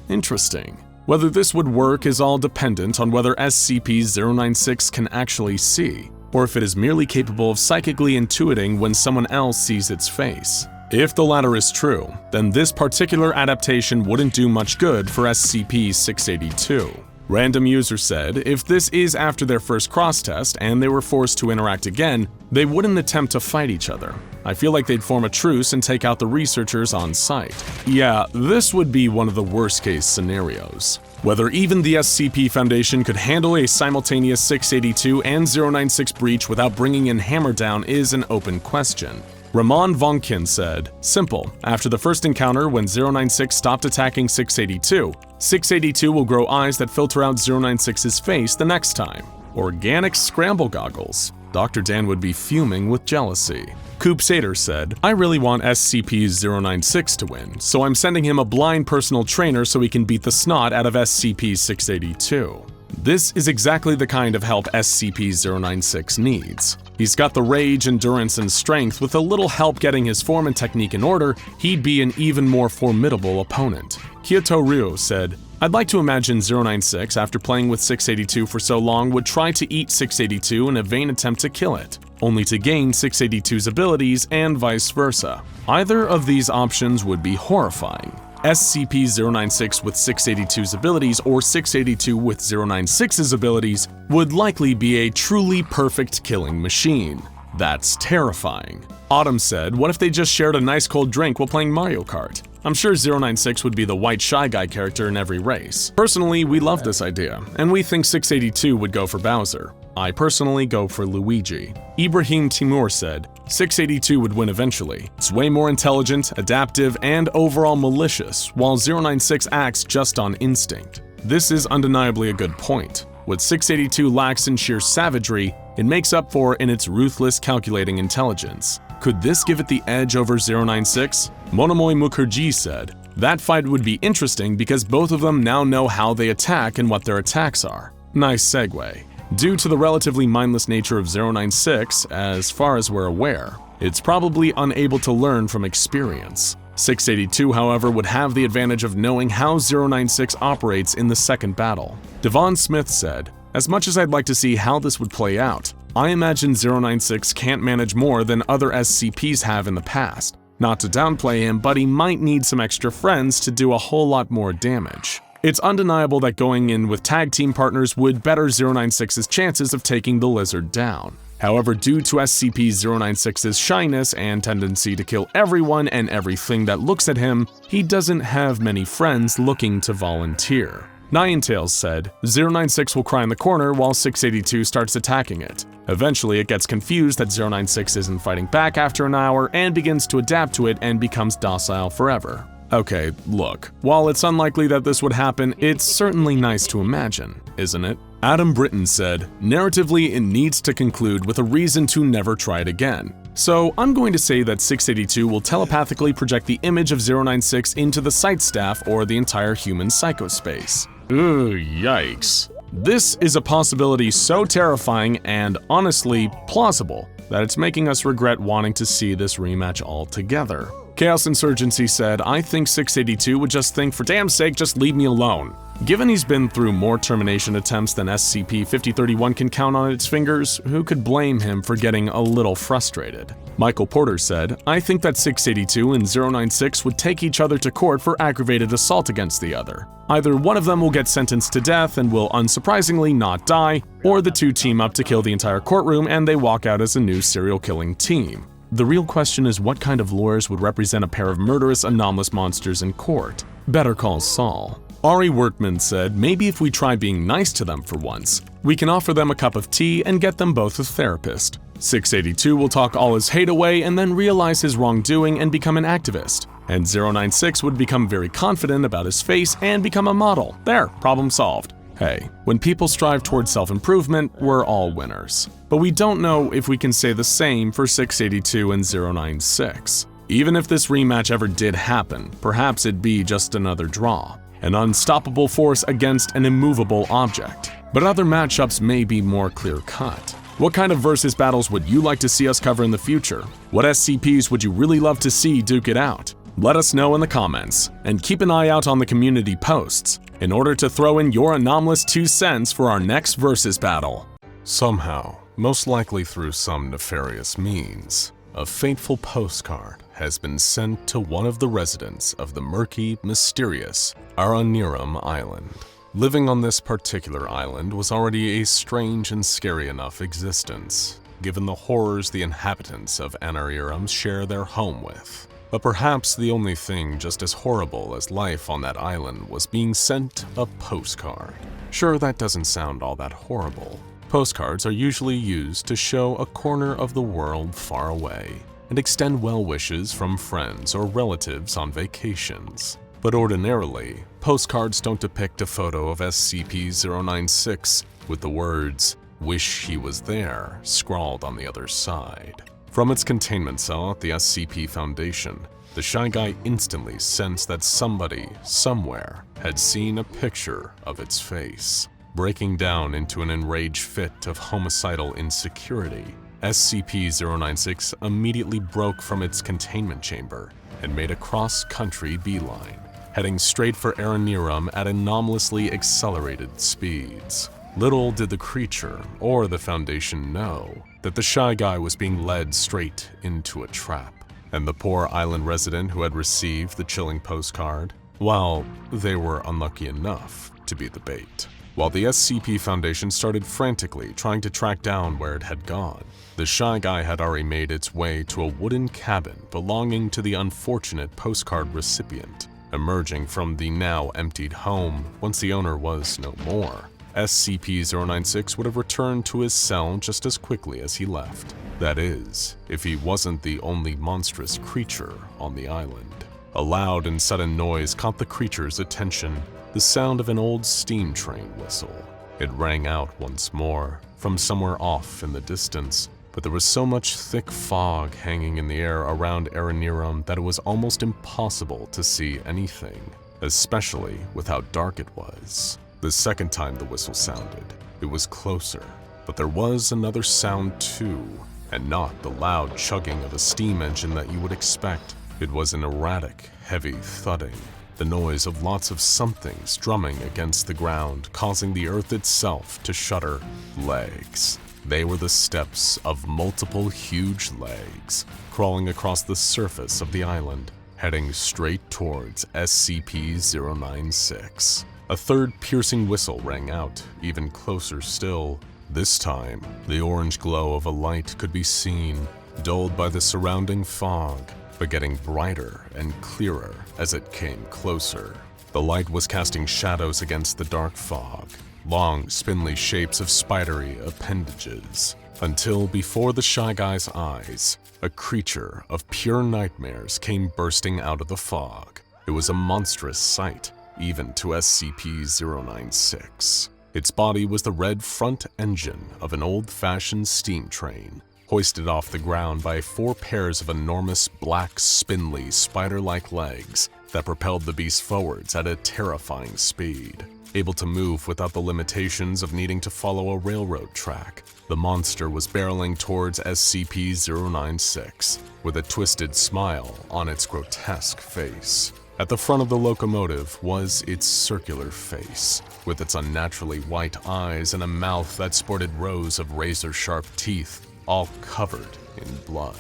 Interesting. Whether this would work is all dependent on whether SCP-096 can actually see, or if it is merely capable of psychically intuiting when someone else sees its face. If the latter is true, then this particular adaptation wouldn't do much good for SCP-682. Random user said if this is after their first cross-test and they were forced to interact again, they wouldn't attempt to fight each other. I feel like they'd form a truce and take out the researchers on site. Yeah, this would be one of the worst-case scenarios. Whether even the SCP Foundation could handle a simultaneous 682 and 096 breach without bringing in Hammerdown is an open question. Ramon Vonkin said, simple, after the first encounter when 096 stopped attacking 682, 682 will grow eyes that filter out 096's face the next time. Organic scramble goggles. Dr. Dan would be fuming with jealousy. Coop Sater said, I really want SCP-096 to win, so I'm sending him a blind personal trainer so he can beat the snot out of SCP-682. This is exactly the kind of help SCP-096 needs. He's got the rage, endurance, and strength. With a little help getting his form and technique in order, he'd be an even more formidable opponent. Kyoto Ryo said, I'd like to imagine 096, after playing with 682 for so long, would try to eat 682 in a vain attempt to kill it, only to gain 682's abilities and vice versa. Either of these options would be horrifying. SCP-096 with 682's abilities or 682 with 096's abilities would likely be a truly perfect killing machine. That's terrifying. Autumn said, what if they just shared a nice cold drink while playing Mario Kart? I'm sure 096 would be the white Shy Guy character in every race. Personally, we love this idea, and we think 682 would go for Bowser. I personally go for Luigi. Ibrahim Timur said, 682 would win eventually. It's way more intelligent, adaptive, and overall malicious, while 096 acts just on instinct. This is undeniably a good point. What 682 lacks in sheer savagery, it makes up for in its ruthless, calculating intelligence. Could this give it the edge over 096? Monomoy Mukherjee said, that fight would be interesting because both of them now know how they attack and what their attacks are. Nice segue. Due to the relatively mindless nature of 096, as far as we're aware, it's probably unable to learn from experience. 682, however, would have the advantage of knowing how 096 operates in the second battle. Devon Smith said, as much as I'd like to see how this would play out, I imagine 096 can't manage more than other SCPs have in the past. Not to downplay him, but he might need some extra friends to do a whole lot more damage. It's undeniable that going in with tag team partners would better 096's chances of taking the lizard down. However, due to SCP-096's shyness and tendency to kill everyone and everything that looks at him, he doesn't have many friends looking to volunteer. Ninetales said, 096 will cry in the corner while 682 starts attacking it. Eventually, it gets confused that 096 isn't fighting back after an hour and begins to adapt to it and becomes docile forever. Okay, look, while it's unlikely that this would happen, it's certainly nice to imagine, isn't it? Adam Britton said, narratively it needs to conclude with a reason to never try it again. So I'm going to say that 682 will telepathically project the image of 096 into the site staff or the entire human psychospace. Ugh, yikes. This is a possibility so terrifying and honestly plausible that it's making us regret wanting to see this rematch altogether. Chaos Insurgency said, I think 682 would just think, for damn sake, just leave me alone. Given he's been through more termination attempts than SCP-5031 can count on its fingers, who could blame him for getting a little frustrated? Michael Porter said, I think that 682 and 096 would take each other to court for aggravated assault against the other. Either one of them will get sentenced to death and will unsurprisingly not die, or the two team up to kill the entire courtroom and they walk out as a new serial killing team. The real question is what kind of lawyers would represent a pair of murderous, anomalous monsters in court? Better call Saul. Ari Workman said, maybe if we try being nice to them for once, we can offer them a cup of tea and get them both a therapist. 682 will talk all his hate away and then realize his wrongdoing and become an activist. And 096 would become very confident about his face and become a model. There, problem solved. Hey, when people strive towards self-improvement, we're all winners. But we don't know if we can say the same for 682 and 096. Even if this rematch ever did happen, perhaps it'd be just another draw. An unstoppable force against an immovable object. But other matchups may be more clear-cut. What kind of versus battles would you like to see us cover in the future? What SCPs would you really love to see duke it out? Let us know in the comments, and keep an eye out on the community posts in order to throw in your anomalous 2 cents for our next versus battle. Somehow, most likely through some nefarious means, a fateful postcard has been sent to one of the residents of the murky, mysterious Aranirum Island. Living on this particular island was already a strange and scary enough existence, given the horrors the inhabitants of Anarirum share their home with. But perhaps the only thing just as horrible as life on that island was being sent a postcard. Sure, that doesn't sound all that horrible. Postcards are usually used to show a corner of the world far away and extend well wishes from friends or relatives on vacations. But ordinarily, postcards don't depict a photo of SCP-096 with the words, "Wish he was there," scrawled on the other side. From its containment cell at the SCP Foundation, the Shy Guy instantly sensed that somebody, somewhere, had seen a picture of its face. Breaking down into an enraged fit of homicidal insecurity, SCP-096 immediately broke from its containment chamber and made a cross-country beeline, heading straight for Aranirum at anomalously accelerated speeds. Little did the creature or the Foundation know that the Shy Guy was being led straight into a trap, and the poor island resident who had received the chilling postcard, well, they were unlucky enough to be the bait. While the SCP Foundation started frantically trying to track down where it had gone, the Shy Guy had already made its way to a wooden cabin belonging to the unfortunate postcard recipient. Emerging from the now emptied home once the owner was no more, SCP-096 would have returned to his cell just as quickly as he left. That is, if he wasn't the only monstrous creature on the island. A loud and sudden noise caught the creature's attention, the sound of an old steam train whistle. It rang out once more, from somewhere off in the distance, but there was so much thick fog hanging in the air around Aranirum that it was almost impossible to see anything, especially with how dark it was. The second time the whistle sounded, it was closer, but there was another sound too, and not the loud chugging of a steam engine that you would expect. It was an erratic, heavy thudding, the noise of lots of somethings drumming against the ground, causing the earth itself to shudder. Legs. They were the steps of multiple huge legs, crawling across the surface of the island, heading straight towards SCP-096. A third piercing whistle rang out, even closer still. This time, the orange glow of a light could be seen, dulled by the surrounding fog, but getting brighter and clearer as it came closer. The light was casting shadows against the dark fog, long, spindly shapes of spidery appendages, until before the Shy Guy's eyes, a creature of pure nightmares came bursting out of the fog. It was a monstrous sight, even to SCP-096. Its body was the red front engine of an old-fashioned steam train, hoisted off the ground by 4 pairs of enormous black, spindly, spider-like legs that propelled the beast forwards at a terrifying speed. Able to move without the limitations of needing to follow a railroad track, the monster was barreling towards SCP-096 with a twisted smile on its grotesque face. At the front of the locomotive was its circular face, with its unnaturally white eyes and a mouth that sported rows of razor-sharp teeth, all covered in blood.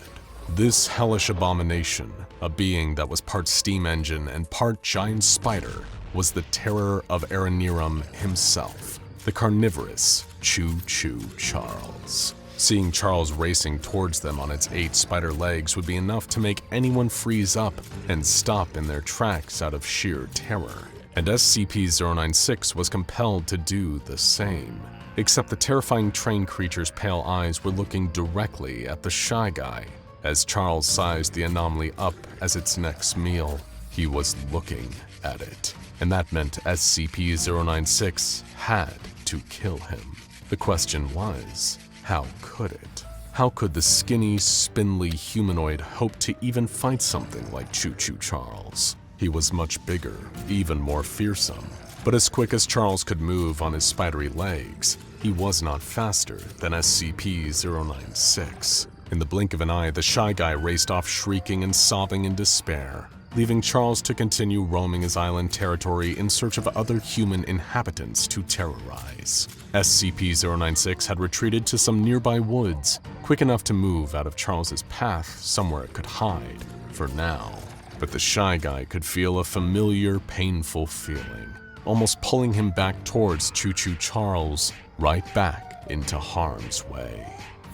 This hellish abomination, a being that was part steam engine and part giant spider, was the terror of Aranirum himself, the carnivorous CHOO Charles. Seeing Charles racing towards them on its 8 spider legs would be enough to make anyone freeze up and stop in their tracks out of sheer terror, and SCP-096 was compelled to do the same. Except the terrifying train creature's pale eyes were looking directly at the Shy Guy. As Charles sized the anomaly up as its next meal, he was looking at it, and that meant SCP-096 had to kill him. The question was, how could it? How could the skinny, spindly humanoid hope to even fight something like CHOO Charles? He was much bigger, even more fearsome, but as quick as Charles could move on his spidery legs, he was not faster than SCP-096. In the blink of an eye, the Shy Guy raced off shrieking and sobbing in despair, leaving Charles to continue roaming his island territory in search of other human inhabitants to terrorize. SCP-096 had retreated to some nearby woods, quick enough to move out of Charles's path somewhere it could hide, for now. But the Shy Guy could feel a familiar, painful feeling, almost pulling him back towards CHOO Charles, right back into harm's way.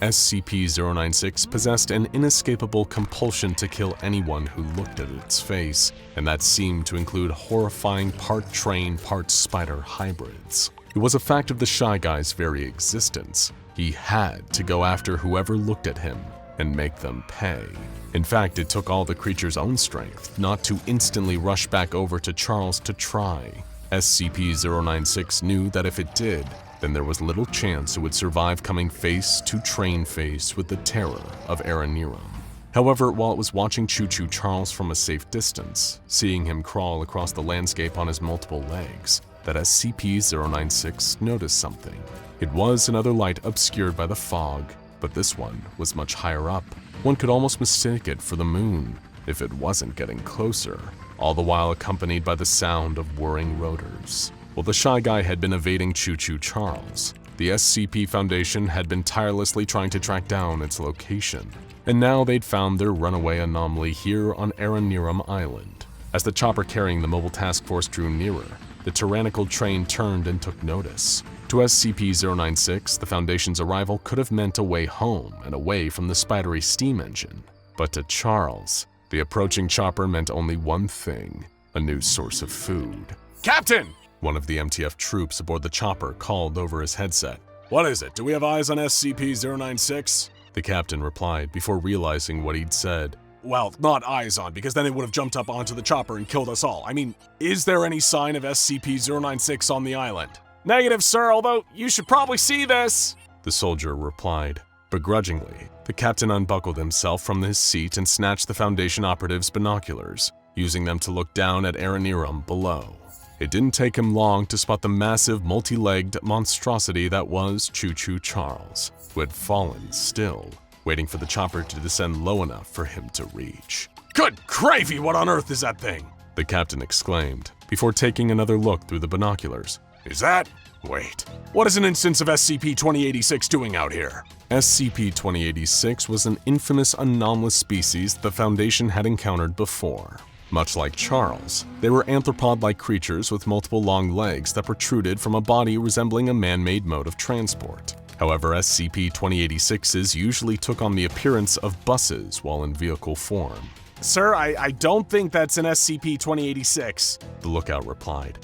SCP-096 possessed an inescapable compulsion to kill anyone who looked at its face, and that seemed to include horrifying part train, part spider hybrids. It was a fact of the Shy Guy's very existence. He had to go after whoever looked at him and make them pay. In fact, it took all the creature's own strength not to instantly rush back over to Charles to try. SCP-096 knew that if it did, then there was little chance it would survive coming face to train face with the terror of Aranirum. However, while it was watching CHOO Charles from a safe distance, seeing him crawl across the landscape on his multiple legs, that SCP-096 noticed something. It was another light obscured by the fog, but this one was much higher up. One could almost mistake it for the moon if it wasn't getting closer, all the while accompanied by the sound of whirring rotors. While the Shy Guy had been evading CHOO Charles, the SCP Foundation had been tirelessly trying to track down its location, and now they'd found their runaway anomaly here on Aranirum Island. As the chopper carrying the mobile task force drew nearer, the tyrannical train turned and took notice. To SCP-096, the Foundation's arrival could have meant a way home and away from the spidery steam engine. But to Charles, the approaching chopper meant only one thing: a new source of food. "Captain!" One of the MTF troops aboard the chopper called over his headset. "What is it? Do we have eyes on SCP-096? The captain replied before realizing what he'd said. "Well, not eyes on, because then it would have jumped up onto the chopper and killed us all. I mean, is there any sign of SCP-096 on the island?" "Negative, sir, although you should probably see this," the soldier replied. Begrudgingly, the captain unbuckled himself from his seat and snatched the Foundation operative's binoculars, using them to look down at Aranirum below. It didn't take him long to spot the massive, multi-legged monstrosity that was CHOO Charles, who had fallen still, waiting for the chopper to descend low enough for him to reach. "Good gravy, what on earth is that thing?" the captain exclaimed, before taking another look through the binoculars. "Is that? Wait, what is an instance of SCP-2086 doing out here?" SCP-2086 was an infamous anomalous species the Foundation had encountered before. Much like Charles, they were arthropod-like creatures with multiple long legs that protruded from a body resembling a man-made mode of transport. However, SCP-2086s usually took on the appearance of buses while in vehicle form. Sir, I don't think that's an SCP-2086, the lookout replied.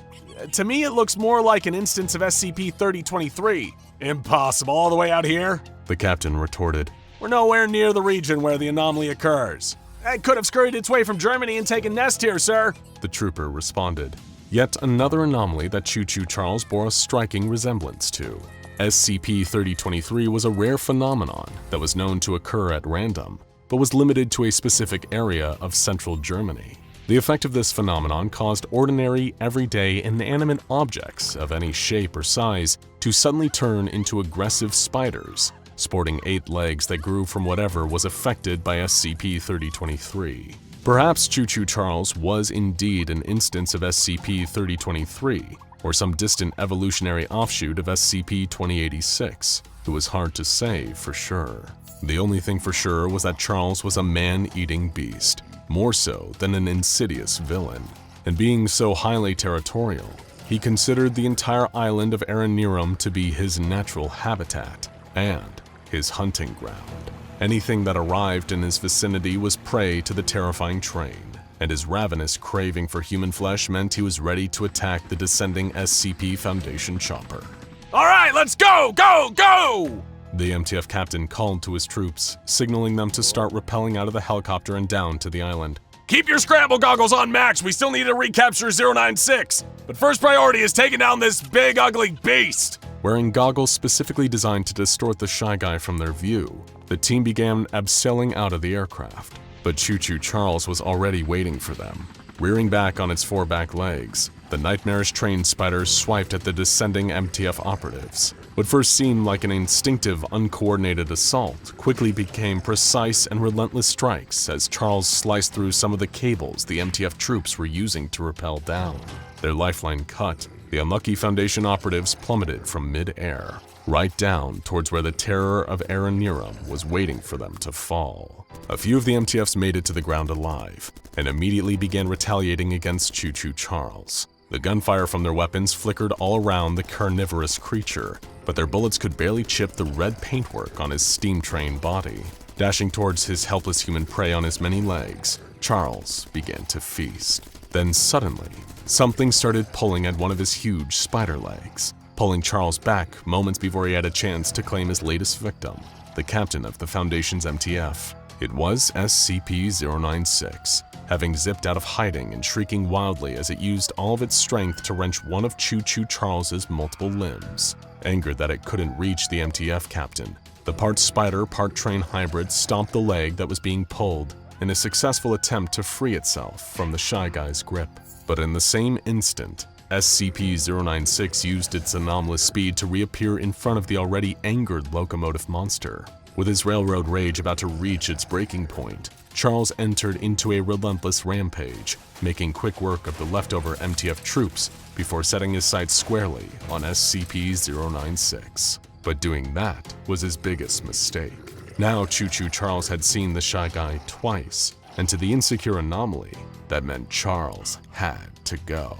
To me, it looks more like an instance of SCP-3023. Impossible, all the way out here? The captain retorted. We're nowhere near the region where the anomaly occurs. It could have scurried its way from Germany and taken nest here, sir, the trooper responded. Yet another anomaly that CHOO Charles bore a striking resemblance to. SCP-3023 was a rare phenomenon that was known to occur at random, but was limited to a specific area of central Germany. The effect of this phenomenon caused ordinary, everyday, inanimate objects of any shape or size to suddenly turn into aggressive spiders, sporting 8 legs that grew from whatever was affected by SCP-3023. Perhaps CHOO Charles was indeed an instance of SCP-3023, or some distant evolutionary offshoot of SCP-2086. It was hard to say for sure. The only thing for sure was that Charles was a man-eating beast, more so than an insidious villain. And being so highly territorial, he considered the entire island of Aranirum to be his natural habitat and his hunting ground. Anything that arrived in his vicinity was prey to the terrifying train, and his ravenous craving for human flesh meant he was ready to attack the descending SCP Foundation chopper. All right, let's go, go, go! The MTF captain called to his troops, signaling them to start rappelling out of the helicopter and down to the island. Keep your scramble goggles on max, we still need to recapture 096, but first priority is taking down this big ugly beast! Wearing goggles specifically designed to distort the Shy Guy from their view, the team began abseiling out of the aircraft, but CHOO Charles was already waiting for them. Rearing back on its 4 back legs, the nightmarish train spider swiped at the descending MTF operatives. What first seemed like an instinctive, uncoordinated assault quickly became precise and relentless strikes as Charles sliced through some of the cables the MTF troops were using to rappel down. Their lifeline cut, the unlucky Foundation operatives plummeted from mid-air, right down towards where the terror of Aranirum was waiting for them to fall. A few of the MTFs made it to the ground alive, and immediately began retaliating against CHOO Charles. The gunfire from their weapons flickered all around the carnivorous creature, but their bullets could barely chip the red paintwork on his steam-train body. Dashing towards his helpless human prey on his many legs, Charles began to feast. Then suddenly, something started pulling at one of his huge spider legs, pulling Charles back moments before he had a chance to claim his latest victim, the captain of the Foundation's MTF. It was SCP-096, having zipped out of hiding and shrieking wildly as it used all of its strength to wrench one of CHOO Charles's multiple limbs. Angered that it couldn't reach the MTF captain, the part spider, part train hybrid stomped the leg that was being pulled in a successful attempt to free itself from the Shy Guy's grip. But in the same instant, SCP-096 used its anomalous speed to reappear in front of the already angered locomotive monster. With his railroad rage about to reach its breaking point, Charles entered into a relentless rampage, making quick work of the leftover MTF troops before setting his sights squarely on SCP-096. But doing that was his biggest mistake. Now CHOO Charles had seen the Shy Guy twice, and to the insecure anomaly, that meant Charles had to go.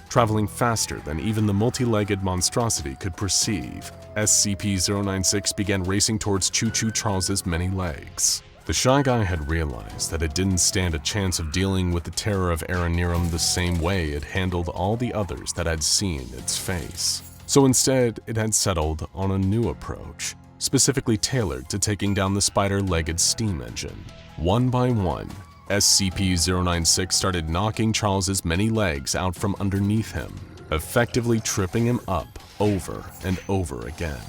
Traveling faster than even the multi-legged monstrosity could perceive, SCP-096 began racing towards CHOO Charles's many legs. The Shy Guy had realized that it didn't stand a chance of dealing with the terror of Aranirum the same way it handled all the others that had seen its face. So instead, it had settled on a new approach, specifically tailored to taking down the spider-legged steam engine. One by one, SCP-096 started knocking Charles's many legs out from underneath him, effectively tripping him up over and over again.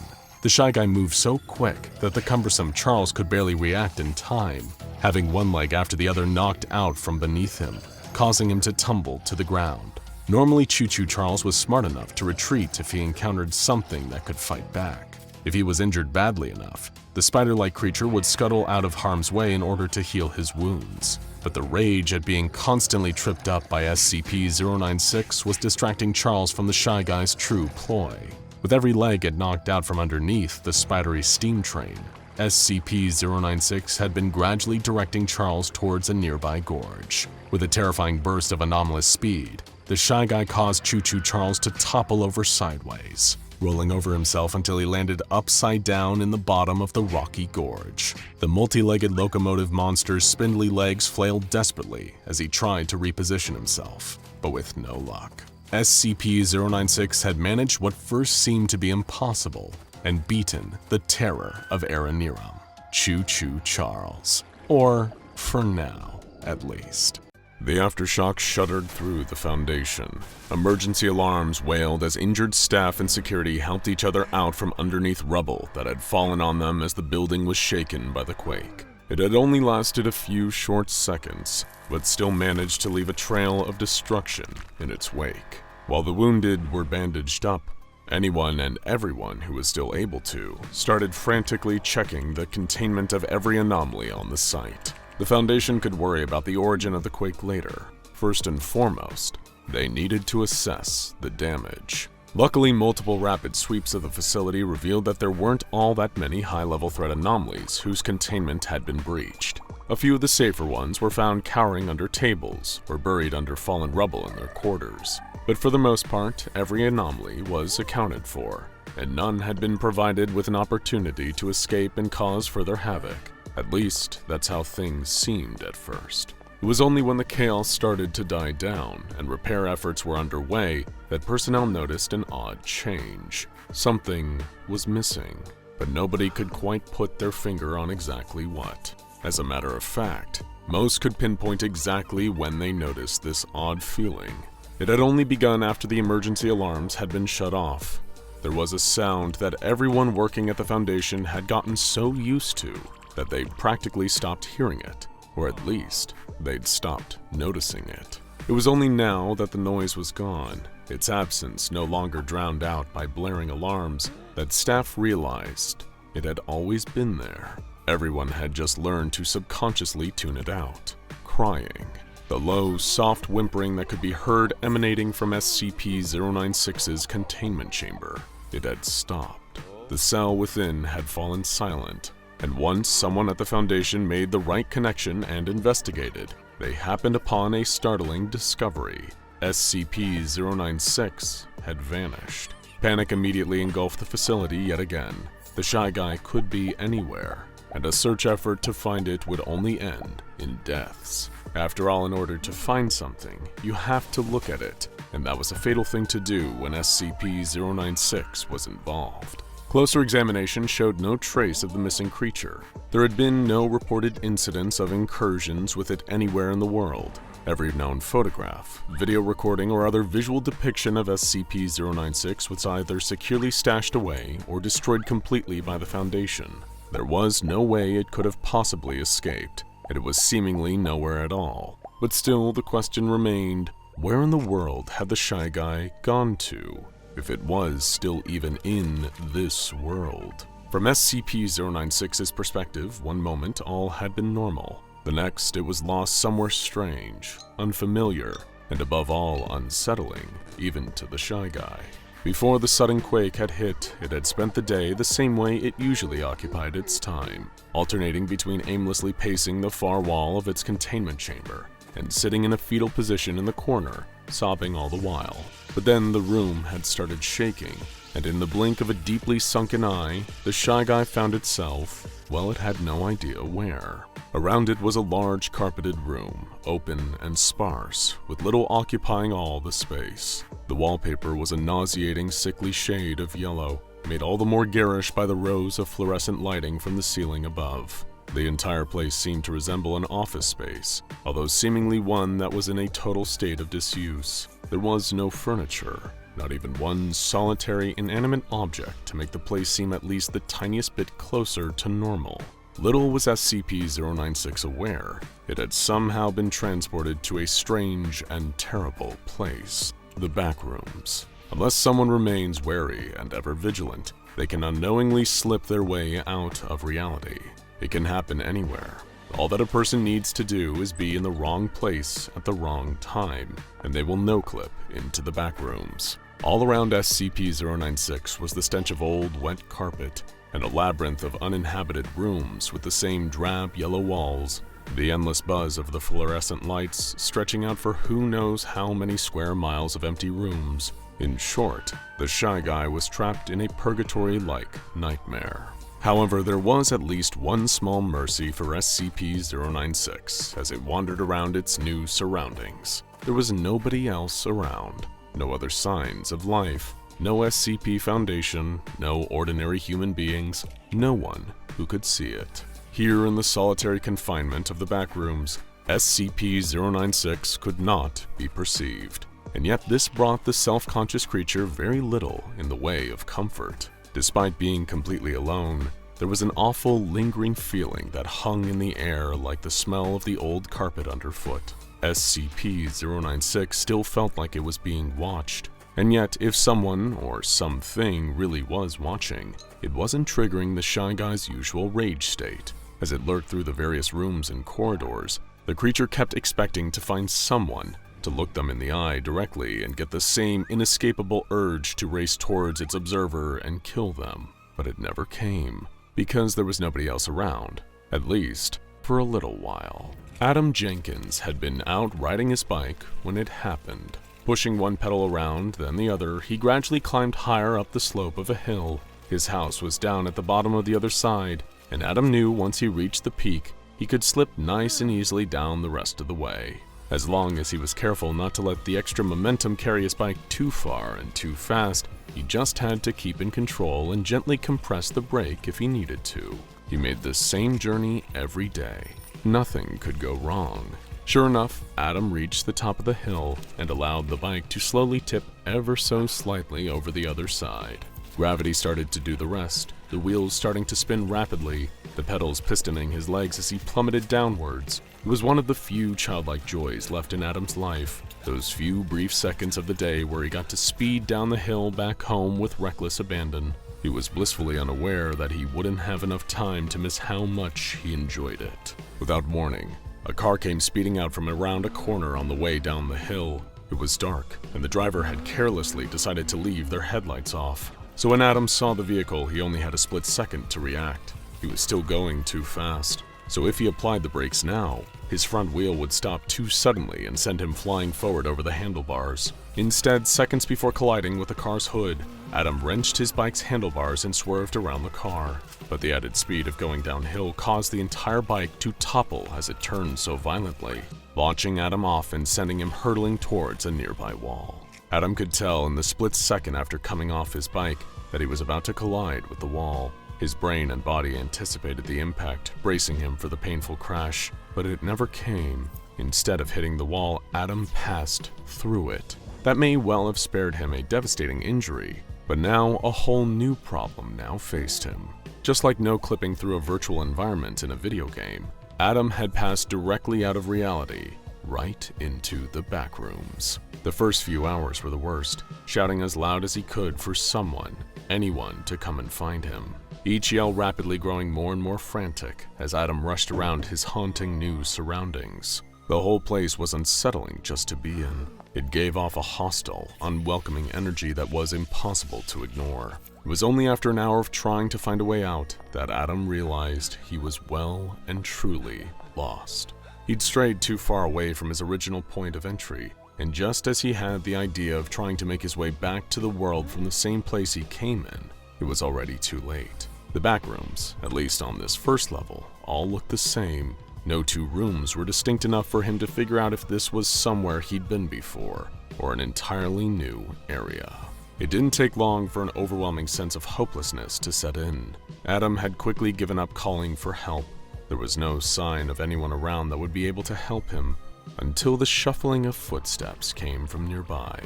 The Shy Guy moved so quick that the cumbersome Charles could barely react in time, having one leg after the other knocked out from beneath him, causing him to tumble to the ground. Normally, CHOO Charles was smart enough to retreat if he encountered something that could fight back. If he was injured badly enough, the spider-like creature would scuttle out of harm's way in order to heal his wounds. But the rage at being constantly tripped up by SCP-096 was distracting Charles from the Shy Guy's true ploy. With every leg it knocked out from underneath the spidery steam train, SCP-096 had been gradually directing Charles towards a nearby gorge. With a terrifying burst of anomalous speed, the Shy Guy caused CHOO Charles to topple over sideways. rolling over himself until he landed upside down in the bottom of the rocky gorge. The multi-legged locomotive monster's spindly legs flailed desperately as he tried to reposition himself, but with no luck. SCP-096 had managed what first seemed to be impossible and beaten the terror of Araniram, CHOO Charles. Or, for now, at least. The aftershock shuddered through the Foundation. Emergency alarms wailed as injured staff and security helped each other out from underneath rubble that had fallen on them as the building was shaken by the quake. It had only lasted a few short seconds, but still managed to leave a trail of destruction in its wake. While the wounded were bandaged up, anyone and everyone who was still able to started frantically checking the containment of every anomaly on the site. The Foundation could worry about the origin of the quake later. First and foremost, they needed to assess the damage. Luckily, multiple rapid sweeps of the facility revealed that there weren't all that many high-level threat anomalies whose containment had been breached. A few of the safer ones were found cowering under tables or buried under fallen rubble in their quarters. But for the most part, every anomaly was accounted for, and none had been provided with an opportunity to escape and cause further havoc. At least, that's how things seemed at first. It was only when the chaos started to die down and repair efforts were underway that personnel noticed an odd change. Something was missing, but nobody could quite put their finger on exactly what. As a matter of fact, most could pinpoint exactly when they noticed this odd feeling. It had only begun after the emergency alarms had been shut off. There was a sound that everyone working at the Foundation had gotten so used to that they practically stopped hearing it, or at least, they'd stopped noticing it. It was only now that the noise was gone, its absence no longer drowned out by blaring alarms, that staff realized it had always been there. Everyone had just learned to subconsciously tune it out. Crying. The low, soft whimpering that could be heard emanating from SCP-096's containment chamber. It had stopped. The cell within had fallen silent, and once someone at the Foundation made the right connection and investigated, they happened upon a startling discovery. SCP-096 had vanished. Panic immediately engulfed the facility yet again. The Shy Guy could be anywhere, and a search effort to find it would only end in deaths. After all, in order to find something, you have to look at it, and that was a fatal thing to do when SCP-096 was involved. Closer examination showed no trace of the missing creature. There had been no reported incidents of incursions with it anywhere in the world. Every known photograph, video recording, or other visual depiction of SCP-096 was either securely stashed away or destroyed completely by the Foundation. There was no way it could have possibly escaped, and it was seemingly nowhere at all. But still, the question remained, where in the world had the Shy Guy gone to? If it was still even in this world. From SCP-096's perspective, one moment all had been normal. The next, it was lost somewhere strange, unfamiliar, and above all unsettling, even to the Shy Guy. Before the sudden quake had hit, it had spent the day the same way it usually occupied its time, alternating between aimlessly pacing the far wall of its containment chamber and sitting in a fetal position in the corner, sobbing all the while. But then the room had started shaking, and in the blink of a deeply sunken eye, the Shy Guy found itself, well, it had no idea where. Around it was a large carpeted room, open and sparse, with little occupying all the space. The wallpaper was a nauseating, sickly shade of yellow, made all the more garish by the rows of fluorescent lighting from the ceiling above. The entire place seemed to resemble an office space, although seemingly one that was in a total state of disuse. There was no furniture, not even one solitary inanimate object to make the place seem at least the tiniest bit closer to normal. Little was SCP-096 aware. It had somehow been transported to a strange and terrible place, the Backrooms. Unless someone remains wary and ever vigilant, they can unknowingly slip their way out of reality. It can happen anywhere. All that a person needs to do is be in the wrong place at the wrong time, and they will no-clip into the Backrooms. All around SCP-096 was the stench of old, wet carpet, and a labyrinth of uninhabited rooms with the same drab yellow walls, the endless buzz of the fluorescent lights stretching out for who knows how many square miles of empty rooms. In short, the Shy Guy was trapped in a purgatory-like nightmare. However, there was at least one small mercy for SCP-096 as it wandered around its new surroundings. There was nobody else around, no other signs of life, no SCP Foundation, no ordinary human beings, no one who could see it. Here in the solitary confinement of the Backrooms, SCP-096 could not be perceived, and yet this brought the self-conscious creature very little in the way of comfort. Despite being completely alone, there was an awful lingering feeling that hung in the air like the smell of the old carpet underfoot. SCP-096 still felt like it was being watched, and yet if someone or something really was watching, it wasn't triggering the Shy Guy's usual rage state. As it lurked through the various rooms and corridors, the creature kept expecting to find someone, to look them in the eye directly and get the same inescapable urge to race towards its observer and kill them. But it never came, because there was nobody else around, at least for a little while. Adam Jenkins had been out riding his bike when it happened. Pushing one pedal around, then the other, he gradually climbed higher up the slope of a hill. His house was down at the bottom of the other side, and Adam knew once he reached the peak, he could slip nice and easily down the rest of the way. As long as he was careful not to let the extra momentum carry his bike too far and too fast, he just had to keep in control and gently compress the brake if he needed to. He made the same journey every day. Nothing could go wrong. Sure enough, Adam reached the top of the hill and allowed the bike to slowly tip ever so slightly over the other side. Gravity started to do the rest, the wheels starting to spin rapidly, the pedals pistoning his legs as he plummeted downwards. It was one of the few childlike joys left in Adam's life, those few brief seconds of the day where he got to speed down the hill back home with reckless abandon. He was blissfully unaware that he wouldn't have enough time to miss how much he enjoyed it. Without warning, a car came speeding out from around a corner on the way down the hill. It was dark, and the driver had carelessly decided to leave their headlights off. So when Adam saw the vehicle, he only had a split second to react. He was still going too fast, so if he applied the brakes now, his front wheel would stop too suddenly and send him flying forward over the handlebars. Instead, seconds before colliding with the car's hood, Adam wrenched his bike's handlebars and swerved around the car. But the added speed of going downhill caused the entire bike to topple as it turned so violently, launching Adam off and sending him hurtling towards a nearby wall. Adam could tell in the split second after coming off his bike that he was about to collide with the wall. His brain and body anticipated the impact, bracing him for the painful crash, but it never came. Instead of hitting the wall, Adam passed through it. That may well have spared him a devastating injury, but now a whole new problem now faced him. Just like no clipping through a virtual environment in a video game, Adam had passed directly out of reality, right into the Backrooms. The first few hours were the worst, shouting as loud as he could for someone, anyone, to come and find him. Each yell rapidly growing more and more frantic as Adam rushed around his haunting new surroundings. The whole place was unsettling just to be in. It gave off a hostile, unwelcoming energy that was impossible to ignore. It was only after an hour of trying to find a way out that Adam realized he was well and truly lost. He'd strayed too far away from his original point of entry, and just as he had the idea of trying to make his way back to the world from the same place he came in, it was already too late. The Backrooms, at least on this first level, all looked the same. No two rooms were distinct enough for him to figure out if this was somewhere he'd been before, or an entirely new area. It didn't take long for an overwhelming sense of hopelessness to set in. Adam had quickly given up calling for help. There was no sign of anyone around that would be able to help him, until the shuffling of footsteps came from nearby.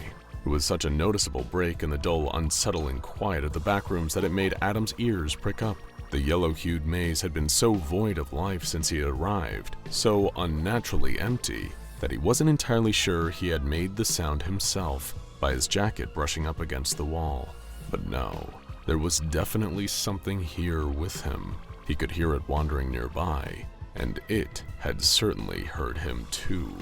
It was such a noticeable break in the dull, unsettling quiet of the Backrooms that it made Adam's ears prick up. The yellow-hued maze had been so void of life since he had arrived, so unnaturally empty, that he wasn't entirely sure he had made the sound himself by his jacket brushing up against the wall. But no, there was definitely something here with him. He could hear it wandering nearby, and it had certainly heard him too.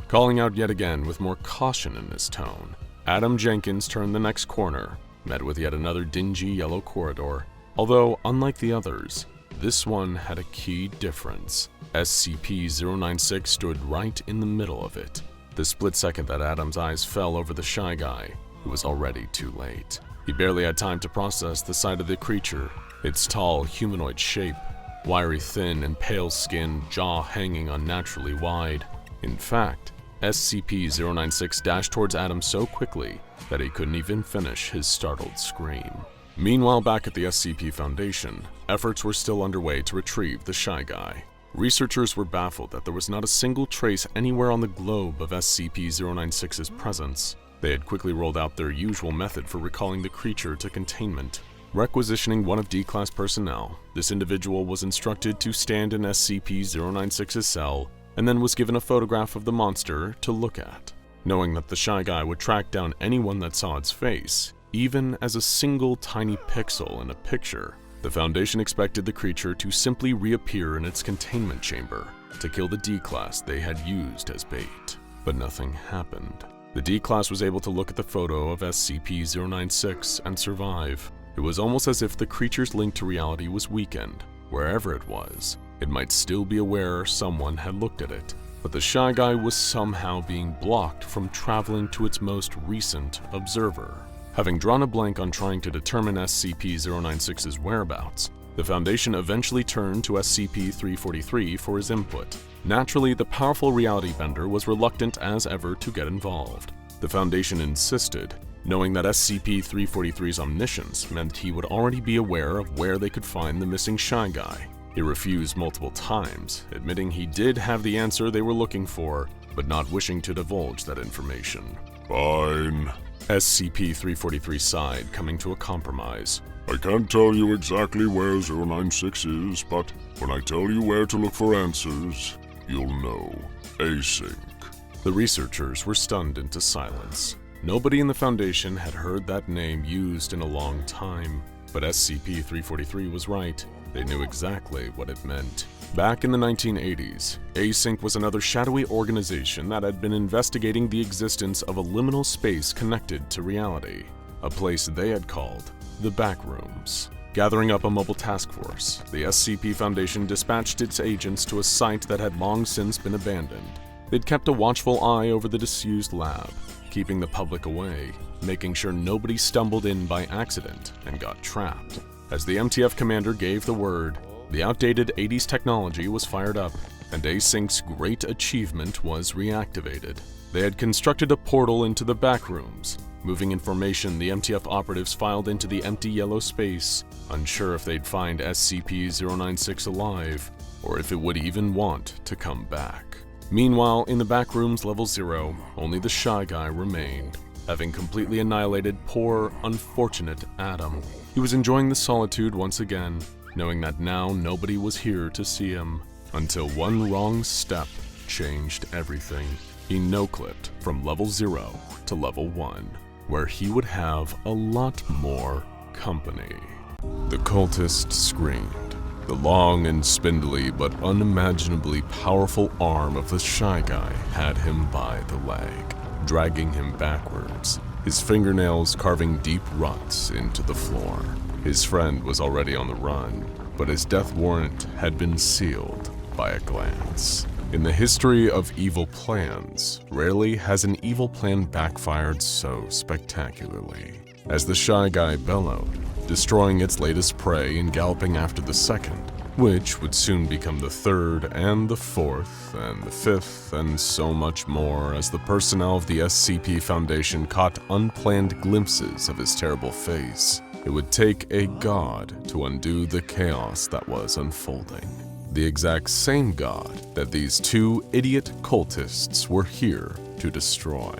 Calling out yet again with more caution in his tone, Adam Jenkins turned the next corner, met with yet another dingy yellow corridor. Although, unlike the others, this one had a key difference. SCP-096 stood right in the middle of it. The split second that Adam's eyes fell over the Shy Guy, it was already too late. He barely had time to process the sight of the creature, its tall, humanoid shape, wiry thin and pale skin, jaw hanging unnaturally wide. In fact, SCP-096 dashed towards Adam so quickly that he couldn't even finish his startled scream. Meanwhile, back at the SCP Foundation, efforts were still underway to retrieve the Shy Guy. Researchers were baffled that there was not a single trace anywhere on the globe of SCP-096's presence. They had quickly rolled out their usual method for recalling the creature to containment. Requisitioning one of D-Class personnel, this individual was instructed to stand in SCP-096's cell and then was given a photograph of the monster to look at. Knowing that the Shy Guy would track down anyone that saw its face, even as a single tiny pixel in a picture, the Foundation expected the creature to simply reappear in its containment chamber to kill the D-Class they had used as bait. But nothing happened. The D-Class was able to look at the photo of SCP-096 and survive. It was almost as if the creature's link to reality was weakened. Wherever it was, it might still be aware someone had looked at it, but the Shy Guy was somehow being blocked from traveling to its most recent observer. Having drawn a blank on trying to determine SCP-096's whereabouts, the Foundation eventually turned to SCP-343 for his input. Naturally, the powerful reality bender was reluctant as ever to get involved. The Foundation insisted, knowing that SCP-343's omniscience meant he would already be aware of where they could find the missing Shy Guy. He refused multiple times, admitting he did have the answer they were looking for, but not wishing to divulge that information. Fine. SCP-343 sighed, coming to a compromise. I can't tell you exactly where 096 is, but when I tell you where to look for answers, you'll know. Async. The researchers were stunned into silence. Nobody in the Foundation had heard that name used in a long time, but SCP-343 was right. They knew exactly what it meant. Back in the 1980s, Async was another shadowy organization that had been investigating the existence of a liminal space connected to reality, a place they had called the Backrooms. Gathering up a mobile task force, the SCP Foundation dispatched its agents to a site that had long since been abandoned. They'd kept a watchful eye over the disused lab, keeping the public away, making sure nobody stumbled in by accident and got trapped. As the MTF commander gave the word, the outdated 80s technology was fired up, and Async's great achievement was reactivated. They had constructed a portal into the Backrooms. Moving information, the MTF operatives filed into the empty yellow space, unsure if they'd find SCP-096 alive, or if it would even want to come back. Meanwhile, in the Backrooms Level 0, only the Shy Guy remained, having completely annihilated poor, unfortunate Adam. He was enjoying the solitude once again, knowing that now nobody was here to see him, until one wrong step changed everything. He no-clipped from Level 0 to Level 1, where he would have a lot more company. The cultist screamed. The long and spindly but unimaginably powerful arm of the Shy Guy had him by the leg, dragging him backwards, his fingernails carving deep ruts into the floor. His friend was already on the run, but his death warrant had been sealed by a glance. In the history of evil plans, rarely has an evil plan backfired so spectacularly. As the Shy Guy bellowed, destroying its latest prey and galloping after the second, which would soon become the third and the fourth and the fifth and so much more as the personnel of the SCP Foundation caught unplanned glimpses of his terrible face. It would take a god to undo the chaos that was unfolding. The exact same god that these two idiot cultists were here to destroy.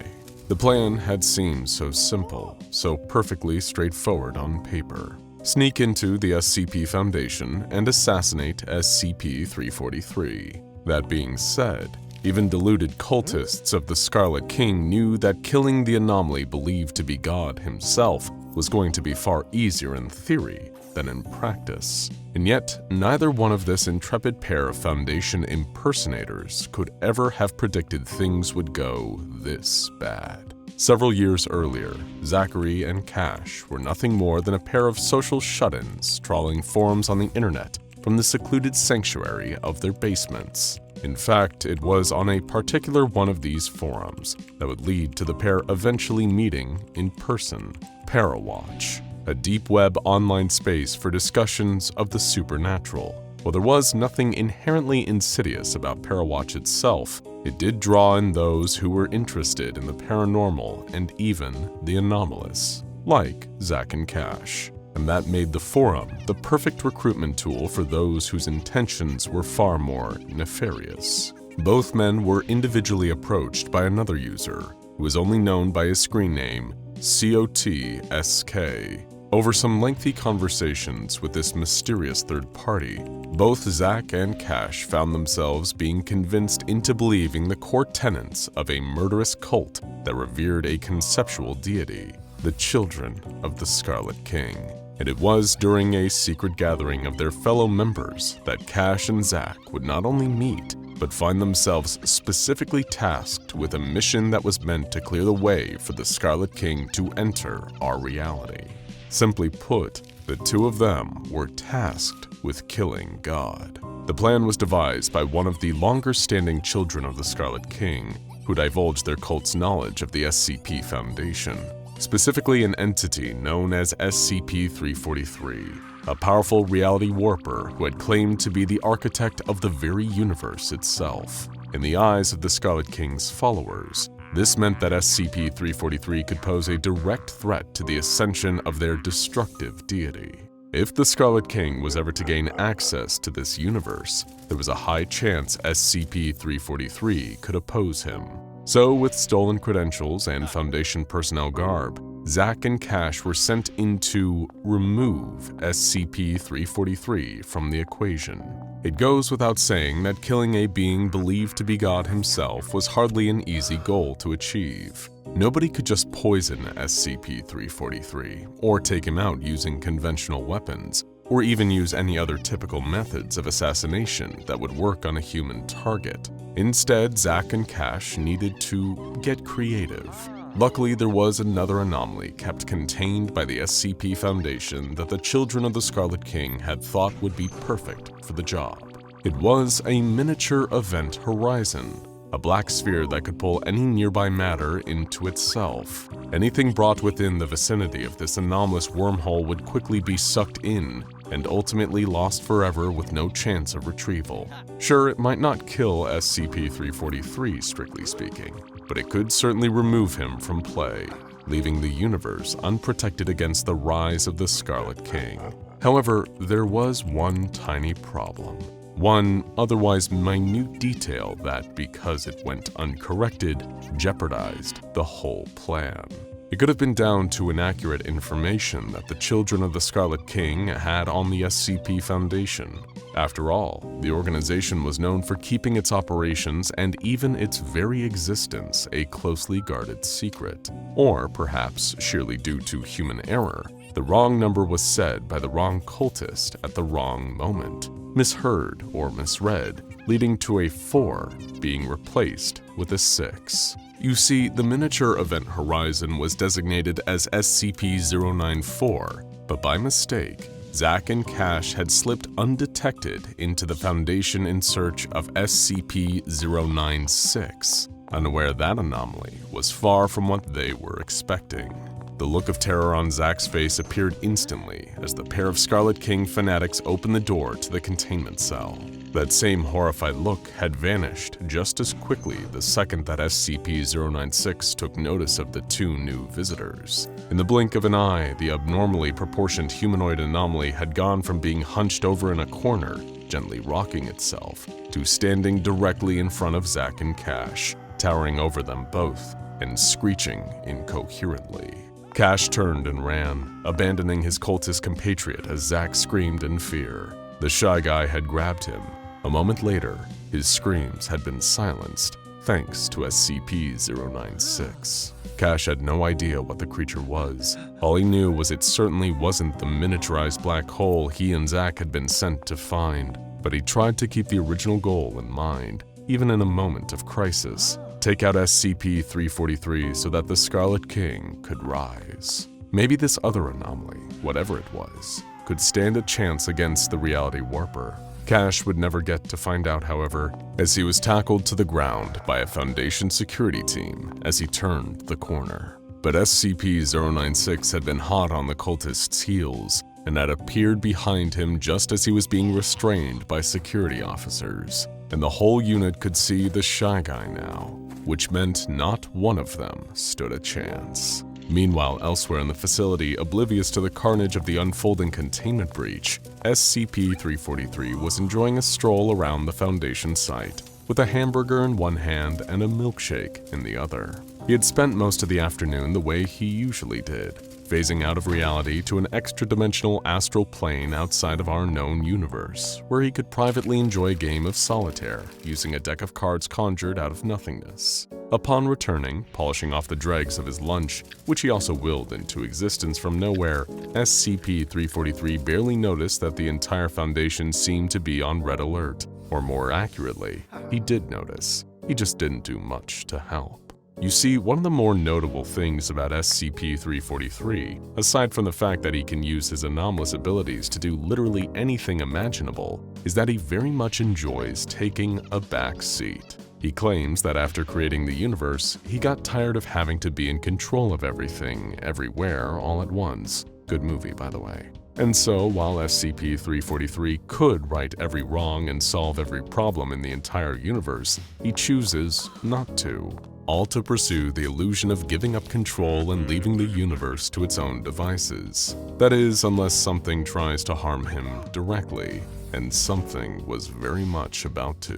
The plan had seemed so simple, so perfectly straightforward on paper. Sneak into the SCP Foundation and assassinate SCP-343. That being said, even deluded cultists of the Scarlet King knew that killing the anomaly believed to be God himself was going to be far easier in theory than in practice. And yet, neither one of this intrepid pair of Foundation impersonators could ever have predicted things would go this bad. Several years earlier, Zachary and Cash were nothing more than a pair of social shut-ins trawling forums on the internet from the secluded sanctuary of their basements. In fact, it was on a particular one of these forums that would lead to the pair eventually meeting in person. Parawatch, a deep web online space for discussions of the supernatural. While there was nothing inherently insidious about Parawatch itself, it did draw in those who were interested in the paranormal and even the anomalous, like Zack and Cash. And that made the forum the perfect recruitment tool for those whose intentions were far more nefarious. Both men were individually approached by another user, who was only known by his screen name, COTSK. Over some lengthy conversations with this mysterious third party, both Zack and Cash found themselves being convinced into believing the core tenets of a murderous cult that revered a conceptual deity, the children of the Scarlet King. And it was during a secret gathering of their fellow members that Cash and Zack would not only meet, but find themselves specifically tasked with a mission that was meant to clear the way for the Scarlet King to enter our reality. Simply put, the two of them were tasked with killing God. The plan was devised by one of the longer-standing children of the Scarlet King, who divulged their cult's knowledge of the SCP Foundation, specifically an entity known as SCP-343, a powerful reality warper who had claimed to be the architect of the very universe itself. In the eyes of the Scarlet King's followers, this meant that SCP-343 could pose a direct threat to the ascension of their destructive deity. If the Scarlet King was ever to gain access to this universe, there was a high chance SCP-343 could oppose him. So, with stolen credentials and Foundation personnel garb, Zack and Cash were sent in to remove SCP-343 from the equation. It goes without saying that killing a being believed to be God himself was hardly an easy goal to achieve. Nobody could just poison SCP-343, or take him out using conventional weapons, or even use any other typical methods of assassination that would work on a human target. Instead, Zack and Cash needed to get creative. Luckily, there was another anomaly kept contained by the SCP Foundation that the children of the Scarlet King had thought would be perfect for the job. It was a miniature event horizon, a black sphere that could pull any nearby matter into itself. Anything brought within the vicinity of this anomalous wormhole would quickly be sucked in and ultimately lost forever with no chance of retrieval. Sure, it might not kill SCP-343, strictly speaking, but it could certainly remove him from play, leaving the universe unprotected against the rise of the Scarlet King. However, there was one tiny problem. One otherwise minute detail that, because it went uncorrected, jeopardized the whole plan. It could have been down to inaccurate information that the children of the Scarlet King had on the SCP Foundation. After all, the organization was known for keeping its operations and even its very existence a closely guarded secret. Or perhaps, sheerly due to human error, the wrong number was said by the wrong cultist at the wrong moment, misheard or misread, leading to a 4 being replaced with a 6. You see, the miniature event horizon was designated as SCP-094, but by mistake, Zack and Cash had slipped undetected into the Foundation in search of SCP-096, unaware that anomaly was far from what they were expecting. The look of terror on Zack's face appeared instantly as the pair of Scarlet King fanatics opened the door to the containment cell. That same horrified look had vanished just as quickly the second that SCP-096 took notice of the 2 new visitors. In the blink of an eye, the abnormally proportioned humanoid anomaly had gone from being hunched over in a corner, gently rocking itself, to standing directly in front of Zack and Cash, towering over them both and screeching incoherently. Cash turned and ran, abandoning his cultist compatriot as Zack screamed in fear. The Shy Guy had grabbed him. A moment later, his screams had been silenced, thanks to SCP-096. Cash had no idea what the creature was. All he knew was it certainly wasn't the miniaturized black hole he and Zack had been sent to find, but he tried to keep the original goal in mind, even in a moment of crisis. Take out SCP-343 so that the Scarlet King could rise. Maybe this other anomaly, whatever it was, could stand a chance against the reality warper. Cash would never get to find out, however, as he was tackled to the ground by a Foundation security team as he turned the corner. But SCP-096 had been hot on the cultist's heels and had appeared behind him just as he was being restrained by security officers, and the whole unit could see the Shy Guy now, which meant not one of them stood a chance. Meanwhile, elsewhere in the facility, oblivious to the carnage of the unfolding containment breach, SCP-343 was enjoying a stroll around the Foundation site, with a hamburger in one hand and a milkshake in the other. He had spent most of the afternoon the way he usually did, phasing out of reality to an extra-dimensional astral plane outside of our known universe, where he could privately enjoy a game of solitaire using a deck of cards conjured out of nothingness. Upon returning, polishing off the dregs of his lunch, which he also willed into existence from nowhere, SCP-343 barely noticed that the entire Foundation seemed to be on red alert. Or more accurately, he did notice. He just didn't do much to help. You see, one of the more notable things about SCP-343, aside from the fact that he can use his anomalous abilities to do literally anything imaginable, is that he very much enjoys taking a back seat. He claims that after creating the universe, he got tired of having to be in control of everything, everywhere, all at once. Good movie, by the way. And so, while SCP-343 could right every wrong and solve every problem in the entire universe, he chooses not to. All to pursue the illusion of giving up control and leaving the universe to its own devices. That is, unless something tries to harm him directly, and something was very much about to.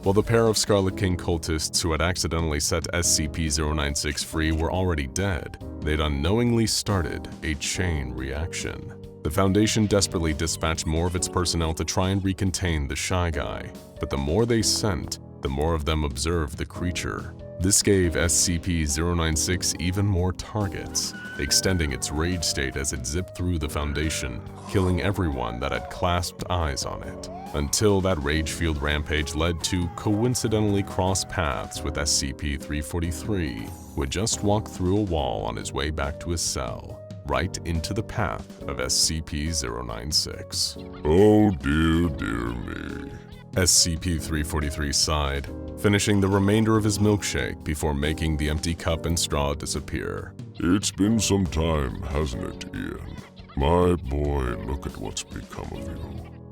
While the pair of Scarlet King cultists who had accidentally set SCP-096 free were already dead, they'd unknowingly started a chain reaction. The Foundation desperately dispatched more of its personnel to try and recontain the Shy Guy, but the more they sent, the more of them observed the creature. This gave SCP-096 even more targets, extending its rage state as it zipped through the Foundation, killing everyone that had clasped eyes on it, until that rage-fueled rampage led to coincidentally cross paths with SCP-343, who had just walked through a wall on his way back to his cell, right into the path of SCP-096. Oh dear me. SCP-343 sighed, finishing the remainder of his milkshake before making the empty cup and straw disappear. It's been some time, hasn't it, Ian? My boy, look at what's become of you.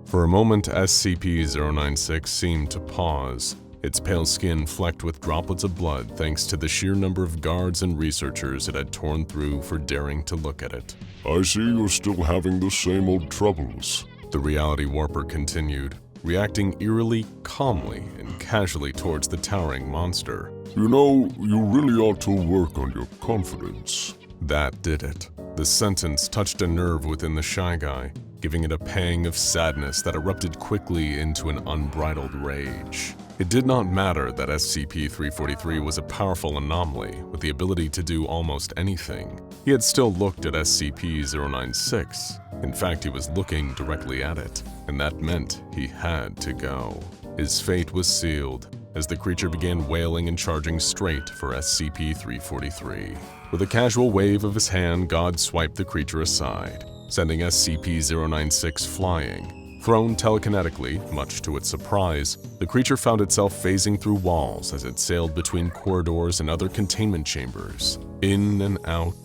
For a moment, SCP-096 seemed to pause, its pale skin flecked with droplets of blood thanks to the sheer number of guards and researchers it had torn through for daring to look at it. I see you're still having the same old troubles. The reality warper continued, reacting eerily calmly and casually towards the towering monster. You know, you really ought to work on your confidence. That did it. The sentence touched a nerve within the Shy Guy, giving it a pang of sadness that erupted quickly into an unbridled rage. It did not matter that SCP-343 was a powerful anomaly with the ability to do almost anything. He had still looked at SCP-096. In fact, he was looking directly at it, and that meant he had to go. His fate was sealed as the creature began wailing and charging straight for SCP-343. With a casual wave of his hand, God swiped the creature aside, sending SCP-096 flying. Thrown telekinetically, much to its surprise, the creature found itself phasing through walls as it sailed between corridors and other containment chambers, in and out,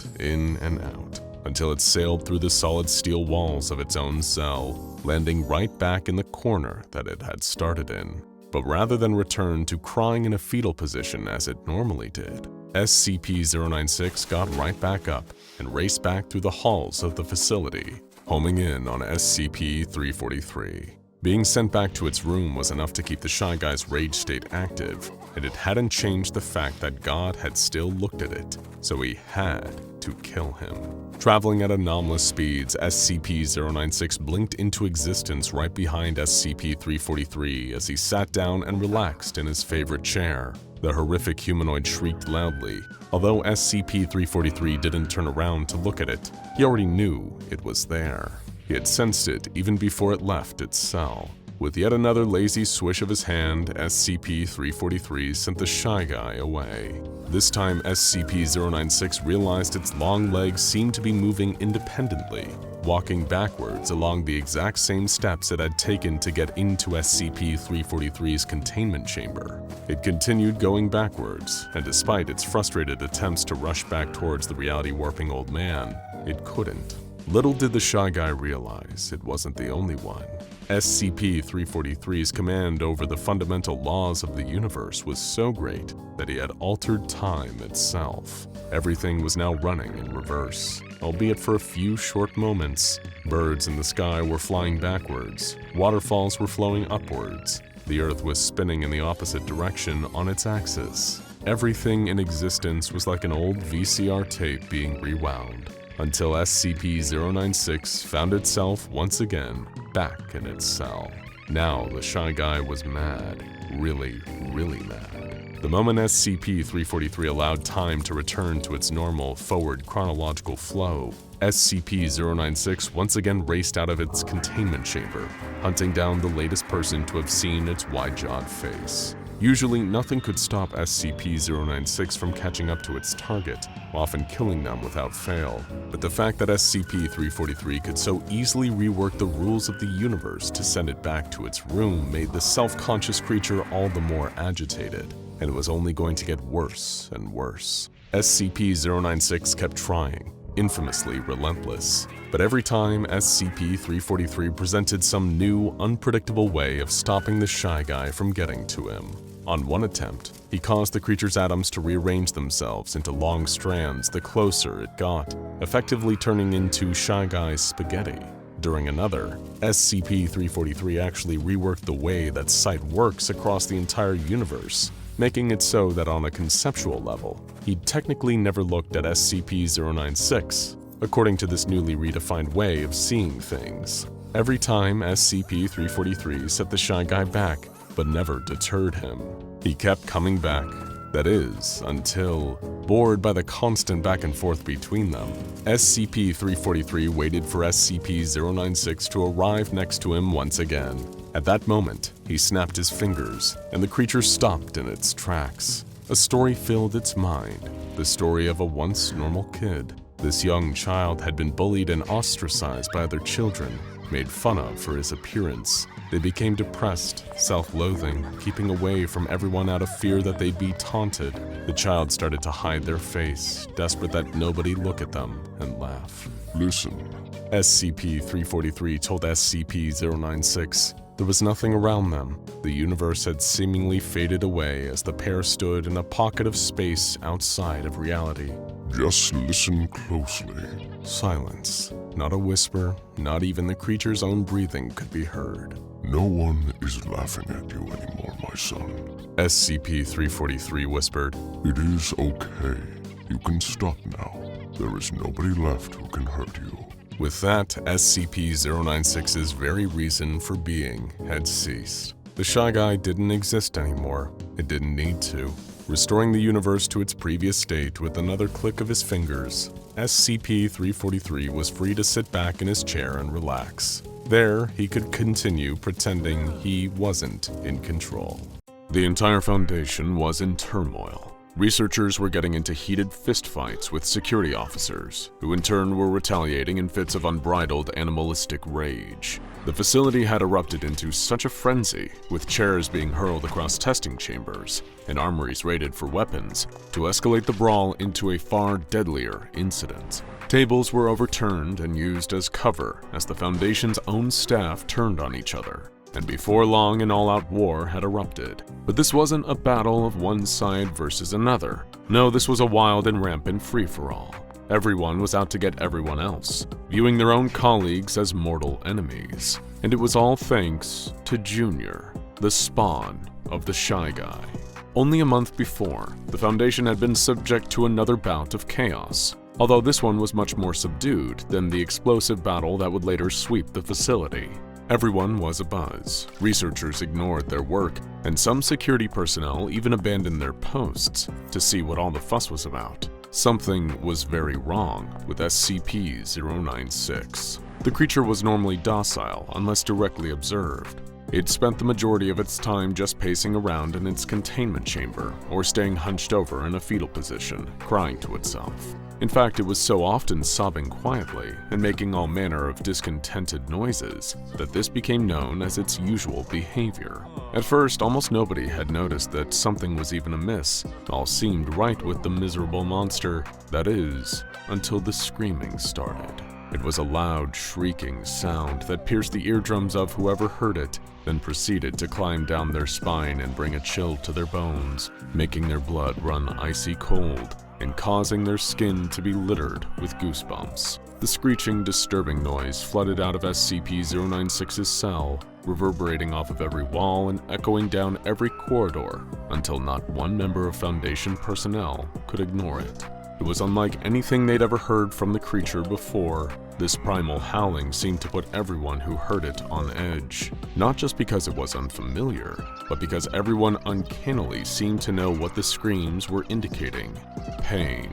until it sailed through the solid steel walls of its own cell, landing right back in the corner that it had started in. But rather than return to crying in a fetal position as it normally did, SCP-096 got right back up and raced back through the halls of the facility, homing in on SCP-343. Being sent back to its room was enough to keep the Shy Guy's rage state active, and it hadn't changed the fact that God had still looked at it, so he had to kill him. Traveling at anomalous speeds, SCP-096 blinked into existence right behind SCP-343 as he sat down and relaxed in his favorite chair. The horrific humanoid shrieked loudly. Although SCP-343 didn't turn around to look at it, he already knew it was there. He had sensed it even before it left its cell. With yet another lazy swish of his hand, SCP-343 sent the Shy Guy away. This time, SCP-096 realized its long legs seemed to be moving independently, walking backwards along the exact same steps it had taken to get into SCP-343's containment chamber. It continued going backwards, and despite its frustrated attempts to rush back towards the reality-warping old man, it couldn't. Little did the Shy Guy realize it wasn't the only one. SCP-343's command over the fundamental laws of the universe was so great that he had altered time itself. Everything was now running in reverse, albeit for a few short moments. Birds in the sky were flying backwards, waterfalls were flowing upwards, the Earth was spinning in the opposite direction on its axis. Everything in existence was like an old VCR tape being rewound, until SCP-096 found itself once again back in its cell. Now the Shy Guy was mad, really mad. The moment SCP-343 allowed time to return to its normal, forward chronological flow, SCP-096 once again raced out of its containment chamber, hunting down the latest person to have seen its wide-jawed face. Usually, nothing could stop SCP-096 from catching up to its target, often killing them without fail. But the fact that SCP-343 could so easily rework the rules of the universe to send it back to its room made the self-conscious creature all the more agitated, and it was only going to get worse and worse. SCP-096 kept trying, infamously relentless, but every time SCP-343 presented some new, unpredictable way of stopping the Shy Guy from getting to him. On one attempt, he caused the creature's atoms to rearrange themselves into long strands the closer it got, effectively turning into Shy Guy's spaghetti. During another, SCP-343 actually reworked the way that sight works across the entire universe, making it so that on a conceptual level, he'd technically never looked at SCP-096, according to this newly redefined way of seeing things. Every time SCP-343 set the Shy Guy back, but never deterred him. He kept coming back. That is, until, bored by the constant back and forth between them, SCP-343 waited for SCP-096 to arrive next to him once again. At that moment, he snapped his fingers, and the creature stopped in its tracks. A story filled its mind, the story of a once normal kid. This young child had been bullied and ostracized by other children, made fun of for his appearance. They became depressed, self-loathing, keeping away from everyone out of fear that they'd be taunted. The child started to hide their face, desperate that nobody look at them and laugh. Listen. SCP-343 told SCP-096 there was nothing around them. The universe had seemingly faded away as the pair stood in a pocket of space outside of reality. Just listen closely. Silence. Not a whisper, not even the creature's own breathing could be heard. No one is laughing at you anymore, my son. SCP-343 whispered. It is okay. You can stop now. There is nobody left who can hurt you. With that, SCP-096's very reason for being had ceased. The Shy Guy didn't exist anymore. It didn't need to. Restoring the universe to its previous state with another click of his fingers, SCP-343 was free to sit back in his chair and relax. There, he could continue pretending he wasn't in control. The entire Foundation was in turmoil. Researchers were getting into heated fistfights with security officers, who in turn were retaliating in fits of unbridled animalistic rage. The facility had erupted into such a frenzy, with chairs being hurled across testing chambers and armories raided for weapons, to escalate the brawl into a far deadlier incident. Tables were overturned and used as cover as the Foundation's own staff turned on each other, and before long an all-out war had erupted. But this wasn't a battle of one side versus another. No, this was a wild and rampant free-for-all. Everyone was out to get everyone else, viewing their own colleagues as mortal enemies. And it was all thanks to Junior, the spawn of the Shy Guy. Only a month before, the Foundation had been subject to another bout of chaos, although this one was much more subdued than the explosive battle that would later sweep the facility. Everyone was abuzz. Researchers ignored their work, and some security personnel even abandoned their posts to see what all the fuss was about. Something was very wrong with SCP-096. The creature was normally docile unless directly observed. It spent the majority of its time just pacing around in its containment chamber or staying hunched over in a fetal position, crying to itself. In fact, it was so often sobbing quietly and making all manner of discontented noises that this became known as its usual behavior. At first, almost nobody had noticed that something was even amiss. All seemed right with the miserable monster, that is, until the screaming started. It was a loud, shrieking sound that pierced the eardrums of whoever heard it, then proceeded to climb down their spine and bring a chill to their bones, making their blood run icy cold and causing their skin to be littered with goosebumps. The screeching, disturbing noise flooded out of SCP-096's cell, reverberating off of every wall and echoing down every corridor until not one member of Foundation personnel could ignore it. It was unlike anything they'd ever heard from the creature before. This primal howling seemed to put everyone who heard it on edge, not just because it was unfamiliar, but because everyone uncannily seemed to know what the screams were indicating: pain.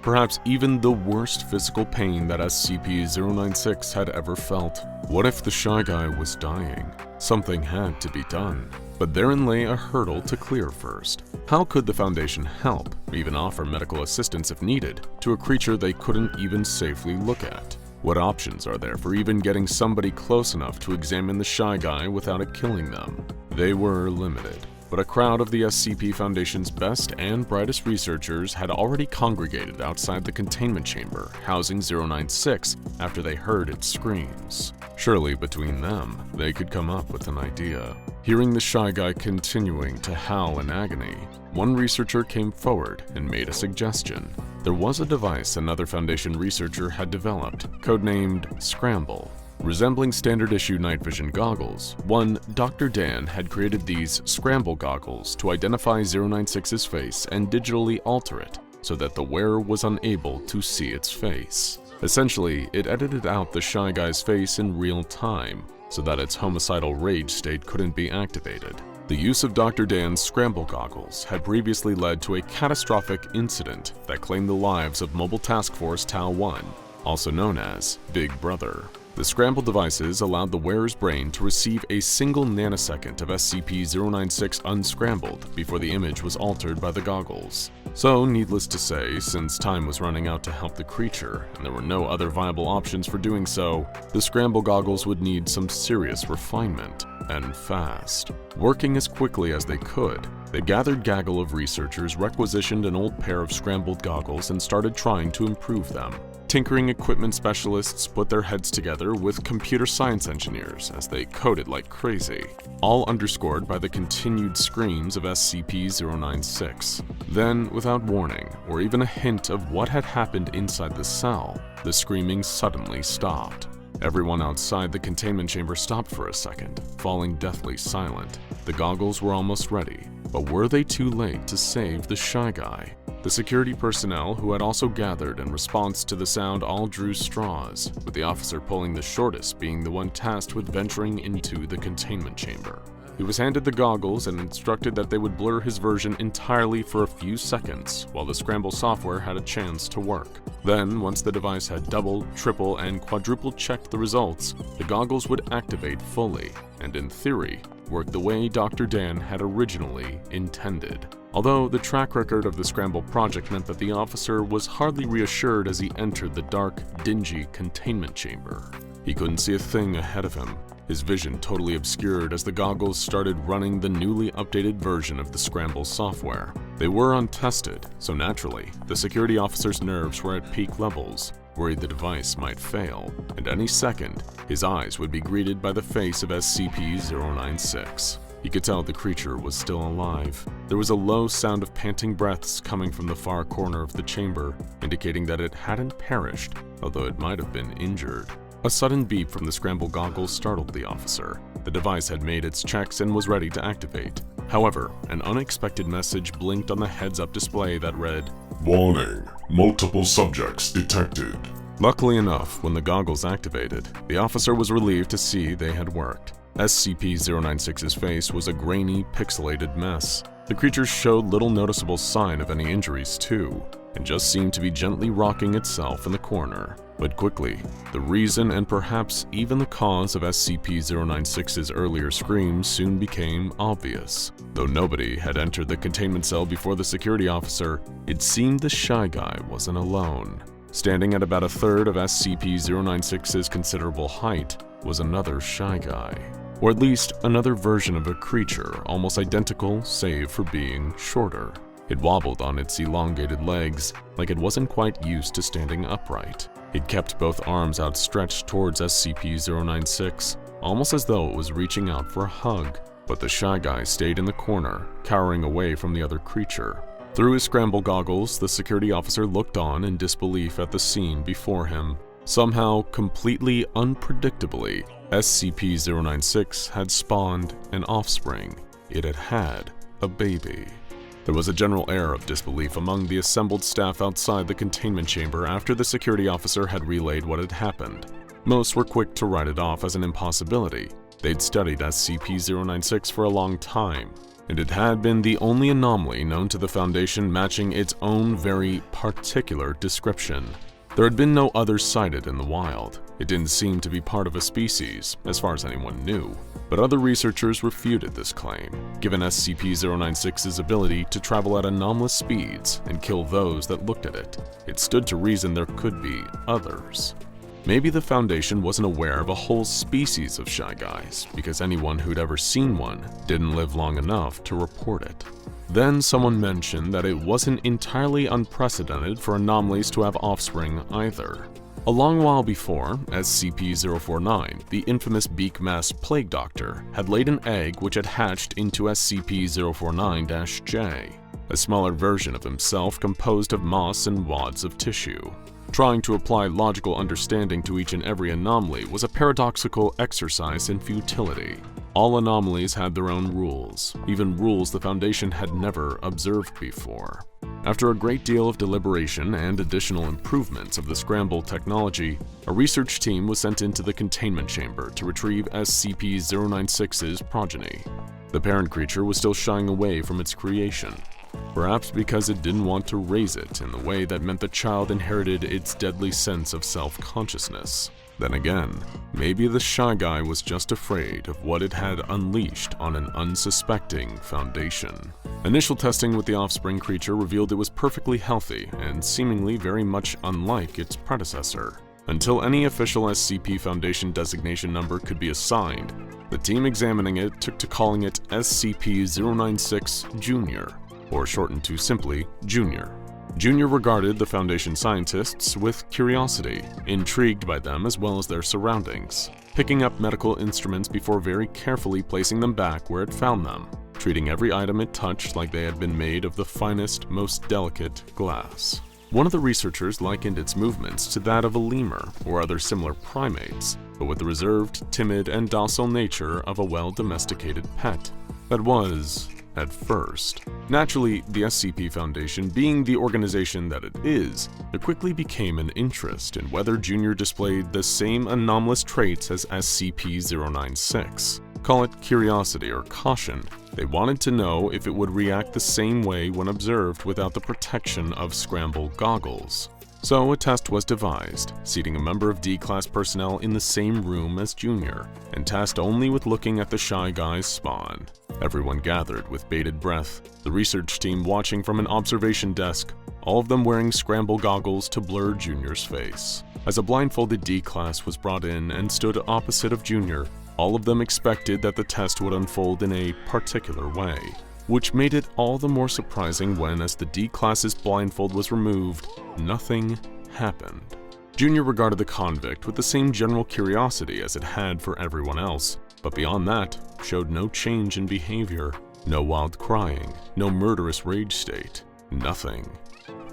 Perhaps even the worst physical pain that SCP-096 had ever felt. What if the Shy Guy was dying? Something had to be done. But therein lay a hurdle to clear first. How could the Foundation help, even offer medical assistance if needed, to a creature they couldn't even safely look at? What options are there for even getting somebody close enough to examine the Shy Guy without it killing them? They were limited. But a crowd of the SCP Foundation's best and brightest researchers had already congregated outside the containment chamber housing 096 after they heard its screams. Surely between them, they could come up with an idea. Hearing the Shy Guy continuing to howl in agony, one researcher came forward and made a suggestion. There was a device another Foundation researcher had developed, codenamed Scramble. Resembling standard-issue night vision goggles, one Dr. Dan had created these Scramble goggles to identify 096's face and digitally alter it so that the wearer was unable to see its face. Essentially, it edited out the Shy Guy's face in real time so that its homicidal rage state couldn't be activated. The use of Dr. Dan's Scramble goggles had previously led to a catastrophic incident that claimed the lives of Mobile Task Force Tau-1, also known as Big Brother. The Scramble devices allowed the wearer's brain to receive a single nanosecond of SCP-096 unscrambled before the image was altered by the goggles. So, needless to say, since time was running out to help the creature, and there were no other viable options for doing so, the Scramble goggles would need some serious refinement, and fast. Working as quickly as they could, the gathered gaggle of researchers requisitioned an old pair of scrambled goggles and started trying to improve them. Tinkering equipment specialists put their heads together with computer science engineers as they coded like crazy, all underscored by the continued screams of SCP-096. Then, without warning or even a hint of what had happened inside the cell, the screaming suddenly stopped. Everyone outside the containment chamber stopped for a second, falling deathly silent. The goggles were almost ready, but were they too late to save the Shy Guy? The security personnel who had also gathered in response to the sound all drew straws, with the officer pulling the shortest being the one tasked with venturing into the containment chamber. He was handed the goggles and instructed that they would blur his version entirely for a few seconds while the Scramble software had a chance to work. Then, once the device had double, triple, and quadruple checked the results, the goggles would activate fully, and in theory, work the way Dr. Dan had originally intended. Although the track record of the Scramble project meant that the officer was hardly reassured as he entered the dark, dingy containment chamber. He couldn't see a thing ahead of him, his vision totally obscured as the goggles started running the newly updated version of the Scramble software. They were untested, so naturally, the security officer's nerves were at peak levels, worried the device might fail, and any second, his eyes would be greeted by the face of SCP-096. He could tell the creature was still alive. There was a low sound of panting breaths coming from the far corner of the chamber, indicating that it hadn't perished, although it might have been injured. A sudden beep from the Scramble goggles startled the officer. The device had made its checks and was ready to activate. However, an unexpected message blinked on the heads-up display that read, "Warning, multiple subjects detected." Luckily enough, when the goggles activated, the officer was relieved to see they had worked. SCP-096's face was a grainy, pixelated mess. The creature showed little noticeable sign of any injuries too. and just seemed to be gently rocking itself in the corner. But quickly, the reason and perhaps even the cause of SCP-096's earlier screams soon became obvious. Though nobody had entered the containment cell before the security officer, it seemed the Shy Guy wasn't alone. Standing at about a third of SCP-096's considerable height was another Shy Guy. Or at least another version of a creature almost identical save for being shorter. It wobbled on its elongated legs like it wasn't quite used to standing upright. It kept both arms outstretched towards SCP-096, almost as though it was reaching out for a hug, but the Shy Guy stayed in the corner, cowering away from the other creature. Through his scramble goggles, the security officer looked on in disbelief at the scene before him. Somehow, completely unpredictably, SCP-096 had spawned an offspring. It had had a baby. There was a general air of disbelief among the assembled staff outside the containment chamber after the security officer had relayed what had happened. Most were quick to write it off as an impossibility. They'd studied SCP-096 for a long time, and it had been the only anomaly known to the Foundation matching its own very particular description. There had been no others sighted in the wild. It didn't seem to be part of a species, as far as anyone knew. But other researchers refuted this claim, given SCP-096's ability to travel at anomalous speeds and kill those that looked at it. It stood to reason there could be others. Maybe the Foundation wasn't aware of a whole species of Shy Guys, because anyone who'd ever seen one didn't live long enough to report it. Then someone mentioned that it wasn't entirely unprecedented for anomalies to have offspring either. A long while before, SCP-049, the infamous beak-masked plague doctor, had laid an egg which had hatched into SCP-049-J, a smaller version of himself composed of moss and wads of tissue. Trying to apply logical understanding to each and every anomaly was a paradoxical exercise in futility. All anomalies had their own rules, even rules the Foundation had never observed before. After a great deal of deliberation and additional improvements of the scramble technology, a research team was sent into the containment chamber to retrieve SCP-096's progeny. The parent creature was still shying away from its creation, perhaps because it didn't want to raise it in the way that meant the child inherited its deadly sense of self-consciousness. Then again, maybe the Shy Guy was just afraid of what it had unleashed on an unsuspecting Foundation. Initial testing with the offspring creature revealed it was perfectly healthy and seemingly very much unlike its predecessor. Until any official SCP Foundation designation number could be assigned, the team examining it took to calling it SCP-096 Junior, or shortened to simply Junior. Junior regarded the Foundation scientists with curiosity, intrigued by them as well as their surroundings, picking up medical instruments before very carefully placing them back where it found them, treating every item it touched like they had been made of the finest, most delicate glass. One of the researchers likened its movements to that of a lemur or other similar primates, but with the reserved, timid, and docile nature of a well-domesticated pet. That was, at first. Naturally, the SCP Foundation being the organization that it is, there quickly became an interest in whether Junior displayed the same anomalous traits as SCP-096. Call it curiosity or caution. They wanted to know if it would react the same way when observed without the protection of scramble goggles. So a test was devised, seating a member of D-Class personnel in the same room as Junior, and tasked only with looking at the Shy Guy's spawn. Everyone gathered with bated breath, the research team watching from an observation desk, all of them wearing scramble goggles to blur Junior's face. As a blindfolded D-Class was brought in and stood opposite of Junior, all of them expected that the test would unfold in a particular way, which made it all the more surprising when, as the D-Class's blindfold was removed, nothing happened. Junior regarded the convict with the same general curiosity as it had for everyone else, but beyond that, showed no change in behavior, no wild crying, no murderous rage state, nothing.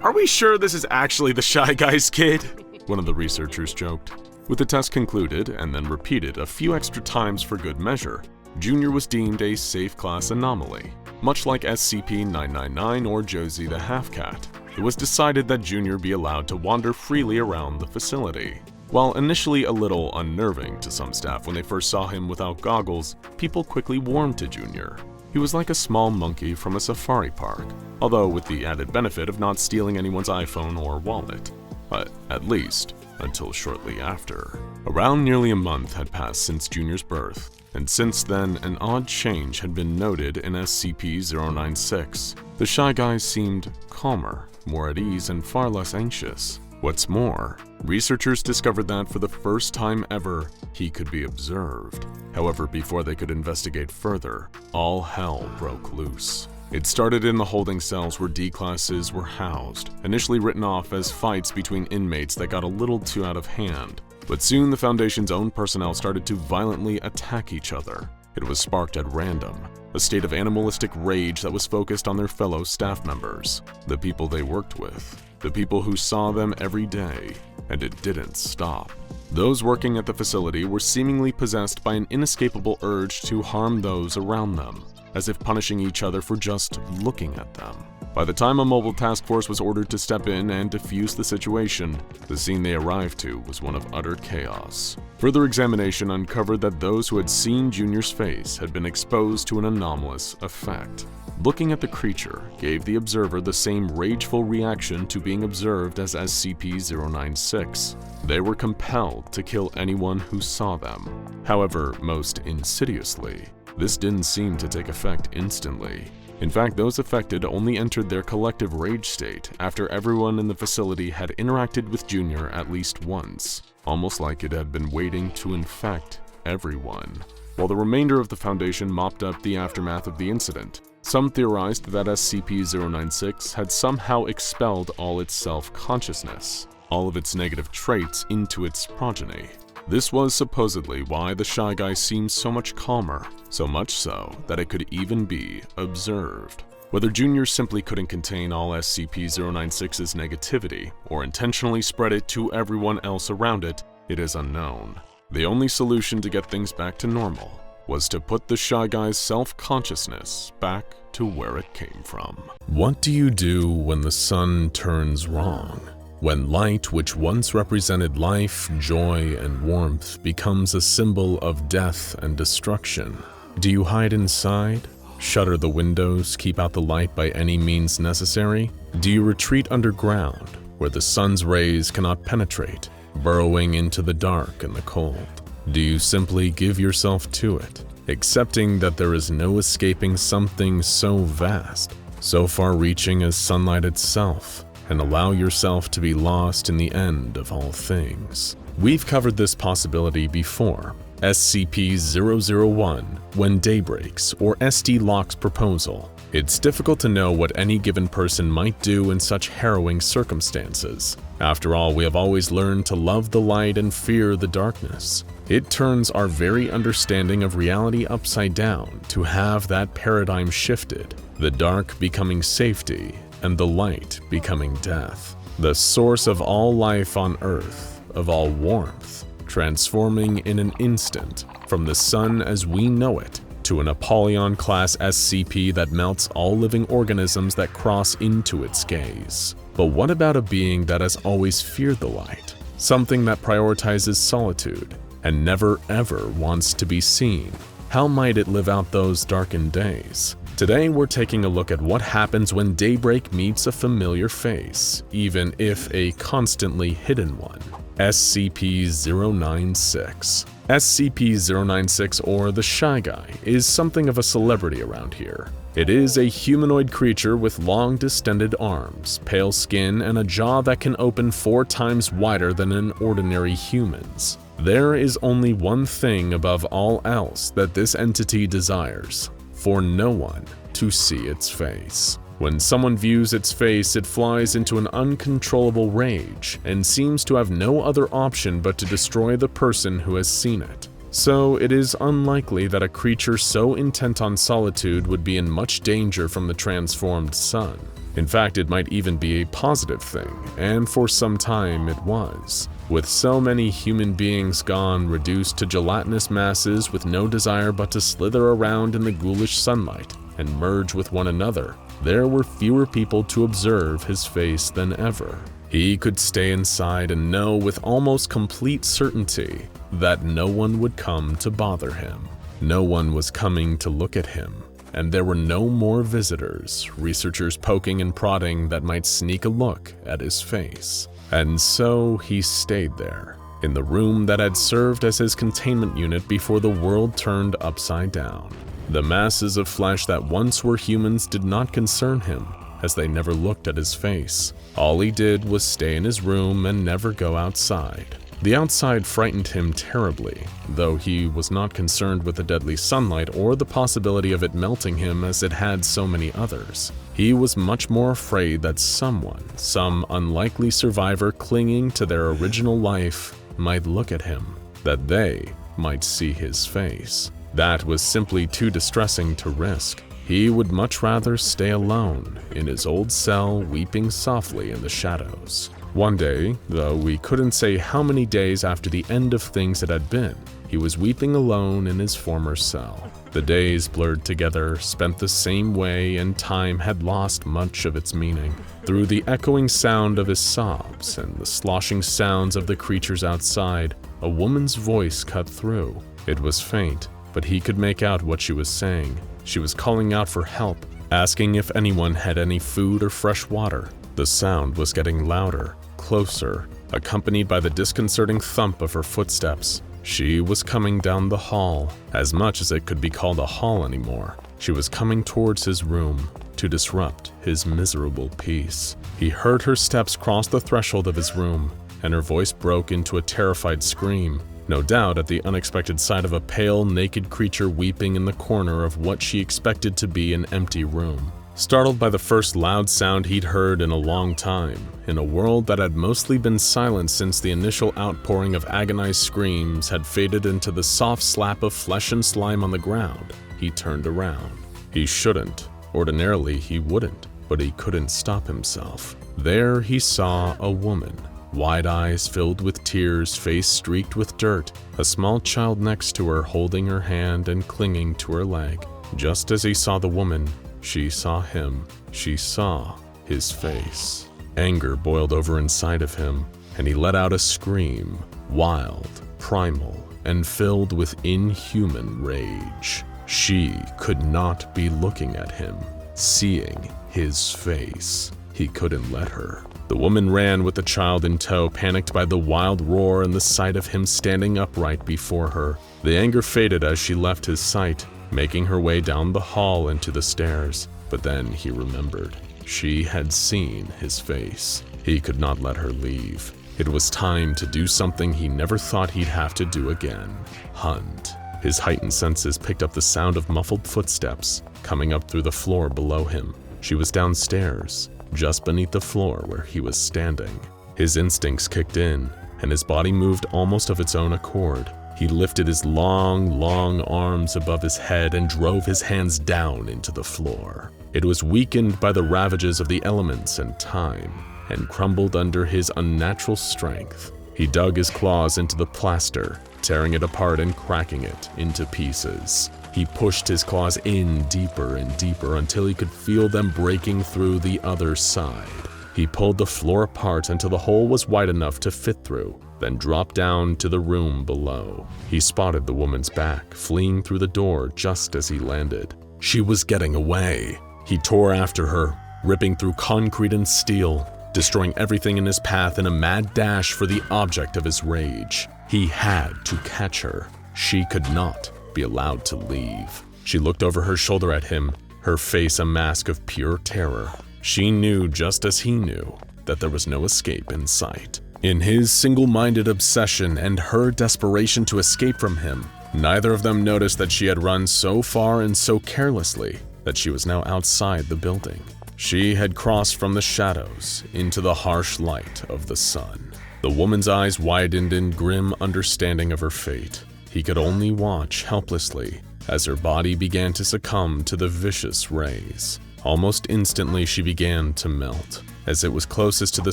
"Are we sure this is actually the Shy Guy's kid?" one of the researchers joked. With the test concluded, and then repeated a few extra times for good measure, Junior was deemed a safe class anomaly. Much like SCP-099 or Josie the Half-Cat, it was decided that Junior be allowed to wander freely around the facility. While initially a little unnerving to some staff when they first saw him without goggles, people quickly warmed to Junior. He was like a small monkey from a safari park, although with the added benefit of not stealing anyone's iPhone or wallet. But at least, until shortly after. Around nearly a month had passed since Junior's birth, and since then an odd change had been noted in SCP-096. The Shy Guy seemed calmer, more at ease, and far less anxious. What's more, researchers discovered that for the first time ever, he could be observed. However, before they could investigate further, all hell broke loose. It started in the holding cells where D-classes were housed, initially written off as fights between inmates that got a little too out of hand. But soon the Foundation's own personnel started to violently attack each other. It was sparked at random, a state of animalistic rage that was focused on their fellow staff members, the people they worked with, the people who saw them every day, and it didn't stop. Those working at the facility were seemingly possessed by an inescapable urge to harm those around them, as if punishing each other for just looking at them. By the time a mobile task force was ordered to step in and defuse the situation, the scene they arrived to was one of utter chaos. Further examination uncovered that those who had seen Junior's face had been exposed to an anomalous effect. Looking at the creature gave the observer the same rageful reaction to being observed as SCP-096. They were compelled to kill anyone who saw them. However, most insidiously, this didn't seem to take effect instantly. In fact, those affected only entered their collective rage state after everyone in the facility had interacted with Junior at least once, almost like it had been waiting to infect everyone. While the remainder of the Foundation mopped up the aftermath of the incident, some theorized that SCP-096 had somehow expelled all its self-consciousness, all of its negative traits into its progeny. This was supposedly why the Shy Guy seemed so much calmer, so much so that it could even be observed. Whether Junior simply couldn't contain all SCP-096's negativity, or intentionally spread it to everyone else around it, it is unknown. The only solution to get things back to normal was to put the Shy Guy's self-consciousness back to where it came from. What do you do when the sun turns wrong? When light, which once represented life, joy, and warmth, becomes a symbol of death and destruction? Do you hide inside? Shutter the windows, keep out the light by any means necessary? Do you retreat underground, where the sun's rays cannot penetrate, burrowing into the dark and the cold? Do you simply give yourself to it, accepting that there is no escaping something so vast, so far-reaching as sunlight itself, and allow yourself to be lost in the end of all things? We've covered this possibility before. SCP-001, When Day Breaks, or SD Locke's proposal. It's difficult to know what any given person might do in such harrowing circumstances. After all, we have always learned to love the light and fear the darkness. It turns our very understanding of reality upside down to have that paradigm shifted, the dark becoming safety and the light becoming death. The source of all life on Earth, of all warmth, transforming in an instant from the sun as we know it to an Apollyon-class SCP that melts all living organisms that cross into its gaze. But what about a being that has always feared the light? Something that prioritizes solitude and never ever wants to be seen? How might it live out those darkened days? Today we're taking a look at what happens when daybreak meets a familiar face, even if a constantly hidden one. SCP-096. SCP-096, or the Shy Guy, is something of a celebrity around here. It is a humanoid creature with long distended arms, pale skin, and a jaw that can open 4 times wider than an ordinary human's. There is only one thing above all else that this entity desires: for no one to see its face. When someone views its face, it flies into an uncontrollable rage and seems to have no other option but to destroy the person who has seen it. So it is unlikely that a creature so intent on solitude would be in much danger from the transformed sun. In fact, it might even be a positive thing, and for some time it was. With so many human beings gone, reduced to gelatinous masses with no desire but to slither around in the ghoulish sunlight and merge with one another, there were fewer people to observe his face than ever. He could stay inside and know with almost complete certainty that no one would come to bother him. No one was coming to look at him, and there were no more visitors, researchers poking and prodding that might sneak a look at his face. And so he stayed there, in the room that had served as his containment unit before the world turned upside down. The masses of flesh that once were humans did not concern him, as they never looked at his face. All he did was stay in his room and never go outside. The outside frightened him terribly, though he was not concerned with the deadly sunlight or the possibility of it melting him as it had so many others. He was much more afraid that someone, some unlikely survivor clinging to their original life, might look at him, that they might see his face. That was simply too distressing to risk. He would much rather stay alone in his old cell, weeping softly in the shadows. One day, though we couldn't say how many days after the end of things it had been, he was weeping alone in his former cell. The days blurred together, spent the same way, and time had lost much of its meaning. Through the echoing sound of his sobs and the sloshing sounds of the creatures outside, a woman's voice cut through. It was faint, but he could make out what she was saying. She was calling out for help, asking if anyone had any food or fresh water. The sound was getting louder, closer, accompanied by the disconcerting thump of her footsteps. She was coming down the hall, as much as it could be called a hall anymore. She was coming towards his room to disrupt his miserable peace. He heard her steps cross the threshold of his room, and her voice broke into a terrified scream. No doubt at the unexpected sight of a pale, naked creature weeping in the corner of what she expected to be an empty room. Startled by the first loud sound he'd heard in a long time, in a world that had mostly been silent since the initial outpouring of agonized screams had faded into the soft slap of flesh and slime on the ground, he turned around. He shouldn't. Ordinarily, he wouldn't, but he couldn't stop himself. There he saw a woman. Wide eyes filled with tears, face streaked with dirt, a small child next to her holding her hand and clinging to her leg. Just as he saw the woman, she saw him. She saw his face. Anger boiled over inside of him, and he let out a scream, wild, primal, and filled with inhuman rage. She could not be looking at him, seeing his face. He couldn't let her. The woman ran with the child in tow, panicked by the wild roar and the sight of him standing upright before her. The anger faded as she left his sight, making her way down the hall into the stairs. But then he remembered. She had seen his face. He could not let her leave. It was time to do something he never thought he'd have to do again. Hunt. His heightened senses picked up the sound of muffled footsteps coming up through the floor below him. She was downstairs, just beneath the floor where he was standing. His instincts kicked in, and his body moved almost of its own accord. He lifted his long, long arms above his head and drove his hands down into the floor. It was weakened by the ravages of the elements and time, and crumbled under his unnatural strength. He dug his claws into the plaster, tearing it apart and cracking it into pieces. He pushed his claws in deeper and deeper until he could feel them breaking through the other side. He pulled the floor apart until the hole was wide enough to fit through, then dropped down to the room below. He spotted the woman's back, fleeing through the door just as he landed. She was getting away. He tore after her, ripping through concrete and steel, destroying everything in his path in a mad dash for the object of his rage. He had to catch her. She could not be allowed to leave. She looked over her shoulder at him, her face a mask of pure terror. She knew, just as he knew, that there was no escape in sight. In his single-minded obsession and her desperation to escape from him, neither of them noticed that she had run so far and so carelessly that she was now outside the building. She had crossed from the shadows into the harsh light of the sun. The woman's eyes widened in grim understanding of her fate. He could only watch helplessly as her body began to succumb to the vicious rays. Almost instantly, she began to melt. As it was closest to the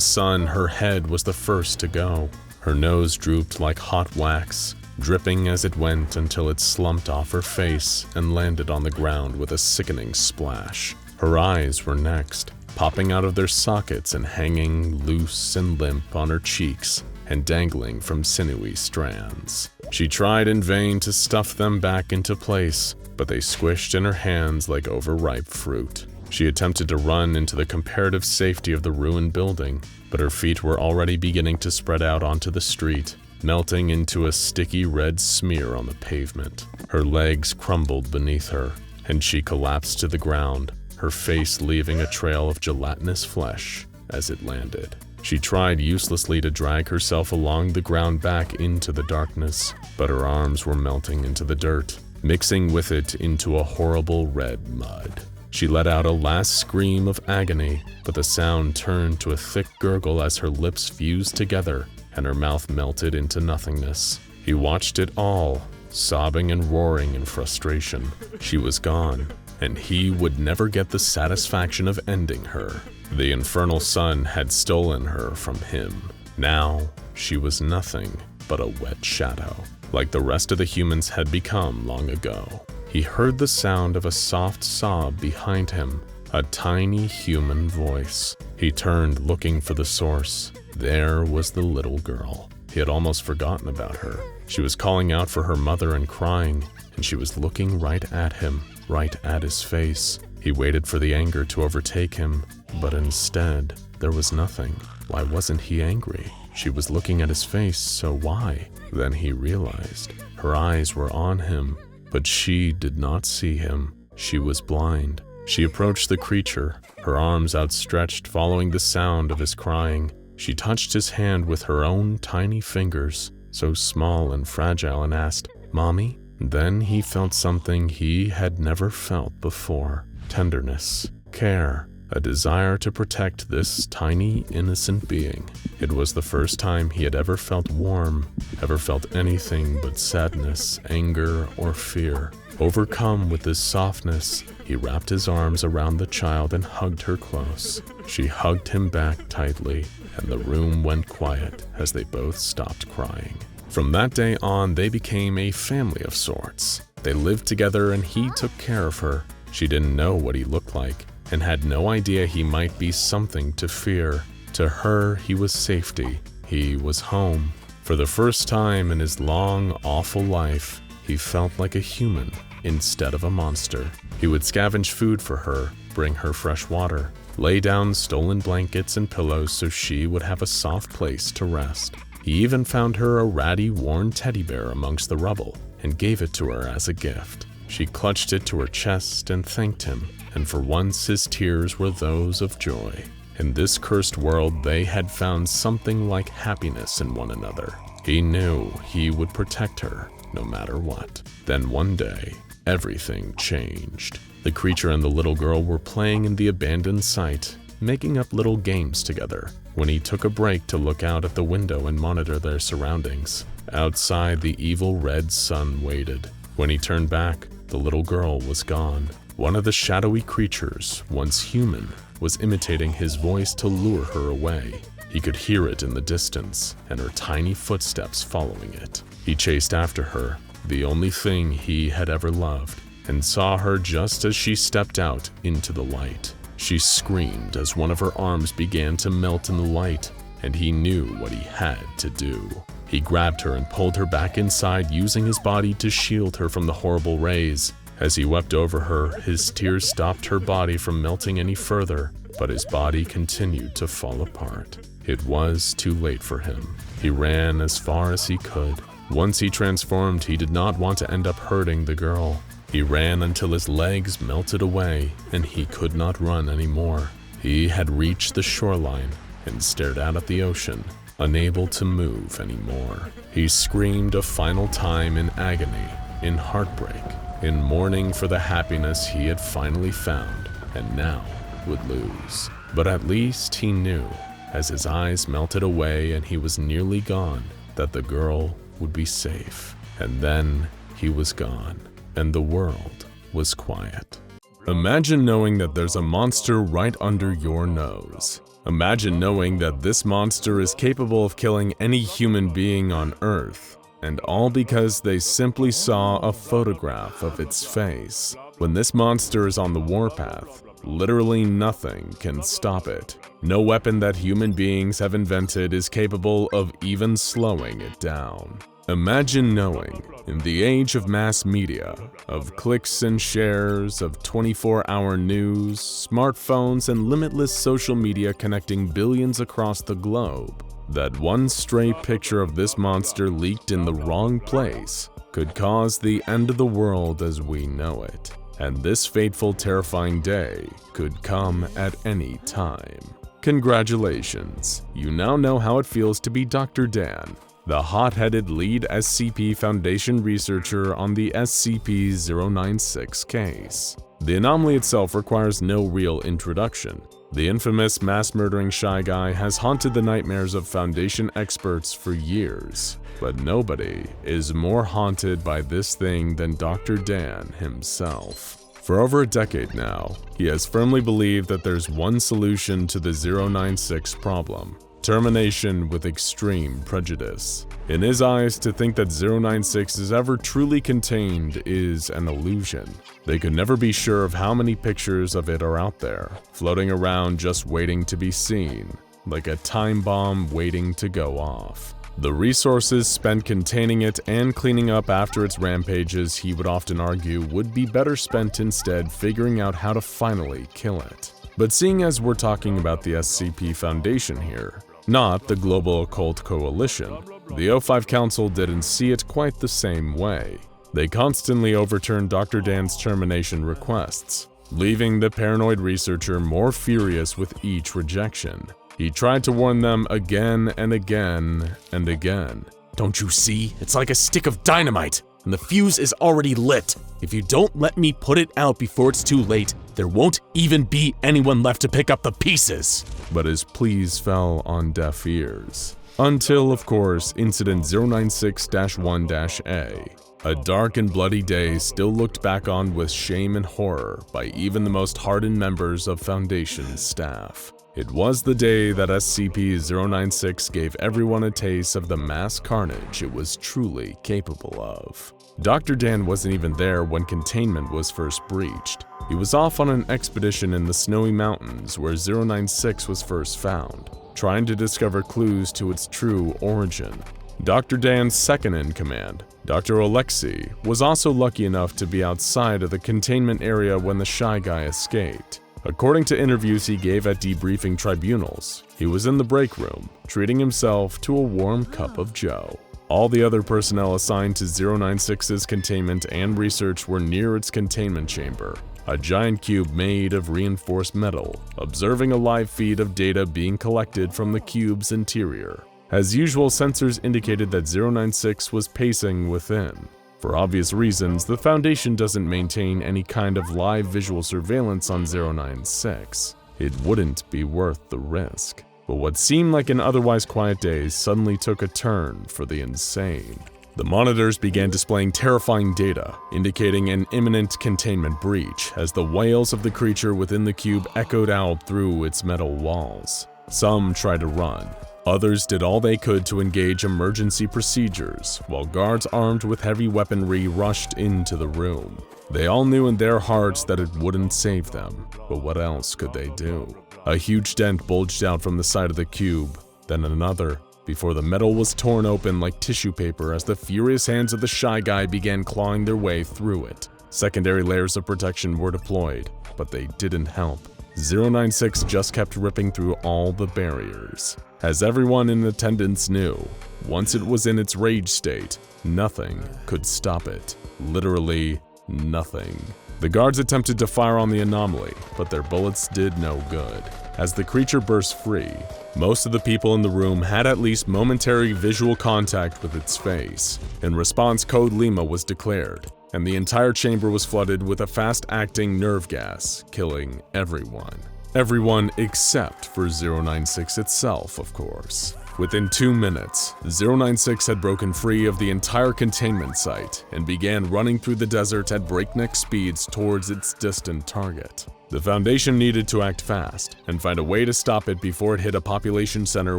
sun, her head was the first to go. Her nose drooped like hot wax, dripping as it went until it slumped off her face and landed on the ground with a sickening splash. Her eyes were next, popping out of their sockets and hanging loose and limp on her cheeks and dangling from sinewy strands. She tried in vain to stuff them back into place, but they squished in her hands like overripe fruit. She attempted to run into the comparative safety of the ruined building, but her feet were already beginning to spread out onto the street, melting into a sticky red smear on the pavement. Her legs crumbled beneath her, and she collapsed to the ground, her face leaving a trail of gelatinous flesh as it landed. She tried uselessly to drag herself along the ground back into the darkness, but her arms were melting into the dirt, mixing with it into a horrible red mud. She let out a last scream of agony, but the sound turned to a thick gurgle as her lips fused together and her mouth melted into nothingness. He watched it all, sobbing and roaring in frustration. She was gone, and he would never get the satisfaction of ending her. The infernal sun had stolen her from him. Now, she was nothing but a wet shadow, like the rest of the humans had become long ago. He heard the sound of a soft sob behind him, a tiny human voice. He turned, looking for the source. There was the little girl. He had almost forgotten about her. She was calling out for her mother and crying, and she was looking right at him, right at his face. He waited for the anger to overtake him, but instead, there was nothing. Why wasn't he angry? She was looking at his face, so why? Then he realized. Her eyes were on him, but she did not see him. She was blind. She approached the creature, her arms outstretched following the sound of his crying. She touched his hand with her own tiny fingers, so small and fragile, and asked, "Mommy?" Then he felt something he had never felt before. Tenderness, care, a desire to protect this tiny, innocent being. It was the first time he had ever felt warm, ever felt anything but sadness, anger, or fear. Overcome with this softness, he wrapped his arms around the child and hugged her close. She hugged him back tightly, and the room went quiet as they both stopped crying. From that day on, they became a family of sorts. They lived together and he took care of her. She didn't know what he looked like, and had no idea he might be something to fear. To her, he was safety. He was home. For the first time in his long, awful life, he felt like a human instead of a monster. He would scavenge food for her, bring her fresh water, lay down stolen blankets and pillows so she would have a soft place to rest. He even found her a ratty, worn teddy bear amongst the rubble and gave it to her as a gift. She clutched it to her chest and thanked him, and for once his tears were those of joy. In this cursed world, they had found something like happiness in one another. He knew he would protect her, no matter what. Then one day, everything changed. The creature and the little girl were playing in the abandoned site, making up little games together, when he took a break to look out at the window and monitor their surroundings. Outside, the evil red sun waited. When he turned back, the little girl was gone. One of the shadowy creatures, once human, was imitating his voice to lure her away. He could hear it in the distance, and her tiny footsteps following it. He chased after her, the only thing he had ever loved, and saw her just as she stepped out into the light. She screamed as one of her arms began to melt in the light, and he knew what he had to do. He grabbed her and pulled her back inside, using his body to shield her from the horrible rays. As he wept over her, his tears stopped her body from melting any further, but his body continued to fall apart. It was too late for him. He ran as far as he could. Once he transformed, he did not want to end up hurting the girl. He ran until his legs melted away and he could not run anymore. He had reached the shoreline and stared out at the ocean, unable to move anymore. He screamed a final time in agony, in heartbreak, in mourning for the happiness he had finally found and now would lose. But at least he knew, as his eyes melted away and he was nearly gone, that the girl would be safe. And then he was gone, and the world was quiet. Imagine knowing that there's a monster right under your nose. Imagine knowing that this monster is capable of killing any human being on Earth, and all because they simply saw a photograph of its face. When this monster is on the warpath, literally nothing can stop it. No weapon that human beings have invented is capable of even slowing it down. Imagine knowing, in the age of mass media, of clicks and shares, of 24-hour news, smartphones, and limitless social media connecting billions across the globe, that one stray picture of this monster leaked in the wrong place could cause the end of the world as we know it. And this fateful, terrifying day could come at any time. Congratulations, you now know how it feels to be Dr. Dan, the hot-headed lead SCP Foundation researcher on the SCP-096 case. The anomaly itself requires no real introduction. The infamous mass-murdering Shy Guy has haunted the nightmares of Foundation experts for years, but nobody is more haunted by this thing than Dr. Dan himself. For over a decade now, he has firmly believed that there's one solution to the 096 problem: termination with extreme prejudice. In his eyes, to think that 096 is ever truly contained is an illusion. They could never be sure of how many pictures of it are out there, floating around just waiting to be seen, like a time bomb waiting to go off. The resources spent containing it and cleaning up after its rampages, he would often argue, would be better spent instead figuring out how to finally kill it. But seeing as we're talking about the SCP Foundation here, not the Global Occult Coalition, the O5 Council didn't see it quite the same way. They constantly overturned Dr. Dan's termination requests, leaving the paranoid researcher more furious with each rejection. He tried to warn them again and again and again. Don't you see? It's like a stick of dynamite, and the fuse is already lit. If you don't let me put it out before it's too late, there won't even be anyone left to pick up the pieces. But his pleas fell on deaf ears. Until, of course, Incident 096-1-A. A dark and bloody day still looked back on with shame and horror by even the most hardened members of Foundation staff. It was the day that SCP-096 gave everyone a taste of the mass carnage it was truly capable of. Dr. Dan wasn't even there when Containment was first breached. He was off on an expedition in the snowy mountains where 096 was first found, trying to discover clues to its true origin. Dr. Dan's second-in-command, Dr. Alexei, was also lucky enough to be outside of the containment area when the Shy Guy escaped. According to interviews he gave at debriefing tribunals, he was in the break room, treating himself to a warm cup of joe. All the other personnel assigned to 096's containment and research were near its containment chamber, a giant cube made of reinforced metal, observing a live feed of data being collected from the cube's interior. As usual, sensors indicated that 096 was pacing within. For obvious reasons, the Foundation doesn't maintain any kind of live visual surveillance on 096. It wouldn't be worth the risk. But what seemed like an otherwise quiet day suddenly took a turn for the insane. The monitors began displaying terrifying data, indicating an imminent containment breach as the wails of the creature within the cube echoed out through its metal walls. Some tried to run. Others did all they could to engage emergency procedures, while guards armed with heavy weaponry rushed into the room. They all knew in their hearts that it wouldn't save them, but what else could they do? A huge dent bulged out from the side of the cube, then another, before the metal was torn open like tissue paper as the furious hands of the Shy Guy began clawing their way through it. Secondary layers of protection were deployed, but they didn't help. 096 just kept ripping through all the barriers. As everyone in attendance knew, once it was in its rage state, nothing could stop it. Literally nothing. The guards attempted to fire on the anomaly, but their bullets did no good. As the creature burst free, most of the people in the room had at least momentary visual contact with its face. In response, Code Lima was declared, and the entire chamber was flooded with a fast-acting nerve gas, killing everyone. Everyone except for 096 itself, of course. Within 2 minutes, 096 had broken free of the entire containment site and began running through the desert at breakneck speeds towards its distant target. The Foundation needed to act fast and find a way to stop it before it hit a population center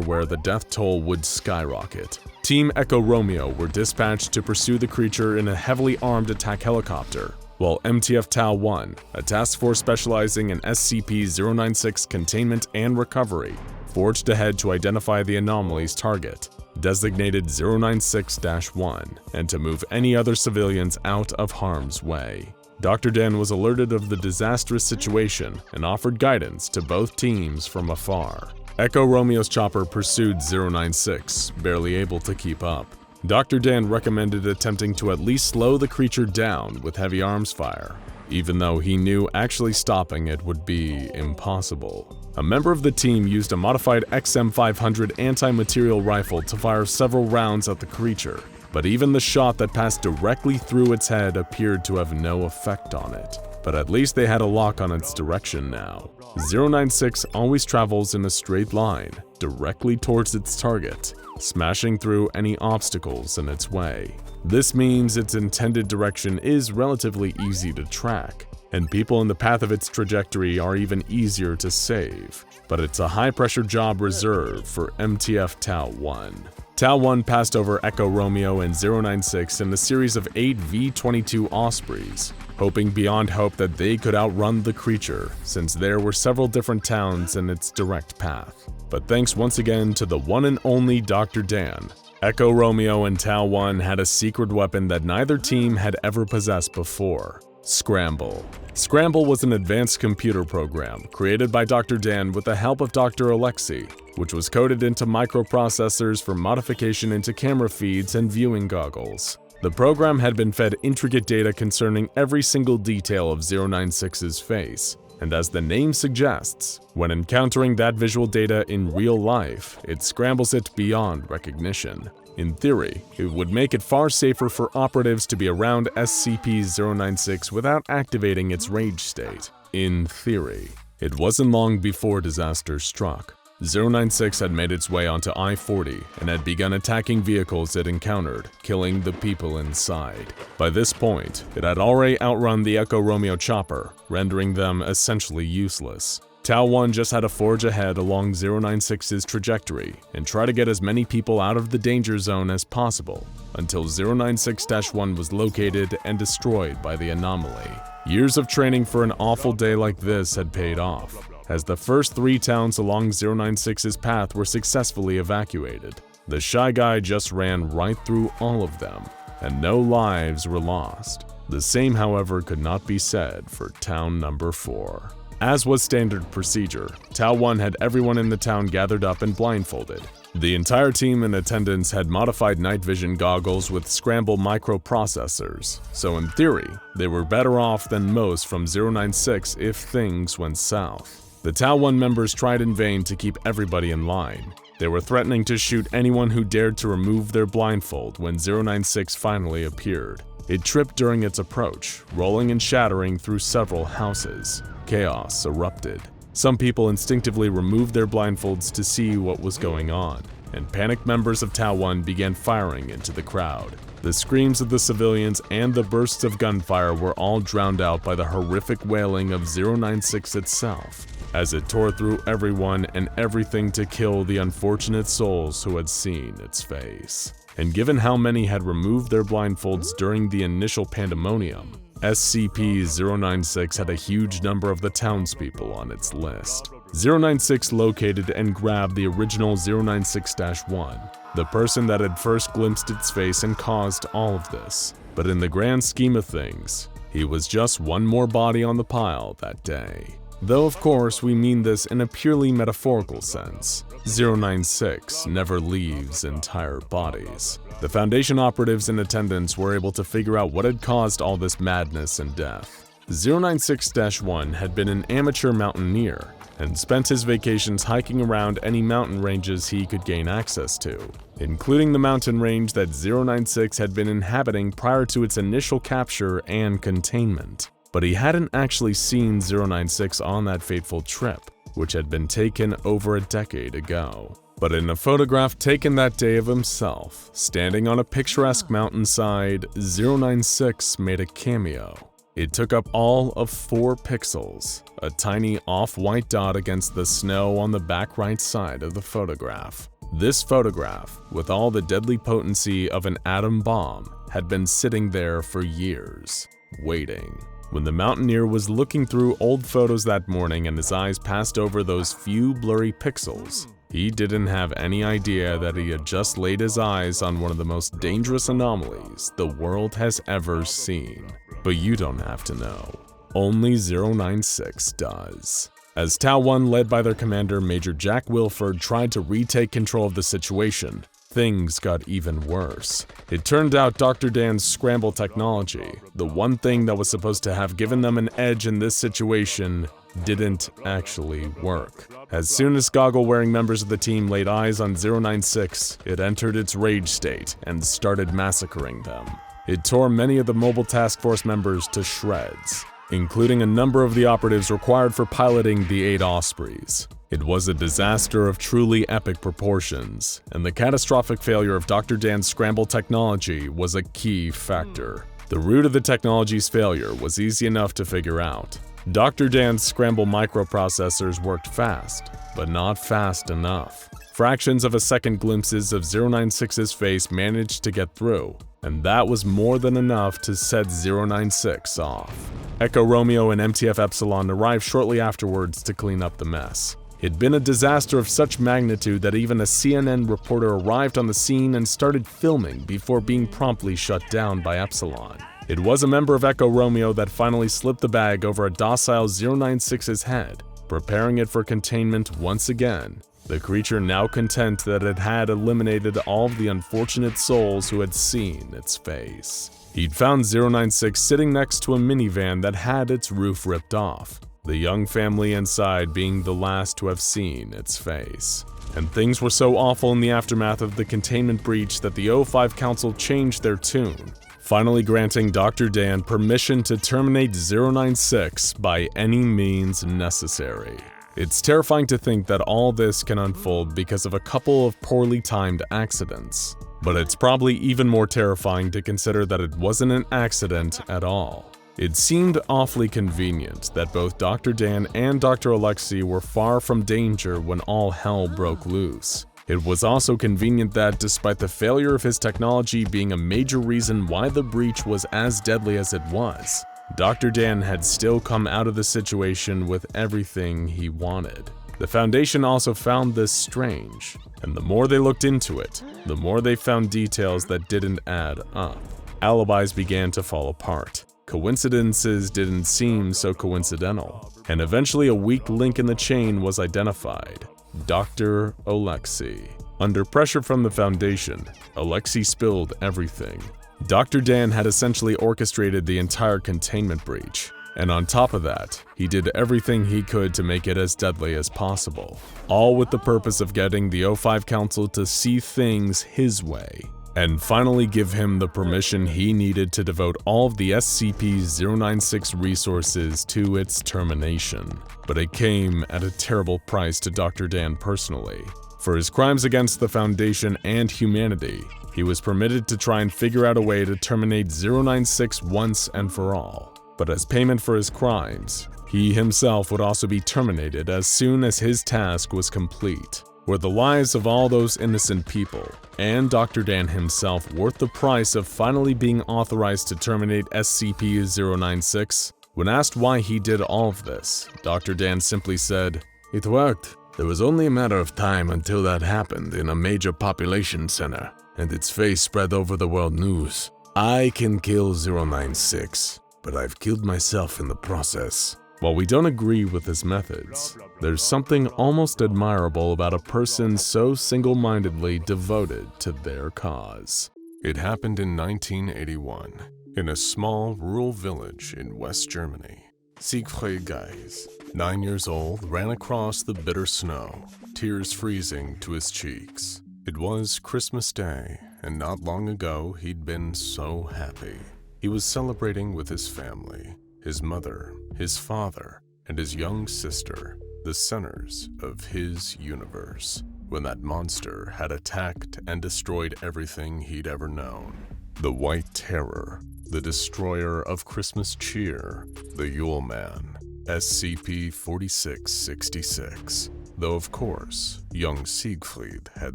where the death toll would skyrocket. Team Echo Romeo were dispatched to pursue the creature in a heavily armed attack helicopter, while MTF Tau-1, a task force specializing in SCP-096 containment and recovery, forged ahead to identify the anomaly's target. designated 096-1, and to move any other civilians out of harm's way. Dr. Dan was alerted of the disastrous situation and offered guidance to both teams from afar. Echo Romeo's chopper pursued 096, barely able to keep up. Dr. Dan recommended attempting to at least slow the creature down with heavy arms fire, even though he knew actually stopping it would be impossible. A member of the team used a modified XM500 anti-material rifle to fire several rounds at the creature, but even the shot that passed directly through its head appeared to have no effect on it. But at least they had a lock on its direction now. 096 always travels in a straight line, directly towards its target, smashing through any obstacles in its way. This means its intended direction is relatively easy to track, and people in the path of its trajectory are even easier to save. But it's a high-pressure job reserved for MTF Tau-1. Tau-1 passed over Echo Romeo and 096 in a series of 8 V-22 Ospreys, hoping beyond hope that they could outrun the creature, since there were several different towns in its direct path. But thanks once again to the one and only Dr. Dan, Echo Romeo and Tau-1 had a secret weapon that neither team had ever possessed before: Scramble. Scramble was an advanced computer program created by Dr. Dan with the help of Dr. Alexei, which was coded into microprocessors for modification into camera feeds and viewing goggles. The program had been fed intricate data concerning every single detail of 096's face, and as the name suggests, when encountering that visual data in real life, it scrambles it beyond recognition. In theory, it would make it far safer for operatives to be around SCP-096 without activating its rage state. In theory. It wasn't long before disaster struck. 096 had made its way onto I-40 and had begun attacking vehicles it encountered, killing the people inside. By this point, it had already outrun the Echo Romeo chopper, rendering them essentially useless. Tau-1 just had to forge ahead along 096's trajectory and try to get as many people out of the danger zone as possible, until 096-1 was located and destroyed by the anomaly. Years of training for an awful day like this had paid off, as the first 3 towns along 096's path were successfully evacuated. The Shy Guy just ran right through all of them, and no lives were lost. The same, however, could not be said for town number 4. As was standard procedure, Tau-1 had everyone in the town gathered up and blindfolded. The entire team in attendance had modified night vision goggles with scramble microprocessors, so in theory, they were better off than most from 096 if things went south. The Tau-1 members tried in vain to keep everybody in line. They were threatening to shoot anyone who dared to remove their blindfold when 096 finally appeared. It tripped during its approach, rolling and shattering through several houses. Chaos erupted. Some people instinctively removed their blindfolds to see what was going on, and panicked members of Tau-1 began firing into the crowd. The screams of the civilians and the bursts of gunfire were all drowned out by the horrific wailing of 096 itself, as it tore through everyone and everything to kill the unfortunate souls who had seen its face. And given how many had removed their blindfolds during the initial pandemonium, SCP-096 had a huge number of the townspeople on its list. 096 located and grabbed the original 096-1, the person that had first glimpsed its face and caused all of this. But in the grand scheme of things, he was just one more body on the pile that day. Though of course we mean this in a purely metaphorical sense. 096 never leaves entire bodies. The Foundation operatives in attendance were able to figure out what had caused all this madness and death. 096-1 had been an amateur mountaineer and spent his vacations hiking around any mountain ranges he could gain access to, including the mountain range that 096 had been inhabiting prior to its initial capture and containment. But he hadn't actually seen 096 on that fateful trip, which had been taken over a decade ago. But in a photograph taken that day of himself, standing on a picturesque mountainside, 096 made a cameo. It took up all of 4 pixels, a tiny off-white dot against the snow on the back right side of the photograph. This photograph, with all the deadly potency of an atom bomb, had been sitting there for years, waiting. When the mountaineer was looking through old photos that morning and his eyes passed over those few blurry pixels, He didn't have any idea that he had just laid his eyes on one of the most dangerous anomalies the world has ever seen. But you don't have to know. Only 096 does. As Tau 1, led by their commander Major Jack Wilford, tried to retake control of the situation, things got even worse. It turned out Dr. Dan's scramble technology, the one thing that was supposed to have given them an edge in this situation, didn't actually work. As soon as goggle-wearing members of the team laid eyes on 096, it entered its rage state and started massacring them. It tore many of the Mobile Task Force members to shreds, including a number of the operatives required for piloting the 8 Ospreys. It was a disaster of truly epic proportions, and the catastrophic failure of Dr. Dan's scramble technology was a key factor. The root of the technology's failure was easy enough to figure out. Dr. Dan's scramble microprocessors worked fast, but not fast enough. Fractions of a second glimpses of 096's face managed to get through, and that was more than enough to set 096 off. Echo Romeo and MTF Epsilon arrived shortly afterwards to clean up the mess. It'd been a disaster of such magnitude that even a CNN reporter arrived on the scene and started filming before being promptly shut down by Epsilon. It was a member of Echo Romeo that finally slipped the bag over a docile 096's head, preparing it for containment once again, the creature now content that it had eliminated all of the unfortunate souls who had seen its face. He'd found 096 sitting next to a minivan that had its roof ripped off, the young family inside being the last to have seen its face. And things were so awful in the aftermath of the containment breach that the O5 Council changed their tune, finally granting Dr. Dan permission to terminate 096 by any means necessary. It's terrifying to think that all this can unfold because of a couple of poorly timed accidents. But it's probably even more terrifying to consider that it wasn't an accident at all. It seemed awfully convenient that both Dr. Dan and Dr. Alexei were far from danger when all hell broke loose. It was also convenient that, despite the failure of his technology being a major reason why the breach was as deadly as it was, Dr. Dan had still come out of the situation with everything he wanted. The Foundation also found this strange, and the more they looked into it, the more they found details that didn't add up. Alibis began to fall apart. Coincidences didn't seem so coincidental, and eventually a weak link in the chain was identified: Dr. Alexei. Under pressure from the Foundation, Alexei spilled everything. Dr. Dan had essentially orchestrated the entire containment breach, and on top of that, he did everything he could to make it as deadly as possible, all with the purpose of getting the O5 Council to see things his way, and finally give him the permission he needed to devote all of the SCP-096 resources to its termination. But it came at a terrible price to Dr. Dan personally. For his crimes against the Foundation and humanity, he was permitted to try and figure out a way to terminate 096 once and for all. But as payment for his crimes, he himself would also be terminated as soon as his task was complete. Were the lives of all those innocent people, and Dr. Dan himself, worth the price of finally being authorized to terminate SCP-096? When asked why he did all of this, Dr. Dan simply said, "It worked. There was only a matter of time until that happened in a major population center, and its face spread over the world news. I can kill 096, but I've killed myself in the process." While we don't agree with his methods, there's something almost admirable about a person so single-mindedly devoted to their cause. It happened in 1981, in a small rural village in West Germany. SHY GUY, 9 years old, ran across the bitter snow, tears freezing to his cheeks. It was Christmas Day, and not long ago he'd been so happy. He was celebrating with his family, his mother, his father, and his young sister, the centers of his universe, when that monster had attacked and destroyed everything he'd ever known. The White Terror, the destroyer of Christmas cheer, the Yule Man, SCP-4666. Though of course, young Siegfried had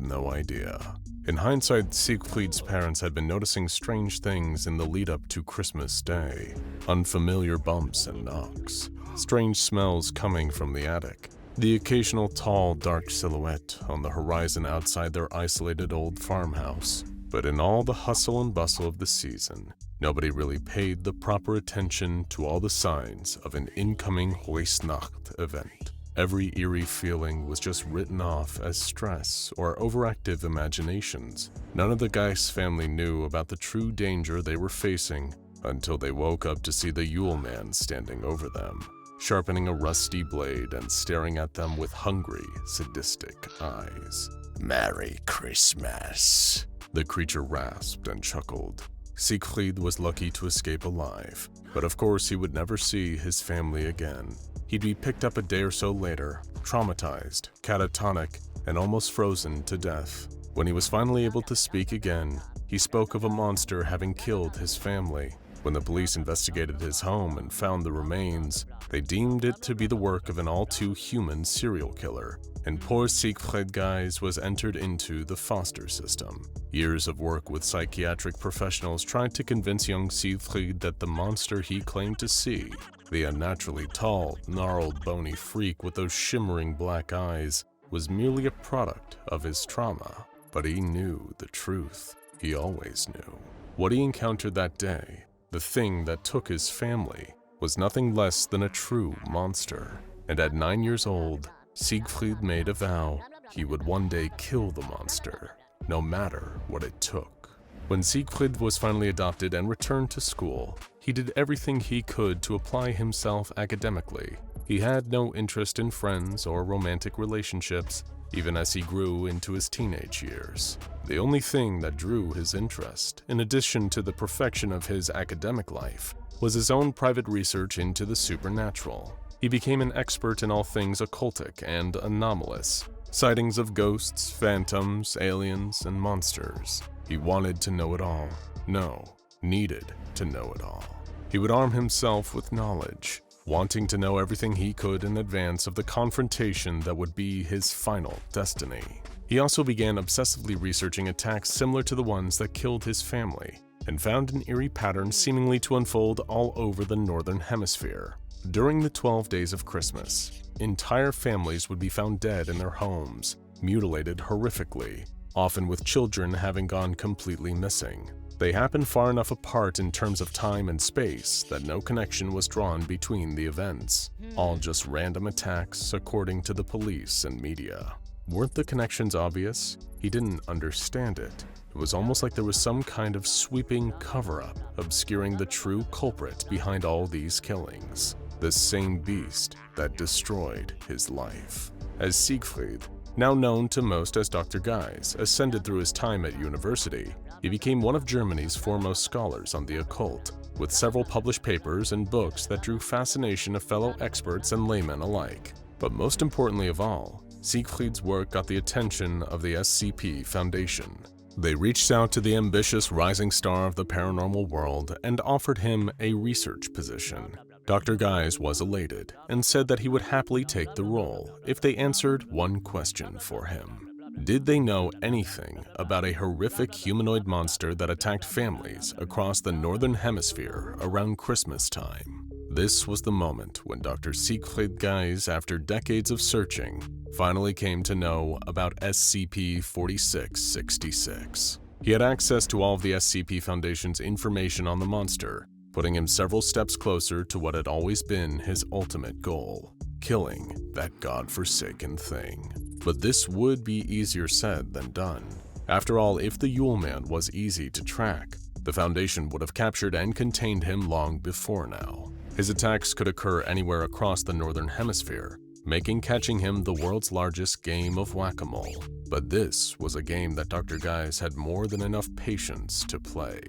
no idea. In hindsight, Siegfried's parents had been noticing strange things in the lead-up to Christmas Day. Unfamiliar bumps and knocks, strange smells coming from the attic, The occasional tall, dark silhouette on the horizon outside their isolated old farmhouse. But in all the hustle and bustle of the season, nobody really paid the proper attention to all the signs of an incoming Huisnacht event. Every eerie feeling was just written off as stress or overactive imaginations. None of the Geist family knew about the true danger they were facing until they woke up to see the Yule Man standing over them, sharpening a rusty blade and staring at them with hungry, sadistic eyes. "Merry Christmas," the creature rasped and chuckled. Siegfried was lucky to escape alive, but of course he would never see his family again. He'd be picked up a day or so later, traumatized, catatonic, and almost frozen to death. When he was finally able to speak again, he spoke of a monster having killed his family. When the police investigated his home and found the remains, they deemed it to be the work of an all-too-human serial killer, and poor Siegfried Guys was entered into the foster system. Years of work with psychiatric professionals tried to convince young Siegfried that the monster he claimed to see, the unnaturally tall, gnarled, bony freak with those shimmering black eyes, was merely a product of his trauma. But he knew the truth. He always knew. What he encountered that day, the thing that took his family, was nothing less than a true monster. And at 9 years old, Siegfried made a vow he would one day kill the monster, no matter what it took. When Siegfried was finally adopted and returned to school, he did everything he could to apply himself academically. He had no interest in friends or romantic relationships, even as he grew into his teenage years. The only thing that drew his interest, in addition to the perfection of his academic life, was his own private research into the supernatural. He became an expert in all things occultic and anomalous, sightings of ghosts, phantoms, aliens, and monsters. He wanted to know it all. No, needed to know it all. He would arm himself with knowledge, wanting to know everything he could in advance of the confrontation that would be his final destiny. He also began obsessively researching attacks similar to the ones that killed his family, and found an eerie pattern seemingly to unfold all over the Northern Hemisphere. During the 12 days of Christmas, entire families would be found dead in their homes, mutilated horrifically, often with children having gone completely missing. They happened far enough apart in terms of time and space that no connection was drawn between the events, all just random attacks according to the police and media. Weren't the connections obvious? He didn't understand it. It was almost like there was some kind of sweeping cover-up obscuring the true culprit behind all these killings. The same beast that destroyed his life. As Siegfried, now known to most as Dr. Guys, ascended through his time at university, he became one of Germany's foremost scholars on the occult, with several published papers and books that drew fascination of fellow experts and laymen alike. But most importantly of all, Siegfried's work got the attention of the SCP Foundation. They reached out to the ambitious rising star of the paranormal world and offered him a research position. Dr. Guys was elated and said that he would happily take the role if they answered one question for him. Did they know anything about a horrific humanoid monster that attacked families across the Northern Hemisphere around Christmas time? This was the moment when Dr. Siegfried Guys, after decades of searching, finally came to know about SCP-096. He had access to all of the SCP Foundation's information on the monster, putting him several steps closer to what had always been his ultimate goal, killing that godforsaken thing. But this would be easier said than done. After all, if the Yule Man was easy to track, the Foundation would have captured and contained him long before now. His attacks could occur anywhere across the Northern Hemisphere, making catching him the world's largest game of whack-a-mole. But this was a game that Dr. Guys had more than enough patience to play.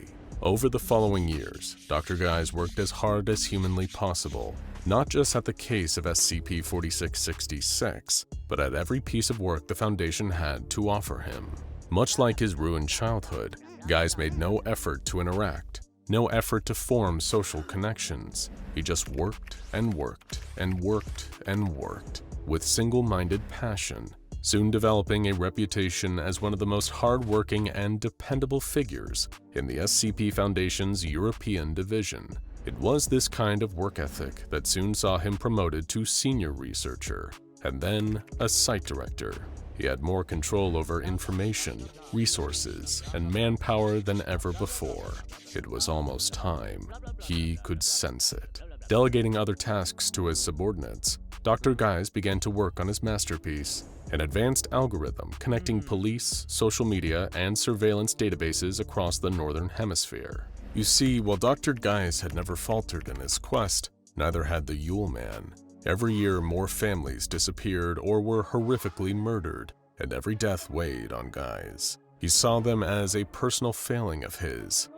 Over the following years, Dr. Guys worked as hard as humanly possible, not just at the case of SCP-096, but at every piece of work the Foundation had to offer him. Much like his ruined childhood, Guys made no effort to interact, no effort to form social connections. He just worked and worked and worked and worked with single-minded passion, soon developing a reputation as one of the most hard-working and dependable figures in the SCP Foundation's European division. It was this kind of work ethic that soon saw him promoted to senior researcher, and then a site director. He had more control over information, resources, and manpower than ever before. It was almost time. He could sense it. Delegating other tasks to his subordinates, Dr. Guys began to work on his masterpiece, an advanced algorithm connecting police, social media, and surveillance databases across the Northern Hemisphere. You see, while Dr. Guys had never faltered in his quest, neither had the Yule Man. Every year, more families disappeared or were horrifically murdered, and every death weighed on Guys. He saw them as a personal failing of his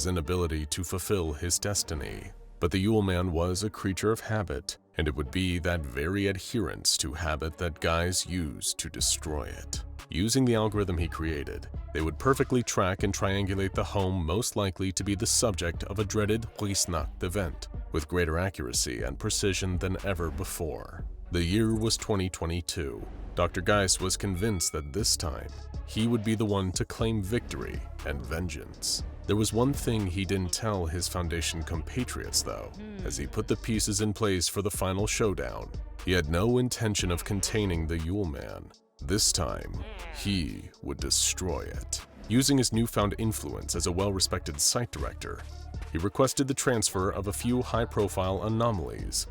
inability to fulfill his destiny. But the Yule Man was a creature of habit, and it would be that very adherence to habit that Guys used to destroy it. Using the algorithm he created, they would perfectly track and triangulate the home most likely to be the subject of a dreaded Rissnacht event, with greater accuracy and precision than ever before. The year was 2022. Dr. Geist was convinced that this time, he would be the one to claim victory and vengeance. There was one thing he didn't tell his Foundation compatriots, though. As he put the pieces in place for the final showdown, he had no intention of containing the Yule Man. This time, he would destroy it. Using his newfound influence as a well-respected site director, he requested the transfer of a few high-profile anomalies,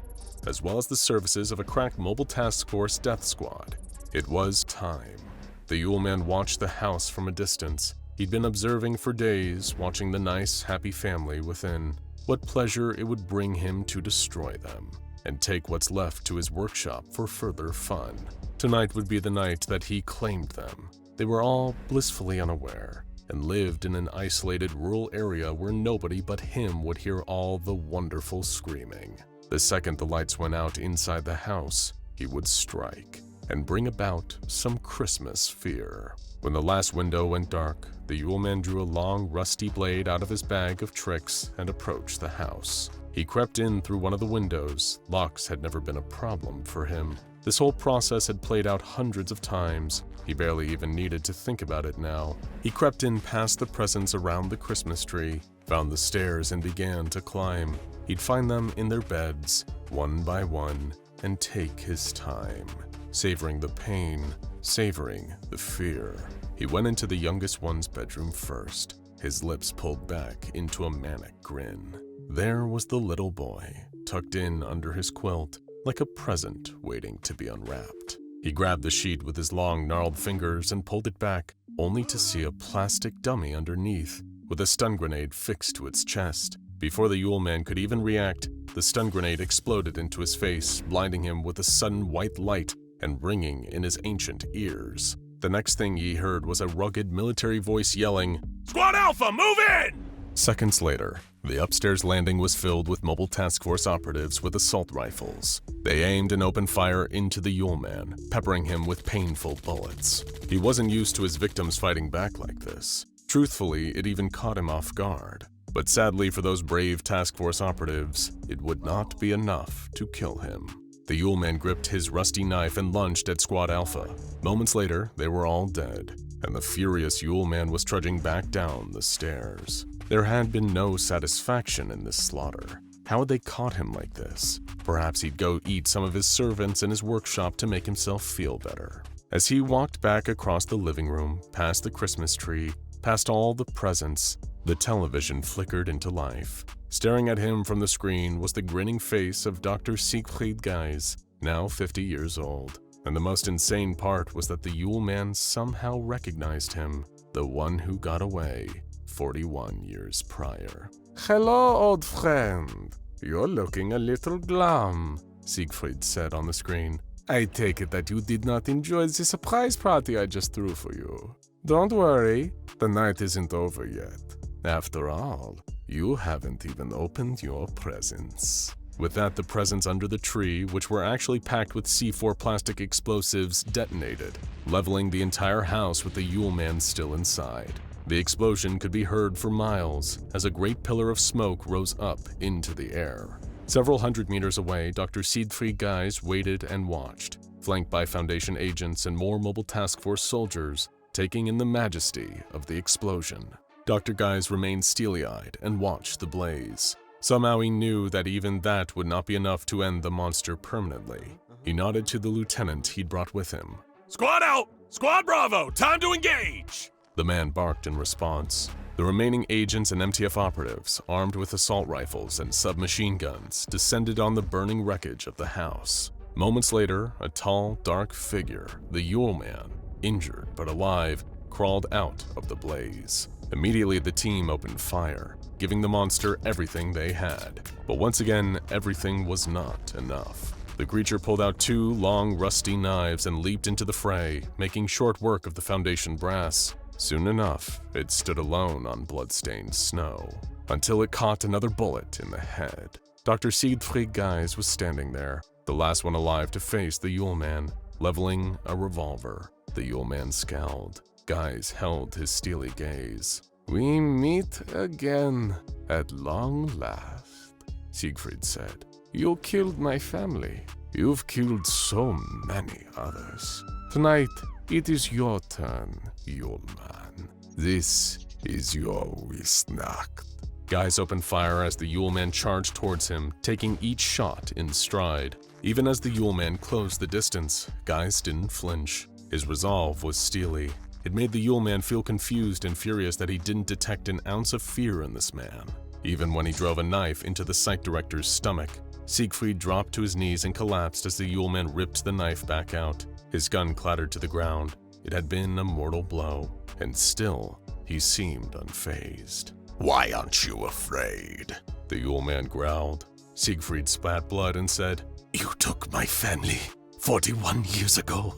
as well as the services of a crack mobile task force death squad. It was time. The Yule Man watched the house from a distance. He'd been observing for days, watching the nice, happy family within. What pleasure it would bring him to destroy them, and take what's left to his workshop for further fun. Tonight would be the night that he claimed them. They were all blissfully unaware, and lived in an isolated rural area where nobody but him would hear all the wonderful screaming. The second the lights went out inside the house, he would strike, and bring about some Christmas fear. When the last window went dark, the Yule Man drew a long, rusty blade out of his bag of tricks and approached the house. He crept in through one of the windows. Locks had never been a problem for him. This whole process had played out hundreds of times. He barely even needed to think about it now. He crept in past the presents around the Christmas tree, found the stairs, and began to climb. He'd find them in their beds, one by one, and take his time, savoring the pain, savoring the fear. He went into the youngest one's bedroom first, his lips pulled back into a manic grin. There was the little boy, tucked in under his quilt, like a present waiting to be unwrapped. He grabbed the sheet with his long, gnarled fingers and pulled it back, only to see a plastic dummy underneath, with a stun grenade fixed to its chest. Before the Yule Man could even react, the stun grenade exploded into his face, blinding him with a sudden white light and ringing in his ancient ears. The next thing he heard was a rugged military voice yelling, "Squad Alpha, move in!" Seconds later, the upstairs landing was filled with mobile task force operatives with assault rifles. They aimed and opened fire into the Yule Man, peppering him with painful bullets. He wasn't used to his victims fighting back like this. Truthfully, it even caught him off guard. But sadly for those brave task force operatives, it would not be enough to kill him. The Yule Man gripped his rusty knife and lunged at Squad Alpha. Moments later, they were all dead, and the furious Yule Man was trudging back down the stairs. There had been no satisfaction in this slaughter. How had they caught him like this? Perhaps he'd go eat some of his servants in his workshop to make himself feel better. As he walked back across the living room, past the Christmas tree, past all the presents, the television flickered into life. Staring at him from the screen was the grinning face of Dr. Siegfried Guys, now 50 years old. And the most insane part was that the Yule Man somehow recognized him, the one who got away 41 years prior. "Hello, old friend. You're looking a little glum," Siegfried said on the screen. "I take it that you did not enjoy the surprise party I just threw for you. Don't worry, the night isn't over yet. After all, you haven't even opened your presents." With that, the presents under the tree, which were actually packed with C4 plastic explosives, detonated, leveling the entire house with the Yule Man still inside. The explosion could be heard for miles as a great pillar of smoke rose up into the air. Several hundred meters away, Dr. Siegfried Guys waited and watched, flanked by Foundation agents and more mobile task force soldiers, taking in the majesty of the explosion. Dr. Guys remained steely-eyed and watched the blaze. Somehow he knew that even that would not be enough to end the monster permanently. He nodded to the lieutenant he'd brought with him. Squad out! Squad Bravo! Time to engage! The man barked in response. The remaining agents and MTF operatives, armed with assault rifles and submachine guns, descended on the burning wreckage of the house. Moments later, a tall, dark figure, the Yule Man, injured but alive, crawled out of the blaze. Immediately, the team opened fire, giving the monster everything they had. But once again, everything was not enough. The creature pulled out 2 long, rusty knives and leaped into the fray, making short work of the Foundation brass. Soon enough, it stood alone on blood-stained snow, until it caught another bullet in the head. Dr. Siegfried Guys was standing there, the last one alive to face the Yule Man, leveling a revolver. The Yule Man scowled. Guys held his steely gaze. "We meet again, at long last," Siegfried said. "You killed my family. You've killed so many others. Tonight, it is your turn, Yule Man. This is your Wisnacht." Guys opened fire as the Yule Man charged towards him, taking each shot in stride. Even as the Yule Man closed the distance, Guys didn't flinch. His resolve was steely. It made the Yule Man feel confused and furious that he didn't detect an ounce of fear in this man. Even when he drove a knife into the site director's stomach, Siegfried dropped to his knees and collapsed as the Yule Man ripped the knife back out. His gun clattered to the ground. It had been a mortal blow, and still, he seemed unfazed. Why aren't you afraid? The Yule Man growled. Siegfried spat blood and said, You took my family 41 years ago.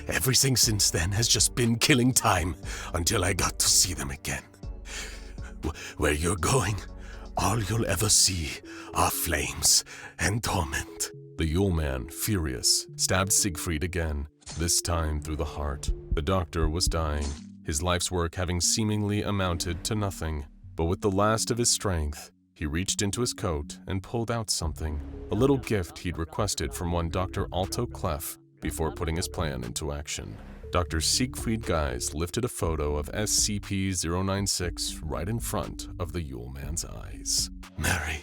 Everything since then has just been killing time until I got to see them again. Where you're going, all you'll ever see are flames and torment. The Yule Man, furious, stabbed Siegfried again, this time through the heart. The doctor was dying, his life's work having seemingly amounted to nothing. But with the last of his strength, he reached into his coat and pulled out something, a little gift he'd requested from one Dr. Alto Clef before putting his plan into action. Dr. Siegfried Guys lifted a photo of SCP-096 right in front of the Yule Man's eyes. Merry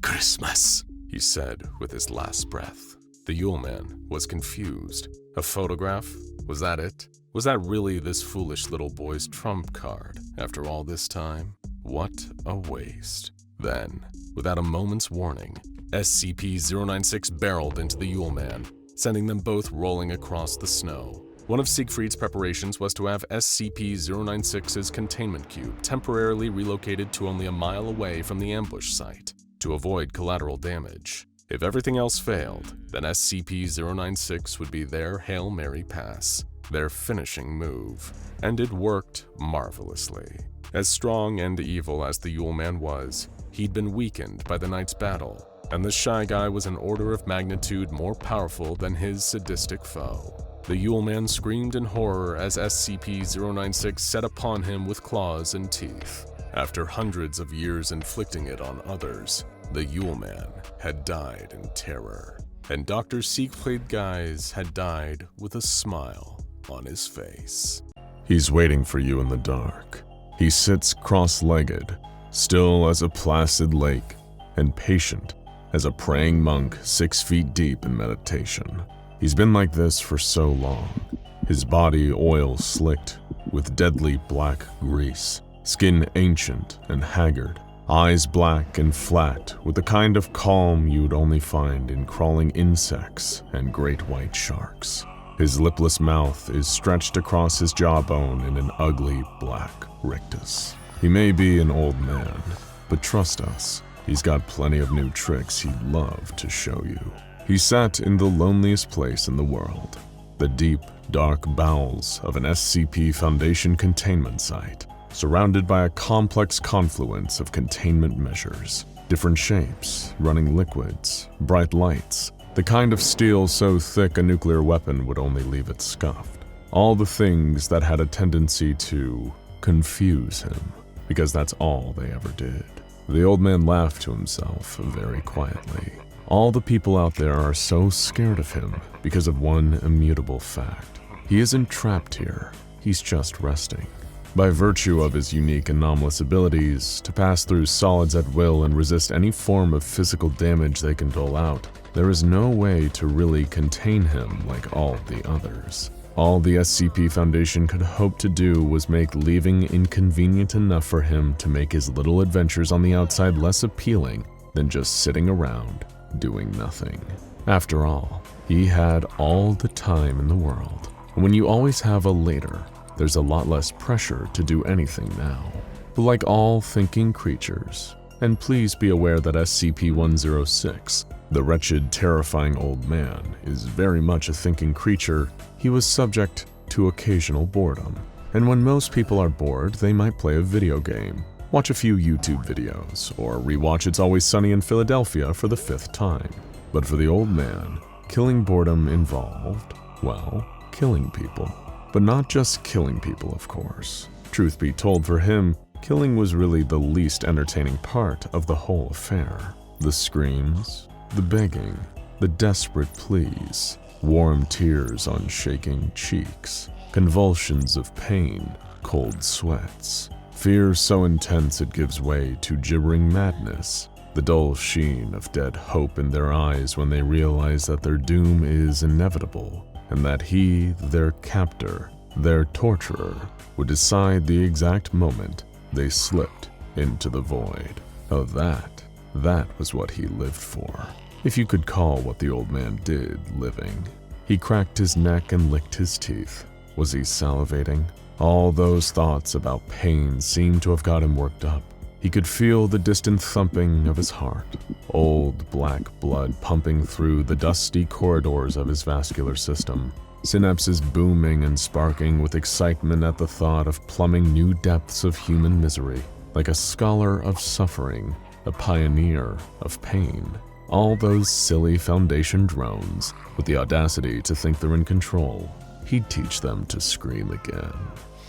Christmas, he said with his last breath. The Yule Man was confused. A photograph? Was that it? Was that really this foolish little boy's trump card after all this time? What a waste. Then, without a moment's warning, SCP-096 barreled into the Yule Man, sending them both rolling across the snow. One of Siegfried's preparations was to have SCP-096's containment cube temporarily relocated to only a mile away from the ambush site to avoid collateral damage. If everything else failed, then SCP-096 would be their Hail Mary pass, their finishing move. And it worked marvelously. As strong and evil as the Yule Man was, he'd been weakened by the night's battle, and the Shy Guy was an order of magnitude more powerful than his sadistic foe. The Yule Man screamed in horror as SCP-096 set upon him with claws and teeth. After hundreds of years inflicting it on others, the Yule Man had died in terror, and Dr. Siegfried Guys had died with a smile on his face. He's waiting for you in the dark. He sits cross-legged, still as a placid lake, and patient as a praying monk 6 feet deep in meditation. He's been like this for so long, his body oil-slicked with deadly black grease, skin ancient and haggard, eyes black and flat with the kind of calm you'd only find in crawling insects and great white sharks. His lipless mouth is stretched across his jawbone in an ugly black rictus. He may be an old man, but trust us, he's got plenty of new tricks he'd love to show you. He sat in the loneliest place in the world, the deep, dark bowels of an SCP Foundation containment site, surrounded by a complex confluence of containment measures, different shapes, running liquids, bright lights, the kind of steel so thick a nuclear weapon would only leave it scuffed. All the things that had a tendency to confuse him, because that's all they ever did. The old man laughed to himself very quietly. All the people out there are so scared of him because of one immutable fact. He isn't trapped here, he's just resting. By virtue of his unique anomalous abilities to pass through solids at will and resist any form of physical damage they can dole out, there is no way to really contain him like all the others. All the SCP Foundation could hope to do was make leaving inconvenient enough for him to make his little adventures on the outside less appealing than just sitting around doing nothing. After all, he had all the time in the world. And when you always have a later, there's a lot less pressure to do anything now. But like all thinking creatures, and please be aware that SCP-106, the wretched, terrifying old man, is very much a thinking creature, he was subject to occasional boredom. And when most people are bored, they might play a video game, watch a few YouTube videos, or rewatch It's Always Sunny in Philadelphia for the 5th time. But for the old man, killing boredom involved, well, killing people. But not just killing people, of course. Truth be told, for him, killing was really the least entertaining part of the whole affair. The screams, the begging, the desperate pleas, warm tears on shaking cheeks, convulsions of pain, cold sweats, fear so intense it gives way to gibbering madness, the dull sheen of dead hope in their eyes when they realize that their doom is inevitable, and that he, their captor, their torturer, would decide the exact moment they slipped into the void. Oh, that was what he lived for. If you could call what the old man did living. He cracked his neck and licked his teeth. Was he salivating? All those thoughts about pain seemed to have got him worked up. He could feel the distant thumping of his heart, old black blood pumping through the dusty corridors of his vascular system, synapses booming and sparking with excitement at the thought of plumbing new depths of human misery, like a scholar of suffering, a pioneer of pain. All those silly Foundation drones, with the audacity to think they're in control, he'd teach them to scream again.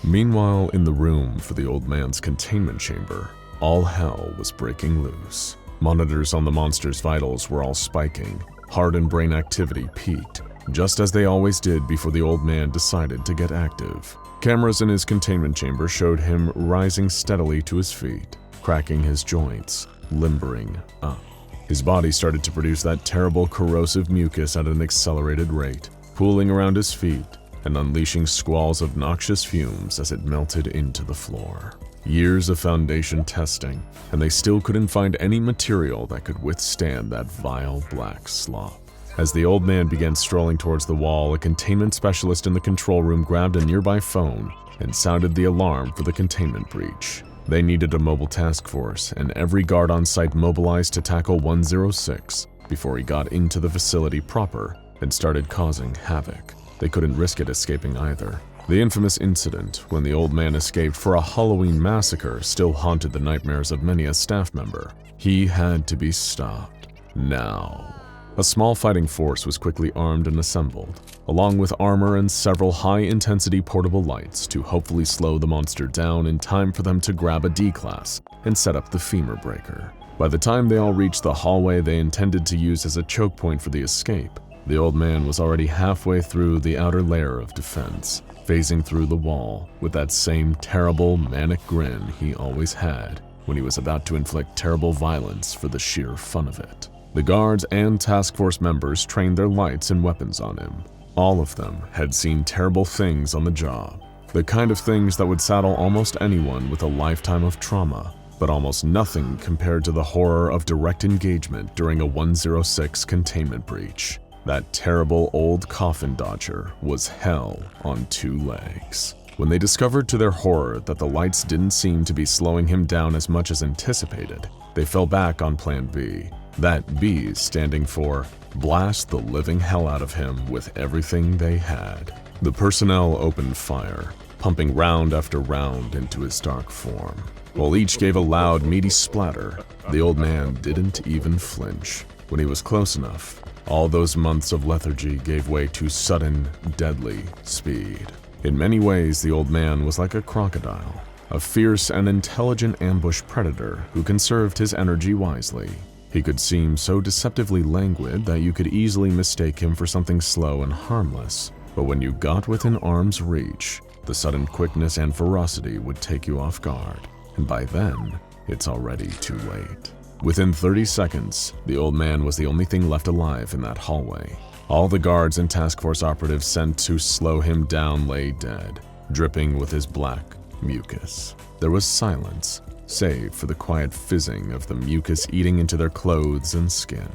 Meanwhile, in the room for the old man's containment chamber, all hell was breaking loose. Monitors on the monster's vitals were all spiking. Heart and brain activity peaked, just as they always did before the old man decided to get active. Cameras in his containment chamber showed him rising steadily to his feet, cracking his joints, limbering up. His body started to produce that terrible corrosive mucus at an accelerated rate, pooling around his feet and unleashing squalls of noxious fumes as it melted into the floor. Years of Foundation testing, and they still couldn't find any material that could withstand that vile black slop. As the old man began strolling towards the wall, a containment specialist in the control room grabbed a nearby phone and sounded the alarm for the containment breach. They needed a mobile task force, and every guard on site mobilized to tackle 106 before he got into the facility proper and started causing havoc. They couldn't risk it escaping either. The infamous incident when the old man escaped for a Halloween massacre still haunted the nightmares of many a staff member. He had to be stopped. Now. A small fighting force was quickly armed and assembled, along with armor and several high-intensity portable lights to hopefully slow the monster down in time for them to grab a D-class and set up the femur breaker. By the time they all reached the hallway they intended to use as a choke point for the escape, the old man was already halfway through the outer layer of defense, phasing through the wall with that same terrible, manic grin he always had when he was about to inflict terrible violence for the sheer fun of it. The guards and task force members trained their lights and weapons on him. All of them had seen terrible things on the job, the kind of things that would saddle almost anyone with a lifetime of trauma, but almost nothing compared to the horror of direct engagement during a 106 containment breach. That terrible old coffin dodger was hell on 2 legs. When they discovered to their horror that the lights didn't seem to be slowing him down as much as anticipated, they fell back on Plan B. That B standing for blast the living hell out of him with everything they had. The personnel opened fire, pumping round after round into his dark form. While each gave a loud, meaty splatter, the old man didn't even flinch. When he was close enough, all those months of lethargy gave way to sudden, deadly speed. In many ways, the old man was like a crocodile, a fierce and intelligent ambush predator who conserved his energy wisely. He could seem so deceptively languid that you could easily mistake him for something slow and harmless, but when you got within arm's reach, the sudden quickness and ferocity would take you off guard, and by then, it's already too late. Within 30 seconds, the old man was the only thing left alive in that hallway. All the guards and task force operatives sent to slow him down lay dead, dripping with his black mucus. There was silence, save for the quiet fizzing of the mucus eating into their clothes and skin.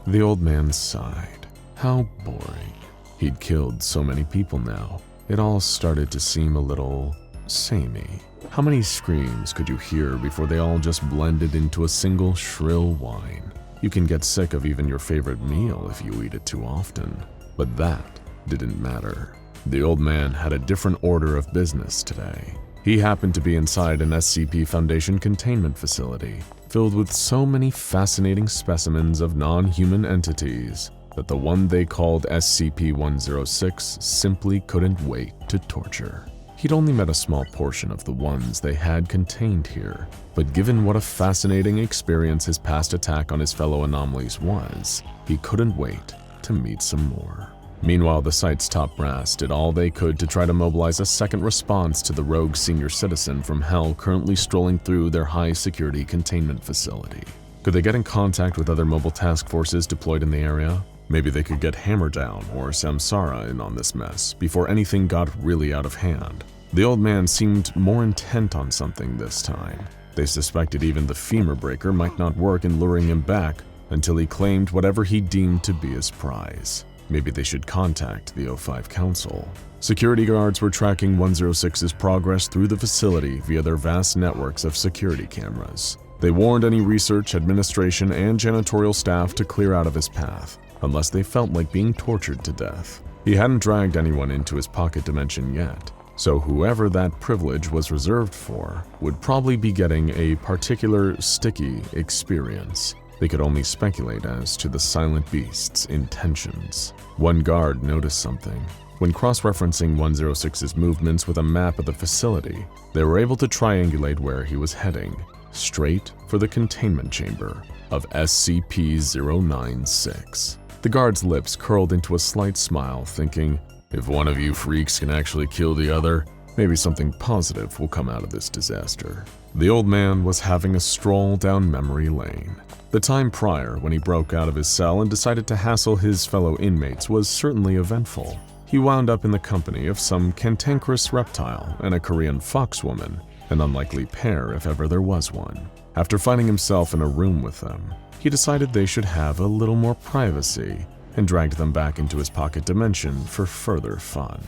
The old man sighed. How boring. He'd killed so many people now. It all started to seem a little samey. How many screams could you hear before they all just blended into a single shrill whine? You can get sick of even your favorite meal if you eat it too often. But that didn't matter. The old man had a different order of business today. He happened to be inside an SCP Foundation containment facility, filled with so many fascinating specimens of non-human entities that the one they called SCP-096 simply couldn't wait to torture. He'd only met a small portion of the ones they had contained here, but given what a fascinating experience his past attack on his fellow anomalies was, he couldn't wait to meet some more. Meanwhile, the site's top brass did all they could to try to mobilize a second response to the rogue senior citizen from Hell currently strolling through their high-security containment facility. Could they get in contact with other mobile task forces deployed in the area? Maybe they could get Hammerdown or Samsara in on this mess before anything got really out of hand. The old man seemed more intent on something this time. They suspected even the femur breaker might not work in luring him back until he claimed whatever he deemed to be his prize. Maybe they should contact the O5 Council. Security guards were tracking 106's progress through the facility via their vast networks of security cameras. They warned any research, administration, and janitorial staff to clear out of his path, unless they felt like being tortured to death. He hadn't dragged anyone into his pocket dimension yet, so whoever that privilege was reserved for would probably be getting a particular sticky experience. They could only speculate as to the silent beast's intentions. One guard noticed something. When cross-referencing 106's movements with a map of the facility, they were able to triangulate where he was heading, straight for the containment chamber of SCP-096. The guard's lips curled into a slight smile, thinking, if one of you freaks can actually kill the other, maybe something positive will come out of this disaster. The old man was having a stroll down memory lane. The time prior, when he broke out of his cell and decided to hassle his fellow inmates, was certainly eventful. He wound up in the company of some cantankerous reptile and a Korean foxwoman, an unlikely pair if ever there was one. After finding himself in a room with them, he decided they should have a little more privacy and dragged them back into his pocket dimension for further fun.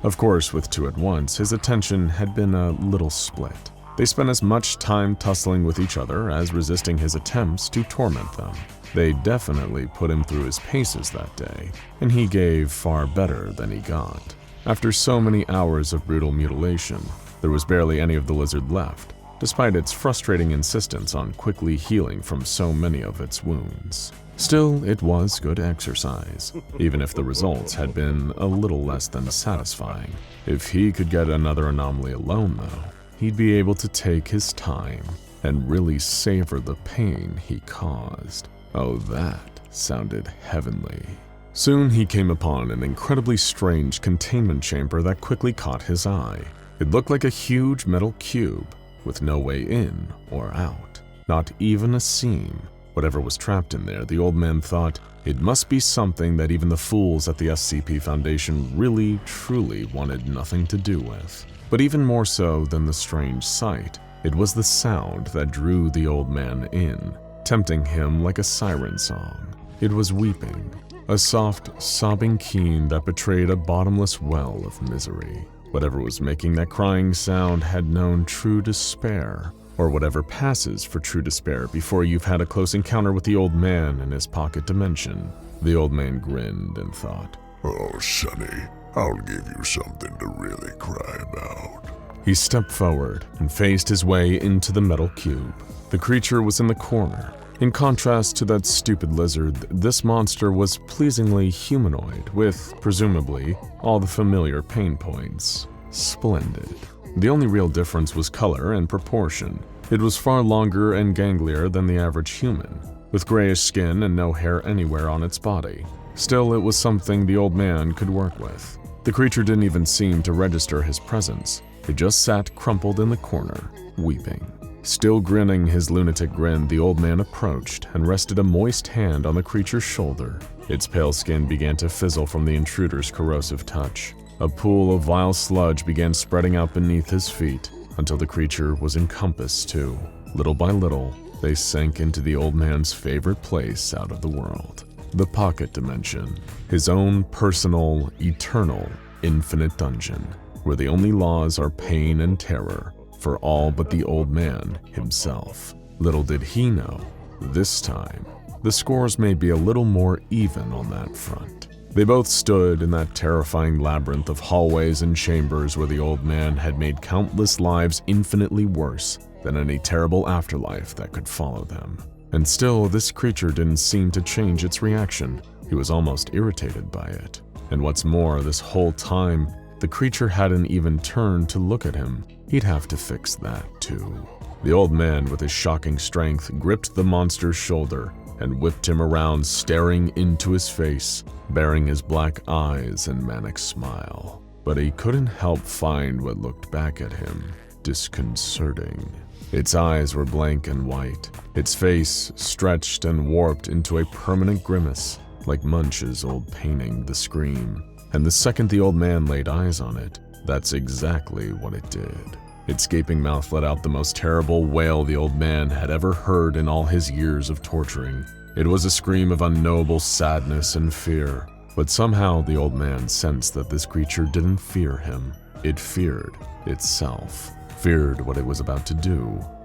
Of course, with two at once, his attention had been a little split. They spent as much time tussling with each other as resisting his attempts to torment them. They definitely put him through his paces that day, and he gave far better than he got. After so many hours of brutal mutilation, there was barely any of the lizard left, despite its frustrating insistence on quickly healing from so many of its wounds. Still, it was good exercise, even if the results had been a little less than satisfying. If he could get another anomaly alone, though, he'd be able to take his time and really savor the pain he caused. Oh, that sounded heavenly. Soon he came upon an incredibly strange containment chamber that quickly caught his eye. It looked like a huge metal cube with no way in or out, not even a seam. Whatever was trapped in there, the old man thought it must be something that even the fools at the SCP Foundation really, truly wanted nothing to do with. But even more so than the strange sight, it was the sound that drew the old man in, tempting him like a siren song. It was weeping, a soft, sobbing keen that betrayed a bottomless well of misery. Whatever was making that crying sound had known true despair, or whatever passes for true despair before you've had a close encounter with the old man in his pocket dimension. The old man grinned and thought, Oh, Sonny, I'll give you something to really cry about. He stepped forward and faced his way into the metal cube. The creature was in the corner. In contrast to that stupid lizard, this monster was pleasingly humanoid, with, presumably, all the familiar pain points. Splendid. The only real difference was color and proportion. It was far longer and ganglier than the average human, with grayish skin and no hair anywhere on its body. Still, it was something the old man could work with. The creature didn't even seem to register his presence. It just sat crumpled in the corner, weeping. Still grinning his lunatic grin, the old man approached and rested a moist hand on the creature's shoulder. Its pale skin began to fizzle from the intruder's corrosive touch. A pool of vile sludge began spreading out beneath his feet until the creature was encompassed too. Little by little, they sank into the old man's favorite place out of the world, the pocket dimension, his own personal, eternal, infinite dungeon, where the only laws are pain and terror for all but the old man himself. Little did he know, this time, the scores may be a little more even on that front. They both stood in that terrifying labyrinth of hallways and chambers where the old man had made countless lives infinitely worse than any terrible afterlife that could follow them. And still, this creature didn't seem to change its reaction. He was almost irritated by it. And what's more, this whole time, the creature hadn't even turned to look at him. He'd have to fix that too. The old man, with his shocking strength, gripped the monster's shoulder and whipped him around, staring into his face, bearing his black eyes and manic smile. But he couldn't help find what looked back at him disconcerting. Its eyes were blank and white, its face stretched and warped into a permanent grimace, like Munch's old painting, The Scream. And the second the old man laid eyes on it, that's exactly what it did. Its gaping mouth let out the most terrible wail the old man had ever heard in all his years of torturing. It was a scream of unknowable sadness and fear, but somehow the old man sensed that this creature didn't fear him. It feared itself, feared what it was about to do.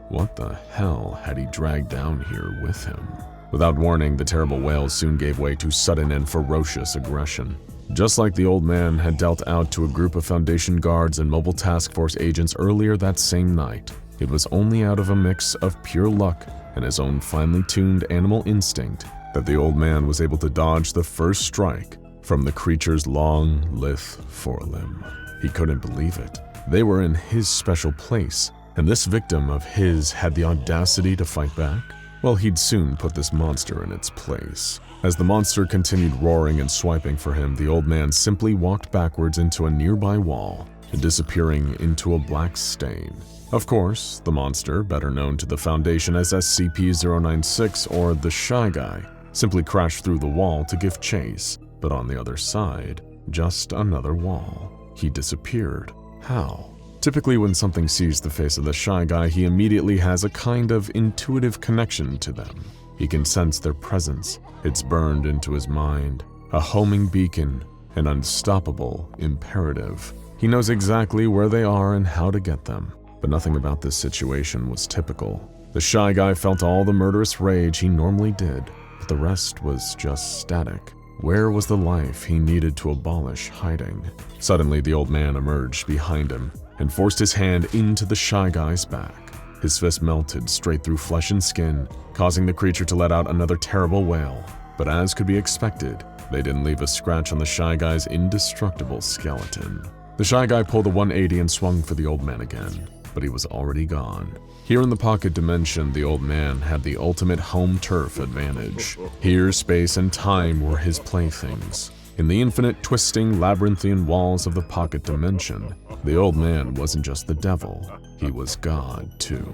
What the hell had he dragged down here with him? Without warning, the terrible wail soon gave way to sudden and ferocious aggression. Just like the old man had dealt out to a group of Foundation guards and Mobile Task Force agents earlier that same night, it was only out of a mix of pure luck and his own finely tuned animal instinct that the old man was able to dodge the first strike from the creature's long, lithe forelimb. He couldn't believe it. They were in his special place, and this victim of his had the audacity to fight back? Well, he'd soon put this monster in its place. As the monster continued roaring and swiping for him, the old man simply walked backwards into a nearby wall, disappearing into a black stain. Of course, the monster, better known to the Foundation as SCP-096 or the Shy Guy, simply crashed through the wall to give chase, but on the other side, just another wall. He disappeared. How? Typically, when something sees the face of the Shy Guy, he immediately has a kind of intuitive connection to them. He can sense their presence. It's burned into his mind. A homing beacon, an unstoppable imperative. He knows exactly where they are and how to get them. But nothing about this situation was typical. The Shy Guy felt all the murderous rage he normally did, but the rest was just static. Where was the life he needed to abolish hiding? Suddenly, the old man emerged behind him and forced his hand into the Shy Guy's back. His fist melted straight through flesh and skin, causing the creature to let out another terrible wail. But as could be expected, they didn't leave a scratch on the Shy Guy's indestructible skeleton. The Shy Guy pulled a 180 and swung for the old man again, but he was already gone. Here in the pocket dimension, the old man had the ultimate home turf advantage. Here, space and time were his playthings. In the infinite twisting, labyrinthian walls of the pocket dimension, the old man wasn't just the devil, he was God too.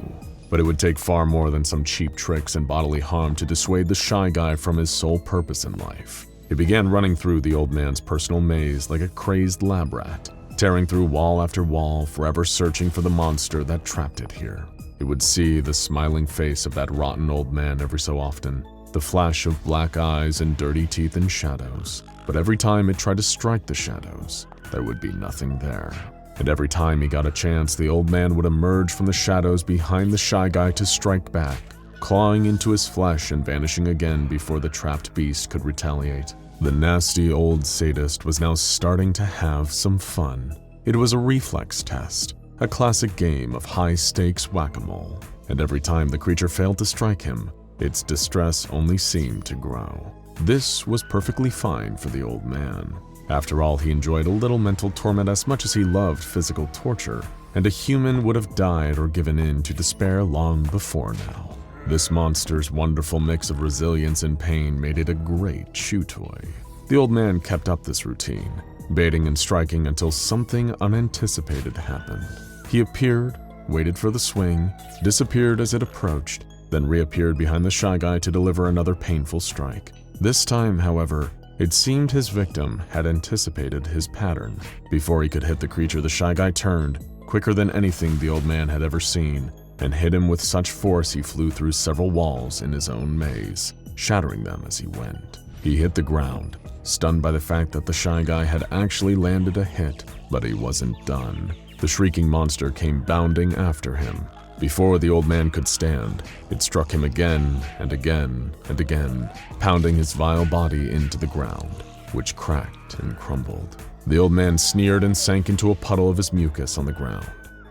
But it would take far more than some cheap tricks and bodily harm to dissuade the Shy Guy from his sole purpose in life. He began running through the old man's personal maze like a crazed lab rat, tearing through wall after wall, forever searching for the monster that trapped it here. It would see the smiling face of that rotten old man every so often, the flash of black eyes and dirty teeth in shadows. But every time it tried to strike the shadows, there would be nothing there. And every time he got a chance, the old man would emerge from the shadows behind the Shy Guy to strike back, clawing into his flesh and vanishing again before the trapped beast could retaliate. The nasty old sadist was now starting to have some fun. It was a reflex test, a classic game of high-stakes whack-a-mole. And every time the creature failed to strike him, its distress only seemed to grow. This was perfectly fine for the old man. After all, he enjoyed a little mental torment as much as he loved physical torture, and a human would have died or given in to despair long before now. This monster's wonderful mix of resilience and pain made it a great chew toy. The old man kept up this routine, baiting and striking until something unanticipated happened. He appeared waited for the swing, disappeared as it approached, then reappeared behind the Shy Guy to deliver another painful strike. This time, however, it seemed his victim had anticipated his pattern. Before he could hit the creature, the Shy Guy turned, quicker than anything the old man had ever seen, and hit him with such force he flew through several walls in his own maze, shattering them as he went. He hit the ground, stunned by the fact that the Shy Guy had actually landed a hit, but he wasn't done. The shrieking monster came bounding after him. Before the old man could stand, it struck him again and again and again, pounding his vile body into the ground, which cracked and crumbled. The old man sneered and sank into a puddle of his mucus on the ground.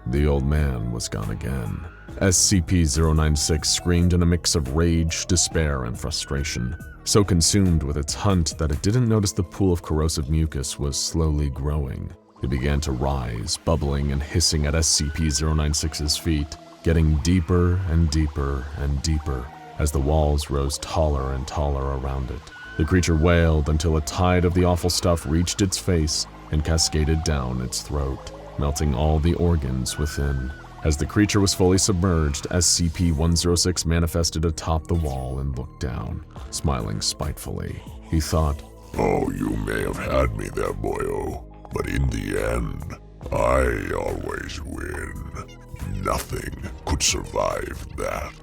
The old man was gone again. SCP-096 screamed in a mix of rage, despair, and frustration, so consumed with its hunt that it didn't notice the pool of corrosive mucus was slowly growing. It began to rise, bubbling and hissing at SCP-096's feet, getting deeper and deeper and deeper as the walls rose taller and taller around it. The creature wailed until a tide of the awful stuff reached its face and cascaded down its throat, melting all the organs within. As the creature was fully submerged, SCP-106 manifested atop the wall and looked down, smiling spitefully. He thought, "Oh, you may have had me there, boyo, but in the end, I always win. Nothing could survive that."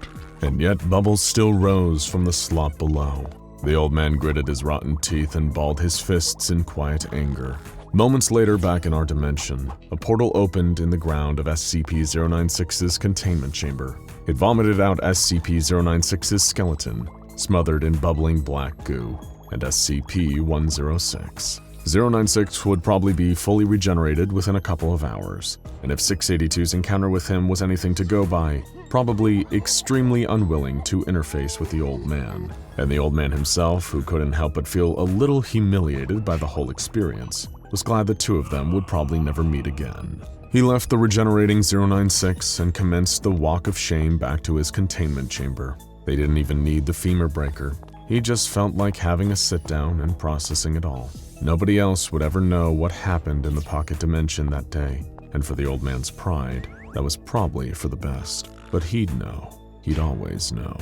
And yet bubbles still rose from the slop below. The old man gritted his rotten teeth and balled his fists in quiet anger. Moments later, back in our dimension, a portal opened in the ground of SCP-096's containment chamber. It vomited out SCP-096's skeleton, smothered in bubbling black goo, and SCP-106. 096 would probably be fully regenerated within a couple of hours, and if 682's encounter with him was anything to go by, probably extremely unwilling to interface with the old man. And the old man himself, who couldn't help but feel a little humiliated by the whole experience, was glad the two of them would probably never meet again. He left the regenerating 096 and commenced the walk of shame back to his containment chamber. They didn't even need the femur breaker. He just felt like having a sit down and processing it all. Nobody else would ever know what happened in the pocket dimension that day, and for the old man's pride, that was probably for the best. But he'd know. He'd always know.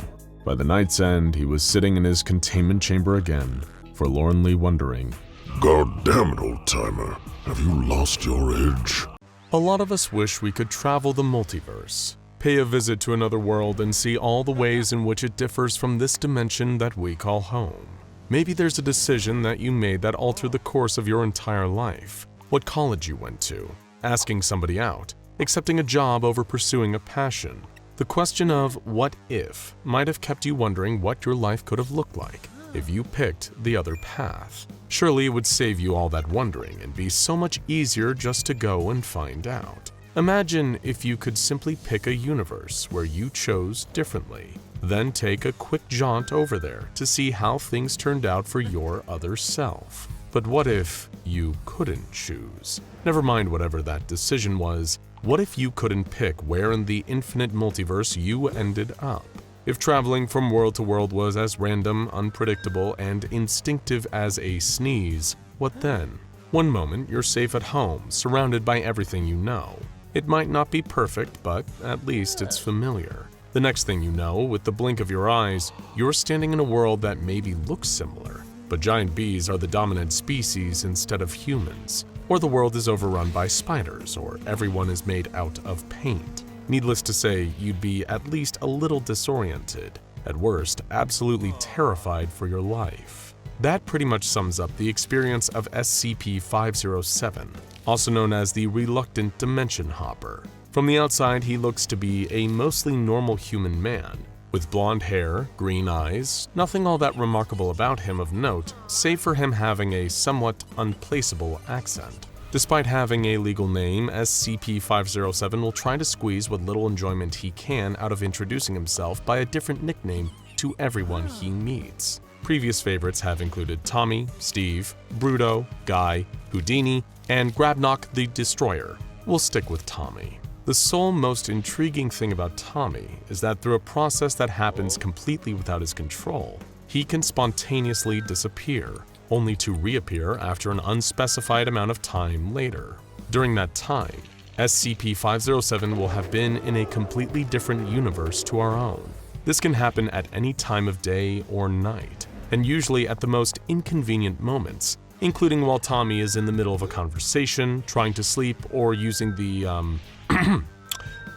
By the night's end, he was sitting in his containment chamber again, forlornly wondering, "God damn it, old-timer. Have you lost your edge?" a lot of us wish we could travel the multiverse, pay a visit to another world and see all the ways in which it differs from this dimension that we call home. Maybe there's a decision that you made that altered the course of your entire life. What college you went to, asking somebody out, accepting a job over pursuing a passion. The question of what if might have kept you wondering what your life could have looked like if you picked the other path. Surely it would save you all that wondering and be so much easier just to go and find out. Imagine if you could simply pick a universe where you chose differently, then take a quick jaunt over there to see how things turned out for your other self. But what if you couldn't choose? Never mind whatever that decision was, what if you couldn't pick where in the infinite multiverse you ended up? If traveling from world to world was as random, unpredictable, and instinctive as a sneeze, what then? One moment you're safe at home, surrounded by everything you know. It might not be perfect, but at least it's familiar. The next thing you know, with the blink of your eyes, you're standing in a world that maybe looks similar, but giant bees are the dominant species instead of humans, or the world is overrun by spiders, or everyone is made out of paint. Needless to say, you'd be at least a little disoriented, at worst, absolutely terrified for your life. That pretty much sums up the experience of SCP-507, also known as the Reluctant Dimension Hopper. From the outside, he looks to be a mostly normal human man, with blonde hair, green eyes, nothing all that remarkable about him of note, save for him having a somewhat unplaceable accent. Despite having a legal name, SCP-507 will try to squeeze what little enjoyment he can out of introducing himself by a different nickname to everyone he meets. Previous favorites have included Tommy, Steve, Bruto, Guy, Houdini, and Grabnock the Destroyer. We'll stick with Tommy. The sole most intriguing thing about Tommy is that through a process that happens completely without his control, he can spontaneously disappear, only to reappear after an unspecified amount of time later. During that time, SCP-507 will have been in a completely different universe to our own. This can happen at any time of day or night, and usually at the most inconvenient moments, including while Tommy is in the middle of a conversation, trying to sleep, or using the,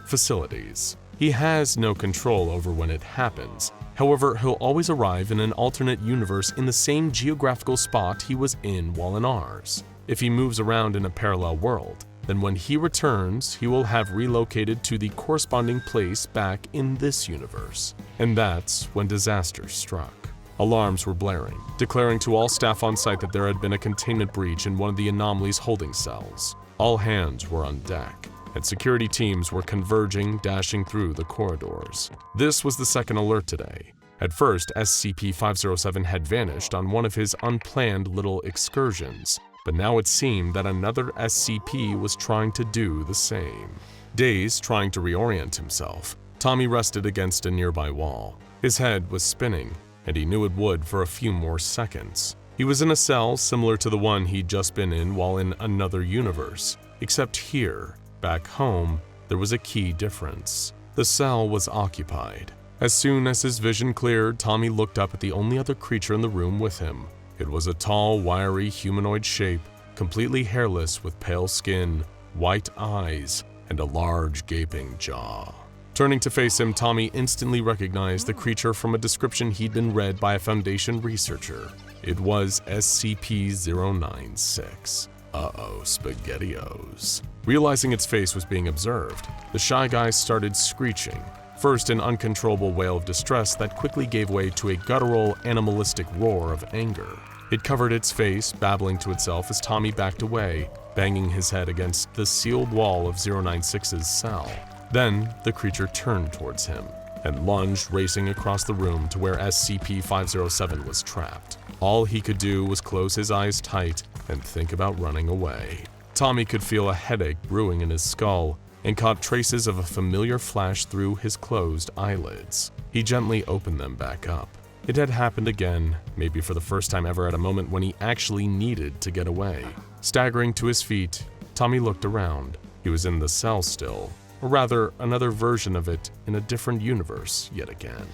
facilities. He has no control over when it happens. However, he'll always arrive in an alternate universe in the same geographical spot he was in while in ours. If he moves around in a parallel world, then when he returns, he will have relocated to the corresponding place back in this universe. And that's when disaster struck. Alarms were blaring, declaring to all staff on site that there had been a containment breach in one of the anomaly's holding cells. All hands were on deck, and security teams were converging, dashing through the corridors. This was the second alert today. At first, SCP-507 had vanished on one of his unplanned little excursions, but now it seemed that another SCP was trying to do the same. Dazed, trying to reorient himself, Tommy rested against a nearby wall. His head was spinning, and he knew it would for a few more seconds. He was in a cell similar to the one he'd just been in while in another universe, except here, back home, there was a key difference. The cell was occupied. As soon as his vision cleared, Tommy looked up at the only other creature in the room with him. It was a tall, wiry humanoid shape, completely hairless with pale skin, white eyes, and a large gaping jaw. Turning to face him, Tommy instantly recognized the creature from a description he'd been read by a Foundation researcher. It was SCP-096. Uh-oh, SpaghettiOs. Realizing its face was being observed, the Shy Guy started screeching, first an uncontrollable wail of distress that quickly gave way to a guttural, animalistic roar of anger. It covered its face, babbling to itself as Tommy backed away, banging his head against the sealed wall of 096's cell. Then, the creature turned towards him and lunged, racing across the room to where SCP-507 was trapped. All he could do was close his eyes tight and think about running away. Tommy could feel a headache brewing in his skull and caught traces of a familiar flash through his closed eyelids. He gently opened them back up. It had happened again, maybe for the first time ever at a moment when he actually needed to get away. Staggering to his feet, Tommy looked around. He was in the cell still, or rather, another version of it in a different universe yet again.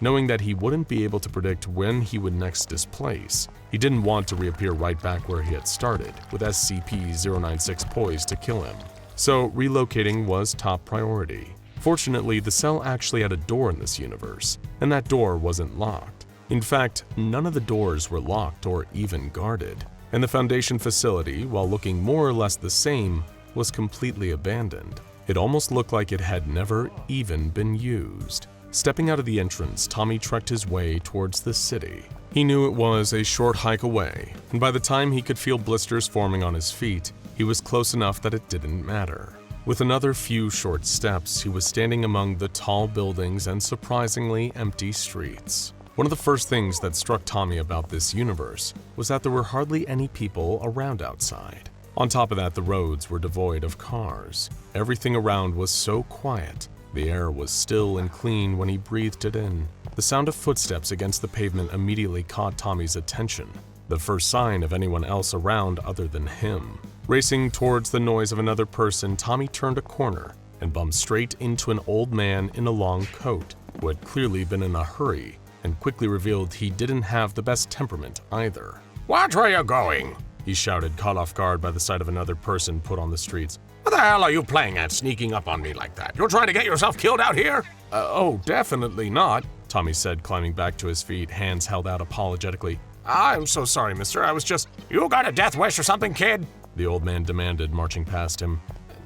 Knowing that he wouldn't be able to predict when he would next displace, he didn't want to reappear right back where he had started, with SCP-096 poised to kill him. So relocating was top priority. Fortunately, the cell actually had a door in this universe, and that door wasn't locked. In fact, none of the doors were locked or even guarded, and the Foundation facility, while looking more or less the same, was completely abandoned. It almost looked like it had never even been used. Stepping out of the entrance, Tommy trekked his way towards the city. He knew it was a short hike away, and by the time he could feel blisters forming on his feet, he was close enough that it didn't matter. With another few short steps, he was standing among the tall buildings and surprisingly empty streets. One of the first things that struck Tommy about this universe was that there were hardly any people around outside. On top of that, the roads were devoid of cars. Everything around was so quiet. The air was still and clean when he breathed it in. The sound of footsteps against the pavement immediately caught Tommy's attention, the first sign of anyone else around other than him. Racing towards the noise of another person, Tommy turned a corner and bumped straight into an old man in a long coat, who had clearly been in a hurry, and quickly revealed he didn't have the best temperament either. Watch where you're going! He shouted, caught off guard by the sight of another person put on the streets. What the hell are you playing at, sneaking up on me like that? You're trying to get yourself killed out here? Oh, definitely not, Tommy said, climbing back to his feet, hands held out apologetically. I'm so sorry, mister. I was just... You got a death wish or something, kid? The old man demanded, marching past him.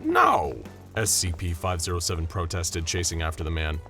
No. SCP-507 protested, chasing after the man.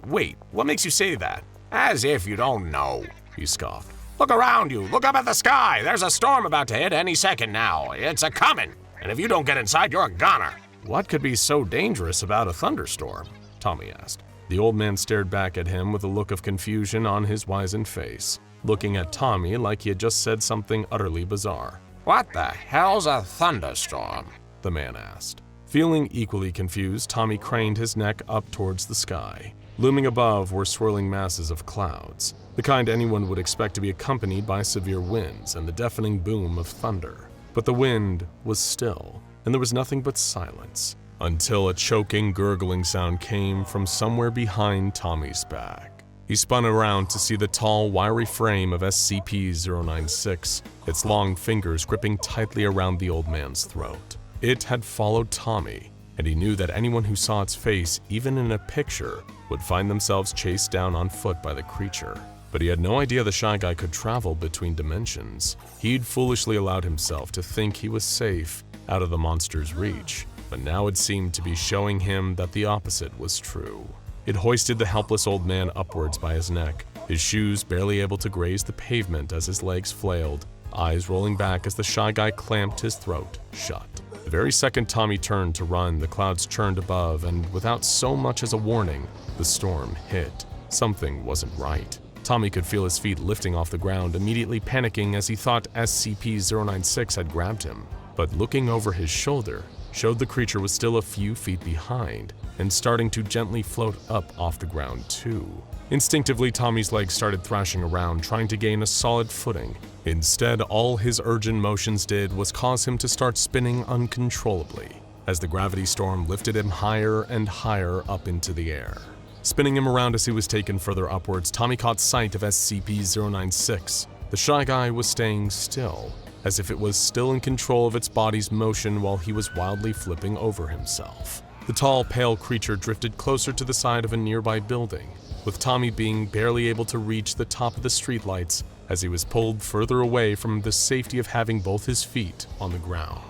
Wait, what makes you say that? As if you don't know, he scoffed. Look around you. Look up at the sky. There's a storm about to hit any second now. It's a-coming. And if you don't get inside, you're a goner. What could be so dangerous about a thunderstorm? Tommy asked. The old man stared back at him with a look of confusion on his wizened face, looking at Tommy like he had just said something utterly bizarre. What the hell's a thunderstorm? The man asked. Feeling equally confused, Tommy craned his neck up towards the sky. Looming above were swirling masses of clouds, the kind anyone would expect to be accompanied by severe winds and the deafening boom of thunder. But the wind was still, and there was nothing but silence. until a choking, gurgling sound came from somewhere behind Tommy's back. He spun around to see the tall, wiry frame of SCP-096, its long fingers gripping tightly around the old man's throat. It had followed Tommy, and he knew that anyone who saw its face, even in a picture, would find themselves chased down on foot by the creature. But he had no idea the Shy Guy could travel between dimensions. He'd foolishly allowed himself to think he was safe, out of the monster's reach, but now it seemed to be showing him that the opposite was true. It hoisted the helpless old man upwards by his neck, his shoes barely able to graze the pavement as his legs flailed, eyes rolling back as the Shy Guy clamped his throat shut. The very second Tommy turned to run, the clouds churned above, and without so much as a warning, the storm hit. Something wasn't right. Tommy could feel his feet lifting off the ground, immediately panicking as he thought SCP-096 had grabbed him. But looking over his shoulder showed the creature was still a few feet behind and starting to gently float up off the ground too. Instinctively, Tommy's legs started thrashing around, trying to gain a solid footing. Instead, all his urgent motions did was cause him to start spinning uncontrollably as the gravity storm lifted him higher and higher up into the air. Spinning him around as he was taken further upwards, Tommy caught sight of SCP-096. The Shy Guy was staying still, as if it was still in control of its body's motion while he was wildly flipping over himself. The tall, pale creature drifted closer to the side of a nearby building, with Tommy being barely able to reach the top of the streetlights as he was pulled further away from the safety of having both his feet on the ground.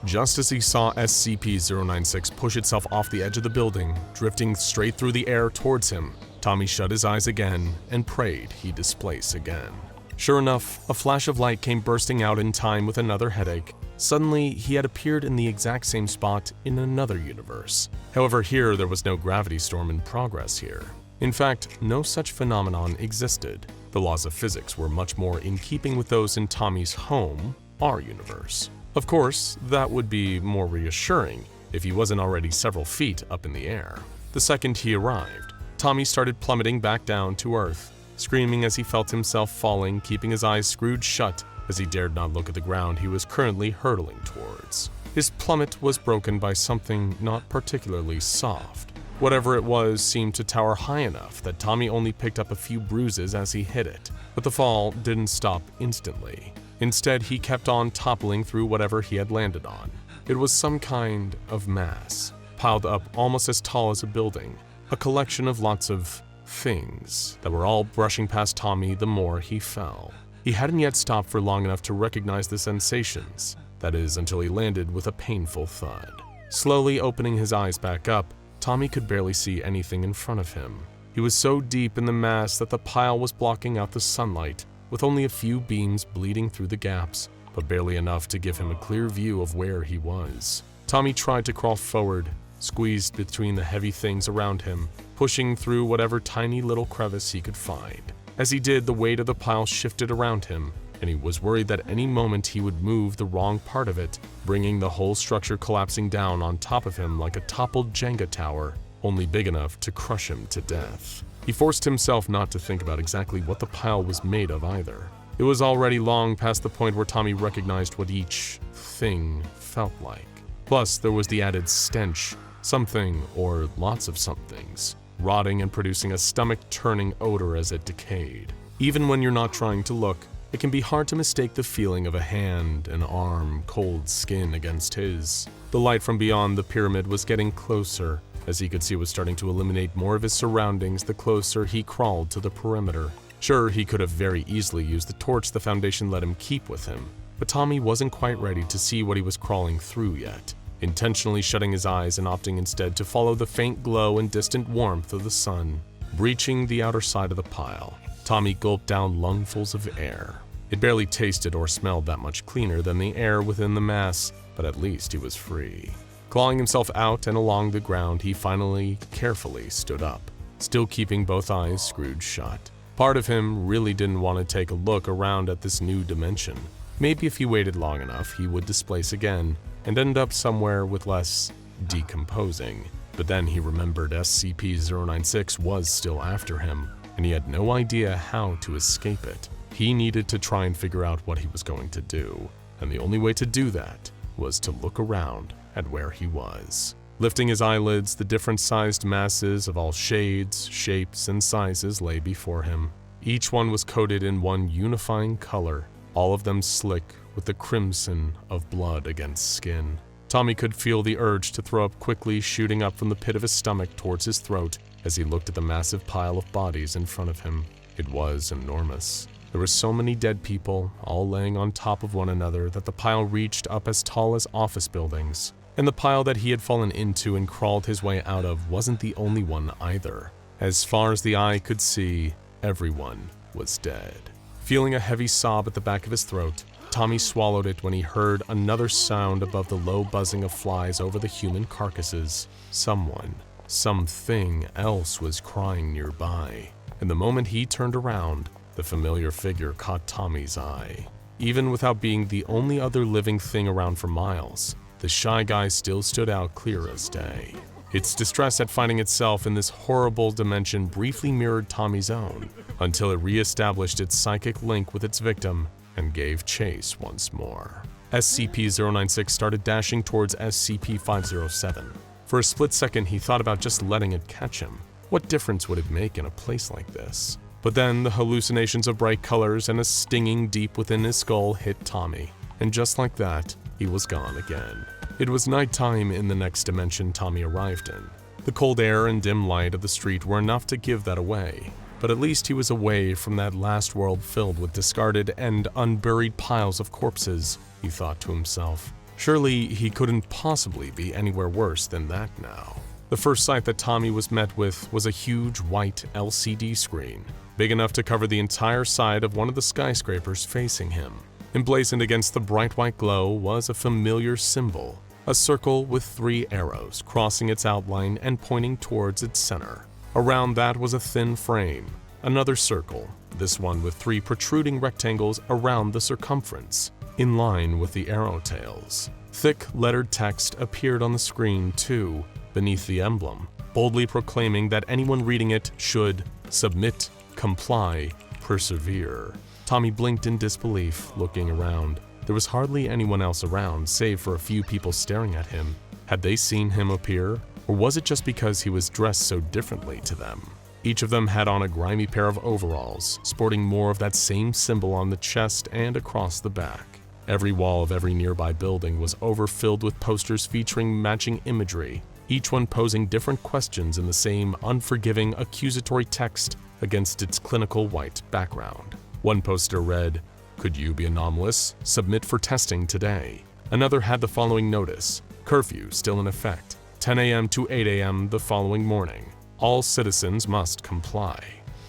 Just as he saw SCP-096 push itself off the edge of the building, drifting straight through the air towards him, Tommy shut his eyes again and prayed he'd displace again. Sure enough, a flash of light came bursting out in time with another headache. Suddenly, he had appeared in the exact same spot in another universe. However, here there was no gravity storm in progress here. In fact, no such phenomenon existed. The laws of physics were much more in keeping with those in Tommy's home, our universe. Of course, that would be more reassuring if he wasn't already several feet up in the air. The second he arrived, Tommy started plummeting back down to Earth, screaming as he felt himself falling, keeping his eyes screwed shut as he dared not look at the ground he was currently hurtling towards. His plummet was broken by something not particularly soft. Whatever it was seemed to tower high enough that Tommy only picked up a few bruises as he hit it, but the fall didn't stop instantly. Instead, he kept on toppling through whatever he had landed on. It was some kind of mass, piled up almost as tall as a building, a collection of lots of things that were all brushing past Tommy the more he fell. He hadn't yet stopped for long enough to recognize the sensations, that is, until he landed with a painful thud. Slowly opening his eyes back up, Tommy could barely see anything in front of him. He was so deep in the mass that the pile was blocking out the sunlight, with only a few beams bleeding through the gaps, but barely enough to give him a clear view of where he was. Tommy tried to crawl forward, squeezed between the heavy things around him, pushing through whatever tiny little crevice he could find. As he did, the weight of the pile shifted around him, and he was worried that any moment he would move the wrong part of it, bringing the whole structure collapsing down on top of him like a toppled Jenga tower, only big enough to crush him to death. He forced himself not to think about exactly what the pile was made of either. It was already long past the point where Tommy recognized what each thing felt like. Plus, there was the added stench, something or lots of somethings, rotting and producing a stomach-turning odor as it decayed. Even when you're not trying to look, it can be hard to mistake the feeling of a hand, an arm, cold skin against his. The light from beyond the pyramid was getting closer, as he could see was starting to eliminate more of his surroundings the closer he crawled to the perimeter. Sure, he could have very easily used the torch the Foundation let him keep with him, but Tommy wasn't quite ready to see what he was crawling through yet, intentionally shutting his eyes and opting instead to follow the faint glow and distant warmth of the sun. Breaching the outer side of the pile, Tommy gulped down lungfuls of air. It barely tasted or smelled that much cleaner than the air within the mass, but at least he was free. Clawing himself out and along the ground, he finally, carefully stood up, still keeping both eyes screwed shut. Part of him really didn't want to take a look around at this new dimension. Maybe if he waited long enough, he would displace again and end up somewhere with less decomposing. But then he remembered SCP-096 was still after him, and he had no idea how to escape it. He needed to try and figure out what he was going to do, and the only way to do that was to look around at where he was. Lifting his eyelids, the different-sized masses of all shades, shapes, and sizes lay before him. Each one was coated in one unifying color, all of them slick with the crimson of blood against skin. Tommy could feel the urge to throw up quickly shooting up from the pit of his stomach towards his throat as he looked at the massive pile of bodies in front of him. It was enormous. There were so many dead people, all laying on top of one another, that the pile reached up as tall as office buildings. And the pile that he had fallen into and crawled his way out of wasn't the only one either. As far as the eye could see, everyone was dead. Feeling a heavy sob at the back of his throat, Tommy swallowed it when he heard another sound above the low buzzing of flies over the human carcasses. Someone, something else was crying nearby. And the moment he turned around, the familiar figure caught Tommy's eye. Even without being the only other living thing around for miles, the Shy Guy still stood out clear as day. Its distress at finding itself in this horrible dimension briefly mirrored Tommy's own, until it re-established its psychic link with its victim and gave chase once more. SCP-096 started dashing towards SCP-507. For a split second, he thought about just letting it catch him. What difference would it make in a place like this? But then the hallucinations of bright colors and a stinging deep within his skull hit Tommy, and just like that, he was gone again. It was nighttime in the next dimension Tommy arrived in. The cold air and dim light of the street were enough to give that away, but at least he was away from that last world filled with discarded and unburied piles of corpses, he thought to himself. Surely he couldn't possibly be anywhere worse than that now. The first sight that Tommy was met with was a huge white LCD screen, big enough to cover the entire side of one of the skyscrapers facing him. Emblazoned against the bright white glow was a familiar symbol, a circle with 3 arrows crossing its outline and pointing towards its center. Around that was a thin frame, another circle, this one with 3 protruding rectangles around the circumference, in line with the arrow tails. Thick lettered text appeared on the screen too, beneath the emblem, boldly proclaiming that anyone reading it should submit, comply, persevere. Tommy blinked in disbelief, looking around. There was hardly anyone else around, save for a few people staring at him. Had they seen him appear? Or was it just because he was dressed so differently to them? Each of them had on a grimy pair of overalls, sporting more of that same symbol on the chest and across the back. Every wall of every nearby building was overfilled with posters featuring matching imagery, each one posing different questions in the same unforgiving, accusatory text against its clinical white background. One poster read, "Could you be anomalous? Submit for testing today." Another had the following notice, "Curfew still in effect, 10 a.m. to 8 a.m. the following morning. All citizens must comply."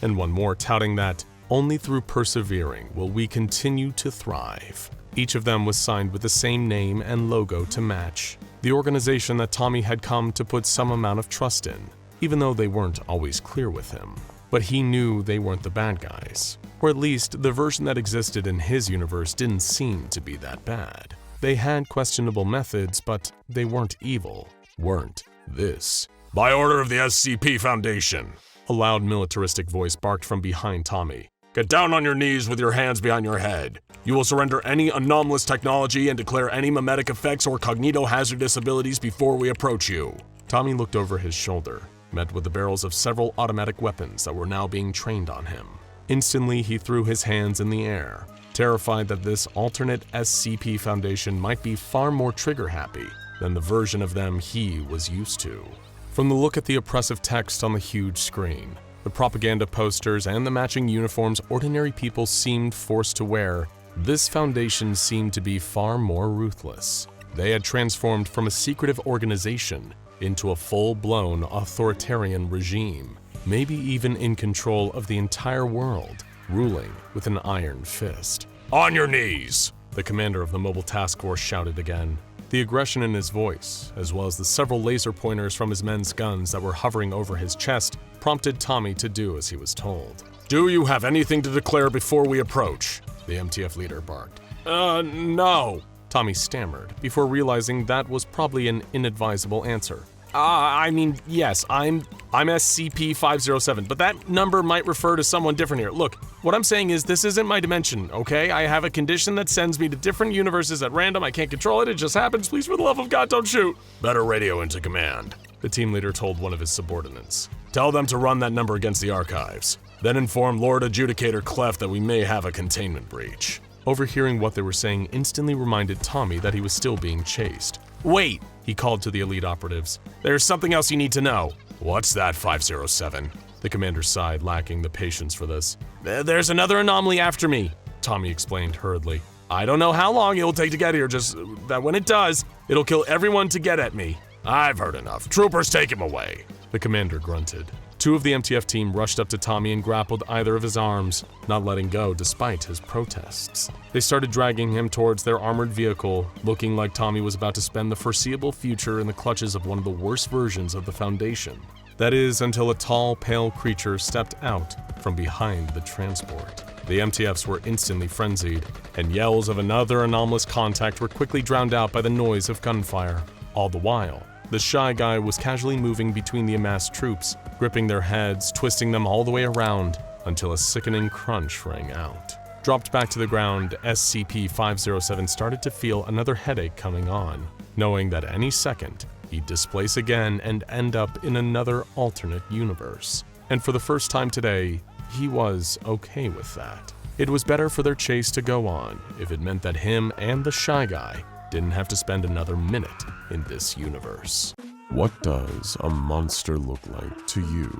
And one more touting that, "Only through persevering will we continue to thrive." Each of them was signed with the same name and logo to match, the organization that Tommy had come to put some amount of trust in, even though they weren't always clear with him. But he knew they weren't the bad guys. Or at least, the version that existed in his universe didn't seem to be that bad. They had questionable methods, but they weren't evil. Weren't this. By order of the SCP Foundation, A loud militaristic voice barked from behind Tommy. Get down on your knees with your hands behind your head. You will surrender any anomalous technology and declare any mimetic effects or cognitohazardous abilities before we approach you. Tommy looked over his shoulder, met with the barrels of several automatic weapons that were now being trained on him. Instantly, he threw his hands in the air, terrified that this alternate SCP Foundation might be far more trigger-happy than the version of them he was used to. From the look at the oppressive text on the huge screen, the propaganda posters, and the matching uniforms ordinary people seemed forced to wear, this Foundation seemed to be far more ruthless. They had transformed from a secretive organization into a full-blown authoritarian regime, maybe even in control of the entire world, ruling with an iron fist. On your knees! The commander of the mobile task force shouted again. The aggression in his voice, as well as the several laser pointers from his men's guns that were hovering over his chest, prompted Tommy to do as he was told. Do you have anything to declare before we approach? The MTF leader barked. No. Tommy stammered, before realizing that was probably an inadvisable answer. I mean, yes, I'm SCP-507, but that number might refer to someone different here. Look, what I'm saying is this isn't my dimension, okay? I have a condition that sends me to different universes at random. I can't control it. It just happens. Please, for the love of God, don't shoot. Better radio into command, The team leader told one of his subordinates. Tell them to run that number against the archives. Then inform Lord Adjudicator Clef that we may have a containment breach. Overhearing what they were saying instantly reminded Tommy that he was still being chased. Wait, he called to the elite operatives. There's something else you need to know. What's that, 507? The commander sighed, lacking the patience for this. There's another anomaly after me, Tommy explained hurriedly. I don't know how long it'll take to get here, just that when it does, it'll kill everyone to get at me. I've heard enough. Troopers, take him away. The commander grunted. Two of the MTF team rushed up to Tommy and grappled either of his arms, not letting go despite his protests. They started dragging him towards their armored vehicle, looking like Tommy was about to spend the foreseeable future in the clutches of one of the worst versions of the Foundation. That is, until a tall, pale creature stepped out from behind the transport. The MTFs were instantly frenzied, and yells of another anomalous contact were quickly drowned out by the noise of gunfire. All the while, the Shy Guy was casually moving between the amassed troops, gripping their heads, twisting them all the way around, until a sickening crunch rang out. Dropped back to the ground, SCP-507 started to feel another headache coming on, knowing that any second, he'd displace again and end up in another alternate universe. And for the first time today, he was okay with that. It was better for their chase to go on if it meant that him and the Shy Guy didn't have to spend another minute in this universe. What does a monster look like to you?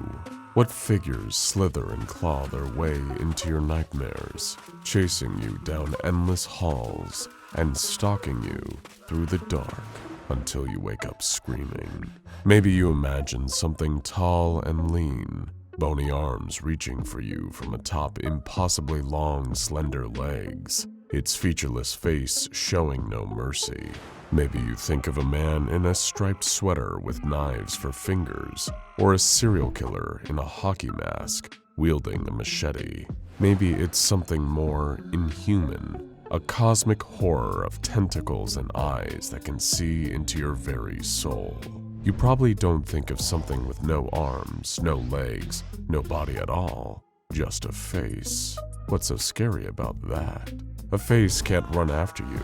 What figures slither and claw their way into your nightmares, chasing you down endless halls and stalking you through the dark until you wake up screaming? Maybe you imagine something tall and lean, bony arms reaching for you from atop impossibly long, slender legs, its featureless face showing no mercy. Maybe you think of a man in a striped sweater with knives for fingers, or a serial killer in a hockey mask wielding a machete. Maybe it's something more inhuman, a cosmic horror of tentacles and eyes that can see into your very soul. You probably don't think of something with no arms, no legs, no body at all, just a face. What's so scary about that? A face can't run after you,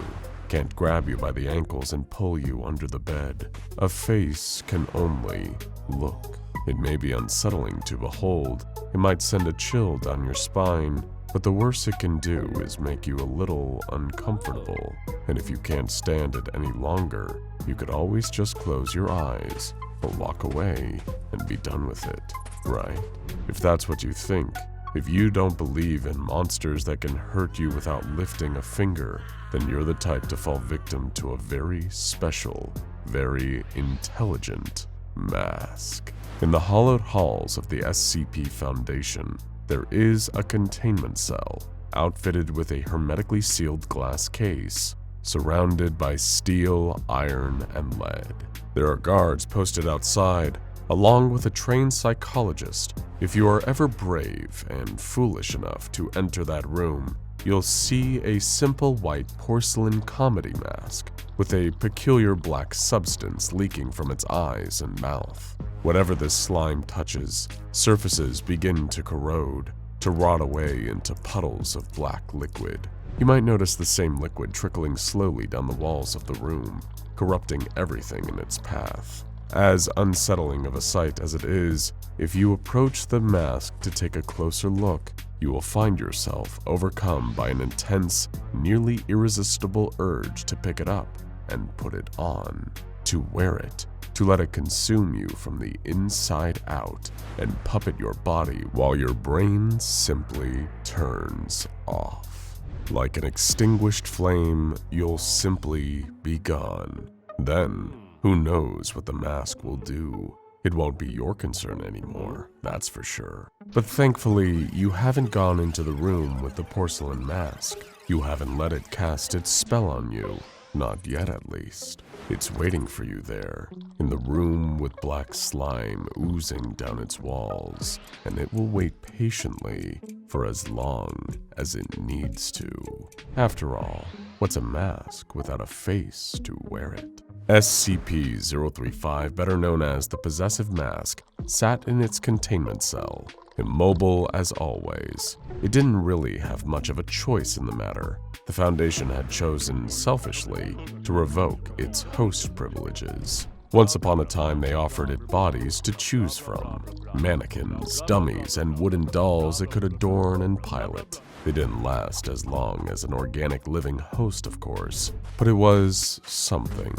can't grab you by the ankles and pull you under the bed. A face can only look. It may be unsettling to behold, it might send a chill down your spine, but the worst it can do is make you a little uncomfortable. And if you can't stand it any longer, you could always just close your eyes or walk away and be done with it, right? If that's what you think, if you don't believe in monsters that can hurt you without lifting a finger, then you're the type to fall victim to a very special, very intelligent mask. In the hollowed halls of the SCP Foundation, there is a containment cell, outfitted with a hermetically sealed glass case, surrounded by steel, iron, and lead. There are guards posted outside, along with a trained psychologist. If you are ever brave and foolish enough to enter that room, you'll see a simple white porcelain comedy mask with a peculiar black substance leaking from its eyes and mouth. Whatever this slime touches, surfaces begin to corrode, to rot away into puddles of black liquid. You might notice the same liquid trickling slowly down the walls of the room, corrupting everything in its path. As unsettling of a sight as it is, if you approach the mask to take a closer look, you will find yourself overcome by an intense, nearly irresistible urge to pick it up and put it on, to wear it, to let it consume you from the inside out and puppet your body while your brain simply turns off. Like an extinguished flame, you'll simply be gone. Then, who knows what the mask will do? It won't be your concern anymore, that's for sure. But thankfully, you haven't gone into the room with the porcelain mask. You haven't let it cast its spell on you. Not yet, at least. It's waiting for you there, in the room with black slime oozing down its walls, and it will wait patiently for as long as it needs to. After all, what's a mask without a face to wear it? SCP-035, better known as the Possessive Mask, sat in its containment cell, immobile as always. It didn't really have much of a choice in the matter. The Foundation had chosen, selfishly, to revoke its host privileges. Once upon a time, they offered it bodies to choose from. Mannequins, dummies, and wooden dolls it could adorn and pilot. They didn't last as long as an organic living host, of course, but it was something.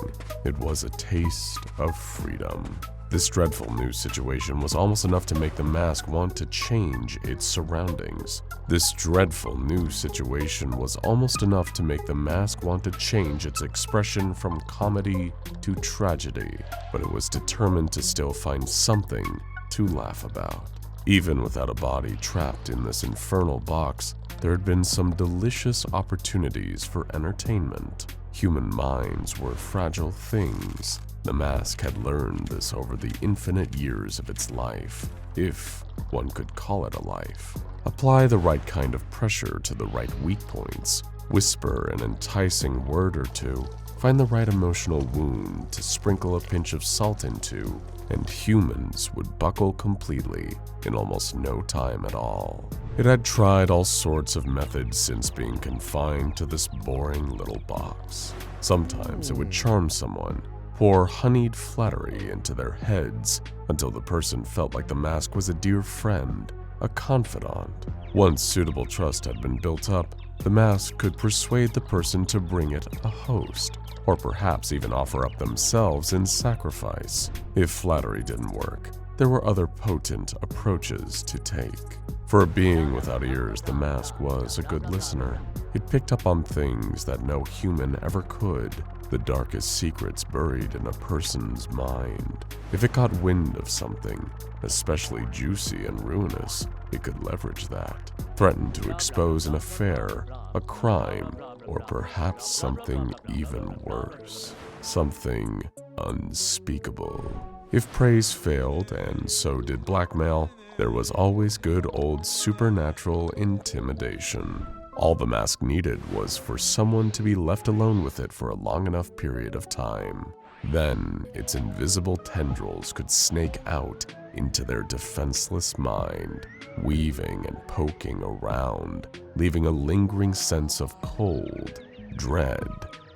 It was a taste of freedom. This dreadful new situation was almost enough to make the mask want to change its surroundings. This dreadful new situation was almost enough to make the mask want to change its expression from comedy to tragedy, but it was determined to still find something to laugh about. Even without a body trapped in this infernal box, there had been some delicious opportunities for entertainment. Human minds were fragile things. The mask had learned this over the infinite years of its life, if one could call it a life. Apply the right kind of pressure to the right weak points, whisper an enticing word or two, find the right emotional wound to sprinkle a pinch of salt into, and humans would buckle completely in almost no time at all. It had tried all sorts of methods since being confined to this boring little box. Sometimes it would charm someone, pour honeyed flattery into their heads until the person felt like the mask was a dear friend, a confidant. Once suitable trust had been built up, the mask could persuade the person to bring it a host, or perhaps even offer up themselves in sacrifice. If flattery didn't work, there were other potent approaches to take. For a being without ears, the mask was a good listener. It picked up on things that no human ever could, the darkest secrets buried in a person's mind. If it caught wind of something, especially juicy and ruinous, it could leverage that, threaten to expose an affair, a crime, or perhaps something even worse. Something unspeakable. If praise failed, and so did blackmail, there was always good old supernatural intimidation. All the mask needed was for someone to be left alone with it for a long enough period of time. Then its invisible tendrils could snake out into their defenseless mind, weaving and poking around, leaving a lingering sense of cold, dread,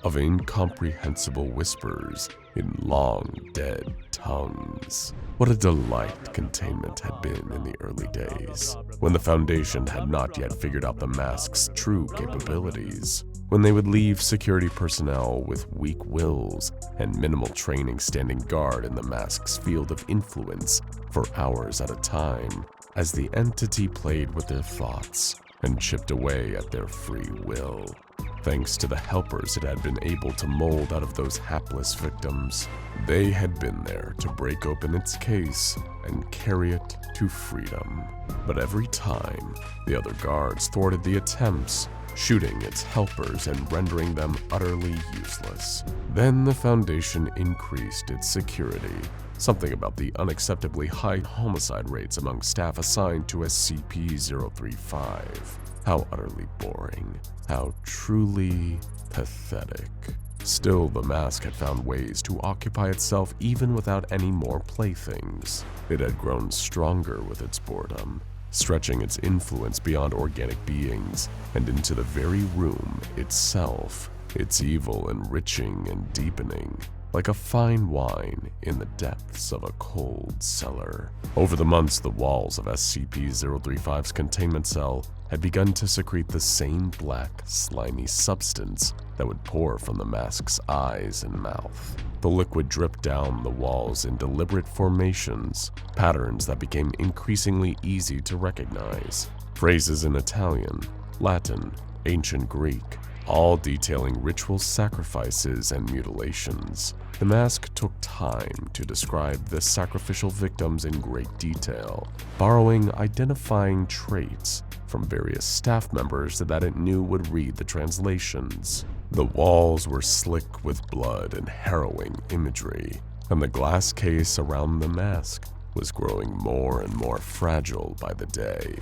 of incomprehensible whispers in long, dead tongues. What a delight containment had been in the early days, when the Foundation had not yet figured out the mask's true capabilities, when they would leave security personnel with weak wills and minimal training standing guard in the mask's field of influence for hours at a time, as the entity played with their thoughts and chipped away at their free will. Thanks to the helpers it had been able to mold out of those hapless victims, they had been there to break open its case and carry it to freedom. But every time, the other guards thwarted the attempts, shooting its helpers and rendering them utterly useless. Then the Foundation increased its security. Something about the unacceptably high homicide rates among staff assigned to SCP-035. How utterly boring. How truly pathetic. Still, the mask had found ways to occupy itself even without any more playthings. It had grown stronger with its boredom, stretching its influence beyond organic beings and into the very room itself, its evil enriching and deepening, like a fine wine in the depths of a cold cellar. Over the months, the walls of SCP-035's containment cell had begun to secrete the same black, slimy substance that would pour from the mask's eyes and mouth. The liquid dripped down the walls in deliberate formations, patterns that became increasingly easy to recognize. Phrases in Italian, Latin, ancient Greek, all detailing ritual sacrifices and mutilations. The mask took time to describe the sacrificial victims in great detail, borrowing identifying traits from various staff members that it knew would read the translations. The walls were slick with blood and harrowing imagery, and the glass case around the mask was growing more and more fragile by the day.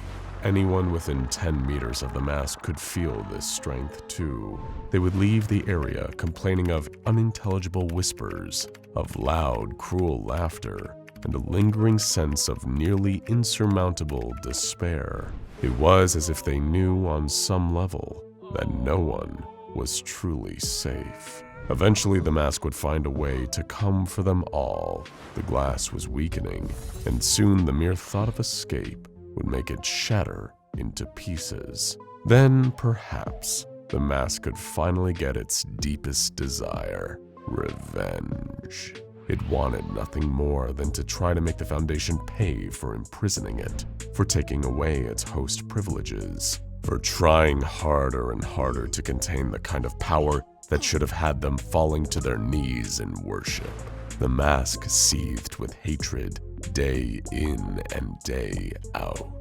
anyone within 10 meters of the mask could feel this strength too. They would leave the area complaining of unintelligible whispers, of loud, cruel laughter, and a lingering sense of nearly insurmountable despair. It was as if they knew on some level that no one was truly safe. Eventually, the mask would find a way to come for them all. The glass was weakening, and soon the mere thought of escape would make it shatter into pieces. Then, perhaps, the mask could finally get its deepest desire: revenge. It wanted nothing more than to try to make the Foundation pay for imprisoning it, for taking away its host privileges, for trying harder and harder to contain the kind of power that should have had them falling to their knees in worship. The mask seethed with hatred day in and day out.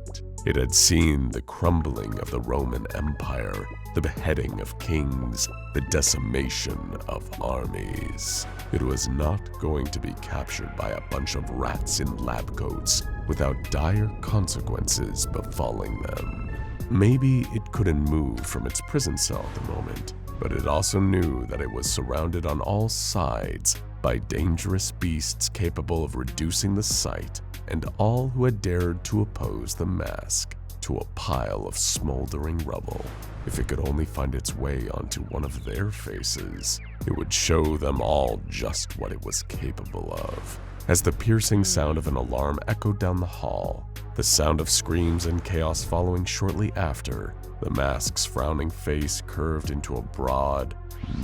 It had seen the crumbling of the Roman Empire, the beheading of kings, the decimation of armies. It was not going to be captured by a bunch of rats in lab coats without dire consequences befalling them. Maybe it couldn't move from its prison cell at the moment, but it also knew that it was surrounded on all sides by dangerous beasts capable of reducing the sight and all who had dared to oppose the mask to a pile of smoldering rubble. If it could only find its way onto one of their faces, it would show them all just what it was capable of. As the piercing sound of an alarm echoed down the hall, the sound of screams and chaos following shortly after, the mask's frowning face curved into a broad,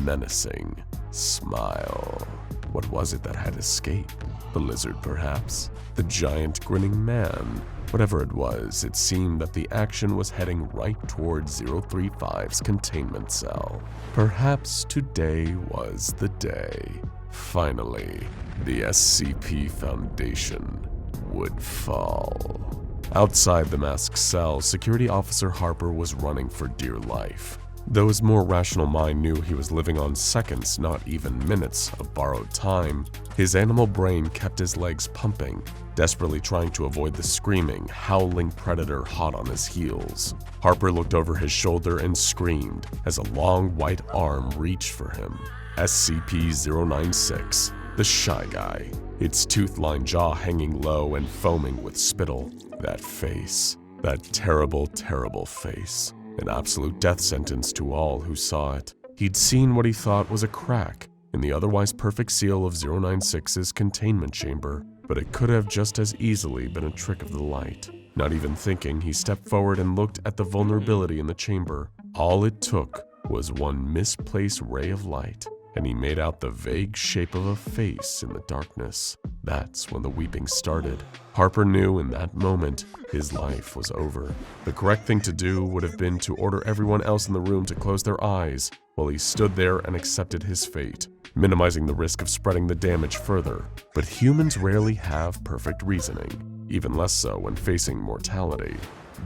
menacing smile. What was it that had escaped? The lizard, perhaps? The giant grinning man? Whatever it was, it seemed that the action was heading right toward 035's containment cell. Perhaps today was the day. Finally, the SCP Foundation would fall. Outside the masked cell, Security Officer Harper was running for dear life. Though his more rational mind knew he was living on seconds, not even minutes, of borrowed time, his animal brain kept his legs pumping, desperately trying to avoid the screaming, howling predator hot on his heels. Harper looked over his shoulder and screamed as a long white arm reached for him. SCP-096, the Shy Guy, its tooth-lined jaw hanging low and foaming with spittle. That face, that terrible, terrible face. An absolute death sentence to all who saw it. He'd seen what he thought was a crack in the otherwise perfect seal of 096's containment chamber, but it could have just as easily been a trick of the light. Not even thinking, he stepped forward and looked at the vulnerability in the chamber. All it took was one misplaced ray of light, and he made out the vague shape of a face in the darkness. That's when the weeping started. Harper knew in that moment his life was over. The correct thing to do would have been to order everyone else in the room to close their eyes while he stood there and accepted his fate, minimizing the risk of spreading the damage further. But humans rarely have perfect reasoning, even less so when facing mortality.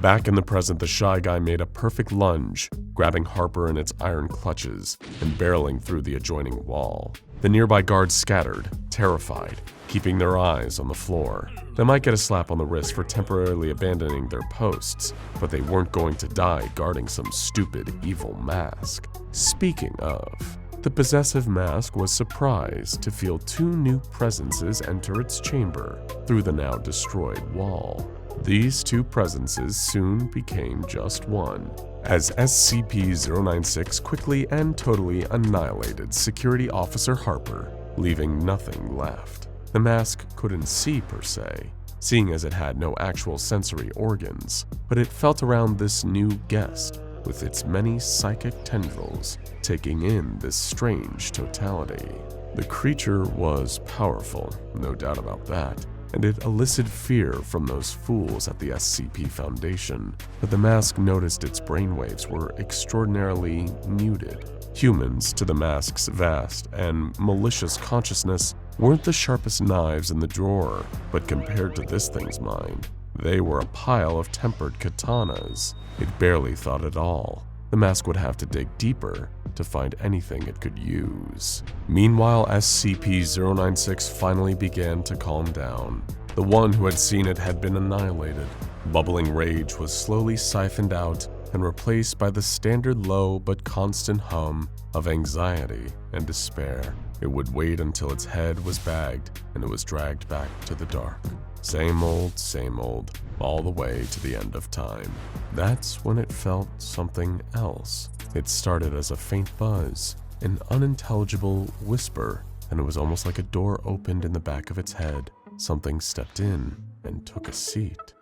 Back in the present, the Shy Guy made a perfect lunge, grabbing Harper in its iron clutches and barreling through the adjoining wall. The nearby guards scattered, terrified, keeping their eyes on the floor. They might get a slap on the wrist for temporarily abandoning their posts, but they weren't going to die guarding some stupid, evil mask. Speaking of, the possessive mask was surprised to feel two new presences enter its chamber through the now destroyed wall. These two presences soon became just one, as SCP-096 quickly and totally annihilated Security Officer Harper, leaving nothing left. The mask couldn't see per se, seeing as it had no actual sensory organs, but it felt around this new guest with its many psychic tendrils, taking in this strange totality. The creature was powerful, no doubt about that, and it elicited fear from those fools at the SCP Foundation, but the mask noticed its brainwaves were extraordinarily muted. Humans, to the mask's vast and malicious consciousness, weren't the sharpest knives in the drawer, but compared to this thing's mind, they were a pile of tempered katanas. It barely thought at all. The mask would have to dig deeper to find anything it could use. Meanwhile, SCP-096 finally began to calm down. The one who had seen it had been annihilated. Bubbling rage was slowly siphoned out and replaced by the standard low but constant hum of anxiety and despair. It would wait until its head was bagged and it was dragged back to the dark. Same old, all the way to the end of time. That's when it felt something else. It started as a faint buzz, an unintelligible whisper, and it was almost like a door opened in the back of its head. Something stepped in and took a seat.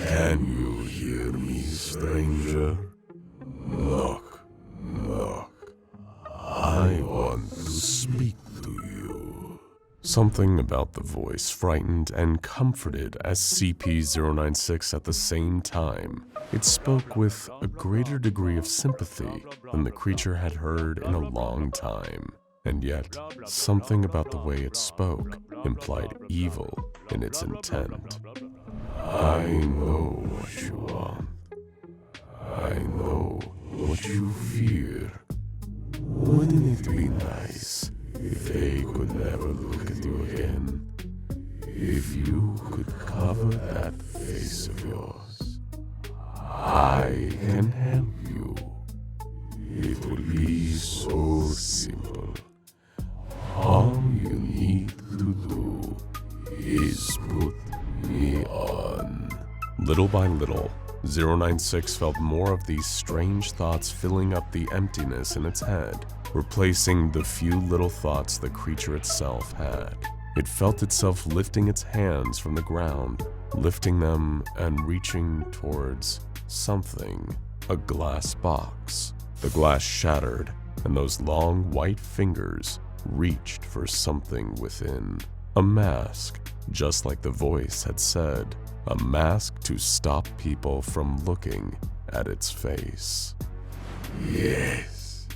Can you hear me, stranger? Look. I want to speak to you. Something about the voice frightened and comforted SCP-096 at the same time. It spoke with a greater degree of sympathy than the creature had heard in a long time. And yet, something about the way it spoke implied evil in its intent. I know what you want. I know what you fear. Wouldn't it be nice if they could never look at you again? If you could cover that face of yours, I can help you. It will be so simple. All you need to do is put me on. Little by little, 096 felt more of these strange thoughts filling up the emptiness in its head, replacing the few little thoughts the creature itself had. It felt itself lifting its hands from the ground, lifting them and reaching towards something, a glass box. The glass shattered, and those long white fingers reached for something within. A mask, just like the voice had said. A mask to stop people from looking at its face. Yes.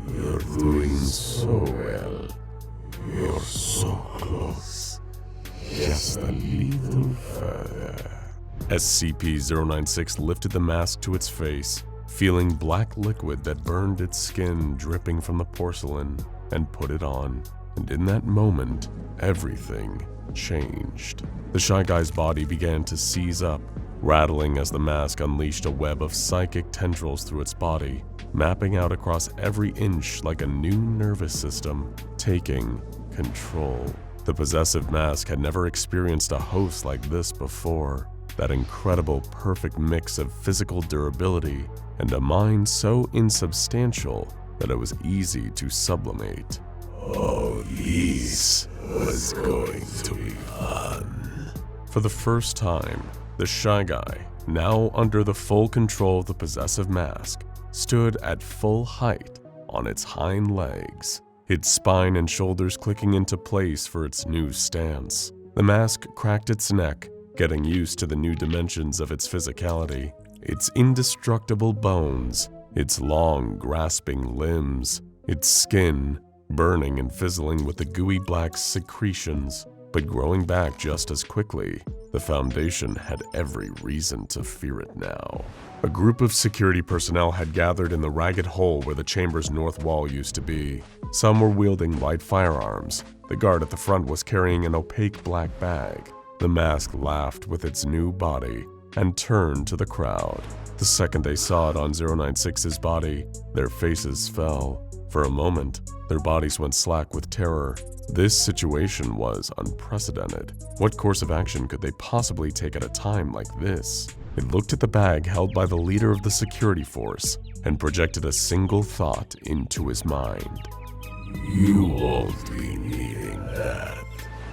You're doing so well. You're so close. Just a little further. SCP-096 lifted the mask to its face, feeling black liquid that burned its skin dripping from the porcelain, and put it on. And in that moment, everything changed. The Shy Guy's body began to seize up, rattling as the mask unleashed a web of psychic tendrils through its body, mapping out across every inch like a new nervous system, taking control. The possessive mask had never experienced a host like this before. That incredible, perfect mix of physical durability and a mind so insubstantial that it was easy to sublimate. Oh, this was going to be fun. For the first time, the Shy Guy, now under the full control of the possessive mask, stood at full height on its hind legs, its spine and shoulders clicking into place for its new stance. The mask cracked its neck, getting used to the new dimensions of its physicality, its indestructible bones, its long, grasping limbs, its skin, burning and fizzling with the gooey black secretions, but growing back just as quickly. The Foundation had every reason to fear it now. A group of security personnel had gathered in the ragged hole where the chamber's north wall used to be. Some were wielding light firearms. The guard at the front was carrying an opaque black bag. The mask laughed with its new body and turned to the crowd. The second they saw it on 096's body, their faces fell. For a moment, their bodies went slack with terror. This situation was unprecedented. What course of action could they possibly take at a time like this? It looked at the bag held by the leader of the security force and projected a single thought into his mind. You won't be needing that.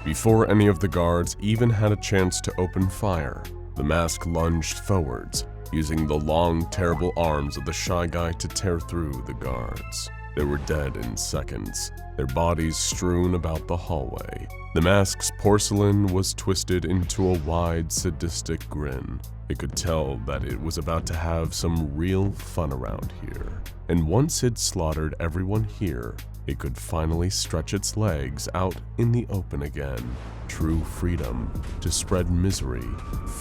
Before any of the guards even had a chance to open fire, the mask lunged forwards, using the long, terrible arms of the Shy Guy to tear through the guards. They were dead in seconds, their bodies strewn about the hallway. The mask's porcelain was twisted into a wide, sadistic grin. It could tell that it was about to have some real fun around here. And once it slaughtered everyone here, it could finally stretch its legs out in the open again. True freedom to spread misery,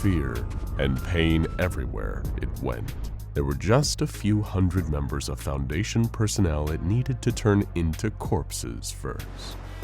fear, and pain everywhere it went. There were just a few hundred members of Foundation personnel it needed to turn into corpses first.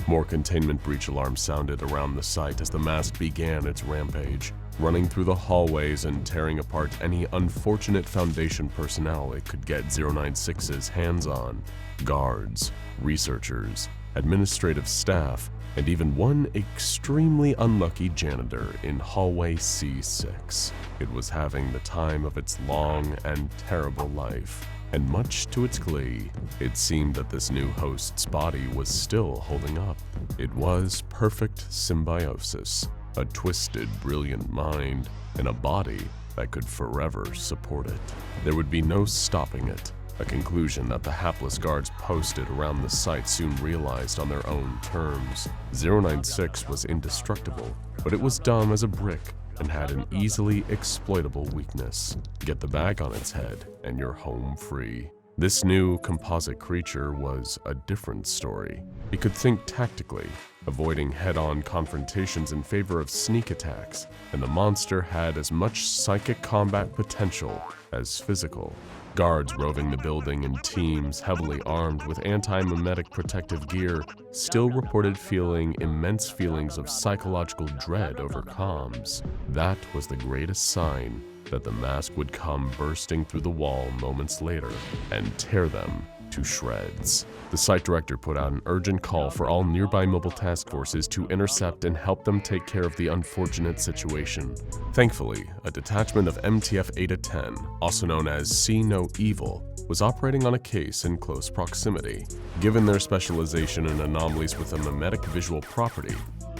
More containment breach alarms sounded around the site as the mask began its rampage, running through the hallways and tearing apart any unfortunate Foundation personnel it could get 096's hands on. Guards, researchers, administrative staff, and even one extremely unlucky janitor in hallway C6. It was having the time of its long and terrible life, and much to its glee, it seemed that this new host's body was still holding up. It was perfect symbiosis, a twisted, brilliant mind, and a body that could forever support it. There would be no stopping it, a conclusion that the hapless guards posted around the site soon realized on their own terms. 096 was indestructible, but it was dumb as a brick and had an easily exploitable weakness. Get the bag on its head and you're home free. This new composite creature was a different story. It could think tactically, avoiding head-on confrontations in favor of sneak attacks, and the monster had as much psychic combat potential as physical. Guards roving the building in teams, heavily armed with anti-mimetic protective gear, still reported feeling immense feelings of psychological dread over comms. That was the greatest sign that the mask would come bursting through the wall moments later and tear them to shreds. The site director put out an urgent call for all nearby mobile task forces to intercept and help them take care of the unfortunate situation. Thankfully, a detachment of MTF 810, also known as See No Evil, was operating on a case in close proximity. Given their specialization in anomalies with a mimetic visual property,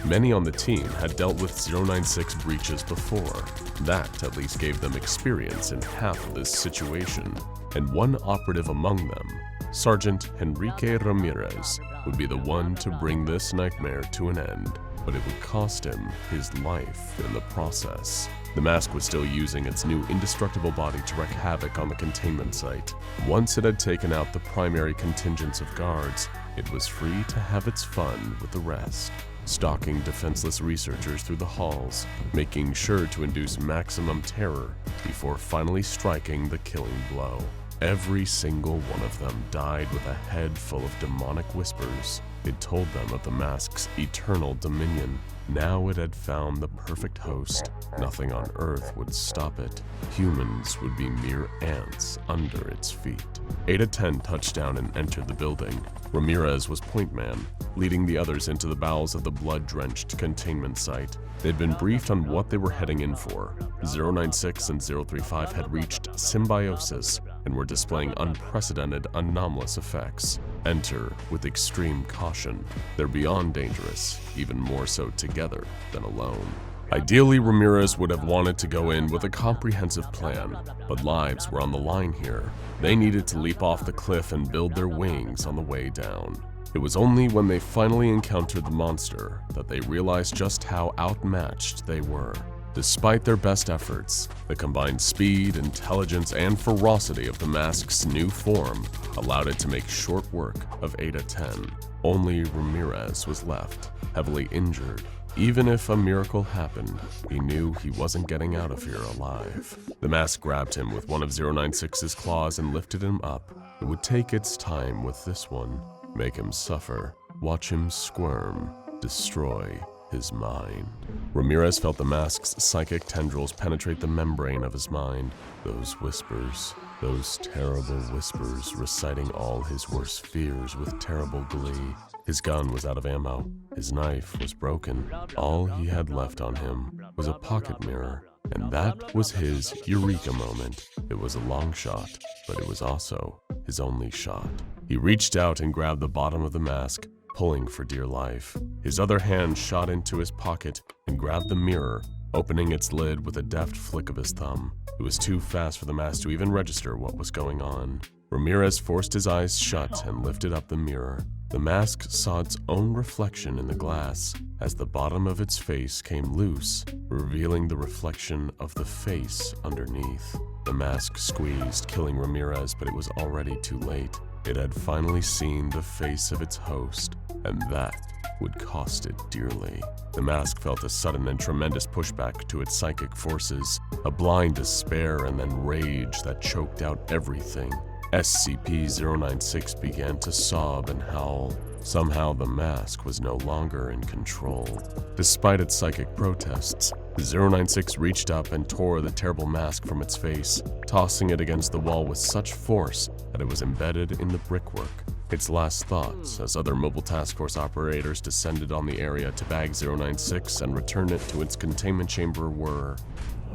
many on the team had dealt with 096 breaches before. That at least gave them experience in half of this situation, and one operative among them, Sergeant Enrique Ramirez, would be the one to bring this nightmare to an end, but it would cost him his life in the process. The mask was still using its new indestructible body to wreak havoc on the containment site. Once it had taken out the primary contingents of guards, it was free to have its fun with the rest, stalking defenseless researchers through the halls, making sure to induce maximum terror before finally striking the killing blow. Every single one of them died with a head full of demonic whispers. It told them of the mask's eternal dominion. Now it had found the perfect host. Nothing on Earth would stop it. Humans would be mere ants under its feet. 8-10 touched down and entered the building. Ramirez was point man, leading the others into the bowels of the blood-drenched containment site. They'd been briefed on what they were heading in for. 096 and 035 had reached symbiosis and were displaying unprecedented anomalous effects. Enter with extreme caution. They're beyond dangerous, even more so together than alone. Ideally, Ramirez would have wanted to go in with a comprehensive plan, but lives were on the line here. They needed to leap off the cliff and build their wings on the way down. It was only when they finally encountered the monster that they realized just how outmatched they were. Despite their best efforts, the combined speed, intelligence, and ferocity of the mask's new form allowed it to make short work of 8-10. Only Ramirez was left, heavily injured. Even if a miracle happened, he knew he wasn't getting out of here alive. The mask grabbed him with one of 096's claws and lifted him up. It would take its time with this one. Make him suffer, watch him squirm, destroy his mind. Ramirez felt the mask's psychic tendrils penetrate the membrane of his mind. Those whispers, those terrible whispers reciting all his worst fears with terrible glee. His gun was out of ammo. His knife was broken. All he had left on him was a pocket mirror, and that was his eureka moment. It was a long shot, but it was also his only shot. He reached out and grabbed the bottom of the mask, pulling for dear life. His other hand shot into his pocket and grabbed the mirror, opening its lid with a deft flick of his thumb. It was too fast for the mask to even register what was going on. Ramirez forced his eyes shut and lifted up the mirror. The mask saw its own reflection in the glass as the bottom of its face came loose, revealing the reflection of the face underneath. The mask squeezed, killing Ramirez, but it was already too late. It had finally seen the face of its host, and that would cost it dearly. The mask felt a sudden and tremendous pushback to its psychic forces, a blind despair and then rage that choked out everything. SCP-096 began to sob and howl. Somehow the mask was no longer in control. Despite its psychic protests, 096 reached up and tore the terrible mask from its face, tossing it against the wall with such force that it was embedded in the brickwork. Its last thoughts, as other mobile task force operators descended on the area to bag 096 and return it to its containment chamber, were,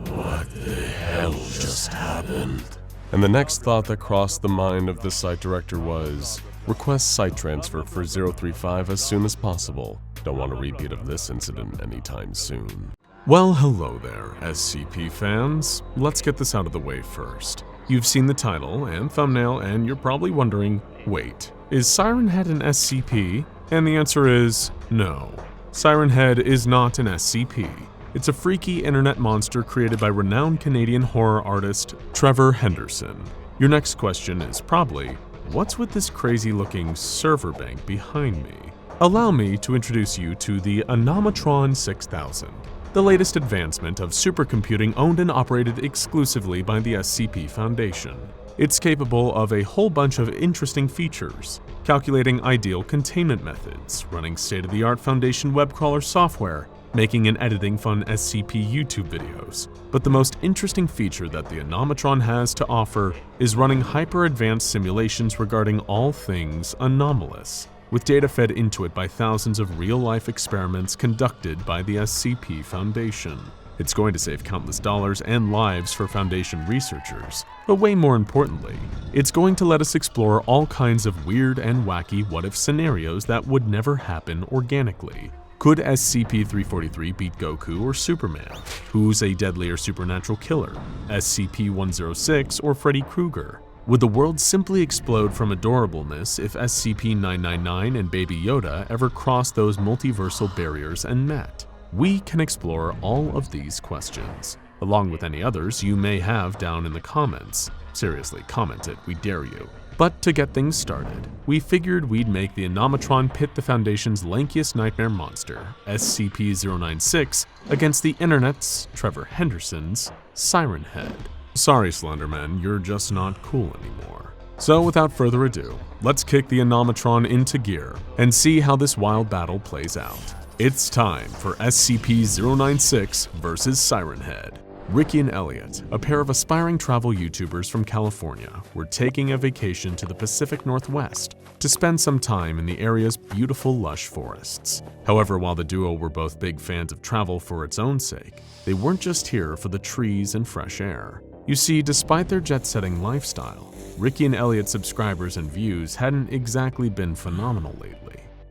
"What the hell just happened?" And the next thought that crossed the mind of the site director was, request site transfer for 035 as soon as possible. Don't want a repeat of this incident anytime soon. Well, hello there, SCP fans. Let's get this out of the way first. You've seen the title and thumbnail, and you're probably wondering, wait, is Siren Head an SCP? And the answer is no. Siren Head is not an SCP. It's a freaky internet monster created by renowned Canadian horror artist Trevor Henderson. Your next question is probably, what's with this crazy-looking server bank behind me? Allow me to introduce you to the Anomatron 6000, the latest advancement of supercomputing owned and operated exclusively by the SCP Foundation. It's capable of a whole bunch of interesting features, calculating ideal containment methods, running state-of-the-art Foundation web crawler software, making and editing fun SCP YouTube videos. But the most interesting feature that the Anomatron has to offer is running hyper-advanced simulations regarding all things anomalous, with data fed into it by thousands of real-life experiments conducted by the SCP Foundation. It's going to save countless dollars and lives for Foundation researchers, but way more importantly, it's going to let us explore all kinds of weird and wacky what-if scenarios that would never happen organically. Could SCP-343 beat Goku or Superman? Who's a deadlier supernatural killer? SCP-106 or Freddy Krueger? Would the world simply explode from adorableness if SCP-999 and Baby Yoda ever crossed those multiversal barriers and met? We can explore all of these questions, along with any others you may have down in the comments. Seriously, comment it, we dare you. But to get things started, we figured we'd make the Anomatron pit the Foundation's lankiest nightmare monster, SCP-096, against the internet's, Trevor Henderson's, Siren Head. Sorry, Slenderman, you're just not cool anymore. So without further ado, let's kick the Anomatron into gear and see how this wild battle plays out. It's time for SCP-096 vs. Siren Head. Ricky and Elliot, a pair of aspiring travel YouTubers from California, were taking a vacation to the Pacific Northwest to spend some time in the area's beautiful lush forests. However, while the duo were both big fans of travel for its own sake, they weren't just here for the trees and fresh air. You see, despite their jet-setting lifestyle, Ricky and Elliot's subscribers and views hadn't exactly been phenomenal lately.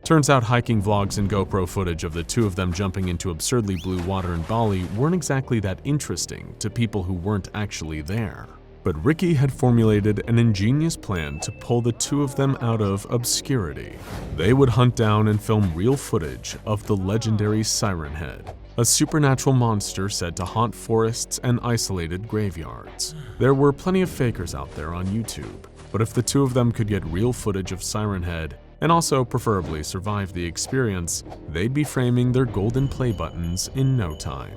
Turns out hiking vlogs and GoPro footage of the two of them jumping into absurdly blue water in Bali weren't exactly that interesting to people who weren't actually there. But Ricky had formulated an ingenious plan to pull the two of them out of obscurity. They would hunt down and film real footage of the legendary Siren Head, a supernatural monster said to haunt forests and isolated graveyards. There were plenty of fakers out there on YouTube, but if the two of them could get real footage of Siren Head, and also preferably survive the experience, they'd be framing their golden play buttons in no time.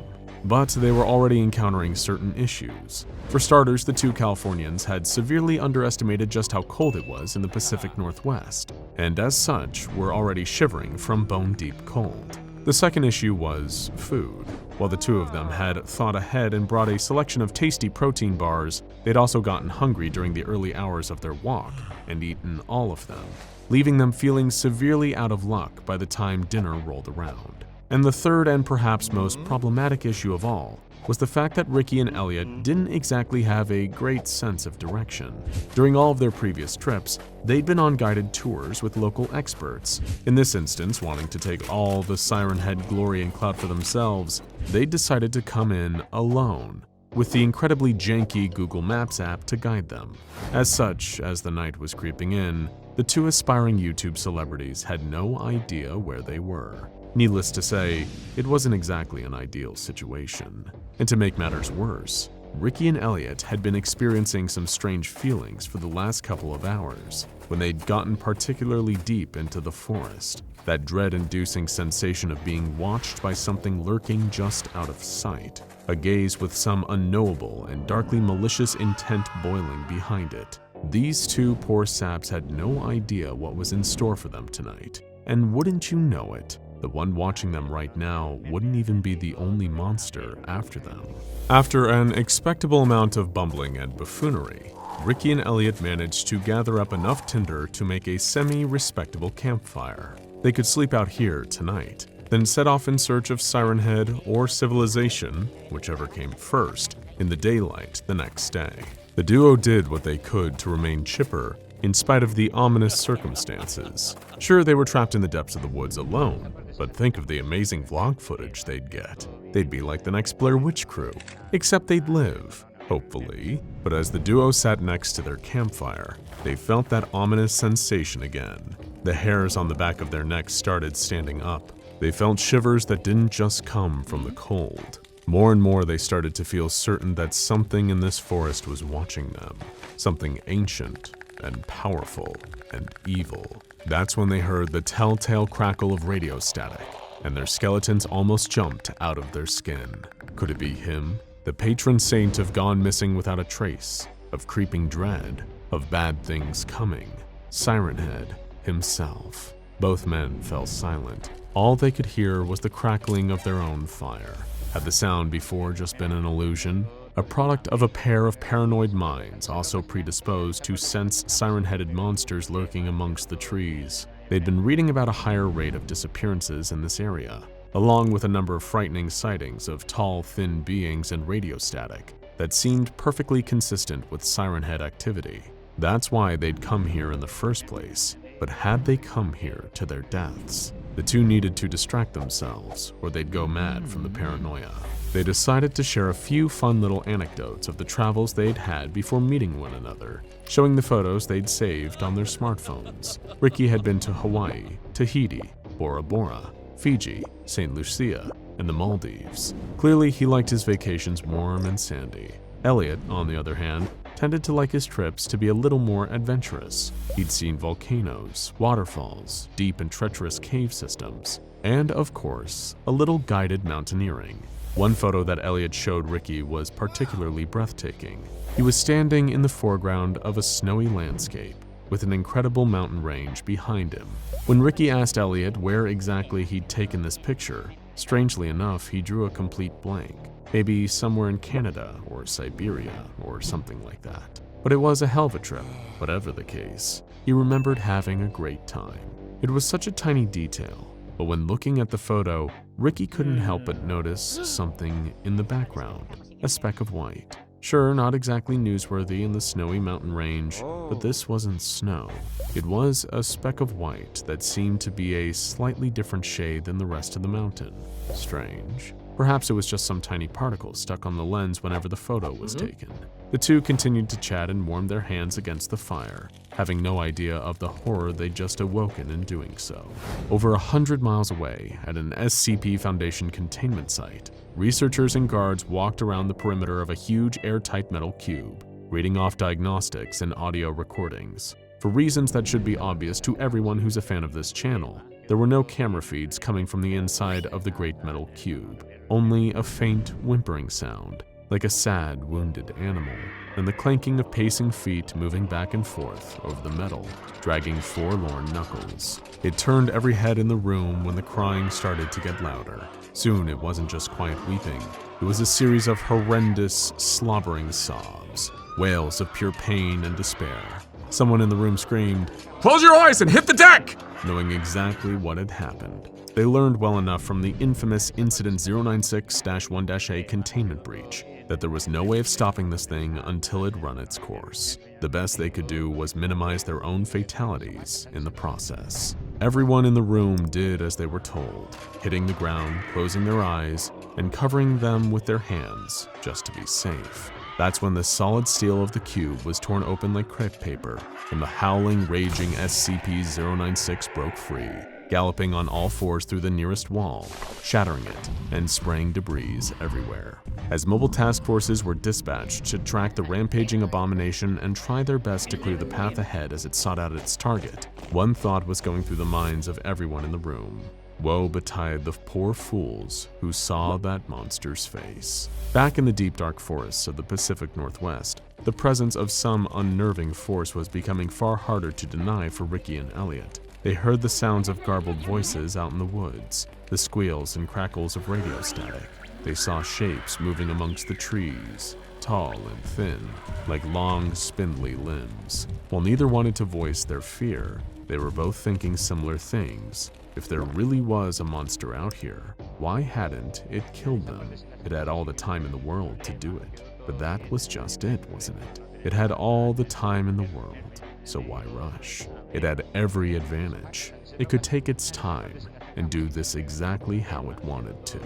But they were already encountering certain issues. For starters, the two Californians had severely underestimated just how cold it was in the Pacific Northwest, and as such, were already shivering from bone-deep cold. The second issue was food. While the two of them had thought ahead and brought a selection of tasty protein bars, they'd also gotten hungry during the early hours of their walk and eaten all of them, leaving them feeling severely out of luck by the time dinner rolled around. And the third and perhaps most problematic issue of all was the fact that Ricky and Elliot didn't exactly have a great sense of direction. During all of their previous trips, they'd been on guided tours with local experts. In this instance, wanting to take all the Siren Head glory and clout for themselves, they decided to come in alone, with the incredibly janky Google Maps app to guide them. As such, as the night was creeping in, the two aspiring YouTube celebrities had no idea where they were. Needless to say, it wasn't exactly an ideal situation. And to make matters worse, Ricky and Elliot had been experiencing some strange feelings for the last couple of hours when they'd gotten particularly deep into the forest. That dread-inducing sensation of being watched by something lurking just out of sight, a gaze with some unknowable and darkly malicious intent boiling behind it. These two poor saps had no idea what was in store for them tonight. And wouldn't you know it, the one watching them right now wouldn't even be the only monster after them. After an expectable amount of bumbling and buffoonery, Ricky and Elliot managed to gather up enough tinder to make a semi-respectable campfire. They could sleep out here tonight, then set off in search of Siren Head or civilization, whichever came first, in the daylight the next day. The duo did what they could to remain chipper in spite of the ominous circumstances. Sure, they were trapped in the depths of the woods alone, but think of the amazing vlog footage they'd get. They'd be like the next Blair Witch crew, except they'd live, hopefully. But as the duo sat next to their campfire, they felt that ominous sensation again. The hairs on the back of their necks started standing up. They felt shivers that didn't just come from the cold. More and more they started to feel certain that something in this forest was watching them. Something ancient and powerful and evil. That's when they heard the telltale crackle of radio static, and their skeletons almost jumped out of their skin. Could it be him? The patron saint of gone missing without a trace, of creeping dread, of bad things coming. Siren Head himself. Both men fell silent. All they could hear was the crackling of their own fire. Had the sound before just been an illusion? A product of a pair of paranoid minds also predisposed to sense siren-headed monsters lurking amongst the trees. They'd been reading about a higher rate of disappearances in this area, along with a number of frightening sightings of tall, thin beings and radio static that seemed perfectly consistent with Siren Head activity. That's why they'd come here in the first place. But had they come here to their deaths? The two needed to distract themselves, or they'd go mad from the paranoia. They decided to share a few fun little anecdotes of the travels they'd had before meeting one another, showing the photos they'd saved on their smartphones. Ricky had been to Hawaii, Tahiti, Bora Bora, Fiji, St. Lucia, and the Maldives. Clearly, he liked his vacations warm and sandy. Elliot, on the other hand, tended to like his trips to be a little more adventurous. He'd seen volcanoes, waterfalls, deep and treacherous cave systems, and, of course, a little guided mountaineering. One photo that Elliot showed Ricky was particularly breathtaking. He was standing in the foreground of a snowy landscape, with an incredible mountain range behind him. When Ricky asked Elliot where exactly he'd taken this picture, strangely enough, he drew a complete blank. Maybe somewhere in Canada or Siberia or something like that. But it was a hell of a trip, whatever the case. He remembered having a great time. It was such a tiny detail, but when looking at the photo, Ricky couldn't help but notice something in the background, a speck of white. Sure, not exactly newsworthy in the snowy mountain range, but this wasn't snow. It was a speck of white that seemed to be a slightly different shade than the rest of the mountain. Strange. Perhaps it was just some tiny particle stuck on the lens whenever the photo was taken. The two continued to chat and warmed their hands against the fire, having no idea of the horror they'd just awoken in doing so. Over 100 miles away, at an SCP Foundation containment site, researchers and guards walked around the perimeter of a huge airtight metal cube, reading off diagnostics and audio recordings. For reasons that should be obvious to everyone who's a fan of this channel, there were no camera feeds coming from the inside of the great metal cube, only a faint whimpering sound, like a sad, wounded animal, and the clanking of pacing feet moving back and forth over the metal, dragging forlorn knuckles. It turned every head in the room when the crying started to get louder. Soon it wasn't just quiet weeping, it was a series of horrendous, slobbering sobs, wails of pure pain and despair. Someone in the room screamed, "Close your eyes and hit the deck!" Knowing exactly what had happened. They learned well enough from the infamous Incident 096-1-A containment breach that there was no way of stopping this thing until it run its course. The best they could do was minimize their own fatalities in the process. Everyone in the room did as they were told, hitting the ground, closing their eyes, and covering them with their hands just to be safe. That's when the solid steel of the cube was torn open like crepe paper, and the howling, raging SCP-096 broke free. galloping on all fours through the nearest wall, shattering it and spraying debris everywhere. As mobile task forces were dispatched to track the rampaging abomination and try their best to clear the path ahead as it sought out its target, one thought was going through the minds of everyone in the room. Woe betide the poor fools who saw that monster's face. Back in the deep dark forests of the Pacific Northwest, the presence of some unnerving force was becoming far harder to deny for Ricky and Elliot. They heard the sounds of garbled voices out in the woods, the squeals and crackles of radio static. They saw shapes moving amongst the trees, tall and thin, like long, spindly limbs. While neither wanted to voice their fear, they were both thinking similar things. If there really was a monster out here, why hadn't it killed them? It had all the time in the world to do it. But that was just it, wasn't it? It had all the time in the world, so why rush? It had every advantage. It could take its time and do this exactly how it wanted to.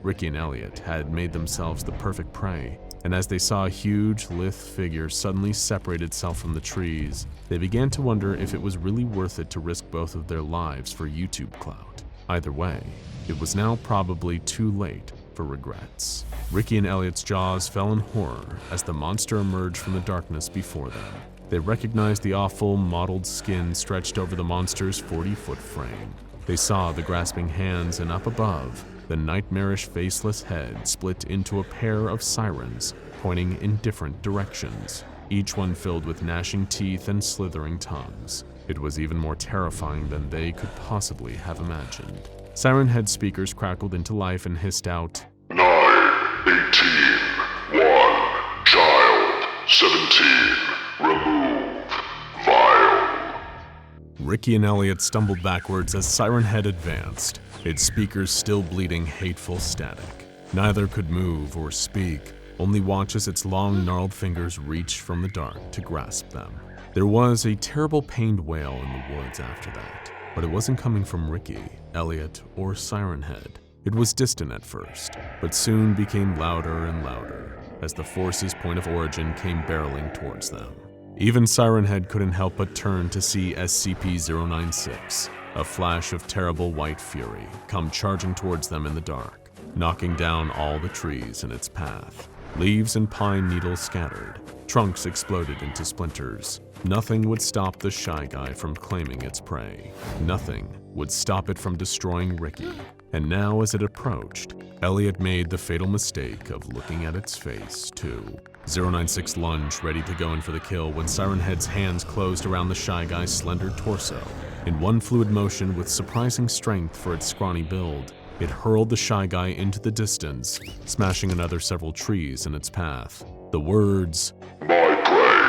Ricky and Elliot had made themselves the perfect prey, and as they saw a huge, lithe figure suddenly separate itself from the trees, they began to wonder if it was really worth it to risk both of their lives for YouTube clout. Either way, it was now probably too late for regrets. Ricky and Elliot's jaws fell in horror as the monster emerged from the darkness before them. They recognized the awful, mottled skin stretched over the monster's 40-foot frame. They saw the grasping hands, and up above, the nightmarish faceless head split into a pair of sirens pointing in different directions, each one filled with gnashing teeth and slithering tongues. It was even more terrifying than they could possibly have imagined. Siren head speakers crackled into life and hissed out, 9, 18, 1, child, 17, remove, vile. Ricky and Elliot stumbled backwards as Siren Head advanced, its speakers still bleeding hateful static. Neither could move or speak, only watch as its long, gnarled fingers reached from the dark to grasp them. There was a terrible pained wail in the woods after that, but it wasn't coming from Ricky, Elliot, or Siren Head. It was distant at first, but soon became louder and louder as the force's point of origin came barreling towards them. Even Siren Head couldn't help but turn to see SCP-096, a flash of terrible white fury, come charging towards them in the dark, knocking down all the trees in its path. Leaves and pine needles scattered, trunks exploded into splinters. Nothing would stop the Shy Guy from claiming its prey. Nothing would stop it from destroying Ricky. And now, as it approached, Elliot made the fatal mistake of looking at its face, too. 096 lunged, ready to go in for the kill, when Siren Head's hands closed around the Shy Guy's slender torso. In one fluid motion with surprising strength for its scrawny build, it hurled the Shy Guy into the distance, smashing another several trees in its path. The words, My prey,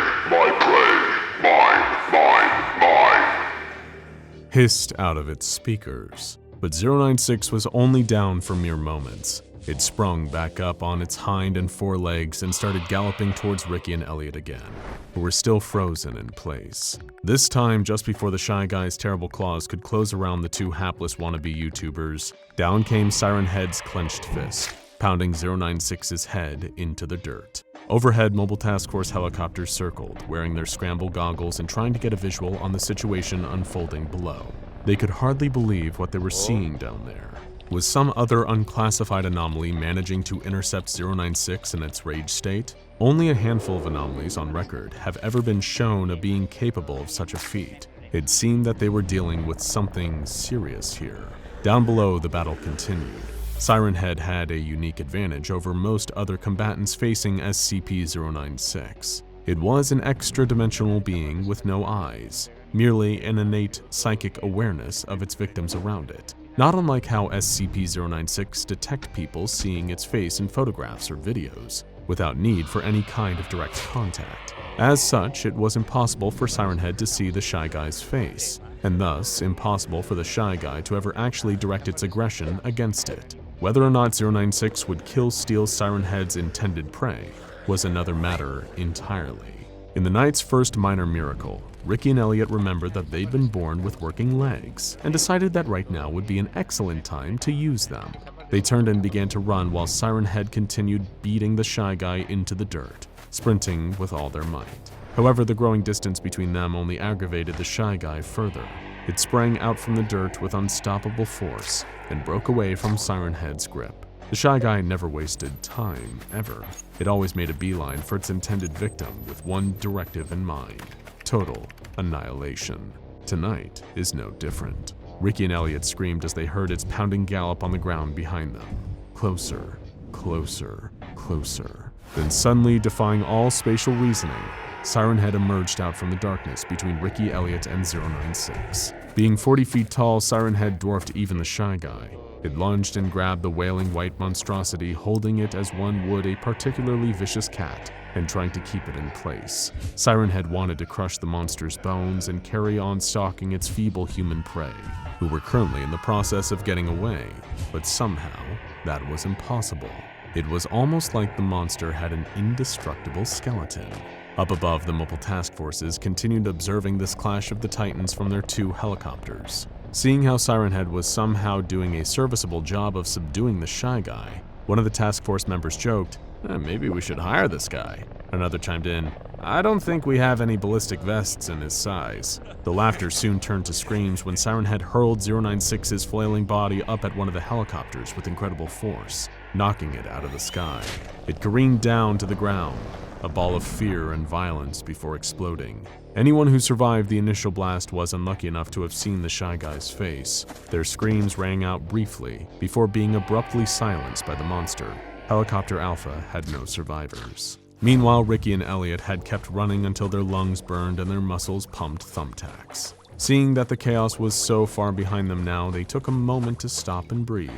mine, hissed out of its speakers. But 096 was only down for mere moments. It sprung back up on its hind and forelegs and started galloping towards Ricky and Elliot again, who were still frozen in place. This time, just before the Shy Guy's terrible claws could close around the two hapless wannabe YouTubers, down came Siren Head's clenched fist, pounding 096's head into the dirt. Overhead, mobile task force helicopters circled, wearing their scramble goggles and trying to get a visual on the situation unfolding below. They could hardly believe what they were seeing down there. Was some other unclassified anomaly managing to intercept 096 in its rage state? Only a handful of anomalies on record have ever been shown of being capable of such a feat. It seemed that they were dealing with something serious here. Down below, the battle continued. Siren Head had a unique advantage over most other combatants facing SCP-096. It was an extra-dimensional being with no eyes, merely an innate psychic awareness of its victims around it. Not unlike how SCP-096 detect people seeing its face in photographs or videos, without need for any kind of direct contact. As such, it was impossible for Siren Head to see the Shy Guy's face, and thus impossible for the Shy Guy to ever actually direct its aggression against it. Whether or not 096 would kill steal Siren Head's intended prey was another matter entirely. In the night's first minor miracle, Ricky and Elliot remembered that they'd been born with working legs and decided that right now would be an excellent time to use them. They turned and began to run while Siren Head continued beating the Shy Guy into the dirt, sprinting with all their might. However, the growing distance between them only aggravated the Shy Guy further. It sprang out from the dirt with unstoppable force and broke away from Siren Head's grip. The Shy Guy never wasted time, ever. It always made a beeline for its intended victim with one directive in mind: total annihilation. Tonight is no different. Ricky and Elliot screamed as they heard its pounding gallop on the ground behind them. Closer, closer, closer. Then suddenly, defying all spatial reasoning, Siren Head emerged out from the darkness between Ricky, Elliot, and 096. Being 40 feet tall, Siren Head dwarfed even the Shy Guy. It lunged and grabbed the wailing white monstrosity, holding it as one would a particularly vicious cat, and trying to keep it in place. Siren Head wanted to crush the monster's bones and carry on stalking its feeble human prey, who were currently in the process of getting away, but somehow that was impossible. It was almost like the monster had an indestructible skeleton. Up above, the mobile task forces continued observing this clash of the Titans from their 2 helicopters. Seeing how Siren Head was somehow doing a serviceable job of subduing the Shy Guy, one of the task force members joked, "Maybe we should hire this guy." Another chimed in, "I don't think we have any ballistic vests in his size." The laughter soon turned to screams when Siren Head hurled 096's flailing body up at one of the helicopters with incredible force, knocking it out of the sky. It careened down to the ground, a ball of fear and violence before exploding. Anyone who survived the initial blast was unlucky enough to have seen the Shy Guy's face. Their screams rang out briefly before being abruptly silenced by the monster. Helicopter Alpha had no survivors. Meanwhile, Ricky and Elliot had kept running until their lungs burned and their muscles pumped thumbtacks. Seeing that the chaos was so far behind them now, they took a moment to stop and breathe,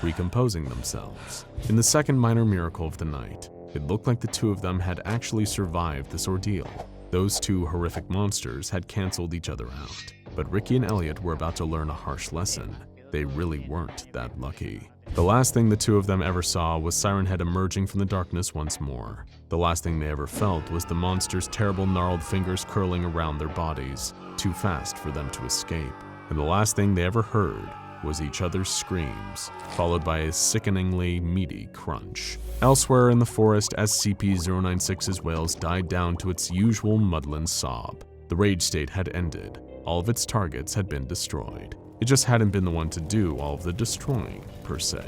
recomposing themselves. In the second minor miracle of the night, it looked like the 2 of them had actually survived this ordeal. Those 2 horrific monsters had canceled each other out, but Ricky and Elliot were about to learn a harsh lesson. They really weren't that lucky. The last thing the 2 of them ever saw was Siren Head emerging from the darkness once more. The last thing they ever felt was the monster's terrible gnarled fingers curling around their bodies, too fast for them to escape. And the last thing they ever heard was each other's screams, followed by a sickeningly meaty crunch. Elsewhere in the forest, SCP-096's wails died down to its usual maudlin sob. The rage state had ended. All of its targets had been destroyed. It just hadn't been the one to do all of the destroying, per se.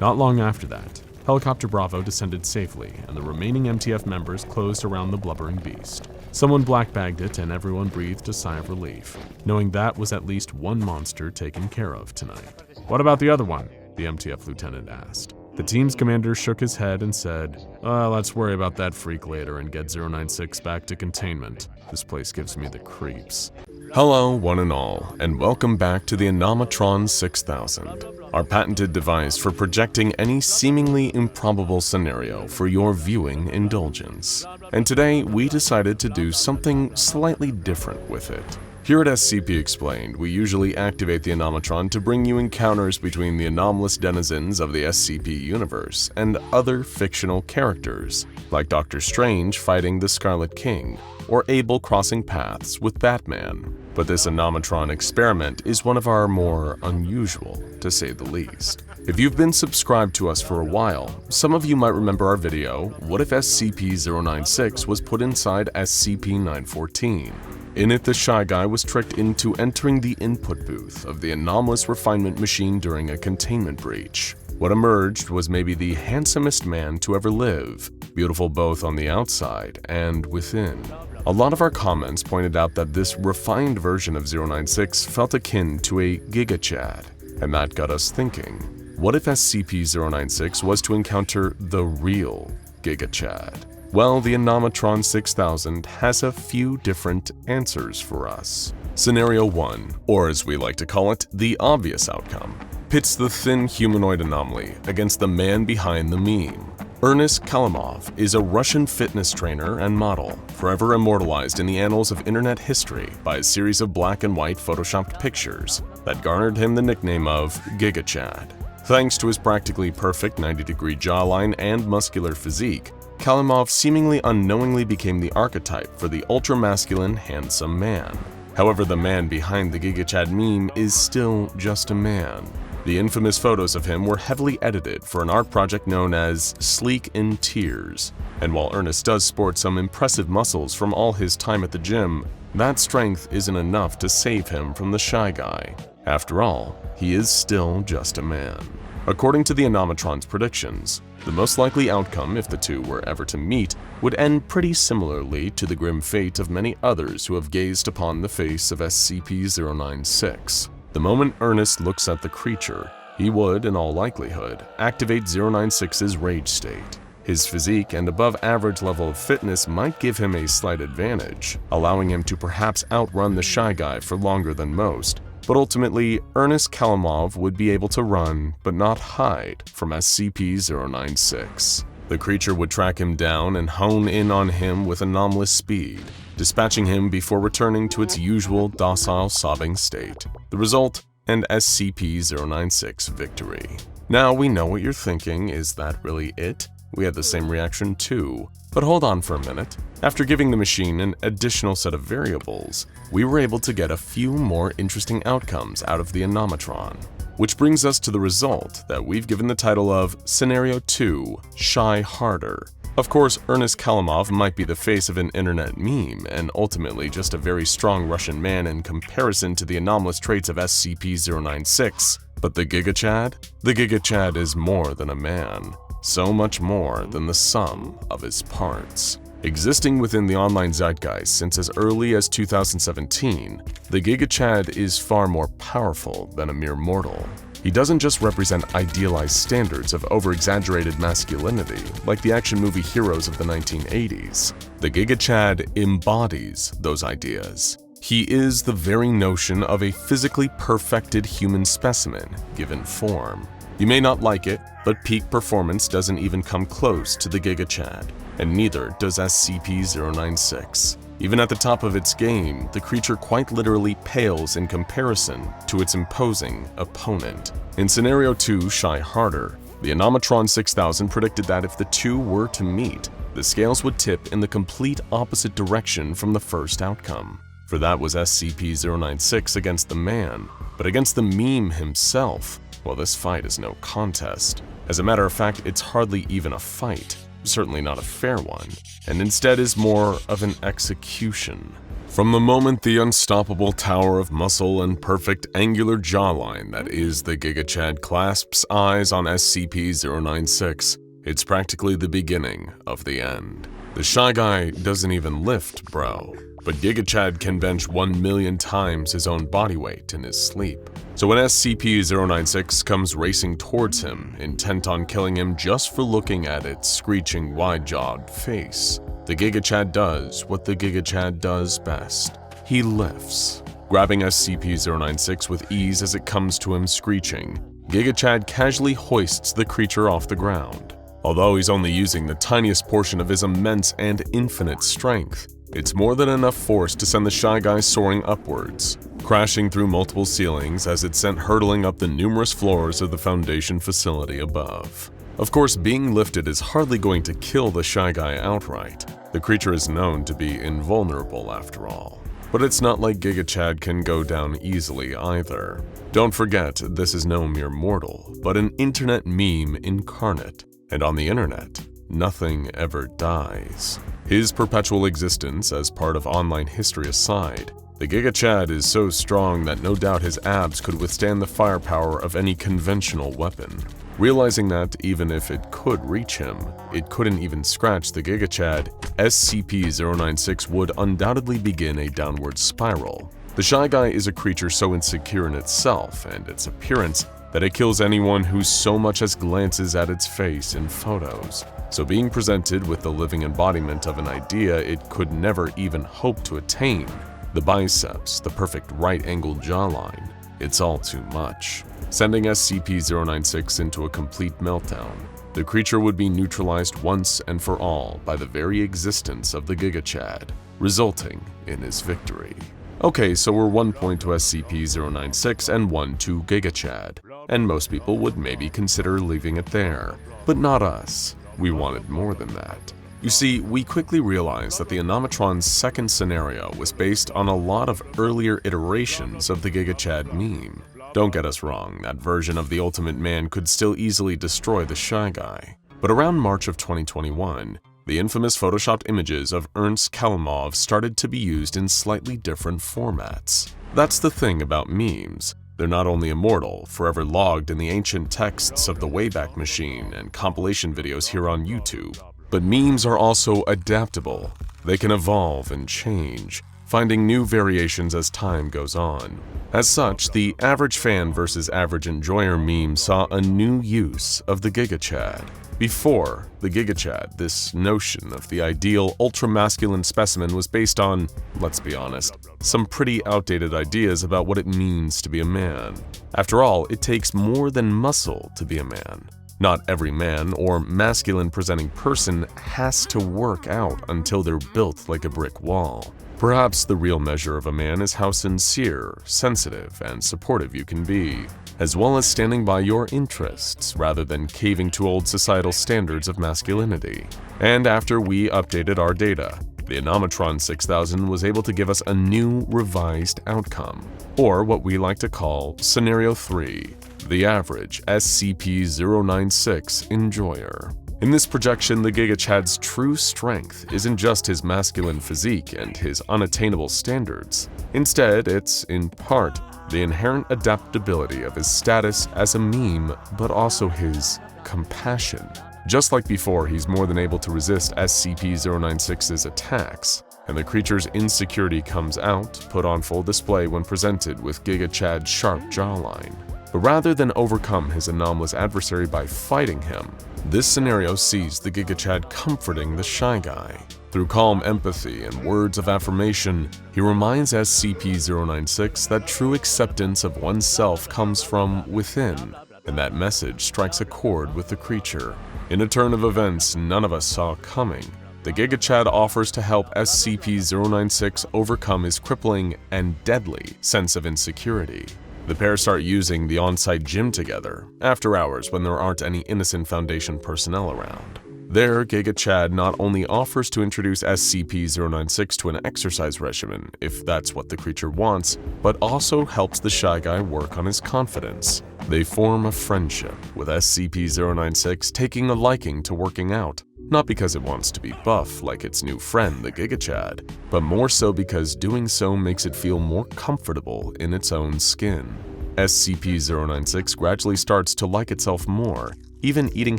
Not long after that, Helicopter Bravo descended safely, and the remaining MTF members closed around the blubbering beast. Someone black-bagged it, and everyone breathed a sigh of relief, knowing that was at least one monster taken care of tonight. "What about the other one?" the MTF lieutenant asked. The team's commander shook his head and said, "Let's worry about that freak later and get 096 back to containment. This place gives me the creeps." Hello, one and all, and welcome back to the Anomatron 6000, our patented device for projecting any seemingly improbable scenario for your viewing indulgence. And today, we decided to do something slightly different with it. Here at SCP Explained, we usually activate the Anomatron to bring you encounters between the anomalous denizens of the SCP universe and other fictional characters, like Dr. Strange fighting the Scarlet King, or Abel crossing paths with Batman. But this Anomatron experiment is one of our more unusual, to say the least. If you've been subscribed to us for a while, some of you might remember our video, What if SCP-096 was put inside SCP-914? In it, the Shy Guy was tricked into entering the input booth of the anomalous refinement machine during a containment breach. What emerged was maybe the handsomest man to ever live, beautiful both on the outside and within. A lot of our comments pointed out that this refined version of 096 felt akin to a GIGA Chad, and that got us thinking, what if SCP-096 was to encounter the real GIGA Chad? Well, the Anomatron 6000 has a few different answers for us. Scenario 1, or as we like to call it, the obvious outcome, pits the thin humanoid anomaly against the man behind the meme. Ernest Kalimov is a Russian fitness trainer and model, forever immortalized in the annals of internet history by a series of black and white photoshopped pictures that garnered him the nickname of Giga Chad. Thanks to his practically perfect 90-degree jawline and muscular physique, Kalimov seemingly unknowingly became the archetype for the ultra-masculine, handsome man. However, the man behind the Giga Chad meme is still just a man. The infamous photos of him were heavily edited for an art project known as Sleek in Tears, and while Ernest does sport some impressive muscles from all his time at the gym, that strength isn't enough to save him from the Shy Guy. After all, he is still just a man. According to the Anomatron's predictions, the most likely outcome if the two were ever to meet would end pretty similarly to the grim fate of many others who have gazed upon the face of SCP-096. The moment Ernest looks at the creature, he would, in all likelihood, activate 096's rage state. His physique and above-average level of fitness might give him a slight advantage, allowing him to perhaps outrun the Shy Guy for longer than most, but ultimately, Ernest Kalimov would be able to run, but not hide, from SCP-096. The creature would track him down and hone in on him with anomalous speed, dispatching him before returning to its usual docile sobbing state. The result? An SCP-096 victory. Now we know what you're thinking, is that really it? We had the same reaction too. But hold on for a minute. After giving the machine an additional set of variables, we were able to get a few more interesting outcomes out of the Anomatron. Which brings us to the result that we've given the title of Scenario 2, Shy Harder. Of course, Ernest Kalimov might be the face of an internet meme and ultimately just a very strong Russian man in comparison to the anomalous traits of SCP-096. But the Giga Chad? The Giga Chad is more than a man. So much more than the sum of his parts. Existing within the online zeitgeist since as early as 2017, the Giga Chad is far more powerful than a mere mortal. He doesn't just represent idealized standards of over-exaggerated masculinity like the action movie heroes of the 1980s. The Giga Chad embodies those ideas. He is the very notion of a physically perfected human specimen given form. You may not like it, but peak performance doesn't even come close to the Giga Chad, and neither does SCP-096. Even at the top of its game, the creature quite literally pales in comparison to its imposing opponent. In Scenario 2, Shy Harder, the Anomatron 6000 predicted that if the two were to meet, the scales would tip in the complete opposite direction from the first outcome. For that was SCP-096 against the man, but against the meme himself. Well, this fight is no contest. As a matter of fact, it's hardly even a fight, certainly not a fair one, and instead is more of an execution. From the moment the unstoppable tower of muscle and perfect angular jawline that is the Giga Chad clasps eyes on SCP-096, it's practically the beginning of the end. The Shy Guy doesn't even lift, bro. But Giga Chad can bench 1 million times his own body weight in his sleep. So when SCP-096 comes racing towards him, intent on killing him just for looking at its screeching wide-jawed face, the Giga Chad does what the Giga Chad does best. He lifts. Grabbing SCP-096 with ease as it comes to him screeching, Giga Chad casually hoists the creature off the ground. Although he's only using the tiniest portion of his immense and infinite strength, it's more than enough force to send the Shy Guy soaring upwards, crashing through multiple ceilings as it's sent hurtling up the numerous floors of the Foundation facility above. Of course, being lifted is hardly going to kill the Shy Guy outright. The creature is known to be invulnerable after all. But it's not like Giga Chad can go down easily either. Don't forget, this is no mere mortal, but an internet meme incarnate. And on the internet, nothing ever dies. His perpetual existence as part of online history aside, the Giga Chad is so strong that no doubt his abs could withstand the firepower of any conventional weapon. Realizing that even if it could reach him, it couldn't even scratch the Giga Chad, SCP-096 would undoubtedly begin a downward spiral. The Shy Guy is a creature so insecure in itself and its appearance that it kills anyone who so much as glances at its face in photos. So being presented with the living embodiment of an idea it could never even hope to attain, the biceps, the perfect right-angled jawline, it's all too much. Sending SCP-096 into a complete meltdown, the creature would be neutralized once and for all by the very existence of the Giga Chad, resulting in his victory. Okay, so we're 1 point to SCP-096 and 1 to Giga Chad, and most people would maybe consider leaving it there. But not us. We wanted more than that. You see, we quickly realized that the Anomatron's second scenario was based on a lot of earlier iterations of the Giga Chad meme. Don't get us wrong, that version of the Ultimate Man could still easily destroy the Shy Guy. But around March of 2021, the infamous photoshopped images of Ernst Kalimov started to be used in slightly different formats. That's the thing about memes. They're not only immortal, forever logged in the ancient texts of the Wayback Machine and compilation videos here on YouTube, but memes are also adaptable. They can evolve and change, finding new variations as time goes on. As such, the average fan versus average enjoyer meme saw a new use of the Giga Chad. Before the Giga Chad, this notion of the ideal ultra-masculine specimen was based on, let's be honest, some pretty outdated ideas about what it means to be a man. After all, it takes more than muscle to be a man. Not every man or masculine-presenting person has to work out until they're built like a brick wall. Perhaps the real measure of a man is how sincere, sensitive, and supportive you can be, as well as standing by your interests rather than caving to old societal standards of masculinity. And after we updated our data, the Anomatron 6000 was able to give us a new revised outcome, or what we like to call Scenario 3, the average SCP-096 enjoyer. In this projection, the Giga Chad's true strength isn't just his masculine physique and his unattainable standards. Instead, it's, in part, the inherent adaptability of his status as a meme, but also his compassion. Just like before, he's more than able to resist SCP-096's attacks, and the creature's insecurity comes out, put on full display when presented with Giga Chad's sharp jawline. But rather than overcome his anomalous adversary by fighting him, this scenario sees the Giga Chad comforting the Shy Guy. Through calm empathy and words of affirmation, he reminds SCP-096 that true acceptance of oneself comes from within, and that message strikes a chord with the creature. In a turn of events none of us saw coming, the Giga Chad offers to help SCP-096 overcome his crippling and deadly sense of insecurity. The pair start using the on-site gym together, after hours when there aren't any innocent Foundation personnel around. There, Giga Chad not only offers to introduce SCP-096 to an exercise regimen, if that's what the creature wants, but also helps the Shy Guy work on his confidence. They form a friendship, with SCP-096 taking a liking to working out, not because it wants to be buff like its new friend, the Giga Chad, but more so because doing so makes it feel more comfortable in its own skin. SCP-096 gradually starts to like itself more, even eating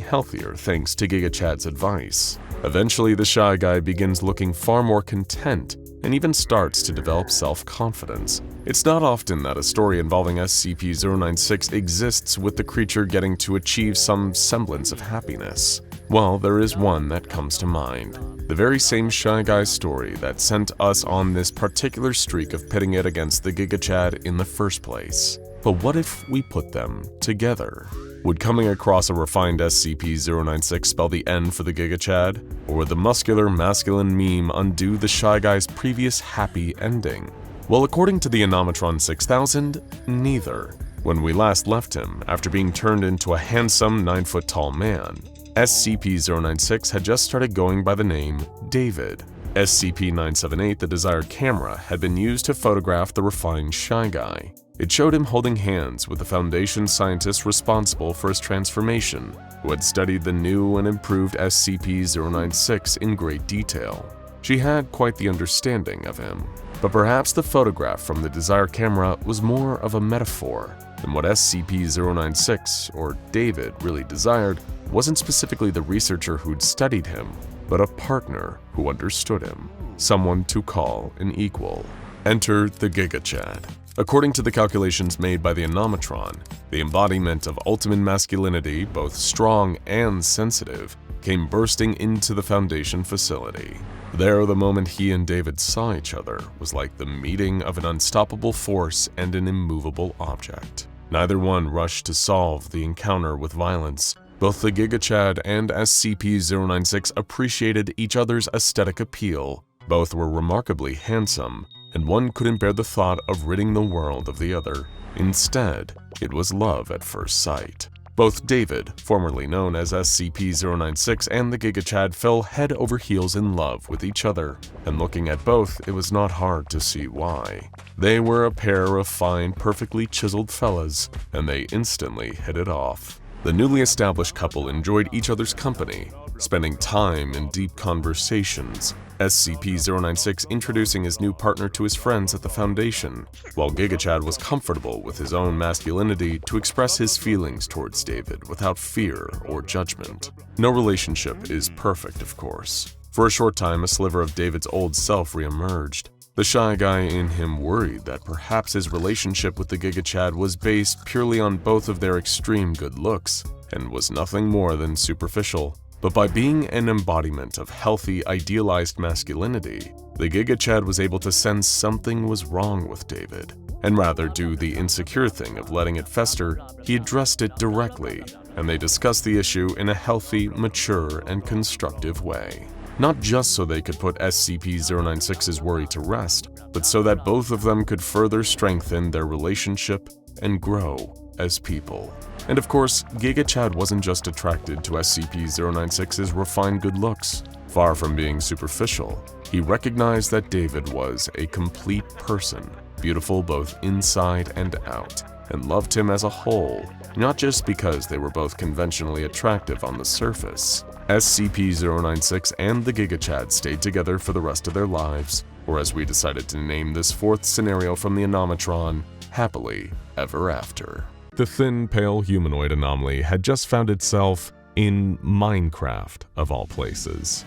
healthier thanks to Giga Chad's advice. Eventually, the Shy Guy begins looking far more content and even starts to develop self-confidence. It's not often that a story involving SCP-096 exists with the creature getting to achieve some semblance of happiness. Well, there is one that comes to mind. The very same Shy Guy story that sent us on this particular streak of pitting it against the Giga Chad in the first place. But what if we put them together? Would coming across a refined SCP-096 spell the end for the Giga Chad? Or would the muscular masculine meme undo the Shy Guy's previous happy ending? Well, according to the Anomatron 6000, neither. When we last left him, after being turned into a handsome 9-foot-tall man, SCP-096 had just started going by the name David. SCP-978, the desired camera, had been used to photograph the refined Shy Guy. It showed him holding hands with the Foundation scientist responsible for his transformation, who had studied the new and improved SCP-096 in great detail. She had quite the understanding of him, but perhaps the photograph from the desired camera was more of a metaphor, and what SCP-096, or David, really desired wasn't specifically the researcher who'd studied him, but a partner who understood him, someone to call an equal. Enter the Giga Chad. According to the calculations made by the Anomatron, the embodiment of ultimate masculinity, both strong and sensitive, came bursting into the Foundation facility. There, the moment he and David saw each other was like the meeting of an unstoppable force and an immovable object. Neither one rushed to solve the encounter with violence. Both the Giga Chad and SCP-096 appreciated each other's aesthetic appeal. Both were remarkably handsome, and one couldn't bear the thought of ridding the world of the other. Instead, it was love at first sight. Both David, formerly known as SCP-096, and the Giga Chad fell head over heels in love with each other, and looking at both, it was not hard to see why. They were a pair of fine, perfectly chiseled fellas, and they instantly hit it off. The newly established couple enjoyed each other's company, spending time in deep conversations, SCP-096 introducing his new partner to his friends at the Foundation, while GIGA was comfortable with his own masculinity to express his feelings towards David without fear or judgment. No relationship is perfect, of course. For a short time, a sliver of David's old self re-emerged. The shy guy in him worried that perhaps his relationship with the GIGA was based purely on both of their extreme good looks, and was nothing more than superficial. But by being an embodiment of healthy, idealized masculinity, the GIGA was able to sense something was wrong with David, and rather do the insecure thing of letting it fester, he addressed it directly, and they discussed the issue in a healthy, mature, and constructive way. Not just so they could put SCP-096's worry to rest, but so that both of them could further strengthen their relationship and grow as people. And of course, GIGA wasn't just attracted to SCP-096's refined good looks. Far from being superficial, he recognized that David was a complete person, beautiful both inside and out, and loved him as a whole, not just because they were both conventionally attractive on the surface. SCP-096 and the GIGA stayed together for the rest of their lives, or as we decided to name this fourth scenario from the Anomatron, happily ever after. The thin, pale humanoid anomaly had just found itself in Minecraft, of all places.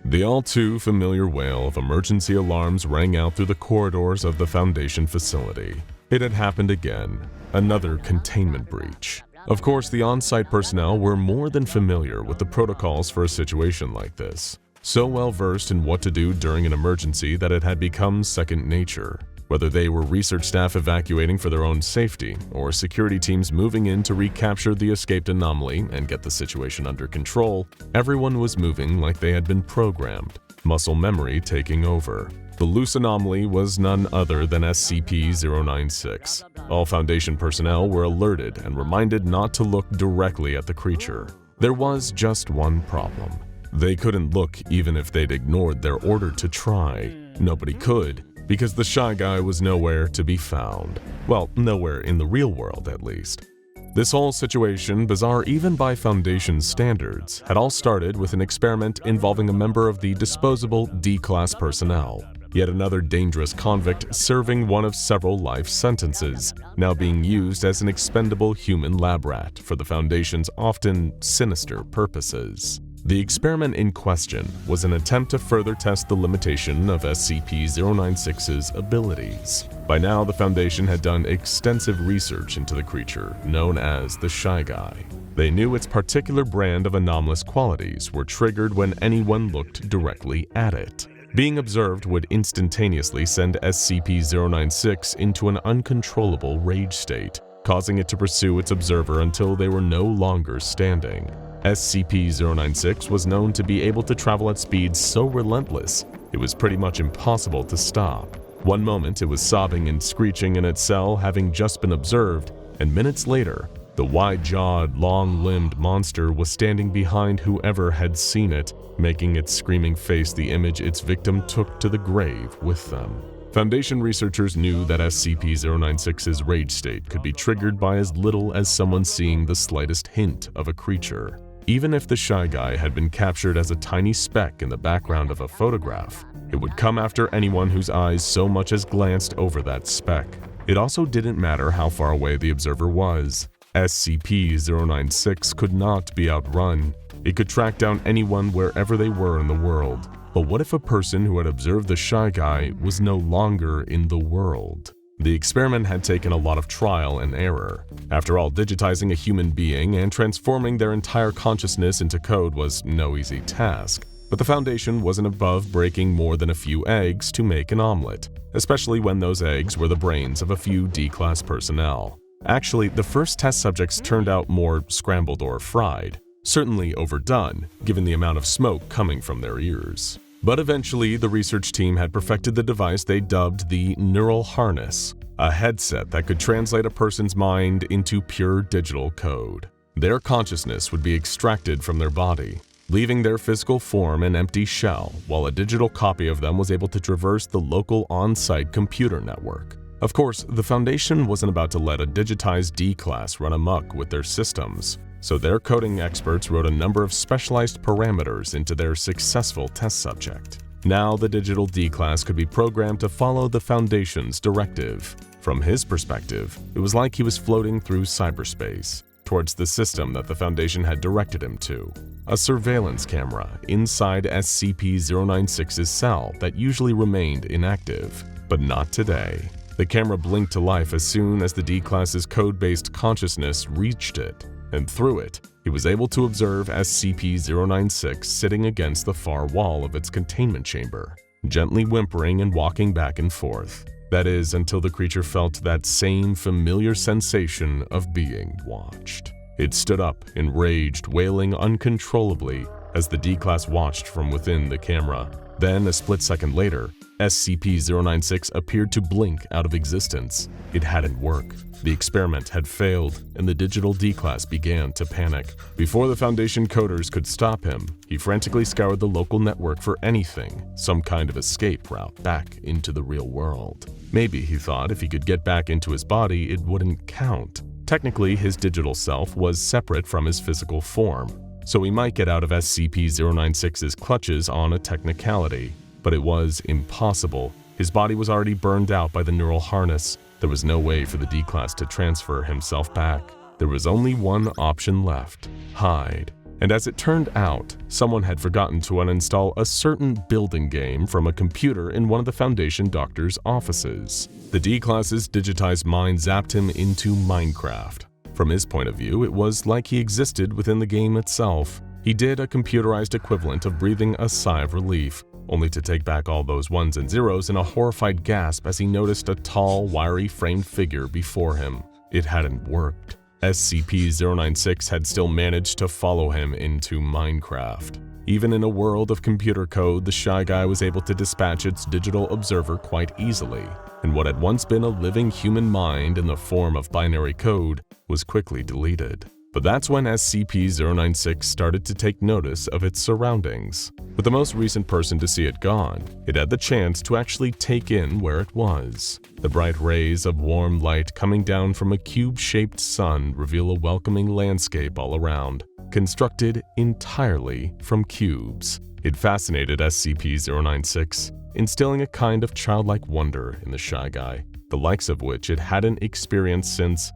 The all-too familiar wail of emergency alarms rang out through the corridors of the Foundation facility. It had happened again, another containment breach. Of course, the on-site personnel were more than familiar with the protocols for a situation like this, so well versed in what to do during an emergency that it had become second nature. Whether they were research staff evacuating for their own safety, or security teams moving in to recapture the escaped anomaly and get the situation under control, everyone was moving like they had been programmed, muscle memory taking over. The loose anomaly was none other than SCP-096. All Foundation personnel were alerted and reminded not to look directly at the creature. There was just one problem. They couldn't look even if they'd ignored their order to try. Nobody could, because the shy guy was nowhere to be found. Well, nowhere in the real world, at least. This whole situation, bizarre even by Foundation standards, had all started with an experiment involving a member of the disposable D-Class personnel. Yet another dangerous convict serving one of several life sentences, now being used as an expendable human lab rat for the Foundation's often sinister purposes. The experiment in question was an attempt to further test the limitation of SCP-096's abilities. By now, the Foundation had done extensive research into the creature known as the Shy Guy. They knew its particular brand of anomalous qualities were triggered when anyone looked directly at it. Being observed would instantaneously send SCP-096 into an uncontrollable rage state, causing it to pursue its observer until they were no longer standing. SCP-096 was known to be able to travel at speeds so relentless, it was pretty much impossible to stop. One moment it was sobbing and screeching in its cell having just been observed, and minutes later, the wide-jawed, long-limbed monster was standing behind whoever had seen it, making its screaming face the image its victim took to the grave with them. Foundation researchers knew that SCP-096's rage state could be triggered by as little as someone seeing the slightest hint of a creature. Even if the Shy Guy had been captured as a tiny speck in the background of a photograph, it would come after anyone whose eyes so much as glanced over that speck. It also didn't matter how far away the observer was. SCP-096 could not be outrun. It could track down anyone wherever they were in the world. But what if a person who had observed the Shy Guy was no longer in the world? The experiment had taken a lot of trial and error. After all, digitizing a human being and transforming their entire consciousness into code was no easy task. But the Foundation wasn't above breaking more than a few eggs to make an omelet, especially when those eggs were the brains of a few D-Class personnel. Actually, the first test subjects turned out more scrambled or fried. Certainly overdone, given the amount of smoke coming from their ears. But eventually, the research team had perfected the device they dubbed the Neural Harness, a headset that could translate a person's mind into pure digital code. Their consciousness would be extracted from their body, leaving their physical form an empty shell, while a digital copy of them was able to traverse the local on-site computer network. Of course, the Foundation wasn't about to let a digitized D-Class run amok with their systems. so their coding experts wrote a number of specialized parameters into their successful test subject. Now the digital D-Class could be programmed to follow the Foundation's directive. From his perspective, it was like he was floating through cyberspace, towards the system that the Foundation had directed him to. A surveillance camera inside SCP-096's cell that usually remained inactive, but not today. The camera blinked to life as soon as the D-Class's code-based consciousness reached it, and through it, he was able to observe SCP-096 sitting against the far wall of its containment chamber, gently whimpering and walking back and forth. That is, until the creature felt that same familiar sensation of being watched. It stood up, enraged, wailing uncontrollably as the D-Class watched from within the camera. Then, a split second later, SCP-096 appeared to blink out of existence. It hadn't worked. The experiment had failed, and the digital D-Class began to panic. Before the Foundation coders could stop him, he frantically scoured the local network for anything, some kind of escape route back into the real world. Maybe, he thought, if he could get back into his body, it wouldn't count. Technically, his digital self was separate from his physical form, so he might get out of SCP-096's clutches on a technicality. But it was impossible. His body was already burned out by the neural harness. There was no way for the D-Class to transfer himself back. There was only one option left: hide. And as it turned out, someone had forgotten to uninstall a certain building game from a computer in one of the Foundation doctor's offices. The D-Class's digitized mind zapped him into Minecraft. From his point of view, it was like he existed within the game itself. He did a computerized equivalent of breathing a sigh of relief, only to take back all those ones and zeros in a horrified gasp as he noticed a tall, wiry-framed figure before him. It hadn't worked. SCP-096 had still managed to follow him into Minecraft. Even in a world of computer code, the Shy Guy was able to dispatch its digital observer quite easily, and what had once been a living human mind in the form of binary code was quickly deleted. But that's when SCP-096 started to take notice of its surroundings. With the most recent person to see it gone, it had the chance to actually take in where it was. The bright rays of warm light coming down from a cube-shaped sun reveal a welcoming landscape all around, constructed entirely from cubes. It fascinated SCP-096, instilling a kind of childlike wonder in the Shy Guy, the likes of which it hadn't experienced since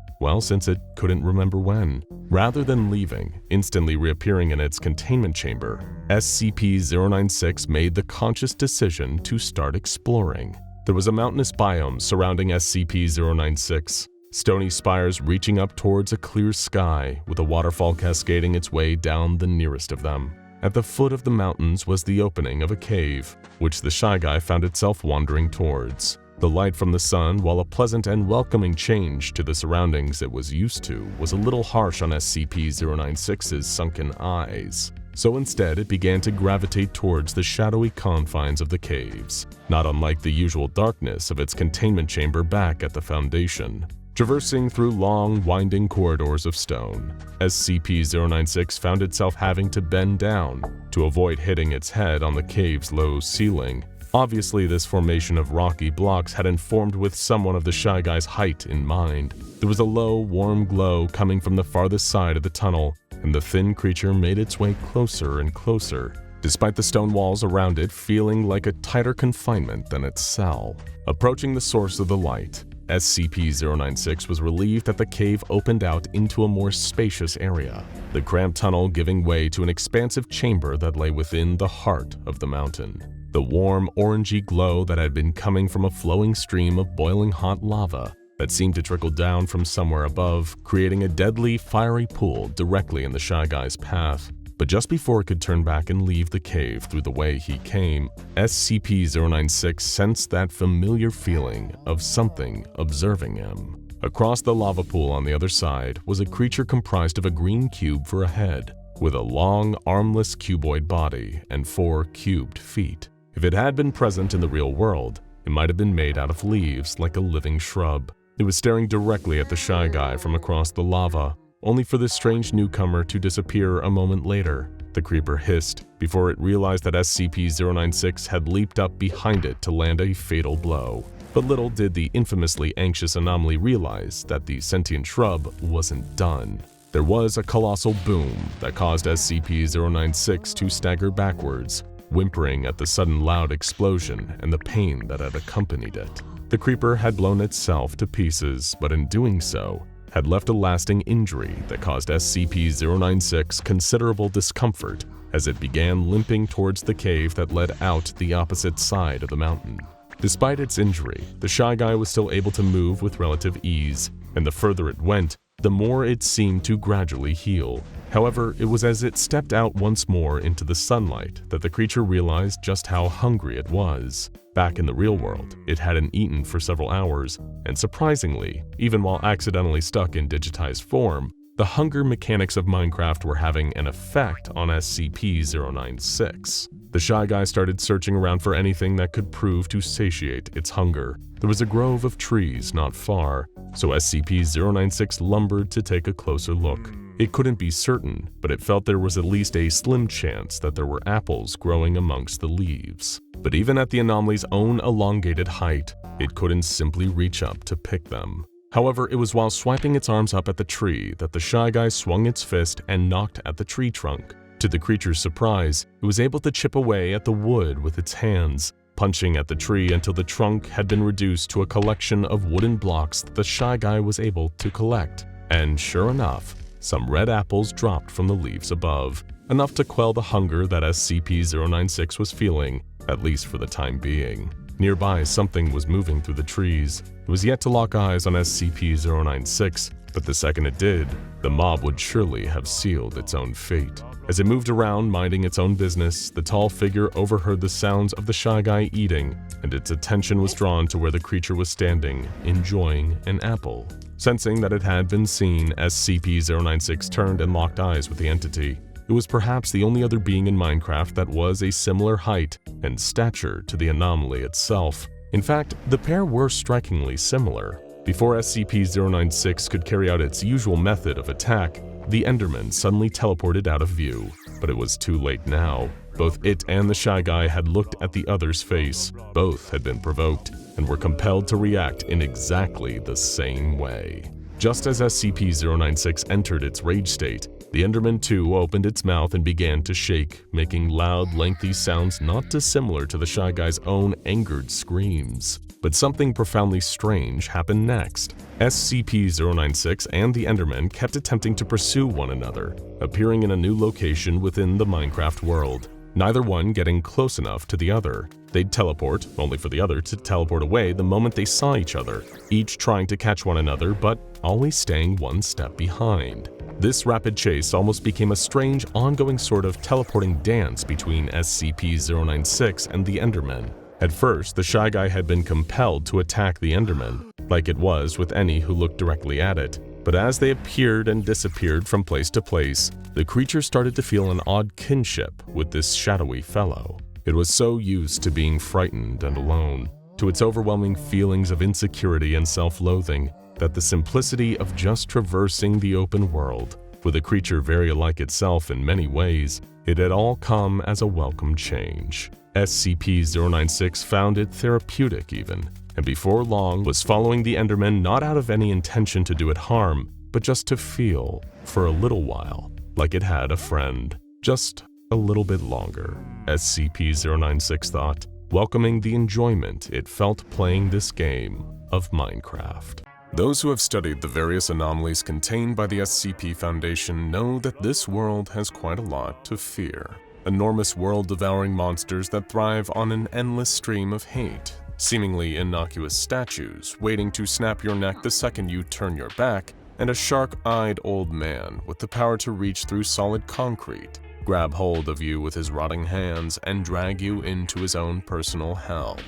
it couldn't remember when. Rather than leaving, instantly reappearing in its containment chamber, SCP-096 made the conscious decision to start exploring. There was a mountainous biome surrounding SCP-096, stony spires reaching up towards a clear sky, with a waterfall cascading its way down the nearest of them. At the foot of the mountains was the opening of a cave, which the Shy Guy found itself wandering towards. The light from the sun, while a pleasant and welcoming change to the surroundings it was used to, was a little harsh on SCP-096's sunken eyes. So instead, it began to gravitate towards the shadowy confines of the caves, not unlike the usual darkness of its containment chamber back at the Foundation. Traversing through long, winding corridors of stone, SCP-096 found itself having to bend down to avoid hitting its head on the cave's low ceiling. Obviously, this formation of rocky blocks had informed with someone of the Shy Guy's height in mind. There was a low, warm glow coming from the farthest side of the tunnel, and the thin creature made its way closer and closer, despite the stone walls around it feeling like a tighter confinement than its cell. Approaching the source of the light, SCP-096 was relieved that the cave opened out into a more spacious area, the cramped tunnel giving way to an expansive chamber that lay within the heart of the mountain. The warm, orangey glow that had been coming from a flowing stream of boiling hot lava that seemed to trickle down from somewhere above, creating a deadly, fiery pool directly in the Shy Guy's path. But just before it could turn back and leave the cave through the way he came, SCP-096 sensed that familiar feeling of something observing him. Across the lava pool on the other side was a creature comprised of a green cube for a head, with a long, armless cuboid body and 4 cubed feet. If it had been present in the real world, it might have been made out of leaves like a living shrub. It was staring directly at the Shy Guy from across the lava, only for this strange newcomer to disappear a moment later. The creeper hissed before it realized that SCP-096 had leaped up behind it to land a fatal blow. But little did the infamously anxious anomaly realize that the sentient shrub wasn't done. there was a colossal boom that caused SCP-096 to stagger backwards, whimpering at the sudden loud explosion and the pain that had accompanied it. The creeper had blown itself to pieces, but in doing so, had left a lasting injury that caused SCP-096 considerable discomfort as it began limping towards the cave that led out the opposite side of the mountain. Despite its injury, the Shy Guy was still able to move with relative ease, and the further it went, the more it seemed to gradually heal. However, it was as it stepped out once more into the sunlight that the creature realized just how hungry it was. Back in the real world, it hadn't eaten for several hours, and surprisingly, even while accidentally stuck in digitized form, the hunger mechanics of Minecraft were having an effect on SCP-096. The Shy Guy started searching around for anything that could prove to satiate its hunger. There was a grove of trees not far, so SCP-096 lumbered to take a closer look. It couldn't be certain, but it felt there was at least a slim chance that there were apples growing amongst the leaves. But even at the anomaly's own elongated height, it couldn't simply reach up to pick them. However, it was while swiping its arms up at the tree that the Shy Guy swung its fist and knocked at the tree trunk. To the creature's surprise, it was able to chip away at the wood with its hands, punching at the tree until the trunk had been reduced to a collection of wooden blocks that the Shy Guy was able to collect. And sure enough, some red apples dropped from the leaves above, enough to quell the hunger that SCP-096 was feeling, at least for the time being. Nearby, something was moving through the trees. It was yet to lock eyes on SCP-096, but the second it did, the mob would surely have sealed its own fate. As it moved around, minding its own business, the tall figure overheard the sounds of the Shy Guy eating, and its attention was drawn to where the creature was standing, enjoying an apple. Sensing that it had been seen, SCP-096 turned and locked eyes with the entity. It was perhaps the only other being in Minecraft that was a similar height and stature to the anomaly itself. In fact, the pair were strikingly similar. Before SCP-096 could carry out its usual method of attack, the Enderman suddenly teleported out of view. But it was too late now. Both it and the Shy Guy had looked at the other's face. Both had been provoked and were compelled to react in exactly the same way. Just as SCP-096 entered its rage state, the Enderman too opened its mouth and began to shake, making loud, lengthy sounds not dissimilar to the Shy Guy's own angered screams. But something profoundly strange happened next. SCP-096 and the Enderman kept attempting to pursue one another, appearing in a new location within the Minecraft world. Neither one getting close enough to the other. They'd teleport, only for the other to teleport away the moment they saw each other, each trying to catch one another but always staying one step behind. This rapid chase almost became a strange, ongoing sort of teleporting dance between SCP-096 and the Enderman. At first, the Shy Guy had been compelled to attack the Enderman, like it was with any who looked directly at it. But as they appeared and disappeared from place to place, the creature started to feel an odd kinship with this shadowy fellow. It was so used to being frightened and alone, to its overwhelming feelings of insecurity and self-loathing, that the simplicity of just traversing the open world, with a creature very alike itself in many ways, it had all come as a welcome change. SCP-096 found it therapeutic even, and before long was following the Enderman not out of any intention to do it harm, but just to feel, for a little while, like it had a friend. Just a little bit longer, SCP-096 thought, welcoming the enjoyment it felt playing this game of Minecraft. Those who have studied the various anomalies contained by the SCP Foundation know that this world has quite a lot to fear. Enormous world-devouring monsters that thrive on an endless stream of hate, seemingly innocuous statues waiting to snap your neck the second you turn your back, and a shark-eyed old man with the power to reach through solid concrete, grab hold of you with his rotting hands, and drag you into his own personal hell.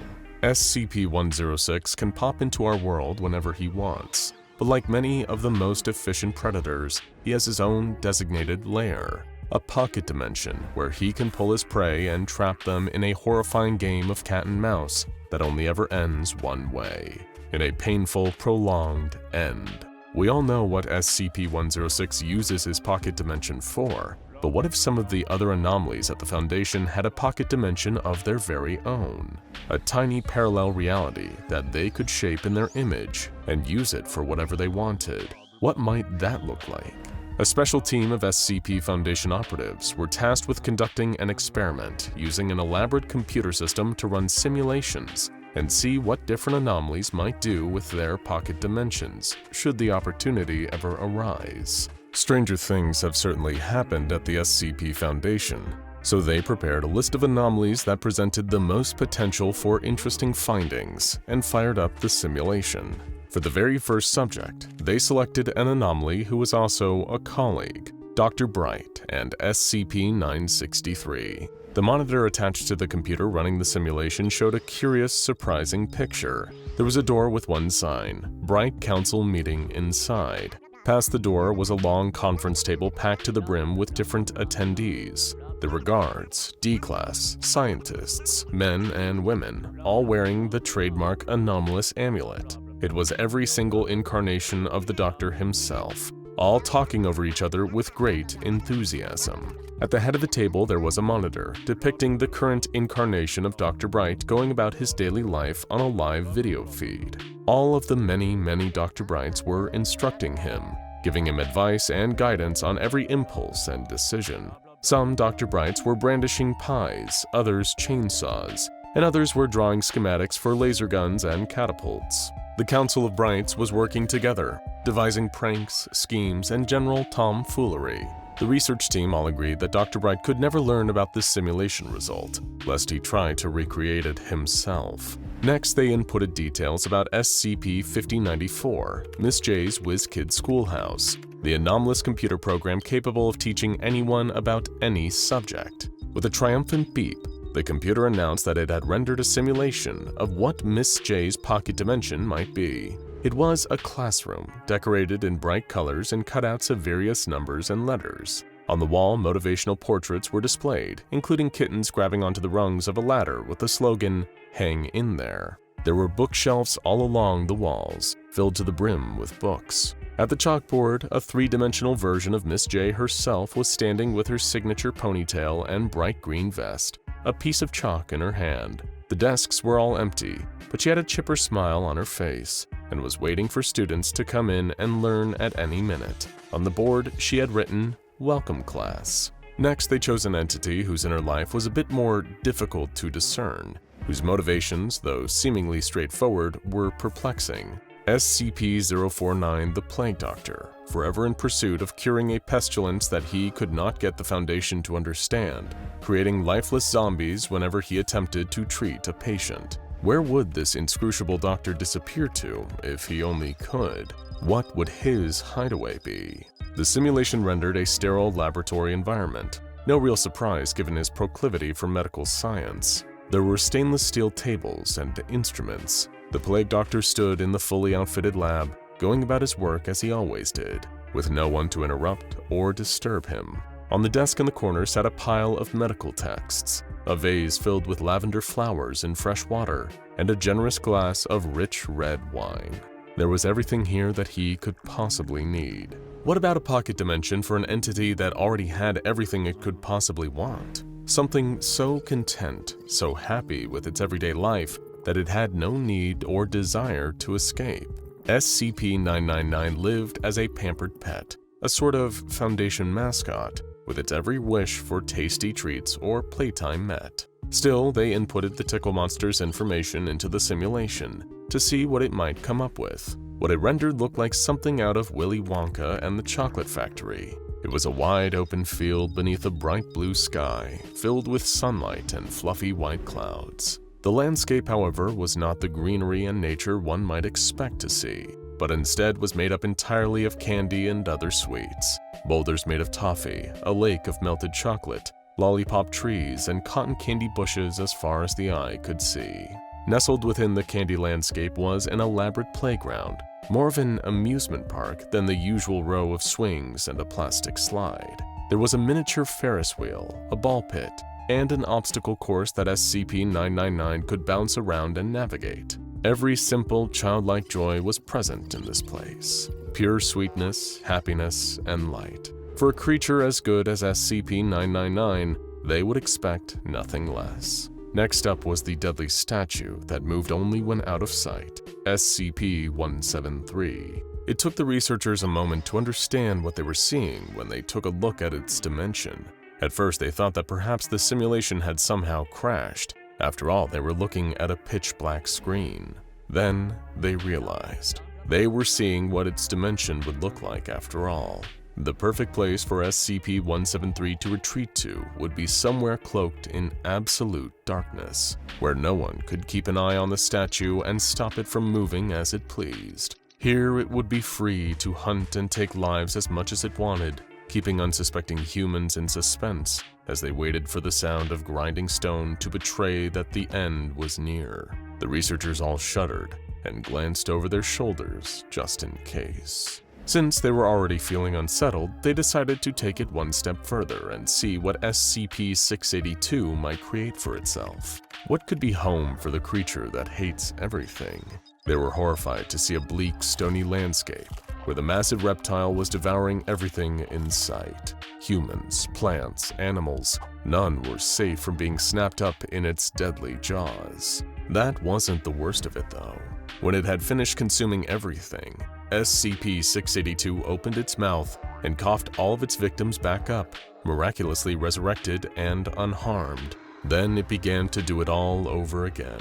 SCP-106 can pop into our world whenever he wants, but like many of the most efficient predators, he has his own designated lair, a pocket dimension where he can pull his prey and trap them in a horrifying game of cat and mouse that only ever ends one way, in a painful, prolonged end. We all know what SCP-106 uses his pocket dimension for, but what if some of the other anomalies at the Foundation had a pocket dimension of their very own? A tiny parallel reality that they could shape in their image and use it for whatever they wanted. What might that look like? A special team of SCP Foundation operatives were tasked with conducting an experiment using an elaborate computer system to run simulations and see what different anomalies might do with their pocket dimensions, should the opportunity ever arise. Stranger things have certainly happened at the SCP Foundation, so they prepared a list of anomalies that presented the most potential for interesting findings and fired up the simulation. For the very first subject, they selected an anomaly who was also a colleague, Dr. Bright and SCP-963. The monitor attached to the computer running the simulation showed a curious, surprising picture. There was a door with one sign, Bright Council Meeting inside. Past the door was a long conference table packed to the brim with different attendees. There were guards, D-Class, scientists, men and women, all wearing the trademark anomalous amulet. It was every single incarnation of the Doctor himself, all talking over each other with great enthusiasm. At the head of the table there was a monitor depicting the current incarnation of Dr. Bright going about his daily life on a live video feed. All of the many Dr. Brights were instructing him, giving him advice and guidance on every impulse and decision. Some Dr. Brights were brandishing pies, others chainsaws, and others were drawing schematics for laser guns and catapults. The Council of Brights was working together, devising pranks, schemes, and general tomfoolery. The research team all agreed that Dr. Bright could never learn about this simulation result, lest he try to recreate it himself. Next, they inputted details about SCP-5094, Miss J's Whiz Kid Schoolhouse, the anomalous computer program capable of teaching anyone about any subject. With a triumphant beep, the computer announced that it had rendered a simulation of what Miss J's pocket dimension might be. It was a classroom, decorated in bright colors and cutouts of various numbers and letters. On the wall, motivational portraits were displayed, including kittens grabbing onto the rungs of a ladder with the slogan, "Hang in there." There were bookshelves all along the walls, filled to the brim with books. At the chalkboard, a three-dimensional version of Miss J herself was standing with her signature ponytail and bright green vest, a piece of chalk in her hand. The desks were all empty, but she had a chipper smile on her face and was waiting for students to come in and learn at any minute. On the board, she had written, "Welcome, class." Next, they chose an entity whose inner life was a bit more difficult to discern, whose motivations, though seemingly straightforward, were perplexing. SCP-049, the Plague Doctor, forever in pursuit of curing a pestilence that he could not get the Foundation to understand, creating lifeless zombies whenever he attempted to treat a patient. Where would this inscrutable doctor disappear to if he only could? What would his hideaway be? The simulation rendered a sterile laboratory environment, no real surprise given his proclivity for medical science. There were stainless steel tables and instruments. The Plague Doctor stood in the fully outfitted lab, going about his work as he always did, with no one to interrupt or disturb him. On the desk in the corner sat a pile of medical texts, a vase filled with lavender flowers and fresh water, and a generous glass of rich red wine. There was everything here that he could possibly need. What about a pocket dimension for an entity that already had everything it could possibly want? Something so content, so happy with its everyday life, that it had no need or desire to escape. SCP-999 lived as a pampered pet, a sort of Foundation mascot, with its every wish for tasty treats or playtime met. Still, they inputted the Tickle Monster's information into the simulation to see what it might come up with. What it rendered looked like something out of Willy Wonka and the Chocolate Factory. It was a wide open field beneath a bright blue sky, filled with sunlight and fluffy white clouds. The landscape, however, was not the greenery and nature one might expect to see, but instead was made up entirely of candy and other sweets. Boulders made of toffee, a lake of melted chocolate, lollipop trees, and cotton candy bushes as far as the eye could see. Nestled within the candy landscape was an elaborate playground, more of an amusement park than the usual row of swings and a plastic slide. There was a miniature Ferris wheel, a ball pit, and an obstacle course that SCP-999 could bounce around and navigate. Every simple, childlike joy was present in this place. Pure sweetness, happiness, and light. For a creature as good as SCP-999, they would expect nothing less. Next up was the deadly statue that moved only when out of sight, SCP-173. It took the researchers a moment to understand what they were seeing when they took a look at its dimension. At first, they thought that perhaps the simulation had somehow crashed. After all, they were looking at a pitch-black screen. Then they realized they were seeing what its dimension would look like after all. The perfect place for SCP-173 to retreat to would be somewhere cloaked in absolute darkness, where no one could keep an eye on the statue and stop it from moving as it pleased. Here it would be free to hunt and take lives as much as it wanted, keeping unsuspecting humans in suspense as they waited for the sound of grinding stone to betray that the end was near. The researchers all shuddered and glanced over their shoulders just in case. Since they were already feeling unsettled, they decided to take it one step further and see what SCP-682 might create for itself. What could be home for the creature that hates everything? They were horrified to see a bleak, stony landscape where the massive reptile was devouring everything in sight. Humans, plants, animals, none were safe from being snapped up in its deadly jaws. That wasn't the worst of it though. When it had finished consuming everything, SCP-682 opened its mouth and coughed all of its victims back up, miraculously resurrected and unharmed. Then it began to do it all over again,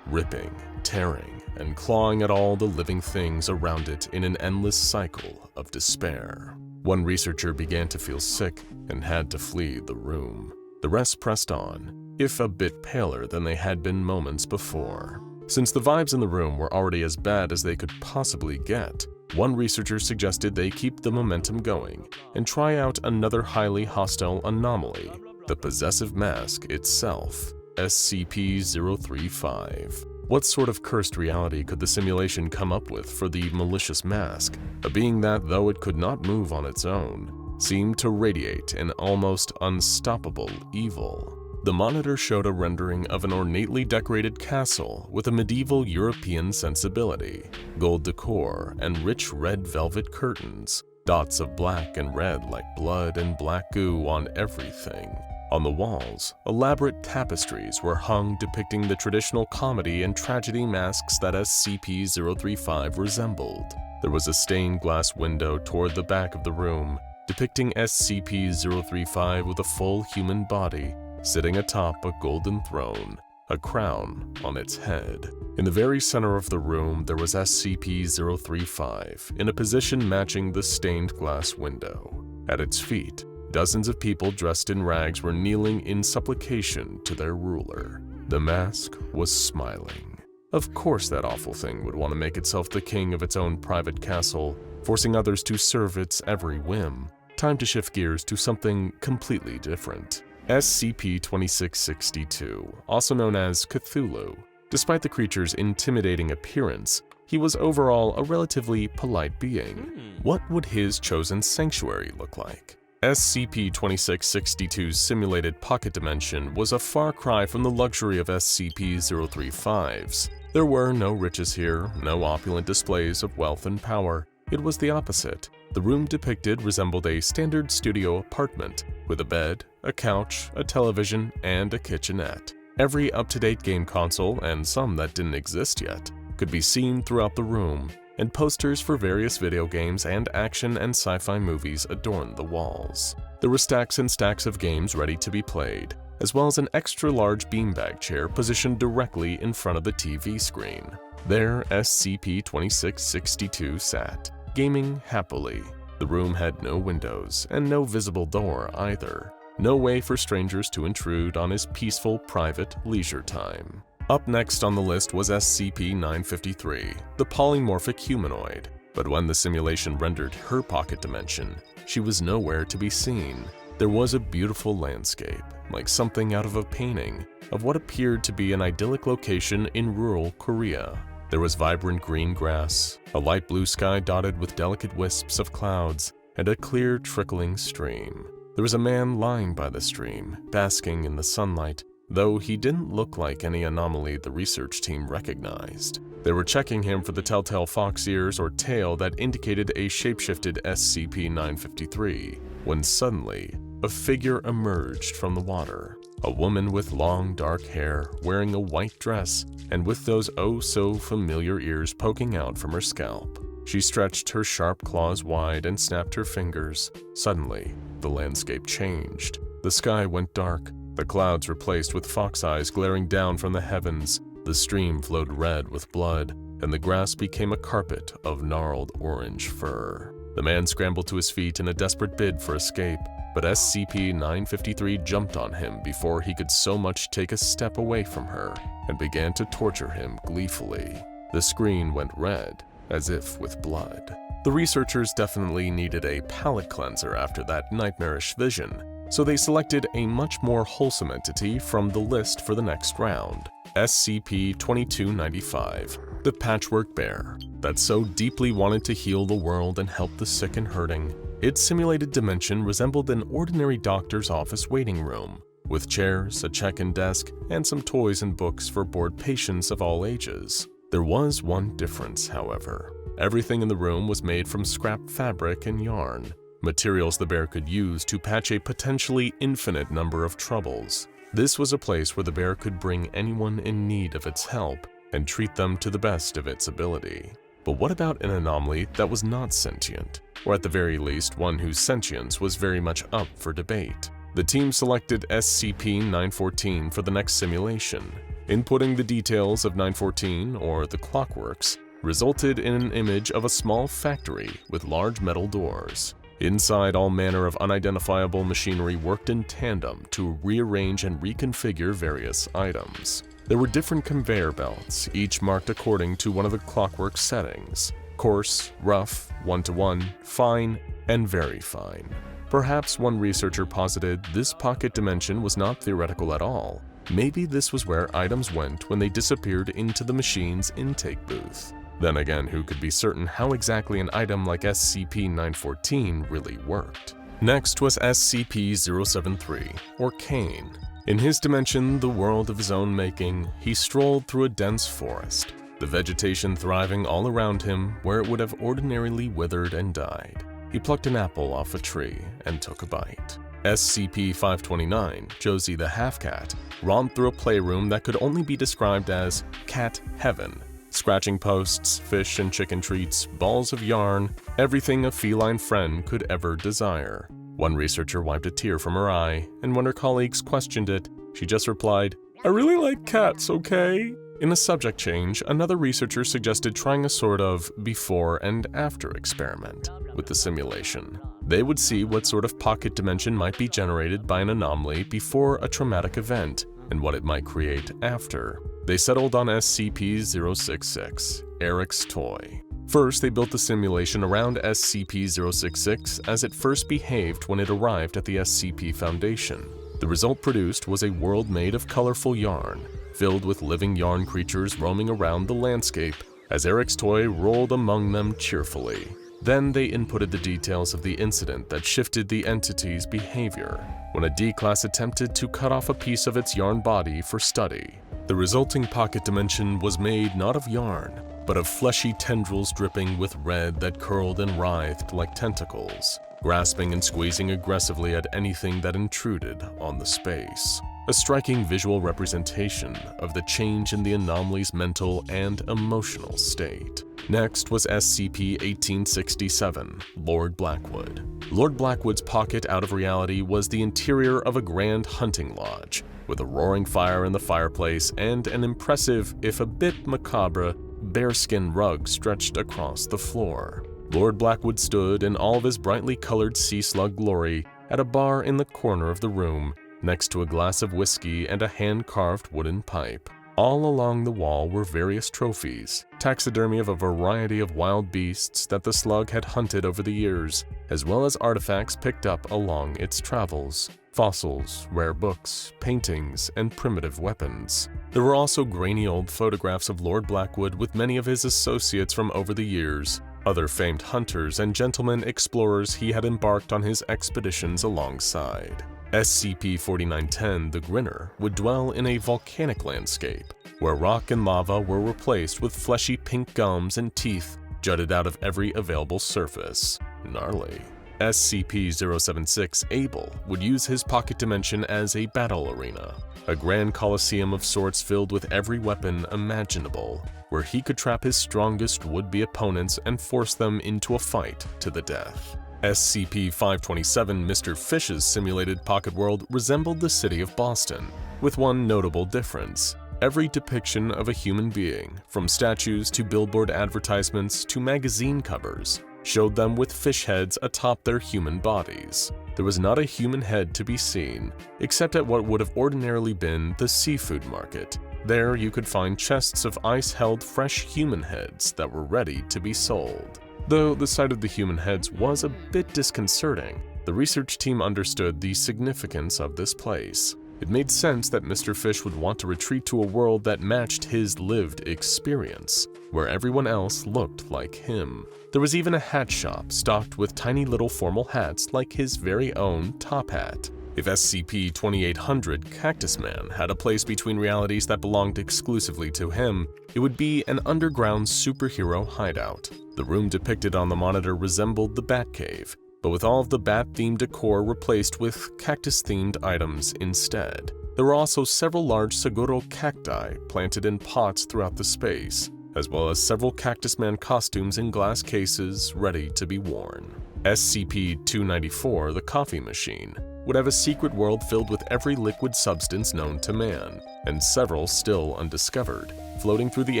ripping, tearing, and clawing at all the living things around it in an endless cycle of despair. One researcher began to feel sick and had to flee the room. The rest pressed on, if a bit paler than they had been moments before. Since the vibes in the room were already as bad as they could possibly get, one researcher suggested they keep the momentum going and try out another highly hostile anomaly, the possessive mask itself, SCP-035. What sort of cursed reality could the simulation come up with for the malicious mask, a being that, though it could not move on its own, seemed to radiate an almost unstoppable evil? The monitor showed a rendering of an ornately decorated castle with a medieval European sensibility, gold decor, and rich red velvet curtains, dots of black and red like blood and black goo on everything. On the walls, elaborate tapestries were hung depicting the traditional comedy and tragedy masks that SCP-035 resembled. There was a stained glass window toward the back of the room, depicting SCP-035 with a full human body, sitting atop a golden throne, a crown on its head. In the very center of the room, there was SCP-035 in a position matching the stained glass window. At its feet, dozens of people dressed in rags were kneeling in supplication to their ruler. The mask was smiling. Of course that awful thing would want to make itself the king of its own private castle, forcing others to serve its every whim. Time to shift gears to something completely different. SCP-2662, also known as Cthulhu. Despite the creature's intimidating appearance, he was overall a relatively polite being. What would his chosen sanctuary look like? SCP-2662's simulated pocket dimension was a far cry from the luxury of SCP-035's. There were no riches here, no opulent displays of wealth and power. It was the opposite. The room depicted resembled a standard studio apartment, with a bed, a couch, a television, and a kitchenette. Every up-to-date game console, and some that didn't exist yet, could be seen throughout the room, and posters for various video games and action and sci-fi movies adorned the walls. There were stacks and stacks of games ready to be played, as well as an extra-large beanbag chair positioned directly in front of the TV screen. There, SCP-2662 sat, gaming happily. The room had no windows and no visible door either. No way for strangers to intrude on his peaceful, private leisure time. Up next on the list was SCP-953, the polymorphic humanoid. But when the simulation rendered her pocket dimension, she was nowhere to be seen. There was a beautiful landscape, like something out of a painting, of what appeared to be an idyllic location in rural Korea. There was vibrant green grass, a light blue sky dotted with delicate wisps of clouds, and a clear trickling stream. There was a man lying by the stream, basking in the sunlight, though he didn't look like any anomaly the research team recognized. They were checking him for the telltale fox ears or tail that indicated a shapeshifted SCP-953, when suddenly, a figure emerged from the water. A woman with long dark hair, wearing a white dress, and with those oh-so-familiar ears poking out from her scalp. She stretched her sharp claws wide and snapped her fingers. Suddenly, the landscape changed. The sky went dark. The clouds replaced with fox eyes glaring down from the heavens. The stream flowed red with blood, and the grass became a carpet of gnarled orange fur. The man scrambled to his feet in a desperate bid for escape, but SCP-953 jumped on him before he could so much take a step away from her and began to torture him gleefully. The screen went red, as if with blood. The researchers definitely needed a palate cleanser after that nightmarish vision, so they selected a much more wholesome entity from the list for the next round, SCP-2295, the Patchwork Bear, that so deeply wanted to heal the world and help the sick and hurting. Its simulated dimension resembled an ordinary doctor's office waiting room, with chairs, a check-in desk, and some toys and books for bored patients of all ages. There was one difference, however. Everything in the room was made from scrap fabric and yarn, materials the bear could use to patch a potentially infinite number of troubles. This was a place where the bear could bring anyone in need of its help and treat them to the best of its ability. But what about an anomaly that was not sentient, or at the very least one whose sentience was very much up for debate? The team selected SCP-914 for the next simulation. Inputting the details of 914, or the Clockworks, resulted in an image of a small factory with large metal doors. Inside, all manner of unidentifiable machinery worked in tandem to rearrange and reconfigure various items. There were different conveyor belts, each marked according to one of the Clockwork settings: coarse, rough, 1-to-1, fine, and very fine. Perhaps one researcher posited this pocket dimension was not theoretical at all. Maybe this was where items went when they disappeared into the machine's intake booth. Then again, who could be certain how exactly an item like SCP-914 really worked? Next was SCP-073, or Kane. In his dimension, the world of his own making, he strolled through a dense forest, the vegetation thriving all around him where it would have ordinarily withered and died. He plucked an apple off a tree and took a bite. SCP-529, Josie the Half-Cat, romped through a playroom that could only be described as cat heaven. Scratching posts, fish and chicken treats, balls of yarn, everything a feline friend could ever desire. One researcher wiped a tear from her eye, and when her colleagues questioned it, she just replied, "I really like cats, okay?" In a subject change, another researcher suggested trying a sort of before and after experiment with the simulation. They would see what sort of pocket dimension might be generated by an anomaly before a traumatic event, and what it might create after. They settled on SCP-066, Eric's toy. First, they built the simulation around SCP-066 as it first behaved when it arrived at the SCP Foundation. The result produced was a world made of colorful yarn, filled with living yarn creatures roaming around the landscape as Eric's toy rolled among them cheerfully. Then they inputted the details of the incident that shifted the entity's behavior, when a D-Class attempted to cut off a piece of its yarn body for study. The resulting pocket dimension was made not of yarn, but of fleshy tendrils dripping with red that curled and writhed like tentacles, grasping and squeezing aggressively at anything that intruded on the space. A striking visual representation of the change in the anomaly's mental and emotional state. Next was SCP-1867, Lord Blackwood. Lord Blackwood's pocket out of reality was the interior of a grand hunting lodge, with a roaring fire in the fireplace and an impressive, if a bit macabre, bearskin rug stretched across the floor. Lord Blackwood stood in all of his brightly colored sea slug glory at a bar in the corner of the room, next to a glass of whiskey and a hand-carved wooden pipe. All along the wall were various trophies, taxidermy of a variety of wild beasts that the slug had hunted over the years, as well as artifacts picked up along its travels, fossils, rare books, paintings, and primitive weapons. There were also grainy old photographs of Lord Blackwood with many of his associates from over the years, other famed hunters and gentlemen explorers he had embarked on his expeditions alongside. SCP-4910, the Grinner, would dwell in a volcanic landscape, where rock and lava were replaced with fleshy pink gums and teeth jutted out of every available surface. Gnarly. SCP-076 Able would use his pocket dimension as a battle arena, a grand coliseum of sorts filled with every weapon imaginable, where he could trap his strongest would-be opponents and force them into a fight to the death. SCP-527 Mr. Fish's simulated pocket world resembled the city of Boston, with one notable difference. Every depiction of a human being, from statues to billboard advertisements to magazine covers, showed them with fish heads atop their human bodies. There was not a human head to be seen, except at what would have ordinarily been the seafood market. There you could find chests of ice-held fresh human heads that were ready to be sold. Though the sight of the human heads was a bit disconcerting, the research team understood the significance of this place. It made sense that Mr. Fish would want to retreat to a world that matched his lived experience, where everyone else looked like him. There was even a hat shop stocked with tiny little formal hats like his very own top hat. If SCP-2800 Cactus Man had a place between realities that belonged exclusively to him, it would be an underground superhero hideout. The room depicted on the monitor resembled the Batcave, but with all of the bat-themed decor replaced with cactus-themed items instead. There were also several large Saguro cacti planted in pots throughout the space, as well as several Cactus Man costumes in glass cases ready to be worn. SCP-294, the coffee machine, would have a secret world filled with every liquid substance known to man, and several still undiscovered, floating through the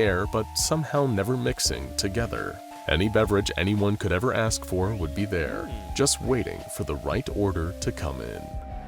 air but somehow never mixing together. Any beverage anyone could ever ask for would be there, just waiting for the right order to come in.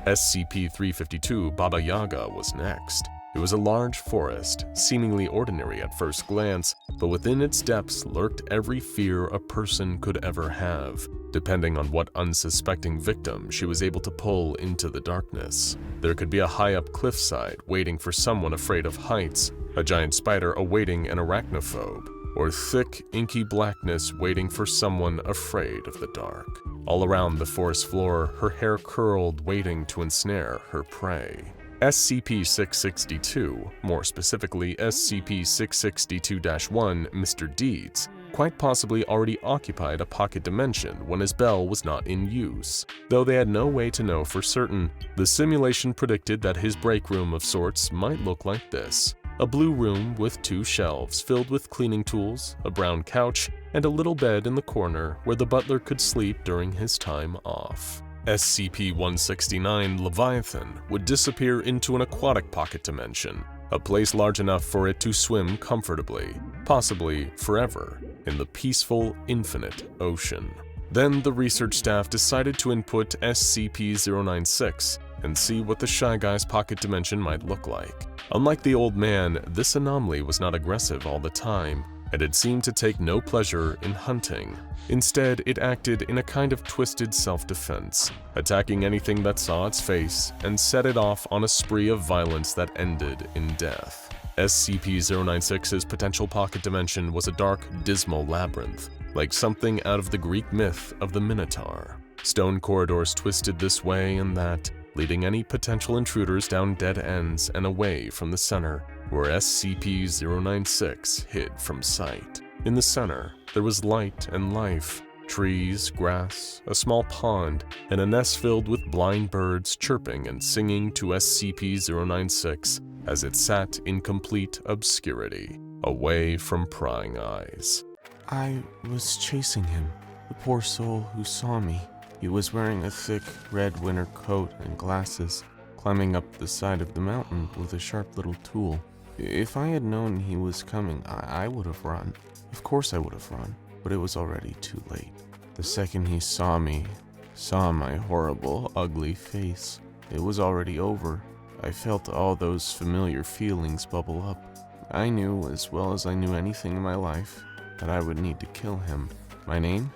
SCP-352 Baba Yaga was next. It was a large forest, seemingly ordinary at first glance, but within its depths lurked every fear a person could ever have, depending on what unsuspecting victim she was able to pull into the darkness. There could be a high-up cliffside waiting for someone afraid of heights, a giant spider awaiting an arachnophobe, or thick, inky blackness waiting for someone afraid of the dark. All around the forest floor, her hair curled, waiting to ensnare her prey. SCP-662, more specifically SCP-662-1 Mr. Deeds, quite possibly already occupied a pocket dimension when his bell was not in use. Though they had no way to know for certain, the simulation predicted that his break room of sorts might look like this. A blue room with 2 shelves filled with cleaning tools, a brown couch, and a little bed in the corner where the butler could sleep during his time off. SCP-169 Leviathan would disappear into an aquatic pocket dimension, a place large enough for it to swim comfortably, possibly forever, in the peaceful, infinite ocean. Then the research staff decided to input SCP-096 and see what the Shy Guy's pocket dimension might look like. Unlike the old man, this anomaly was not aggressive all the time, and it seemed to take no pleasure in hunting. Instead, it acted in a kind of twisted self-defense, attacking anything that saw its face and set it off on a spree of violence that ended in death. SCP-096's potential pocket dimension was a dark, dismal labyrinth, like something out of the Greek myth of the Minotaur. Stone corridors twisted this way and that, leading any potential intruders down dead ends and away from the center, where SCP-096 hid from sight. In the center, there was light and life, trees, grass, a small pond, and a nest filled with blind birds chirping and singing to SCP-096 as it sat in complete obscurity, away from prying eyes. I was chasing him, the poor soul who saw me. He was wearing a thick, red winter coat and glasses, climbing up the side of the mountain with a sharp little tool. If I had known he was coming, I would have run. Of course I would have run, but it was already too late. The second he saw me, saw my horrible, ugly face, it was already over. I felt all those familiar feelings bubble up. I knew, as well as I knew anything in my life, that I would need to kill him. My name?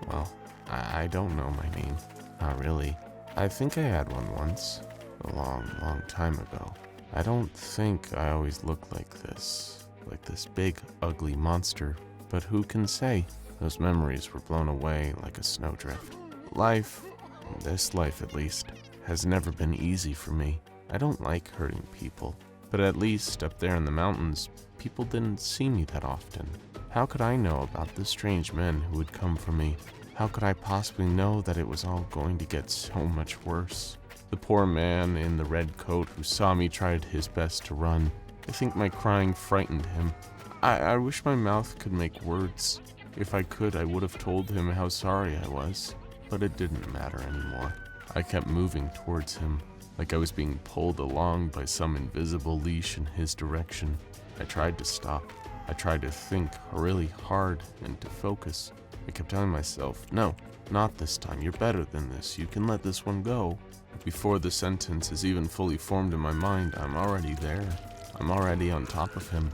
Well, I don't know my name. Not really. I think I had one once, a long time ago. I don't think I always looked like this big, ugly monster, but who can say? Those memories were blown away like a snowdrift. Life, this life at least, has never been easy for me. I don't like hurting people, but at least up there in the mountains, people didn't see me that often. How could I know about the strange men who would come for me? How could I possibly know that it was all going to get so much worse? The poor man in the red coat who saw me tried his best to run. I think my crying frightened him. I wish my mouth could make words. If I could, I would have told him how sorry I was, but it didn't matter anymore. I kept moving towards him, like I was being pulled along by some invisible leash in his direction. I tried to stop. I tried to think really hard and to focus. I kept telling myself, no, not this time. You're better than this. You can let this one go. Before the sentence is even fully formed in my mind, I'm already there. I'm already on top of him.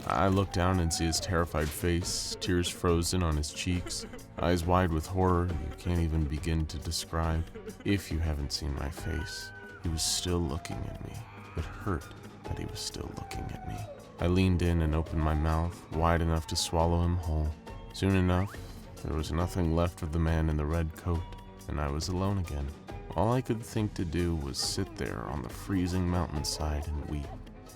I look down and see his terrified face, tears frozen on his cheeks, eyes wide with horror you can't even begin to describe. If you haven't seen my face, he was still looking at me. It hurt that he was still looking at me. I leaned in and opened my mouth, wide enough to swallow him whole. Soon enough, there was nothing left of the man in the red coat, and I was alone again. All I could think to do was sit there on the freezing mountainside and weep.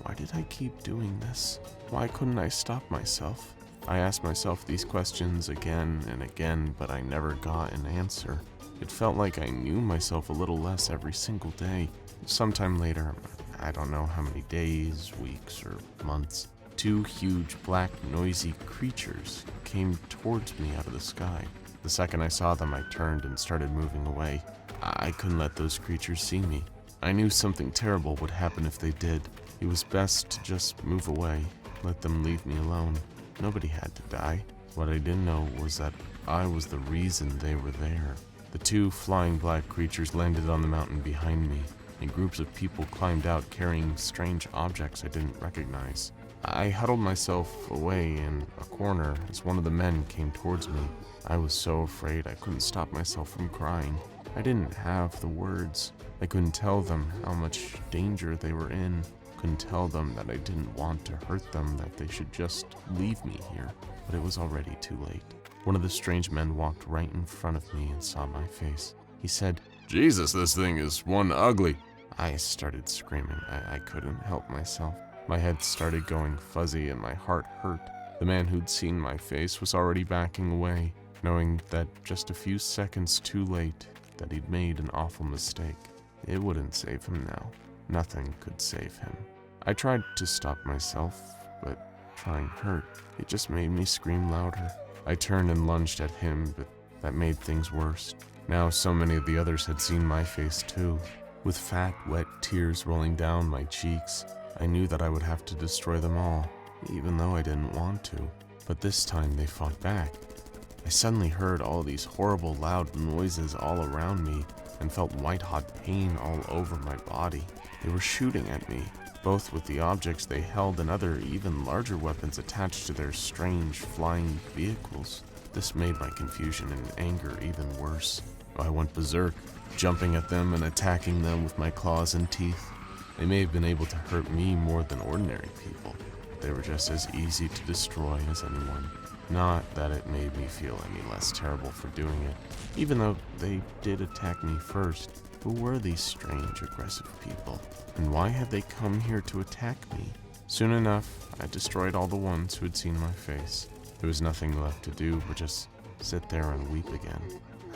Why did I keep doing this? Why couldn't I stop myself? I asked myself these questions again and again, but I never got an answer. It felt like I knew myself a little less every single day. Sometime later, I don't know how many days, weeks, or months, 2 huge, black, noisy creatures came towards me out of the sky. The second I saw them, I turned and started moving away. I couldn't let those creatures see me. I knew something terrible would happen if they did. It was best to just move away, let them leave me alone. Nobody had to die. What I didn't know was that I was the reason they were there. The 2 flying black creatures landed on the mountain behind me, and groups of people climbed out carrying strange objects I didn't recognize. I huddled myself away in a corner as one of the men came towards me. I was so afraid I couldn't stop myself from crying. I didn't have the words. I couldn't tell them how much danger they were in. Couldn't tell them that I didn't want to hurt them, that they should just leave me here. But it was already too late. One of the strange men walked right in front of me and saw my face. He said, Jesus, this thing is one ugly. I started screaming. I couldn't help myself. My head started going fuzzy and my heart hurt. The man who'd seen my face was already backing away, knowing that just a few seconds too late that he'd made an awful mistake. It wouldn't save him now. Nothing could save him. I tried to stop myself, but trying hurt. It just made me scream louder. I turned and lunged at him, but that made things worse. Now so many of the others had seen my face too. With fat, wet tears rolling down my cheeks, I knew that I would have to destroy them all, even though I didn't want to. But this time they fought back. I suddenly heard all these horrible loud noises all around me and felt white-hot pain all over my body. They were shooting at me, both with the objects they held and other, even larger weapons attached to their strange flying vehicles. This made my confusion and anger even worse. I went berserk, jumping at them and attacking them with my claws and teeth. They may have been able to hurt me more than ordinary people, but they were just as easy to destroy as anyone. Not that it made me feel any less terrible for doing it, even though they did attack me first. Who were these strange, aggressive people, and why had they come here to attack me? Soon enough, I destroyed all the ones who had seen my face. There was nothing left to do but just sit there and weep again.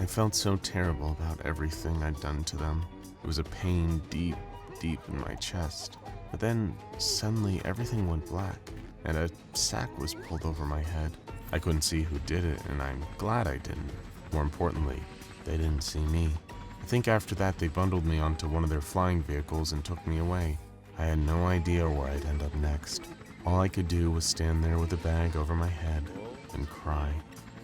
I felt so terrible about everything I'd done to them. It was a pain deep in my chest. But then, suddenly, everything went black, and a sack was pulled over my head. I couldn't see who did it, and I'm glad I didn't. More importantly, they didn't see me. I think after that they bundled me onto one of their flying vehicles and took me away. I had no idea where I'd end up next. All I could do was stand there with a bag over my head and cry.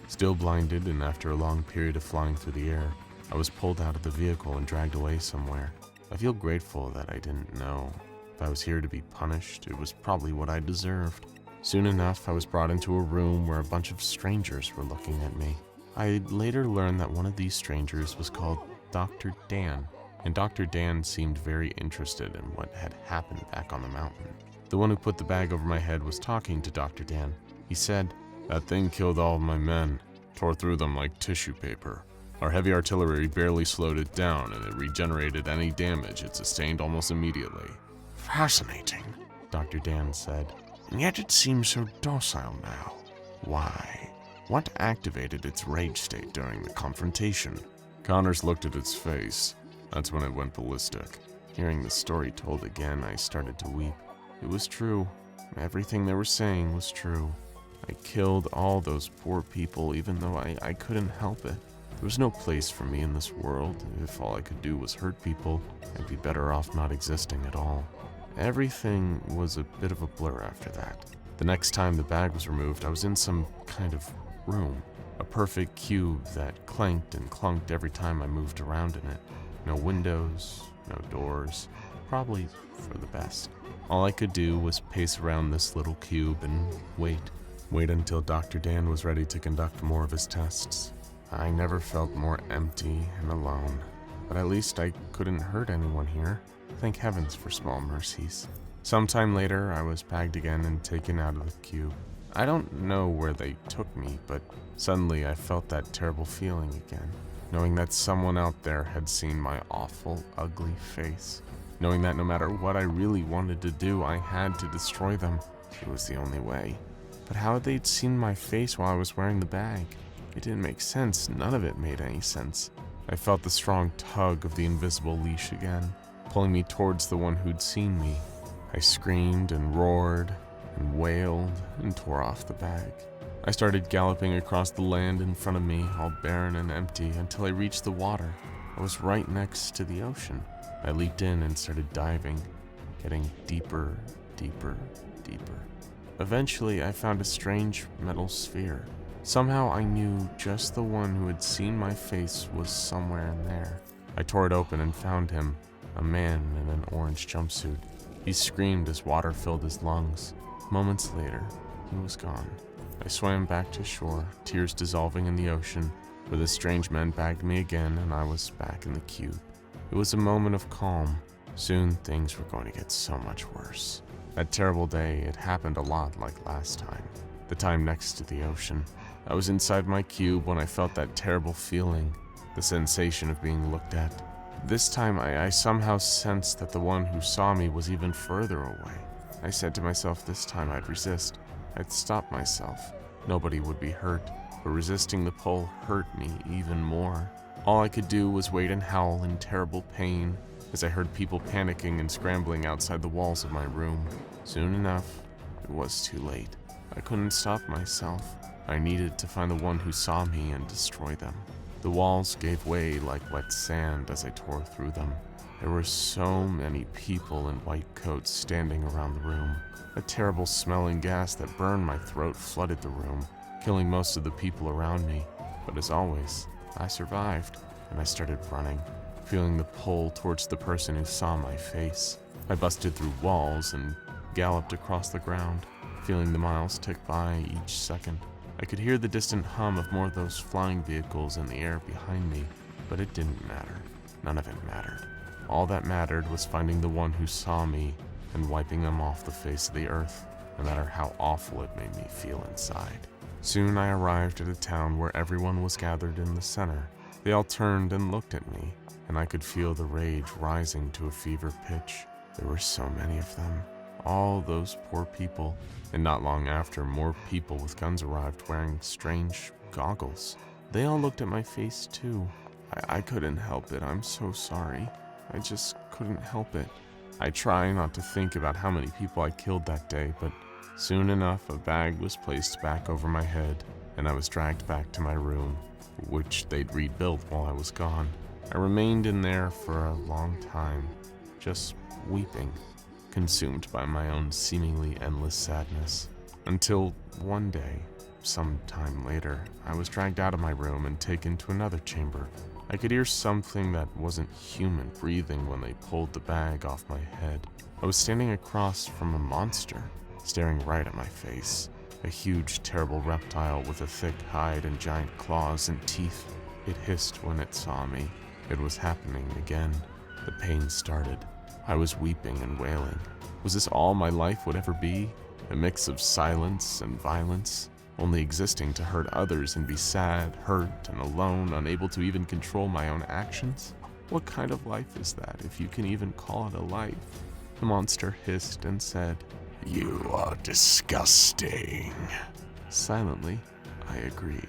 Still blinded, and after a long period of flying through the air, I was pulled out of the vehicle and dragged away somewhere. I feel grateful that I didn't know. If I was here to be punished, it was probably what I deserved. Soon enough, I was brought into a room where a bunch of strangers were looking at me. I later learned that one of these strangers was called Dr. Dan, and Dr. Dan seemed very interested in what had happened back on the mountain. The one who put the bag over my head was talking to Dr. Dan. He said, "That thing killed all of my men, tore through them like tissue paper. Our heavy artillery barely slowed it down, and it regenerated any damage it sustained almost immediately." "Fascinating," Dr. Dan said. "And yet it seems so docile now. Why?" What activated its rage state during the confrontation? Connors looked at its face. That's when it went ballistic. Hearing the story told again, I started to weep. It was true. Everything they were saying was true. I killed all those poor people even though I couldn't help it. There was no place for me in this world. If all I could do was hurt people, I'd be better off not existing at all. Everything was a bit of a blur after that. The next time the bag was removed, I was in some kind of room. A perfect cube that clanked and clunked every time I moved around in it. No windows, no doors. Probably for the best. All I could do was pace around this little cube and wait. Wait until Dr. Dan was ready to conduct more of his tests. I never felt more empty and alone. But at least I couldn't hurt anyone here. Thank heavens for small mercies. Sometime later, I was bagged again and taken out of the cube. I don't know where they took me, but suddenly I felt that terrible feeling again. Knowing that someone out there had seen my awful, ugly face. Knowing that no matter what I really wanted to do, I had to destroy them. It was the only way. But how had they seen my face while I was wearing the bag? It didn't make sense. None of it made any sense. I felt the strong tug of the invisible leash again, pulling me towards the one who'd seen me. I screamed and roared and wailed and tore off the bag. I started galloping across the land in front of me, all barren and empty, until I reached the water. I was right next to the ocean. I leaped in and started diving, getting deeper, deeper, deeper. Eventually, I found a strange metal sphere. Somehow I knew just the one who had seen my face was somewhere in there. I tore it open and found him, a man in an orange jumpsuit. He screamed as water filled his lungs. Moments later, he was gone. I swam back to shore, tears dissolving in the ocean, where the strange men bagged me again and I was back in the cube. It was a moment of calm. Soon things were going to get so much worse. That terrible day, it happened a lot like last time. The time next to the ocean. I was inside my cube when I felt that terrible feeling, the sensation of being looked at. This time I somehow sensed that the one who saw me was even further away. I said to myself this time I'd resist. I'd stop myself. Nobody would be hurt, but resisting the pull hurt me even more. All I could do was wait and howl in terrible pain as I heard people panicking and scrambling outside the walls of my room. Soon enough, it was too late. I couldn't stop myself. I needed to find the one who saw me and destroy them. The walls gave way like wet sand as I tore through them. There were so many people in white coats standing around the room. A terrible smelling gas that burned my throat flooded the room, killing most of the people around me. But as always, I survived, and I started running, feeling the pull towards the person who saw my face. I busted through walls and galloped across the ground, feeling the miles tick by each second. I could hear the distant hum of more of those flying vehicles in the air behind me, but it didn't matter. None of it mattered. All that mattered was finding the one who saw me and wiping them off the face of the earth, no matter how awful it made me feel inside. Soon I arrived at a town where everyone was gathered in the center. They all turned and looked at me, and I could feel the rage rising to a fever pitch. There were so many of them. All those poor people, and not long after, more people with guns arrived wearing strange goggles. They all looked at my face too. I couldn't help it, I'm so sorry. I just couldn't help it. I try not to think about how many people I killed that day, but soon enough a bag was placed back over my head, and I was dragged back to my room, which they'd rebuilt while I was gone. I remained in there for a long time, just weeping, consumed by my own seemingly endless sadness, until one day, some time later, I was dragged out of my room and taken to another chamber. I could hear something that wasn't human breathing when they pulled the bag off my head. I was standing across from a monster, staring right at my face. A huge, terrible reptile with a thick hide and giant claws and teeth. It hissed when it saw me. It was happening again. The pain started. I was weeping and wailing. Was this all my life would ever be? A mix of silence and violence, only existing to hurt others and be sad, hurt, and alone, unable to even control my own actions? What kind of life is that, if you can even call it a life? The monster hissed and said, "You are disgusting." Silently, I agreed.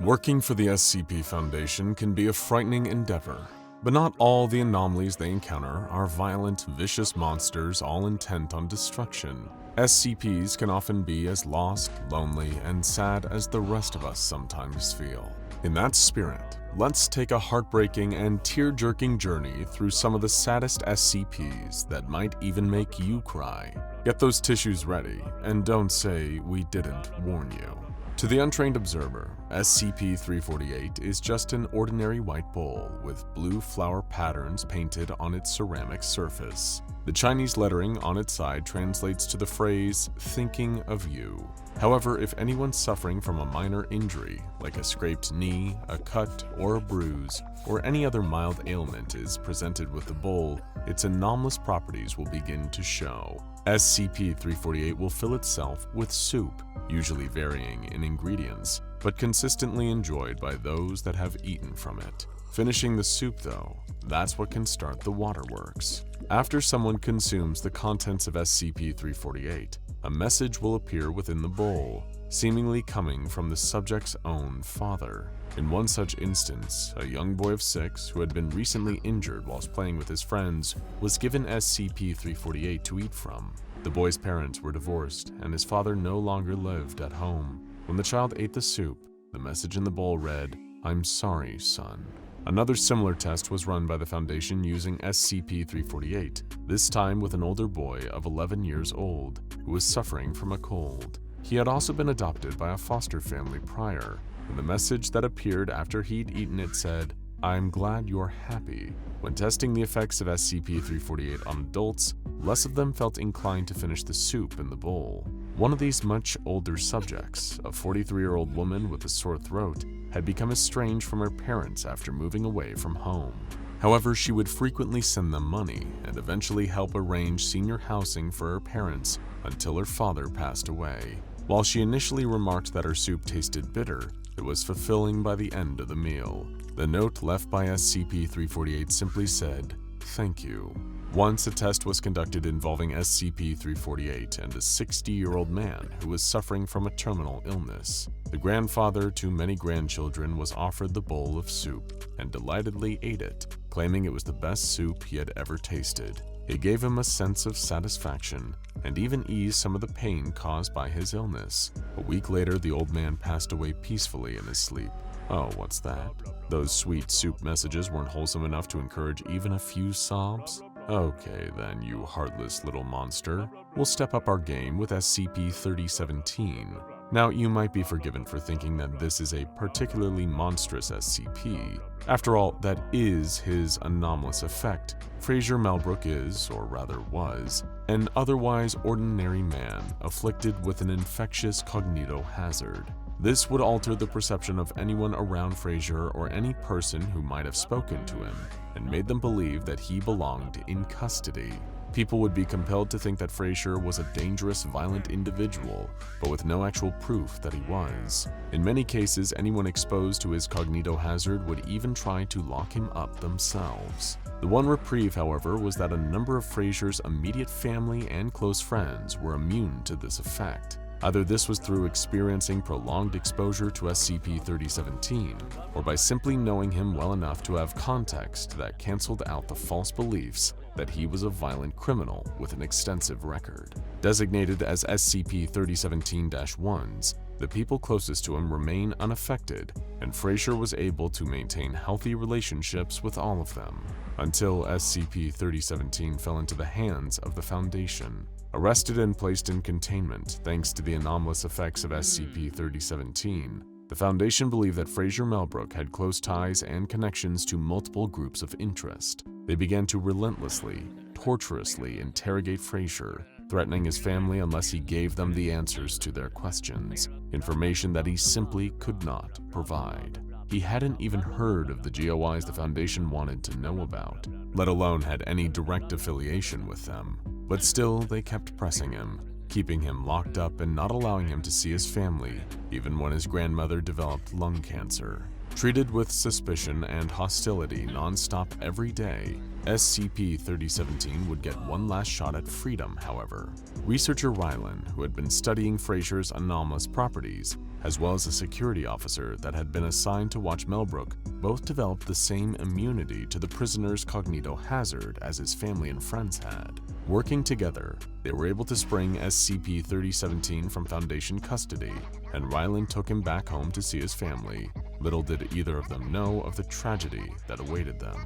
Working for the SCP Foundation can be a frightening endeavor, but not all the anomalies they encounter are violent, vicious monsters all intent on destruction. SCPs can often be as lost, lonely, and sad as the rest of us sometimes feel. In that spirit, let's take a heartbreaking and tear-jerking journey through some of the saddest SCPs that might even make you cry. Get those tissues ready, and don't say we didn't warn you. To the untrained observer, SCP-348 is just an ordinary white bowl with blue flower patterns painted on its ceramic surface. The Chinese lettering on its side translates to the phrase, "thinking of you." However, if anyone suffering from a minor injury, like a scraped knee, a cut, or a bruise, or any other mild ailment is presented with the bowl, its anomalous properties will begin to show. SCP-348 will fill itself with soup, usually varying in ingredients, but consistently enjoyed by those that have eaten from it. Finishing the soup, though, that's what can start the waterworks. After someone consumes the contents of SCP-348, a message will appear within the bowl, seemingly coming from the subject's own father. In one such instance, a young boy of 6 who had been recently injured whilst playing with his friends was given SCP-348 to eat from. The boy's parents were divorced, and his father no longer lived at home. When the child ate the soup, the message in the bowl read, "I'm sorry, son." Another similar test was run by the Foundation using SCP-348, this time with an older boy of 11 years old who was suffering from a cold. He had also been adopted by a foster family prior, and the message that appeared after he'd eaten it said, "I'm glad you're happy." When testing the effects of SCP-348 on adults, less of them felt inclined to finish the soup in the bowl. One of these much older subjects, a 43-year-old woman with a sore throat, had become estranged from her parents after moving away from home. However, she would frequently send them money and eventually help arrange senior housing for her parents until her father passed away. While she initially remarked that her soup tasted bitter, it was fulfilling by the end of the meal. The note left by SCP-348 simply said, "Thank you." Once a test was conducted involving SCP-348 and a 60-year-old man who was suffering from a terminal illness. The grandfather to many grandchildren was offered the bowl of soup and delightedly ate it, claiming it was the best soup he had ever tasted. It gave him a sense of satisfaction and even eased some of the pain caused by his illness. A week later, the old man passed away peacefully in his sleep. Oh, what's that? Those sweet soup messages weren't wholesome enough to encourage even a few sobs? Okay then, you heartless little monster. We'll step up our game with SCP-3017. Now, you might be forgiven for thinking that this is a particularly monstrous SCP. After all, that is his anomalous effect. Fraser Melbrook is, or rather was, an otherwise ordinary man afflicted with an infectious cognitohazard. This would alter the perception of anyone around Fraser or any person who might have spoken to him, and made them believe that he belonged in custody. People would be compelled to think that Fraser was a dangerous, violent individual, but with no actual proof that he was. In many cases, anyone exposed to his cognitohazard would even try to lock him up themselves. The one reprieve, however, was that a number of Fraser's immediate family and close friends were immune to this effect. Either this was through experiencing prolonged exposure to SCP-3017, or by simply knowing him well enough to have context that canceled out the false beliefs that he was a violent criminal with an extensive record. Designated as SCP-3017-1s, the people closest to him remain unaffected, and Fraser was able to maintain healthy relationships with all of them, until SCP-3017 fell into the hands of the Foundation. Arrested and placed in containment thanks to the anomalous effects of SCP-3017, the Foundation believed that Fraser Melbrook had close ties and connections to multiple groups of interest. They began to relentlessly, torturously interrogate Fraser, threatening his family unless he gave them the answers to their questions, information that he simply could not provide. He hadn't even heard of the GOIs the Foundation wanted to know about, let alone had any direct affiliation with them. But still, they kept pressing him, keeping him locked up and not allowing him to see his family, even when his grandmother developed lung cancer. Treated with suspicion and hostility non-stop every day, SCP-3017 would get one last shot at freedom, however. Researcher Rylan, who had been studying Fraser's anomalous properties, as well as a security officer that had been assigned to watch Melbrook, both developed the same immunity to the prisoner's cognito hazard as his family and friends had. Working together, they were able to spring SCP-3017 from Foundation custody, and Rylan took him back home to see his family. Little did either of them know of the tragedy that awaited them.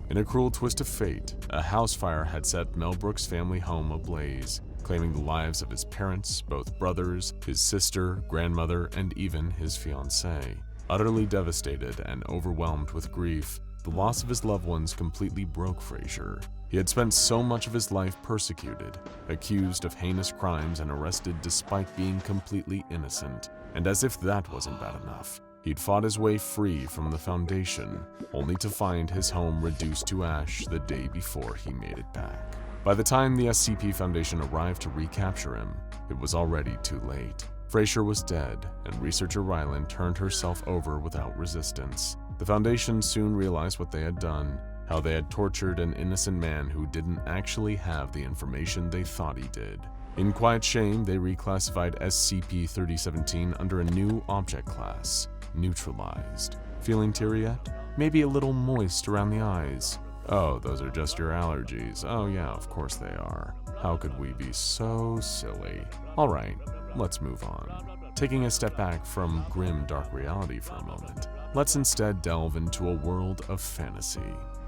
In a cruel twist of fate, a house fire had set Melbrook's family home ablaze, claiming the lives of his parents, both brothers, his sister, grandmother, and even his fiancée. Utterly devastated and overwhelmed with grief, the loss of his loved ones completely broke Fraser. He had spent so much of his life persecuted, accused of heinous crimes and arrested despite being completely innocent. And as if that wasn't bad enough, he'd fought his way free from the Foundation, only to find his home reduced to ash the day before he made it back. By the time the SCP Foundation arrived to recapture him, it was already too late. Fraser was dead, and researcher Rylan turned herself over without resistance. The Foundation soon realized what they had done, how they had tortured an innocent man who didn't actually have the information they thought he did. In quiet shame, they reclassified SCP-3017 under a new object class, Neutralized. Feeling teary yet? Maybe a little moist around the eyes. Oh, those are just your allergies. Oh yeah, of course they are. How could we be so silly? Alright, let's move on. Taking a step back from grim dark reality for a moment, let's instead delve into a world of fantasy.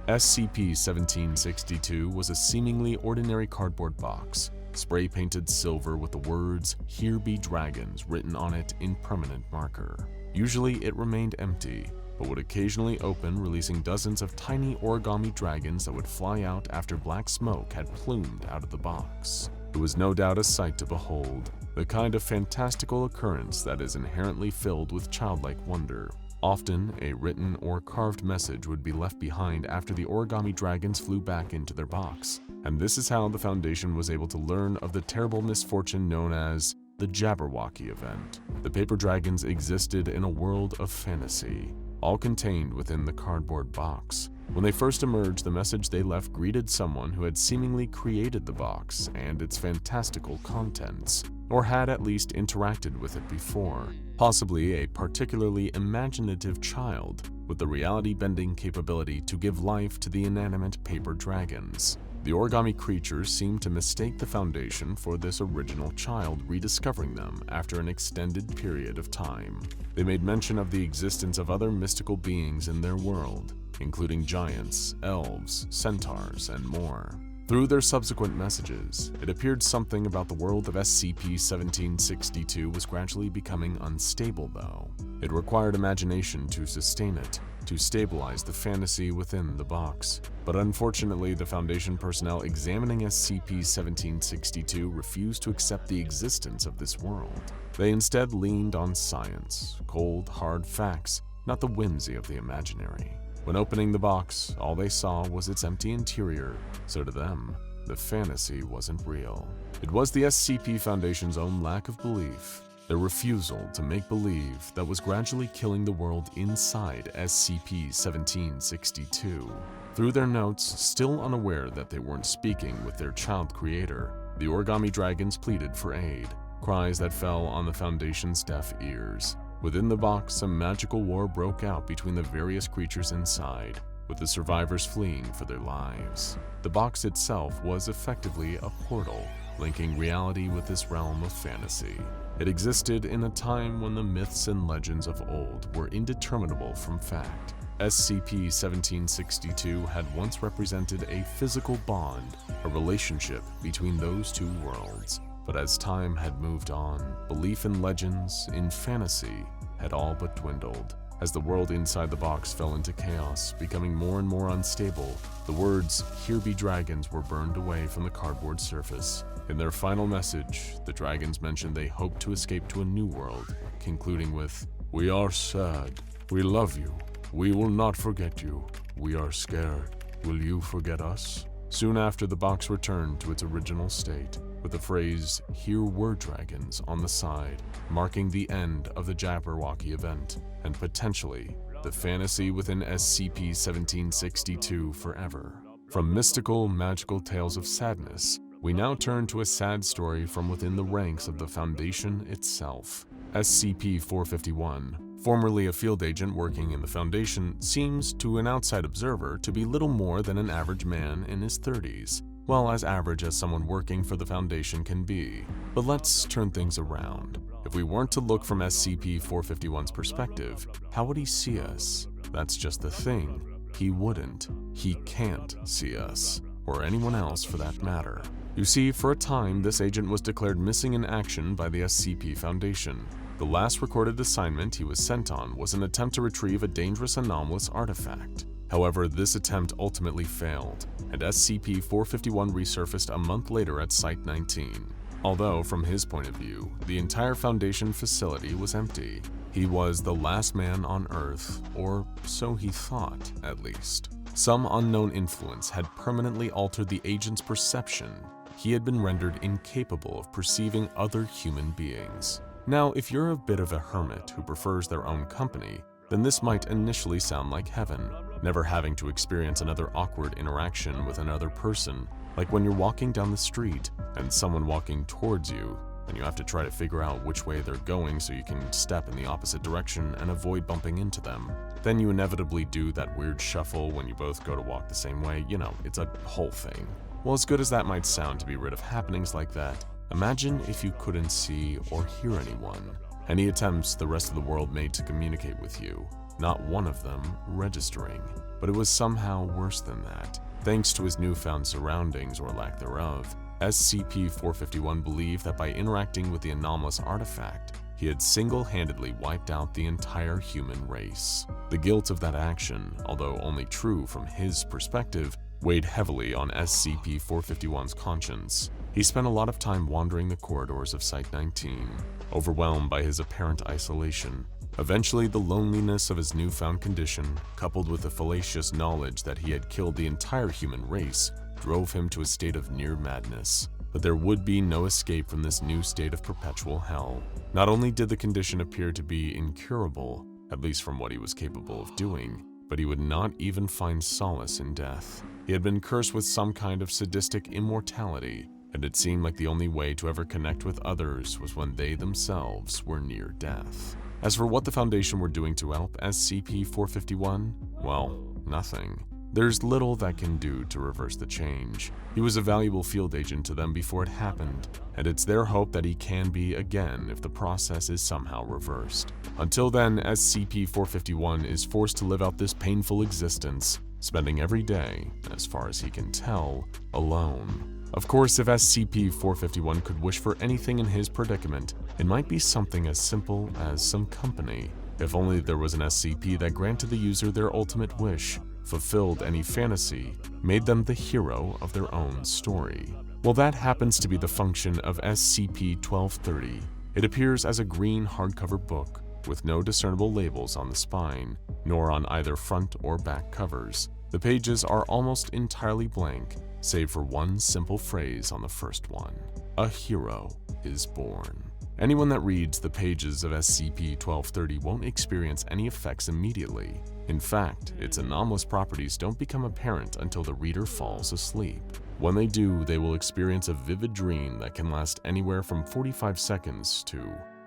SCP-1762 was a seemingly ordinary cardboard box, spray-painted silver with the words, "Here be dragons," written on it in permanent marker. Usually it remained empty, but would occasionally open, releasing dozens of tiny origami dragons that would fly out after black smoke had plumed out of the box. It was no doubt a sight to behold, the kind of fantastical occurrence that is inherently filled with childlike wonder. Often, a written or carved message would be left behind after the origami dragons flew back into their box, and this is how the Foundation was able to learn of the terrible misfortune known as the Jabberwocky event. The paper dragons existed in a world of fantasy, all contained within the cardboard box. When they first emerged, the message they left greeted someone who had seemingly created the box and its fantastical contents, or had at least interacted with it before, possibly a particularly imaginative child with the reality-bending capability to give life to the inanimate paper dragons. The origami creatures seemed to mistake the Foundation for this original child, rediscovering them after an extended period of time. They made mention of the existence of other mystical beings in their world, including giants, elves, centaurs, and more. Through their subsequent messages, it appeared something about the world of SCP-1762 was gradually becoming unstable, though. It required imagination to sustain it, to stabilize the fantasy within the box. But unfortunately, the Foundation personnel examining SCP-1762 refused to accept the existence of this world. They instead leaned on science, cold, hard facts, not the whimsy of the imaginary. When opening the box, all they saw was its empty interior, so to them, the fantasy wasn't real. It was the SCP Foundation's own lack of belief, their refusal to make believe, that was gradually killing the world inside SCP-1762. Through their notes, still unaware that they weren't speaking with their child creator, the origami dragons pleaded for aid, cries that fell on the Foundation's deaf ears. Within the box, a magical war broke out between the various creatures inside, with the survivors fleeing for their lives. The box itself was effectively a portal, linking reality with this realm of fantasy. It existed in a time when the myths and legends of old were indeterminable from fact. SCP-1762 had once represented a physical bond, a relationship between those two worlds. But as time had moved on, belief in legends, in fantasy, had all but dwindled. As the world inside the box fell into chaos, becoming more and more unstable, the words, "Here be dragons," were burned away from the cardboard surface. In their final message, the dragons mentioned they hoped to escape to a new world, concluding with, "We are sad. We love you. We will not forget you. We are scared. Will you forget us?" Soon after, the box returned to its original state, with the phrase, "Here were dragons," on the side, marking the end of the Jabberwocky event, and potentially the fantasy within SCP-1762 forever. From mystical, magical tales of sadness, we now turn to a sad story from within the ranks of the Foundation itself. SCP-451, formerly a field agent working in the Foundation, seems to an outside observer to be little more than an average man in his 30s. Well, as average as someone working for the Foundation can be. But let's turn things around. If we weren't to look from SCP-451's perspective, how would he see us? That's just the thing. He wouldn't. He can't see us, or anyone else for that matter. You see, for a time, this agent was declared missing in action by the SCP Foundation. The last recorded assignment he was sent on was an attempt to retrieve a dangerous anomalous artifact. However, this attempt ultimately failed, and SCP-451 resurfaced a month later at Site-19. Although, from his point of view, the entire Foundation facility was empty. He was the last man on Earth, or so he thought, at least. Some unknown influence had permanently altered the agent's perception. He had been rendered incapable of perceiving other human beings. Now, if you're a bit of a hermit who prefers their own company, then this might initially sound like heaven, never having to experience another awkward interaction with another person, like when you're walking down the street and someone walking towards you, and you have to try to figure out which way they're going so you can step in the opposite direction and avoid bumping into them. Then you inevitably do that weird shuffle when you both go to walk the same way. You know, it's a whole thing. Well, as good as that might sound to be rid of happenings like that, imagine if you couldn't see or hear anyone. Any attempts the rest of the world made to communicate with you, not one of them registering. But it was somehow worse than that. Thanks to his newfound surroundings or lack thereof, SCP-451 believed that by interacting with the anomalous artifact, he had single-handedly wiped out the entire human race. The guilt of that action, although only true from his perspective, weighed heavily on SCP-451's conscience. He spent a lot of time wandering the corridors of Site-19, overwhelmed by his apparent isolation. Eventually, the loneliness of his newfound condition, coupled with the fallacious knowledge that he had killed the entire human race, drove him to a state of near madness. But there would be no escape from this new state of perpetual hell. Not only did the condition appear to be incurable, at least from what he was capable of doing, but he would not even find solace in death. He had been cursed with some kind of sadistic immortality, and it seemed like the only way to ever connect with others was when they themselves were near death. As for what the Foundation were doing to help SCP-451, well, nothing. There's little that can do to reverse the change. He was a valuable field agent to them before it happened, and it's their hope that he can be again if the process is somehow reversed. Until then, SCP-451 is forced to live out this painful existence, spending every day, as far as he can tell, alone. Of course, if SCP-451 could wish for anything in his predicament, it might be something as simple as some company. If only there was an SCP that granted the user their ultimate wish, fulfilled any fantasy, made them the hero of their own story. Well, that happens to be the function of SCP-1230. It appears as a green hardcover book, with no discernible labels on the spine, nor on either front or back covers. The pages are almost entirely blank, save for one simple phrase on the first one: "A hero is born." Anyone that reads the pages of SCP-1230 won't experience any effects immediately. In fact, its anomalous properties don't become apparent until the reader falls asleep. When they do, they will experience a vivid dream that can last anywhere from 45 seconds to,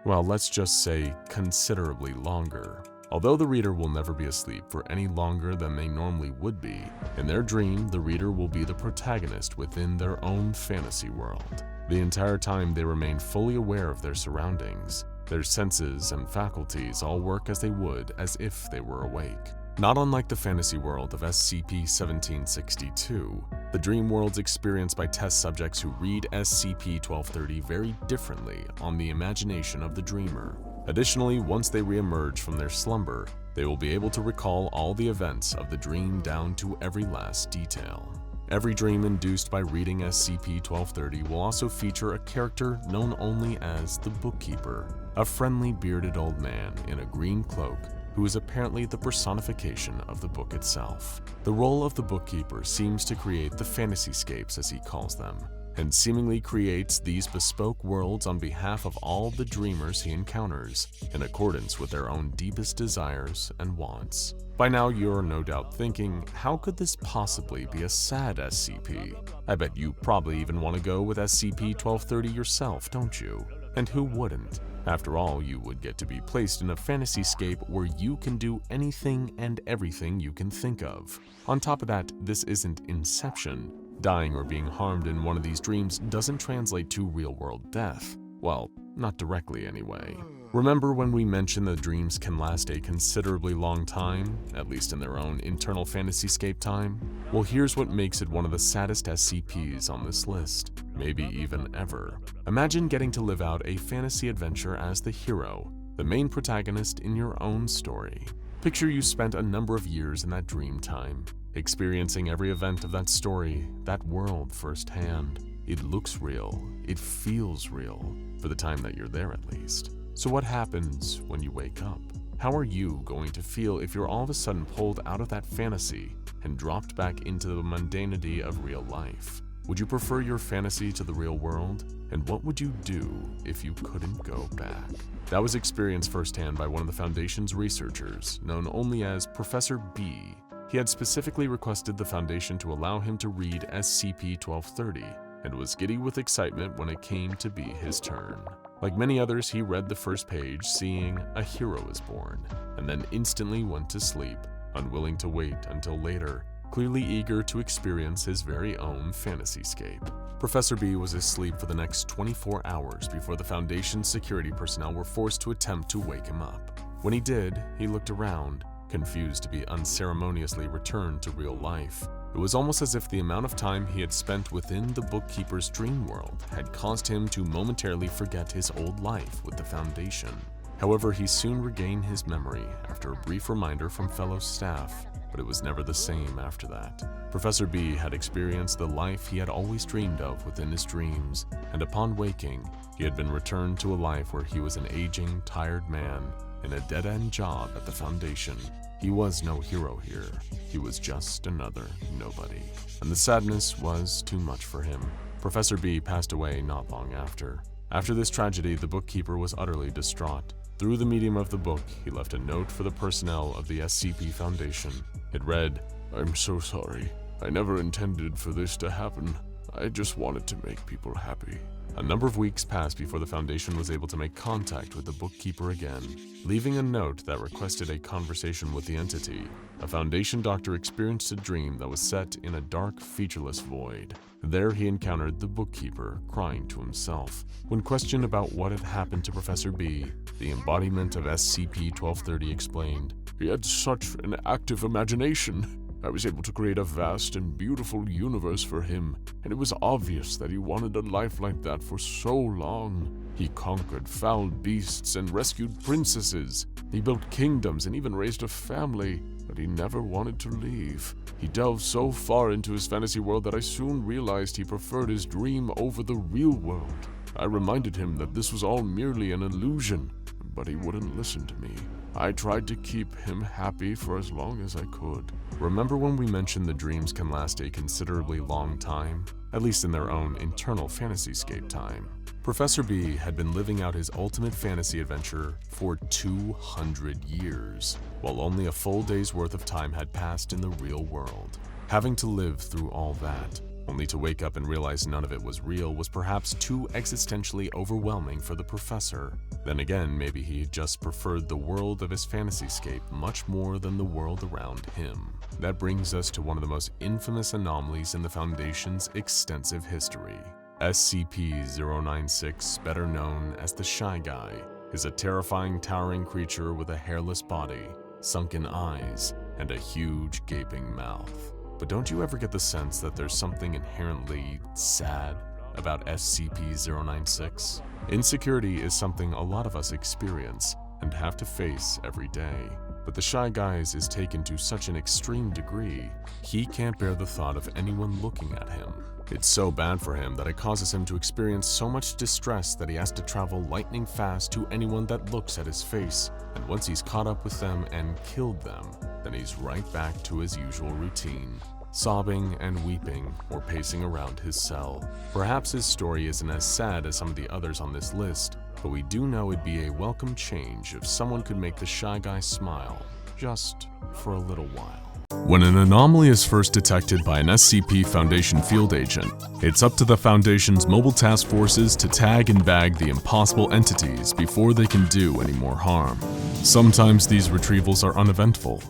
well, let's just say considerably longer. Although the reader will never be asleep for any longer than they normally would be, in their dream, the reader will be the protagonist within their own fantasy world. The entire time they remain fully aware of their surroundings. Their senses and faculties all work as they would as if they were awake. Not unlike the fantasy world of SCP-1762, the dream worlds experienced by test subjects who read SCP-1230 vary differently on the imagination of the dreamer. Additionally, once they re-emerge from their slumber, they will be able to recall all the events of the dream down to every last detail. Every dream induced by reading SCP-1230 will also feature a character known only as the Bookkeeper, a friendly bearded old man in a green cloak who is apparently the personification of the book itself. The role of the Bookkeeper seems to create the fantasyscapes, as he calls them. and seemingly creates these bespoke worlds on behalf of all the dreamers he encounters, in accordance with their own deepest desires and wants. By now, you're no doubt thinking, how could this possibly be a sad SCP? I bet you probably even want to go with SCP-1230 yourself, don't you? And who wouldn't? After all, you would get to be placed in a fantasy-scape where you can do anything and everything you can think of. On top of that, this isn't Inception. Dying or being harmed in one of these dreams doesn't translate to real-world death. Well, not directly anyway. Remember when we mentioned that dreams can last a considerably long time, at least in their own internal fantasy-scape time? Well, here's what makes it one of the saddest SCPs on this list, maybe even ever. Imagine getting to live out a fantasy adventure as the hero, the main protagonist in your own story. Picture you spent a number of years in that dream time, experiencing every event of that story, that world firsthand. It looks real, it feels real, for the time that you're there at least. So what happens when you wake up? How are you going to feel if you're all of a sudden pulled out of that fantasy and dropped back into the mundanity of real life? Would you prefer your fantasy to the real world? And what would you do if you couldn't go back? That was experienced firsthand by one of the Foundation's researchers, known only as Professor B. He had specifically requested the Foundation to allow him to read SCP-1230, and was giddy with excitement when it came to be his turn. Like many others, he read the first page, seeing a hero is born, and then instantly went to sleep, unwilling to wait until later, clearly eager to experience his very own fantasy-scape. Professor B was asleep for the next 24 hours before the Foundation's security personnel were forced to attempt to wake him up. When he did, he looked around, confused to be unceremoniously returned to real life. It was almost as if the amount of time he had spent within the bookkeeper's dream world had caused him to momentarily forget his old life with the Foundation. However, he soon regained his memory after a brief reminder from fellow staff, but it was never the same after that. Professor B had experienced the life he had always dreamed of within his dreams, and upon waking, he had been returned to a life where he was an aging, tired man in a dead-end job at the Foundation. He was no hero here. He was just another nobody. And the sadness was too much for him. Professor B passed away not long after. After this tragedy, the bookkeeper was utterly distraught. Through the medium of the book, he left a note for the personnel of the SCP Foundation. It read, "I'm so sorry. I never intended for this to happen. I just wanted to make people happy." A number of weeks passed before the Foundation was able to make contact with the bookkeeper again, leaving a note that requested a conversation with the entity. A Foundation doctor experienced a dream that was set in a dark, featureless void. There he encountered the bookkeeper, crying to himself. When questioned about what had happened to Professor B, the embodiment of SCP-1230 explained, "He had such an active imagination. I was able to create a vast and beautiful universe for him, and it was obvious that he wanted a life like that for so long. He conquered foul beasts and rescued princesses. He built kingdoms and even raised a family, but he never wanted to leave. He delved so far into his fantasy world that I soon realized he preferred his dream over the real world. I reminded him that this was all merely an illusion, but he wouldn't listen to me. I tried to keep him happy for as long as I could." Remember when we mentioned the dreams can last a considerably long time, at least in their own internal fantasy-scape time? Professor B had been living out his ultimate fantasy adventure for 200 years, while only a full day's worth of time had passed in the real world. Having to live through all that, only to wake up and realize none of it was real, was perhaps too existentially overwhelming for the professor. Then again, maybe he just preferred the world of his fantasy-scape much more than the world around him. That brings us to one of the most infamous anomalies in the Foundation's extensive history. SCP-096, better known as the Shy Guy, is a terrifying, towering creature with a hairless body, sunken eyes, and a huge, gaping mouth. But don't you ever get the sense that there's something inherently sad about SCP-096? Insecurity is something a lot of us experience and have to face every day. But the Shy Guy's is taken to such an extreme degree, he can't bear the thought of anyone looking at him. It's so bad for him that it causes him to experience so much distress that he has to travel lightning fast to anyone that looks at his face, and once he's caught up with them and killed them, then he's right back to his usual routine. sobbing and weeping or pacing around his cell. Perhaps his story isn't as sad as some of the others on this list, but we do know it'd be a welcome change if someone could make the Shy Guy smile, just for a little while. When an anomaly is first detected by an SCP Foundation field agent, it's up to the Foundation's mobile task forces to tag and bag the impossible entities before they can do any more harm. Sometimes these retrievals are uneventful,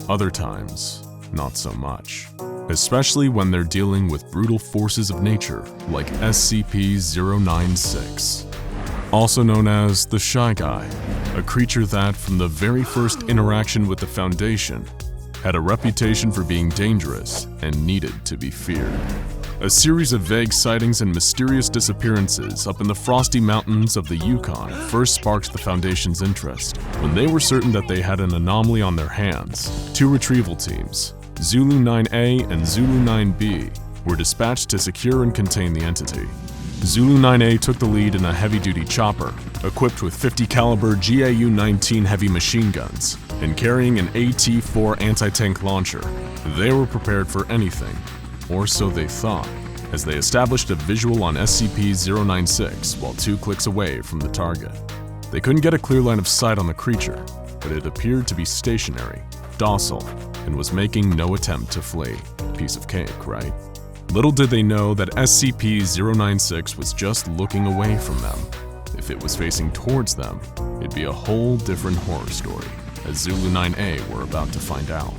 other times, not so much. Especially when they're dealing with brutal forces of nature like SCP-096. Also known as the Shy Guy, a creature that, from the very first interaction with the Foundation, had a reputation for being dangerous and needed to be feared. A series of vague sightings and mysterious disappearances up in the frosty mountains of the Yukon first sparked the Foundation's interest. When they were certain that they had an anomaly on their hands, 2 retrieval teams, Zulu 9A and Zulu 9B, were dispatched to secure and contain the entity. Zulu 9A took the lead in a heavy-duty chopper, equipped with 50 caliber GAU-19 heavy machine guns, and carrying an THOR anti-tank launcher. They were prepared for anything, or so they thought, as they established a visual on SCP-096 while 2 clicks away from the target. They couldn't get a clear line of sight on the creature, but it appeared to be stationary, docile, and was making no attempt to flee. Piece of cake, right? Little did they know that SCP-096 was just looking away from them. If it was facing towards them, it'd be a whole different horror story, as Zulu 9A were about to find out.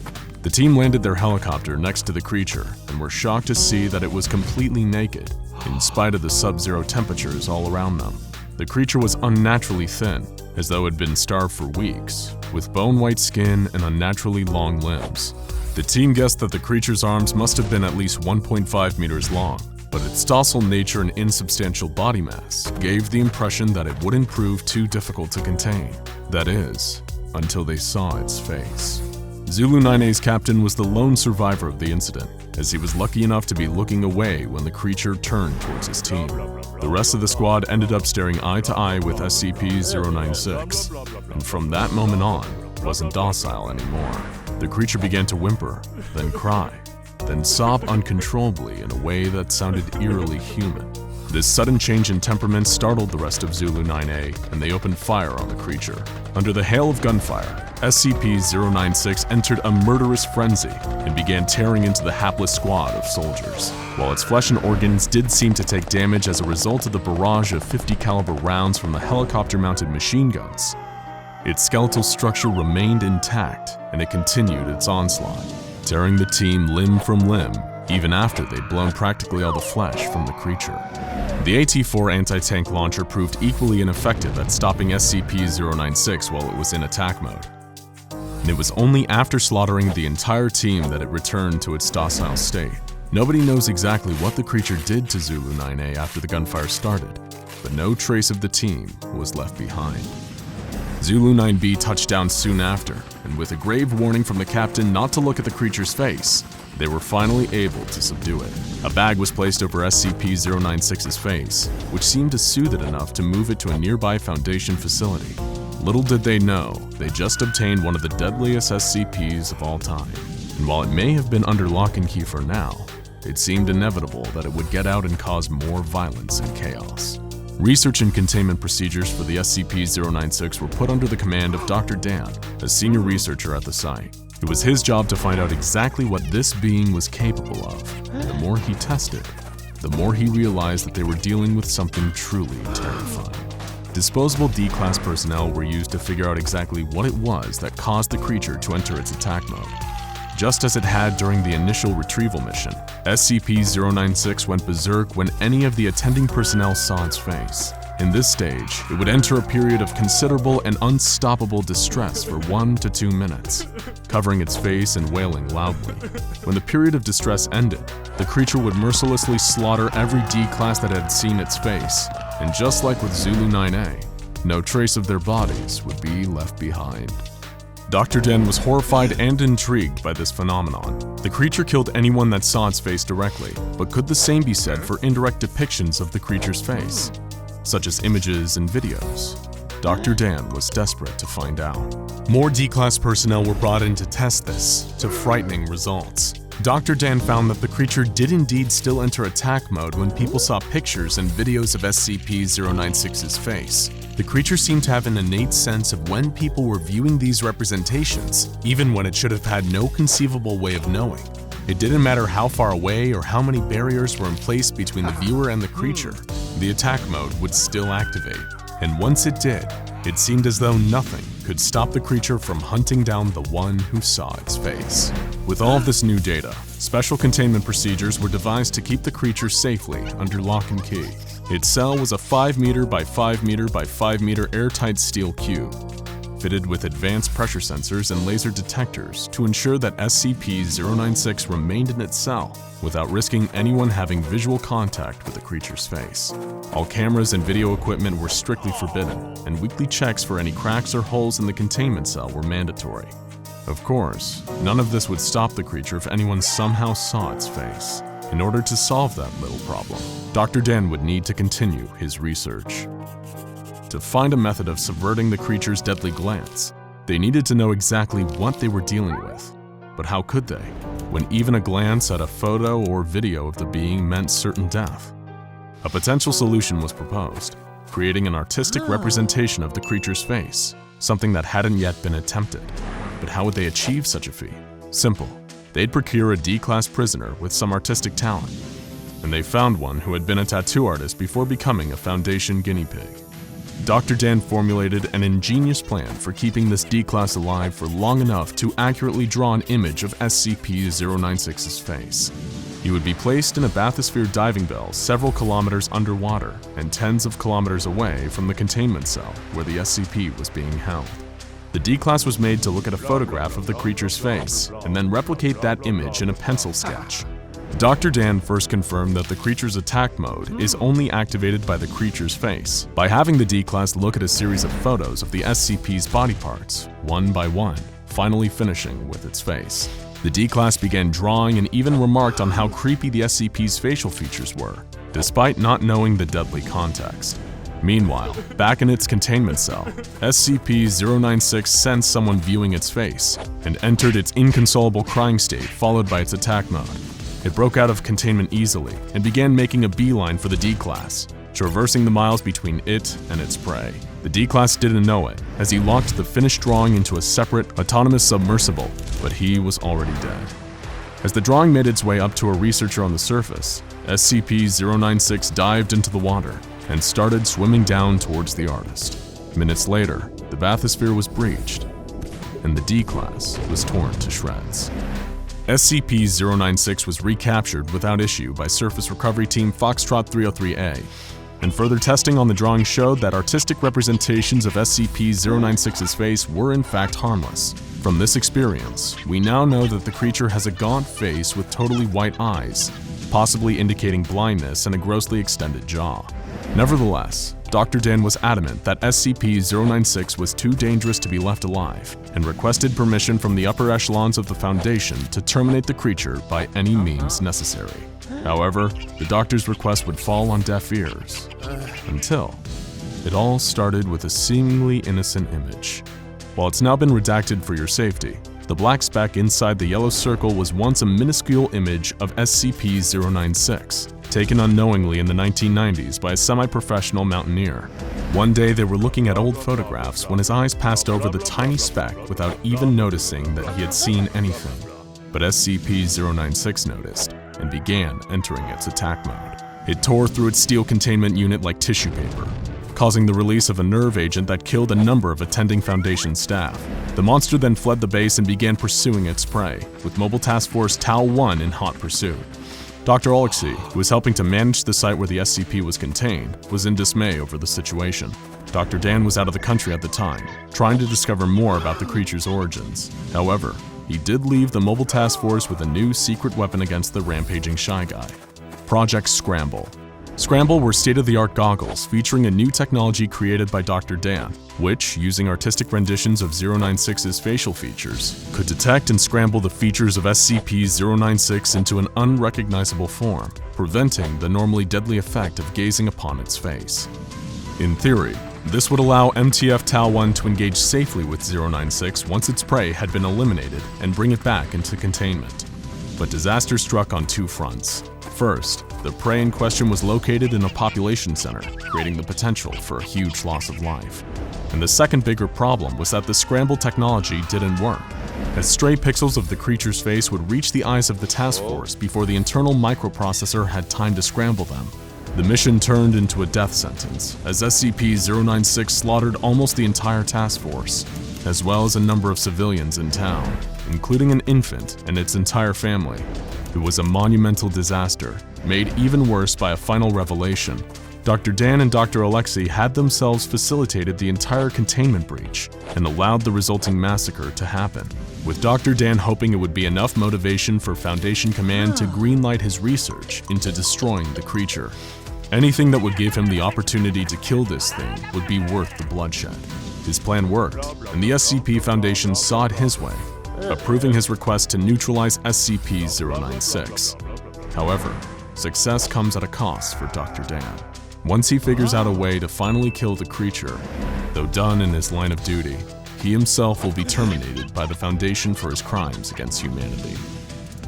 The team landed their helicopter next to the creature and were shocked to see that it was completely naked, in spite of the sub-zero temperatures all around them. The creature was unnaturally thin, as though it had been starved for weeks, with bone-white skin and unnaturally long limbs. The team guessed that the creature's arms must have been at least 1.5 meters long, but its docile nature and insubstantial body mass gave the impression that it wouldn't prove too difficult to contain. That is, until they saw its face. Zulu 9A's captain was the lone survivor of the incident, as he was lucky enough to be looking away when the creature turned towards his team. The rest of the squad ended up staring eye to eye with SCP-096, and from that moment on, wasn't docile anymore. The creature began to whimper, then cry, then sob uncontrollably in a way that sounded eerily human. This sudden change in temperament startled the rest of Zulu 9A, and they opened fire on the creature. Under the hail of gunfire, SCP-096 entered a murderous frenzy and began tearing into the hapless squad of soldiers. While its flesh and organs did seem to take damage as a result of the barrage of 50 caliber rounds from the helicopter-mounted machine guns, its skeletal structure remained intact, and it continued its onslaught, tearing the team limb from limb, even after they'd blown practically all the flesh from the creature. The THOR anti-tank launcher proved equally ineffective at stopping SCP-096 while it was in attack mode. And it was only after slaughtering the entire team that it returned to its docile state. Nobody knows exactly what the creature did to Zulu 9A after the gunfire started, but no trace of the team was left behind. Zulu 9B touched down soon after, and with a grave warning from the captain not to look at the creature's face, they were finally able to subdue it. A bag was placed over SCP-096's face, which seemed to soothe it enough to move it to a nearby Foundation facility. Little did they know, they just obtained one of the deadliest SCPs of all time. And while it may have been under lock and key for now, it seemed inevitable that it would get out and cause more violence and chaos. Research and containment procedures for the SCP-096 were put under the command of Dr. Dan, a senior researcher at the site. It was his job to find out exactly what this being was capable of. And the more he tested, the more he realized that they were dealing with something truly terrifying. Disposable D-Class personnel were used to figure out exactly what it was that caused the creature to enter its attack mode. Just as it had during the initial retrieval mission, SCP-096 went berserk when any of the attending personnel saw its face. In this stage, it would enter a period of considerable and unstoppable distress for 1 to 2 minutes, covering its face and wailing loudly. When the period of distress ended, the creature would mercilessly slaughter every D-Class that had seen its face, and just like with Zulu 9A, no trace of their bodies would be left behind. Dr. Den was horrified and intrigued by this phenomenon. The creature killed anyone that saw its face directly, but could the same be said for indirect depictions of the creature's face, such as images and videos? Dr. Dan was desperate to find out. More D-Class personnel were brought in to test this, to frightening results. Dr. Dan found that the creature did indeed still enter attack mode when people saw pictures and videos of SCP-096's face. The creature seemed to have an innate sense of when people were viewing these representations, even when it should have had no conceivable way of knowing. It didn't matter how far away or how many barriers were in place between the viewer and the creature, the attack mode would still activate. And once it did, it seemed as though nothing could stop the creature from hunting down the one who saw its face. With all of this new data, special containment procedures were devised to keep the creature safely under lock and key. Its cell was a 5 meter by 5 meter by 5 meter airtight steel cube, fitted with advanced pressure sensors and laser detectors to ensure that SCP-096 remained in its cell without risking anyone having visual contact with the creature's face. All cameras and video equipment were strictly forbidden, and weekly checks for any cracks or holes in the containment cell were mandatory. Of course, none of this would stop the creature if anyone somehow saw its face. In order to solve that little problem, Dr. Dan would need to continue his research. To find a method of subverting the creature's deadly glance, they needed to know exactly what they were dealing with. But how could they, when even a glance at a photo or video of the being meant certain death? A potential solution was proposed, creating an artistic representation of the creature's face, something that hadn't yet been attempted. But how would they achieve such a feat? Simple. They'd procure a D-class prisoner with some artistic talent, and they found one who had been a tattoo artist before becoming a Foundation guinea pig. Dr. Dan formulated an ingenious plan for keeping this D-class alive for long enough to accurately draw an image of SCP-096's face. He would be placed in a bathysphere diving bell several kilometers underwater and tens of kilometers away from the containment cell where the SCP was being held. The D-class was made to look at a photograph of the creature's face and then replicate that image in a pencil sketch. Dr. Dan first confirmed that the creature's attack mode is only activated by the creature's face by having the D-class look at a series of photos of the SCP's body parts, one by one, finally finishing with its face. The D-class began drawing and even remarked on how creepy the SCP's facial features were, despite not knowing the deadly context. Meanwhile, back in its containment cell, SCP-096 sensed someone viewing its face and entered its inconsolable crying state followed by its attack mode. It broke out of containment easily and began making a beeline for the D-class, traversing the miles between it and its prey. The D-class didn't know it, as he locked the finished drawing into a separate, autonomous submersible, but he was already dead. As the drawing made its way up to a researcher on the surface, SCP-096 dived into the water and started swimming down towards the artist. Minutes later, the bathysphere was breached, and the D-class was torn to shreds. SCP-096 was recaptured without issue by Surface Recovery Team Foxtrot 303A, and further testing on the drawing showed that artistic representations of SCP-096's face were in fact harmless. From this experience, we now know that the creature has a gaunt face with totally white eyes, possibly indicating blindness and a grossly extended jaw. Nevertheless, Dr. Dan was adamant that SCP-096 was too dangerous to be left alive, and requested permission from the upper echelons of the Foundation to terminate the creature by any means necessary. However, the doctor's request would fall on deaf ears, until it all started with a seemingly innocent image. While it's now been redacted for your safety, the black speck inside the yellow circle was once a minuscule image of SCP-096, taken unknowingly in the 1990s by a semi-professional mountaineer. One day they were looking at old photographs when his eyes passed over the tiny speck without even noticing that he had seen anything. But SCP-096 noticed and began entering its attack mode. It tore through its steel containment unit like tissue paper, causing the release of a nerve agent that killed a number of attending Foundation staff. The monster then fled the base and began pursuing its prey, with Mobile Task Force TOW-1 in hot pursuit. Dr. Alexei, who was helping to manage the site where the SCP was contained, was in dismay over the situation. Dr. Dan was out of the country at the time, trying to discover more about the creature's origins. However, he did leave the Mobile Task Force with a new secret weapon against the rampaging Shy Guy: Project Scramble. Scramble were state-of-the-art goggles featuring a new technology created by Dr. Dan, which, using artistic renditions of 096's facial features, could detect and scramble the features of SCP-096 into an unrecognizable form, preventing the normally deadly effect of gazing upon its face. In theory, this would allow MTF TOW-1 to engage safely with 096 once its prey had been eliminated and bring it back into containment. But disaster struck on two fronts. First, the prey in question was located in a population center, creating the potential for a huge loss of life. And the second bigger problem was that the scramble technology didn't work, as stray pixels of the creature's face would reach the eyes of the task force before the internal microprocessor had time to scramble them. The mission turned into a death sentence, as SCP-096 slaughtered almost the entire task force, as well as a number of civilians in town, including an infant and its entire family. It was a monumental disaster, made even worse by a final revelation. Dr. Dan and Dr. Alexei had themselves facilitated the entire containment breach and allowed the resulting massacre to happen, with Dr. Dan hoping it would be enough motivation for Foundation Command to greenlight his research into destroying the creature. Anything that would give him the opportunity to kill this thing would be worth the bloodshed. His plan worked, and the SCP Foundation saw it his way, approving his request to neutralize SCP-096. However, success comes at a cost for Dr. Dan. Once he figures out a way to finally kill the creature, though done in his line of duty, he himself will be terminated by the Foundation for his crimes against humanity.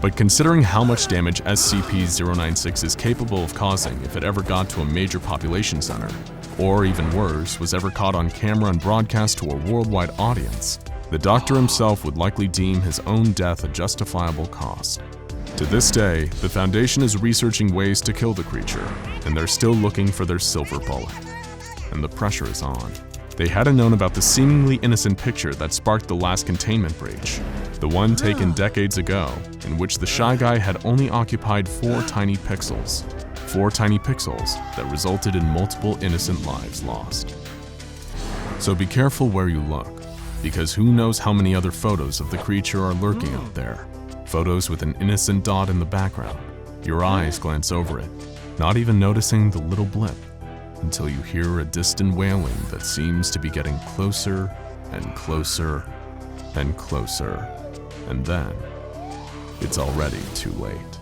But considering how much damage SCP-096 is capable of causing if it ever got to a major population center, or even worse, was ever caught on camera and broadcast to a worldwide audience, the Doctor himself would likely deem his own death a justifiable cost. To this day, the Foundation is researching ways to kill the creature, and they're still looking for their silver bullet. And the pressure is on. They hadn't known about the seemingly innocent picture that sparked the last containment breach, the one taken decades ago, in which the Shy Guy had only occupied 4 tiny pixels. 4 tiny pixels that resulted in multiple innocent lives lost. So be careful where you look, because who knows how many other photos of the creature are lurking out there. Photos with an innocent dot in the background. Your eyes glance over it, not even noticing the little blip, until you hear a distant wailing that seems to be getting closer and closer and closer, and then it's already too late.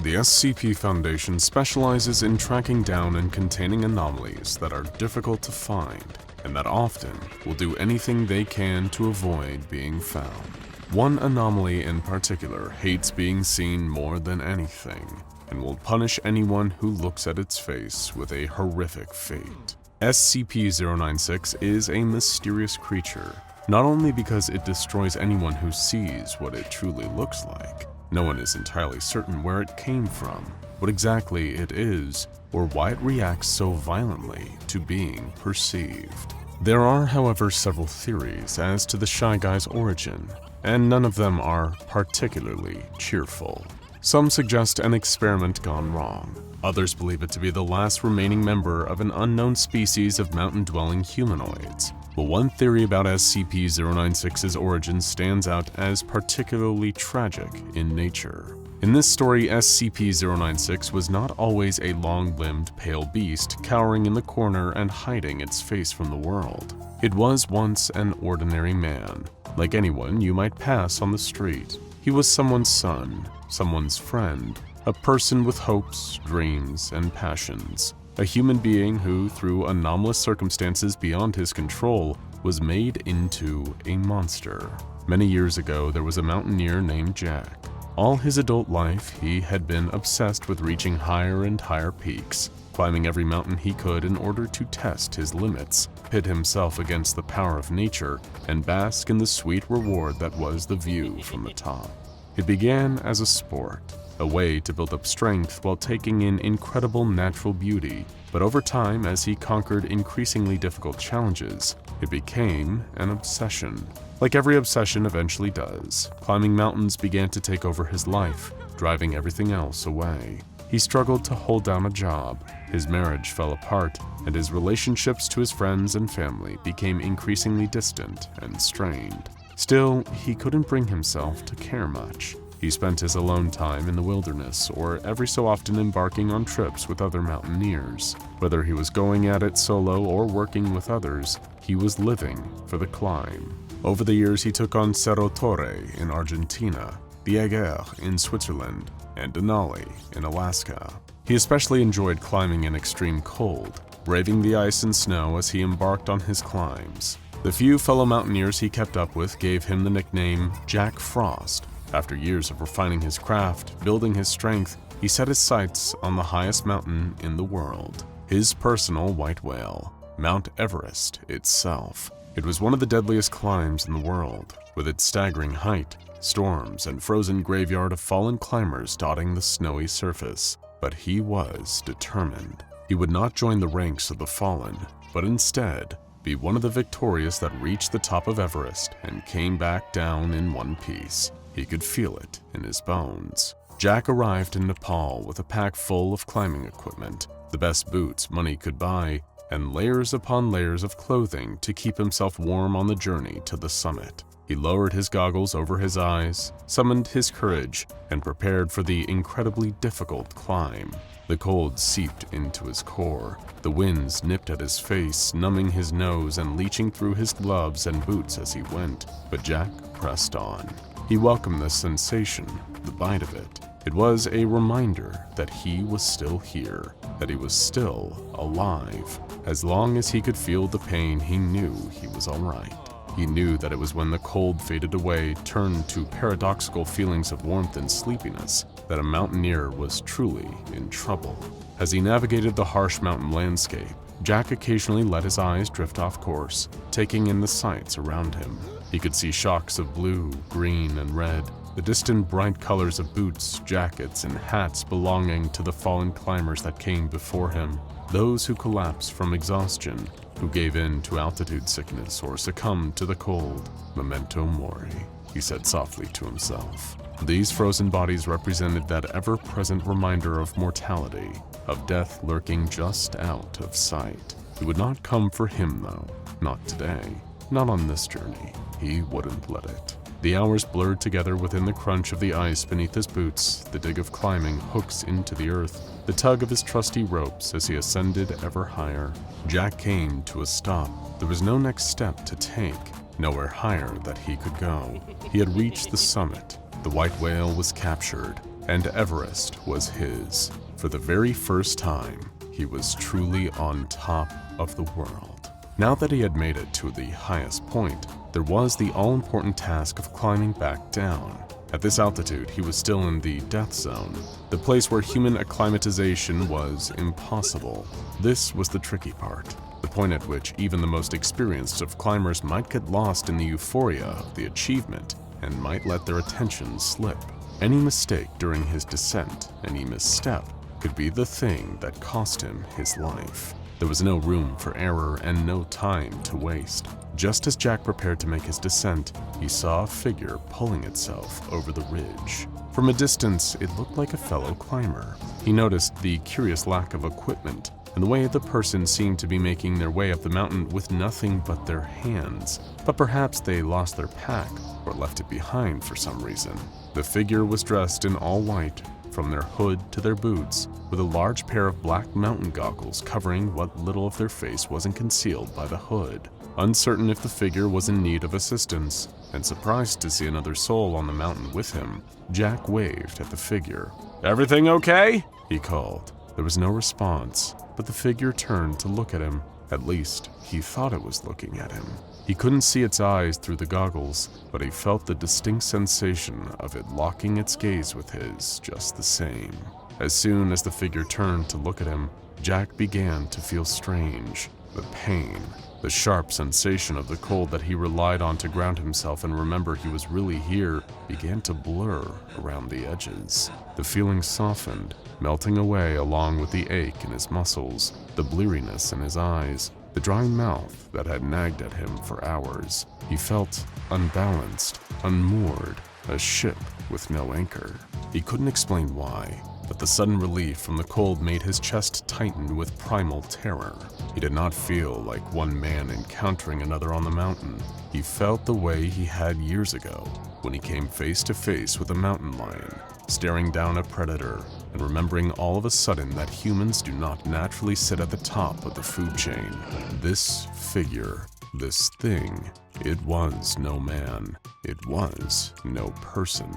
The SCP Foundation specializes in tracking down and containing anomalies that are difficult to find, and that often will do anything they can to avoid being found. One anomaly in particular hates being seen more than anything, and will punish anyone who looks at its face with a horrific fate. SCP-096 is a mysterious creature, not only because it destroys anyone who sees what it truly looks like. No one is entirely certain where it came from, what exactly it is, or why it reacts so violently to being perceived. There are, however, several theories as to the Shy Guy's origin, and none of them are particularly cheerful. Some suggest an experiment gone wrong. Others believe it to be the last remaining member of an unknown species of mountain-dwelling humanoids. But one theory about SCP-096's origin stands out as particularly tragic in nature. In this story, SCP-096 was not always a long-limbed pale beast cowering in the corner and hiding its face from the world. It was once an ordinary man, like anyone you might pass on the street. He was someone's son, someone's friend, a person with hopes, dreams, and passions. A human being who, through anomalous circumstances beyond his control, was made into a monster. Many years ago, there was a mountaineer named Jack. All his adult life, he had been obsessed with reaching higher and higher peaks, climbing every mountain he could in order to test his limits, pit himself against the power of nature, and bask in the sweet reward that was the view from the top. It began as a sport, a way to build up strength while taking in incredible natural beauty, but over time, as he conquered increasingly difficult challenges, it became an obsession. Like every obsession eventually does, climbing mountains began to take over his life, driving everything else away. He struggled to hold down a job, his marriage fell apart, and his relationships to his friends and family became increasingly distant and strained. Still, he couldn't bring himself to care much. He spent his alone time in the wilderness, or every so often embarking on trips with other mountaineers. Whether he was going at it solo or working with others, he was living for the climb. Over the years, he took on Cerro Torre in Argentina, the Eiger in Switzerland, and Denali in Alaska. He especially enjoyed climbing in extreme cold, braving the ice and snow as he embarked on his climbs. The few fellow mountaineers he kept up with gave him the nickname Jack Frost, After years of refining his craft, building his strength, he set his sights on the highest mountain in the world, his personal white whale, Mount Everest itself. It was one of the deadliest climbs in the world, with its staggering height, storms, and frozen graveyard of fallen climbers dotting the snowy surface. But he was determined. He would not join the ranks of the fallen, but instead be one of the victorious that reached the top of Everest and came back down in one piece. He could feel it in his bones. Jack arrived in Nepal with a pack full of climbing equipment, the best boots money could buy, and layers upon layers of clothing to keep himself warm on the journey to the summit. He lowered his goggles over his eyes, summoned his courage, and prepared for the incredibly difficult climb. The cold seeped into his core. The winds nipped at his face, numbing his nose and leaching through his gloves and boots as he went. But Jack pressed on. He welcomed the sensation, the bite of it. It was a reminder that he was still here, that he was still alive. As long as he could feel the pain, he knew he was all right. He knew that it was when the cold faded away, turned to paradoxical feelings of warmth and sleepiness, that a mountaineer was truly in trouble. As he navigated the harsh mountain landscape, Jack occasionally let his eyes drift off course, taking in the sights around him. He could see shocks of blue, green, and red, the distant bright colors of boots, jackets, and hats belonging to the fallen climbers that came before him. Those who collapsed from exhaustion, who gave in to altitude sickness or succumbed to the cold. Memento mori, he said softly to himself. These frozen bodies represented that ever-present reminder of mortality, of death lurking just out of sight. It would not come for him though, not today, not on this journey. He wouldn't let it. The hours blurred together within the crunch of the ice beneath his boots, the dig of climbing hooks into the earth, the tug of his trusty ropes as he ascended ever higher. Jack came to a stop. There was no next step to take, nowhere higher that he could go. He had reached the summit. The white whale was captured, and Everest was his. For the very first time, he was truly on top of the world. Now that he had made it to the highest point, there was the all-important task of climbing back down. At this altitude, he was still in the death zone, the place where human acclimatization was impossible. This was the tricky part, the point at which even the most experienced of climbers might get lost in the euphoria of the achievement and might let their attention slip. Any mistake during his descent, any misstep, could be the thing that cost him his life. There was no room for error and no time to waste. Just as Jack prepared to make his descent, he saw a figure pulling itself over the ridge. From a distance, it looked like a fellow climber. He noticed the curious lack of equipment and the way the person seemed to be making their way up the mountain with nothing but their hands. But perhaps they lost their pack or left it behind for some reason. The figure was dressed in all white, from their hood to their boots, with a large pair of black mountain goggles covering what little of their face wasn't concealed by the hood. Uncertain if the figure was in need of assistance, and surprised to see another soul on the mountain with him, Jack waved at the figure. "Everything okay?" he called. There was no response, but the figure turned to look at him. At least, he thought it was looking at him. He couldn't see its eyes through the goggles, but he felt the distinct sensation of it locking its gaze with his just the same. As soon as the figure turned to look at him, Jack began to feel strange. The pain, the sharp sensation of the cold that he relied on to ground himself and remember he was really here, began to blur around the edges. The feeling softened, melting away along with the ache in his muscles, the bleariness in his eyes, the dry mouth that had nagged at him for hours. He felt unbalanced, unmoored, a ship with no anchor. He couldn't explain why, but the sudden relief from the cold made his chest tighten with primal terror. He did not feel like one man encountering another on the mountain. He felt the way he had years ago, when he came face to face with a mountain lion, staring down a predator, and remembering all of a sudden that humans do not naturally sit at the top of the food chain. This figure, this thing, it was no man. It was no person.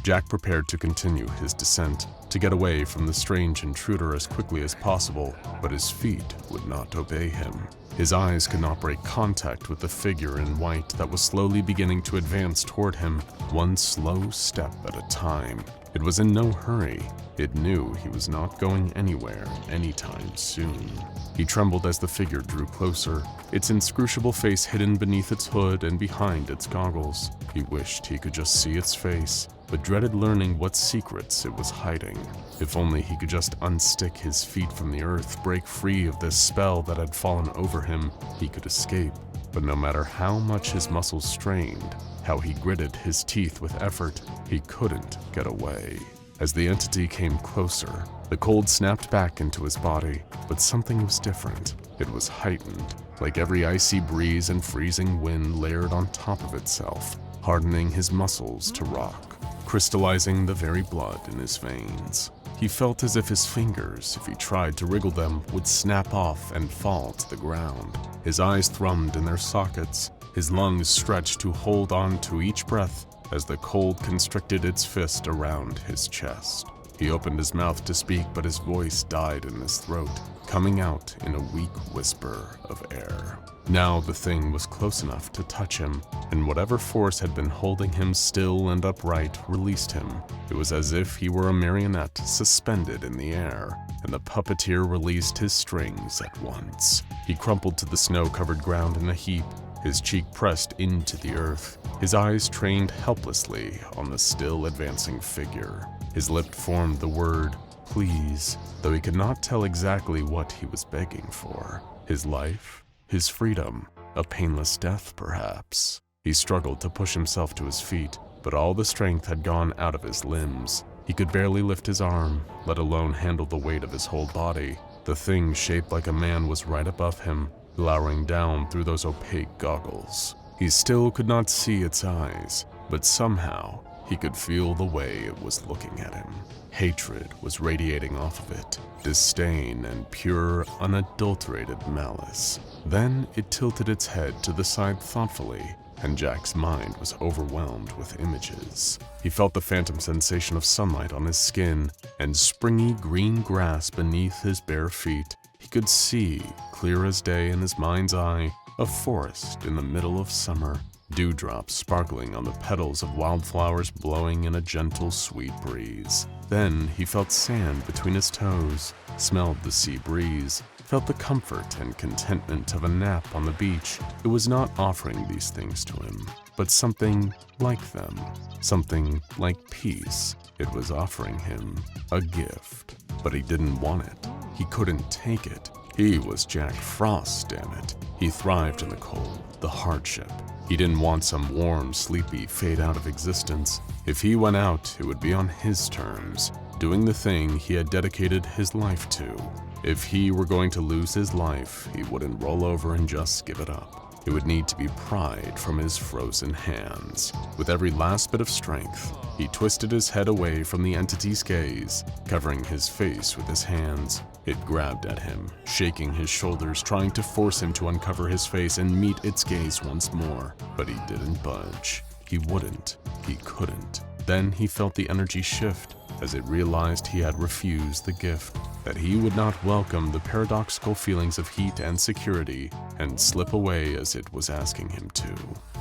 Jack prepared to continue his descent, to get away from the strange intruder as quickly as possible, but his feet would not obey him. His eyes could not break contact with the figure in white that was slowly beginning to advance toward him, one slow step at a time. It was in no hurry. It knew he was not going anywhere anytime soon. He trembled as the figure drew closer, its inscrutable face hidden beneath its hood and behind its goggles. He wished he could just see its face, but dreaded learning what secrets it was hiding. If only he could just unstick his feet from the earth, break free of this spell that had fallen over him, he could escape. But no matter how much his muscles strained, how he gritted his teeth with effort, he couldn't get away. As the entity came closer, the cold snapped back into his body, but something was different. It was heightened, like every icy breeze and freezing wind layered on top of itself, hardening his muscles to rock, crystallizing the very blood in his veins. He felt as if his fingers, if he tried to wriggle them, would snap off and fall to the ground. His eyes thrummed in their sockets, his lungs stretched to hold on to each breath as the cold constricted its fist around his chest. He opened his mouth to speak, but his voice died in his throat, coming out in a weak whisper of air. Now the thing was close enough to touch him, and whatever force had been holding him still and upright released him. It was as if he were a marionette suspended in the air, and the puppeteer released his strings at once. He crumpled to the snow-covered ground in a heap, his cheek pressed into the earth, his eyes trained helplessly on the still advancing figure. His lip formed the word, please, though he could not tell exactly what he was begging for. His life? His freedom? A painless death, perhaps? He struggled to push himself to his feet, but all the strength had gone out of his limbs. He could barely lift his arm, let alone handle the weight of his whole body. The thing shaped like a man was right above him, glowering down through those opaque goggles. He still could not see its eyes, but somehow he could feel the way it was looking at him. Hatred was radiating off of it, disdain and pure, unadulterated malice. Then it tilted its head to the side thoughtfully, and Jack's mind was overwhelmed with images. He felt the phantom sensation of sunlight on his skin and springy green grass beneath his bare feet. He could see, clear as day in his mind's eye, a forest in the middle of summer, dewdrops sparkling on the petals of wildflowers blowing in a gentle, sweet breeze. Then he felt sand between his toes, smelled the sea breeze, felt the comfort and contentment of a nap on the beach. It was not offering these things to him, but something like them, something like peace. It was offering him a gift, but he didn't want it. He couldn't take it. He was Jack Frost, damn it. He thrived in the cold, the hardship. He didn't want some warm, sleepy fade out of existence. If he went out, it would be on his terms, doing the thing he had dedicated his life to. If he were going to lose his life, he wouldn't roll over and just give it up. It would need to be pried from his frozen hands. With every last bit of strength, he twisted his head away from the entity's gaze, covering his face with his hands. It grabbed at him, shaking his shoulders, trying to force him to uncover his face and meet its gaze once more. But he didn't budge. He wouldn't. He couldn't. Then he felt the energy shift as it realized he had refused the gift, that he would not welcome the paradoxical feelings of heat and security and slip away as it was asking him to.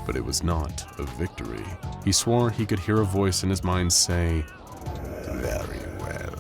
But it was not a victory. He swore he could hear a voice in his mind say, "Very well.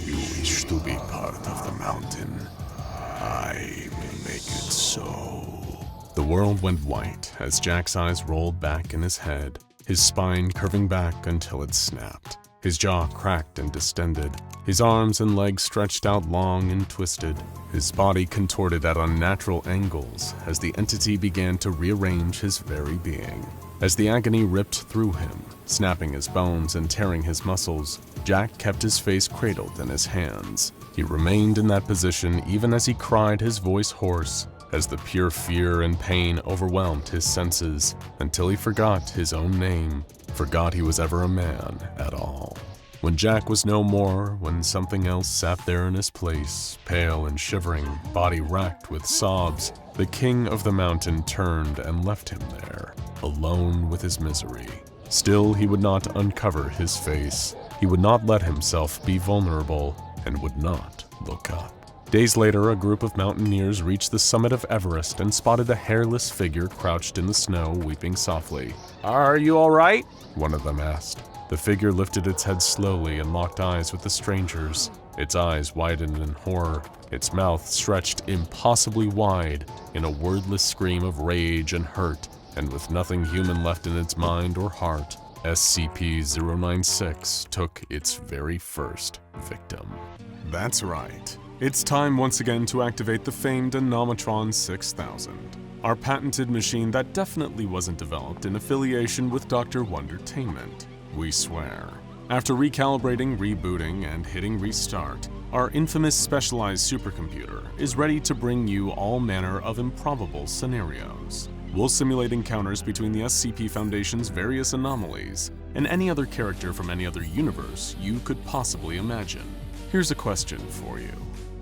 You wish to be part of the mountain. I will make it so." The world went white as Jack's eyes rolled back in his head, his spine curving back until it snapped. His jaw cracked and distended, his arms and legs stretched out long and twisted, his body contorted at unnatural angles as the entity began to rearrange his very being. As the agony ripped through him, snapping his bones and tearing his muscles, Jack kept his face cradled in his hands. He remained in that position even as he cried, his voice hoarse, as the pure fear and pain overwhelmed his senses, until he forgot his own name, forgot he was ever a man at all. When Jack was no more, when something else sat there in his place, pale and shivering, body racked with sobs, the king of the mountain turned and left him there, alone with his misery. Still, he would not uncover his face. He would not let himself be vulnerable and would not look up. Days later, a group of mountaineers reached the summit of Everest and spotted a hairless figure crouched in the snow, weeping softly. "Are you all right?" one of them asked. The figure lifted its head slowly and locked eyes with the strangers. Its eyes widened in horror, its mouth stretched impossibly wide in a wordless scream of rage and hurt, and with nothing human left in its mind or heart, SCP-096 took its very first victim. That's right. It's time once again to activate the famed Anomatron 6000, our patented machine that definitely wasn't developed in affiliation with Dr. Wondertainment. We swear. After recalibrating, rebooting, and hitting restart, our infamous specialized supercomputer is ready to bring you all manner of improbable scenarios. We'll simulate encounters between the SCP Foundation's various anomalies and any other character from any other universe you could possibly imagine. Here's a question for you.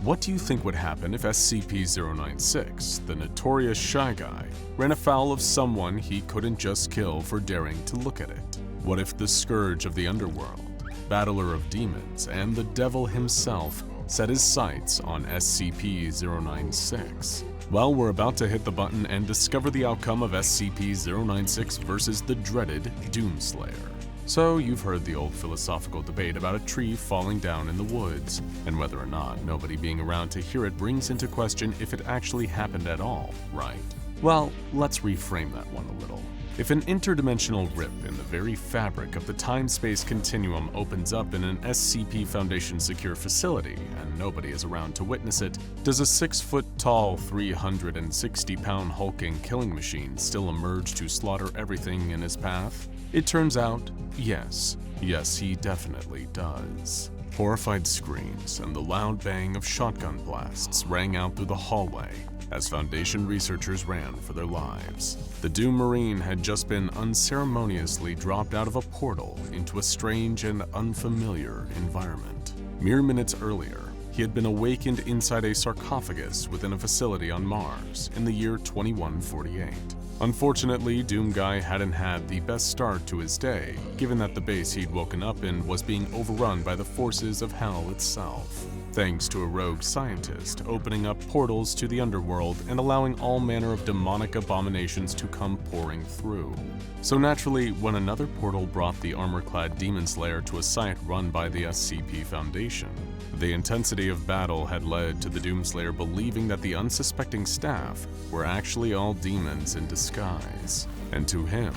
What do you think would happen if SCP-096, the notorious Shy Guy, ran afoul of someone he couldn't just kill for daring to look at it? What if the scourge of the underworld, battler of demons, and the devil himself set his sights on SCP-096? Well, we're about to hit the button and discover the outcome of SCP-096 versus the dreaded Doomslayer. So, you've heard the old philosophical debate about a tree falling down in the woods, and whether or not nobody being around to hear it brings into question if it actually happened at all, right? Well, let's reframe that one a little. If an interdimensional rip in the very fabric of the time-space continuum opens up in an SCP Foundation secure facility and nobody is around to witness it, does a 6-foot-tall, 360-pound hulking killing machine still emerge to slaughter everything in his path? It turns out, yes, he definitely does. Horrified screams and the loud bang of shotgun blasts rang out through the hallway as Foundation researchers ran for their lives. The Doom Marine had just been unceremoniously dropped out of a portal into a strange and unfamiliar environment. Mere minutes earlier, he had been awakened inside a sarcophagus within a facility on Mars in the year 2148. Unfortunately, Doom Guy hadn't had the best start to his day, given that the base he'd woken up in was being overrun by the forces of hell itself, thanks to a rogue scientist opening up portals to the underworld and allowing all manner of demonic abominations to come pouring through. So naturally, when another portal brought the armor-clad Demon Slayer to a site run by the SCP Foundation, the intensity of battle had led to the Doomslayer believing that the unsuspecting staff were actually all demons in disguise. And to him,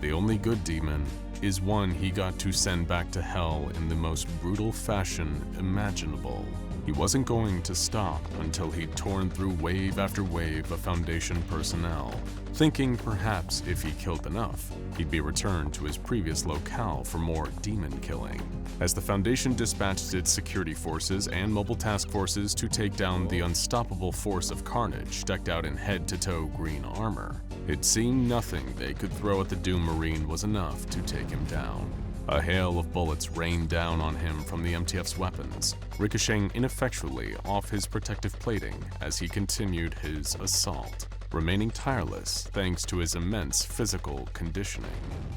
the only good demon is one he got to send back to hell in the most brutal fashion imaginable. He wasn't going to stop until he'd torn through wave after wave of Foundation personnel, thinking perhaps if he killed enough, he'd be returned to his previous locale for more demon killing. As the Foundation dispatched its security forces and mobile task forces to take down the unstoppable force of carnage decked out in head-to-toe green armor, it seemed nothing they could throw at the Doom Marine was enough to take him down. A hail of bullets rained down on him from the MTF's weapons, ricocheting ineffectually off his protective plating as he continued his assault, remaining tireless thanks to his immense physical conditioning.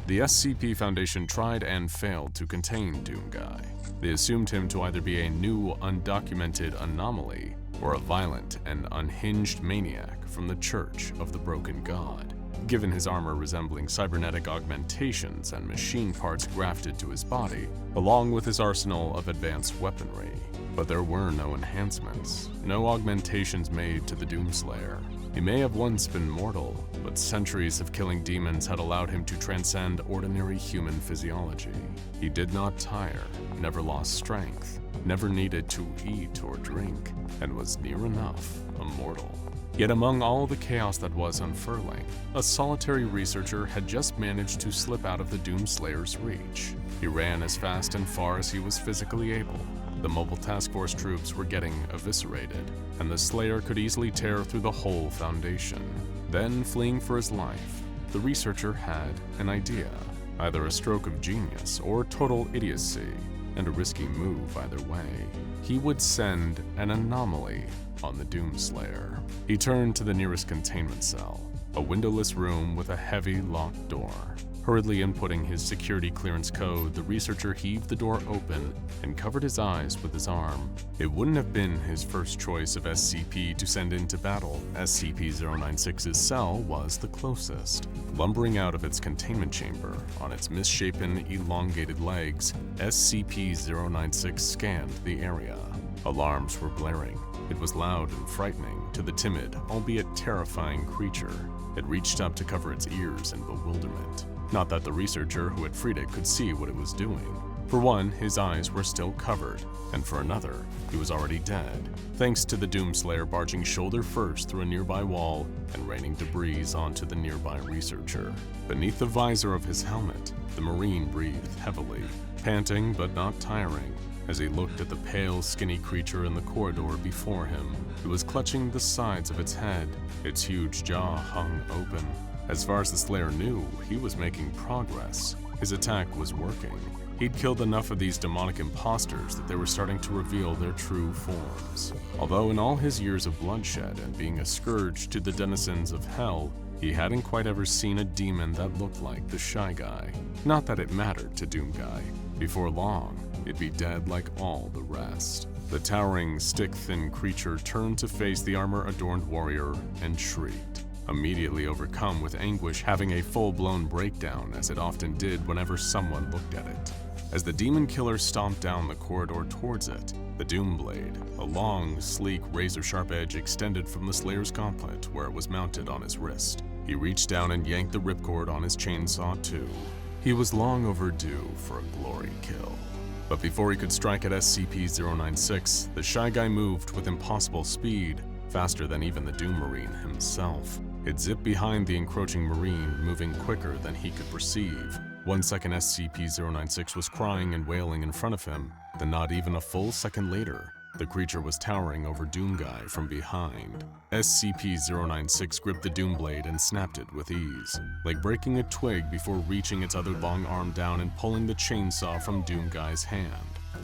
The SCP Foundation tried and failed to contain Doom Guy. They assumed him to either be a new, undocumented anomaly or a violent and unhinged maniac from the Church of the Broken God, given his armor resembling cybernetic augmentations and machine parts grafted to his body, along with his arsenal of advanced weaponry. But there were no enhancements, no augmentations made to the Doomslayer. He may have once been mortal, but centuries of killing demons had allowed him to transcend ordinary human physiology. He did not tire, never lost strength, never needed to eat or drink, and was near enough immortal. Yet among all the chaos that was unfurling, a solitary researcher had just managed to slip out of the Doomslayer's reach. He ran as fast and far as he was physically able. The mobile task force troops were getting eviscerated, and the Slayer could easily tear through the whole Foundation. Then, fleeing for his life, the researcher had an idea, either a stroke of genius or total idiocy, and a risky move either way. He would send an anomaly on the Doomslayer. He turned to the nearest containment cell, a windowless room with a heavy locked door. Hurriedly inputting his security clearance code, the researcher heaved the door open and covered his eyes with his arm. It wouldn't have been his first choice of SCP to send into battle. SCP-096's cell was the closest. Lumbering out of its containment chamber on its misshapen, elongated legs, SCP-096 scanned the area. Alarms were blaring. It was loud and frightening to the timid, albeit terrifying creature. It reached up to cover its ears in bewilderment. Not that the researcher who had freed it could see what it was doing. For one, his eyes were still covered, and for another, he was already dead, thanks to the Doomslayer barging shoulder first through a nearby wall and raining debris onto the nearby researcher. Beneath the visor of his helmet, the Marine breathed heavily, panting but not tiring, as he looked at the pale, skinny creature in the corridor before him. It was clutching the sides of its head. Its huge jaw hung open. As far as the Slayer knew, he was making progress. His attack was working. He'd killed enough of these demonic imposters that they were starting to reveal their true forms. Although in all his years of bloodshed and being a scourge to the denizens of hell, he hadn't quite ever seen a demon that looked like the Shy Guy. Not that it mattered to Doom Guy. Before long, it'd be dead like all the rest. The towering, stick-thin creature turned to face the armor-adorned warrior and shrieked, immediately overcome with anguish, having a full-blown breakdown as it often did whenever someone looked at it. As the demon killer stomped down the corridor towards it, the Doom Blade, a long, sleek, razor-sharp edge extended from the Slayer's gauntlet where it was mounted on his wrist. He reached down and yanked the ripcord on his chainsaw too. He was long overdue for a glory kill. But before he could strike at SCP-096, the Shy Guy moved with impossible speed, faster than even the Doom Marine himself. It zipped behind the encroaching Marine, moving quicker than he could perceive. 1 second SCP-096 was crying and wailing in front of him, then not even a full second later, the creature was towering over Doom Guy from behind. SCP-096 gripped the Doom Blade and snapped it with ease, like breaking a twig before reaching its other long arm down and pulling the chainsaw from Doom Guy's hand.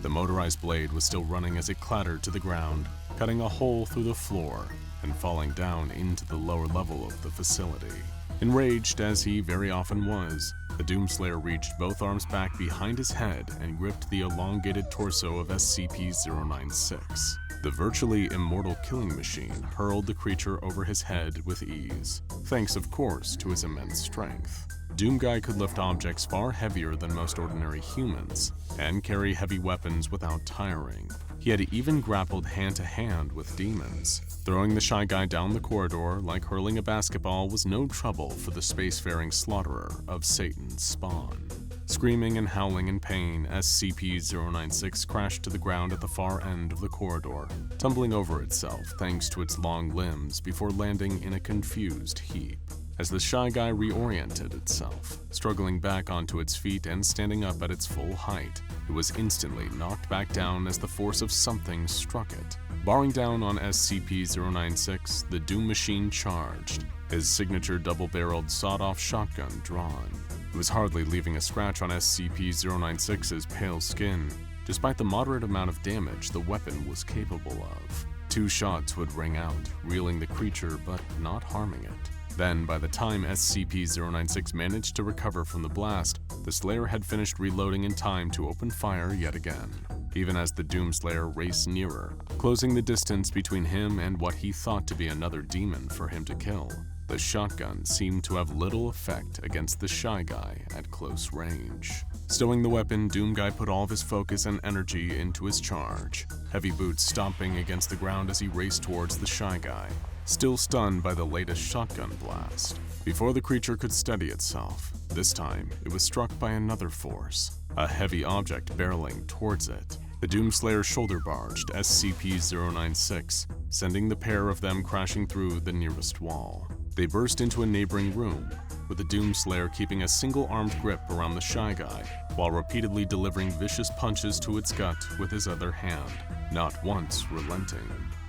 The motorized blade was still running as it clattered to the ground, cutting a hole through the floor and falling down into the lower level of the facility. Enraged, as he very often was, the Doomslayer reached both arms back behind his head and gripped the elongated torso of SCP-096. The virtually immortal killing machine hurled the creature over his head with ease, thanks of course to his immense strength. Doom Guy could lift objects far heavier than most ordinary humans, and carry heavy weapons without tiring. He had even grappled hand-to-hand with demons. Throwing the Shy Guy down the corridor like hurling a basketball was no trouble for the spacefaring slaughterer of Satan's spawn. Screaming and howling in pain, SCP-096 crashed to the ground at the far end of the corridor, tumbling over itself thanks to its long limbs before landing in a confused heap. As the Shy Guy reoriented itself, struggling back onto its feet and standing up at its full height, it was instantly knocked back down as the force of something struck it. Bearing down on SCP-096, the Doom Machine charged, his signature double-barreled sawed-off shotgun drawn. It was hardly leaving a scratch on SCP-096's pale skin, despite the moderate amount of damage the weapon was capable of. 2 shots would ring out, reeling the creature but not harming it. Then, by the time SCP-096 managed to recover from the blast, the Slayer had finished reloading in time to open fire yet again, even as the Doomslayer raced nearer, closing the distance between him and what he thought to be another demon for him to kill. The shotgun seemed to have little effect against the Shy Guy at close range. Stowing the weapon, Doom Guy put all of his focus and energy into his charge, heavy boots stomping against the ground as he raced towards the Shy Guy, still stunned by the latest shotgun blast. Before the creature could steady itself, this time it was struck by another force, a heavy object barreling towards it. The Doomslayer shoulder barged SCP-096, sending the pair of them crashing through the nearest wall. They burst into a neighboring room, with the Doomslayer keeping a single-armed grip around the Shy Guy, while repeatedly delivering vicious punches to its gut with his other hand, not once relenting.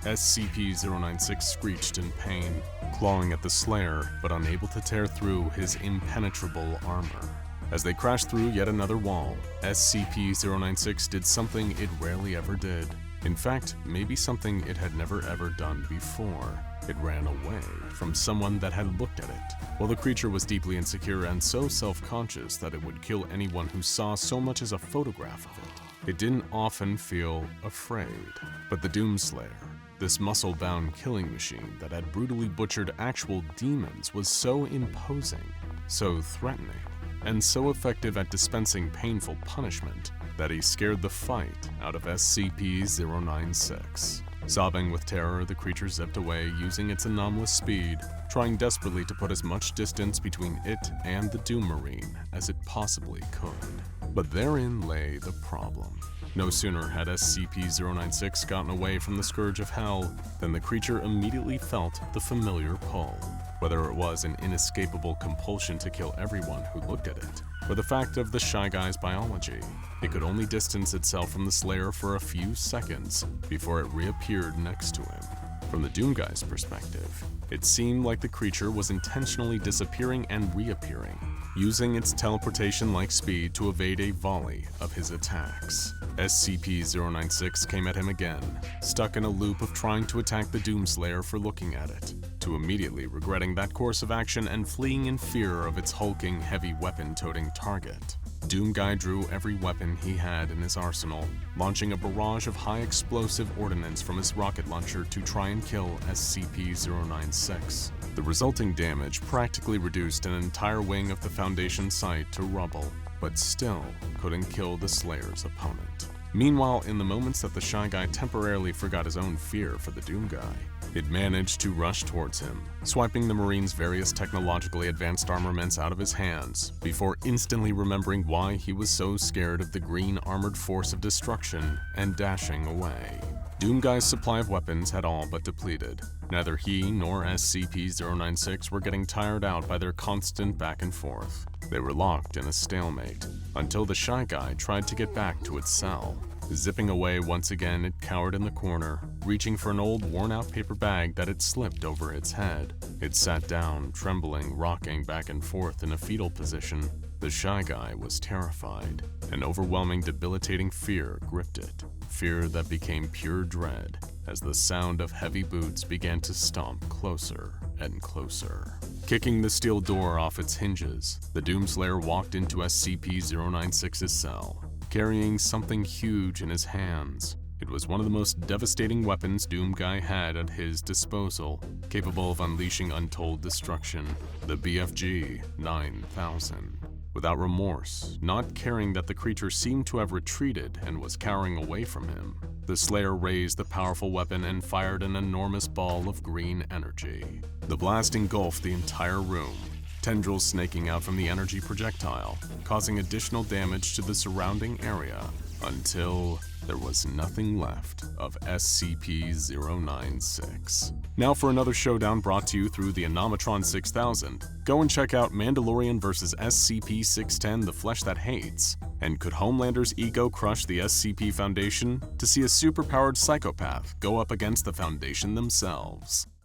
SCP-096 screeched in pain, clawing at the Slayer, but unable to tear through his impenetrable armor. As they crashed through yet another wall, SCP-096 did something it rarely ever did. In fact, maybe something it had never ever done before. It ran away from someone that had looked at it. While the creature was deeply insecure and so self-conscious that it would kill anyone who saw so much as a photograph of it didn't often feel afraid. But the Doomslayer, this muscle-bound killing machine that had brutally butchered actual demons, was so imposing, so threatening, and so effective at dispensing painful punishment that he scared the fight out of SCP-096. Sobbing with terror, the creature zipped away using its anomalous speed, trying desperately to put as much distance between it and the Doom Marine as it possibly could. But therein lay the problem. No sooner had SCP-096 gotten away from the Scourge of Hell than the creature immediately felt the familiar pull. Whether it was an inescapable compulsion to kill everyone who looked at it, or the fact of the Shy Guy's biology, it could only distance itself from the Slayer for a few seconds before it reappeared next to him. From the Doom Guy's perspective, it seemed like the creature was intentionally disappearing and reappearing, using its teleportation-like speed to evade a volley of his attacks. SCP-096 came at him again, stuck in a loop of trying to attack the Doomslayer for looking at it, to immediately regretting that course of action and fleeing in fear of its hulking, heavy weapon-toting target. Doom Guy drew every weapon he had in his arsenal, launching a barrage of high-explosive ordnance from his rocket launcher to try and kill SCP-096. The resulting damage practically reduced an entire wing of the Foundation site to rubble, but still couldn't kill the Slayer's opponent. Meanwhile, in the moments that the Shy Guy temporarily forgot his own fear for the Doom Guy, it managed to rush towards him, swiping the Marine's various technologically advanced armaments out of his hands, before instantly remembering why he was so scared of the green armored force of destruction and dashing away. Doom Guy's supply of weapons had all but depleted. Neither he nor SCP-096 were getting tired out by their constant back and forth. They were locked in a stalemate, until the Shy Guy tried to get back to its cell. Zipping away once again, it cowered in the corner, reaching for an old worn-out paper bag that had slipped over its head. It sat down, trembling, rocking back and forth in a fetal position. The Shy Guy was terrified. An overwhelming, debilitating fear gripped it. Fear that became pure dread as the sound of heavy boots began to stomp closer and closer. Kicking the steel door off its hinges, the Doomslayer walked into SCP-096's cell, carrying something huge in his hands. It was one of the most devastating weapons Doom Guy had at his disposal, capable of unleashing untold destruction, the BFG 9000. Without remorse, not caring that the creature seemed to have retreated and was cowering away from him, the Slayer raised the powerful weapon and fired an enormous ball of green energy. The blast engulfed the entire room, tendrils snaking out from the energy projectile, causing additional damage to the surrounding area until there was nothing left of SCP-096. Now for another showdown brought to you through the Anomatron 6000. Go and check out Mandalorian vs. SCP-610 The Flesh That Hates, and could Homelander's ego crush the SCP Foundation to see a superpowered psychopath go up against the Foundation themselves?